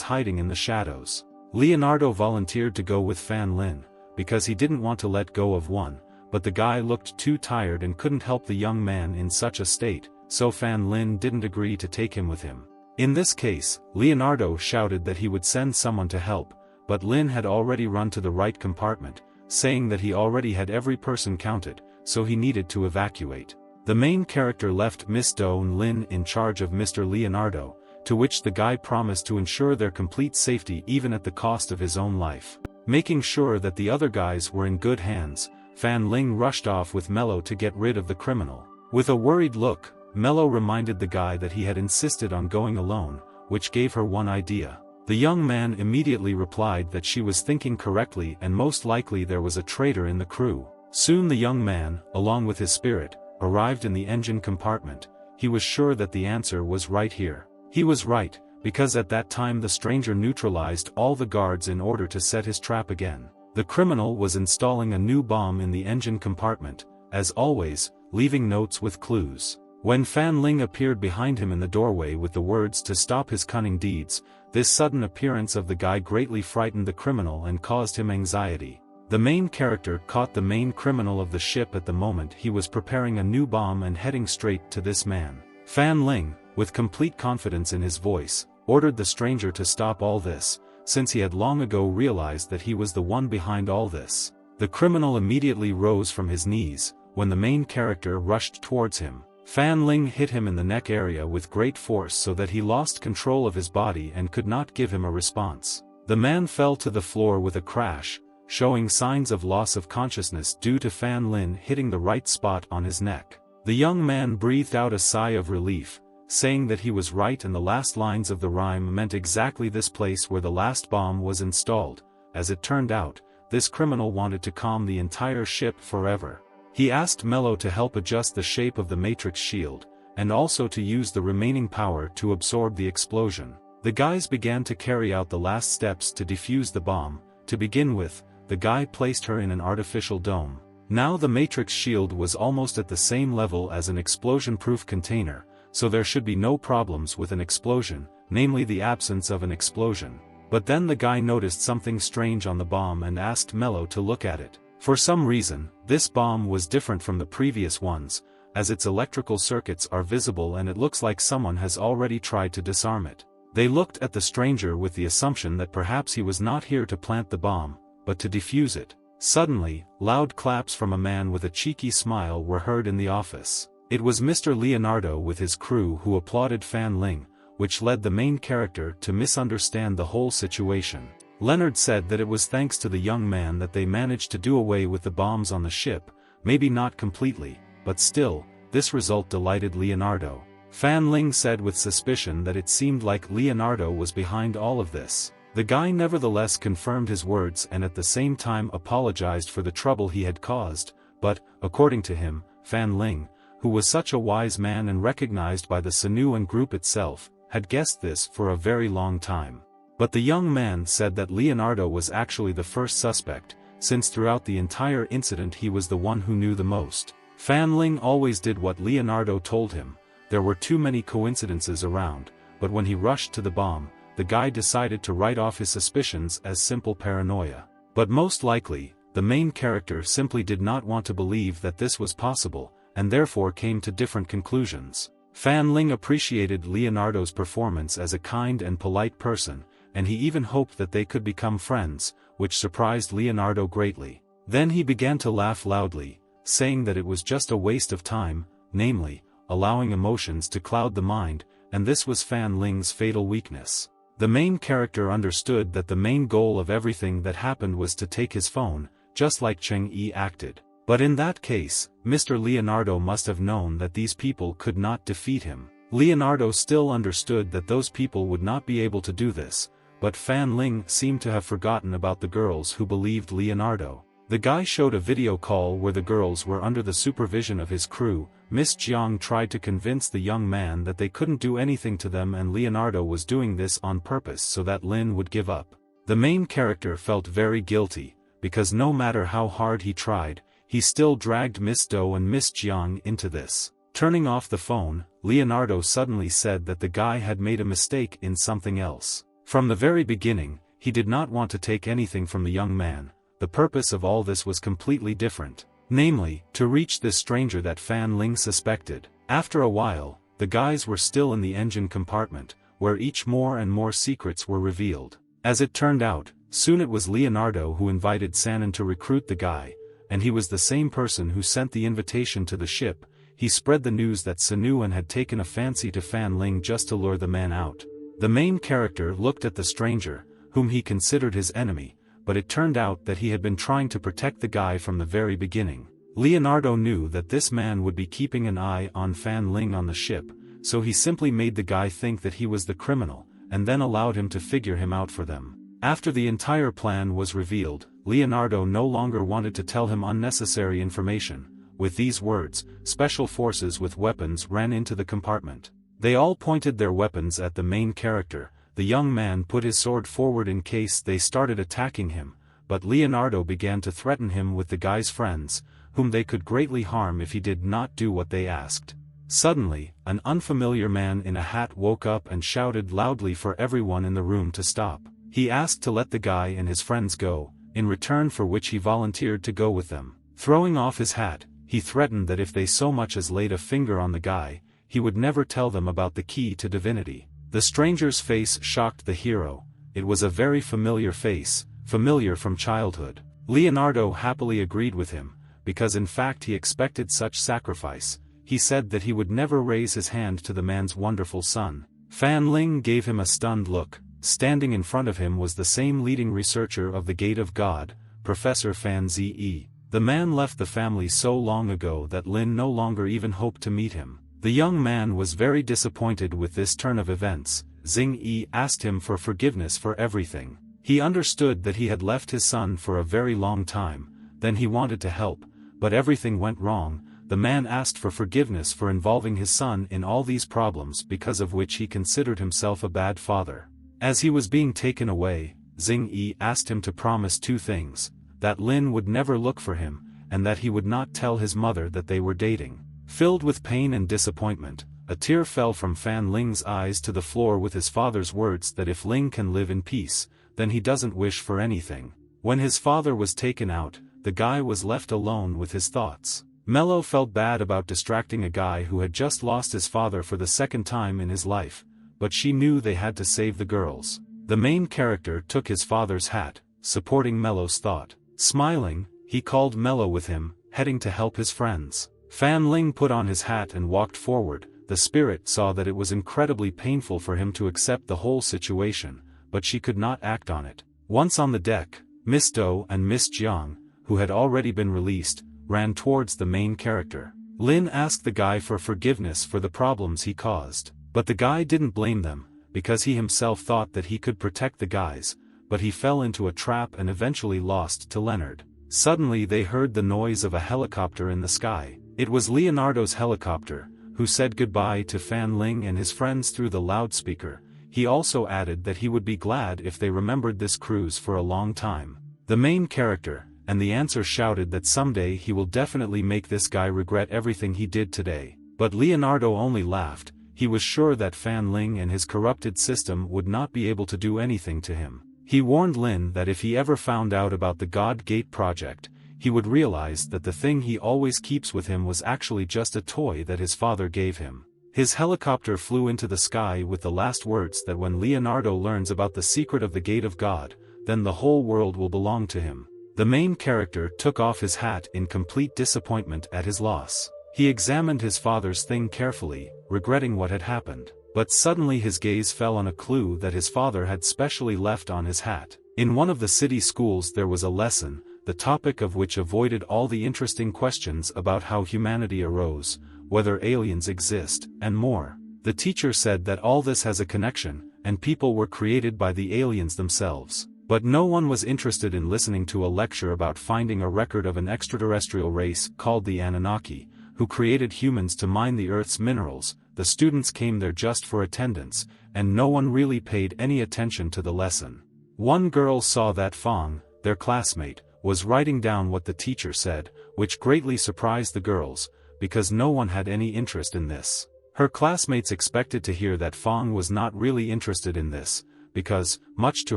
hiding in the shadows. Leonardo volunteered to go with Fan Ling, because he didn't want to let go of one, but the guy looked too tired and couldn't help the young man in such a state, so Fan Ling didn't agree to take him with him. In this case, Leonardo shouted that he would send someone to help, but Lin had already run to the right compartment, saying that he already had every person counted, so he needed to evacuate. The main character left Miss Do and Lin in charge of Mr. Leonardo, to which the guy promised to ensure their complete safety even at the cost of his own life. Making sure that the other guys were in good hands, Fan Ling rushed off with Mello to get rid of the criminal. With a worried look, Mello reminded the guy that he had insisted on going alone, which gave her one idea. The young man immediately replied that she was thinking correctly and most likely there was a traitor in the crew. Soon the young man, along with his spirit, arrived in the engine compartment. He was sure that the answer was right here. He was right, because at that time the stranger neutralized all the guards in order to set his trap again. The criminal was installing a new bomb in the engine compartment, as always, leaving notes with clues. When Fan Ling appeared behind him in the doorway with the words to stop his cunning deeds, this sudden appearance of the guy greatly frightened the criminal and caused him anxiety. The main character caught the main criminal of the ship at the moment he was preparing a new bomb and heading straight to this man. Fan Ling, with complete confidence in his voice, ordered the stranger to stop all this, since he had long ago realized that he was the one behind all this. The criminal immediately rose from his knees. When the main character rushed towards him, Fan Ling hit him in the neck area with great force so that he lost control of his body and could not give him a response. The man fell to the floor with a crash, showing signs of loss of consciousness due to Fan Ling hitting the right spot on his neck. The young man breathed out a sigh of relief, saying that he was right, and the last lines of the rhyme meant exactly this place where the last bomb was installed. As it turned out, this criminal wanted to calm the entire ship forever. He asked Mello to help adjust the shape of the matrix shield, and also to use the remaining power to absorb the explosion. The guys began to carry out the last steps to defuse the bomb. To begin with, the guy placed her in an artificial dome. Now the matrix shield was almost at the same level as an explosion-proof container, so there should be no problems with an explosion, namely the absence of an explosion. But then the guy noticed something strange on the bomb and asked Mello to look at it. For some reason, this bomb was different from the previous ones, as its electrical circuits are visible and it looks like someone has already tried to disarm it. They looked at the stranger with the assumption that perhaps he was not here to plant the bomb, but to defuse it. Suddenly, loud claps from a man with a cheeky smile were heard in the office. It was Mr. Leonardo with his crew who applauded Fan Ling, which led the main character to misunderstand the whole situation. Leonard said that it was thanks to the young man that they managed to do away with the bombs on the ship, maybe not completely, but still, this result delighted Leonardo. Fan Ling said with suspicion that it seemed like Leonardo was behind all of this. The guy nevertheless confirmed his words and at the same time apologized for the trouble he had caused, but, according to him, Fan Ling, who was such a wise man and recognized by the Sanu and group itself, had guessed this for a very long time. But the young man said that Leonardo was actually the first suspect, since throughout the entire incident he was the one who knew the most. Fan Ling always did what Leonardo told him. There were too many coincidences around, but when he rushed to the bomb, the guy decided to write off his suspicions as simple paranoia. But most likely, the main character simply did not want to believe that this was possible, and therefore came to different conclusions. Fan Ling appreciated Leonardo's performance as a kind and polite person, and he even hoped that they could become friends, which surprised Leonardo greatly. Then he began to laugh loudly, saying that it was just a waste of time, namely, allowing emotions to cloud the mind, and this was Fan Ling's fatal weakness. The main character understood that the main goal of everything that happened was to take his phone, just like Cheng Yi acted. But in that case, Mr. Leonardo must have known that these people could not defeat him. Leonardo still understood that those people would not be able to do this, but Fan Ling seemed to have forgotten about the girls who believed Leonardo. The guy showed a video call where the girls were under the supervision of his crew. Miss Jiang tried to convince the young man that they couldn't do anything to them and Leonardo was doing this on purpose so that Lin would give up. The main character felt very guilty, because no matter how hard he tried, he still dragged Miss Do and Miss Jiang into this. Turning off the phone, Leonardo suddenly said that the guy had made a mistake in something else. From the very beginning, he did not want to take anything from the young man. The purpose of all this was completely different. Namely, to reach this stranger that Fan Ling suspected. After a while, the guys were still in the engine compartment, where each more and more secrets were revealed. As it turned out, soon it was Leonardo who invited Sanan to recruit the guy, and he was the same person who sent the invitation to the ship. He spread the news that Sanuan had taken a fancy to Fan Ling just to lure the man out. The main character looked at the stranger, whom he considered his enemy, but it turned out that he had been trying to protect the guy from the very beginning. Leonardo knew that this man would be keeping an eye on Fan Ling on the ship, so he simply made the guy think that he was the criminal, and then allowed him to figure him out for them. After the entire plan was revealed, Leonardo no longer wanted to tell him unnecessary information. With these words, special forces with weapons ran into the compartment. They all pointed their weapons at the main character. The young man put his sword forward in case they started attacking him, but Leonardo began to threaten him with the guy's friends, whom they could greatly harm if he did not do what they asked. Suddenly, an unfamiliar man in a hat woke up and shouted loudly for everyone in the room to stop. He asked to let the guy and his friends go, in return for which he volunteered to go with them. Throwing off his hat, he threatened that if they so much as laid a finger on the guy, he would never tell them about the key to divinity. The stranger's face shocked the hero. It was a very familiar face, familiar from childhood. Leonardo happily agreed with him, because in fact he expected such sacrifice. He said that he would never raise his hand to the man's wonderful son. Fan Ling gave him a stunned look. Standing in front of him was the same leading researcher of the Gate of God, Professor Fan Zi. The man left the family so long ago that Lin no longer even hoped to meet him. The young man was very disappointed with this turn of events. Xing Yi asked him for forgiveness for everything. He understood that he had left his son for a very long time, then he wanted to help, but everything went wrong. the man asked for forgiveness for involving his son in all these problems because of which he considered himself a bad father. As he was being taken away, Xing Yi asked him to promise two things: that Lin would never look for him, and that he would not tell his mother that they were dating. Filled with pain and disappointment, a tear fell from Fan Ling's eyes to the floor with his father's words that if Ling can live in peace, then he doesn't wish for anything. When his father was taken out, the guy was left alone with his thoughts. Mello felt bad about distracting a guy who had just lost his father for the second time in his life, but she knew they had to save the girls. The main character took his father's hat, supporting Mello's thought. Smiling, he called Mello with him, heading to help his friends. Fan Ling put on his hat and walked forward. The spirit saw that it was incredibly painful for him to accept the whole situation, but she could not act on it. Once on the deck, Miss Do and Miss Jiang, who had already been released, ran towards the main character. Lin asked the guy for forgiveness for the problems he caused, but the guy didn't blame them, because he himself thought that he could protect the guys, but he fell into a trap and eventually lost to Leonard. Suddenly they heard the noise of a helicopter in the sky. It was Leonardo's helicopter, who said goodbye to Fan Ling and his friends through the loudspeaker. He also added that he would be glad if they remembered this cruise for a long time. The main character, and the answer shouted that someday he will definitely make this guy regret everything he did today. But Leonardo only laughed. He was sure that Fan Ling and his corrupted system would not be able to do anything to him. He warned Lin that if he ever found out about the God Gate project, he would realize that the thing he always keeps with him was actually just a toy that his father gave him. His helicopter flew into the sky with the last words that when Leonardo learns about the secret of the Gate of God, then the whole world will belong to him. The main character took off his hat in complete disappointment at his loss. He examined his father's thing carefully, regretting what had happened. But suddenly his gaze fell on a clue that his father had specially left on his hat. In one of the city schools there was a lesson, the topic of which avoided all the interesting questions about how humanity arose, whether aliens exist, and more. The teacher said that all this has a connection, and people were created by the aliens themselves. But no one was interested in listening to a lecture about finding a record of an extraterrestrial race called the Anunnaki, who created humans to mine the Earth's minerals. The students came there just for attendance, and no one really paid any attention to the lesson. One girl saw that Fong, their classmate, was writing down what the teacher said, which greatly surprised the girls, because no one had any interest in this. Her classmates expected to hear that Fong was not really interested in this, because, much to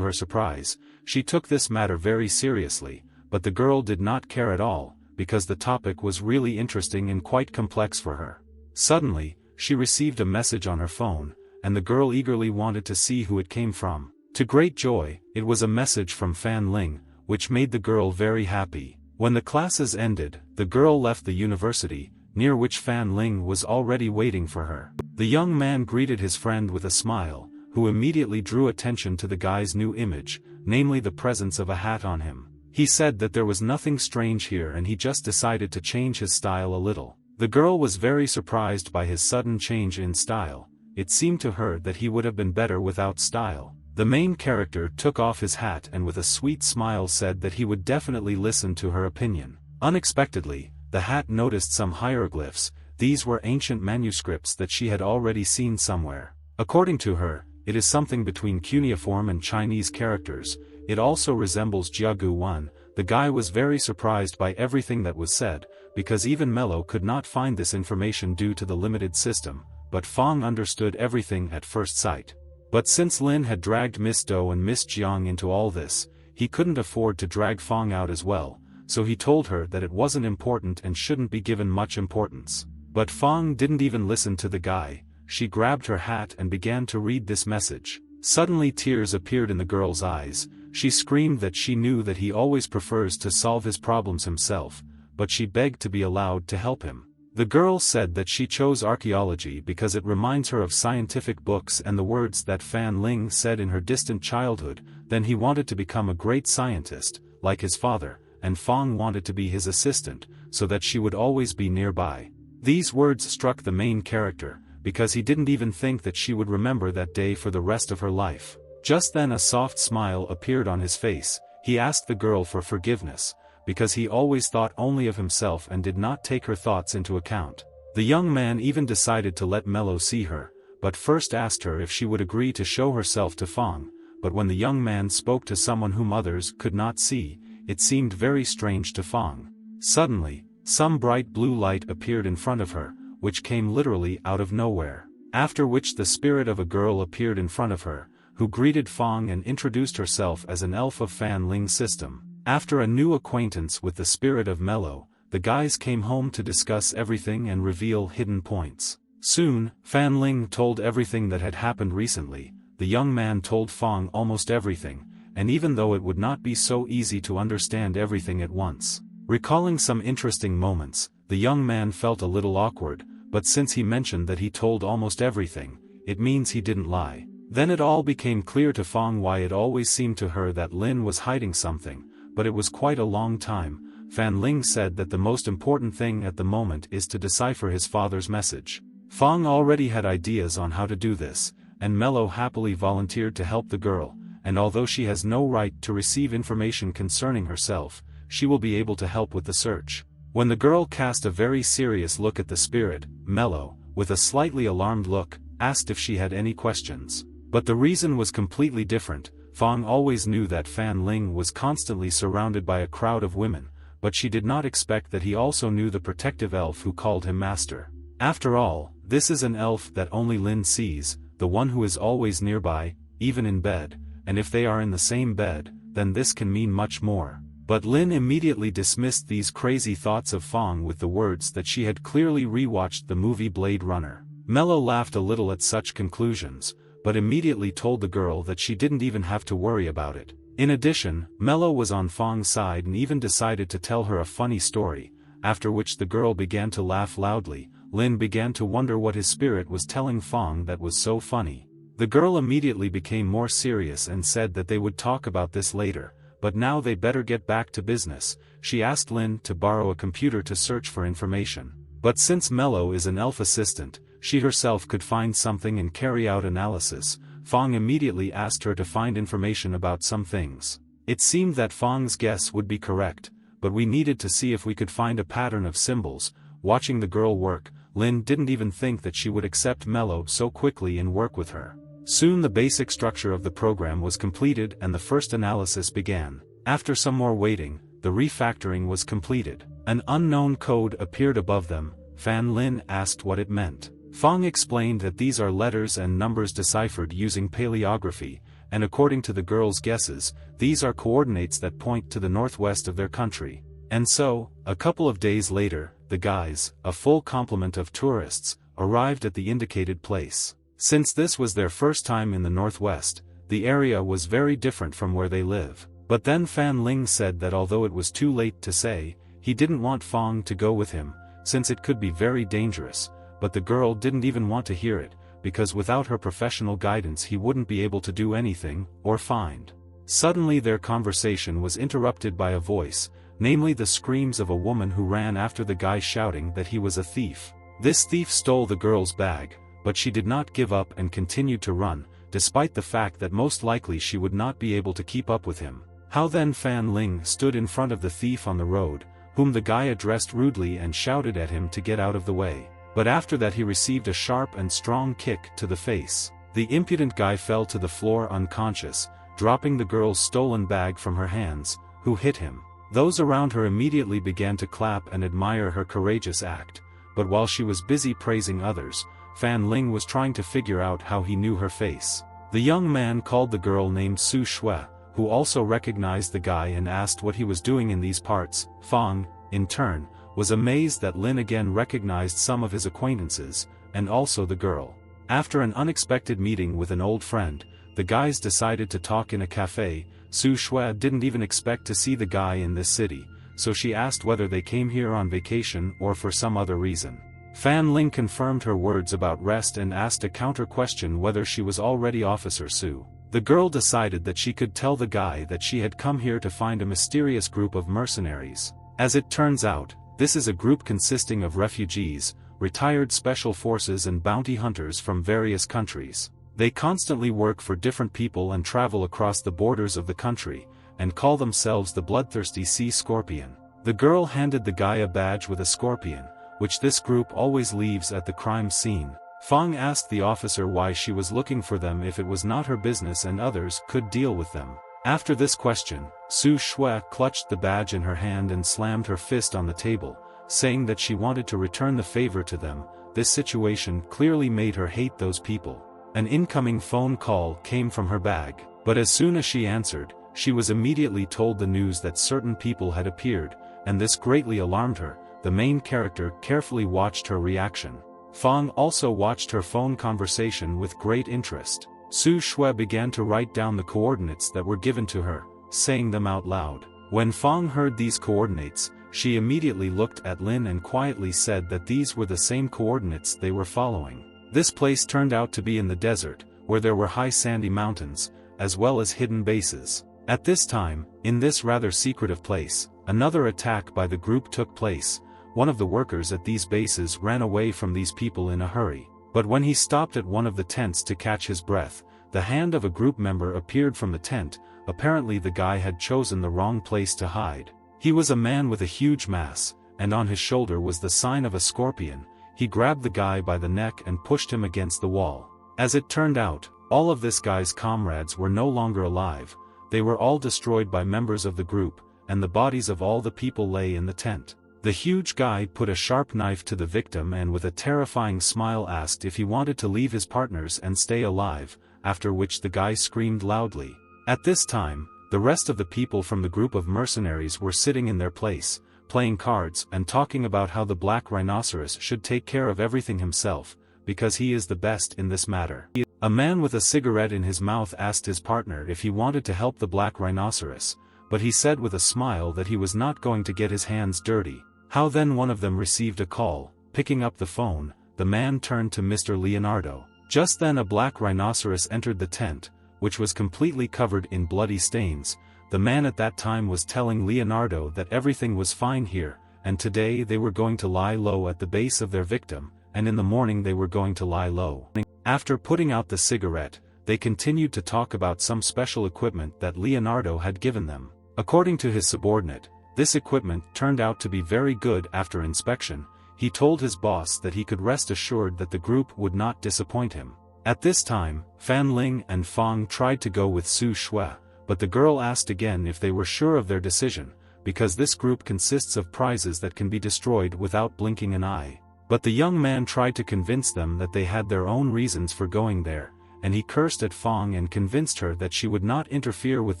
her surprise, she took this matter very seriously, but the girl did not care at all, because the topic was really interesting and quite complex for her. Suddenly, she received a message on her phone, and the girl eagerly wanted to see who it came from. To great joy, it was a message from Fan Ling, which made the girl very happy. When the classes ended, the girl left the university, near which Fan Ling was already waiting for her. The young man greeted his friend with a smile, who immediately drew attention to the guy's new image, namely the presence of a hat on him. He said that there was nothing strange here and he just decided to change his style a little. The girl was very surprised by his sudden change in style. It seemed to her that he would have been better without style. The main character took off his hat and with a sweet smile said that he would definitely listen to her opinion. Unexpectedly, the hat noticed some hieroglyphs. These were ancient manuscripts that she had already seen somewhere. According to her, it is something between cuneiform and Chinese characters. It also resembles Jiagu 1. The guy was very surprised by everything that was said, because even Mello could not find this information due to the limited system, but Fong understood everything at first sight. But since Lin had dragged Miss Do and Miss Jiang into all this, he couldn't afford to drag Fong out as well, so he told her that it wasn't important and shouldn't be given much importance. But Fong didn't even listen to the guy. She grabbed her hat and began to read this message. Suddenly tears appeared in the girl's eyes. She screamed that she knew that he always prefers to solve his problems himself, but she begged to be allowed to help him. The girl said that she chose archaeology because it reminds her of scientific books and the words that Fan Ling said in her distant childhood. Then he wanted to become a great scientist, like his father, and Fong wanted to be his assistant, so that she would always be nearby. These words struck the main character, because he didn't even think that she would remember that day for the rest of her life. Just then a soft smile appeared on his face. He asked the girl for forgiveness, because he always thought only of himself and did not take her thoughts into account. The young man even decided to let Mello see her, but first asked her if she would agree to show herself to Fong, but when the young man spoke to someone whom others could not see, it seemed very strange to Fong. Suddenly, some bright blue light appeared in front of her, which came literally out of nowhere, after which the spirit of a girl appeared in front of her, who greeted Fong and introduced herself as an elf of Fan Ling's system. After a new acquaintance with the spirit of Mello, the guys came home to discuss everything and reveal hidden points. Soon, Fan Ling told everything that had happened recently. The young man told Fong almost everything, and even though it would not be so easy to understand everything at once, recalling some interesting moments, the young man felt a little awkward, but since he mentioned that he told almost everything, it means he didn't lie. Then it all became clear to Fong why it always seemed to her that Lin was hiding something, but it was quite a long time. Fan Ling said that the most important thing at the moment is to decipher his father's message. Fong already had ideas on how to do this, and Mello happily volunteered to help the girl, and although she has no right to receive information concerning herself, she will be able to help with the search. When the girl cast a very serious look at the spirit, Mello, with a slightly alarmed look, asked if she had any questions. But the reason was completely different. Fong always knew that Fan Ling was constantly surrounded by a crowd of women, but she did not expect that he also knew the protective elf who called him master. After all, this is an elf that only Lin sees, the one who is always nearby, even in bed, and if they are in the same bed, then this can mean much more. But Lin immediately dismissed these crazy thoughts of Fong with the words that she had clearly rewatched the movie Blade Runner. Mello laughed a little at such conclusions, but immediately told the girl that she didn't even have to worry about it. In addition, Mello was on Fong's side and even decided to tell her a funny story, after which the girl began to laugh loudly. Lin began to wonder what his spirit was telling Fong that was so funny. The girl immediately became more serious and said that they would talk about this later, but now they better get back to business. She asked Lin to borrow a computer to search for information. But since Mello is an elf assistant, she herself could find something and carry out analysis. Fong immediately asked her to find information about some things. It seemed that Fong's guess would be correct, but we needed to see if we could find a pattern of symbols. Watching the girl work, Lin didn't even think that she would accept Mello so quickly and work with her. Soon the basic structure of the program was completed and the first analysis began. After some more waiting, the refactoring was completed. An unknown code appeared above them. Fan Lin asked what it meant. Fong explained that these are letters and numbers deciphered using paleography, and according to the girl's guesses, these are coordinates that point to the northwest of their country. And so, a couple of days later, the guys, a full complement of tourists, arrived at the indicated place. Since this was their first time in the northwest, the area was very different from where they live. But then Fan Ling said that although it was too late to say, he didn't want Fong to go with him, since it could be very dangerous, but the girl didn't even want to hear it, because without her professional guidance he wouldn't be able to do anything, or find. Suddenly their conversation was interrupted by a voice, namely the screams of a woman who ran after the guy shouting that he was a thief. This thief stole the girl's bag, but she did not give up and continued to run, despite the fact that most likely she would not be able to keep up with him. How then Fan Ling stood in front of the thief on the road, whom the guy addressed rudely and shouted at him to get out of the way. But after that he received a sharp and strong kick to the face. The impudent guy fell to the floor unconscious, dropping the girl's stolen bag from her hands, who hit him. Those around her immediately began to clap and admire her courageous act, but while she was busy praising others, Fan Ling was trying to figure out how he knew her face. The young man called the girl named Su Shui, who also recognized the guy and asked what he was doing in these parts. Fong, in turn, was amazed that Lin again recognized some of his acquaintances, and also the girl. After an unexpected meeting with an old friend, the guys decided to talk in a cafe. Su Shui didn't even expect to see the guy in this city, so she asked whether they came here on vacation or for some other reason. Fan Ling confirmed her words about rest and asked a counter question whether she was already Officer Su. The girl decided that she could tell the guy that she had come here to find a mysterious group of mercenaries. As it turns out, this is a group consisting of refugees, retired special forces and bounty hunters from various countries. They constantly work for different people and travel across the borders of the country, and call themselves the Bloodthirsty Sea Scorpion. The girl handed the guy a badge with a scorpion, which this group always leaves at the crime scene. Fang asked the officer why she was looking for them if it was not her business and others could deal with them. After this question, Su Shui clutched the badge in her hand and slammed her fist on the table, saying that she wanted to return the favor to them. This situation clearly made her hate those people. An incoming phone call came from her bag, but as soon as she answered, she was immediately told the news that certain people had appeared, and this greatly alarmed her. The main character carefully watched her reaction. Fang also watched her phone conversation with great interest. Su Shui began to write down the coordinates that were given to her, saying them out loud. When Fang heard these coordinates, she immediately looked at Lin and quietly said that these were the same coordinates they were following. This place turned out to be in the desert, where there were high sandy mountains, as well as hidden bases. At this time, in this rather secretive place, another attack by the group took place. One of the workers at these bases ran away from these people in a hurry. But when he stopped at one of the tents to catch his breath, the hand of a group member appeared from the tent. Apparently the guy had chosen the wrong place to hide. He was a man with a huge mass, and on his shoulder was the sign of a scorpion. He grabbed the guy by the neck and pushed him against the wall. As it turned out, all of this guy's comrades were no longer alive. They were all destroyed by members of the group, and the bodies of all the people lay in the tent. The huge guy put a sharp knife to the victim and with a terrifying smile asked if he wanted to leave his partners and stay alive, after which the guy screamed loudly. At this time, the rest of the people from the group of mercenaries were sitting in their place, playing cards and talking about how the black rhinoceros should take care of everything himself, because he is the best in this matter. A man with a cigarette in his mouth asked his partner if he wanted to help the black rhinoceros, but he said with a smile that he was not going to get his hands dirty. How then one of them received a call. Picking up the phone, the man turned to Mr. Leonardo. Just then a black rhinoceros entered the tent, which was completely covered in bloody stains. The man at that time was telling Leonardo that everything was fine here, and today they were going to lie low at the base of their victim, and in the morning they were going to lie low. After putting out the cigarette, they continued to talk about some special equipment that Leonardo had given them. According to his subordinate, this equipment turned out to be very good. After inspection, he told his boss that he could rest assured that the group would not disappoint him. At this time, Fan Ling and Fang tried to go with Su Shui, but the girl asked again if they were sure of their decision, because this group consists of prizes that can be destroyed without blinking an eye. But the young man tried to convince them that they had their own reasons for going there, and he cursed at Fang and convinced her that she would not interfere with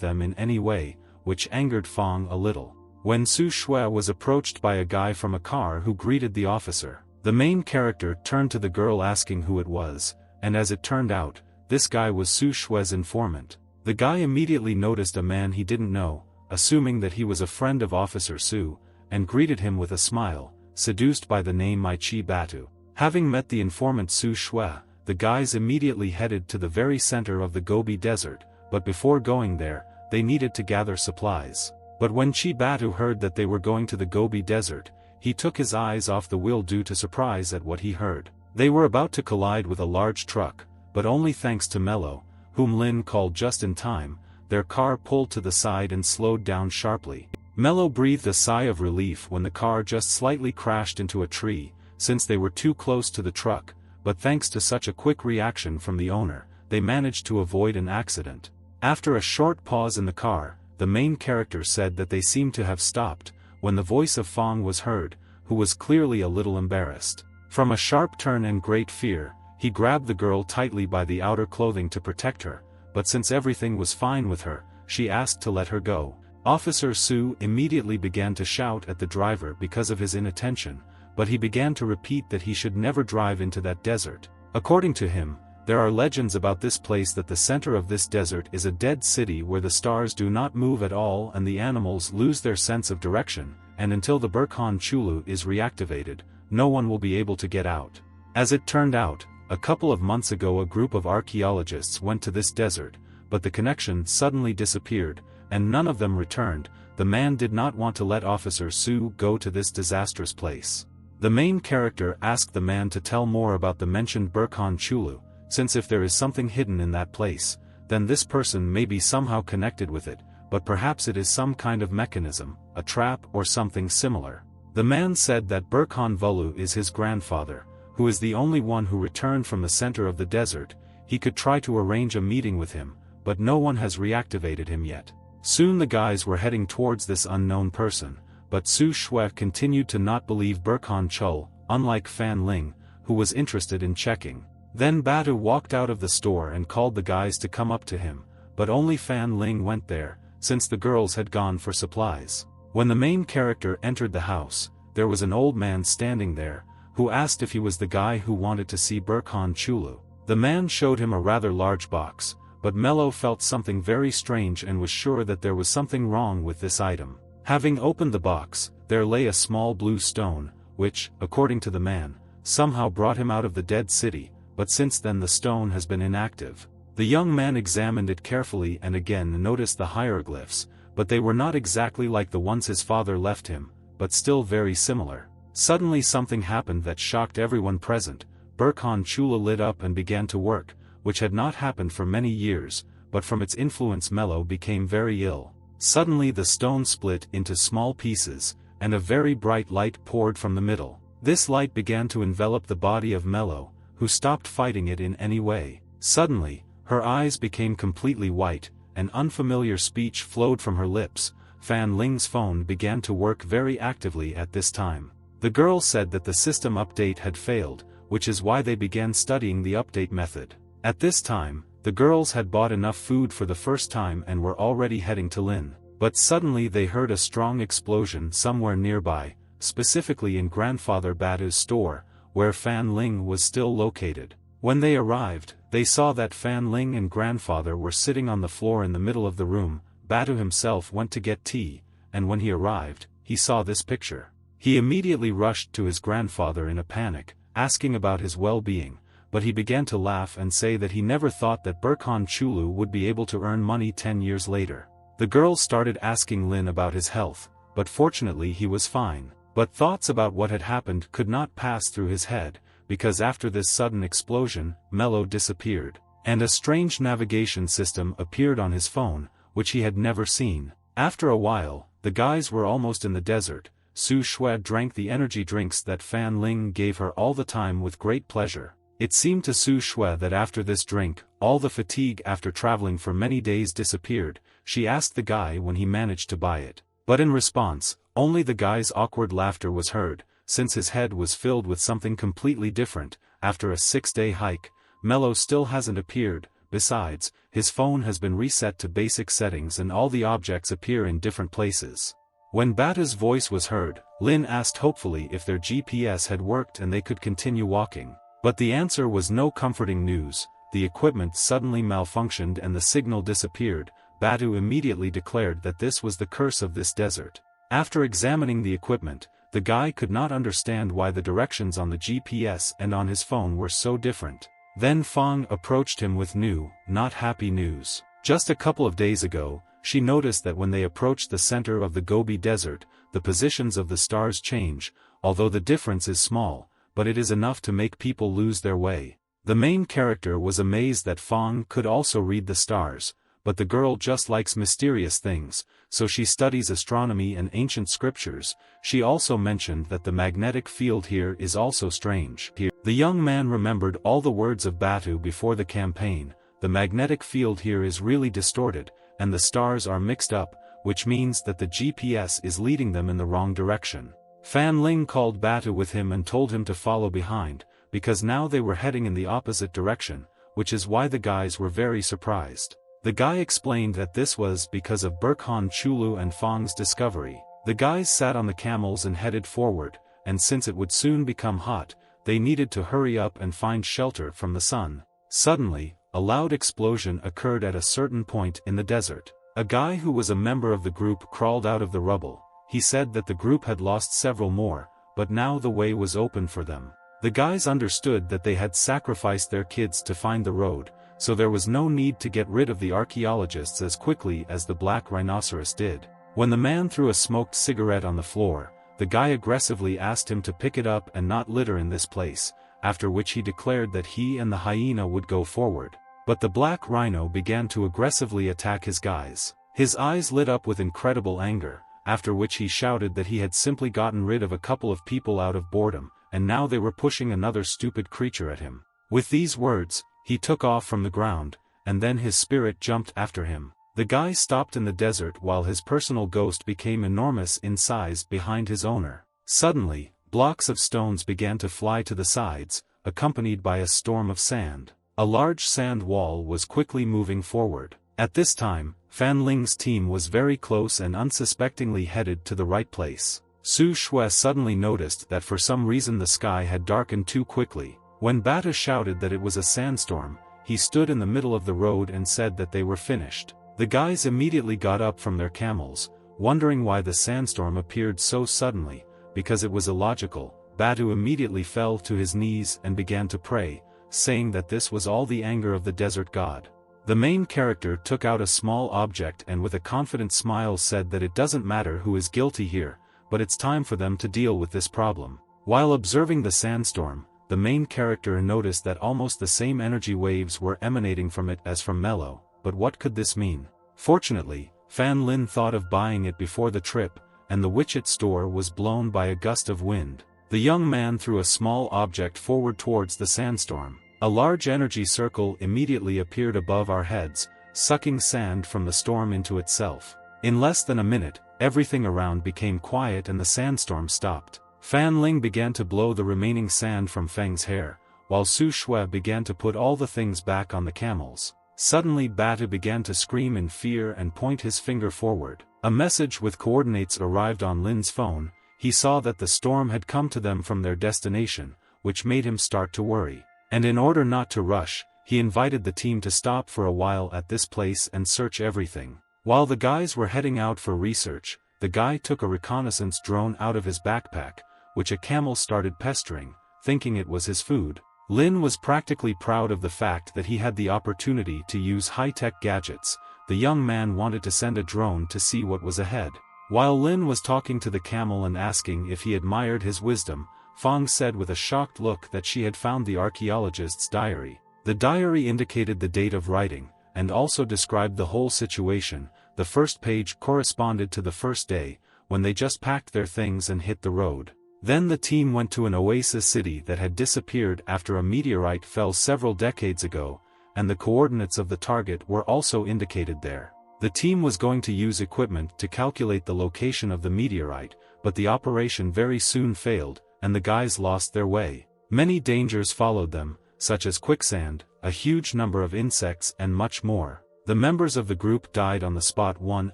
them in any way, which angered Fang a little. When Su Shui was approached by a guy from a car who greeted the officer, the main character turned to the girl asking who it was, and as it turned out, this guy was Su Shui's informant. The guy immediately noticed a man he didn't know, assuming that he was a friend of Officer Su, and greeted him with a smile, seduced by the name Mai Chi Batu. Having met the informant Su Shui, the guys immediately headed to the very center of the Gobi Desert, but before going there, they needed to gather supplies. But when Chi Batu heard that they were going to the Gobi Desert, he took his eyes off the wheel due to surprise at what he heard. They were about to collide with a large truck, but only thanks to Mello, whom Lin called just in time, their car pulled to the side and slowed down sharply. Mello breathed a sigh of relief when the car just slightly crashed into a tree, since they were too close to the truck, but thanks to such a quick reaction from the owner, they managed to avoid an accident. After a short pause in the car, the main character said that they seemed to have stopped, when the voice of Fang was heard, who was clearly a little embarrassed. From a sharp turn and great fear, he grabbed the girl tightly by the outer clothing to protect her, but since everything was fine with her, she asked to let her go. Officer Su immediately began to shout at the driver because of his inattention, but he began to repeat that he should never drive into that desert. According to him, there are legends about this place that the center of this desert is a dead city where the stars do not move at all and the animals lose their sense of direction, and until the Burkhan Chulu is reactivated, no one will be able to get out. As it turned out, a couple of months ago a group of archaeologists went to this desert, but the connection suddenly disappeared, and none of them returned. The man did not want to let Officer Su go to this disastrous place. The main character asked the man to tell more about the mentioned Burkhan Chulu, since if there is something hidden in that place, then this person may be somehow connected with it, but perhaps it is some kind of mechanism, a trap or something similar. The man said that Burkhan Volu is his grandfather, who is the only one who returned from the center of the desert. He could try to arrange a meeting with him, but no one has reactivated him yet. Soon the guys were heading towards this unknown person, but Su Shui continued to not believe Burkhan Chul, unlike Fan Ling, who was interested in checking. Then Batu walked out of the store and called the guys to come up to him, but only Fan Ling went there, since the girls had gone for supplies. When the main character entered the house, there was an old man standing there, who asked if he was the guy who wanted to see Burkhan Chulu. The man showed him a rather large box, but Mello felt something very strange and was sure that there was something wrong with this item. Having opened the box, there lay a small blue stone, which, according to the man, somehow brought him out of the dead city, but since then the stone has been inactive. The young man examined it carefully and again noticed the hieroglyphs, but they were not exactly like the ones his father left him, but still very similar. Suddenly something happened that shocked everyone present. Burkhan Chula lit up and began to work, which had not happened for many years, but from its influence Mello became very ill. Suddenly the stone split into small pieces, and a very bright light poured from the middle. This light began to envelop the body of Mello, who stopped fighting it in any way. Suddenly, her eyes became completely white, and unfamiliar speech flowed from her lips. Fan Ling's phone began to work very actively at this time. The girl said that the system update had failed, which is why they began studying the update method. At this time, the girls had bought enough food for the first time and were already heading to Lin. But suddenly they heard a strong explosion somewhere nearby, specifically in Grandfather Batu's store, where Fan Ling was still located. When they arrived, they saw that Fan Ling and Grandfather were sitting on the floor in the middle of the room. Batu himself went to get tea, and when he arrived, he saw this picture. He immediately rushed to his grandfather in a panic, asking about his well-being, but he began to laugh and say that he never thought that Burkhan Chulu would be able to earn money 10 years later. The girl started asking Lin about his health, but fortunately he was fine. But thoughts about what had happened could not pass through his head, because after this sudden explosion, Mello disappeared, and a strange navigation system appeared on his phone, which he had never seen. After a while, the guys were almost in the desert. Su Shui drank the energy drinks that Fan Ling gave her all the time with great pleasure. It seemed to Su Shui that after this drink, all the fatigue after traveling for many days disappeared. She asked the guy when he managed to buy it. But in response, only the guy's awkward laughter was heard, since his head was filled with something completely different. After a 6-day hike, Mello still hasn't appeared. Besides, his phone has been reset to basic settings and all the objects appear in different places. When Bata's voice was heard, Lin asked hopefully if their GPS had worked and they could continue walking. But the answer was no comforting news. The equipment suddenly malfunctioned and the signal disappeared. Batu immediately declared that this was the curse of this desert. After examining the equipment, the guy could not understand why the directions on the GPS and on his phone were so different. Then Fang approached him with new, not happy news. Just a couple of days ago, she noticed that when they approached the center of the Gobi Desert, the positions of the stars change, although the difference is small, but it is enough to make people lose their way. The main character was amazed that Fang could also read the stars, but the girl just likes mysterious things, so she studies astronomy and ancient scriptures. She also mentioned that the magnetic field here is also strange. The young man remembered all the words of Batu before the campaign. The magnetic field here is really distorted, and the stars are mixed up, which means that the GPS is leading them in the wrong direction. Fan Ling called Batu with him and told him to follow behind, because now they were heading in the opposite direction, which is why the guys were very surprised. The guy explained that this was because of Burkhan Chulu and Fang's discovery. The guys sat on the camels and headed forward, and since it would soon become hot, they needed to hurry up and find shelter from the sun. Suddenly, a loud explosion occurred at a certain point in the desert. A guy who was a member of the group crawled out of the rubble. He said that the group had lost several more, but now the way was open for them. The guys understood that they had sacrificed their kids to find the road, so there was no need to get rid of the archaeologists as quickly as the black rhinoceros did. When the man threw a smoked cigarette on the floor, the guy aggressively asked him to pick it up and not litter in this place, after which he declared that he and the hyena would go forward. But the black rhino began to aggressively attack his guys. His eyes lit up with incredible anger, after which he shouted that he had simply gotten rid of a couple of people out of boredom, and now they were pushing another stupid creature at him. With these words, he took off from the ground, and then his spirit jumped after him. The guy stopped in the desert while his personal ghost became enormous in size behind his owner. Suddenly, blocks of stones began to fly to the sides, accompanied by a storm of sand. A large sand wall was quickly moving forward. At this time, Fan Ling's team was very close and unsuspectingly headed to the right place. Su Shui suddenly noticed that for some reason the sky had darkened too quickly. When Bata shouted that it was a sandstorm, he stood in the middle of the road and said that they were finished. The guys immediately got up from their camels, wondering why the sandstorm appeared so suddenly, because it was illogical. Batu immediately fell to his knees and began to pray, saying that this was all the anger of the desert god. The main character took out a small object and with a confident smile said that it doesn't matter who is guilty here, but it's time for them to deal with this problem. While observing the sandstorm, the main character noticed that almost the same energy waves were emanating from it as from Mello, but what could this mean? Fortunately, Fan Lin thought of buying it before the trip, and the Witchit store was blown by a gust of wind. The young man threw a small object forward towards the sandstorm. A large energy circle immediately appeared above our heads, sucking sand from the storm into itself. In less than a minute, everything around became quiet and the sandstorm stopped. Fan Ling began to blow the remaining sand from Feng's hair, while Su Shui began to put all the things back on the camels. Suddenly Bata began to scream in fear and point his finger forward. A message with coordinates arrived on Lin's phone. He saw that the storm had come to them from their destination, which made him start to worry. And in order not to rush, he invited the team to stop for a while at this place and search everything. While the guys were heading out for research, the guy took a reconnaissance drone out of his backpack, which a camel started pestering, thinking it was his food. Lin was practically proud of the fact that he had the opportunity to use high-tech gadgets. The young man wanted to send a drone to see what was ahead. While Lin was talking to the camel and asking if he admired his wisdom, Fang said with a shocked look that she had found the archaeologist's diary. The diary indicated the date of writing, and also described the whole situation. The first page corresponded to the first day, when they just packed their things and hit the road. Then the team went to an oasis city that had disappeared after a meteorite fell several decades ago, and the coordinates of the target were also indicated there. The team was going to use equipment to calculate the location of the meteorite, but the operation very soon failed, and the guys lost their way. Many dangers followed them, such as quicksand, a huge number of insects and much more. The members of the group died on the spot one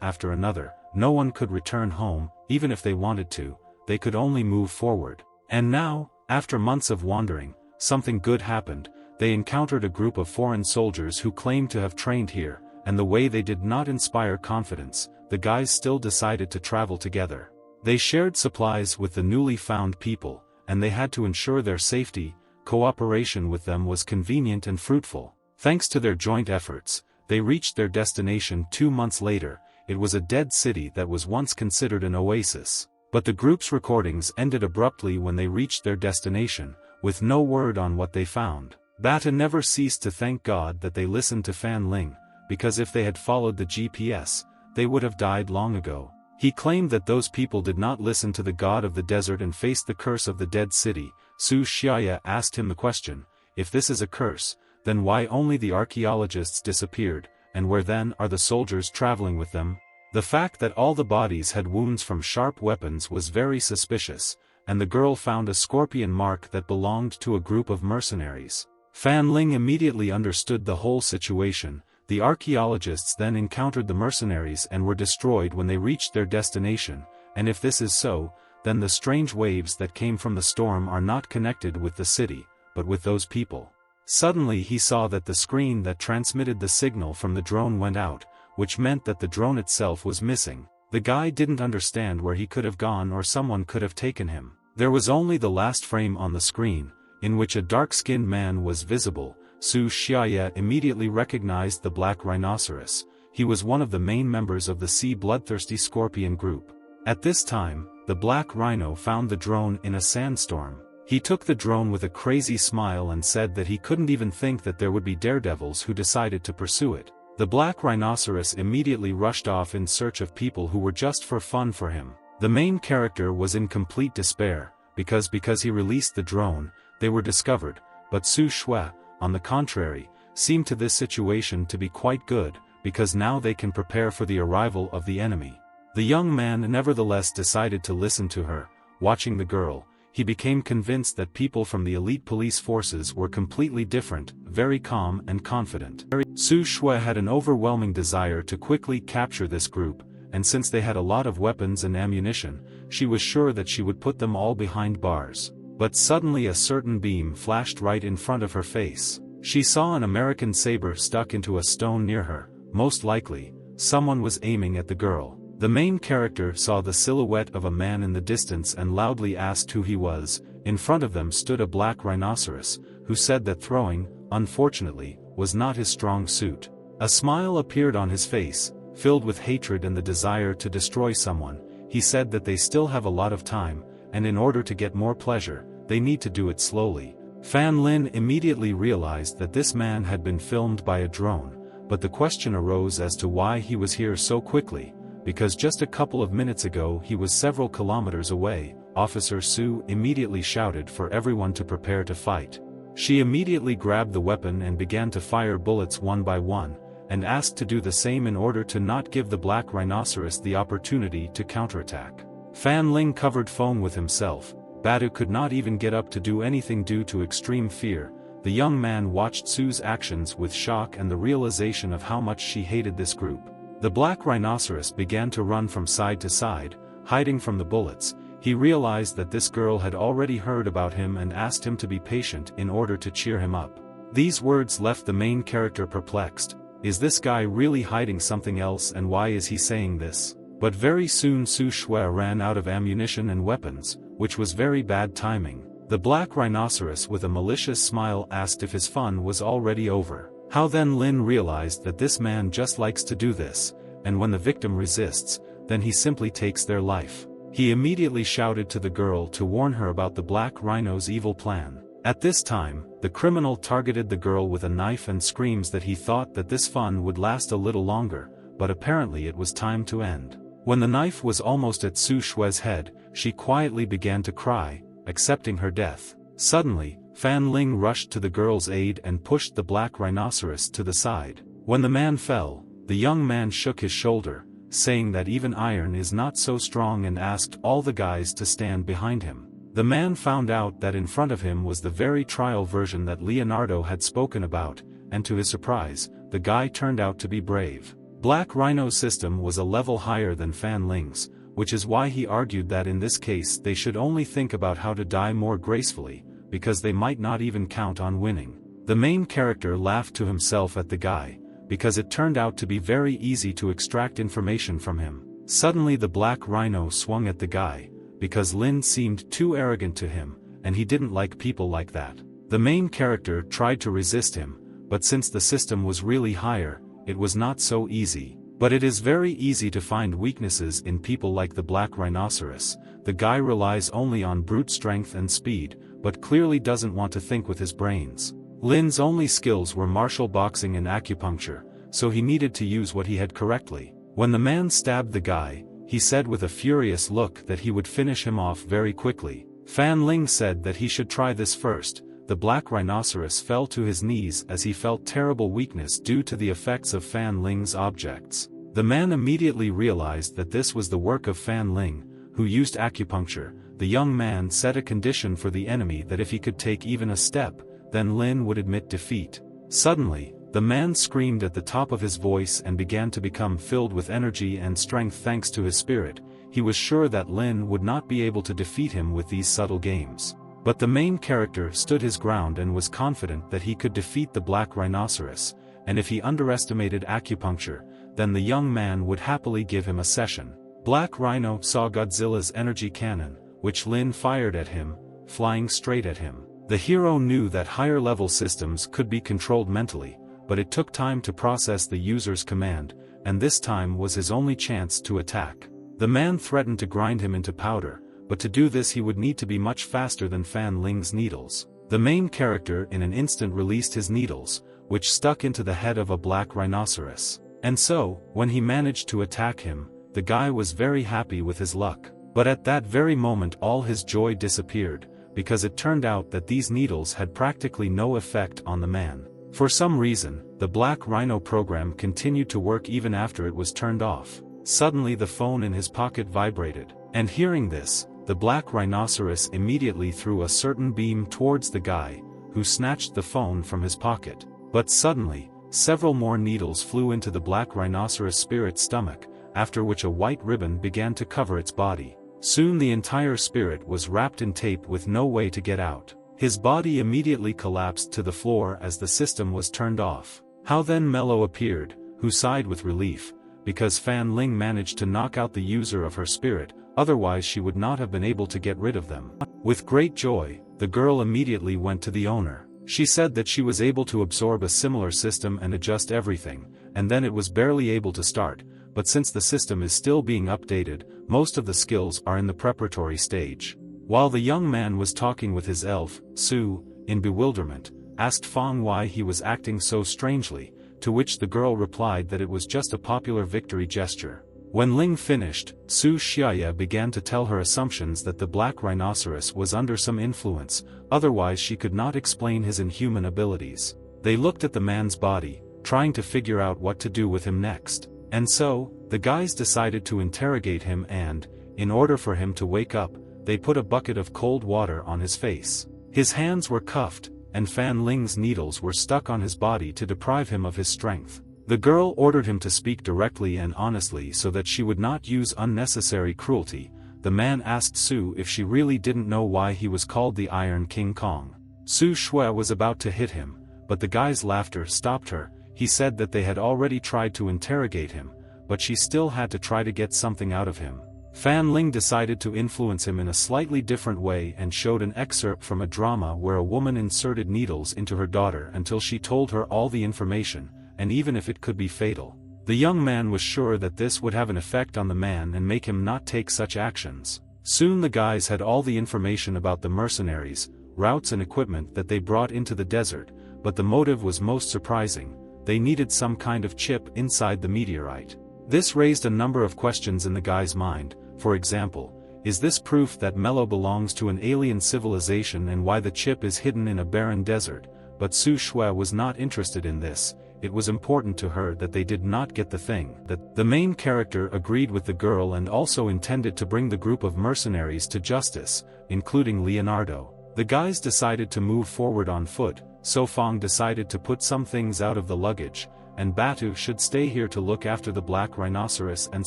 after another. No one could return home, even if they wanted to, they could only move forward. And now, after months of wandering, something good happened. They encountered a group of foreign soldiers who claimed to have trained here, and the way they did not inspire confidence. The guys still decided to travel together. They shared supplies with the newly found people, and they had to ensure their safety. Cooperation with them was convenient and fruitful. Thanks to their joint efforts, they reached their destination 2 months later. It was a dead city that was once considered an oasis. But the group's recordings ended abruptly when they reached their destination, with no word on what they found. Bata never ceased to thank God that they listened to Fan Ling, because if they had followed the GPS, they would have died long ago. He claimed that those people did not listen to the god of the desert and faced the curse of the dead city. Su Xiaya asked him the question, if this is a curse, then why only the archaeologists disappeared, and where then are the soldiers traveling with them? The fact that all the bodies had wounds from sharp weapons was very suspicious, and the girl found a scorpion mark that belonged to a group of mercenaries. Fan Ling immediately understood the whole situation. The archaeologists then encountered the mercenaries and were destroyed when they reached their destination, and if this is so, then the strange waves that came from the storm are not connected with the city, but with those people. Suddenly he saw that the screen that transmitted the signal from the drone went out, which meant that the drone itself was missing. The guy didn't understand where he could have gone or someone could have taken him. There was only the last frame on the screen, in which a dark-skinned man was visible. Su Xiaya immediately recognized the black rhinoceros. He was one of the main members of the sea bloodthirsty scorpion group. At this time, the black rhino found the drone in a sandstorm. He took the drone with a crazy smile and said that he couldn't even think that there would be daredevils who decided to pursue it. The black rhinoceros immediately rushed off in search of people who were just for fun for him. The main character was in complete despair, because he released the drone, they were discovered, but Su Shui, on the contrary, seemed to this situation to be quite good, because now they can prepare for the arrival of the enemy. The young man nevertheless decided to listen to her. Watching the girl, he became convinced that people from the elite police forces were completely different, very calm and confident. Su Shui had an overwhelming desire to quickly capture this group, and since they had a lot of weapons and ammunition, she was sure that she would put them all behind bars. But suddenly a certain beam flashed right in front of her face. She saw an American saber stuck into a stone near her. Most likely, someone was aiming at the girl. The main character saw the silhouette of a man in the distance and loudly asked who he was. In front of them stood a black rhinoceros, who said that throwing, unfortunately, was not his strong suit. A smile appeared on his face, filled with hatred and the desire to destroy someone. He said that they still have a lot of time, and in order to get more pleasure, they need to do it slowly. Fan Lin immediately realized that this man had been filmed by a drone, but the question arose as to why he was here so quickly, because just a couple of minutes ago he was several kilometers away. Officer Su immediately shouted for everyone to prepare to fight. She immediately grabbed the weapon and began to fire bullets one by one, and asked to do the same in order to not give the black rhinoceros the opportunity to counterattack. Fan Ling covered phone with himself. Badu could not even get up to do anything due to extreme fear. The young man watched Su's actions with shock and the realization of how much she hated this group. The black rhinoceros began to run from side to side, hiding from the bullets. He realized that this girl had already heard about him and asked him to be patient in order to cheer him up. These words left the main character perplexed. Is this guy really hiding something else, and why is he saying this? But very soon Su Shui ran out of ammunition and weapons, which was very bad timing. The black rhinoceros with a malicious smile asked if his fun was already over. How then Lin realized that this man just likes to do this, and when the victim resists, then he simply takes their life. He immediately shouted to the girl to warn her about the black rhino's evil plan. At this time, the criminal targeted the girl with a knife and screams that he thought that this fun would last a little longer, but apparently it was time to end. When the knife was almost at Su Shui's head, she quietly began to cry, accepting her death. Suddenly, Fan Ling rushed to the girl's aid and pushed the black rhinoceros to the side. When the man fell, the young man shook his shoulder, saying that even iron is not so strong, and asked all the guys to stand behind him. The man found out that in front of him was the very trial version that Leonardo had spoken about, and to his surprise, the guy turned out to be brave. Black Rhino's system was a level higher than Fan Ling's, which is why he argued that in this case they should only think about how to die more gracefully, because they might not even count on winning. The main character laughed to himself at the guy, because it turned out to be very easy to extract information from him. Suddenly the Black Rhino swung at the guy, because Lin seemed too arrogant to him, and he didn't like people like that. The main character tried to resist him, but since the system was really higher, it was not so easy. But it is very easy to find weaknesses in people like the black rhinoceros. The guy relies only on brute strength and speed, but clearly doesn't want to think with his brains. Lin's only skills were martial boxing and acupuncture, so he needed to use what he had correctly. When the man stabbed the guy, he said with a furious look that he would finish him off very quickly. Fan Ling said that he should try this first. The black rhinoceros fell to his knees as he felt terrible weakness due to the effects of Fan Ling's objects. The man immediately realized that this was the work of Fan Ling, who used acupuncture. The young man set a condition for the enemy that if he could take even a step, then Lin would admit defeat. Suddenly, the man screamed at the top of his voice and began to become filled with energy and strength thanks to his spirit. He was sure that Lin would not be able to defeat him with these subtle games. But the main character stood his ground and was confident that he could defeat the black rhinoceros, and if he underestimated acupuncture, then the young man would happily give him a session. Black Rhino saw Godzilla's energy cannon, which Lin fired at him, flying straight at him. The hero knew that higher-level systems could be controlled mentally, but it took time to process the user's command, and this time was his only chance to attack. The man threatened to grind him into powder, but to do this he would need to be much faster than Fan Ling's needles. The main character in an instant released his needles, which stuck into the head of a black rhinoceros. And so, when he managed to attack him, the guy was very happy with his luck. But at that very moment all his joy disappeared, because it turned out that these needles had practically no effect on the man. For some reason, the black rhino program continued to work even after it was turned off. Suddenly the phone in his pocket vibrated, and hearing this, the black rhinoceros immediately threw a certain beam towards the guy, who snatched the phone from his pocket. But suddenly, several more needles flew into the black rhinoceros spirit's stomach, after which a white ribbon began to cover its body. Soon the entire spirit was wrapped in tape with no way to get out. His body immediately collapsed to the floor as the system was turned off. How then Mello appeared, who sighed with relief, because Fan Ling managed to knock out the user of her spirit, otherwise she would not have been able to get rid of them. With great joy, the girl immediately went to the owner. She said that she was able to absorb a similar system and adjust everything, and then it was barely able to start, but since the system is still being updated, most of the skills are in the preparatory stage. While the young man was talking with his elf, Su, in bewilderment, asked Fong why he was acting so strangely, to which the girl replied that it was just a popular victory gesture. When Ling finished, Su Xiaoye began to tell her assumptions that the black rhinoceros was under some influence, otherwise she could not explain his inhuman abilities. They looked at the man's body, trying to figure out what to do with him next. And so, the guys decided to interrogate him and, in order for him to wake up, they put a bucket of cold water on his face. His hands were cuffed, and Fan Ling's needles were stuck on his body to deprive him of his strength. The girl ordered him to speak directly and honestly so that she would not use unnecessary cruelty. The man asked Su if she really didn't know why he was called the Iron King Kong. Su Shui was about to hit him, but the guy's laughter stopped her. He said that they had already tried to interrogate him, but she still had to try to get something out of him. Fan Ling decided to influence him in a slightly different way and showed an excerpt from a drama where a woman inserted needles into her daughter until she told her all the information, and even if it could be fatal. The young man was sure that this would have an effect on the man and make him not take such actions. Soon the guys had all the information about the mercenaries, routes and equipment that they brought into the desert, but the motive was most surprising. They needed some kind of chip inside the meteorite. This raised a number of questions in the guy's mind. For example, is this proof that Mello belongs to an alien civilization and why the chip is hidden in a barren desert? But Su Shui was not interested in this. It was important to her that they did not get the thing. That the main character agreed with the girl and also intended to bring the group of mercenaries to justice, including Leonardo. The guys decided to move forward on foot, so Fong decided to put some things out of the luggage, and Batu should stay here to look after the black rhinoceros and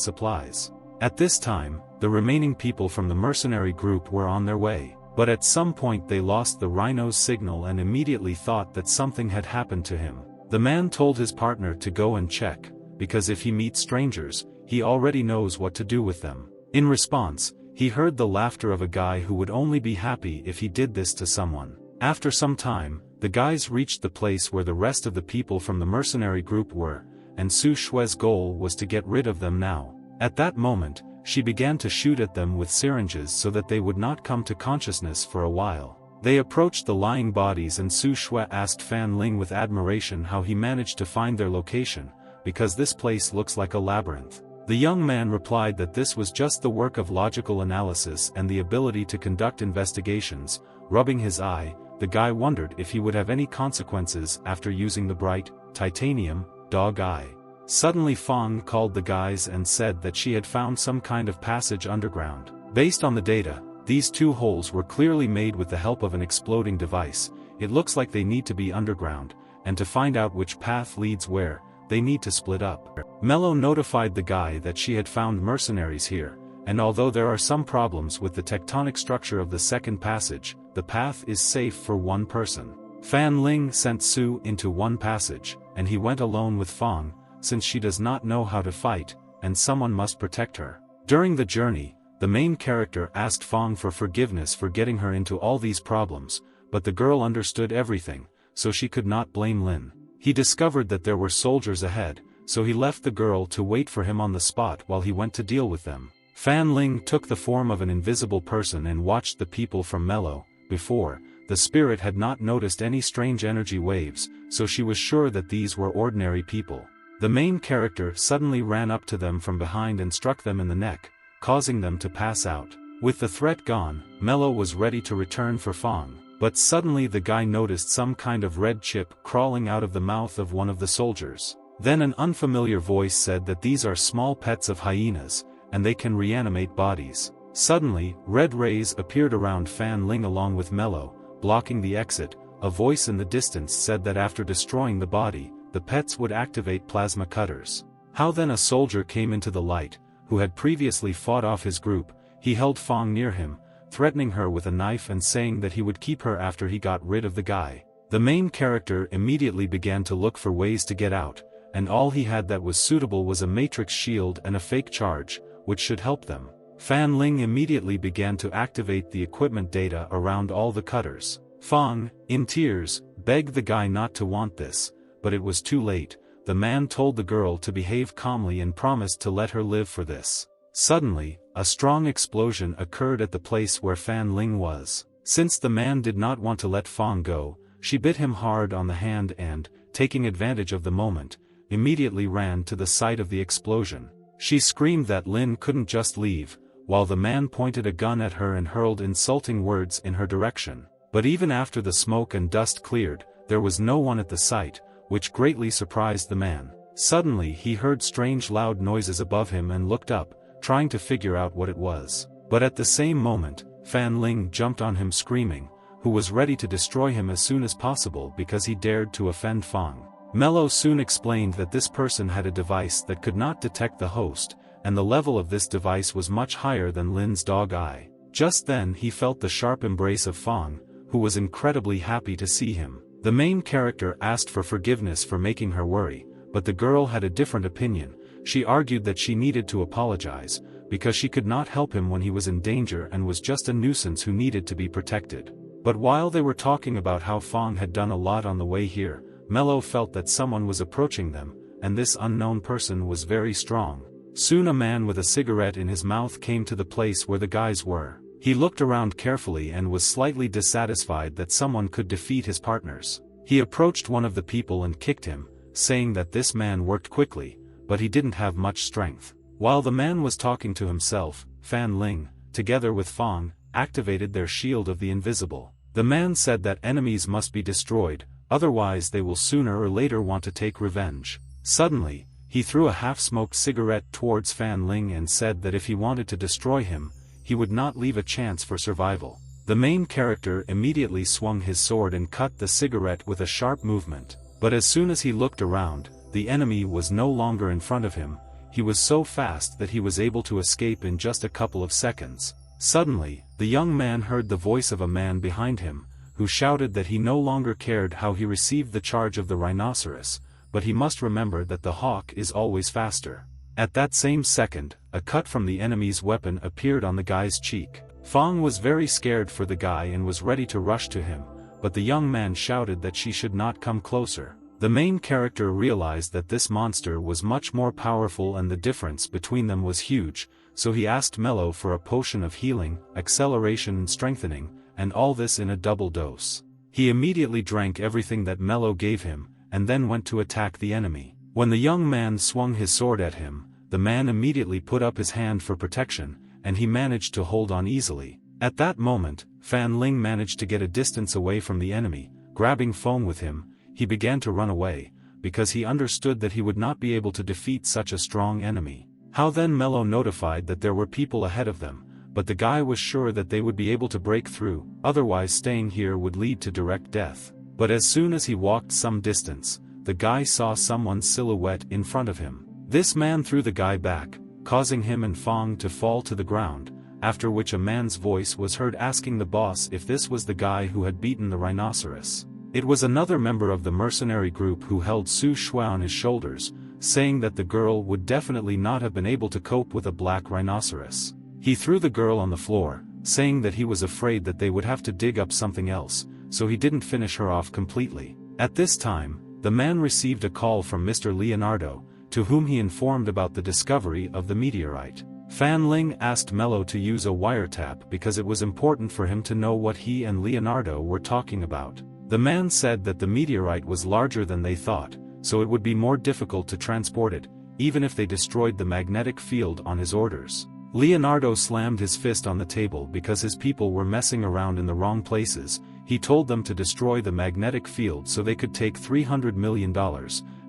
supplies. At this time, the remaining people from the mercenary group were on their way, but at some point they lost the rhino's signal and immediately thought that something had happened to him. The man told his partner to go and check, because if he meets strangers, he already knows what to do with them. In response, he heard the laughter of a guy who would only be happy if he did this to someone. After some time, the guys reached the place where the rest of the people from the mercenary group were, and Su Shui's goal was to get rid of them now. At that moment, she began to shoot at them with syringes so that they would not come to consciousness for a while. They approached the lying bodies and Su Shui asked Fan Ling with admiration how he managed to find their location, because this place looks like a labyrinth. The young man replied that this was just the work of logical analysis and the ability to conduct investigations. Rubbing his eye, the guy wondered if he would have any consequences after using the bright, titanium, dog eye. Suddenly Fong called the guys and said that she had found some kind of passage underground. Based on the data, these two holes were clearly made with the help of an exploding device. It looks like they need to be underground, and to find out which path leads where, they need to split up. Mello notified the guy that she had found mercenaries here, and although there are some problems with the tectonic structure of the second passage, the path is safe for one person. Fan Ling sent Su into one passage, and he went alone with Fong, since she does not know how to fight, and someone must protect her. During the journey, the main character asked Fong for forgiveness for getting her into all these problems, but the girl understood everything, so she could not blame Lin. He discovered that there were soldiers ahead, so he left the girl to wait for him on the spot while he went to deal with them. Fan Ling took the form of an invisible person and watched the people from Mello. Before, the the spirit had not noticed any strange energy waves, so she was sure that these were ordinary people. The main character suddenly ran up to them from behind and struck them in the neck, causing them to pass out. With the threat gone, Mello was ready to return for Fong, but suddenly the guy noticed some kind of red chip crawling out of the mouth of one of the soldiers. Then an unfamiliar voice said that these are small pets of hyenas, and they can reanimate bodies. Suddenly, red rays appeared around Fan Ling along with Mello, blocking the exit. A voice in the distance said that after destroying the body, the pets would activate plasma cutters. How then a soldier came into the light, who had previously fought off his group. He held Fong near him, threatening her with a knife and saying that he would keep her after he got rid of the guy. The main character immediately began to look for ways to get out, and all he had that was suitable was a matrix shield and a fake charge, which should help them. Fan Ling immediately began to activate the equipment data around all the cutters. Fong, in tears, begged the guy not to want this, but it was too late. The man told the girl to behave calmly and promised to let her live for this. Suddenly, a strong explosion occurred at the place where Fan Ling was. Since the man did not want to let Fong go, she bit him hard on the hand and, taking advantage of the moment, immediately ran to the site of the explosion. She screamed that Lin couldn't just leave, while the man pointed a gun at her and hurled insulting words in her direction. But even after the smoke and dust cleared, there was no one at the site, which greatly surprised the man. Suddenly he heard strange loud noises above him and looked up, trying to figure out what it was. But at the same moment, Fan Ling jumped on him screaming, who was ready to destroy him as soon as possible because he dared to offend Fong. Mello soon explained that this person had a device that could not detect the host, and the level of this device was much higher than Lin's dog eye. Just then he felt the sharp embrace of Fong, who was incredibly happy to see him. The main character asked for forgiveness for making her worry, but the girl had a different opinion. She argued that she needed to apologize, because she could not help him when he was in danger and was just a nuisance who needed to be protected. But while they were talking about how Fong had done a lot on the way here, Mello felt that someone was approaching them, and this unknown person was very strong. Soon a man with a cigarette in his mouth came to the place where the guys were. He looked around carefully and was slightly dissatisfied that someone could defeat his partners. He approached one of the people and kicked him, saying that this man worked quickly, but he didn't have much strength. While the man was talking to himself, Fan Ling, together with Fong, activated their shield of the invisible. The man said that enemies must be destroyed, otherwise they will sooner or later want to take revenge. Suddenly, he threw a half-smoked cigarette towards Fan Ling and said that if he wanted to destroy him, he would not leave a chance for survival. The main character immediately swung his sword and cut the cigarette with a sharp movement. But as soon as he looked around, the enemy was no longer in front of him. He was so fast that he was able to escape in just a couple of seconds. Suddenly, the young man heard the voice of a man behind him, who shouted that he no longer cared how he received the charge of the rhinoceros, but he must remember that the hawk is always faster. At that same second, a cut from the enemy's weapon appeared on the guy's cheek. Fong was very scared for the guy and was ready to rush to him, but the young man shouted that she should not come closer. The main character realized that this monster was much more powerful and the difference between them was huge, so he asked Mello for a potion of healing, acceleration and strengthening, and all this in a double dose. He immediately drank everything that Mello gave him, and then went to attack the enemy. When the young man swung his sword at him, the man immediately put up his hand for protection, and he managed to hold on easily. At that moment, Fan Ling managed to get a distance away from the enemy. Grabbing Fong with him, he began to run away, because he understood that he would not be able to defeat such a strong enemy. How then Mello notified that there were people ahead of them, but the guy was sure that they would be able to break through, otherwise staying here would lead to direct death. But as soon as he walked some distance, the guy saw someone's silhouette in front of him. This man threw the guy back, causing him and Fong to fall to the ground, after which a man's voice was heard asking the boss if this was the guy who had beaten the rhinoceros. It was another member of the mercenary group who held Su Shui on his shoulders, saying that the girl would definitely not have been able to cope with a black rhinoceros. He threw the girl on the floor, saying that he was afraid that they would have to dig up something else, so he didn't finish her off completely. At this time, the man received a call from Mr. Leonardo, to whom he informed about the discovery of the meteorite. Fan Ling asked Mello to use a wiretap because it was important for him to know what he and Leonardo were talking about. The man said that the meteorite was larger than they thought, so it would be more difficult to transport it, even if they destroyed the magnetic field on his orders. Leonardo slammed his fist on the table because his people were messing around in the wrong places. He told them to destroy the magnetic field so they could take $300 million,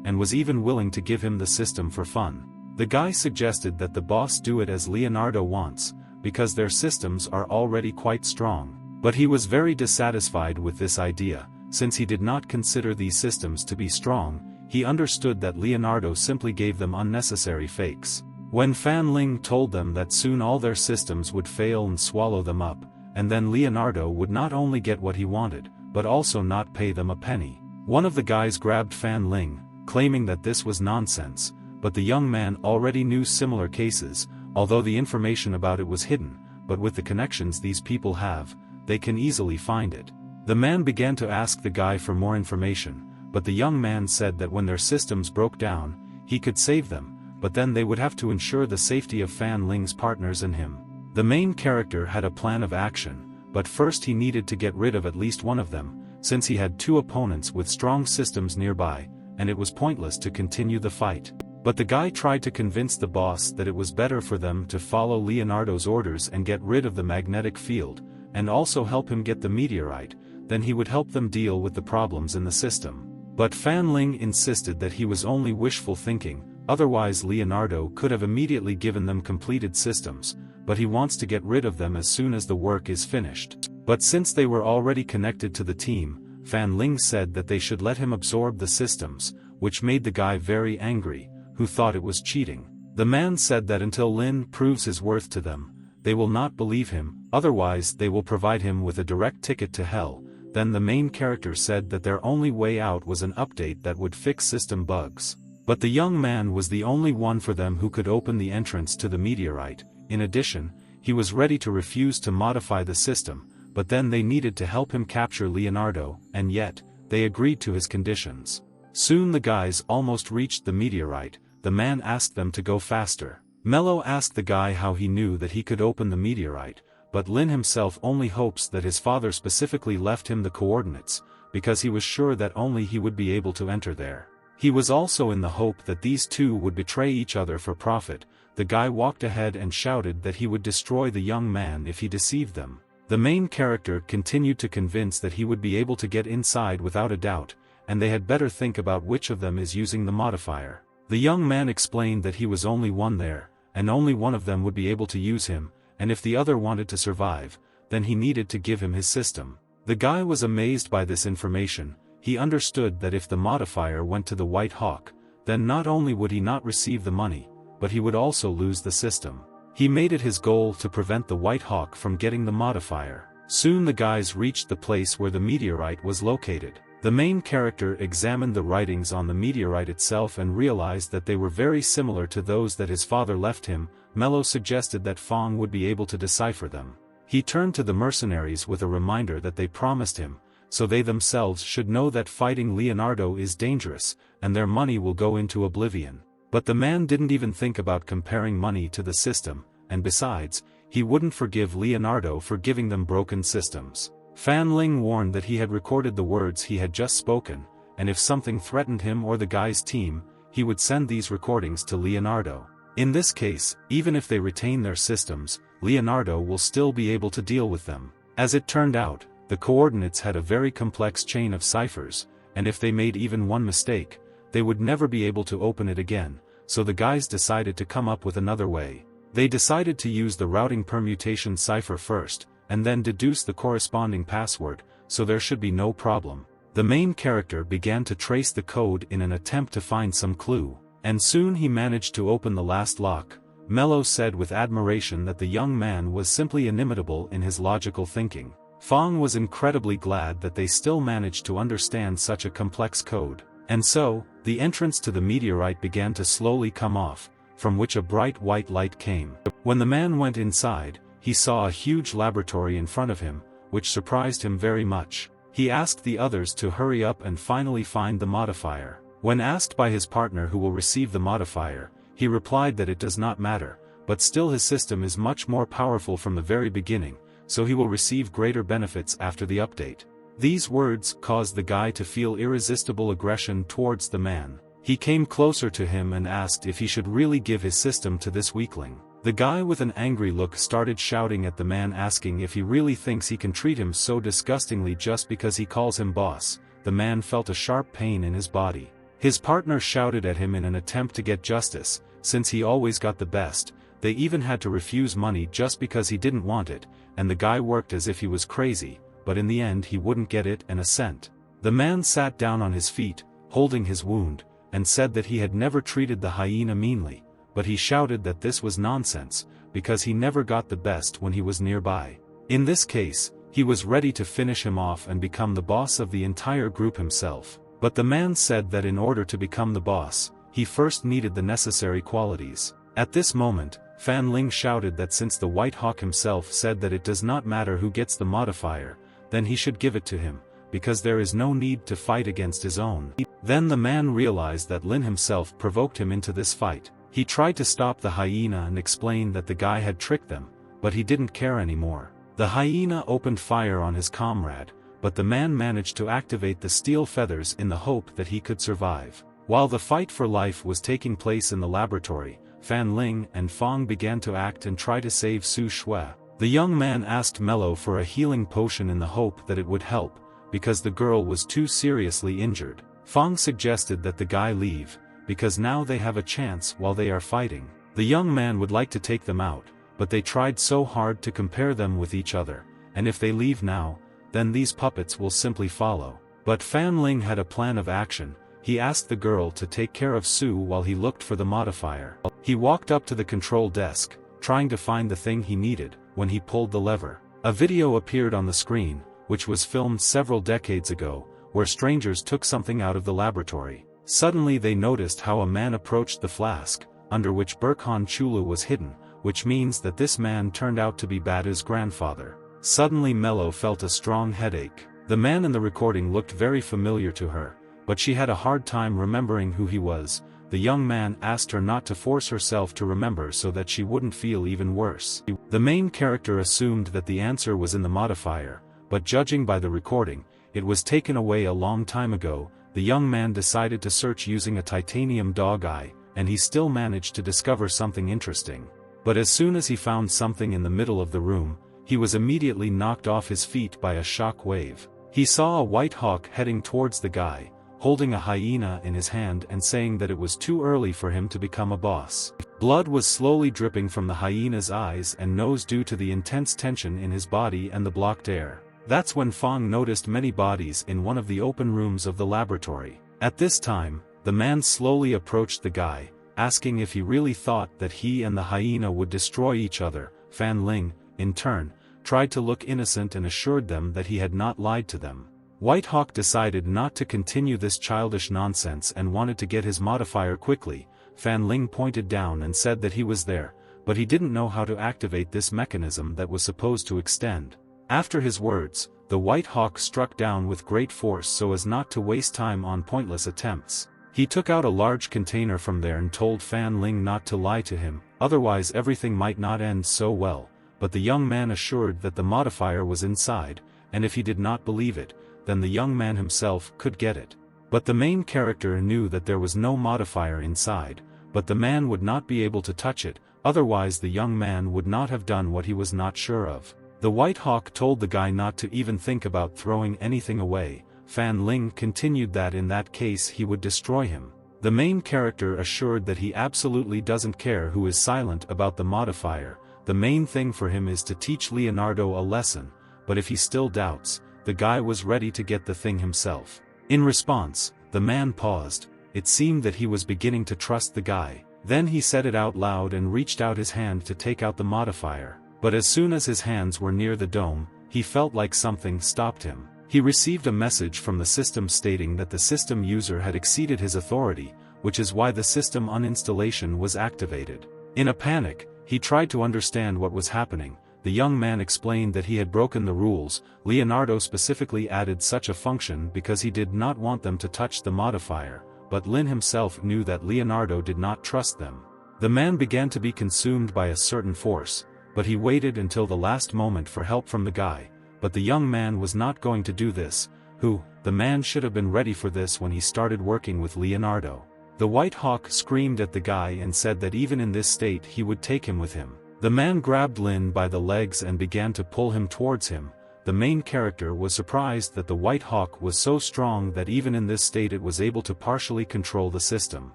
and was even willing to give him the system for fun. The guy suggested that the boss do it as Leonardo wants, because their systems are already quite strong. But he was very dissatisfied with this idea, since he did not consider these systems to be strong. He understood that Leonardo simply gave them unnecessary fakes. When Fan Ling told them that soon all their systems would fail and swallow them up, and then Leonardo would not only get what he wanted, but also not pay them a penny. One of the guys grabbed Fan Ling, claiming that this was nonsense, but the young man already knew similar cases, although the information about it was hidden, but with the connections these people have, they can easily find it. The man began to ask the guy for more information, but the young man said that when their systems broke down, he could save them, but then they would have to ensure the safety of Fan Ling's partners and him. The main character had a plan of action, but first he needed to get rid of at least one of them, since he had two opponents with strong systems nearby, and it was pointless to continue the fight. But the guy tried to convince the boss that it was better for them to follow Leonardo's orders and get rid of the magnetic field, and also help him get the meteorite, then he would help them deal with the problems in the system. But Fan Ling insisted that he was only wishful thinking, otherwise Leonardo could have immediately given them completed systems, but he wants to get rid of them as soon as the work is finished. But since they were already connected to the team, Fan Ling said that they should let him absorb the systems, which made the guy very angry, who thought it was cheating. The man said that until Lin proves his worth to them, they will not believe him, otherwise they will provide him with a direct ticket to hell. Then the main character said that their only way out was an update that would fix system bugs. But the young man was the only one for them who could open the entrance to the meteorite. In addition, he was ready to refuse to modify the system, but then they needed to help him capture Leonardo, and yet, they agreed to his conditions. Soon the guys almost reached the meteorite. The man asked them to go faster. Mello asked the guy how he knew that he could open the meteorite, but Lin himself only hopes that his father specifically left him the coordinates, because he was sure that only he would be able to enter there. He was also in the hope that these two would betray each other for profit. The guy walked ahead and shouted that he would destroy the young man if he deceived them. The main character continued to convince that he would be able to get inside without a doubt, and they had better think about which of them is using the modifier. The young man explained that he was only one there, and only one of them would be able to use him, and if the other wanted to survive, then he needed to give him his system. The guy was amazed by this information. He understood that if the modifier went to the White Hawk, then not only would he not receive the money, but he would also lose the system. He made it his goal to prevent the White Hawk from getting the modifier. Soon the guys reached the place where the meteorite was located. The main character examined the writings on the meteorite itself and realized that they were very similar to those that his father left him. Mello suggested that Fong would be able to decipher them. He turned to the mercenaries with a reminder that they promised him, so they themselves should know that fighting Leonardo is dangerous, and their money will go into oblivion. But the man didn't even think about comparing money to the system, and besides, he wouldn't forgive Leonardo for giving them broken systems. Fan Ling warned that he had recorded the words he had just spoken, and if something threatened him or the guy's team, he would send these recordings to Leonardo. In this case, even if they retain their systems, Leonardo will still be able to deal with them. As it turned out, the coordinates had a very complex chain of ciphers, and if they made even one mistake, they would never be able to open it again, so the guys decided to come up with another way. They decided to use the routing permutation cipher first, and then deduce the corresponding password, so there should be no problem. The main character began to trace the code in an attempt to find some clue, and soon he managed to open the last lock. Mello said with admiration that the young man was simply inimitable in his logical thinking. Fong was incredibly glad that they still managed to understand such a complex code. And so, the entrance to the meteorite began to slowly come off, from which a bright white light came. When the man went inside, he saw a huge laboratory in front of him, which surprised him very much. He asked the others to hurry up and finally find the modifier. When asked by his partner who will receive the modifier, he replied that it does not matter, but still his system is much more powerful from the very beginning, so he will receive greater benefits after the update. These words caused the guy to feel irresistible aggression towards the man. He came closer to him and asked if he should really give his system to this weakling. The guy with an angry look started shouting at the man, asking if he really thinks he can treat him so disgustingly just because he calls him boss. The man felt a sharp pain in his body. His partner shouted at him in an attempt to get justice, since he always got the best. They even had to refuse money just because he didn't want it, and the guy worked as if he was crazy, but in the end he wouldn't get it and a cent. The man sat down on his feet, holding his wound, and said that he had never treated the hyena meanly, but he shouted that this was nonsense, because he never got the best when he was nearby. In this case, he was ready to finish him off and become the boss of the entire group himself. But the man said that in order to become the boss, he first needed the necessary qualities. At this moment, Fan Ling shouted that since the White Hawk himself said that it does not matter who gets the modifier, then he should give it to him, because there is no need to fight against his own. Then the man realized that Lin himself provoked him into this fight. He tried to stop the hyena and explain that the guy had tricked them, but he didn't care anymore. The hyena opened fire on his comrade, but the man managed to activate the steel feathers in the hope that he could survive. While the fight for life was taking place in the laboratory, Fan Ling and Fong began to act and try to save Su Shui. The young man asked Mello for a healing potion in the hope that it would help, because the girl was too seriously injured. Fong suggested that the guy leave, because now they have a chance while they are fighting. The young man would like to take them out, but they tried so hard to compare them with each other, and if they leave now, then these puppets will simply follow. But Fan Ling had a plan of action. He asked the girl to take care of Su while he looked for the modifier. He walked up to the control desk, trying to find the thing he needed. When he pulled the lever, a video appeared on the screen, which was filmed several decades ago, where strangers took something out of the laboratory. Suddenly they noticed how a man approached the flask, under which Burkhan Chulu was hidden, which means that this man turned out to be Bada's grandfather. Suddenly Mello felt a strong headache. The man in the recording looked very familiar to her, but she had a hard time remembering who he was. The young man asked her not to force herself to remember so that she wouldn't feel even worse. The main character assumed that the answer was in the modifier, but judging by the recording, it was taken away a long time ago. The young man decided to search using a titanium dog eye, and he still managed to discover something interesting. But as soon as he found something in the middle of the room, he was immediately knocked off his feet by a shock wave. He saw a white hawk heading towards the guy, holding a hyena in his hand and saying that it was too early for him to become a boss. Blood was slowly dripping from the hyena's eyes and nose due to the intense tension in his body and the blocked air. That's when Fong noticed many bodies in one of the open rooms of the laboratory. At this time, the man slowly approached the guy, asking if he really thought that he and the hyena would destroy each other. Fan Ling, in turn, tried to look innocent and assured them that he had not lied to them. White Hawk decided not to continue this childish nonsense and wanted to get his modifier quickly. Fan Ling pointed down and said that he was there, but he didn't know how to activate this mechanism that was supposed to extend. After his words, the White Hawk struck down with great force so as not to waste time on pointless attempts. He took out a large container from there and told Fan Ling not to lie to him, otherwise everything might not end so well, but the young man assured that the modifier was inside, and if he did not believe it, then the young man himself could get it. But the main character knew that there was no modifier inside, but the man would not be able to touch it, otherwise the young man would not have done what he was not sure of. The White Hawk told the guy not to even think about throwing anything away. Fan Ling continued that in that case he would destroy him. The main character assured that he absolutely doesn't care who is silent about the modifier. The main thing for him is to teach Leonardo a lesson, but if he still doubts, the guy was ready to get the thing himself. In response, the man paused. It seemed that he was beginning to trust the guy. Then he said it out loud and reached out his hand to take out the modifier. But as soon as his hands were near the dome, he felt like something stopped him. He received a message from the system stating that the system user had exceeded his authority, which is why the system uninstallation was activated. In a panic, he tried to understand what was happening. The young man explained that he had broken the rules. Leonardo specifically added such a function because he did not want them to touch the modifier, but Lin himself knew that Leonardo did not trust them. The man began to be consumed by a certain force, but he waited until the last moment for help from the guy, but the young man was not going to do this, the man should have been ready for this when he started working with Leonardo. The White Hawk screamed at the guy and said that even in this state he would take him with him. The man grabbed Lin by the legs and began to pull him towards him. The main character was surprised that the White Hawk was so strong that even in this state it was able to partially control the system.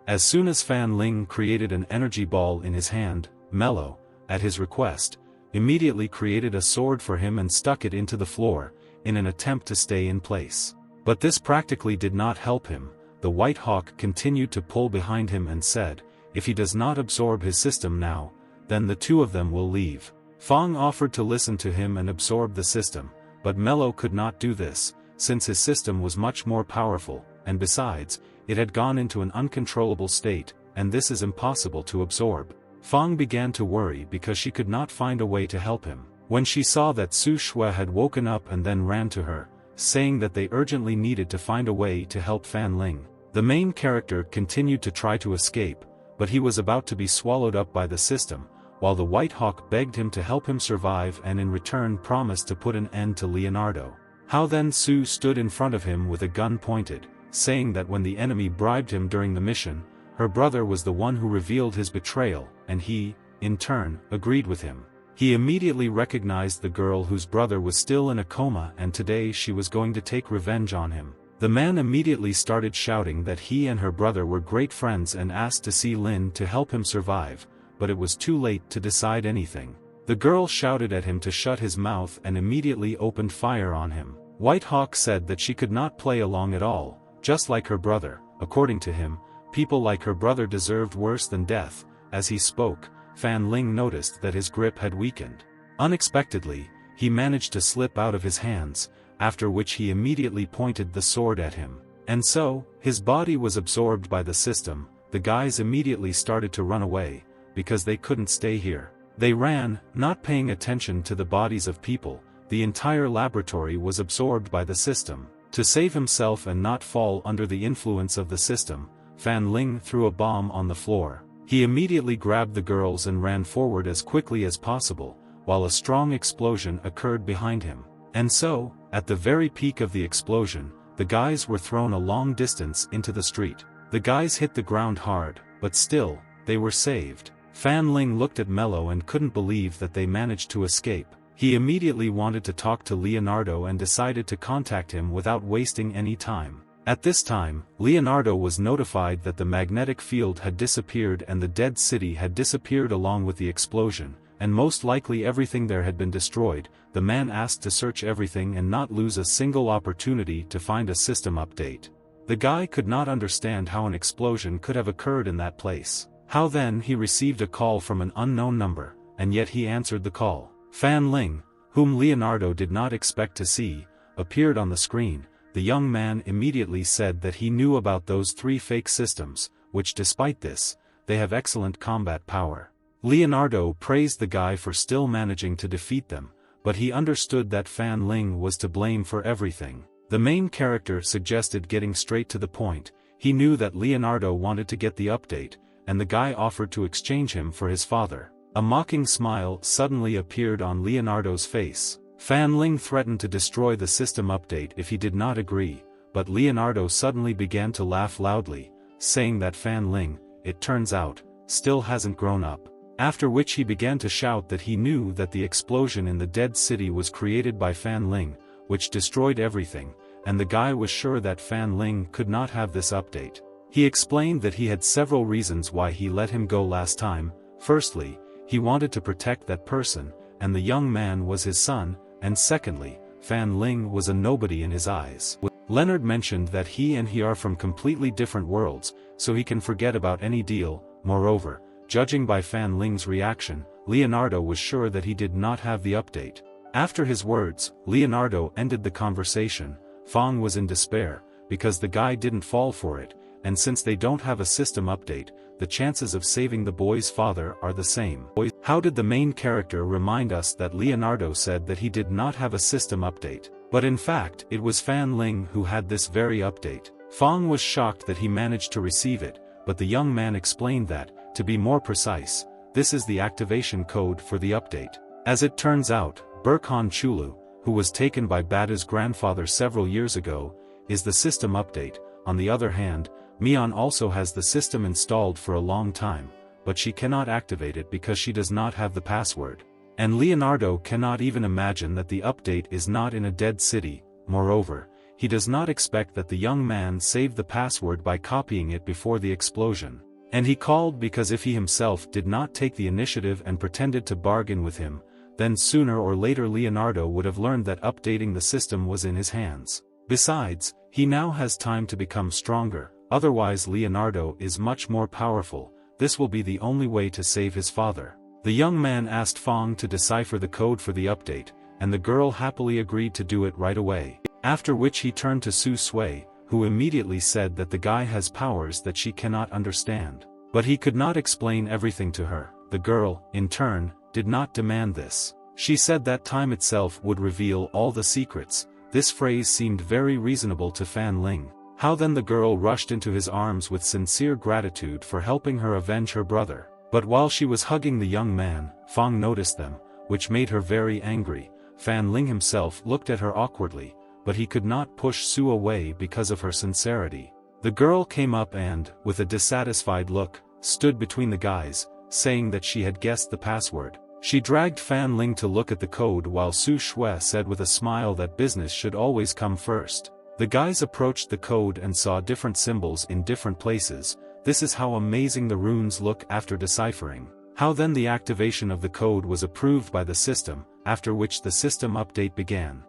As soon as Fan Ling created an energy ball in his hand, Mello, at his request, immediately created a sword for him and stuck it into the floor, in an attempt to stay in place. But this practically did not help him. The White Hawk continued to pull behind him and said, if he does not absorb his system now, then the two of them will leave. Fong offered to listen to him and absorb the system, but Mello could not do this, since his system was much more powerful, and besides, it had gone into an uncontrollable state, and this is impossible to absorb. Fong began to worry because she could not find a way to help him. When she saw that Su Shui had woken up and then ran to her, saying that they urgently needed to find a way to help Fan Ling. The main character continued to try to escape, but he was about to be swallowed up by the system, while the White Hawk begged him to help him survive and in return promised to put an end to Leonardo. How then Su stood in front of him with a gun pointed, saying that when the enemy bribed him during the mission, her brother was the one who revealed his betrayal, and he, in turn, agreed with him. He immediately recognized the girl whose brother was still in a coma and today she was going to take revenge on him. The man immediately started shouting that he and her brother were great friends and asked to see Lin to help him survive, but it was too late to decide anything. The girl shouted at him to shut his mouth and immediately opened fire on him. White Hawk said that she could not play along at all, just like her brother. According to him, people like her brother deserved worse than death. As he spoke, Fan Ling noticed that his grip had weakened. Unexpectedly, he managed to slip out of his hands, after which he immediately pointed the sword at him. And so, his body was absorbed by the system. The guys immediately started to run away, because they couldn't stay here. They ran, not paying attention to the bodies of people. The entire laboratory was absorbed by the system. To save himself and not fall under the influence of the system, Fan Ling threw a bomb on the floor. He immediately grabbed the girls and ran forward as quickly as possible, while a strong explosion occurred behind him. And so, at the very peak of the explosion, the guys were thrown a long distance into the street. The guys hit the ground hard, but still, they were saved. Fan Ling looked at Mello and couldn't believe that they managed to escape. He immediately wanted to talk to Leonardo and decided to contact him without wasting any time. At this time, Leonardo was notified that the magnetic field had disappeared and the dead city had disappeared along with the explosion, and most likely everything there had been destroyed. The man asked to search everything and not lose a single opportunity to find a system update. The guy could not understand how an explosion could have occurred in that place. How then he received a call from an unknown number, and yet he answered the call. Fan Ling, whom Leonardo did not expect to see, appeared on the screen. The young man immediately said that he knew about those 3 fake systems, which despite this, they have excellent combat power. Leonardo praised the guy for still managing to defeat them, but he understood that Fan Ling was to blame for everything. The main character suggested getting straight to the point. He knew that Leonardo wanted to get the update, and the guy offered to exchange him for his father. A mocking smile suddenly appeared on Leonardo's face. Fan Ling threatened to destroy the system update if he did not agree, but Leonardo suddenly began to laugh loudly, saying that Fan Ling, it turns out, still hasn't grown up. After which he began to shout that he knew that the explosion in the dead city was created by Fan Ling, which destroyed everything, and the guy was sure that Fan Ling could not have this update. He explained that he had several reasons why he let him go last time. Firstly, he wanted to protect that person, and the young man was his son, and secondly, Fan Ling was a nobody in his eyes. Leonard mentioned that he and he are from completely different worlds, so he can forget about any deal. Moreover, judging by Fan Ling's reaction, Leonardo was sure that he did not have the update. After his words, Leonardo ended the conversation. Fong was in despair, because the guy didn't fall for it, and since they don't have a system update, the chances of saving the boy's father are the same. How did the main character remind us that Leonardo said that he did not have a system update? But in fact, it was Fan Ling who had this very update. Fong was shocked that he managed to receive it, but the young man explained that, To be more precise, this is the activation code for the update. As it turns out, Burkhan Chulu, who was taken by Bada's grandfather several years ago, is the system update. On the other hand, Mion also has the system installed for a long time, but she cannot activate it because she does not have the password. And Leonardo cannot even imagine that the update is not in a dead city. Moreover, he does not expect that the young man saved the password by copying it before the explosion. And he called because if he himself did not take the initiative and pretended to bargain with him, then sooner or later Leonardo would have learned that updating the system was in his hands. Besides, he now has time to become stronger, otherwise Leonardo is much more powerful. This will be the only way to save his father. The young man asked Fong to decipher the code for the update, and the girl happily agreed to do it right away. After which he turned to Su Sui, who immediately said that the guy has powers that she cannot understand. But he could not explain everything to her. The girl, in turn, did not demand this. She said that time itself would reveal all the secrets. This phrase seemed very reasonable to Fan Ling. How then the girl rushed into his arms with sincere gratitude for helping her avenge her brother. But while she was hugging the young man, Fong noticed them, which made her very angry. Fan Ling himself looked at her awkwardly, but he could not push Su away because of her sincerity. The girl came up and, with a dissatisfied look, stood between the guys, saying that she had guessed the password. She dragged Fan Ling to look at the code while Su Shui said with a smile that business should always come first. The guys approached the code and saw different symbols in different places. This is how amazing the runes look after deciphering. How then the activation of the code was approved by the system, after which the system update began.